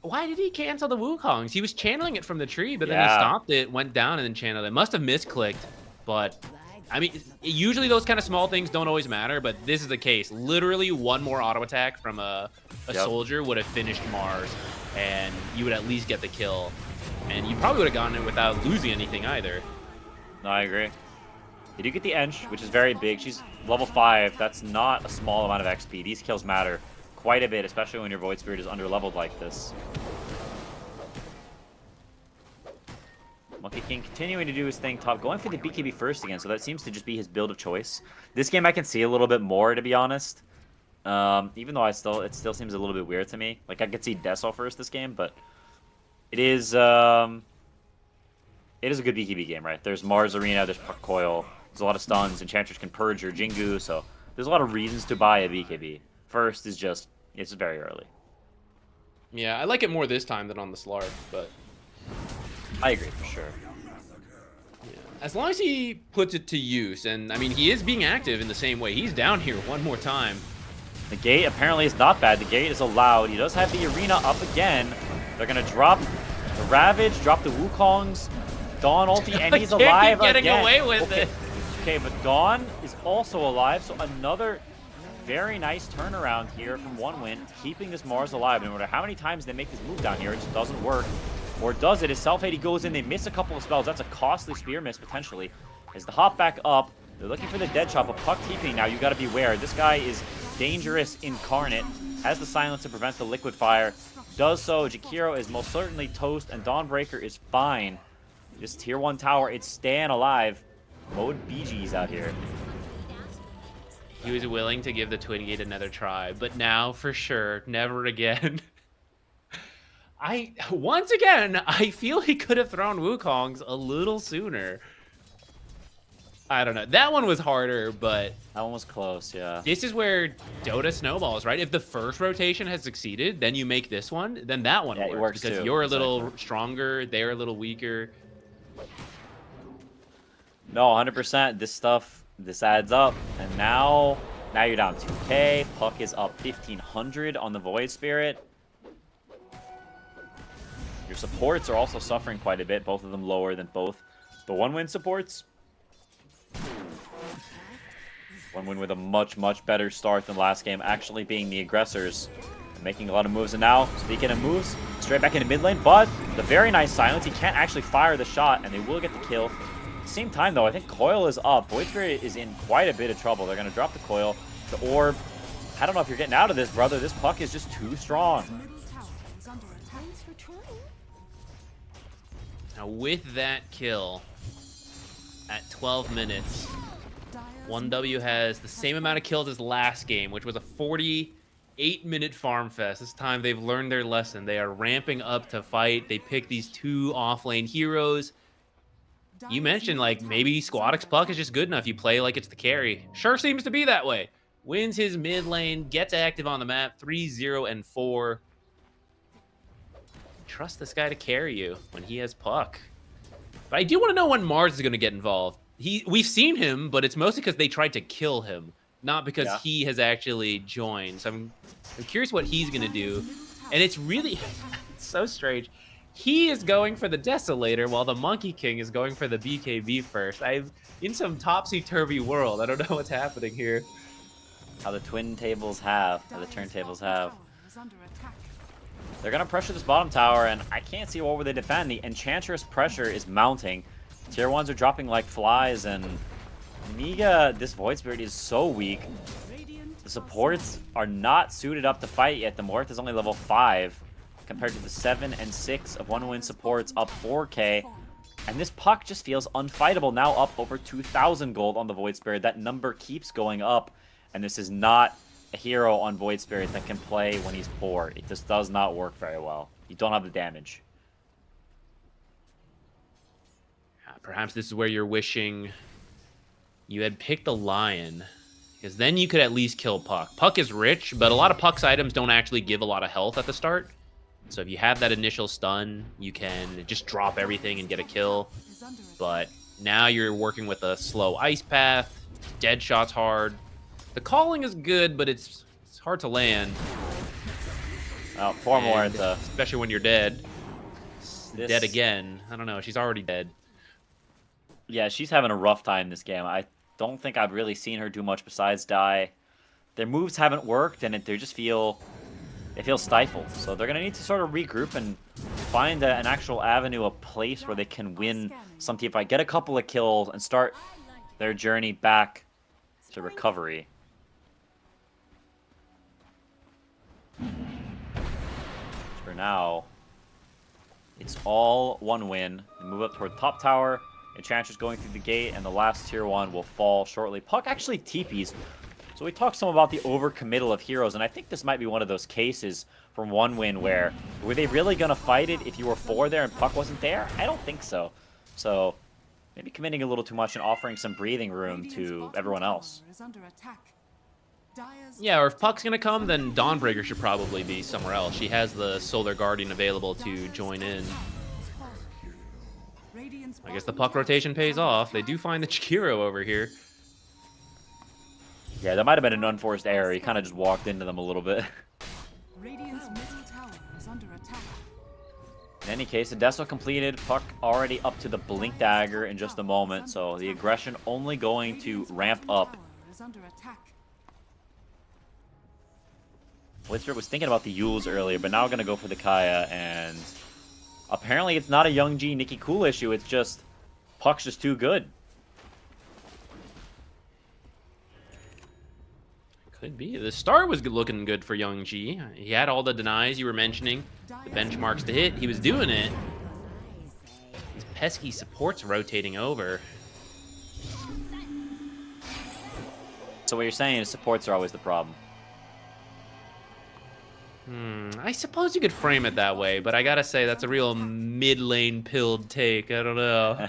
Why did he cancel the Wukongs? He was channeling it from the tree, but then he stopped it, went down, and then channeled it. Must have misclicked, but... I mean, usually those kind of small things don't always matter, but this is the case. Literally, one more auto attack from a soldier would have finished Mars, and you would at least get the kill. And you probably would have gotten it without losing anything either. No, I agree. You do get the Ench, which is very big. She's level 5. That's not a small amount of XP. These kills matter quite a bit, especially when your Void Spirit is under-leveled like this. Monkey King continuing to do his thing top, going for the BKB first again, so that seems to just be his build of choice. This game I can see a little bit more, to be honest. Even though it still seems a little bit weird to me. Like, I could see Deso first this game, but it is a good BKB game, right? There's Mars Arena, there's Puck Coil, there's a lot of stuns, Enchantress can purge your Jingu, so there's a lot of reasons to buy a BKB. First is just, it's very early. Yeah, I like it more this time than on the Slark, but... I agree, for sure. Yeah. As long as he puts it to use, and I mean, he is being active in the same way. He's down here one more time. The gate apparently is not bad. The gate is allowed. He does have the arena up again. They're going to drop the Ravage, drop the Wukongs, Dawn ulti, and he's Can't alive keep getting again. away with it. Okay, but Dawn is also alive, so another very nice turnaround here from 1win, keeping this Mars alive. No matter how many times they make this move down here, it just doesn't work. Or does it? As Self-Hate goes in, they miss a couple of spells. That's a costly spear miss, potentially. As the hop back up, they're looking for the dead chop. A Puck TPing now, you got to beware. This guy is dangerous incarnate. Has the silence to prevent the liquid fire. Does so. Jakiro is most certainly toast, and Dawnbreaker is fine. This tier 1 tower, it's staying alive. Mode BG's out here. He was willing to give the Twin Gate another try, but now, for sure, never again. Once again, I feel he could have thrown Wukongs a little sooner. I don't know. That one was harder, but That one was close, yeah. this is where Dota snowballs, right? If the first rotation has succeeded, then you make this one, then that one Yeah, it works, works because too, you're a little exactly. stronger, they're a little weaker. No, 100%. This adds up. And now you're down 2K. Puck is up 1,500 on the Void Spirit. Your supports are also suffering quite a bit, both of them lower than both the 1-win supports. 1-win with a much, much better start than last game, actually being the aggressors and making a lot of moves. And now, speaking of moves, straight back into mid lane, but the very nice silence. He can't actually fire the shot, and they will get the kill. At the same time, though, I think Coil is up. Void Spirit is in quite a bit of trouble. They're going to drop the Coil. The Orb, I don't know if you're getting out of this, brother. This puck is just too strong. Middle tower is under attack. Now, with that kill at 12 minutes, Dire's 1W has the same amount of kills as last game, which was a 48-minute farm fest. This time they've learned their lesson. They are ramping up to fight. They pick these two off-lane heroes. You mentioned, like, maybe Squadix Puck is just good enough. You play like it's the carry. Sure seems to be that way. Wins his mid lane, gets active on the map, 3-0 and 4. Trust this guy to carry you when he has Puck. But I do want to know when Mars is going to get involved. We've seen him, but it's mostly because they tried to kill him, not because he has actually joined. So I'm curious what he's going to do. And it's really it's so strange. He is going for the Desolator while the Monkey King is going for the BKB first. I'm in some topsy-turvy world. I don't know what's happening here. How the turntables have. tower is under attack. They're going to pressure this bottom tower, and I can't see what would they defend. The Enchantress pressure is mounting. Tier 1s are dropping like flies, and Nemiga, this Void Spirit is so weak. The supports are not suited up to fight yet. The Morth is only level 5 compared to the 7 and 6 of 1-win supports up 4K. And this Puck just feels unfightable, now up over 2,000 gold on the Void Spirit. That number keeps going up, and this is not a hero on Void Spirit that can play when he's poor. It just does not work very well. You don't have the damage. Perhaps this is where you're wishing you had picked the Lion, because then you could at least kill Puck. Puck is rich, but a lot of Puck's items don't actually give a lot of health at the start. So if you have that initial stun, you can just drop everything and get a kill. But now you're working with a slow ice path. Dead shot's hard. The calling is good, but it's hard to land. Oh, 4 more And at the... especially when you're dead. This- Dead again. I don't know. She's already dead. Yeah, she's having a rough time this game. I don't think I've really seen her do much besides die. Their moves haven't worked, and they just feel... They feel stifled. So they're going to need to sort of regroup and find an actual avenue, a place where they can win some team fight. Get a couple of kills and start their journey back to recovery. For now, it's all 1-win. They move up toward top tower. Enchantress going through the gate, and the last tier 1 will fall shortly. Puck actually TPs. So we talked some about the overcommittal of heroes, and I think this might be one of those cases from 1-win where were they really going to fight it if you were 4 there and Puck wasn't there? I don't think so. So maybe committing a little too much and offering some breathing room to everyone else. Yeah, or if Puck's going to come, then Dawnbreaker should probably be somewhere else. She has the Solar Guardian available to join in. I guess the Puck rotation pays off. They do find the Chikiro over here. Yeah, that might have been an unforced error. He kind of just walked into them a little bit. Radiant's middle tower is under attack. In any case, the Deso completed. Puck already up to the Blink Dagger in just a moment, so the aggression only going to ramp up. Is under attack. Wizard was thinking about the Yules earlier, but now going to go for the Kaya, and apparently it's not a Young G Nikki Cool issue, it's just Puck's just too good. Could be. The start was looking good for Young G. He had all the denies you were mentioning, the benchmarks to hit. He was doing it. These pesky supports rotating over. So what you're saying is supports are always the problem. I suppose you could frame it that way, but I gotta say that's a real mid-lane pilled take. I don't know.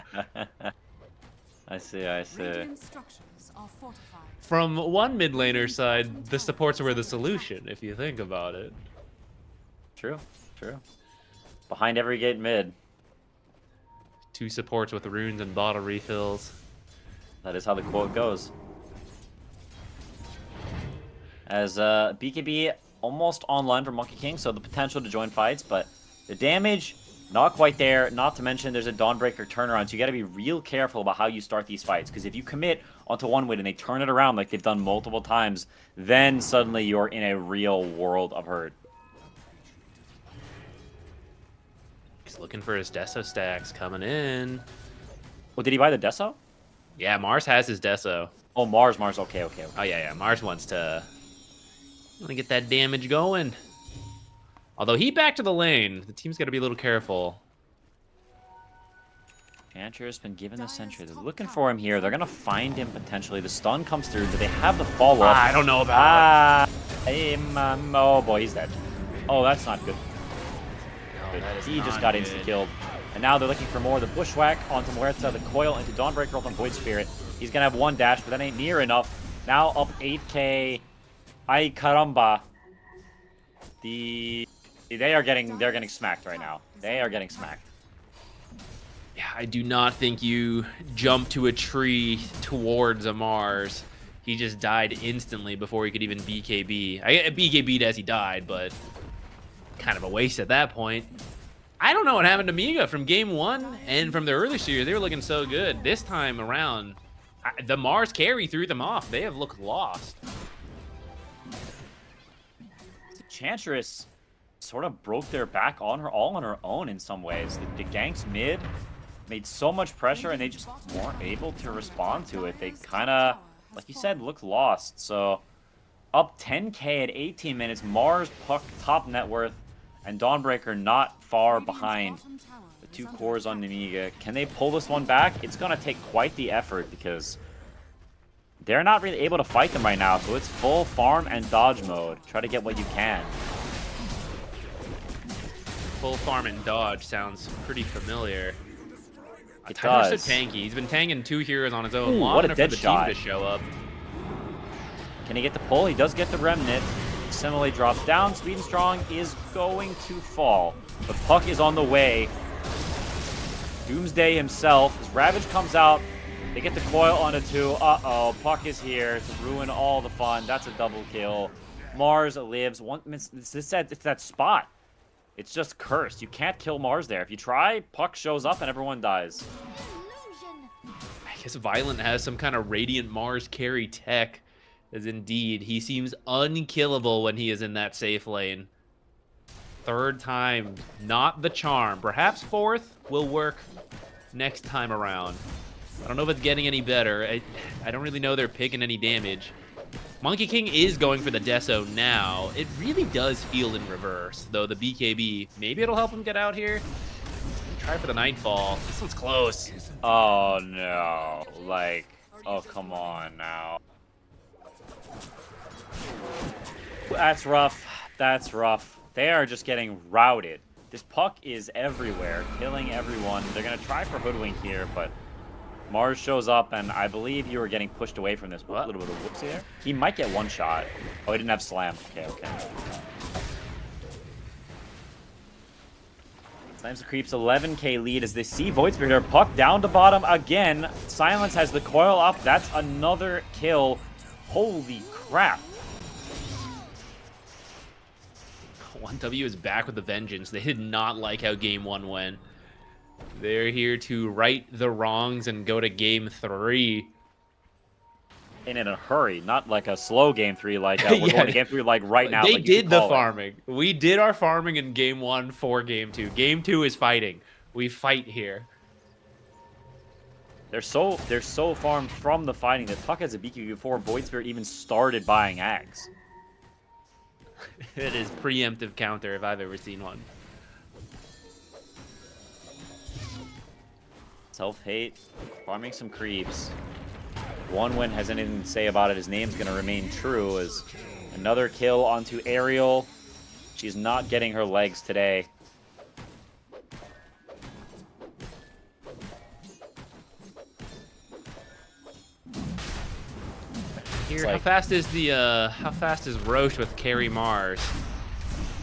I see, I see. Radiant structures are fortified. From one mid laner side, the supports were the solution, if you think about it. True, true. Behind every gate mid. 2 supports with runes and bottle refills. That is how the quote goes. As BKB almost online for Monkey King, so the potential to join fights, but the damage, not quite there. Not to mention there's a Dawnbreaker turnaround, so you got to be real careful about how you start these fights, because if you commit onto one win and they turn it around like they've done multiple times, then suddenly you're in a real world of hurt. He's looking for his Deso stacks coming in. Oh, did he buy the Deso? Yeah, Mars has his Deso. Oh, Mars, okay, okay. Oh, yeah, Mars wants to get that damage going. Although he back to the lane. The team's got to be a little careful. Chancer's been given the sentry. They're looking for him here. They're going to find him potentially. The stun comes through. Do they have the follow-up? I don't know about Oh, boy, he's dead. Oh, that's not good. No, that is He just not got good. insta-killed. And now they're looking for more. The Bushwhack onto Muerta, the coil into Dawnbreaker up on Void Spirit. He's going to have 1 dash, but that ain't near enough. Now up 8k. Ay caramba. They're getting smacked right now. They are getting smacked. Yeah, I do not think you jump to a tree towards a Mars. He just died instantly before he could even BKB. I BKB'd as he died, but kind of a waste at that point. I don't know what happened to Nemiga from game 1 and from the early series. They were looking so good. This time around, the Mars carry threw them off. They have looked lost. Enchantress sort of broke their back all on her own in some ways. The ganks mid made so much pressure and they just weren't able to respond to it. They kind of, like you said, looked lost. So up 10k at 18 minutes. Mars, Puck, top net worth, and Dawnbreaker not far behind. The 2 cores on Nemiga. Can they pull this one back? It's going to take quite the effort because they're not really able to fight them right now. So it's full farm and dodge mode. Try to get what you can. Full farm and dodge sounds pretty familiar. It Tyler's does. so tanky. He's been tanking 2 heroes on his own Ooh, long what a enough for dead the shot. team to show up. Can he get the pull? He does get the remnant. Simile drops down. Speed and Strong is going to fall. But Puck is on the way. Doomsday himself. As Ravage comes out, they get the coil onto 2. Uh-oh, Puck is here to ruin all the fun. That's a double kill. Mars lives. It's that spot. It's just cursed. You can't kill Mars there. If you try, Puck shows up and everyone dies. I guess Violent has some kind of Radiant Mars carry tech, as indeed he seems unkillable when he is in that safe lane. 3rd time, not the charm. Perhaps 4th will work next time around. I don't know if it's getting any better. I don't really know they're picking any damage. Monkey King is going for the Deso now. It really does feel in reverse, though the BKB, maybe it'll help him get out here. Try for the Nightfall. This one's close. Oh, no. Like, oh, come on now. That's rough. That's rough. They are just getting routed. This Puck is everywhere, killing everyone. They're going to try for Hoodwink here, but Mars shows up, and I believe you were getting pushed away from this. A little bit of whoopsie there. He might get 1 shot. Oh, he didn't have Slam. Okay. Slams the Creeps 11k lead as they see Void Spirit here. Puck down to bottom again. Silence has the coil up. That's another kill. Holy crap. 1W is back with a vengeance. They did not like how game 1 went. They're here to right the wrongs and go to game 3. And in a hurry, not like a slow game 3, like we're going to game 3 like right now. They like you did should the call it. farming. We did our farming in game 1 for game 2. Game 2 is fighting. We fight here. They're so farmed from the fighting that Puck has a BQ before Void Spirit even started buying Ags. It is preemptive counter if I've ever seen one. Self-hate, farming some creeps. One win has anything to say about it. His name's going to remain true as another kill onto Ariel. She's not getting her legs today. here. like- How fast is Roche with carry Mars?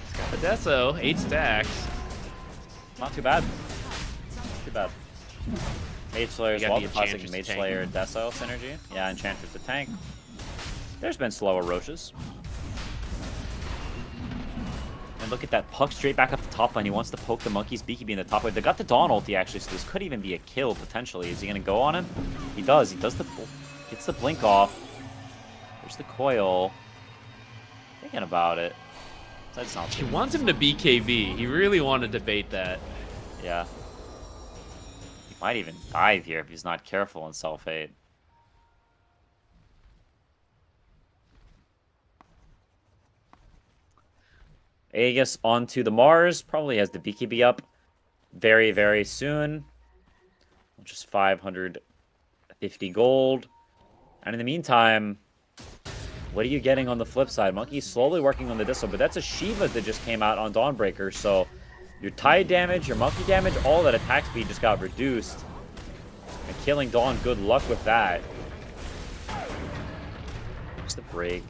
He's got the Deso, 8 stacks. Not too bad. Too bad. Mage Slayer as You got well, the the classic Enchantress Mage tank. Slayer Deso synergy. Yeah, Enchantress the tank. There's been slower Roches. And look at that puck straight back up the top line. He wants to poke the Monkey's BKB in the top lane. They got the Dawn ulti actually, so this could even be a kill potentially. Is he gonna go on him? He does. He does gets the blink off. There's the coil. Thinking about it. That's not He wants him to BKB. He really wanted to bait that. Yeah. He might even dive here if he's not careful in self-hate. Aegis onto the Mars. Probably has the BKB up very, very soon. Just 550 gold. And in the meantime, what are you getting on the flip side? Monkey's slowly working on the Disso, but that's a Shiva that just came out on Dawnbreaker, so your Tide damage, your Monkey damage, all that attack speed just got reduced. And killing Dawn, good luck with that. Just the break.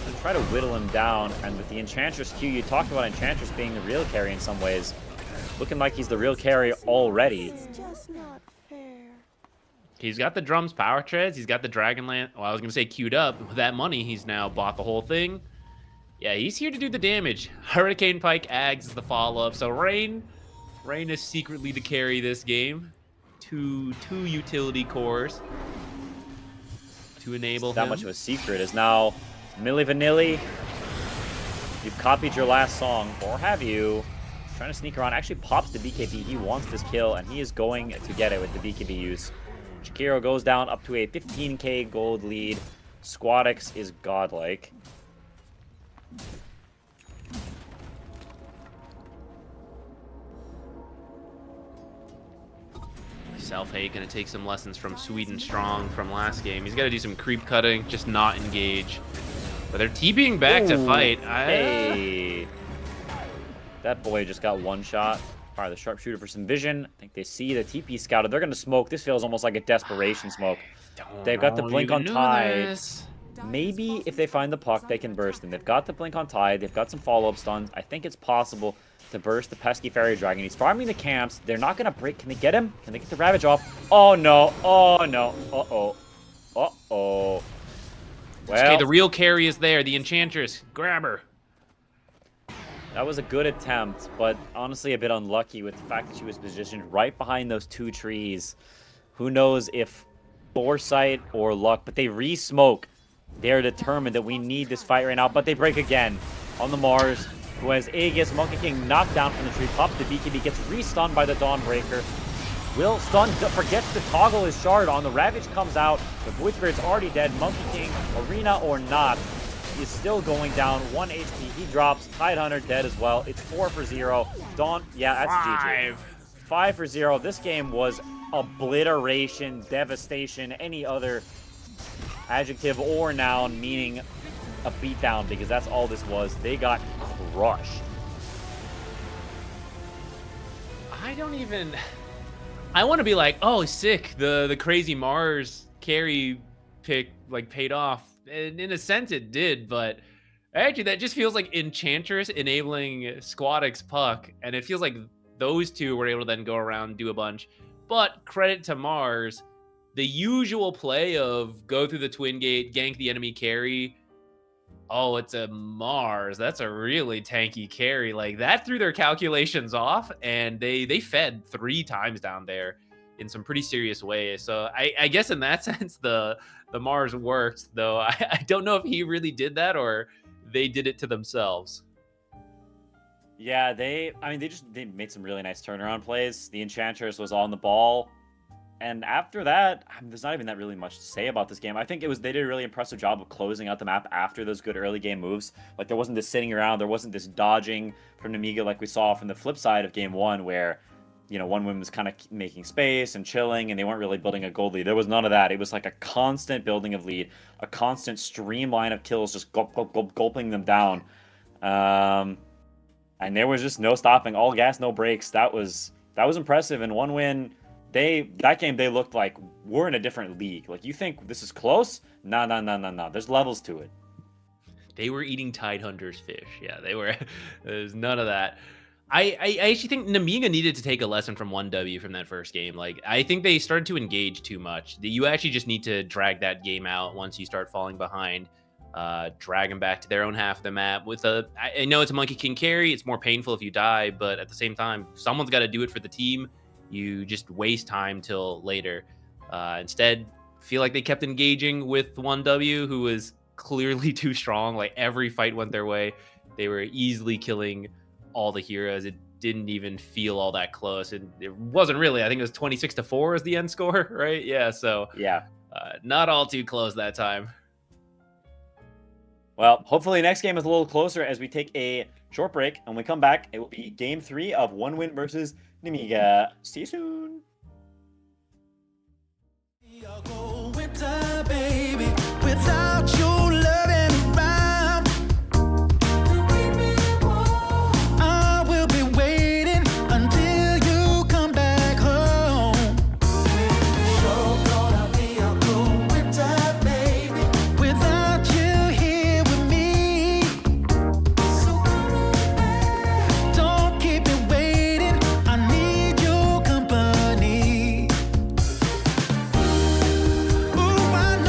And try to whittle him down, and with the Enchantress Q, you talked about Enchantress being the real carry in some ways. Looking like he's the real carry already. He's got the drums power treads. He's got the Dragonlance. Well, I was going to say queued up. With that money, he's now bought the whole thing. Yeah, he's here to do the damage. Hurricane Pike Ags is the follow-up. So Rain is secretly to carry this game. Two utility cores to enable That him. much of a secret is now Milli Vanilli. You've copied your last song, or have you? Trying to sneak around. Actually pops the BKB. He wants this kill, and he is going to get it with the BKB use. Shakiro goes down up to a 15k gold lead. Squadix is godlike. Self-hate going to take some lessons from Sweden Strong from last game. He's got to do some creep cutting, just not engage. But they're TPing back to fight. Hey. That boy just got one shot. Fire the sharpshooter for some vision. I think they see the TP scouted. They're going to smoke. This feels almost like a desperation smoke. They've got the blink on Tide. Maybe if they find the puck, they can burst him. They've got the blink on Tide. They've got some follow-up stuns. I think it's possible to burst the pesky fairy dragon. He's farming the camps. They're not going to break. Can they get him? Can they get the Ravage off? Oh, no. Oh, no. Uh-oh. Uh-oh. Well, Okay, the real carry is there. The Enchantress. Grab her. that was a good attempt, but honestly a bit unlucky with the fact that she was positioned right behind those two trees. Who knows if foresight or luck, but they re-smoke. They're determined that we need this fight right now, but they break again on the Mars, who has Aegis. Monkey King knocked down from the tree, pops the BKB, gets re-stunned by the Dawnbreaker. Will stun, forgets to toggle his shard on. The Ravage comes out. The Void Spirit's already dead. Monkey King, arena or not, is still going down. 1 HP. He drops. Tide Hunter dead as well. It's 4 for 0. Dawn, yeah, that's GG. 5 for 0. This game was obliteration, devastation, any other adjective or noun meaning a beatdown, because that's all this was. They got crushed. I want to be like, oh, sick. The crazy Mars carry pick like paid off. And in a sense it did, but actually that just feels like Enchantress enabling Squadix Puck, and it feels like those two were able to then go around and do a bunch. But credit to Mars, the usual play of go through the twin gate, gank the enemy carry. Oh, it's a Mars. That's a really tanky carry. Like, that threw their calculations off, and they fed 3 times down there in some pretty serious ways. So I guess in that sense, the Mars worked, though. I don't know if he really did that or they did it to themselves. Yeah, they made some really nice turnaround plays. The Enchantress was on the ball. And after that, there's not even that really much to say about this game. I think they did a really impressive job of closing out the map after those good early game moves. Like, there wasn't this sitting around, there wasn't this dodging from Nemiga like we saw from the flip side of game 1, where, you know, one woman was kind of making space and chilling, and they weren't really building a gold lead. There was none of that. It was like a constant building of lead, a constant streamline of kills, just gulping them down. And there was just no stopping, all gas, no brakes. That was impressive, and one win that game they looked like we're in a different league. Like, you think this is close? No. There's levels to it. They were eating Tidehunter's fish. Yeah, they were. There's none of that. I actually think Nemiga needed to take a lesson from 1W from that first game. Like, I think they started to engage too much. You actually just need to drag that game out once you start falling behind. Drag them back to their own half of the map. I know it's a Monkey King carry. It's more painful if you die, but at the same time, someone's got to do it for the team. You just waste time till later. Instead, feel like they kept engaging with 1W, who was clearly too strong. Like, every fight went their way. They were easily killing all the heroes. It didn't even feel all that close, and it wasn't really. I think it was 26-4 as the end score, right? Yeah, so Yeah. Not all too close that time. Well, hopefully next game is a little closer as we take a short break. And when we come back, it will be game 3 of 1-win versus Nemiga. See you soon. I'll go winter, baby, without your loving around. I will be waiting until you come back home. You're gonna be a cold winter, baby, without you here with me. So don't keep me waiting. I need your company. Ooh, I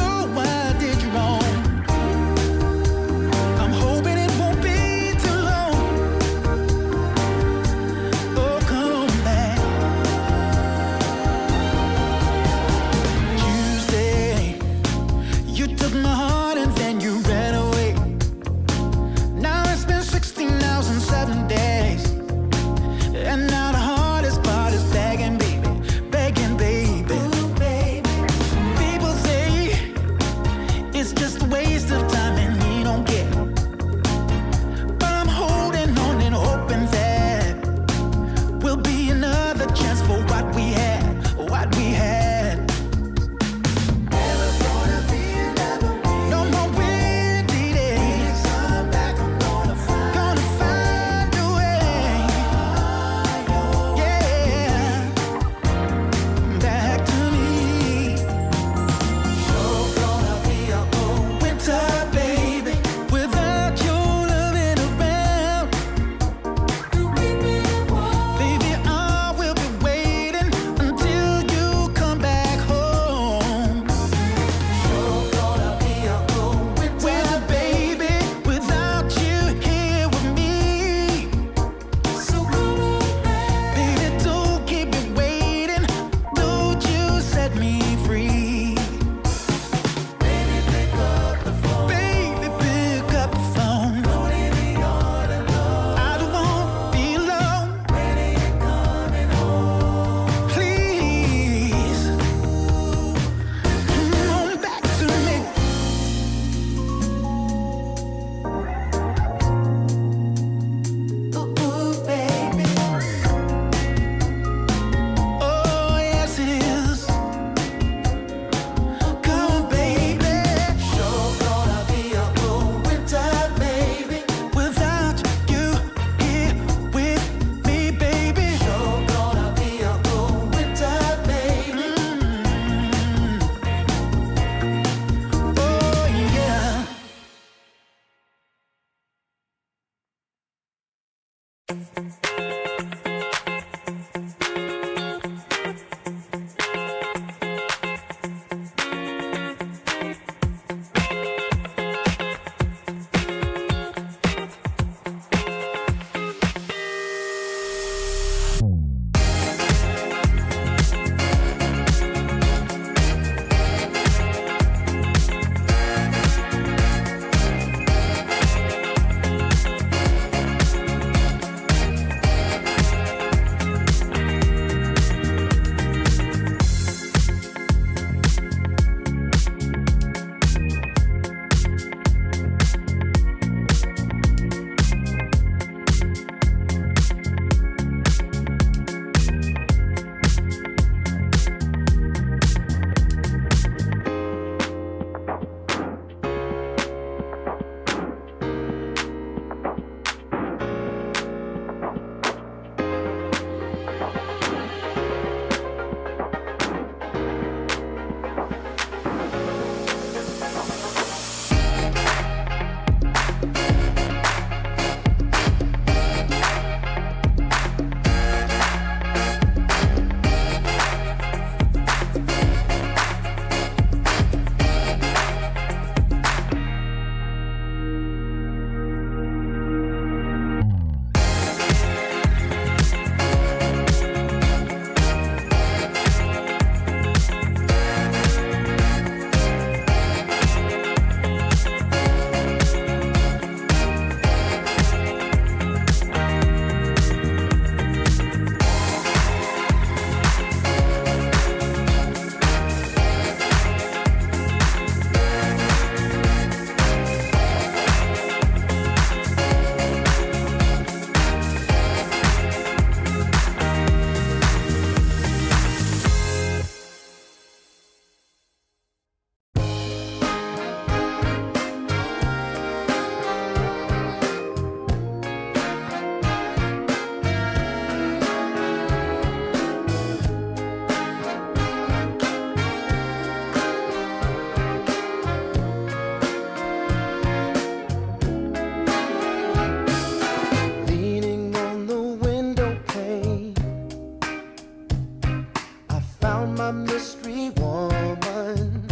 found my mystery woman.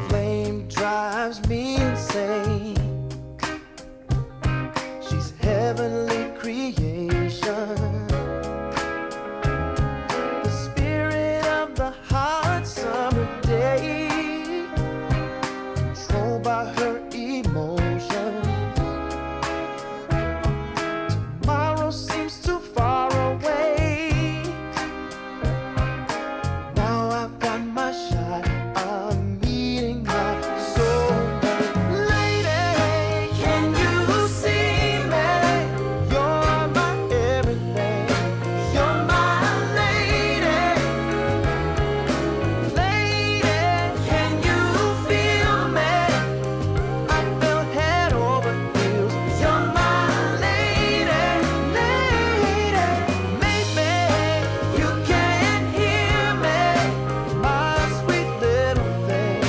Flame drives me insane. She's heavenly creation. The spirit of the hot summer day, controlled by her emotion. Tomorrow seems too far away. Now I've got my shot. I'm meeting my soulmate. Lady, can you see me? You're my everything. You're my lady. Lady, can you feel me? I fell head over heels. You're my lady, lady. Maybe you can't hear me, my sweet little thing,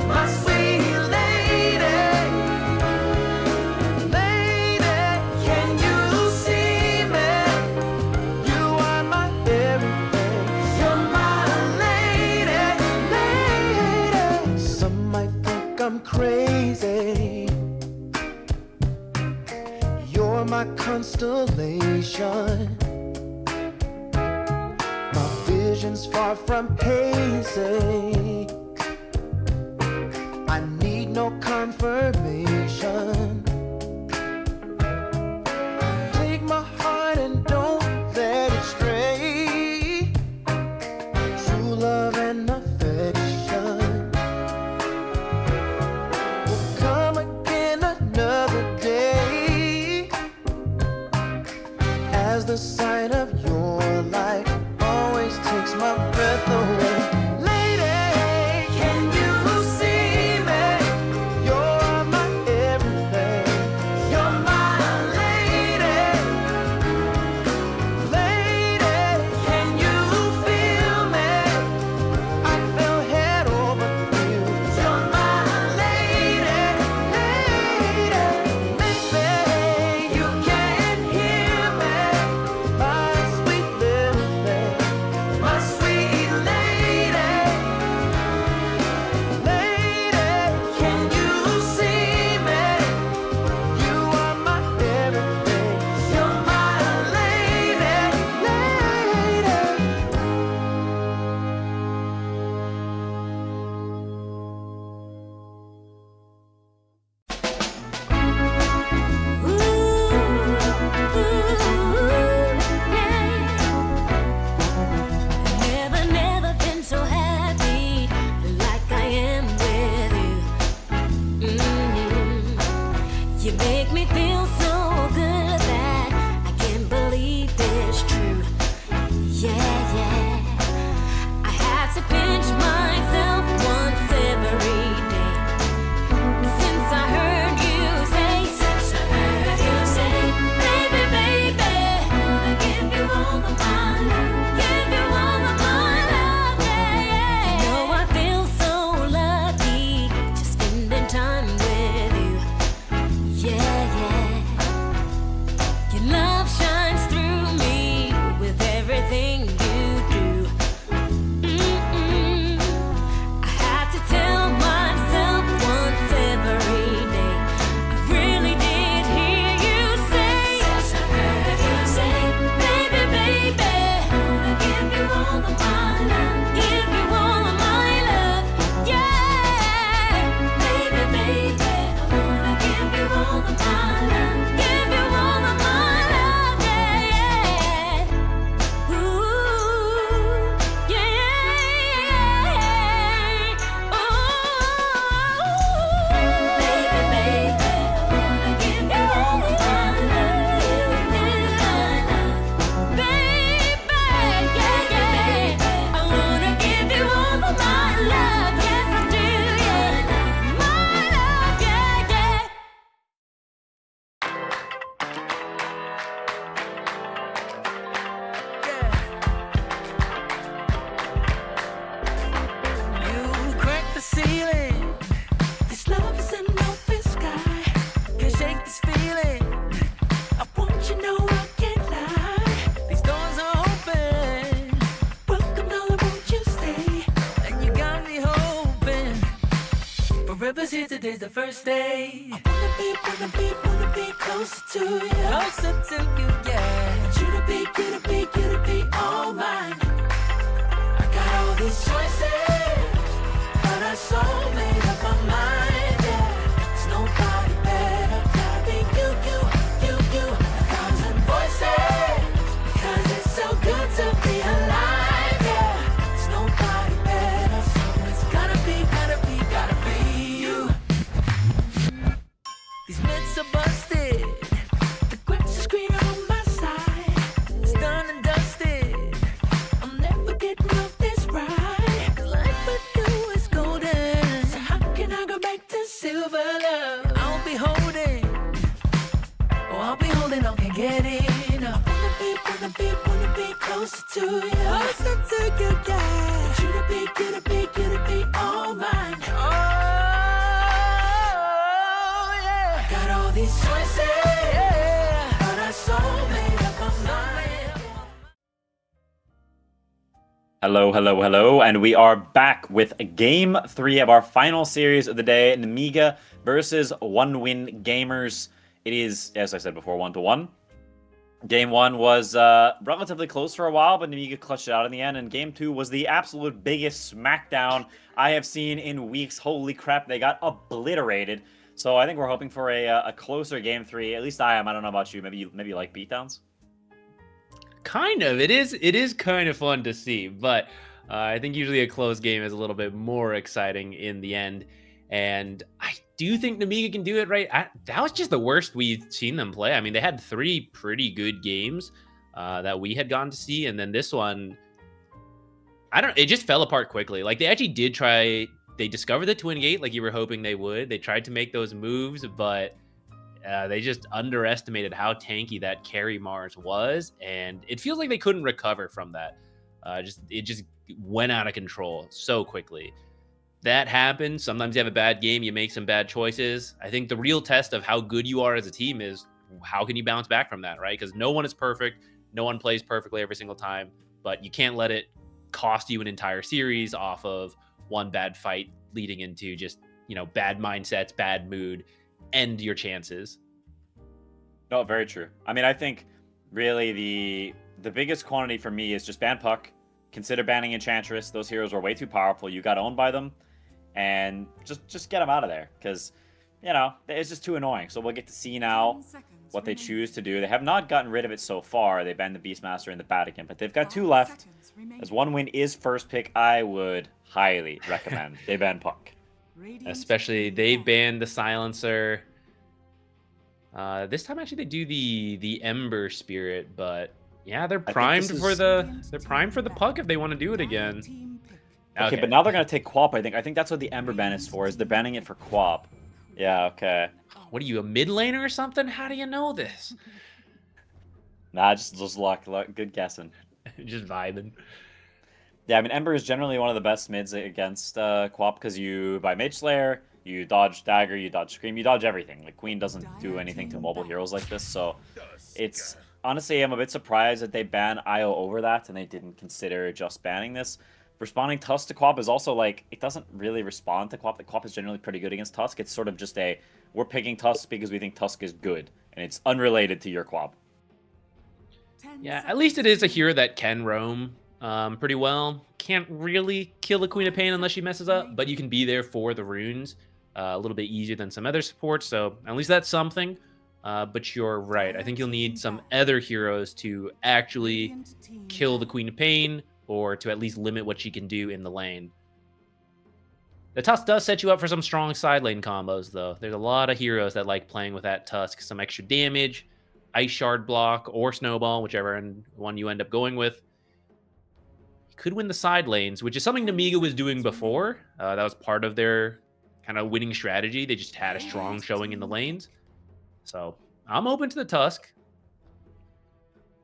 my sweet lady. Lady, can you see me? You are my everything. You're my lady, lady. Some might think I'm crazy. You're my constellation. My vision's far from hazy. I need no confirmation. Take my heart and don't let it stray. True love and affection will come again another day. As the sight of your light always takes my breath away. Lady, can you see me? You're my us here, today's the first day. Wanna be closer to you. Closer to you, yeah. Want you to be all mine. I got all these choices, but I so made up my mind, yeah. There's nobody better, gotta be you. 1,000 voices, because it's so good to be alive, yeah. There's nobody better, so it's gotta be you. These myths are busted, the grass is greener on my side. It's done and dusted, I'm never getting off this ride. 'Cause life with you is golden, so how can I go back to silver love? I'll be holding on, can't get enough. Wanna be closer to you. Closer to you, yeah. Want you to be all mine. Oh, yeah. Got all these choices, yeah. But I so made up my mind. Hello, and we are back with game 3 of our final series of the day, Nemiga versus One Win Gamers. It is, as I said before, 1-1. Game 1 was relatively close for a while, but Nemiga clutched it out in the end, and Game 2 was the absolute biggest smackdown I have seen in weeks. Holy crap, they got obliterated. So I think we're hoping for a closer Game 3. At least I am. I don't know about you. Maybe you like beatdowns? Kind of. It is kind of fun to see, but I think usually a close game is a little bit more exciting in the end. And I do think Nemiga can do it, right? That was just the worst we've seen them play. I mean, they had 3 pretty good games that we had gotten to see, and then this one, it just fell apart quickly. Like, they actually did try, they discovered the twin gate like you were hoping they would. They tried to make those moves, but they just underestimated how tanky that carry Mars was, and it feels like they couldn't recover from that. It just went out of control so quickly. That happens. Sometimes you have a bad game, you make some bad choices. I think the real test of how good you are as a team is how can you bounce back from that, right? Because no one is perfect. No one plays perfectly every single time, but you can't let it cost you an entire series off of one bad fight leading into just, bad mindsets, bad mood, end your chances. No, very true. I mean, I think really the biggest quantity for me is just ban Puck. Consider banning Enchantress. Those heroes are way too powerful. You got owned by them. And just get them out of there, because it's just too annoying. So we'll get to see now what they choose to do. They have not gotten rid of it so far. They banned the Beastmaster and the Vatican, but they've got 2 left. As One Win is first pick, I would highly recommend they ban Puck. Especially they banned the Silencer. This time actually they do the Ember Spirit, but yeah, they're primed for the Puck if they want to do it again. Okay, but now they're going to take Quap, I think. I think that's what the Ember ban is for, is they're banning it for Quap. Yeah, okay. What are you, a mid laner or something? How do you know this? Nah, just luck. Good guessing. Just vibing. Yeah, I mean, Ember is generally one of the best mids against Quap, because you buy Mage Slayer, you dodge Dagger, you dodge Scream, you dodge everything. Like, Queen doesn't do anything to mobile heroes like this, so it's... Honestly, I'm a bit surprised that they ban IO over that, and they didn't consider just banning this. Responding Tusk to Quap is also like, it doesn't really respond to Quap. The Quap is generally pretty good against Tusk. It's sort of just we're picking Tusk because we think Tusk is good, and it's unrelated to your Quap. Yeah, at least it is a hero that can roam pretty well. Can't really kill the Queen of Pain unless she messes up, but you can be there for the runes a little bit easier than some other supports, so at least that's something. But you're right. I think you'll need some other heroes to actually kill the Queen of Pain, or to at least limit what she can do in the lane. The Tusk does set you up for some strong side lane combos, though. There's a lot of heroes that like playing with that Tusk. Some extra damage, Ice Shard block, or Snowball, whichever one you end up going with. You could win the side lanes, which is something Nemiga was doing before. That was part of their kind of winning strategy. They just had a strong showing in the lanes. So I'm open to the Tusk.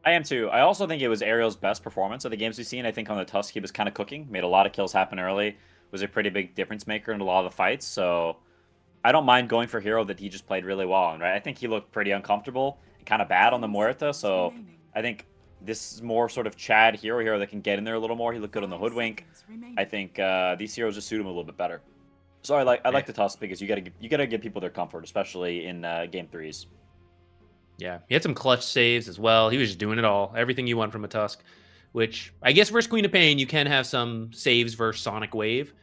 I am too. I also think it was Ariel's best performance of the games we've seen. I think on the Tusk he was kind of cooking, made a lot of kills happen early, was a pretty big difference maker in a lot of the fights. So I don't mind going for hero that he just played really well on, right? I think he looked pretty uncomfortable and kind of bad on the Muerta. So I think this is more sort of Chad hero that can get in there a little more. He looked good on the Hoodwink. I think these heroes just suit him a little bit better. So I like the Tusk because you gotta give people their comfort, especially in game 3s. Yeah, he had some clutch saves as well. He was just doing it all, everything you want from a Tusk. Which I guess versus Queen of Pain, you can have some saves versus Sonic Wave.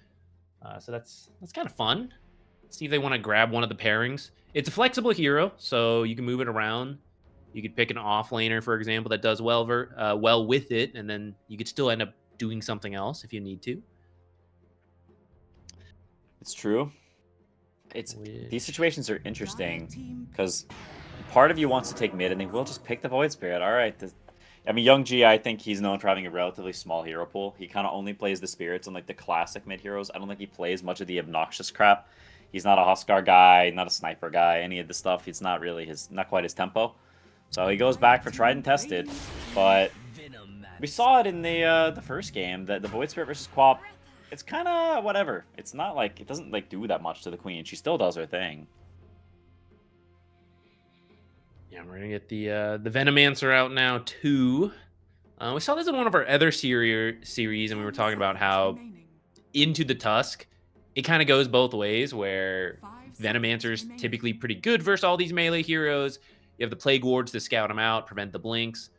So that's kind of fun. See if they want to grab one of the pairings. It's a flexible hero, so you can move it around. You could pick an offlaner, for example, that does well with it, and then you could still end up doing something else if you need to. It's true. These situations are interesting because part of you wants to take mid and think we'll just pick the Void Spirit. All right. I mean, Young G, I think he's known for having a relatively small hero pool. He kind of only plays the spirits and like the classic mid heroes. I don't think he plays much of the obnoxious crap. He's not a Huskar guy, not a sniper guy, any of the stuff. It's not really not quite his tempo. So he goes back for tried and tested, but we saw it in the first game that the Void Spirit versus Quap, it's kind of whatever. It's not like, it doesn't like do that much to the Queen. She still does her thing. Yeah, we're gonna get the Venomancer out now too. We saw this in one of our other series, and we were talking about how into the Tusk, it kind of goes both ways, where Venomancer's typically pretty good versus all these melee heroes. You have the Plague Wards to scout him out, prevent the blinks,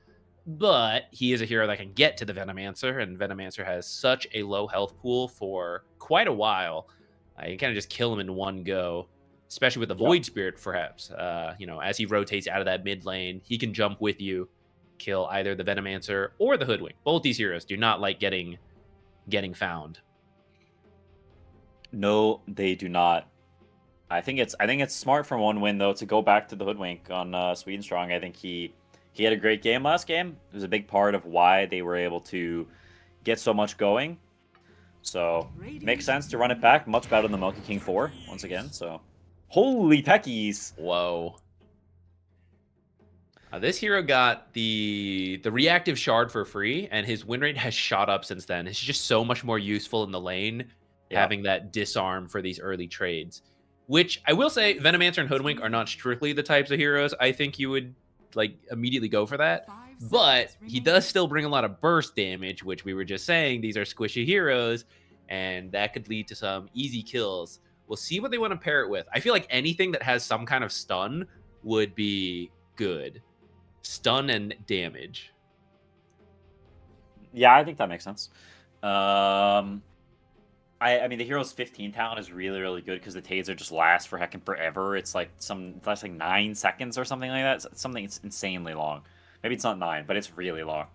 but he is a hero that can get to the Venomancer, and Venomancer has such a low health pool for quite a while. You kind of just kill him in one go. Especially with the Void Spirit, perhaps. As he rotates out of that mid lane, he can jump with you, kill either the Venomancer or the Hoodwink. Both these heroes do not like getting found. No, they do not. I think it's smart from one win though to go back to the Hoodwink on Sweden Strong. I think he had a great game last game. It was a big part of why they were able to get so much going. So makes sense to run it back. Much better than the Monkey King 4 once again. So. Holy peckies! Whoa. This hero got the reactive shard for free, and his win rate has shot up since then. It's just so much more useful in the lane, having that disarm for these early trades. Which, I will say, Venomancer and Hoodwink are not strictly the types of heroes I think you would like immediately go for that. But he does still bring a lot of burst damage, which we were just saying, these are squishy heroes, and that could lead to some easy kills. We'll see what they want to pair it with. I feel like anything that has some kind of stun would be good. Stun and damage. Yeah, I think that makes sense. I mean, the hero's 15 talent is really, really good because the taser just last for heckin' forever. It's like it lasts like 9 seconds or something like that. It's something it's insanely long. Maybe it's not 9, but it's really long.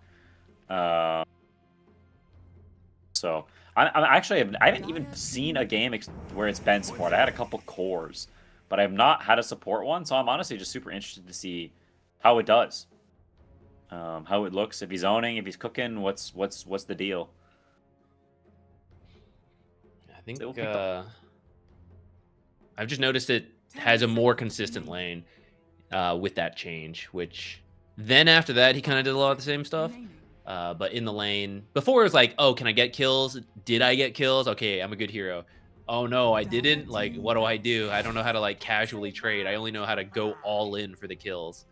So I haven't even seen a game where it's been support. I had a couple cores, but I have not had a support one. So I'm honestly just super interested to see how it does, how it looks. If he's owning, if he's cooking, what's the deal? I think I've just noticed it has a more consistent lane with that change. Which then after that he kind of did a lot of the same stuff. But in the lane, before it was like, oh, can I get kills? Did I get kills? Okay, I'm a good hero. Oh no, I didn't. Like, what do? I don't know how to like casually trade. I only know how to go all in for the kills.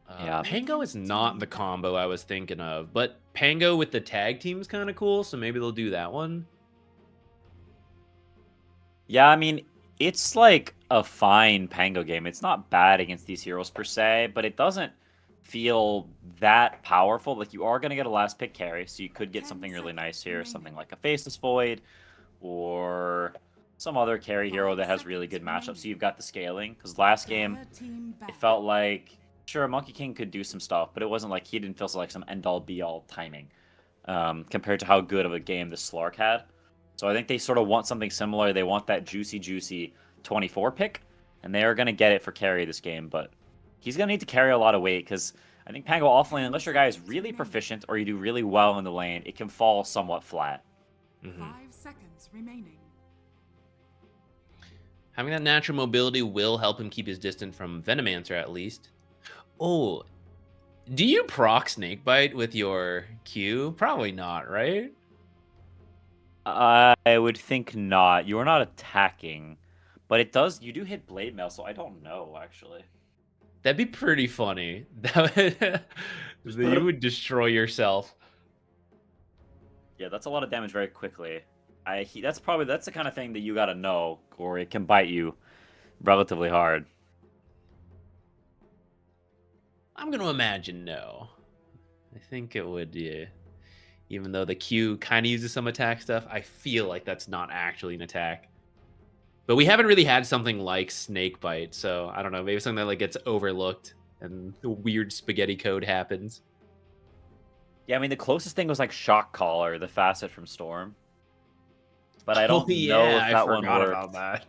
Yeah. Pango is not the combo I was thinking of, but Pango with the tag team is kind of cool, so maybe they'll do that one. Yeah, I mean, it's like a fine Pango game. It's not bad against these heroes per se, but it doesn't feel that powerful. Like, you are going to get a last pick carry, so you could get something really nice here, something like a Faceless Void or some other carry hero that has really good matchups. So you've got the scaling, because last game it felt like, sure, Monkey King could do some stuff, but it wasn't like, he didn't feel like some end-all be-all timing compared to how good of a game the Slark had. So I think they sort of want something similar. They want that juicy 24 pick, and they are going to get it for carry this game, but he's going to need to carry a lot of weight, because I think Pango offlane, unless your guy is really proficient or you do really well in the lane, it can fall somewhat flat. 5 seconds remaining. Having that natural mobility will help him keep his distance from Venomancer at least. Oh, do you proc Snakebite with your Q? Probably not, right? I would think not. You are not attacking, but it does. You do hit Blade Mail, so I don't know, actually. That'd be pretty funny. You would destroy yourself. Yeah, that's a lot of damage very quickly. That's the kind of thing that you gotta know, or it can bite you relatively hard. I'm going to imagine no. I think it would, yeah. Even though the Q kind of uses some attack stuff, I feel like that's not actually an attack. But we haven't really had something like Snake Bite, so I don't know. Maybe something that like gets overlooked and the weird spaghetti code happens. Yeah, I mean the closest thing was like Shock Collar, the facet from Storm. But I don't know if that one worked. About that.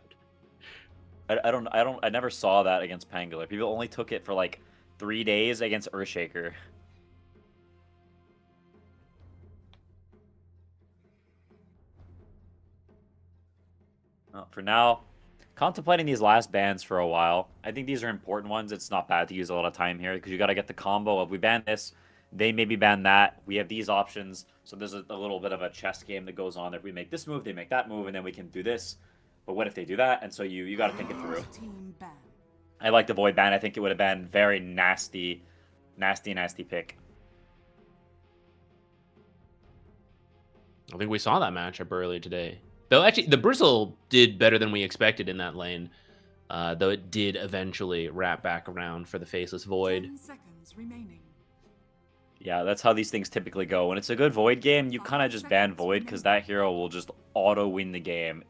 I never saw that against Pangolin. People only took it for like 3 days against Earthshaker. Well, for now, contemplating these last bans for a while. I think these are important ones. It's not bad to use a lot of time here because you got to get the combo of we ban this, they maybe ban that. We have these options. So there's a little bit of a chess game that goes on. If we make this move, they make that move, and then we can do this. But what if they do that? And so you got to think it through. Team ban. I like the Void ban. I think it would have been very nasty pick. I think we saw that matchup earlier today. Though actually, the Bristle did better than we expected in that lane. Though it did eventually wrap back around for the Faceless Void. 10 seconds remaining. Yeah, that's how these things typically go. When it's a good Void game, you kind of just ban Void because that hero will just auto win the game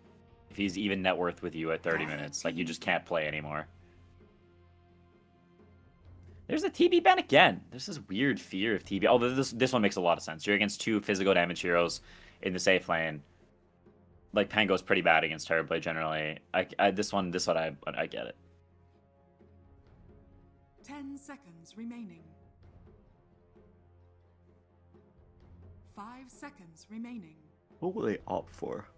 if he's even net worth with you at 30 minutes. Like, you just can't play anymore. There's a TB ban again. There's this weird fear of TB. Oh, this one makes a lot of sense. You're against 2 physical damage heroes in the safe lane. Like, Pango's pretty bad against Terrorblade generally. This one, I get it. 10 seconds remaining. 5 seconds remaining. What will they opt for?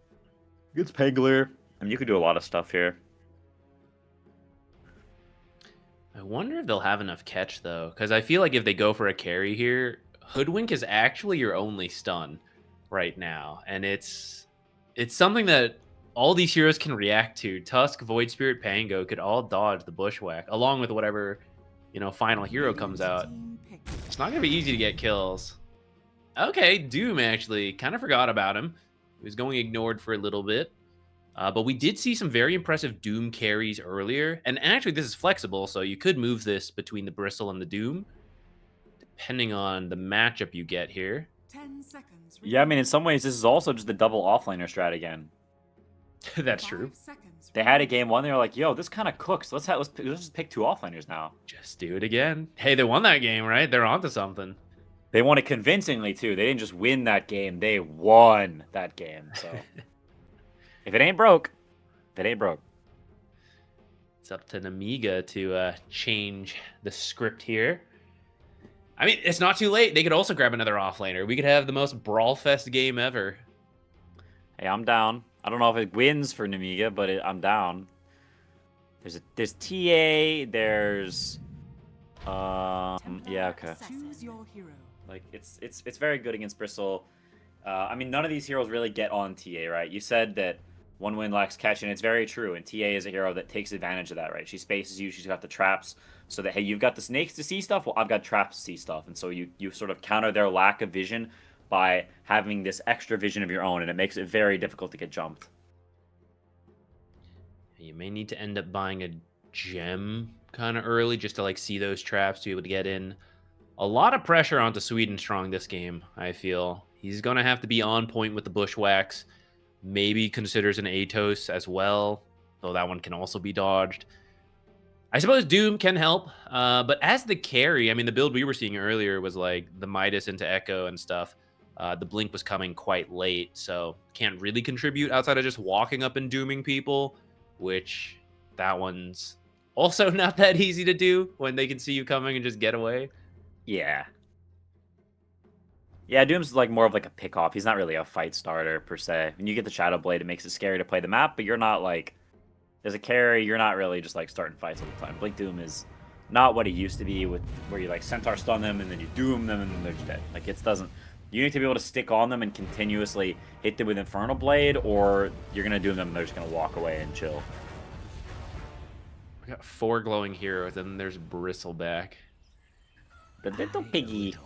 Against Pangolier. I mean, you could do a lot of stuff here. I wonder if they'll have enough catch, though. Because I feel like if they go for a carry here, Hoodwink is actually your only stun right now. And it's something that all these heroes can react to. Tusk, Void Spirit, Pango could all dodge the Bushwhack, along with whatever, final hero comes out. Team pick. It's not going to be easy to get kills. Okay, Doom actually. Kind of forgot about him. He was going ignored for a little bit. But we did see some very impressive Doom carries earlier. And actually, this is flexible, so you could move this between the Bristle and the Doom, depending on the matchup you get here. 10 seconds remaining. Yeah, I mean, in some ways, this is also just the double offlaner strat again. That's 5 true. seconds They had a remaining. game 1, they were like, yo, this kind of cooks. Let's just pick 2 offlaners now. Just do it again. Hey, they won that game, right? They're onto something. They won it convincingly, too. They didn't just win that game. They won that game. So, if it ain't broke, it ain't broke. It's up to Nemiga to change the script here. I mean, it's not too late. They could also grab another offlaner. We could have the most brawl fest game ever. Hey, I'm down. I don't know if it wins for Nemiga, but I'm down. There's TA, there's yeah, okay. Choose your hero. Like it's very good against Bristle. I mean, none of these heroes really get on TA, right? You said that one win lacks catch, and it's very true. And TA is a hero that takes advantage of that, right? She spaces you. She's got the traps, so that hey, you've got the snakes to see stuff. Well, I've got traps to see stuff, and so you sort of counter their lack of vision by having this extra vision of your own, and it makes it very difficult to get jumped. You may need to end up buying a gem kind of early just to like see those traps to be able to get in. A lot of pressure onto Sweden Strong this game, I feel. He's going to have to be on point with the Bushwhacks. Maybe considers an Atos as well, though that one can also be dodged. I suppose Doom can help, but as the carry, I mean, the build we were seeing earlier was like the Midas into Echo and stuff. The Blink was coming quite late, so can't really contribute outside of just walking up and dooming people, which that one's also not that easy to do when they can see you coming and just get away. Yeah. Yeah, Doom's like more of like a pick-off. He's not really a fight starter, per se. When you get the Shadow Blade, it makes it scary to play the map, but you're not like... As a carry, you're not really just like starting fights all the time. Blink Doom is not what he used to be, with where you like Centaur stun them, and then you Doom them, and then they're just dead. Like, it doesn't... You need to be able to stick on them and continuously hit them with Infernal Blade, or you're going to Doom them and they're just going to walk away and chill. We got 4 glowing heroes, and there's Bristleback. The little piggy.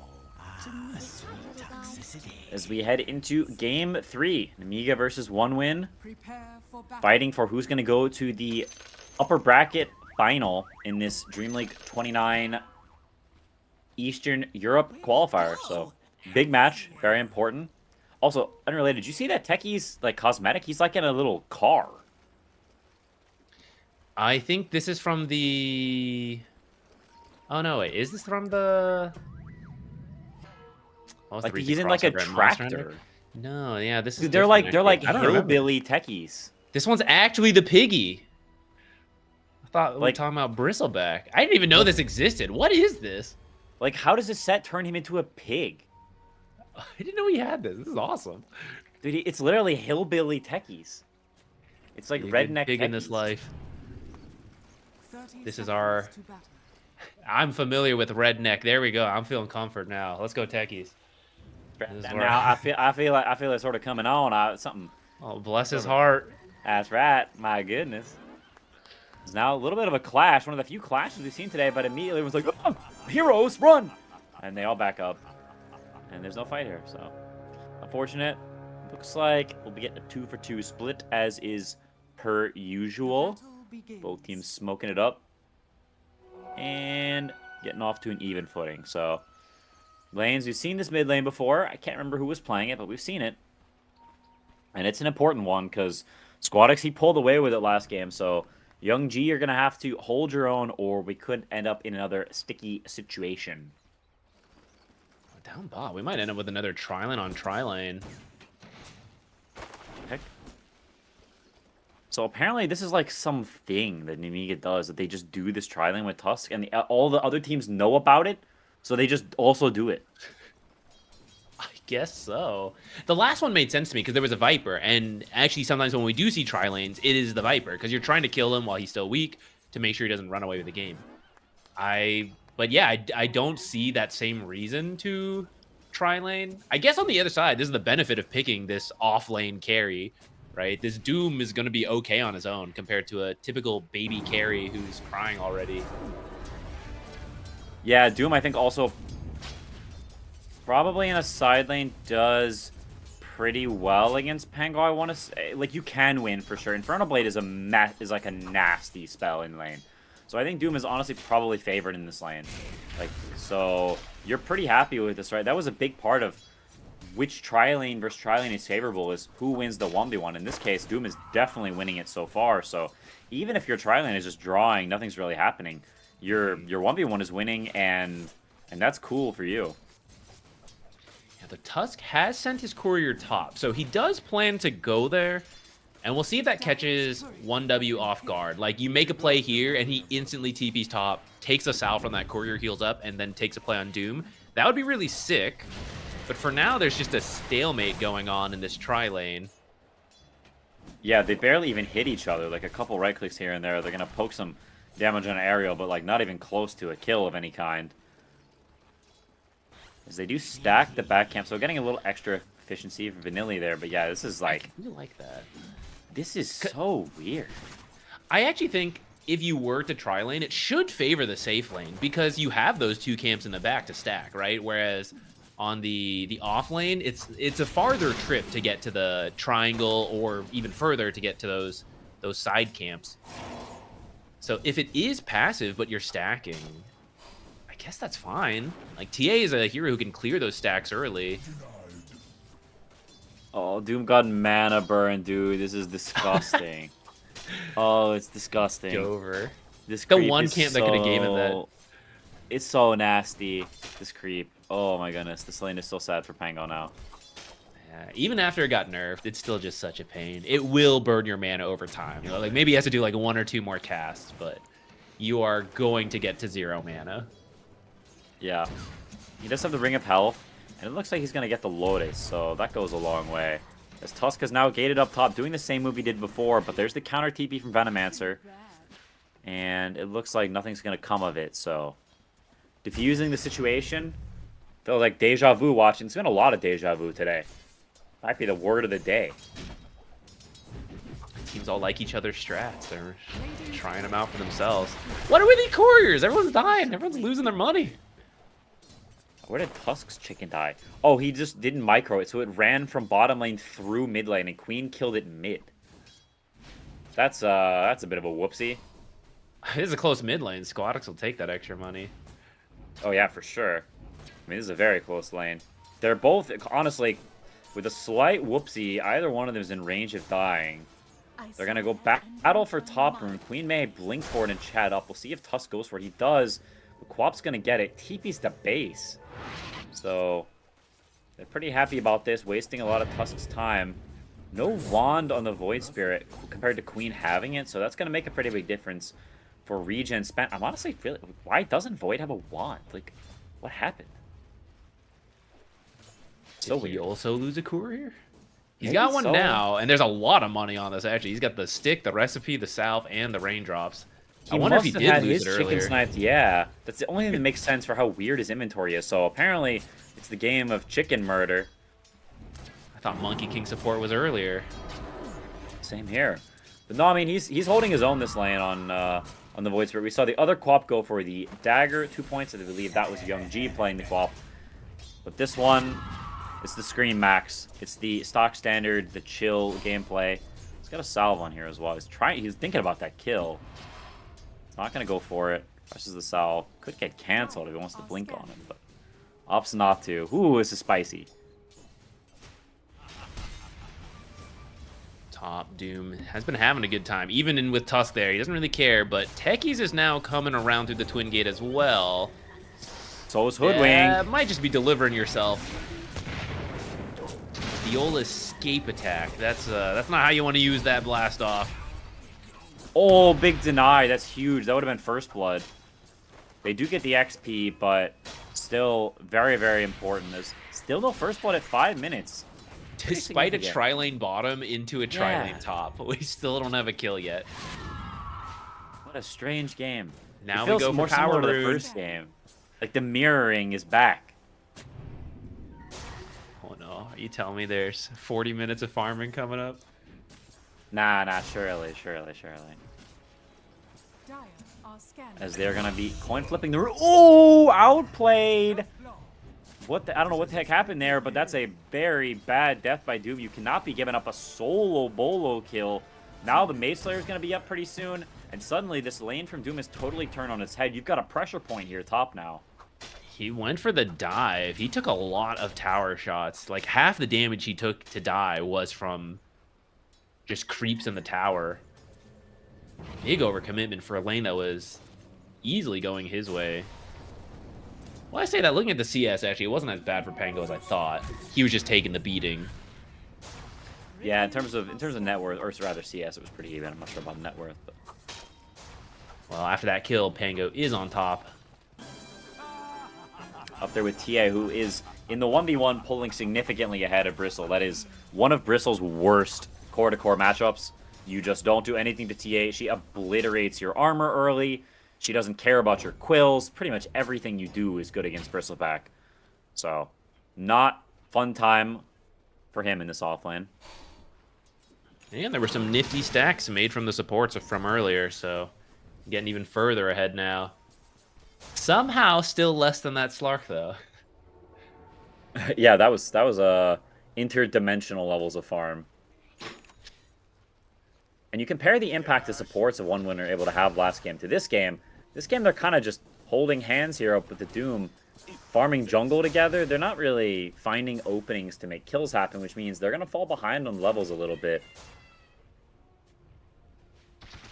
As we head into Game 3, Nemiga versus 1win, Prepare for battle. fighting for who's going to go to the upper bracket final in this DreamLeague 29 Eastern Europe qualifier. So, big match, very important. Also, unrelated, did you see that Techie's like cosmetic? He's like in a little car. I think this is from the... Oh, no, wait. Is this from the... What was the Like recent he's in like a crossover, Monster Hunter? tractor. No, yeah, this is Dude, they're different, like actually. I don't remember. hillbilly Techies. This one's actually the piggy. I thought we were Like- talking about Bristleback. I didn't even know this existed. What is this? Like, how does this set turn him into a pig? I didn't know he had this. This is awesome. Dude, it's literally hillbilly Techies. It's like Be a good redneck pig in this techies. life. 30 This is seconds our- to battle. I'm familiar with redneck. There we go. I'm feeling comfort now. Let's go techies. This is where- Now I feel like it's sort of coming on. Something. Oh, bless his heart. That's right. My goodness. It's now a little bit of a clash. One of the few clashes we've seen today, but immediately it was like, oh, heroes, run! And they all back up. And there's no fight here, so unfortunate. Looks like we'll be getting a 2-for-2 split, as is per usual. Battle begins. Both teams smoking it up and getting off to an even footing. So lanes, we've seen this mid lane before. I can't remember who was playing it, but we've seen it. And it's an important one because Squadix, he pulled away with it last game. So Young G, you're going to have to hold your own, or we could end up in another sticky situation. Down bot. We might end up with another tri-lane on tri-lane. Heck. So apparently this is like something that Nemiga does, that they just do this tri-lane with Tusk, and all the other teams know about it, so they just also do it. I guess so. The last one made sense to me because there was a Viper, and actually sometimes when we do see tri-lanes, it is the Viper because you're trying to kill him while he's still weak to make sure he doesn't run away with the game. But yeah, I don't see that same reason to tri-lane. I guess on the other side, this is the benefit of picking this off-lane carry, right? This Doom is going to be okay on his own compared to a typical baby carry who's crying already. Yeah, Doom, I think also probably in a side lane does pretty well against Pango. I want to say, like, you can win for sure. Inferno Blade is like a nasty spell in lane. So I think Doom is honestly probably favored in this lane. Like, so you're pretty happy with this, right? That was a big part of which tri-lane versus tri-lane is favorable, is who wins the 1v1. In this case, Doom is definitely winning it so far. So even if your tri-lane is just drawing, nothing's really happening, your 1v1 is winning, and that's cool for you. Yeah, the Tusk has sent his courier top, so he does plan to go there. And we'll see if that catches 1W off guard. Like, you make a play here, and he instantly TP's top, takes us out from that courier, heals up, and then takes a play on Doom. That would be really sick. But for now, there's just a stalemate going on in this tri-lane. Yeah, they barely even hit each other. Like, a couple right clicks here and there. They're going to poke some damage on aerial, but, like, not even close to a kill of any kind. As they do stack the back camp, so getting a little extra efficiency for Vanilli there. But yeah, this is like... I really like that. This is so weird. I actually think if you were to tri-lane, it should favor the safe lane because you have those two camps in the back to stack, right? Whereas on the off lane, it's a farther trip to get to the triangle, or even further to get to those side camps. So if it is passive but you're stacking, I guess that's fine. Like, TA is a hero who can clear those stacks early. Oh, Doom got mana burn, dude. This is disgusting. Oh, it's disgusting. Over. This The creep one is camp that could have gave him that. It's so nasty, this creep. Oh my goodness, this lane is so sad for Pango now. Yeah, even after it got nerfed, it's still just such a pain. It will burn your mana over time. You know, like maybe he has to do like 1 or 2 more casts, but you are going to get to 0 mana. Yeah. He does have the Ring of Health, and it looks like he's going to get the Lotus, so that goes a long way. As Tusk is now gated up top, doing the same move he did before, but there's the counter TP from Venomancer. And it looks like nothing's going to come of it, so... Diffusing the situation. Feels like deja vu watching. It's been a lot of deja vu today. Might be the word of the day. Teams all like each other's strats. They're trying them out for themselves. What are with the couriers? Everyone's dying. Everyone's losing their money. Where did Tusk's chicken die? Oh, he just didn't micro it, so it ran from bottom lane through mid lane, and Queen killed it mid. That's a bit of a whoopsie. It is a close mid lane. Squadix will take that extra money. Oh yeah, for sure. I mean, this is a very close lane. They're both, honestly, with a slight whoopsie, either one of them is in range of dying. They're gonna go battle for top rune. Queen may blink for it and chat up. We'll see if Tusk goes for it. He does. But Quap's gonna get it. TP's the base. So they're pretty happy about this, wasting a lot of Tusk's time. No Wand on the Void Spirit compared to Queen having it, so that's gonna make a pretty big difference for regen spent. I'm honestly feeling, why doesn't Void have a wand? Like, what happened? So Did he weird. also lose a courier? He's Maybe got one so. now, and there's a lot of money on this, actually. He's got the stick, the recipe, the salve, and the raindrops. I wonder if he must have did had lose his it chicken earlier. sniped. Yeah, that's the only thing that makes sense for how weird his inventory is. So apparently, it's the game of chicken murder. I thought Monkey King support was earlier. Same here. But no, I mean he's holding his own this lane on the Void Spirit. We saw the other Quap go for the dagger, 2 points. I believe that was Young G playing the Quap. But this one, it's the Scream Max. It's the stock standard, the chill gameplay. He's got a salve on here as well. He's thinking about that kill. He's not gonna go for it. Presses the salve. Could get canceled if he wants to blink on him, but opts not to. Ooh, this is spicy. Top Doom has been having a good time, even in with Tusk there. He doesn't really care, but Techies is now coming around through the Twin Gate as well. So is Hoodwing. Yeah, might just be delivering yourself. The old escape attack. That's not how you want to use that blast off. Oh, big deny. That's huge. That would have been first blood. They do get the XP, but still very, very important. There's still no first blood at 5 minutes. Despite a significant. tri-lane bottom into a tri-lane Yeah. top, we still don't have a kill yet. What a strange game. Now it we feels go for more Power similar to the Rune. first game. Like the mirroring is back. Oh no, are you telling me there's 40 minutes of farming coming up? Nah, surely. Dire are scanning. As they're gonna be coin flipping the room. Oh, outplayed. I don't know what the heck happened there, but that's a very bad death by Doom. You cannot be giving up a solo bolo kill. Now the Maid Slayer is going to be up pretty soon, and suddenly this lane from Doom is totally turned on its head. You've got a pressure point here top now. He went for the dive. He took a lot of tower shots. Like half the damage he took to die was from just creeps in the tower. Big overcommitment for a lane that was easily going his way. Well, I say that looking at the CS, actually, it wasn't as bad for Pango as I thought. He was just taking the beating. Yeah, in terms of net worth, or rather CS, it was pretty even. I'm not sure about net worth, but Well, after that kill, Pango is on top. up there with TA, who is in the 1v1 pulling significantly ahead of Bristle. That is one of Bristle's worst core-to-core matchups. You just don't do anything to TA. She obliterates your armor early. She doesn't care about your quills. Pretty much everything you do is good against Bristleback. So, not fun time for him in this offlane. And there were some nifty stacks made from the supports from earlier, so getting even further ahead now. Somehow still less than that Slark, though. Yeah, that was interdimensional levels of farm. And you compare the impact the supports of 1-1 are able to have last game to this game. This game, they're kind of just holding hands here up with the Doom. Farming jungle together, they're not really finding openings to make kills happen, which means they're going to fall behind on levels a little bit.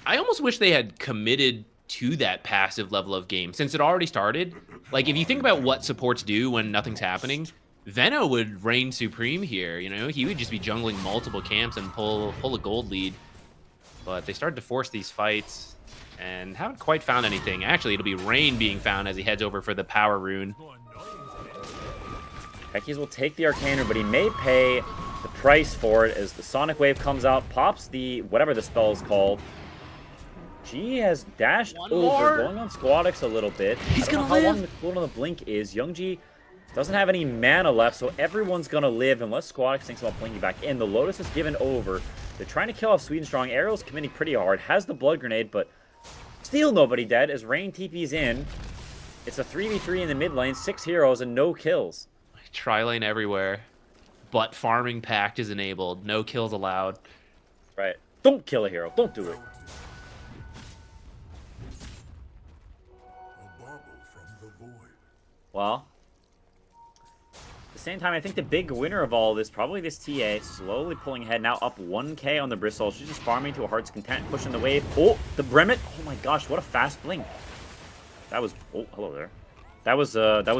I almost wish they had committed to that passive level of game since it already started. Like, if you think about what supports do when nothing's happening, Veno would reign supreme here. You know, he would just be jungling multiple camps and pull a gold lead. But they started to force these fights and haven't quite found anything. Actually, it'll be Rain being found as he heads over for the Power Rune. Techies will take the Arcane Rune, but he may pay the price for it as the Sonic Wave comes out, pops the whatever the spell is called. G has dashed One over, more. going on Squadix a little bit. He's I don't know gonna how long live. the cooldown on the blink is. Young G doesn't have any mana left, so everyone's gonna live unless Squadix thinks about blinking back in. The Lotus is given over. They're trying to kill off Sweden Strong. Ariel's committing pretty hard. Has the blood grenade, but still nobody dead as Rain TP's in. It's a 3v3 in the mid lane, 6 heroes and no kills. Tri-lane everywhere, but farming pact is enabled. No kills allowed. Right. Don't kill a hero. Don't do it. Well, at the same time, I think the big winner of all this, probably this TA, slowly pulling ahead, now up 1k on the Bristle. She's just farming to a heart's content, pushing the wave. Oh, the Bremet. Oh my gosh, what a fast blink. That was, oh, hello there. That was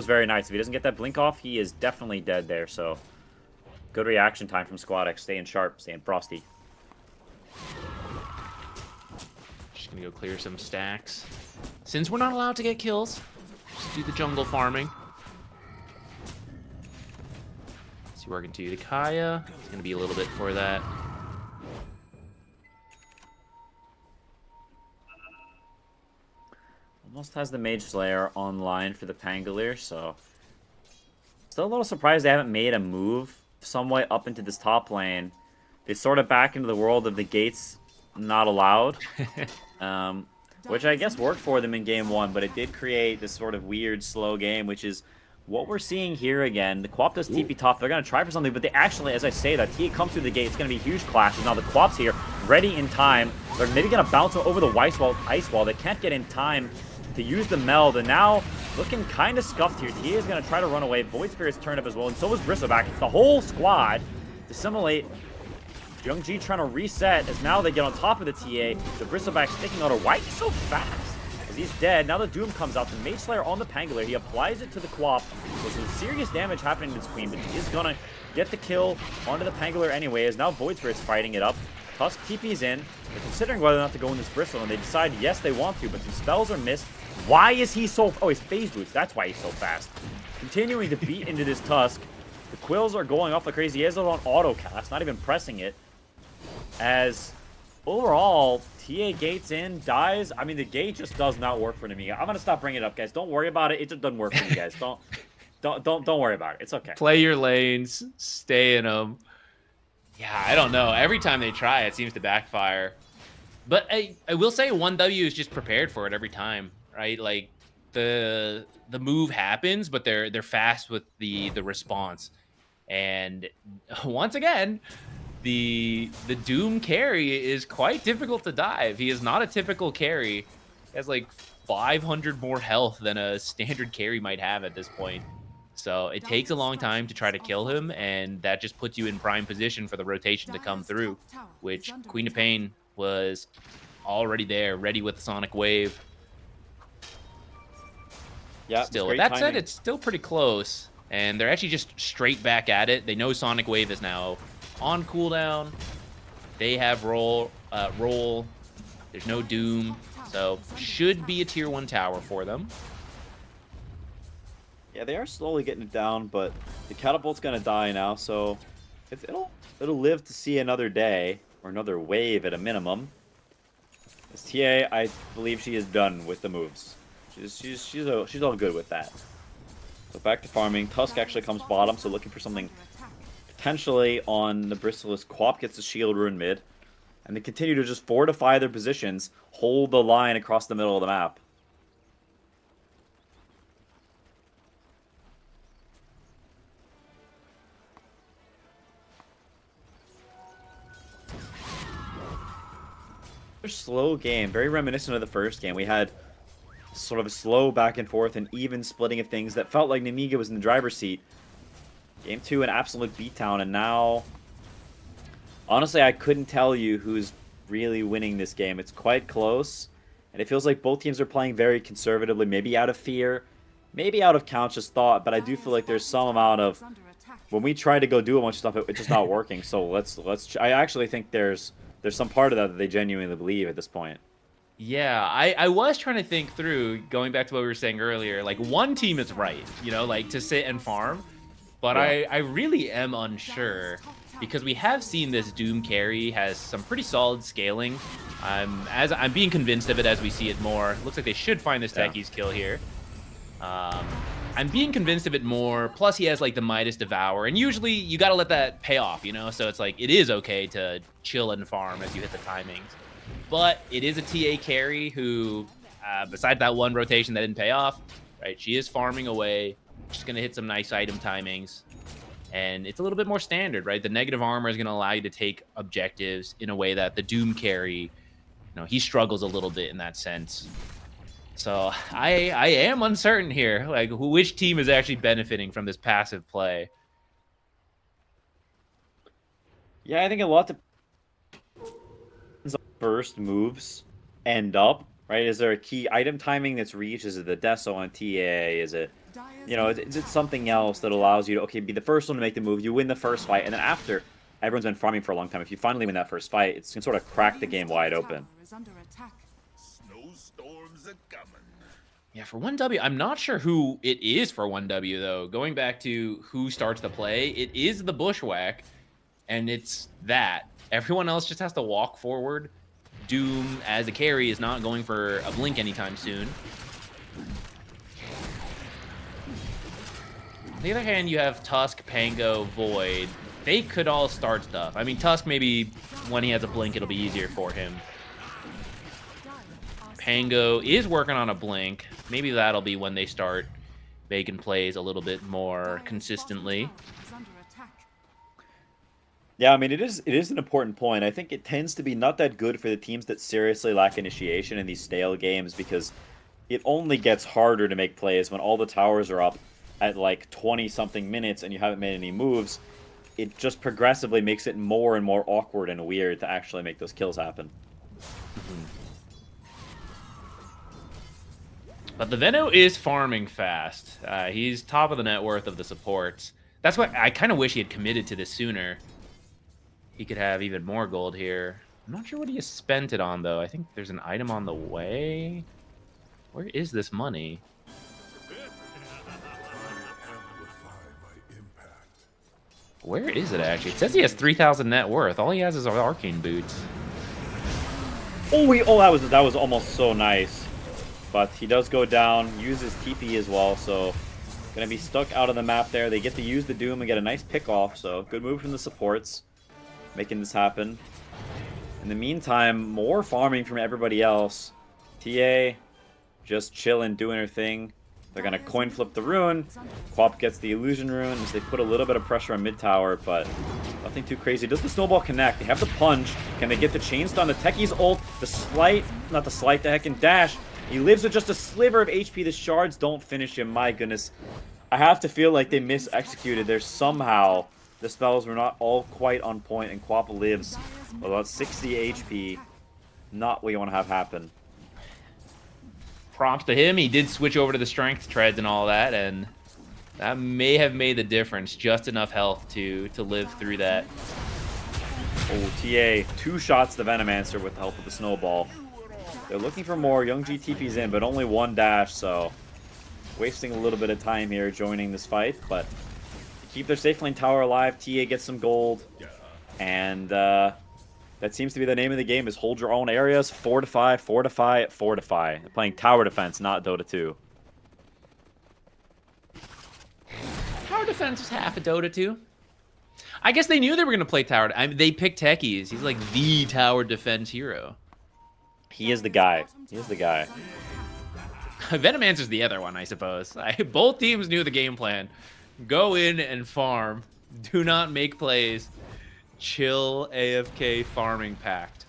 very nice. If he doesn't get that blink off, he is definitely dead there, so good reaction time from Squadex, staying sharp, staying frosty. Just gonna go clear some stacks. Since we're not allowed to get kills, just do the jungle farming. See, working to the Kaya. It's gonna be a little bit for that. Almost has the Mage Slayer online for the Pangolier, so still a little surprised they haven't made a move somewhat up into this top lane. They sort of back into the world of the gates not allowed, which I guess worked for them in game 1, but it did create this sort of weird slow game, which is what we're seeing here again. The Quap does TP top. They're going to try for something, but they actually, as I say, that T comes through the gate. It's going to be a huge clash. Now the Quap's here, ready in time. They're maybe going to bounce over the ice wall. They can't get in time to use the meld, and now looking kind of scuffed here. TA is going to try to run away. Void Spirit's turned up as well, and so is Bristleback. It's the whole squad to simulate. Young G trying to reset as now they get on top of the TA. The Bristleback sticking out. Why is he so fast? As he's dead. Now the Doom comes out. The Mage Slayer on the Pangolier. He applies it to the Quap. So some serious damage happening to this Queen, but he is going to get the kill onto the Pangolier anyway, as now Void Spirit's fighting it up. Tusk TP's in. They're considering whether or not to go in this Bristle, and they decide yes, they want to, but some spells are missed. Why is he so... Oh, he's phase boots. That's why he's so fast. Continuing to beat into this Tusk. The Quills are going off like crazy. He has it on auto cast, not even pressing it. As overall, TA gates in, dies. I mean, the gate just does not work for Nemiga. I'm going to stop bringing it up, guys. Don't worry about it. It just doesn't work for you guys. Don't worry about it. It's okay. Play your lanes, stay in them. Yeah, I don't know. Every time they try, it seems to backfire. But I will say 1W is just prepared for it every time, right? Like the move happens, but they're fast with the response. And once again, the Doom carry is quite difficult to dive. He is not a typical carry. He has like 500 more health than a standard carry might have at this point. So it takes a long time to try to kill him, and that just puts you in prime position for the rotation to come through, which Queen of Pain was already there, ready with the Sonic Wave. Yeah, Still, with that said, it's still pretty close, and they're actually just straight back at it. They know Sonic Wave is now on cooldown. They have roll. There's no Doom, so should be a tier 1 tower for them. Yeah, they are slowly getting it down, but the catapult's gonna die now, so it'll live to see another day or another wave at a minimum. As TA, I believe she is done with the moves. She's all good with that. So back to farming. Tusk actually comes bottom, so looking for something potentially on the Bristleless. Quap gets the shield rune mid, and they continue to just fortify their positions, hold the line across the middle of the map. Slow game, very reminiscent of the first game. We had sort of a slow back and forth and even splitting of things that felt like Nemiga was in the driver's seat. Game 2, an absolute beatdown, and now, honestly, I couldn't tell you who's really winning this game. It's quite close, and it feels like both teams are playing very conservatively, maybe out of fear, maybe out of conscious thought, but I do feel like there's some amount of, when we try to go do a bunch of stuff, it's just not working. So I actually think there's some part of that they genuinely believe at this point. Yeah, I was trying to think through, going back to what we were saying earlier, like one team is right, you know, like to sit and farm, but yeah. I really am unsure, because we have seen this Doom carry has some pretty solid scaling. I'm being convinced of it as we see it more. Looks like they should find this Techie's kill here. I'm being convinced of it more, plus he has like the Midas Devour, and usually you gotta let that pay off, you know, so it's like, it is okay to chill and farm as you hit the timings. But it is a TA carry who, besides that one rotation that didn't pay off, right? She is farming away. She's going to hit some nice item timings. And it's a little bit more standard, right? The negative armor is going to allow you to take objectives in a way that the Doom carry, you know, he struggles a little bit in that sense. So I am uncertain here, like which team is actually benefiting from this passive play. Yeah, I think a lot of first moves end up, right? Is there a key item timing that's reached? Is it the Deso on TA? Is it, you know, is it something else that allows you to, okay, be the first one to make the move, you win the first fight, and then after, everyone's been farming for a long time. If you finally win that first fight, it's going to sort of crack the game wide open. Snowstorms are coming. Yeah, for 1W, I'm not sure who it is for 1W, though. Going back to who starts the play, it is the Bushwhack, and it's that. Everyone else just has to walk forward. Doom, as a carry, is not going for a blink anytime soon. On the other hand, you have Tusk, Pango, Void. They could all start stuff. I mean, Tusk, maybe when he has a blink, it'll be easier for him. Pango is working on a blink. Maybe that'll be when they start making plays a little bit more consistently. Yeah, I mean, it is an important point. I think it tends to be not that good for the teams that seriously lack initiation in these stale games, because it only gets harder to make plays when all the towers are up at like 20-something minutes and you haven't made any moves. It just progressively makes it more and more awkward and weird to actually make those kills happen. But the Veno is farming fast. He's top of the net worth of the supports. That's why I kind of wish he had committed to this sooner. He could have even more gold here. I'm not sure what he has spent it on, though. I think there's an item on the way. Where is this money? Where is it, actually? It says he has 3,000 net worth. All he has is arcane boots. Oh, that was almost so nice. But he does go down, uses TP as well, so gonna be stuck out of the map there. They get to use the Doom and get a nice pick off, so good move from the supports, making this happen. In the meantime, more farming from everybody else. TA just chilling, doing her thing. They're gonna coin flip the rune. Quap gets the illusion rune as they put a little bit of pressure on mid tower, but nothing too crazy. Does the snowball connect? They have the punch. Can they get the chainstone? The Techie's ult, the heckin' dash. He lives with just a sliver of HP. The shards don't finish him. My goodness. I have to feel like they mis-executed there somehow. The spells were not all quite on point, and Quap lives with about 60 HP. Not what you want to have happen. Props to him. He did switch over to the strength treads and all that, and that may have made the difference. Just enough health to live through that. Oh, TA, 2 shots the Venomancer with the help of the snowball. They're looking for more. Young G TP's in, but only 1 dash, so wasting a little bit of time here joining this fight, but to keep their safe lane tower alive, TA gets some gold, and that seems to be the name of the game, is hold your own areas, fortify, fortify, fortify. They're playing tower defense, not Dota 2. Tower defense is half a Dota 2. I guess they knew they were going to play tower. I mean, they picked Techies. He's like the tower defense hero. He is the guy. He is the guy. Venomancer's the other one, I suppose. Both teams knew the game plan. Go in and farm. Do not make plays. Chill AFK farming pact.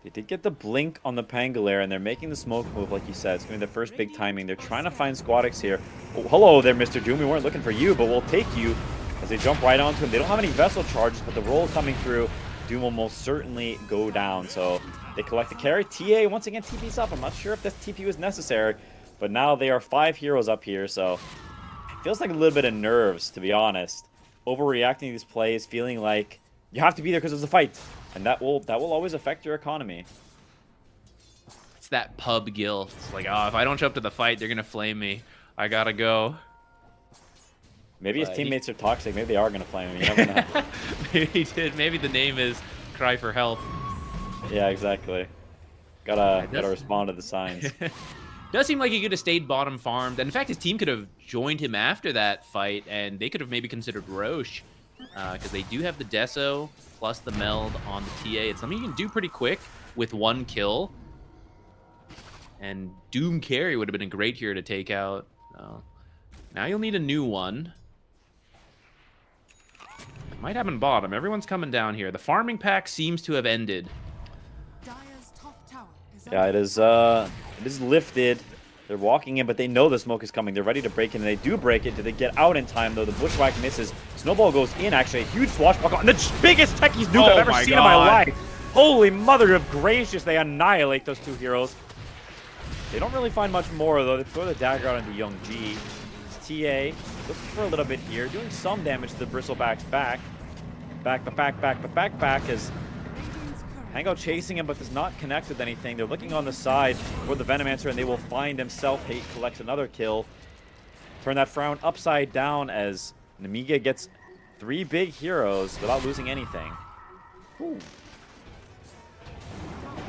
They did get the blink on the Pangolier, and they're making the smoke move, like you said. It's going to be their first big timing. They're trying to find Squadix here. Oh, hello there, Mr. Doom. We weren't looking for you, but we'll take you. As they jump right onto him. They don't have any vessel charges, but the roll coming through. Doom will most certainly go down, so they collect the carry. TA, once again, TP's up. I'm not sure if this TP was necessary, but now they are 5 heroes up here, so it feels like a little bit of nerves, to be honest. Overreacting to these plays, feeling like you have to be there because it's a fight, and that will always affect your economy. It's that pub guilt. It's like, oh, if I don't show up to the fight, they're going to flame me. I got to go. Maybe his teammates are toxic. Maybe they are going to flame him. You never know. Maybe he did. Maybe the name is Cry for Help. Yeah, exactly. Gotta respond to the signs. Does seem like he could have stayed bottom farmed. And in fact, his team could have joined him after that fight, and they could have maybe considered Roche, because they do have the Deso plus the meld on the TA. It's something you can do pretty quick with 1 kill. And Doom Carry would have been a great hero to take out. Now you'll need a new one. It might happen bottom. Everyone's coming down here. The farming pack seems to have ended. Dire's top tower is Yeah, it is lifted. They're walking in, but they know the smoke is coming. They're ready to break in, and they do break it. Do they get out in time, though? The bushwhack misses. Snowball goes in, actually. A huge swashbuckle. And the biggest techies nuke I've ever seen in my life. Holy mother of gracious. They annihilate those two heroes. They don't really find much more, though. They throw the dagger out into Young G. It's TA looking for a little bit here, doing some damage to the Bristleback's back. Back as Radiant's current. Hango chasing him, but does not connect with anything. They're looking on the side for the Venomancer, and they will find him. Self-hate collects another kill. Turn that frown upside down as Nemiga gets 3 big heroes without losing anything. Ooh.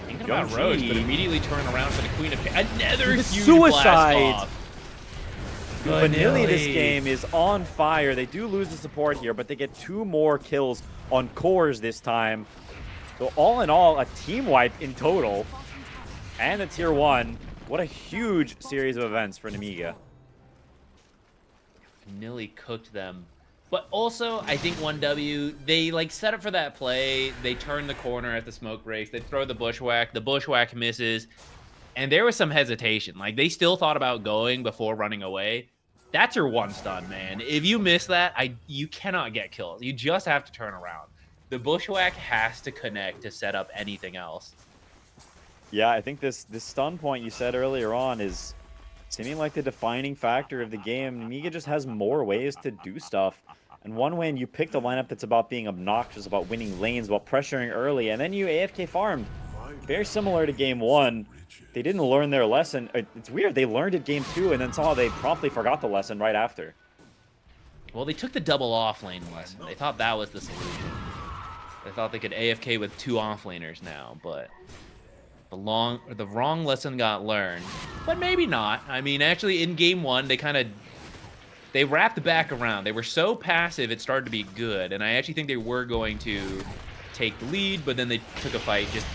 Thinking about Roche, but immediately turn around for the Queen of Pain. Another huge Suicide! blast off. Vanilli this game is on fire. They do lose the support here, but they get 2 more kills on cores this time. So all in all, a team wipe in total. And a tier 1. What a huge series of events for Nemiga. Vanilli cooked them. But also, I think 1W, they like set up for that play. They turn the corner at the smoke breaks. They throw the bushwhack. The bushwhack misses. And there was some hesitation. Like, they still thought about going before running away. That's your one stun, man. If you miss that, you cannot get kills. You just have to turn around. The bushwhack has to connect to set up anything else. Yeah, I think this stun point you said earlier on is seeming like the defining factor of the game. Nemiga just has more ways to do stuff. And one win, you picked a lineup that's about being obnoxious, about winning lanes, about pressuring early, and then you AFK farmed. Very similar to game 1. They didn't learn their lesson. It's weird. They learned it game 2 and then saw they promptly forgot the lesson right after. Well, they took the double offlane lesson. They thought that was the solution. They thought they could AFK with 2 offlaners now, but the wrong lesson got learned. But maybe not. I mean, actually, in game 1, they wrapped back around. They were so passive, it started to be good, and I actually think they were going to take the lead, but then they took a fight. Just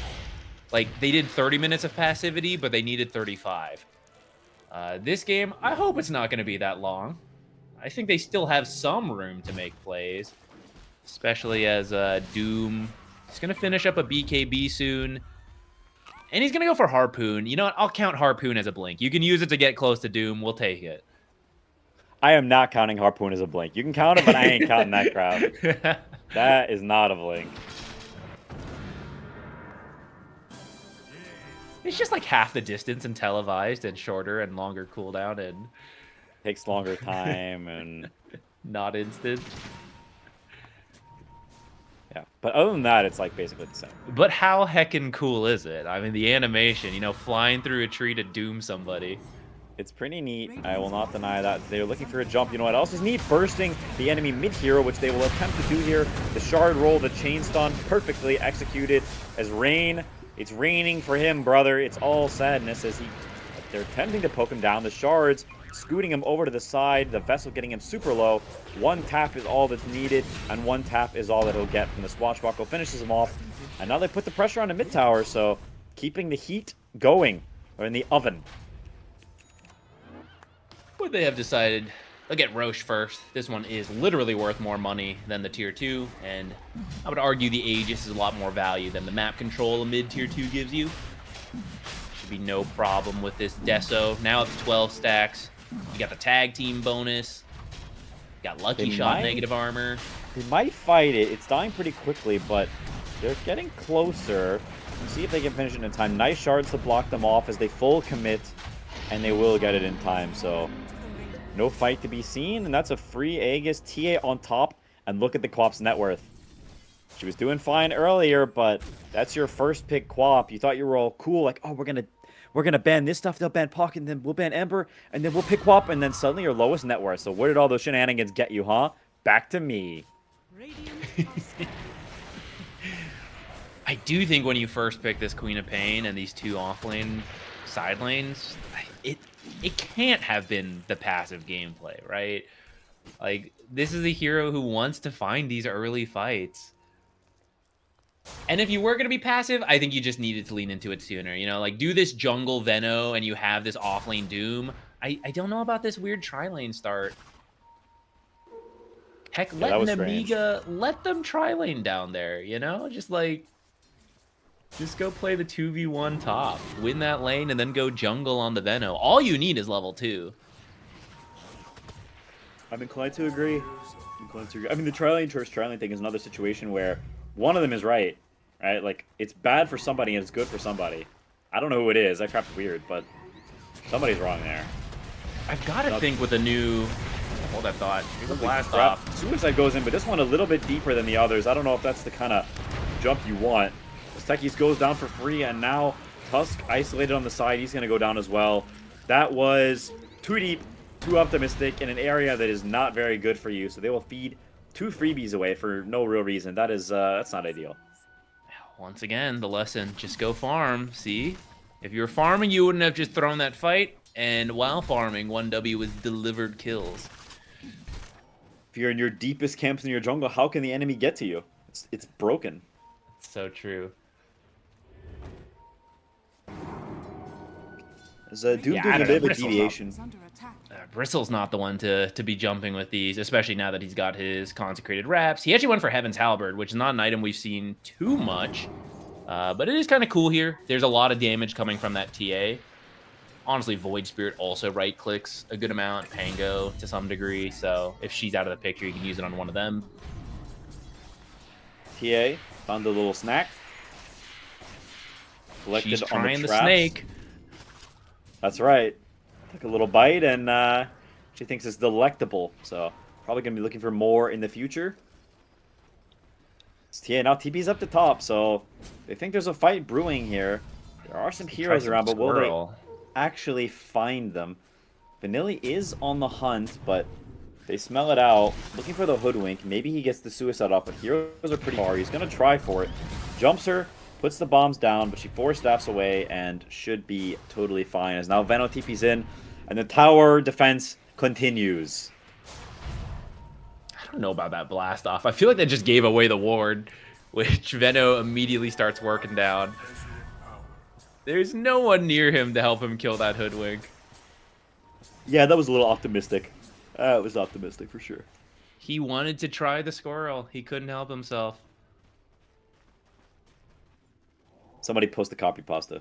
like they did 30 minutes of passivity, but they needed 35. This game, I hope it's not going to be that long. I think they still have some room to make plays, especially as Doom is going to finish up a BKB soon. And he's going to go for Harpoon. You know what? I'll count Harpoon as a blink. You can use it to get close to Doom. We'll take it. I am not counting Harpoon as a blink. You can count it, but I ain't counting that crowd. That is not a blink. It's just like half the distance and televised and shorter and longer cooldown and Takes longer time and not instant. yeah. But other than that, it's like basically the same. But how heckin' cool is it? I mean, the animation, you know, flying through a tree to doom somebody. It's pretty neat. I will not deny that. They're looking for a jump. You know what else is neat? Bursting the enemy mid-hero, which they will attempt to do here. The shard roll, the chain stun, perfectly executed as Rain. It's raining for him, brother. It's all sadness as they're attempting to poke him down. The shards scooting him over to the side. The vessel getting him super low. 1 tap is all that's needed, and 1 tap is all that he'll get from the swashbuckle. Finishes him off. And now they put the pressure on the mid tower, so keeping the heat going, or in the oven. Would they have decided, they'll get Roche first. This one is literally worth more money than the tier 2, and I would argue the Aegis is a lot more value than the map control a mid tier 2 gives you. Should be no problem with this Deso. Now it's 12 stacks. You got the tag team bonus. You got Lucky Shot negative armor. They might fight it. It's dying pretty quickly, but they're getting closer. Let's see if they can finish it in time. Nice shards to block them off as they full commit, and they will get it in time, so no fight to be seen, and that's a free Aegis. TA on top, and look at the Quap's net worth. She was doing fine earlier, but that's your first pick Quap. You thought you were all cool, like, oh, we're gonna ban this stuff, they'll ban Pocket, and then we'll ban Ember, and then we'll pick Quap, and then suddenly your lowest net worth. So where did all those shenanigans get you, huh? Back to me. I do think when you first pick this Queen of Pain and these 2 offlane side lanes, it can't have been the passive gameplay, right? Like, this is a hero who wants to find these early fights. And if you were going to be passive, I think you just needed to lean into it sooner. You know, like do this jungle Veno and you have this offlane Doom. I don't know about this weird tri-lane start. Heck, let that was strange. Nemiga, let them tri-lane down there, you know? Just like, just go play the 2v1 top. Win that lane and then go jungle on the Veno. All you need is level 2. I'm inclined to agree. I mean, the tri-lane versus tri-lane thing is another situation where one of them is right? Like, it's bad for somebody and it's good for somebody. I don't know who it is. That crap's weird, but somebody's wrong there. I've got to think with a new... Hold that thought. Here's a blast Crap. off. Suicide goes in, but this one a little bit deeper than the others. I don't know if that's the kind of jump you want. Tekis goes down for free, and now Tusk isolated on the side. He's going to go down as well. That was too deep, too optimistic, in an area that is not very good for you. So they will feed 2 freebies away for no real reason. That is, that's not ideal. Once again, the lesson, just go farm. See? If you were farming, you wouldn't have just thrown that fight. And while farming, 1W was delivered kills. If you're in your deepest camps in your jungle, how can the enemy get to you? It's broken. So true. There's a Doom Yeah, I doing a don't bit know. of a deviation. Is under attack. Bristle's not the one to be jumping with these, especially now that he's got his consecrated wraps. He actually went for Heaven's Halberd, which is not an item we've seen too much. But it is kind of cool here. There's a lot of damage coming from that TA. Honestly, Void Spirit also right-clicks a good amount. Pango to some degree. So if she's out of the picture, you can use it on one of them. TA found the little snack. Collected She's on trying the traps. snake. That's right. Took a little bite, and she thinks it's delectable. So probably going to be looking for more in the future. It's TA. Now TP's up the top, so they think there's a fight brewing here. There are some heroes around, but will they actually find them? Vanilli is on the hunt, but they smell it out. Looking for the hoodwink. Maybe he gets the suicide off, but heroes are pretty far. He's going to try for it. Jumps her, puts the bombs down, but she 4 staffs away and should be totally fine. As now Veno TP's in, and the tower defense continues. I don't know about that blast off. I feel like that just gave away the ward, which Veno immediately starts working down. There's no one near him to help him kill that hoodwink. Yeah, that was a little optimistic. It was optimistic for sure. He wanted to try the squirrel. He couldn't help himself. Somebody post the copy pasta.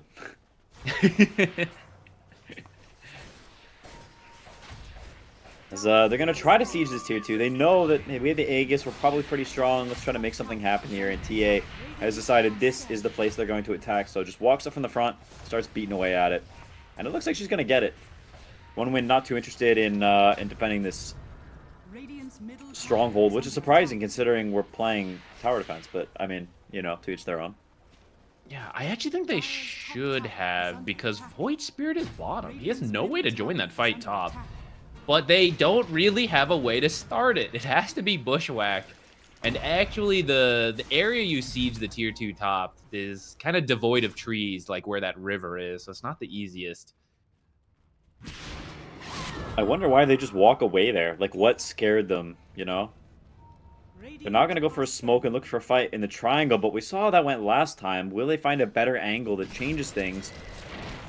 As, they're going to try to siege this tier 2. They know that hey, we have the Aegis. We're probably pretty strong. Let's try to make something happen here. And TA has decided this is the place they're going to attack. So just walks up from the front, starts beating away at it. And it looks like she's going to get it. One win, not too interested in defending this Radiant's middle tower stronghold, is which is under surprising considering we're playing tower defense. But, I mean, you know, to each their own. Yeah, I actually think they should have, because Void Spirit is bottom. He has no way to join that fight top. But they don't really have a way to start it. It has to be bushwhacked. And actually, the area you siege the tier 2 top is kind of devoid of trees, like where that river is. So it's not the easiest. I wonder why they just walk away there. Like, what scared them, you know? They're not going to go for a smoke and look for a fight in the triangle, but we saw how that went last time. Will they find a better angle that changes things?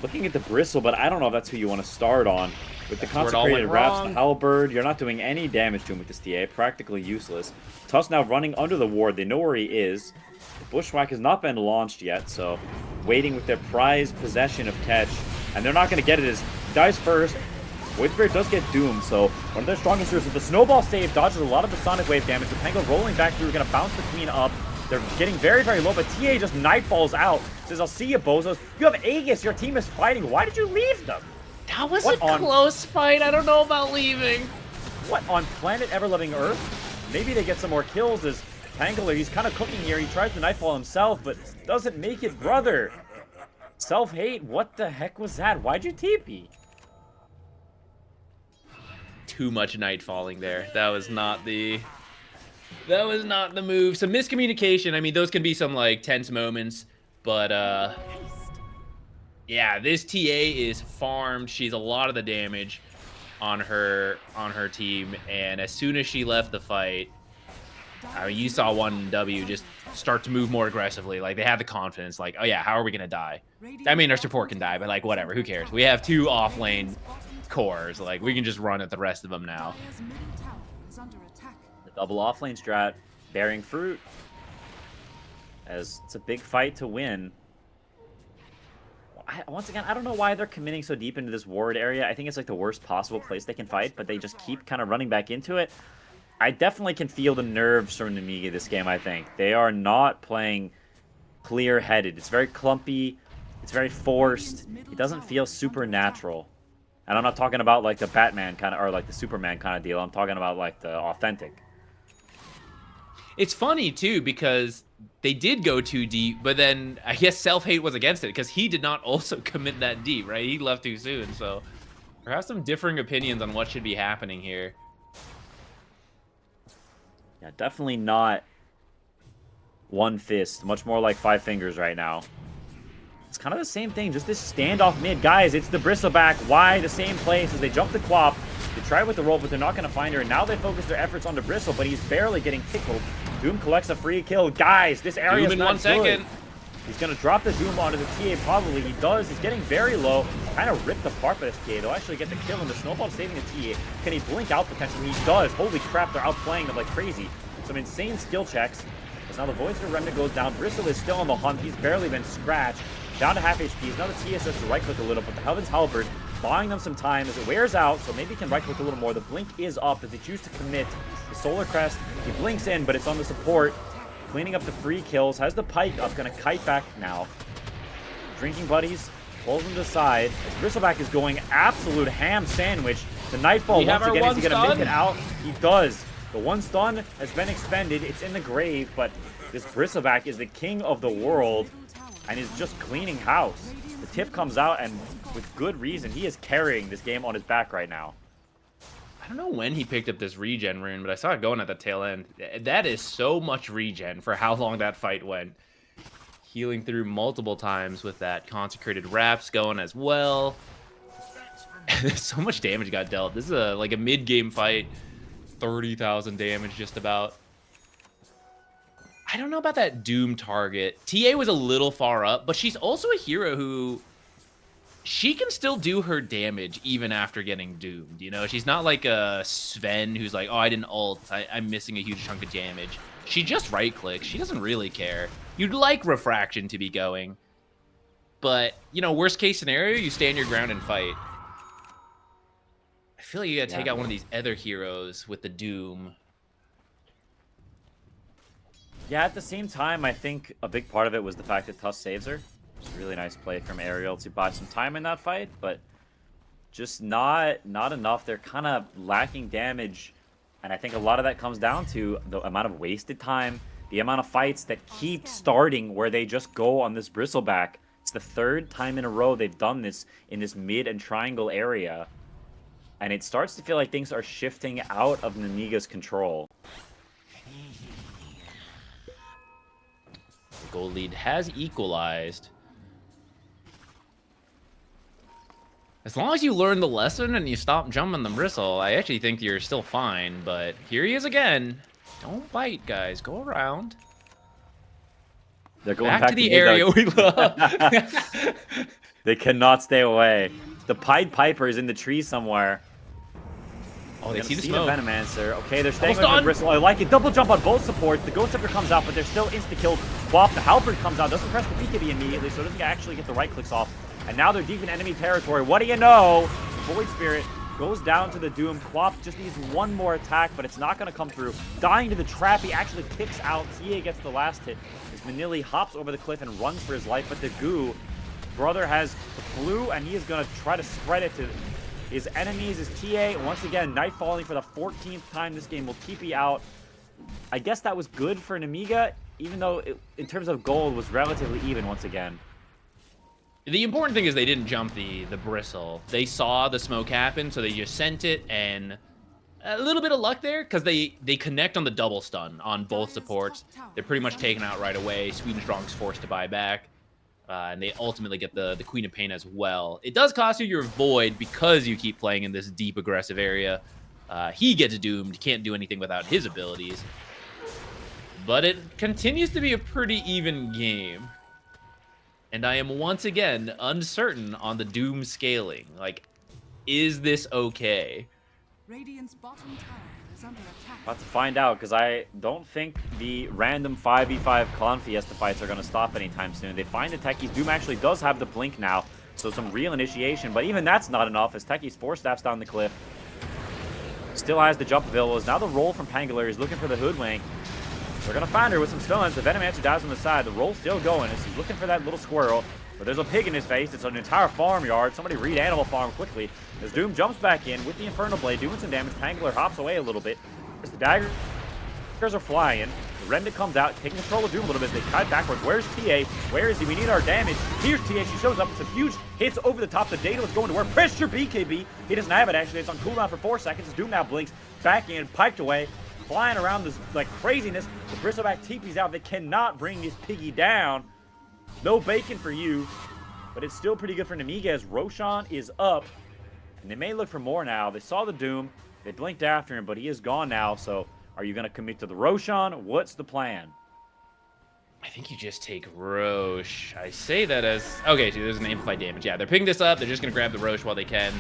Looking at the bristle, but I don't know if that's who you want to start on. With the That's where it all consecrated went wraps, wrong. the halberd, you're not doing any damage to him with this TA. Practically useless. Tusk now running under the ward. They know where he is. The bushwhack has not been launched yet, so waiting with their prized possession of catch. And they're not going to get it as he dies first. Void Spirit does get doomed, so one of their strongest heroes with the snowball save dodges a lot of the sonic wave damage. The Pango rolling back through, going to bounce the queen up. They're getting very, very low, but TA just nightfalls out. Says, I'll see you, bozos. You have Aegis. Your team is fighting. Why did you leave them? That was What a on- close fight. I don't know about leaving. What, on planet ever-loving Earth? Maybe they get some more kills as Pangler, he's kind of cooking here. He tries to nightfall himself, but doesn't make it, brother. Self-hate, what the heck was that? Why'd you TP? Too much night falling there. That was not the move. Some miscommunication. I mean, those can be some like tense moments, but yeah, this TA is farmed. She's a lot of the damage on her team, and as soon as she left the fight, I mean, you saw 1W just start to move more aggressively. Like, they have the confidence. Like, oh yeah, how are we gonna die? I mean, our support can die, but like, whatever. Who cares? We have 2 off lane cores. Like, we can just run at the rest of them now. Dire's middle tower is under attack. The double offlane strat bearing fruit, as it's a big fight to win. Once again, I don't know why they're committing so deep into this ward area. I think it's like the worst possible place they can fight, but they just keep kind of running back into it. I definitely can feel the nerves from Nemiga this game, I think. They are not playing clear-headed. It's very clumpy. It's very forced. It doesn't feel supernatural. And I'm not talking about like the Batman kind of, or like the Superman kind of deal. I'm talking about like the authentic. It's funny, too, because they did go too deep, but then I guess Self-Hate was against it because he did not also commit that deep, right? He left too soon, so perhaps some differing opinions on what should be happening here. Yeah, definitely not one fist. Much more like 5 fingers right now. It's kind of the same thing, just this standoff mid. Guys, it's the Bristleback. Why the same place as they jump the Quap? They try with the roll, but they're not going to find her. And now they focus their efforts on the Bristle, but he's barely getting tickled. Doom collects a free kill. Guys, this area is Doom in not 1 second. good. He's going to drop the Doom onto the TA probably. He does. He's getting very low. Kind of ripped apart by this TA. They'll actually get the kill, and the Snowball saving the TA. Can he blink out potentially? He does. Holy crap, they're outplaying them like crazy. Some insane skill checks. As now the Voidster Remnant goes down. Bristle is still on the hunt. He's barely been scratched. Down to half HP. Now the TA starts to right-click a little, but the Heaven's Halberd buying them some time as it wears out, so maybe he can right-click a little more. The blink is up as they choose to commit. The Solar Crest, he blinks in, but it's on the support. Cleaning up the free kills, has the Pike up, gonna kite back now. Drinking Buddies pulls him to the side as Bristleback is going absolute ham sandwich. The Nightfall once again, is he gonna make it out? He does. The 1 stun has been expended. It's in the grave, but this Bristleback is the king of the world and is just cleaning house. The tip comes out, and with good reason, he is carrying this game on his back right now. I don't know when he picked up this regen rune, but I saw it going at the tail end. That is so much regen for how long that fight went. Healing through multiple times with that consecrated wraps going as well. So much damage got dealt. This is like a mid-game fight. 30,000 damage just about. I don't know about that Doom target. TA was a little far up, but she's also a hero who... she can still do her damage even after getting doomed, you know? She's not like a Sven who's like, oh, I didn't ult. I'm missing a huge chunk of damage. She just right-clicks. She doesn't really care. You'd like Refraction to be going. But, you know, worst case scenario, you stand your ground and fight. I feel like you gotta take out one of these other heroes with the Doom. Yeah, at the same time, I think a big part of it was the fact that Tuss saves her. It's a really nice play from Ariel to buy some time in that fight, but just not enough. They're kind of lacking damage, and I think a lot of that comes down to the amount of wasted time, the amount of fights that keep starting where they just go on this Bristleback. It's the 3rd time in a row they've done this in this mid and triangle area, and it starts to feel like things are shifting out of Nemiga's control. The gold lead has equalized. As long as you learn the lesson and you stop jumping the bristle, I actually think you're still fine. But here he is again. Don't bite, guys. Go around. They're going Back to the area we love. They cannot stay away. The Pied Piper is in the tree somewhere. Oh, they see the smoke. Venomancer. Okay, they're staying Almost with the done. Bristle. I like it. Double jump on both supports. The Ghost Scepter comes out, but they're still insta-killed. Quap, the Halberd comes out. Doesn't press the BKB immediately, so doesn't actually get the right clicks off. And now they're deep in enemy territory. What do you know? Void Spirit goes down to the Doom. Quap just needs one more attack, but it's not going to come through. Dying to the trap. He actually kicks out. TA gets the last hit as Manili hops over the cliff and runs for his life, but the Goo brother has the flu, and he is going to try to spread it to his enemies. His TA, once again, Night Falling for the 14th time this game will TP out. I guess that was good for Nemiga, even though it, in terms of gold, was relatively even once again. The important thing is they didn't jump the bristle. They saw the smoke happen, so they just sent it, and a little bit of luck there, because they connect on the double stun on both supports. They're pretty much taken out right away. Sweden Strong's forced to buy back. And they ultimately get the Queen of Pain as well. It does cost you your Void because you keep playing in this deep, aggressive area. He gets doomed. Can't do anything without his abilities. But it continues to be a pretty even game. And I am once again uncertain on the Doom scaling. Like, is this okay? Radiant's bottom tower is under attack. About to find out, because I don't think the random 5v5 Clan Fiesta fights are going to stop anytime soon. They find the Techies. Doom actually does have the blink now, so some real initiation, but even that's not enough as Techies 4-staffs down the cliff. Still has the jump available. Is now the roll from Pangolin. He's looking for the Hoodwink. They're going to find her with some stuns. The Venomancer dies on the side. The roll's still going as he's looking for that little squirrel. But there's a pig in his face. It's an entire farmyard. Somebody read Animal Farm quickly. As Doom jumps back in with the Infernal Blade, doing some damage. Pangolin hops away a little bit. As the daggers are flying. The Remnant comes out, taking control of Doom a little bit as they kite backwards. Where's TA? Where is he? We need our damage. Here's TA. She shows up with some huge hits over the top. The data was going to work. Pressure BKB. He doesn't have it, actually. It's on cooldown for 4 seconds. As Doom now blinks. Back in, piped away. Flying around this like craziness. The Bristleback TP's out. They cannot bring this piggy down. No bacon for you. But it's still pretty good for Nemiga as Roshan is up. And they may look for more now. They saw the Doom. They blinked after him, but he is gone now. So are you going to commit to the Roshan? What's the plan? I think you just take Roche. I say that as... Okay, so there's an amplified damage. Yeah, they're picking this up. They're just going to grab the Roche while they can.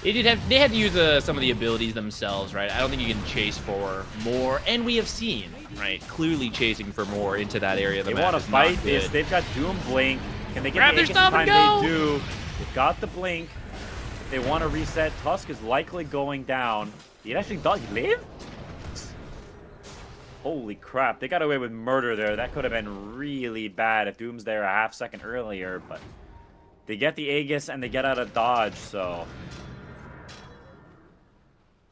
They had to use some of the abilities themselves, right? I don't think you can chase for more. And we have seen, right, clearly chasing for more into that area of the They map. want to fight this. They've got Doom Blink. Can they get Grab the their Aegis stuff in and time? go! They do. They've got the Blink. If they want to reset, Tusk is likely going down. He actually does live? Holy crap. They got away with murder there. That could have been really bad if Doom's there a half second earlier. But they get the Aegis and they get out of dodge, so...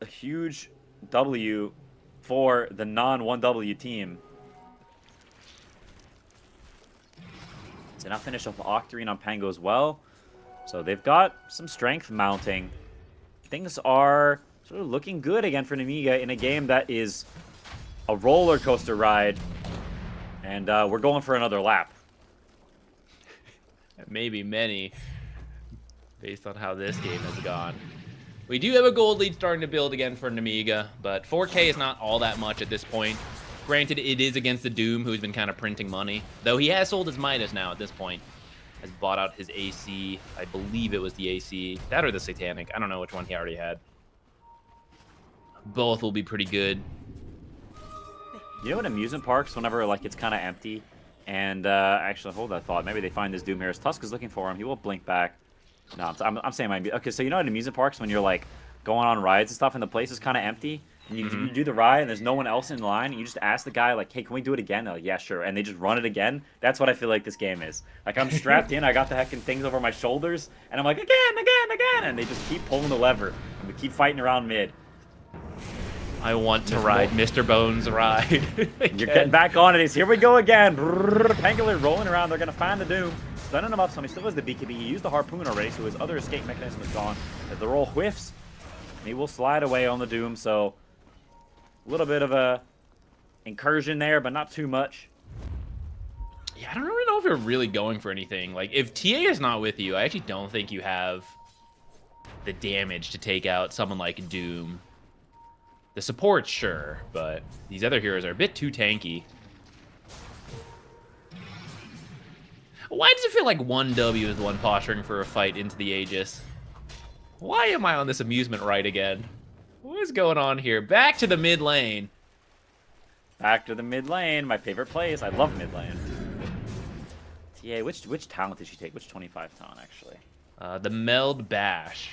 A huge W for the non-1W team. So now finish up Octarine on Pango as well. So they've got some strength mounting. Things are sort of looking good again for Nemiga in a game that is a roller coaster ride. And we're going for another lap. Maybe many, based on how this game has gone. We do have a gold lead starting to build again for Nemiga, but 4K is not all that much at this point. Granted, it is against the Doom, who's been kind of printing money. Though he has sold his Midas now at this point. Has bought out his AC. I believe it was the AC. That or the Satanic. I don't know which one he already had. Both will be pretty good. You know, in amusement parks, whenever like it's kind of empty, and actually, hold that thought. Maybe they find this Doom here. As Tusk is looking for him, he will blink back. No, I'm saying okay. So you know, at amusement parks, when you're like going on rides and stuff, and the place is kind of empty, and you do the ride, and there's no one else in line, and you just ask the guy like, "Hey, can we do it again?" They're like, "Yeah, sure," and they just run it again. That's what I feel like this game is. Like I'm strapped in, I got the heckin' things over my shoulders, and I'm like, again, and they just keep pulling the lever, and we keep fighting around mid. I want to ride Mr. Bones' ride. You're getting back on it. Here we go again. Pangolin rolling around. They're going to find the Doom. Stunning him up some. He still has the BKB. He used the Harpoon already, so his other escape mechanism is gone. As the roll whiffs, and he will slide away on the Doom. So a little bit of a incursion there, but not too much. Yeah, I don't really know if you're really going for anything. Like, if TA is not with you, I actually don't think you have the damage to take out someone like Doom. The support, sure, but these other heroes are a bit too tanky. Why does it feel like 1W is the one posturing for a fight into the Aegis? Why am I on this amusement ride again? What is going on here? Back to the mid lane. Back to the mid lane, my favorite place. I love mid lane. TA, which talent did she take? Which 25 talent, actually? The Meld Bash.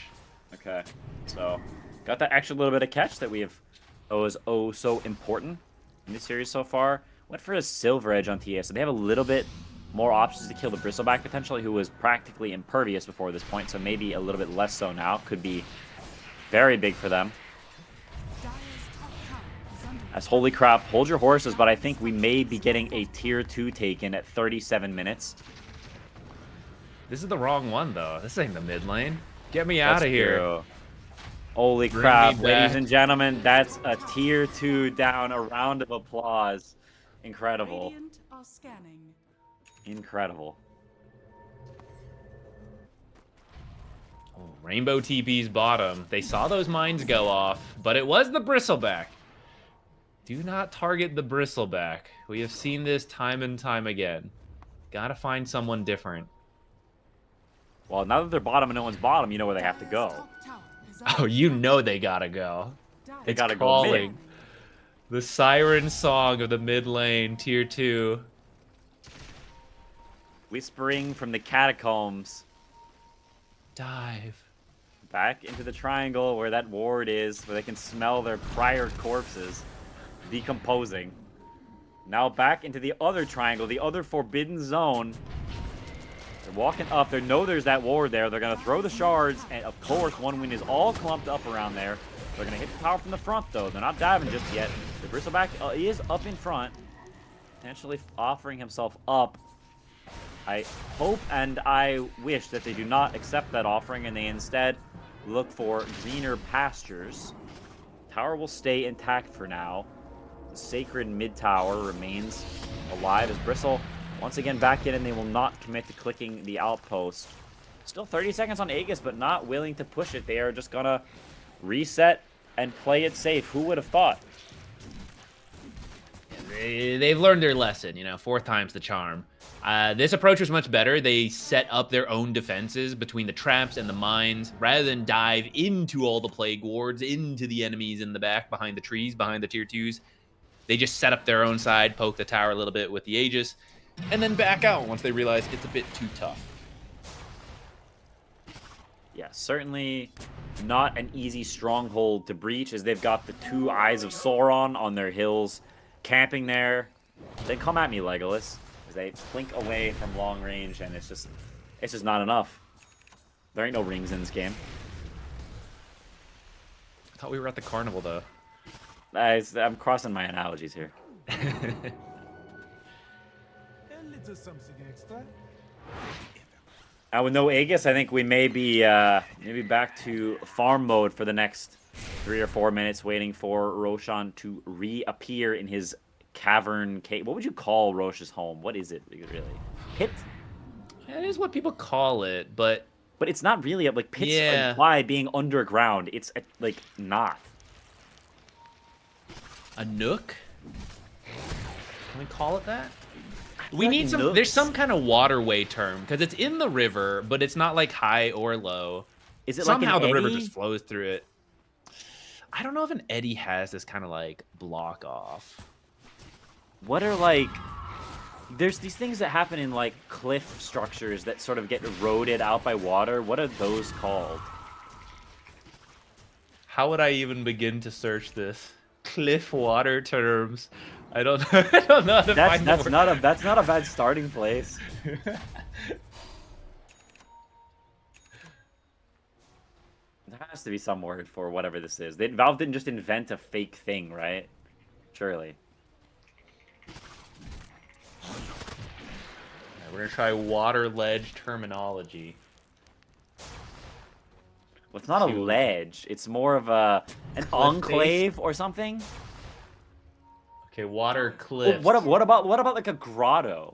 Okay, so got that extra little bit of catch that we have is so important in this series so far. Went for a Silver Edge on TA, so they have a little bit more options to kill the Bristleback potentially, who was practically impervious before this point, so maybe a little bit less so now. Could be very big for them. Dire's top tower is under As holy crap, hold your horses, but I think we may be getting a tier 2 taken at 37 minutes. This is the wrong one, though. This ain't the mid lane. Get me out of here. True. Holy Bring crap, me ladies back. and gentlemen, that's a tier 2 down. A round of applause. Incredible. Radiant are scanning. Incredible. Oh, Rainbow TP's bottom. They saw those mines go off, but it was the Bristleback. Do not target the bristleback. We have seen this time and time again. Gotta find someone different. Well, now that they're bottom and no one's bottom, you know where they have to go. Top tower is Oh, you know they gotta go. They It's gotta go calling. mid. The siren song of the mid lane, tier 2. Whispering from the catacombs Dive. back into the triangle where that ward is, where they can smell their prior corpses decomposing. Now back into the other triangle, the other forbidden zone. They're walking up. They know there's that ward there. They're going to throw the shards, and of course, one win is all clumped up around there. They're going to hit the tower from the front, though. They're not diving just yet. The bristleback is up in front, potentially offering himself up. I hope and I wish that they do not accept that offering and they instead look for greener pastures. Tower will stay intact for now. The sacred mid tower remains alive as Bristle once again back in, and they will not commit to clicking the outpost. Still 30 seconds on Aegis, but not willing to push it. They are just gonna reset and play it safe. Who would have thought? They've learned their lesson, you know, 4th time's the charm. This approach was much better. They set up their own defenses between the traps and the mines, rather than dive into all the plague wards, into the enemies in the back, behind the trees, behind the tier 2s. They just set up their own side, poke the tower a little bit with the Aegis, and then back out once they realize it's a bit too tough. Yeah, certainly not an easy stronghold to breach, as they've got the 2 Eyes of Sauron on their hills, camping there. They come at me, Legolas, as they blink away from long range, and it's just not enough. There ain't no rings in this game. I thought we were at the carnival, though. I'm crossing my analogies here. A little something extra. Now with no Aegis, I think we may be maybe back to farm mode for the next 3 or 4 minutes, waiting for Roshan to reappear in his cavern cave. What would you call Rosh's home? What is it really? Pit? That is what people call it, but it's not really like pits Yeah. imply being underground. It's like not. a nook? Can we call it that? We like need some. nooks. There's some kind of waterway term because it's in the river, but it's not like high or low. Is it Somehow like an the river eddy? just flows through it? I don't know if an eddy has this kind of like block off. What are like? There's these things that happen in like cliff structures that sort of get eroded out by water. What are those called? How would I even begin to search this? Cliff water terms. I don't know. I don't know how to find the That's word. not a bad starting place. There has to be some word for whatever this is. Valve didn't just invent a fake thing, right? Surely. We're gonna try water ledge terminology. Well, it's not a To- ledge. It's more of an Cliff enclave or something. Okay, water Well, cliff. what about like a grotto?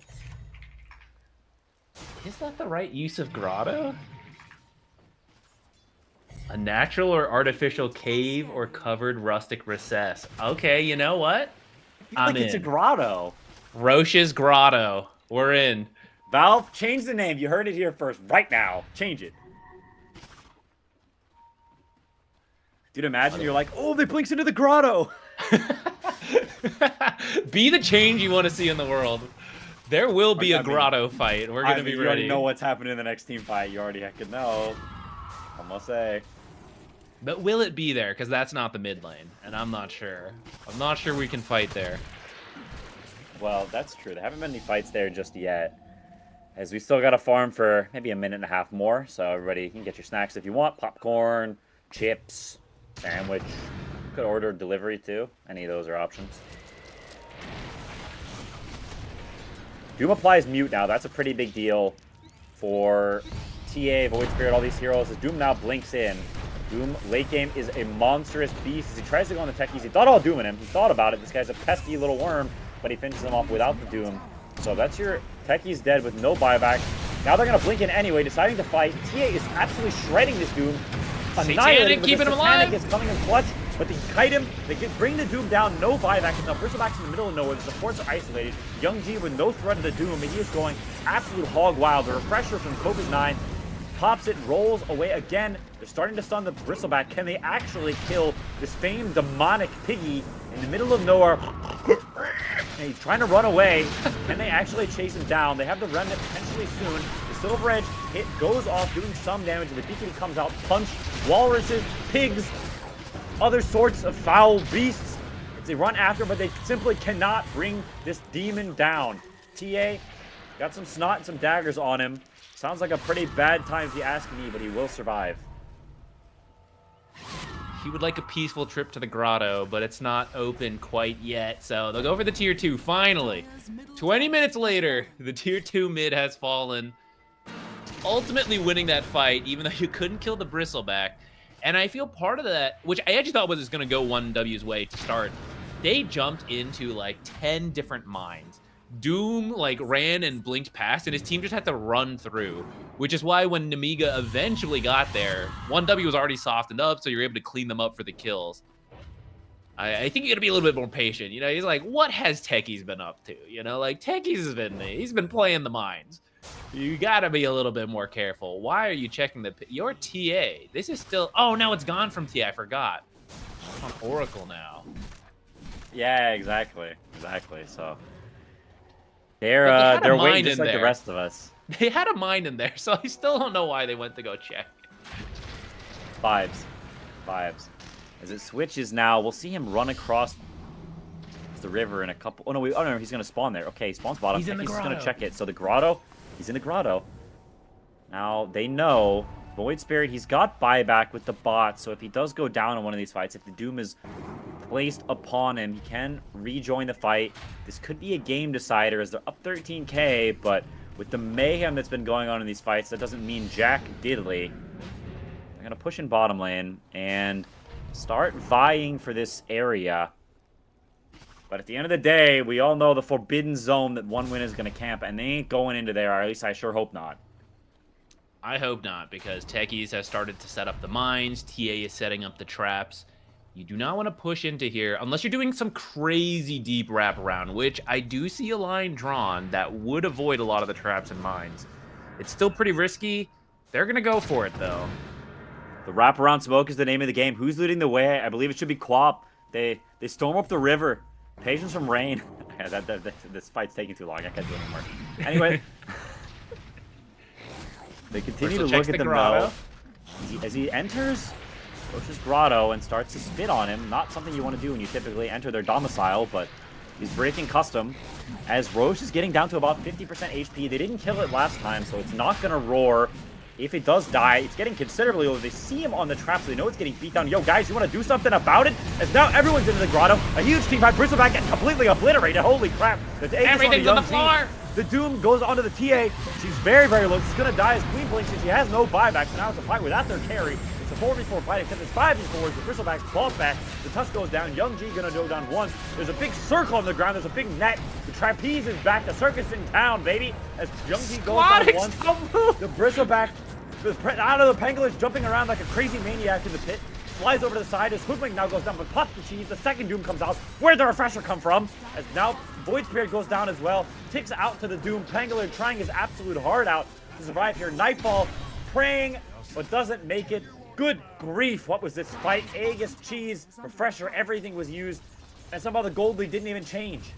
Is that the right use of grotto? A natural or artificial cave or covered rustic recess. Okay, you know what? I feel like it's a grotto. Roche's Grotto. We're in. Valve, change the name. You heard it here first. Right now. Change it. Dude, imagine you're like, oh, they blinks into the grotto. Be the change you want to see in the world. There will be I a mean- grotto fight. We're gonna be you ready. already know what's happening in the next team fight. You already could know. I must say. But will it be there? Because that's not the mid lane, and I'm not sure. I'm not sure we can fight there. Well, that's true. There haven't been any fights there just yet. As we still got to farm for maybe a minute and a half more. So everybody, you can get your snacks if you want. Popcorn, chips, sandwich. You could order delivery too. Any of those are options. Doom applies mute now. That's a pretty big deal for TA, Void Spirit, all these heroes. As Doom now blinks in. Doom, late game, is a monstrous beast. As he tries to go on the techies, he thought all Doom in him. He thought about it. This guy's a pesky little worm, but he finishes him off without the Doom. So that's your techies dead with no buyback. Now they're going to blink in anyway, deciding to fight. TA is absolutely shredding this Doom. Annihilating, but keeping the him Satanic alive. is coming in clutch. but they kite him, bring the Doom down, no buyback, and now Bristleback's in the middle of nowhere, the supports are isolated, Young G with no threat of the Doom, and he is going absolute hog wild. The refresher from Kobe's 9 pops it, rolls away again. They're starting to stun the Bristleback. Can they actually kill this famed demonic piggy in the middle of nowhere? And he's trying to run away. Can they actually chase him down? They have the Remnant potentially soon. The Silver Edge hit goes off, doing some damage, and the beacon comes out. Punch, walruses, pigs, other sorts of foul beasts. They run after, but they simply cannot bring this demon down. TA got some snot and some daggers on him. Sounds like a pretty bad time if you ask me, but he will survive. He would like a peaceful trip to the grotto, but it's not open quite yet. So they'll go for the tier 2 finally. 20 minutes later, the tier 2 mid has fallen, ultimately winning that fight, even though you couldn't kill the Bristleback. And I feel part of that, which I actually thought was going to go 1W's way to start, they jumped into like 10 different mines. Doom like ran and blinked past, and his team just had to run through, which is why when Nemiga eventually got there, 1W was already softened up, so you're able to clean them up for the kills. I think you got to be a little bit more patient. You know, he's like, what has Techies been up to? You know, like Techies he's been playing the mines. You got to be a little bit more careful. Why are you checking your TA? This is still, oh no, it's gone from TA. I forgot. It's on Oracle now. Yeah, exactly. So they're waiting just like the rest of us. They had a mine in there, so I still don't know why they went to go check. Vibes. As it switches now, we'll see him run across the river in a couple. Oh no, he's gonna spawn there. Okay, he spawns bottom. He's in the He's grotto. gonna check it. So the grotto, he's in the grotto. Now they know Void Spirit. He's got buyback with the bot. So if he does go down in one of these fights, if the Doom is placed upon him, he can rejoin the fight. This could be a game decider as they're up 13k, but with the mayhem that's been going on in these fights, that doesn't mean jack diddly. They're gonna push in bottom lane and start vying for this area. But at the end of the day, we all know the forbidden zone that 1Win is gonna camp, and they ain't going into there, or at least I sure hope not. I hope not, because Techies has started to set up the mines, TA is setting up the traps. You do not want to push into here unless you're doing some crazy deep wraparound, which I do see a line drawn that would avoid a lot of the traps and mines. It's still pretty risky. They're going to go for it, though. The wraparound smoke is the name of the game. Who's leading the way? I believe it should be Quap. They storm up the river. Patience from Rain. Yeah, this fight's taking too long. I can't do it anymore. Anyway. They continue to look at them, though. As he enters Roche's grotto and starts to spit on him. Not something you want to do when you typically enter their domicile, but he's breaking custom. As Roche is getting down to about 50% HP. They didn't kill it last time, so it's not going to roar. If it does die, it's getting considerably low. They see him on the trap, so they know it's getting beat down. Yo, guys, you want to do something about it? As now everyone's into the grotto. A huge team fight. Bristleback gets completely obliiterated. Holy crap. Everything's on the floor. The Doom goes onto the TA. She's very, very low. She's going to die as Queen blinks, and she has no buyback. So now it's a fight without their carry. It's a 4v4 fight, except it's 5v4s. The Bristleback's claws back. The Tusk goes down. Young G going to go down once. There's a big circle on the ground. There's a big net. The trapeze is back. The circus in town, baby. As Young G goes down once. The Bristleback, out of the Pangolin, jumping around like a crazy maniac in the pit. Flies over to the side as Hoodwink now goes down, but pops the cheese. The second Doom comes out. Where'd the refresher come from? As now Void Spirit goes down as well. Ticks out to the Doom. Pangolin trying his absolute heart out to survive here. Nightfall praying, but doesn't make it. Good grief, what was this fight? Aegis, cheese, refresher, everything was used. And somehow the gold lead didn't even change.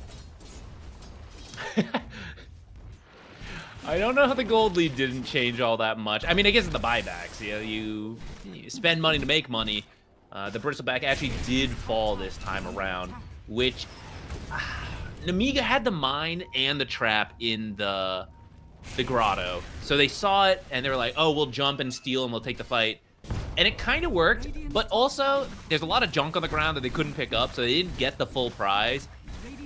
I don't know how the gold lead didn't change all that much. I mean, I guess it's the buybacks. You know, you spend money to make money. The Bristleback actually did fall this time around, which Nemiga had the mine and the trap in the grotto. So they saw it and they were like, oh, we'll jump and steal and we'll take the fight. And it kind of worked, but also there's a lot of junk on the ground that they couldn't pick up, so they didn't get the full prize.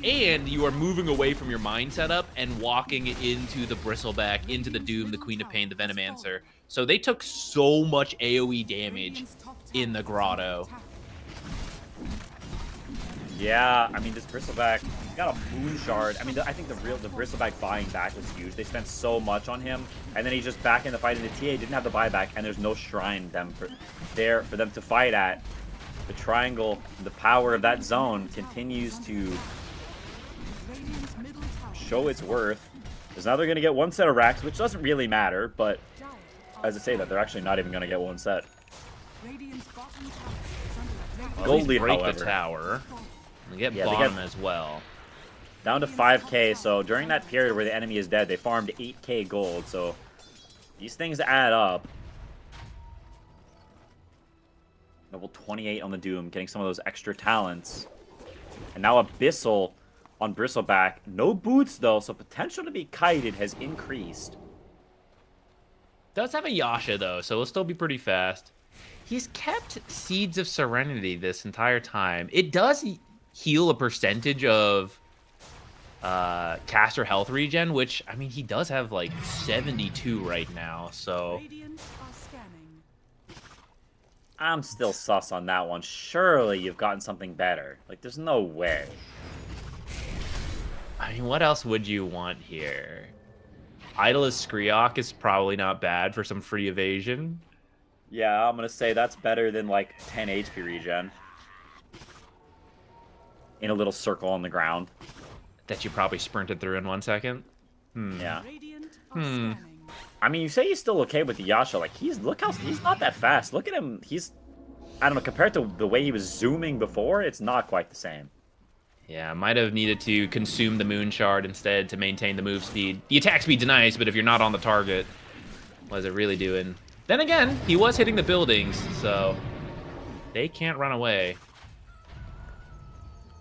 And you are moving away from your mine setup and walking into the Bristleback, into the Doom, the Queen of Pain, the Venomancer. So they took so much AoE damage in the grotto. Yeah, I mean, this Bristleback got a Moon Shard. I mean, I think the Bristleback buying back was huge. They spent so much on him, and then he's just back in the fight, and the TA didn't have the buyback, and there's no shrine for them to fight at. The triangle, the power of that zone continues to Radiant's middle tower show its worth. Because now they're going to get one set of racks, which doesn't really matter, but as I say that, they're actually not even going to get one set. Radiant's bottom tower is under attack. Gold At least lead, break however. the tower. And get Yeah, they bottom get- as well. Down to 5k, so during that period where the enemy is dead, they farmed 8k gold, so these things add up. Level 28 on the Doom, getting some of those extra talents. And now Abyssal on Bristleback. No boots, though, so potential to be kited has increased. Does have a Yasha, though, so it'll still be pretty fast. He's kept Seeds of Serenity this entire time. It does heal a percentage of caster health regen, which, I mean, he does have, like, 72 right now, so... Radiant are scanning. I'm still sus on that one. Surely you've gotten something better. Like, there's no way. I mean, what else would you want here? Idolist Skriok is probably not bad for some free evasion. Yeah, I'm gonna say that's better than, like, 10 HP regen. In a little circle on the ground. That you probably sprinted through in 1 second. Yeah. Radiant are scanning. I mean, you say he's still okay with the Yasha. Like, he's not that fast. Look at him. He's, I don't know, compared to the way he was zooming before, it's not quite the same. Yeah, might have needed to consume the Moon Shard instead to maintain the move speed. The attack speed's nice, but if you're not on the target, what is it really doing? Then again, he was hitting the buildings, so they can't run away.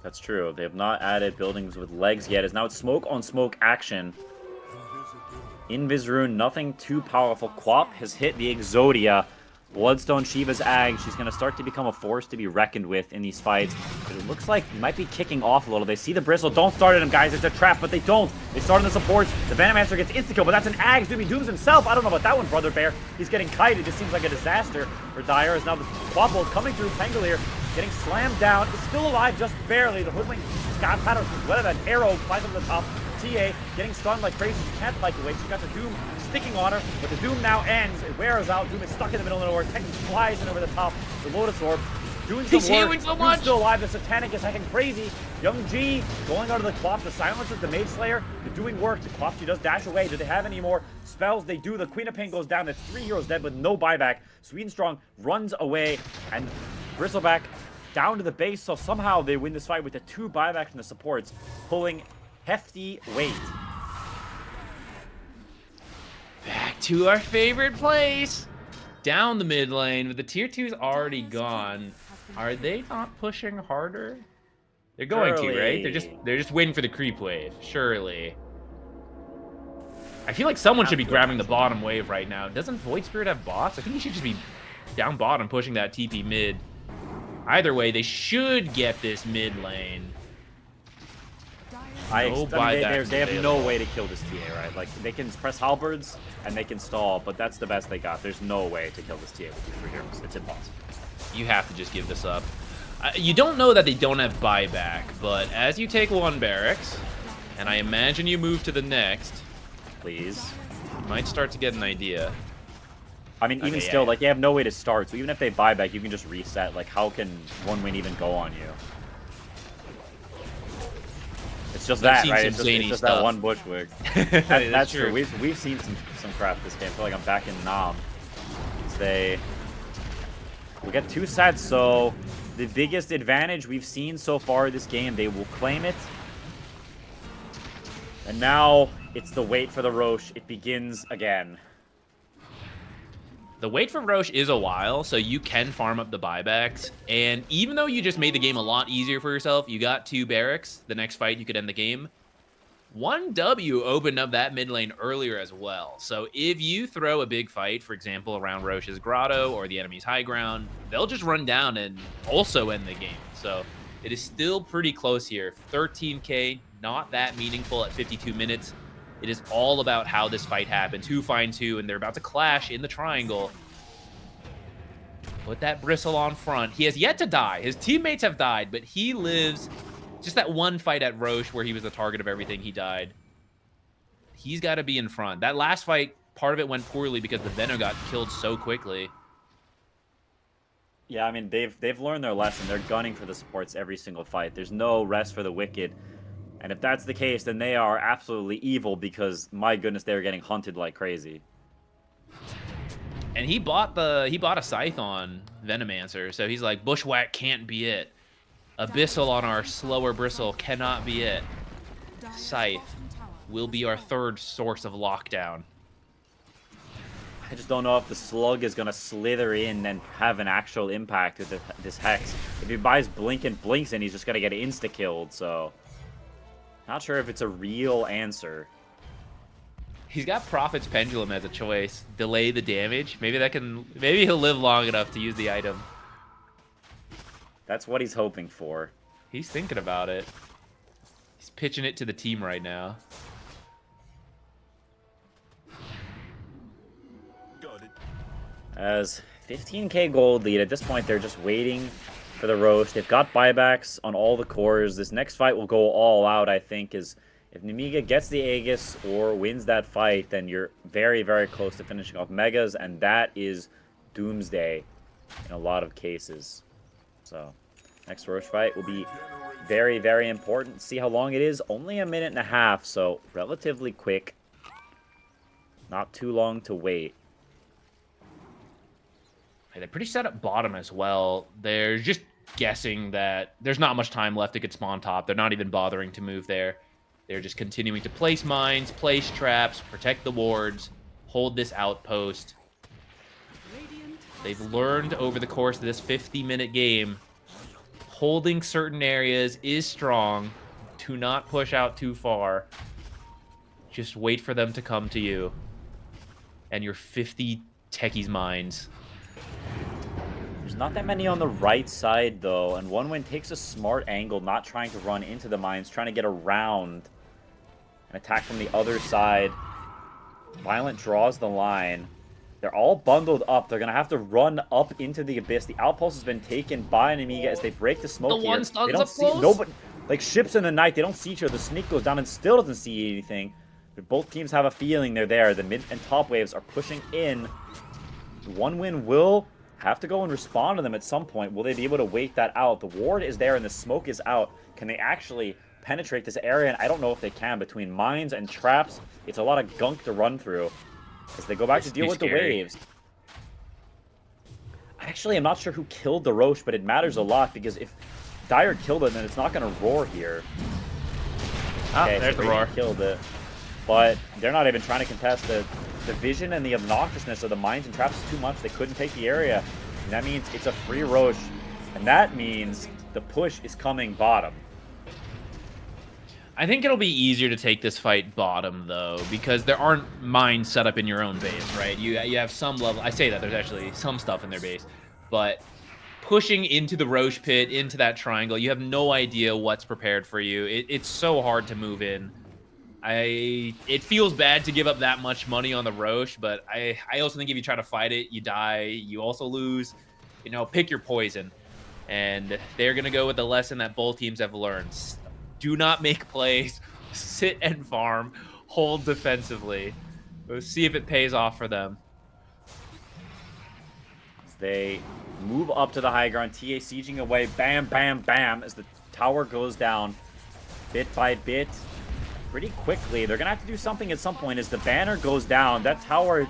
That's true. They have not added buildings with legs yet. As now it's smoke on smoke action. Invis Rune, nothing too powerful. Quap has hit the Exodia. Bloodstone Shiva's Ag. She's going to start to become a force to be reckoned with in these fights. But it looks like he might be kicking off a little. They see the Bristle. Don't start at him, guys. It's a trap, but they don't. They start on the supports. The Venomancer gets insta-kill, but that's an Ag. Doomie dooms himself. I don't know about that one, Brother Bear. He's getting kited. It just seems like a disaster for Dire. As now the Quap bolt coming through. Pangolier getting slammed down. Is still alive just barely. The Hoodwink got pattern. Whether that arrow flies over the top. TA getting stunned like crazy. She can't like the way. She got the Doom sticking on her, but the Doom now ends. It wears out. Doom is stuck in the middle of nowhere. Technically flies in over the top. The Lotus Orb doing some He's work. healing so Doom's much. still alive. The Satanic is hacking crazy. Young G going out of the Quap. The silences the Mage Slayer. They're doing work. The Quap, she does dash away. Do they have any more spells? They do. The Queen of Pain goes down. That's 3 heroes dead with no buyback. Sweden Strong runs away, and Bristleback down to the base. So somehow they win this fight with the 2 buybacks from the supports, pulling hefty weight. Back to our favorite place. Down the mid lane, but the tier 2's already gone. Are they not pushing harder? They're going to, right? They're just waiting for the creep wave, surely. I feel like someone should be grabbing the bottom wave right now. Doesn't Void Spirit have bots? I think he should just be down bottom pushing that TP mid. Either way, they should get this mid lane. I No mean, buybacks they have no available. way to kill this TA, right? Like, they can press halberds and they can stall, but that's the best they got. There's no way to kill this TA with these 3 heroes. It's impossible. You have to just give this up. You don't know that they don't have buyback, but as you take 1 barracks, and I imagine you move to the next, Please. you might start to get an idea. I mean, even Okay, still, yeah. like, they have no way to start, so even if they buy back, you can just reset. Like, how can 1 win even go on you? It's just We've that, seen right? some It's zany just that stuff. one Bushwig. That's true. We've seen some crap this game. I feel like I'm back in Nam. We get 2 sets, so the biggest advantage we've seen so far this game, they will claim it. And now it's the wait for the Roche. It begins again. The wait for Roche is a while, so you can farm up the buybacks. And even though you just made the game a lot easier for yourself, you got 2 barracks. The next fight, you could end the game. 1W opened up that mid lane earlier as well. So if you throw a big fight, for example, around Roche's grotto or the enemy's high ground, they'll just run down and also end the game. So it is still pretty close here. 13k, not that meaningful at 52 minutes. It is all about how this fight happens, who finds who, and they're about to clash in the triangle. Put that Bristle on front. He has yet to die. His teammates have died, but he lives. Just that one fight at Roche where he was the target of everything, he died. He's got to be in front. That last fight, part of it went poorly because the Venom got killed so quickly. Yeah, I mean, they've learned their lesson. They're gunning for the supports every single fight. There's no rest for the wicked. And if that's the case, then they are absolutely evil because, my goodness, they're getting hunted like crazy. And he bought a scythe on Venomancer, so he's like, Bushwhack can't be it. Abyssal on our slower bristle cannot be it. Scythe will be our third source of lockdown. I just don't know if the slug is going to slither in and have an actual impact with this Hex. If he buys Blink and blinks in, he's just going to get insta-killed, so... Not sure if it's a real answer. He's got Prophet's Pendulum as a choice. Delay the damage. Maybe he'll live long enough to use the item. That's what he's hoping for. He's thinking about it. He's pitching it to the team right now. As 15k gold lead, at this point they're just waiting for the roast. They've got buybacks on all the cores. This next fight will go all out, I think, is if Nemiga gets the Aegis or wins that fight, then you're very, very close to finishing off Megas, and that is doomsday in a lot of cases. So, next roast fight will be very, very important. See how long it is. Only a minute and a half, so relatively quick. Not too long to wait. They're pretty set up bottom as well. They're just guessing that there's not much time left to get spawn top. They're not even bothering to move there. They're just continuing to place mines, place traps, protect the wards, hold this outpost. They've learned over the course of this 50-minute game, holding certain areas is strong. Do not push out too far. Just wait for them to come to you. And your 50 techies mines. There's not that many on the right side, though, and OneWin takes a smart angle, not trying to run into the mines, trying to get around and attack from the other side. Violent draws the line. They're all bundled up. They're going to have to run up into the Abyss. The outpost has been taken by Nemiga as they break the smoke here. They don't see nobody. Like ships in the night, they don't see each other. The sneak goes down and still doesn't see anything. But both teams have a feeling they're there. The mid and top waves are pushing in. OneWin will have to go and respond to them at some point. Will they be able to wait that out? The ward is there and the smoke is out. Can they actually penetrate this area? And I don't know if they can. Between mines and traps, it's a lot of gunk to run through as they go back to deal with the waves. Actually, I'm not sure who killed the Roche, but it matters a lot because if Dire killed it, then it's not going to roar here. Okay, there's the roar. Killed it. But they're not even trying to contest the vision, and the obnoxiousness of the mines and traps is too much. They couldn't take the area. And that means it's a free Roche. And that means the push is coming bottom. I think it'll be easier to take this fight bottom, though, because there aren't mines set up in your own base, right? You have some level... I say that, there's actually some stuff in their base. But pushing into the Roche pit, into that triangle, you have no idea what's prepared for you. It's so hard to move in. It feels bad to give up that much money on the Roche, but I also think if you try to fight it, you die, you also lose. You know, pick your poison. And they're going to go with the lesson that both teams have learned. Do not make plays, sit and farm, hold defensively. We'll see if it pays off for them. As they move up to the high ground, TA sieging away, bam, bam, bam, as the tower goes down bit by bit. Pretty quickly. They're going to have to do something at some point as the banner goes down. That tower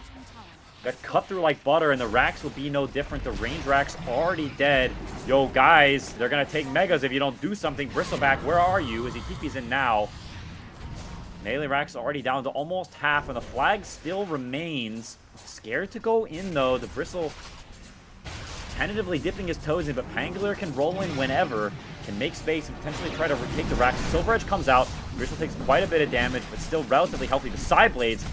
got cut through like butter, and the racks will be no different. The range rack's already dead. Yo, guys, they're going to take megas if you don't do something. Bristleback, where are you? As he TP's in now. Melee rack's already down to almost half, and the flag still remains. Scared to go in, though. The Bristle tentatively dipping his toes in, but Pangolier can roll in whenever. Can make space and potentially try to take the rack. Silver Edge comes out. Bristle takes quite a bit of damage, but still relatively healthy. The side blades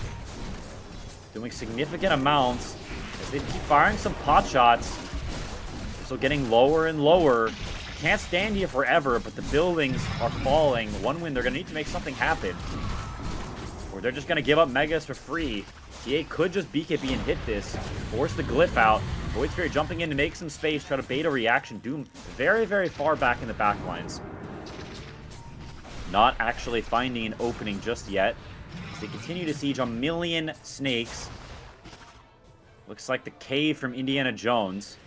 doing significant amounts as they keep firing some pot shots. So getting lower and lower. Can't stand here forever, but the buildings are falling. OneWin, they're going to need to make something happen. Or they're just going to give up Megas for free. TA could just BKB and hit this. Force the glyph out. Void Spirit jumping in to make some space, try to bait a reaction. Doom very, very far back in the back lines. Not actually finding an opening just yet. As they continue to siege a million snakes. Looks like the cave from Indiana Jones.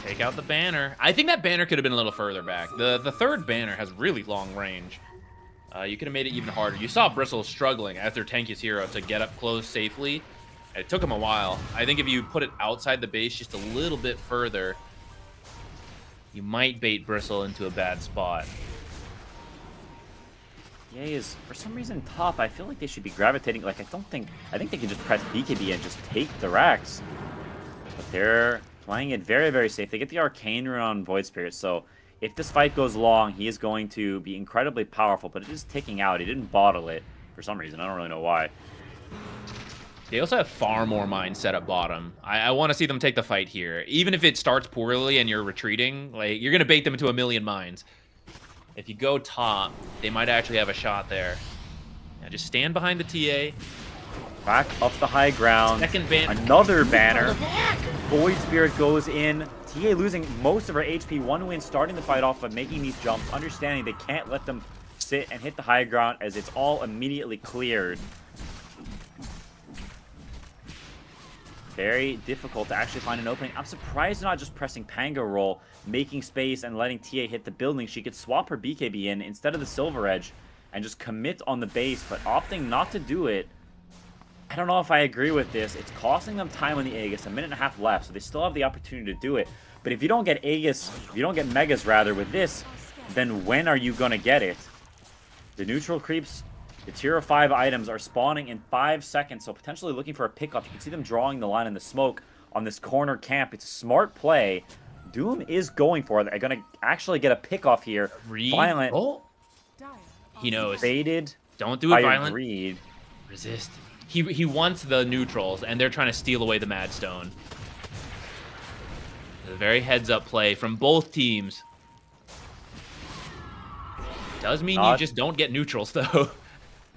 Take out the banner. I think that banner could have been a little further back. The third banner has really long range. You could have made it even harder. You saw Bristle struggling as their tankiest hero to get up close safely. It took him a while. I think if you put it outside the base just a little bit further, you might bait Bristle into a bad spot. EA is, for some reason, top. I feel like they should be gravitating. Like, I think they can just press BKB and just take the racks. But they're playing it very, very safe. They get the Arcane Rune on Void Spirit, so if this fight goes long, he is going to be incredibly powerful, but it is ticking out. He didn't bottle it for some reason. I don't really know why. They also have far more mines set up bottom. I want to see them take the fight here. Even if it starts poorly and you're retreating, like, you're going to bait them into a million mines. If you go top, they might actually have a shot there. Yeah, just stand behind the TA. Back up the high ground. Second ban. Another banner. Void Spirit goes in. TA losing most of her HP. One win, starting the fight off by making these jumps, understanding they can't let them sit and hit the high ground as it's all immediately cleared. Very difficult to actually find an opening. I'm surprised they're not just pressing Pango roll, making space and letting TA hit the building. She could swap her BKB in instead of the Silver Edge and just commit on the base, but opting not to do it. I don't know if I agree with this. It's costing them time on the Aegis, a minute and a half left, so they still have the opportunity to do it. But if you don't get Aegis, if you don't get Megas rather with this, then when are you going to get it? The neutral creeps, the tier 5 items are spawning in 5 seconds, so potentially looking for a pickoff. You can see them drawing the line in the smoke on this corner camp. It's a smart play. Doom is going for it. They're going to actually get a pickoff here. Reed. Violent. Oh. He knows. Baited. Don't do it violent. Reed. Resist. He wants the neutrals, and they're trying to steal away the Mad Stone. A very heads-up play from both teams. Does mean you just don't get neutrals, though.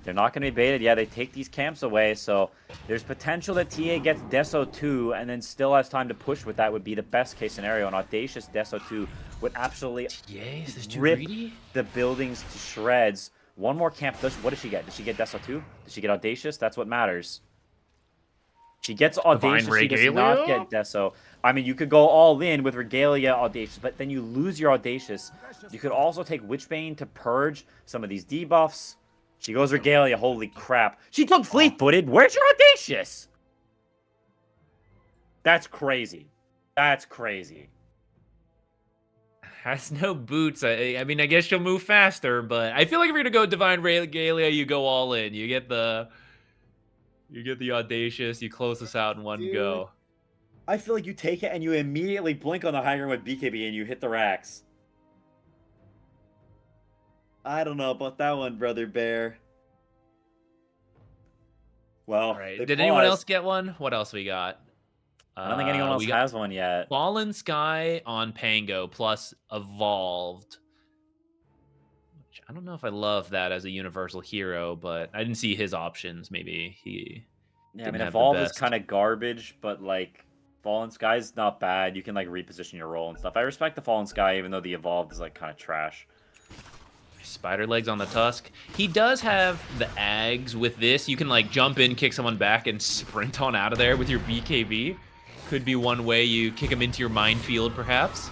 They're not going to be baited. Yeah, they take these camps away, so there's potential that TA gets Deso 2 and then still has time to push with that would be the best case scenario. An audacious Deso 2 would absolutely rip the buildings to shreds. One more camp. What does she get? Does she get Deso 2? Does she get audacious? That's what matters. She gets audacious. She does not get Deso. I mean, you could go all in with Regalia audacious, but then you lose your audacious. You could also take Witchbane to purge some of these debuffs. She goes Regalia. Holy crap. She took Fleet-footed. Where's your audacious? That's crazy. That's crazy. Has no boots. I mean, I guess she'll move faster, but I feel like if you're gonna go Divine Regalia, you go all in. You get the audacious. You close this out in one go. I feel like you take it and you immediately blink on the high ground with BKB and you hit the racks. I don't know about that one, Brother Bear. Well, right. Did anyone else get one? What else we got? I don't think anyone else has one yet. Fallen Sky on Pango plus Evolved. Which I don't know if I love that as a universal hero, but I didn't see his options. Maybe he. Yeah, I mean, Evolved is kind of garbage, but like Fallen Sky is not bad. You can like reposition your role and stuff. I respect the Fallen Sky, even though the Evolved is like kind of trash. Spider legs on the Tusk. He does have the Ags with this. You can like jump in, kick someone back, and sprint on out of there with your BKB. Could be one way you kick him into your minefield, perhaps.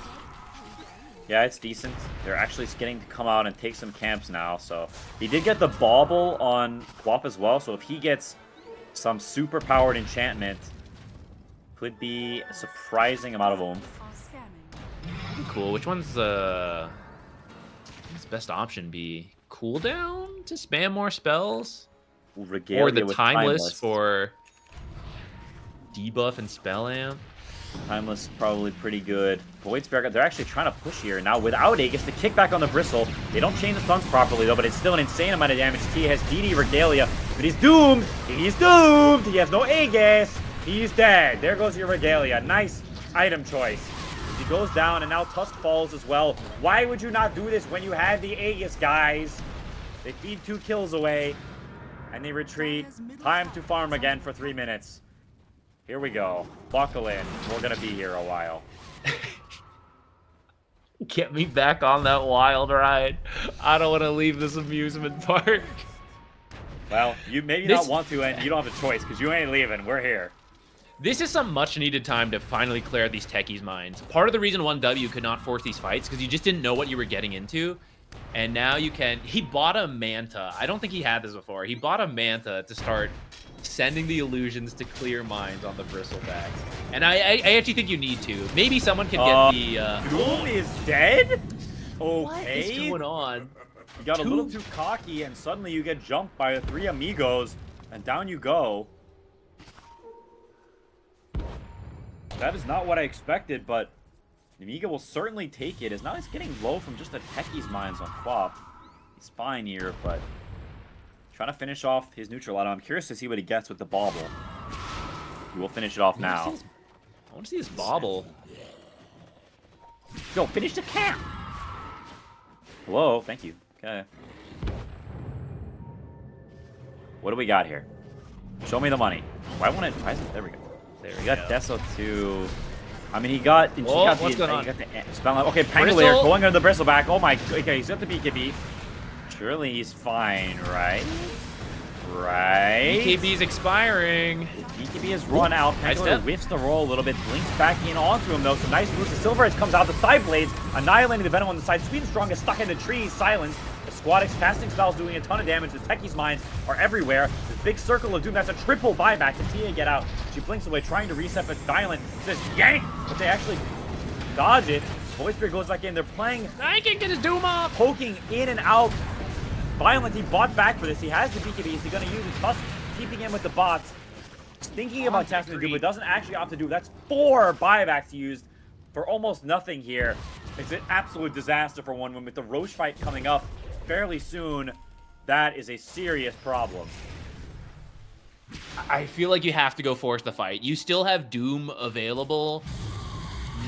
Yeah, it's decent. They're actually getting to come out and take some camps now. So he did get the bauble on Quap as well. So if he gets some super powered enchantment, could be a surprising amount of oomph. Cool. Which one's his best option be? Cooldown to spam more spells? Regalia or the with timeless for debuff and spell amp? Timeless probably pretty good. Void Spirit, they're actually trying to push here. Now without Aegis, the kickback on the Bristle. They don't chain the stuns properly though, but it's still an insane amount of damage. T has DD Regalia, but he's doomed! He's doomed! He has no Aegis! He's dead. There goes your Regalia. Nice item choice. He goes down, and now Tusk falls as well. Why would you not do this when you had the Aegis, guys? They feed 2 kills away, and they retreat. Time to farm again for 3 minutes. Here we go. Buckle in. We're going to be here a while. Get me back on that wild ride. I don't want to leave this amusement park. Well, you maybe not want to, and you don't have a choice, because you ain't leaving. We're here. This is some much needed time to finally clear out these techies' minds. Part of the reason 1W could not force these fights because you just didn't know what you were getting into. And now you can. He bought a Manta. I don't think he had this before. He bought a Manta to start sending the illusions to clear minds on the Bristlebacks. And I actually think you need to. Maybe someone can get the... Rune is dead? What is Okay. going on? You got a little too cocky, and suddenly you get jumped by the 3 amigos, and down you go. That is not what I expected, but Nemiga will certainly take it. As now he's getting low from just the techie's mines on Quap. He's fine here, but trying to finish off his neutral item. I'm curious to see what he gets with the bauble. He will finish it off now. I want to see this bauble. Yo, finish the camp! Hello, thank you. Okay. What do we got here? Show me the money. Why won't it? Why is it? There we go. There We we got go. Deso too. I mean, he got. He Whoa, got what's going on? He got the spell. Okay, Pangolier Bristle? going under the Bristleback. Oh my. Okay, he's got the BKB. Surely he's fine, right? Right. BKB's expiring. BKB has run out. Nice Pangolier step. whiffs the roll a little bit. Blinks back in onto him though. Some nice moves. The Silver Edge comes out. The side blades annihilating the Venom on the side. Sweet and Strong is stuck in the trees. Silence. The Squadix casting spells doing a ton of damage. The Techie's mines are everywhere. This big circle of doom. That's a triple buyback. The TA get out. She blinks away, trying to reset, but Violent says yank, but they actually dodge it. Void Spirit goes back in. They're playing, I can get his Doom off. poking in and out. Violent, he bought back for this. He has the BKB. Is he going to use it? Tusk keeping in with the bots. Thinking about casting the Doom, but doesn't actually opt to do. That's 4 buybacks used for almost nothing here. It's an absolute disaster for one with the Roche fight coming up fairly soon. That is a serious problem. I feel like you have to go force the fight. You still have Doom available.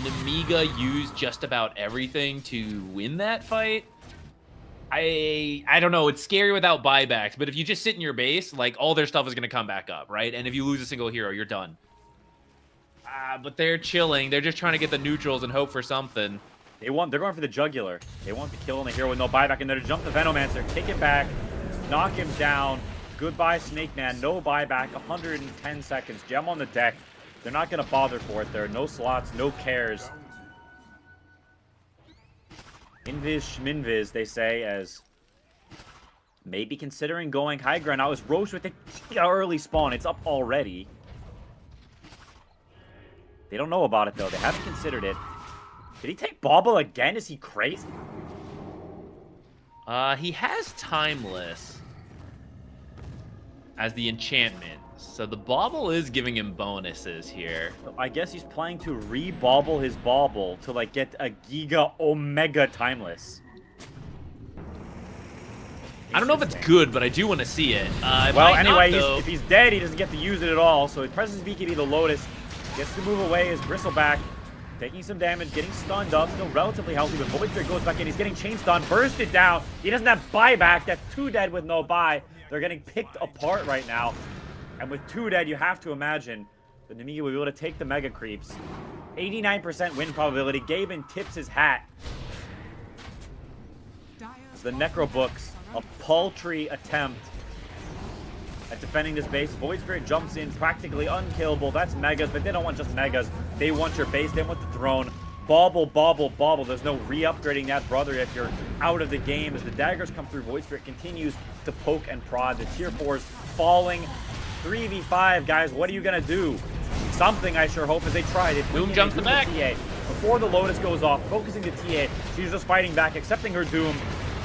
Nemiga used just about everything to win that fight. I don't know. It's scary without buybacks, but if you just sit in your base, like all their stuff is going to come back up, right? And if you lose a single hero, you're done. But they're chilling. They're just trying to get the neutrals and hope for something. They're going for the jugular. They want to kill the hero with no buyback, and they're to jump the Venomancer, kick it back, knock him down. Goodbye, Snake Man. No buyback. 110 seconds. Gem on the deck. They're not going to bother for it. There are no slots, no cares. Invis Schminvis, they say, as maybe considering going high ground. Now is Roche with the early spawn. It's up already. They don't know about it, though. They haven't considered it. Did he take Bauble again? Is he crazy? He has Timeless as the enchantment. So the Bauble is giving him bonuses here. I guess he's planning to re-bauble his bauble to like get a Giga Omega Timeless. I don't know if it's good, but I do want to see it. Well, anyway, not, if he's dead, he doesn't get to use it at all. So he presses BKB the Lotus, gets to move away his Bristleback, taking some damage, getting stunned up, still relatively healthy, but Void Spirit goes back in. He's getting chain stun, bursted down. He doesn't have buyback. That's 2 dead with no buy. They're getting picked apart right now. And with 2 dead, you have to imagine that Nemiga will be able to take the Mega Creeps. 89% win probability. Gaben tips his hat. The Necro Books, a paltry attempt at defending this base. Void Spirit jumps in, practically unkillable. That's Megas, but they don't want just Megas. They want your base, they want the throne. Bauble, bauble, bauble. There's no re-upgrading that, brother, if you're out of the game. As the daggers come through, Void Spirit continues to poke and prod. The tier 4s falling. 3v5, guys. What are you going to do? Something, I sure hope, as they tried it. Doom jumps the back. TA. Before the Lotus goes off, focusing the TA. She's just fighting back, accepting her doom.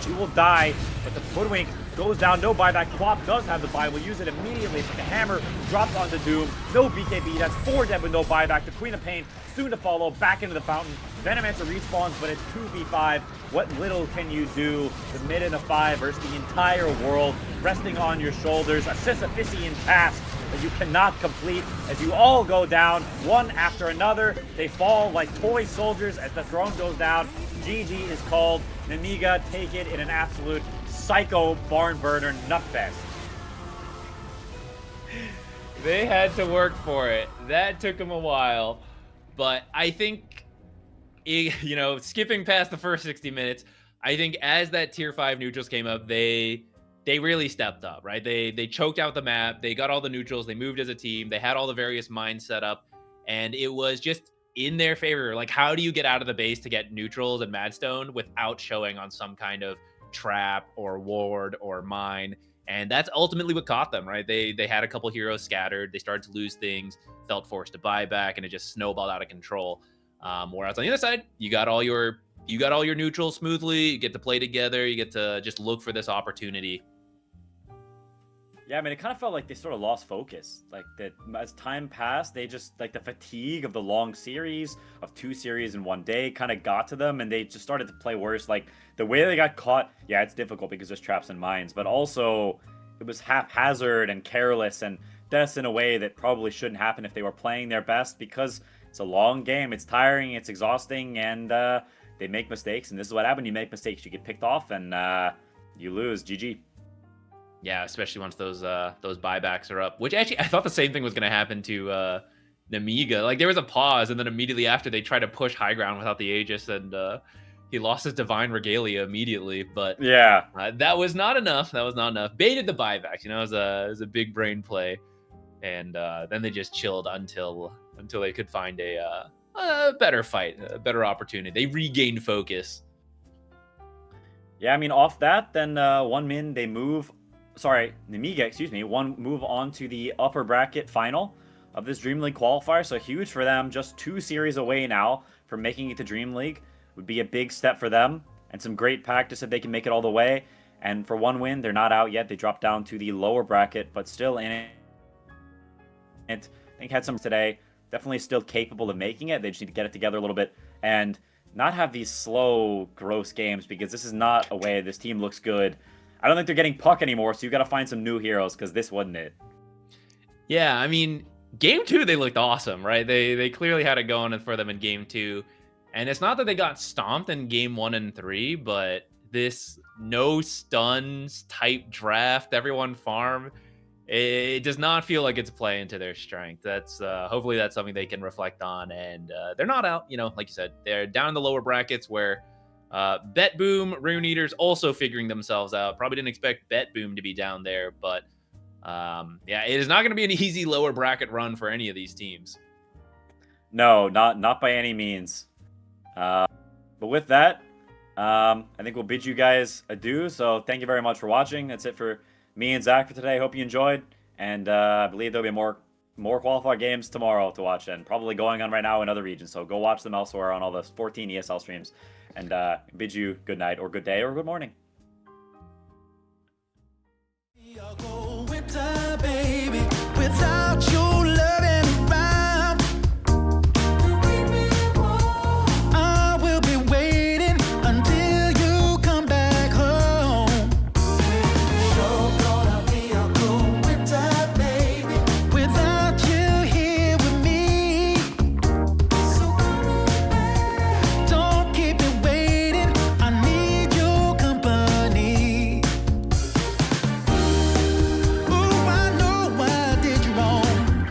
She will die, but the Hoodwink goes down. No buyback. Quap does have the buy. We'll use it immediately. The hammer drops onto Doom. No BKB. That's 4 dead with no buyback. The Queen of Pain soon to follow. Back into the fountain. Venomancer respawns, but it's 2v5. What little can you do? The mid and the 5 versus the entire world resting on your shoulders. A Sisyphean task that you cannot complete as you all go down one after another. They fall like toy soldiers as the throne goes down. GG is called. Nemiga take it in an absolute psycho barn burner nutfest. They had to work for it. That took them a while. But I think, you know, skipping past the first 60 minutes, I think as that tier 5 neutrals came up, they they really stepped up, right? They choked out the map. They got all the neutrals. They moved as a team. They had all the various mines set up, and it was just in their favor. Like, how do you get out of the base to get neutrals and Madstone without showing on some kind of trap or ward or mine? And that's ultimately what caught them, right? They had a couple heroes scattered. They started to lose things, felt forced to buy back, and it just snowballed out of control. Whereas on the other side, you got all your neutrals smoothly. You get to play together. You get to just look for this opportunity. Yeah, I mean, it kind of felt like they sort of lost focus. Like, that as time passed, they just, like, the fatigue of the long series, of 2 series in one day, kind of got to them, and they just started to play worse. Like, the way they got caught, yeah, it's difficult because there's traps and mines, but also it was haphazard and careless and deaths in a way that probably shouldn't happen if they were playing their best, because it's a long game, it's tiring, it's exhausting, and they make mistakes, and this is what happened. You make mistakes, you get picked off, and you lose. GG. Yeah, especially once those buybacks are up. Which actually, I thought the same thing was going to happen to Nemiga. Like, there was a pause, and then immediately after, they tried to push high ground without the Aegis, and he lost his Divine Regalia immediately. But yeah, that was not enough. That was not enough. Baited the buybacks. You know, it was a big brain play, and then they just chilled until they could find a better fight, a better opportunity. They regained focus. Yeah, I mean, off that, then Nemiga, one move on to the upper bracket final of this DreamLeague qualifier. So huge for them, just 2 series away now from making it to DreamLeague. Would be a big step for them, and some great practice if they can make it all the way. And for one win, they're not out yet. They dropped down to the lower bracket, but still in it. I think had some today. Definitely still capable of making it. They just need to get it together a little bit and not have these slow, gross games, because this is not a way this team looks good. I don't think they're getting puck anymore, so you got to find some new heroes, because this wasn't it. Yeah, I mean, game 2, they looked awesome, right? They clearly had it going for them in game 2. And it's not that they got stomped in game 1 and 3, but this no stuns type draft, everyone farm, it does not feel like it's playing to their strength. That's hopefully that's something they can reflect on. And they're not out, you know, like you said, they're down in the lower brackets where Bet Boom, Rune Eaters also figuring themselves out. Probably didn't expect Bet Boom to be down there, but yeah, it is not going to be an easy lower bracket run for any of these teams. No, not by any means. But with that, I think we'll bid you guys adieu. So thank you very much for watching. That's it for me and Zach for today. Hope you enjoyed, and I believe there'll be more qualifier games tomorrow to watch, and probably going on right now in other regions. So go watch them elsewhere on all the 14 ESL streams. And bid you good night, or good day, or good morning. I'll go winter, baby, without your loving around. I will be waiting until you come back home. You're gonna be a cold winter, baby, without you here with me. So don't keep me waiting. I need your company. Ooh, I know I did you wrong.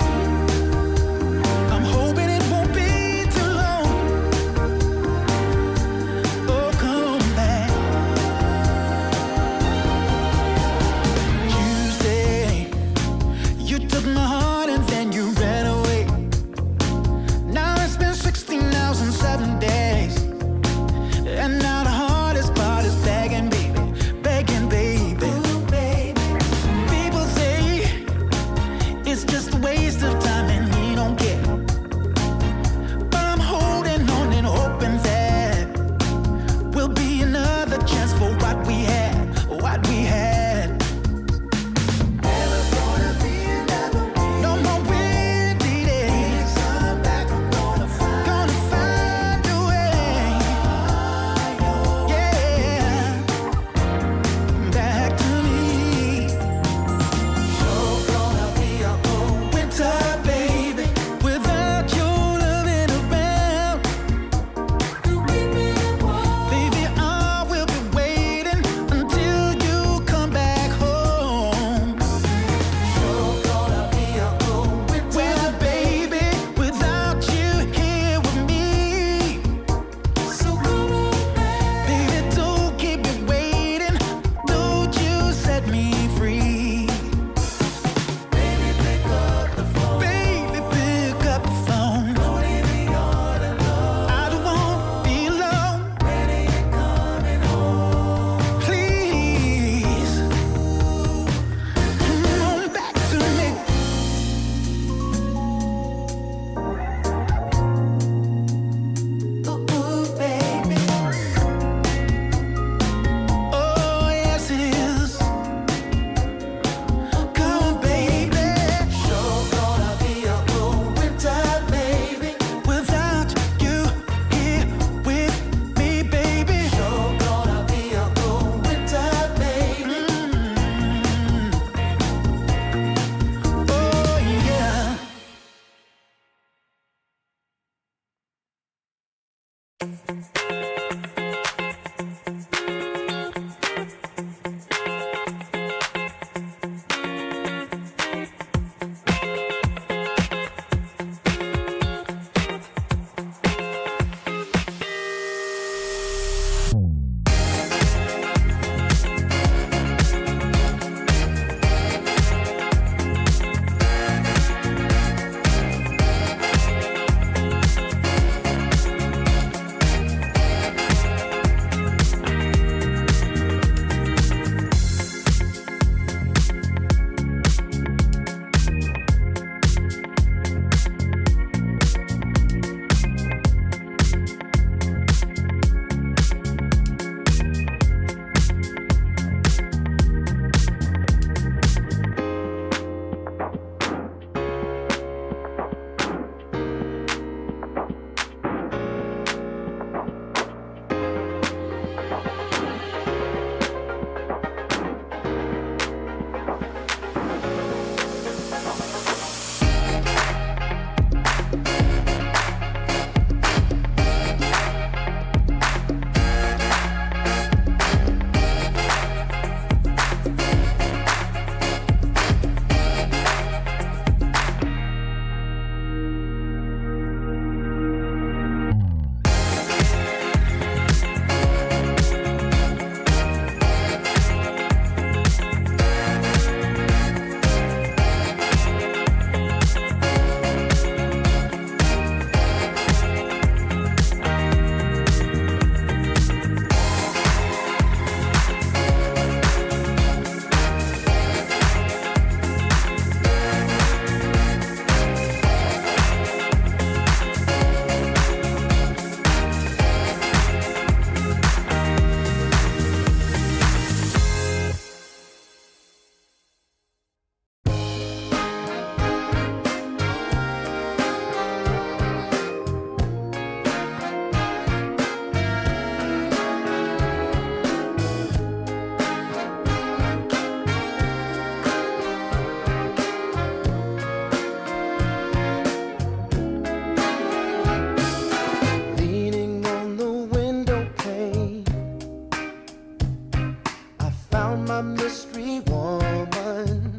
my mystery woman.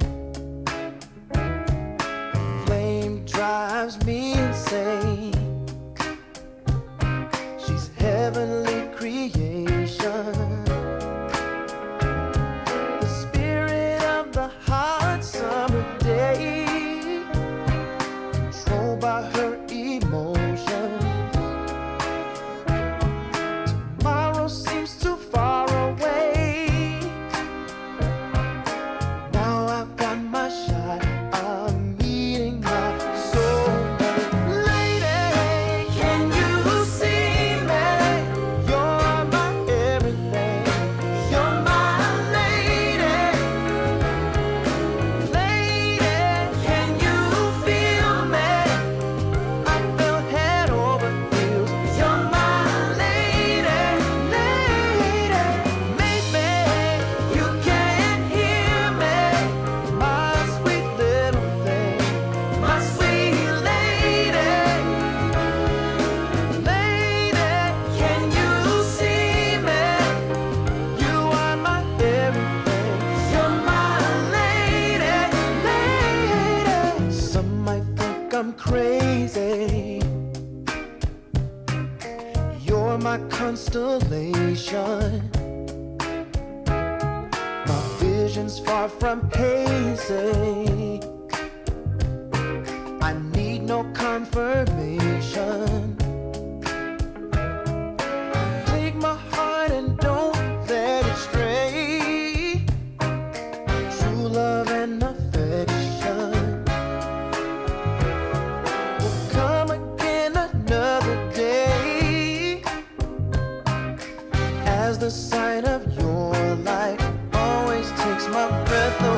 Flame drives me insane. She's heavenly creation. The spirit of the hot summer day, controlled by her emotion. Tomorrow seems too far away. Now I've got my shot. I'm meeting my soulmate. Lady, can you see me? You're my everything. You're my lady. Lady, can you feel me? I fell head over heels. You're my lady, lady. Maybe you can't hear me, my sweet little thing, my sweet lady. Lady, can you see me? You are my everything. You're my lady, lady. Some might think I'm crazy. You're my constellation. My vision's far from hazy. I need no confirmation. Take my heart and don't let it stray. True love and affection will come again another day. As the sight of your light always takes my breath away.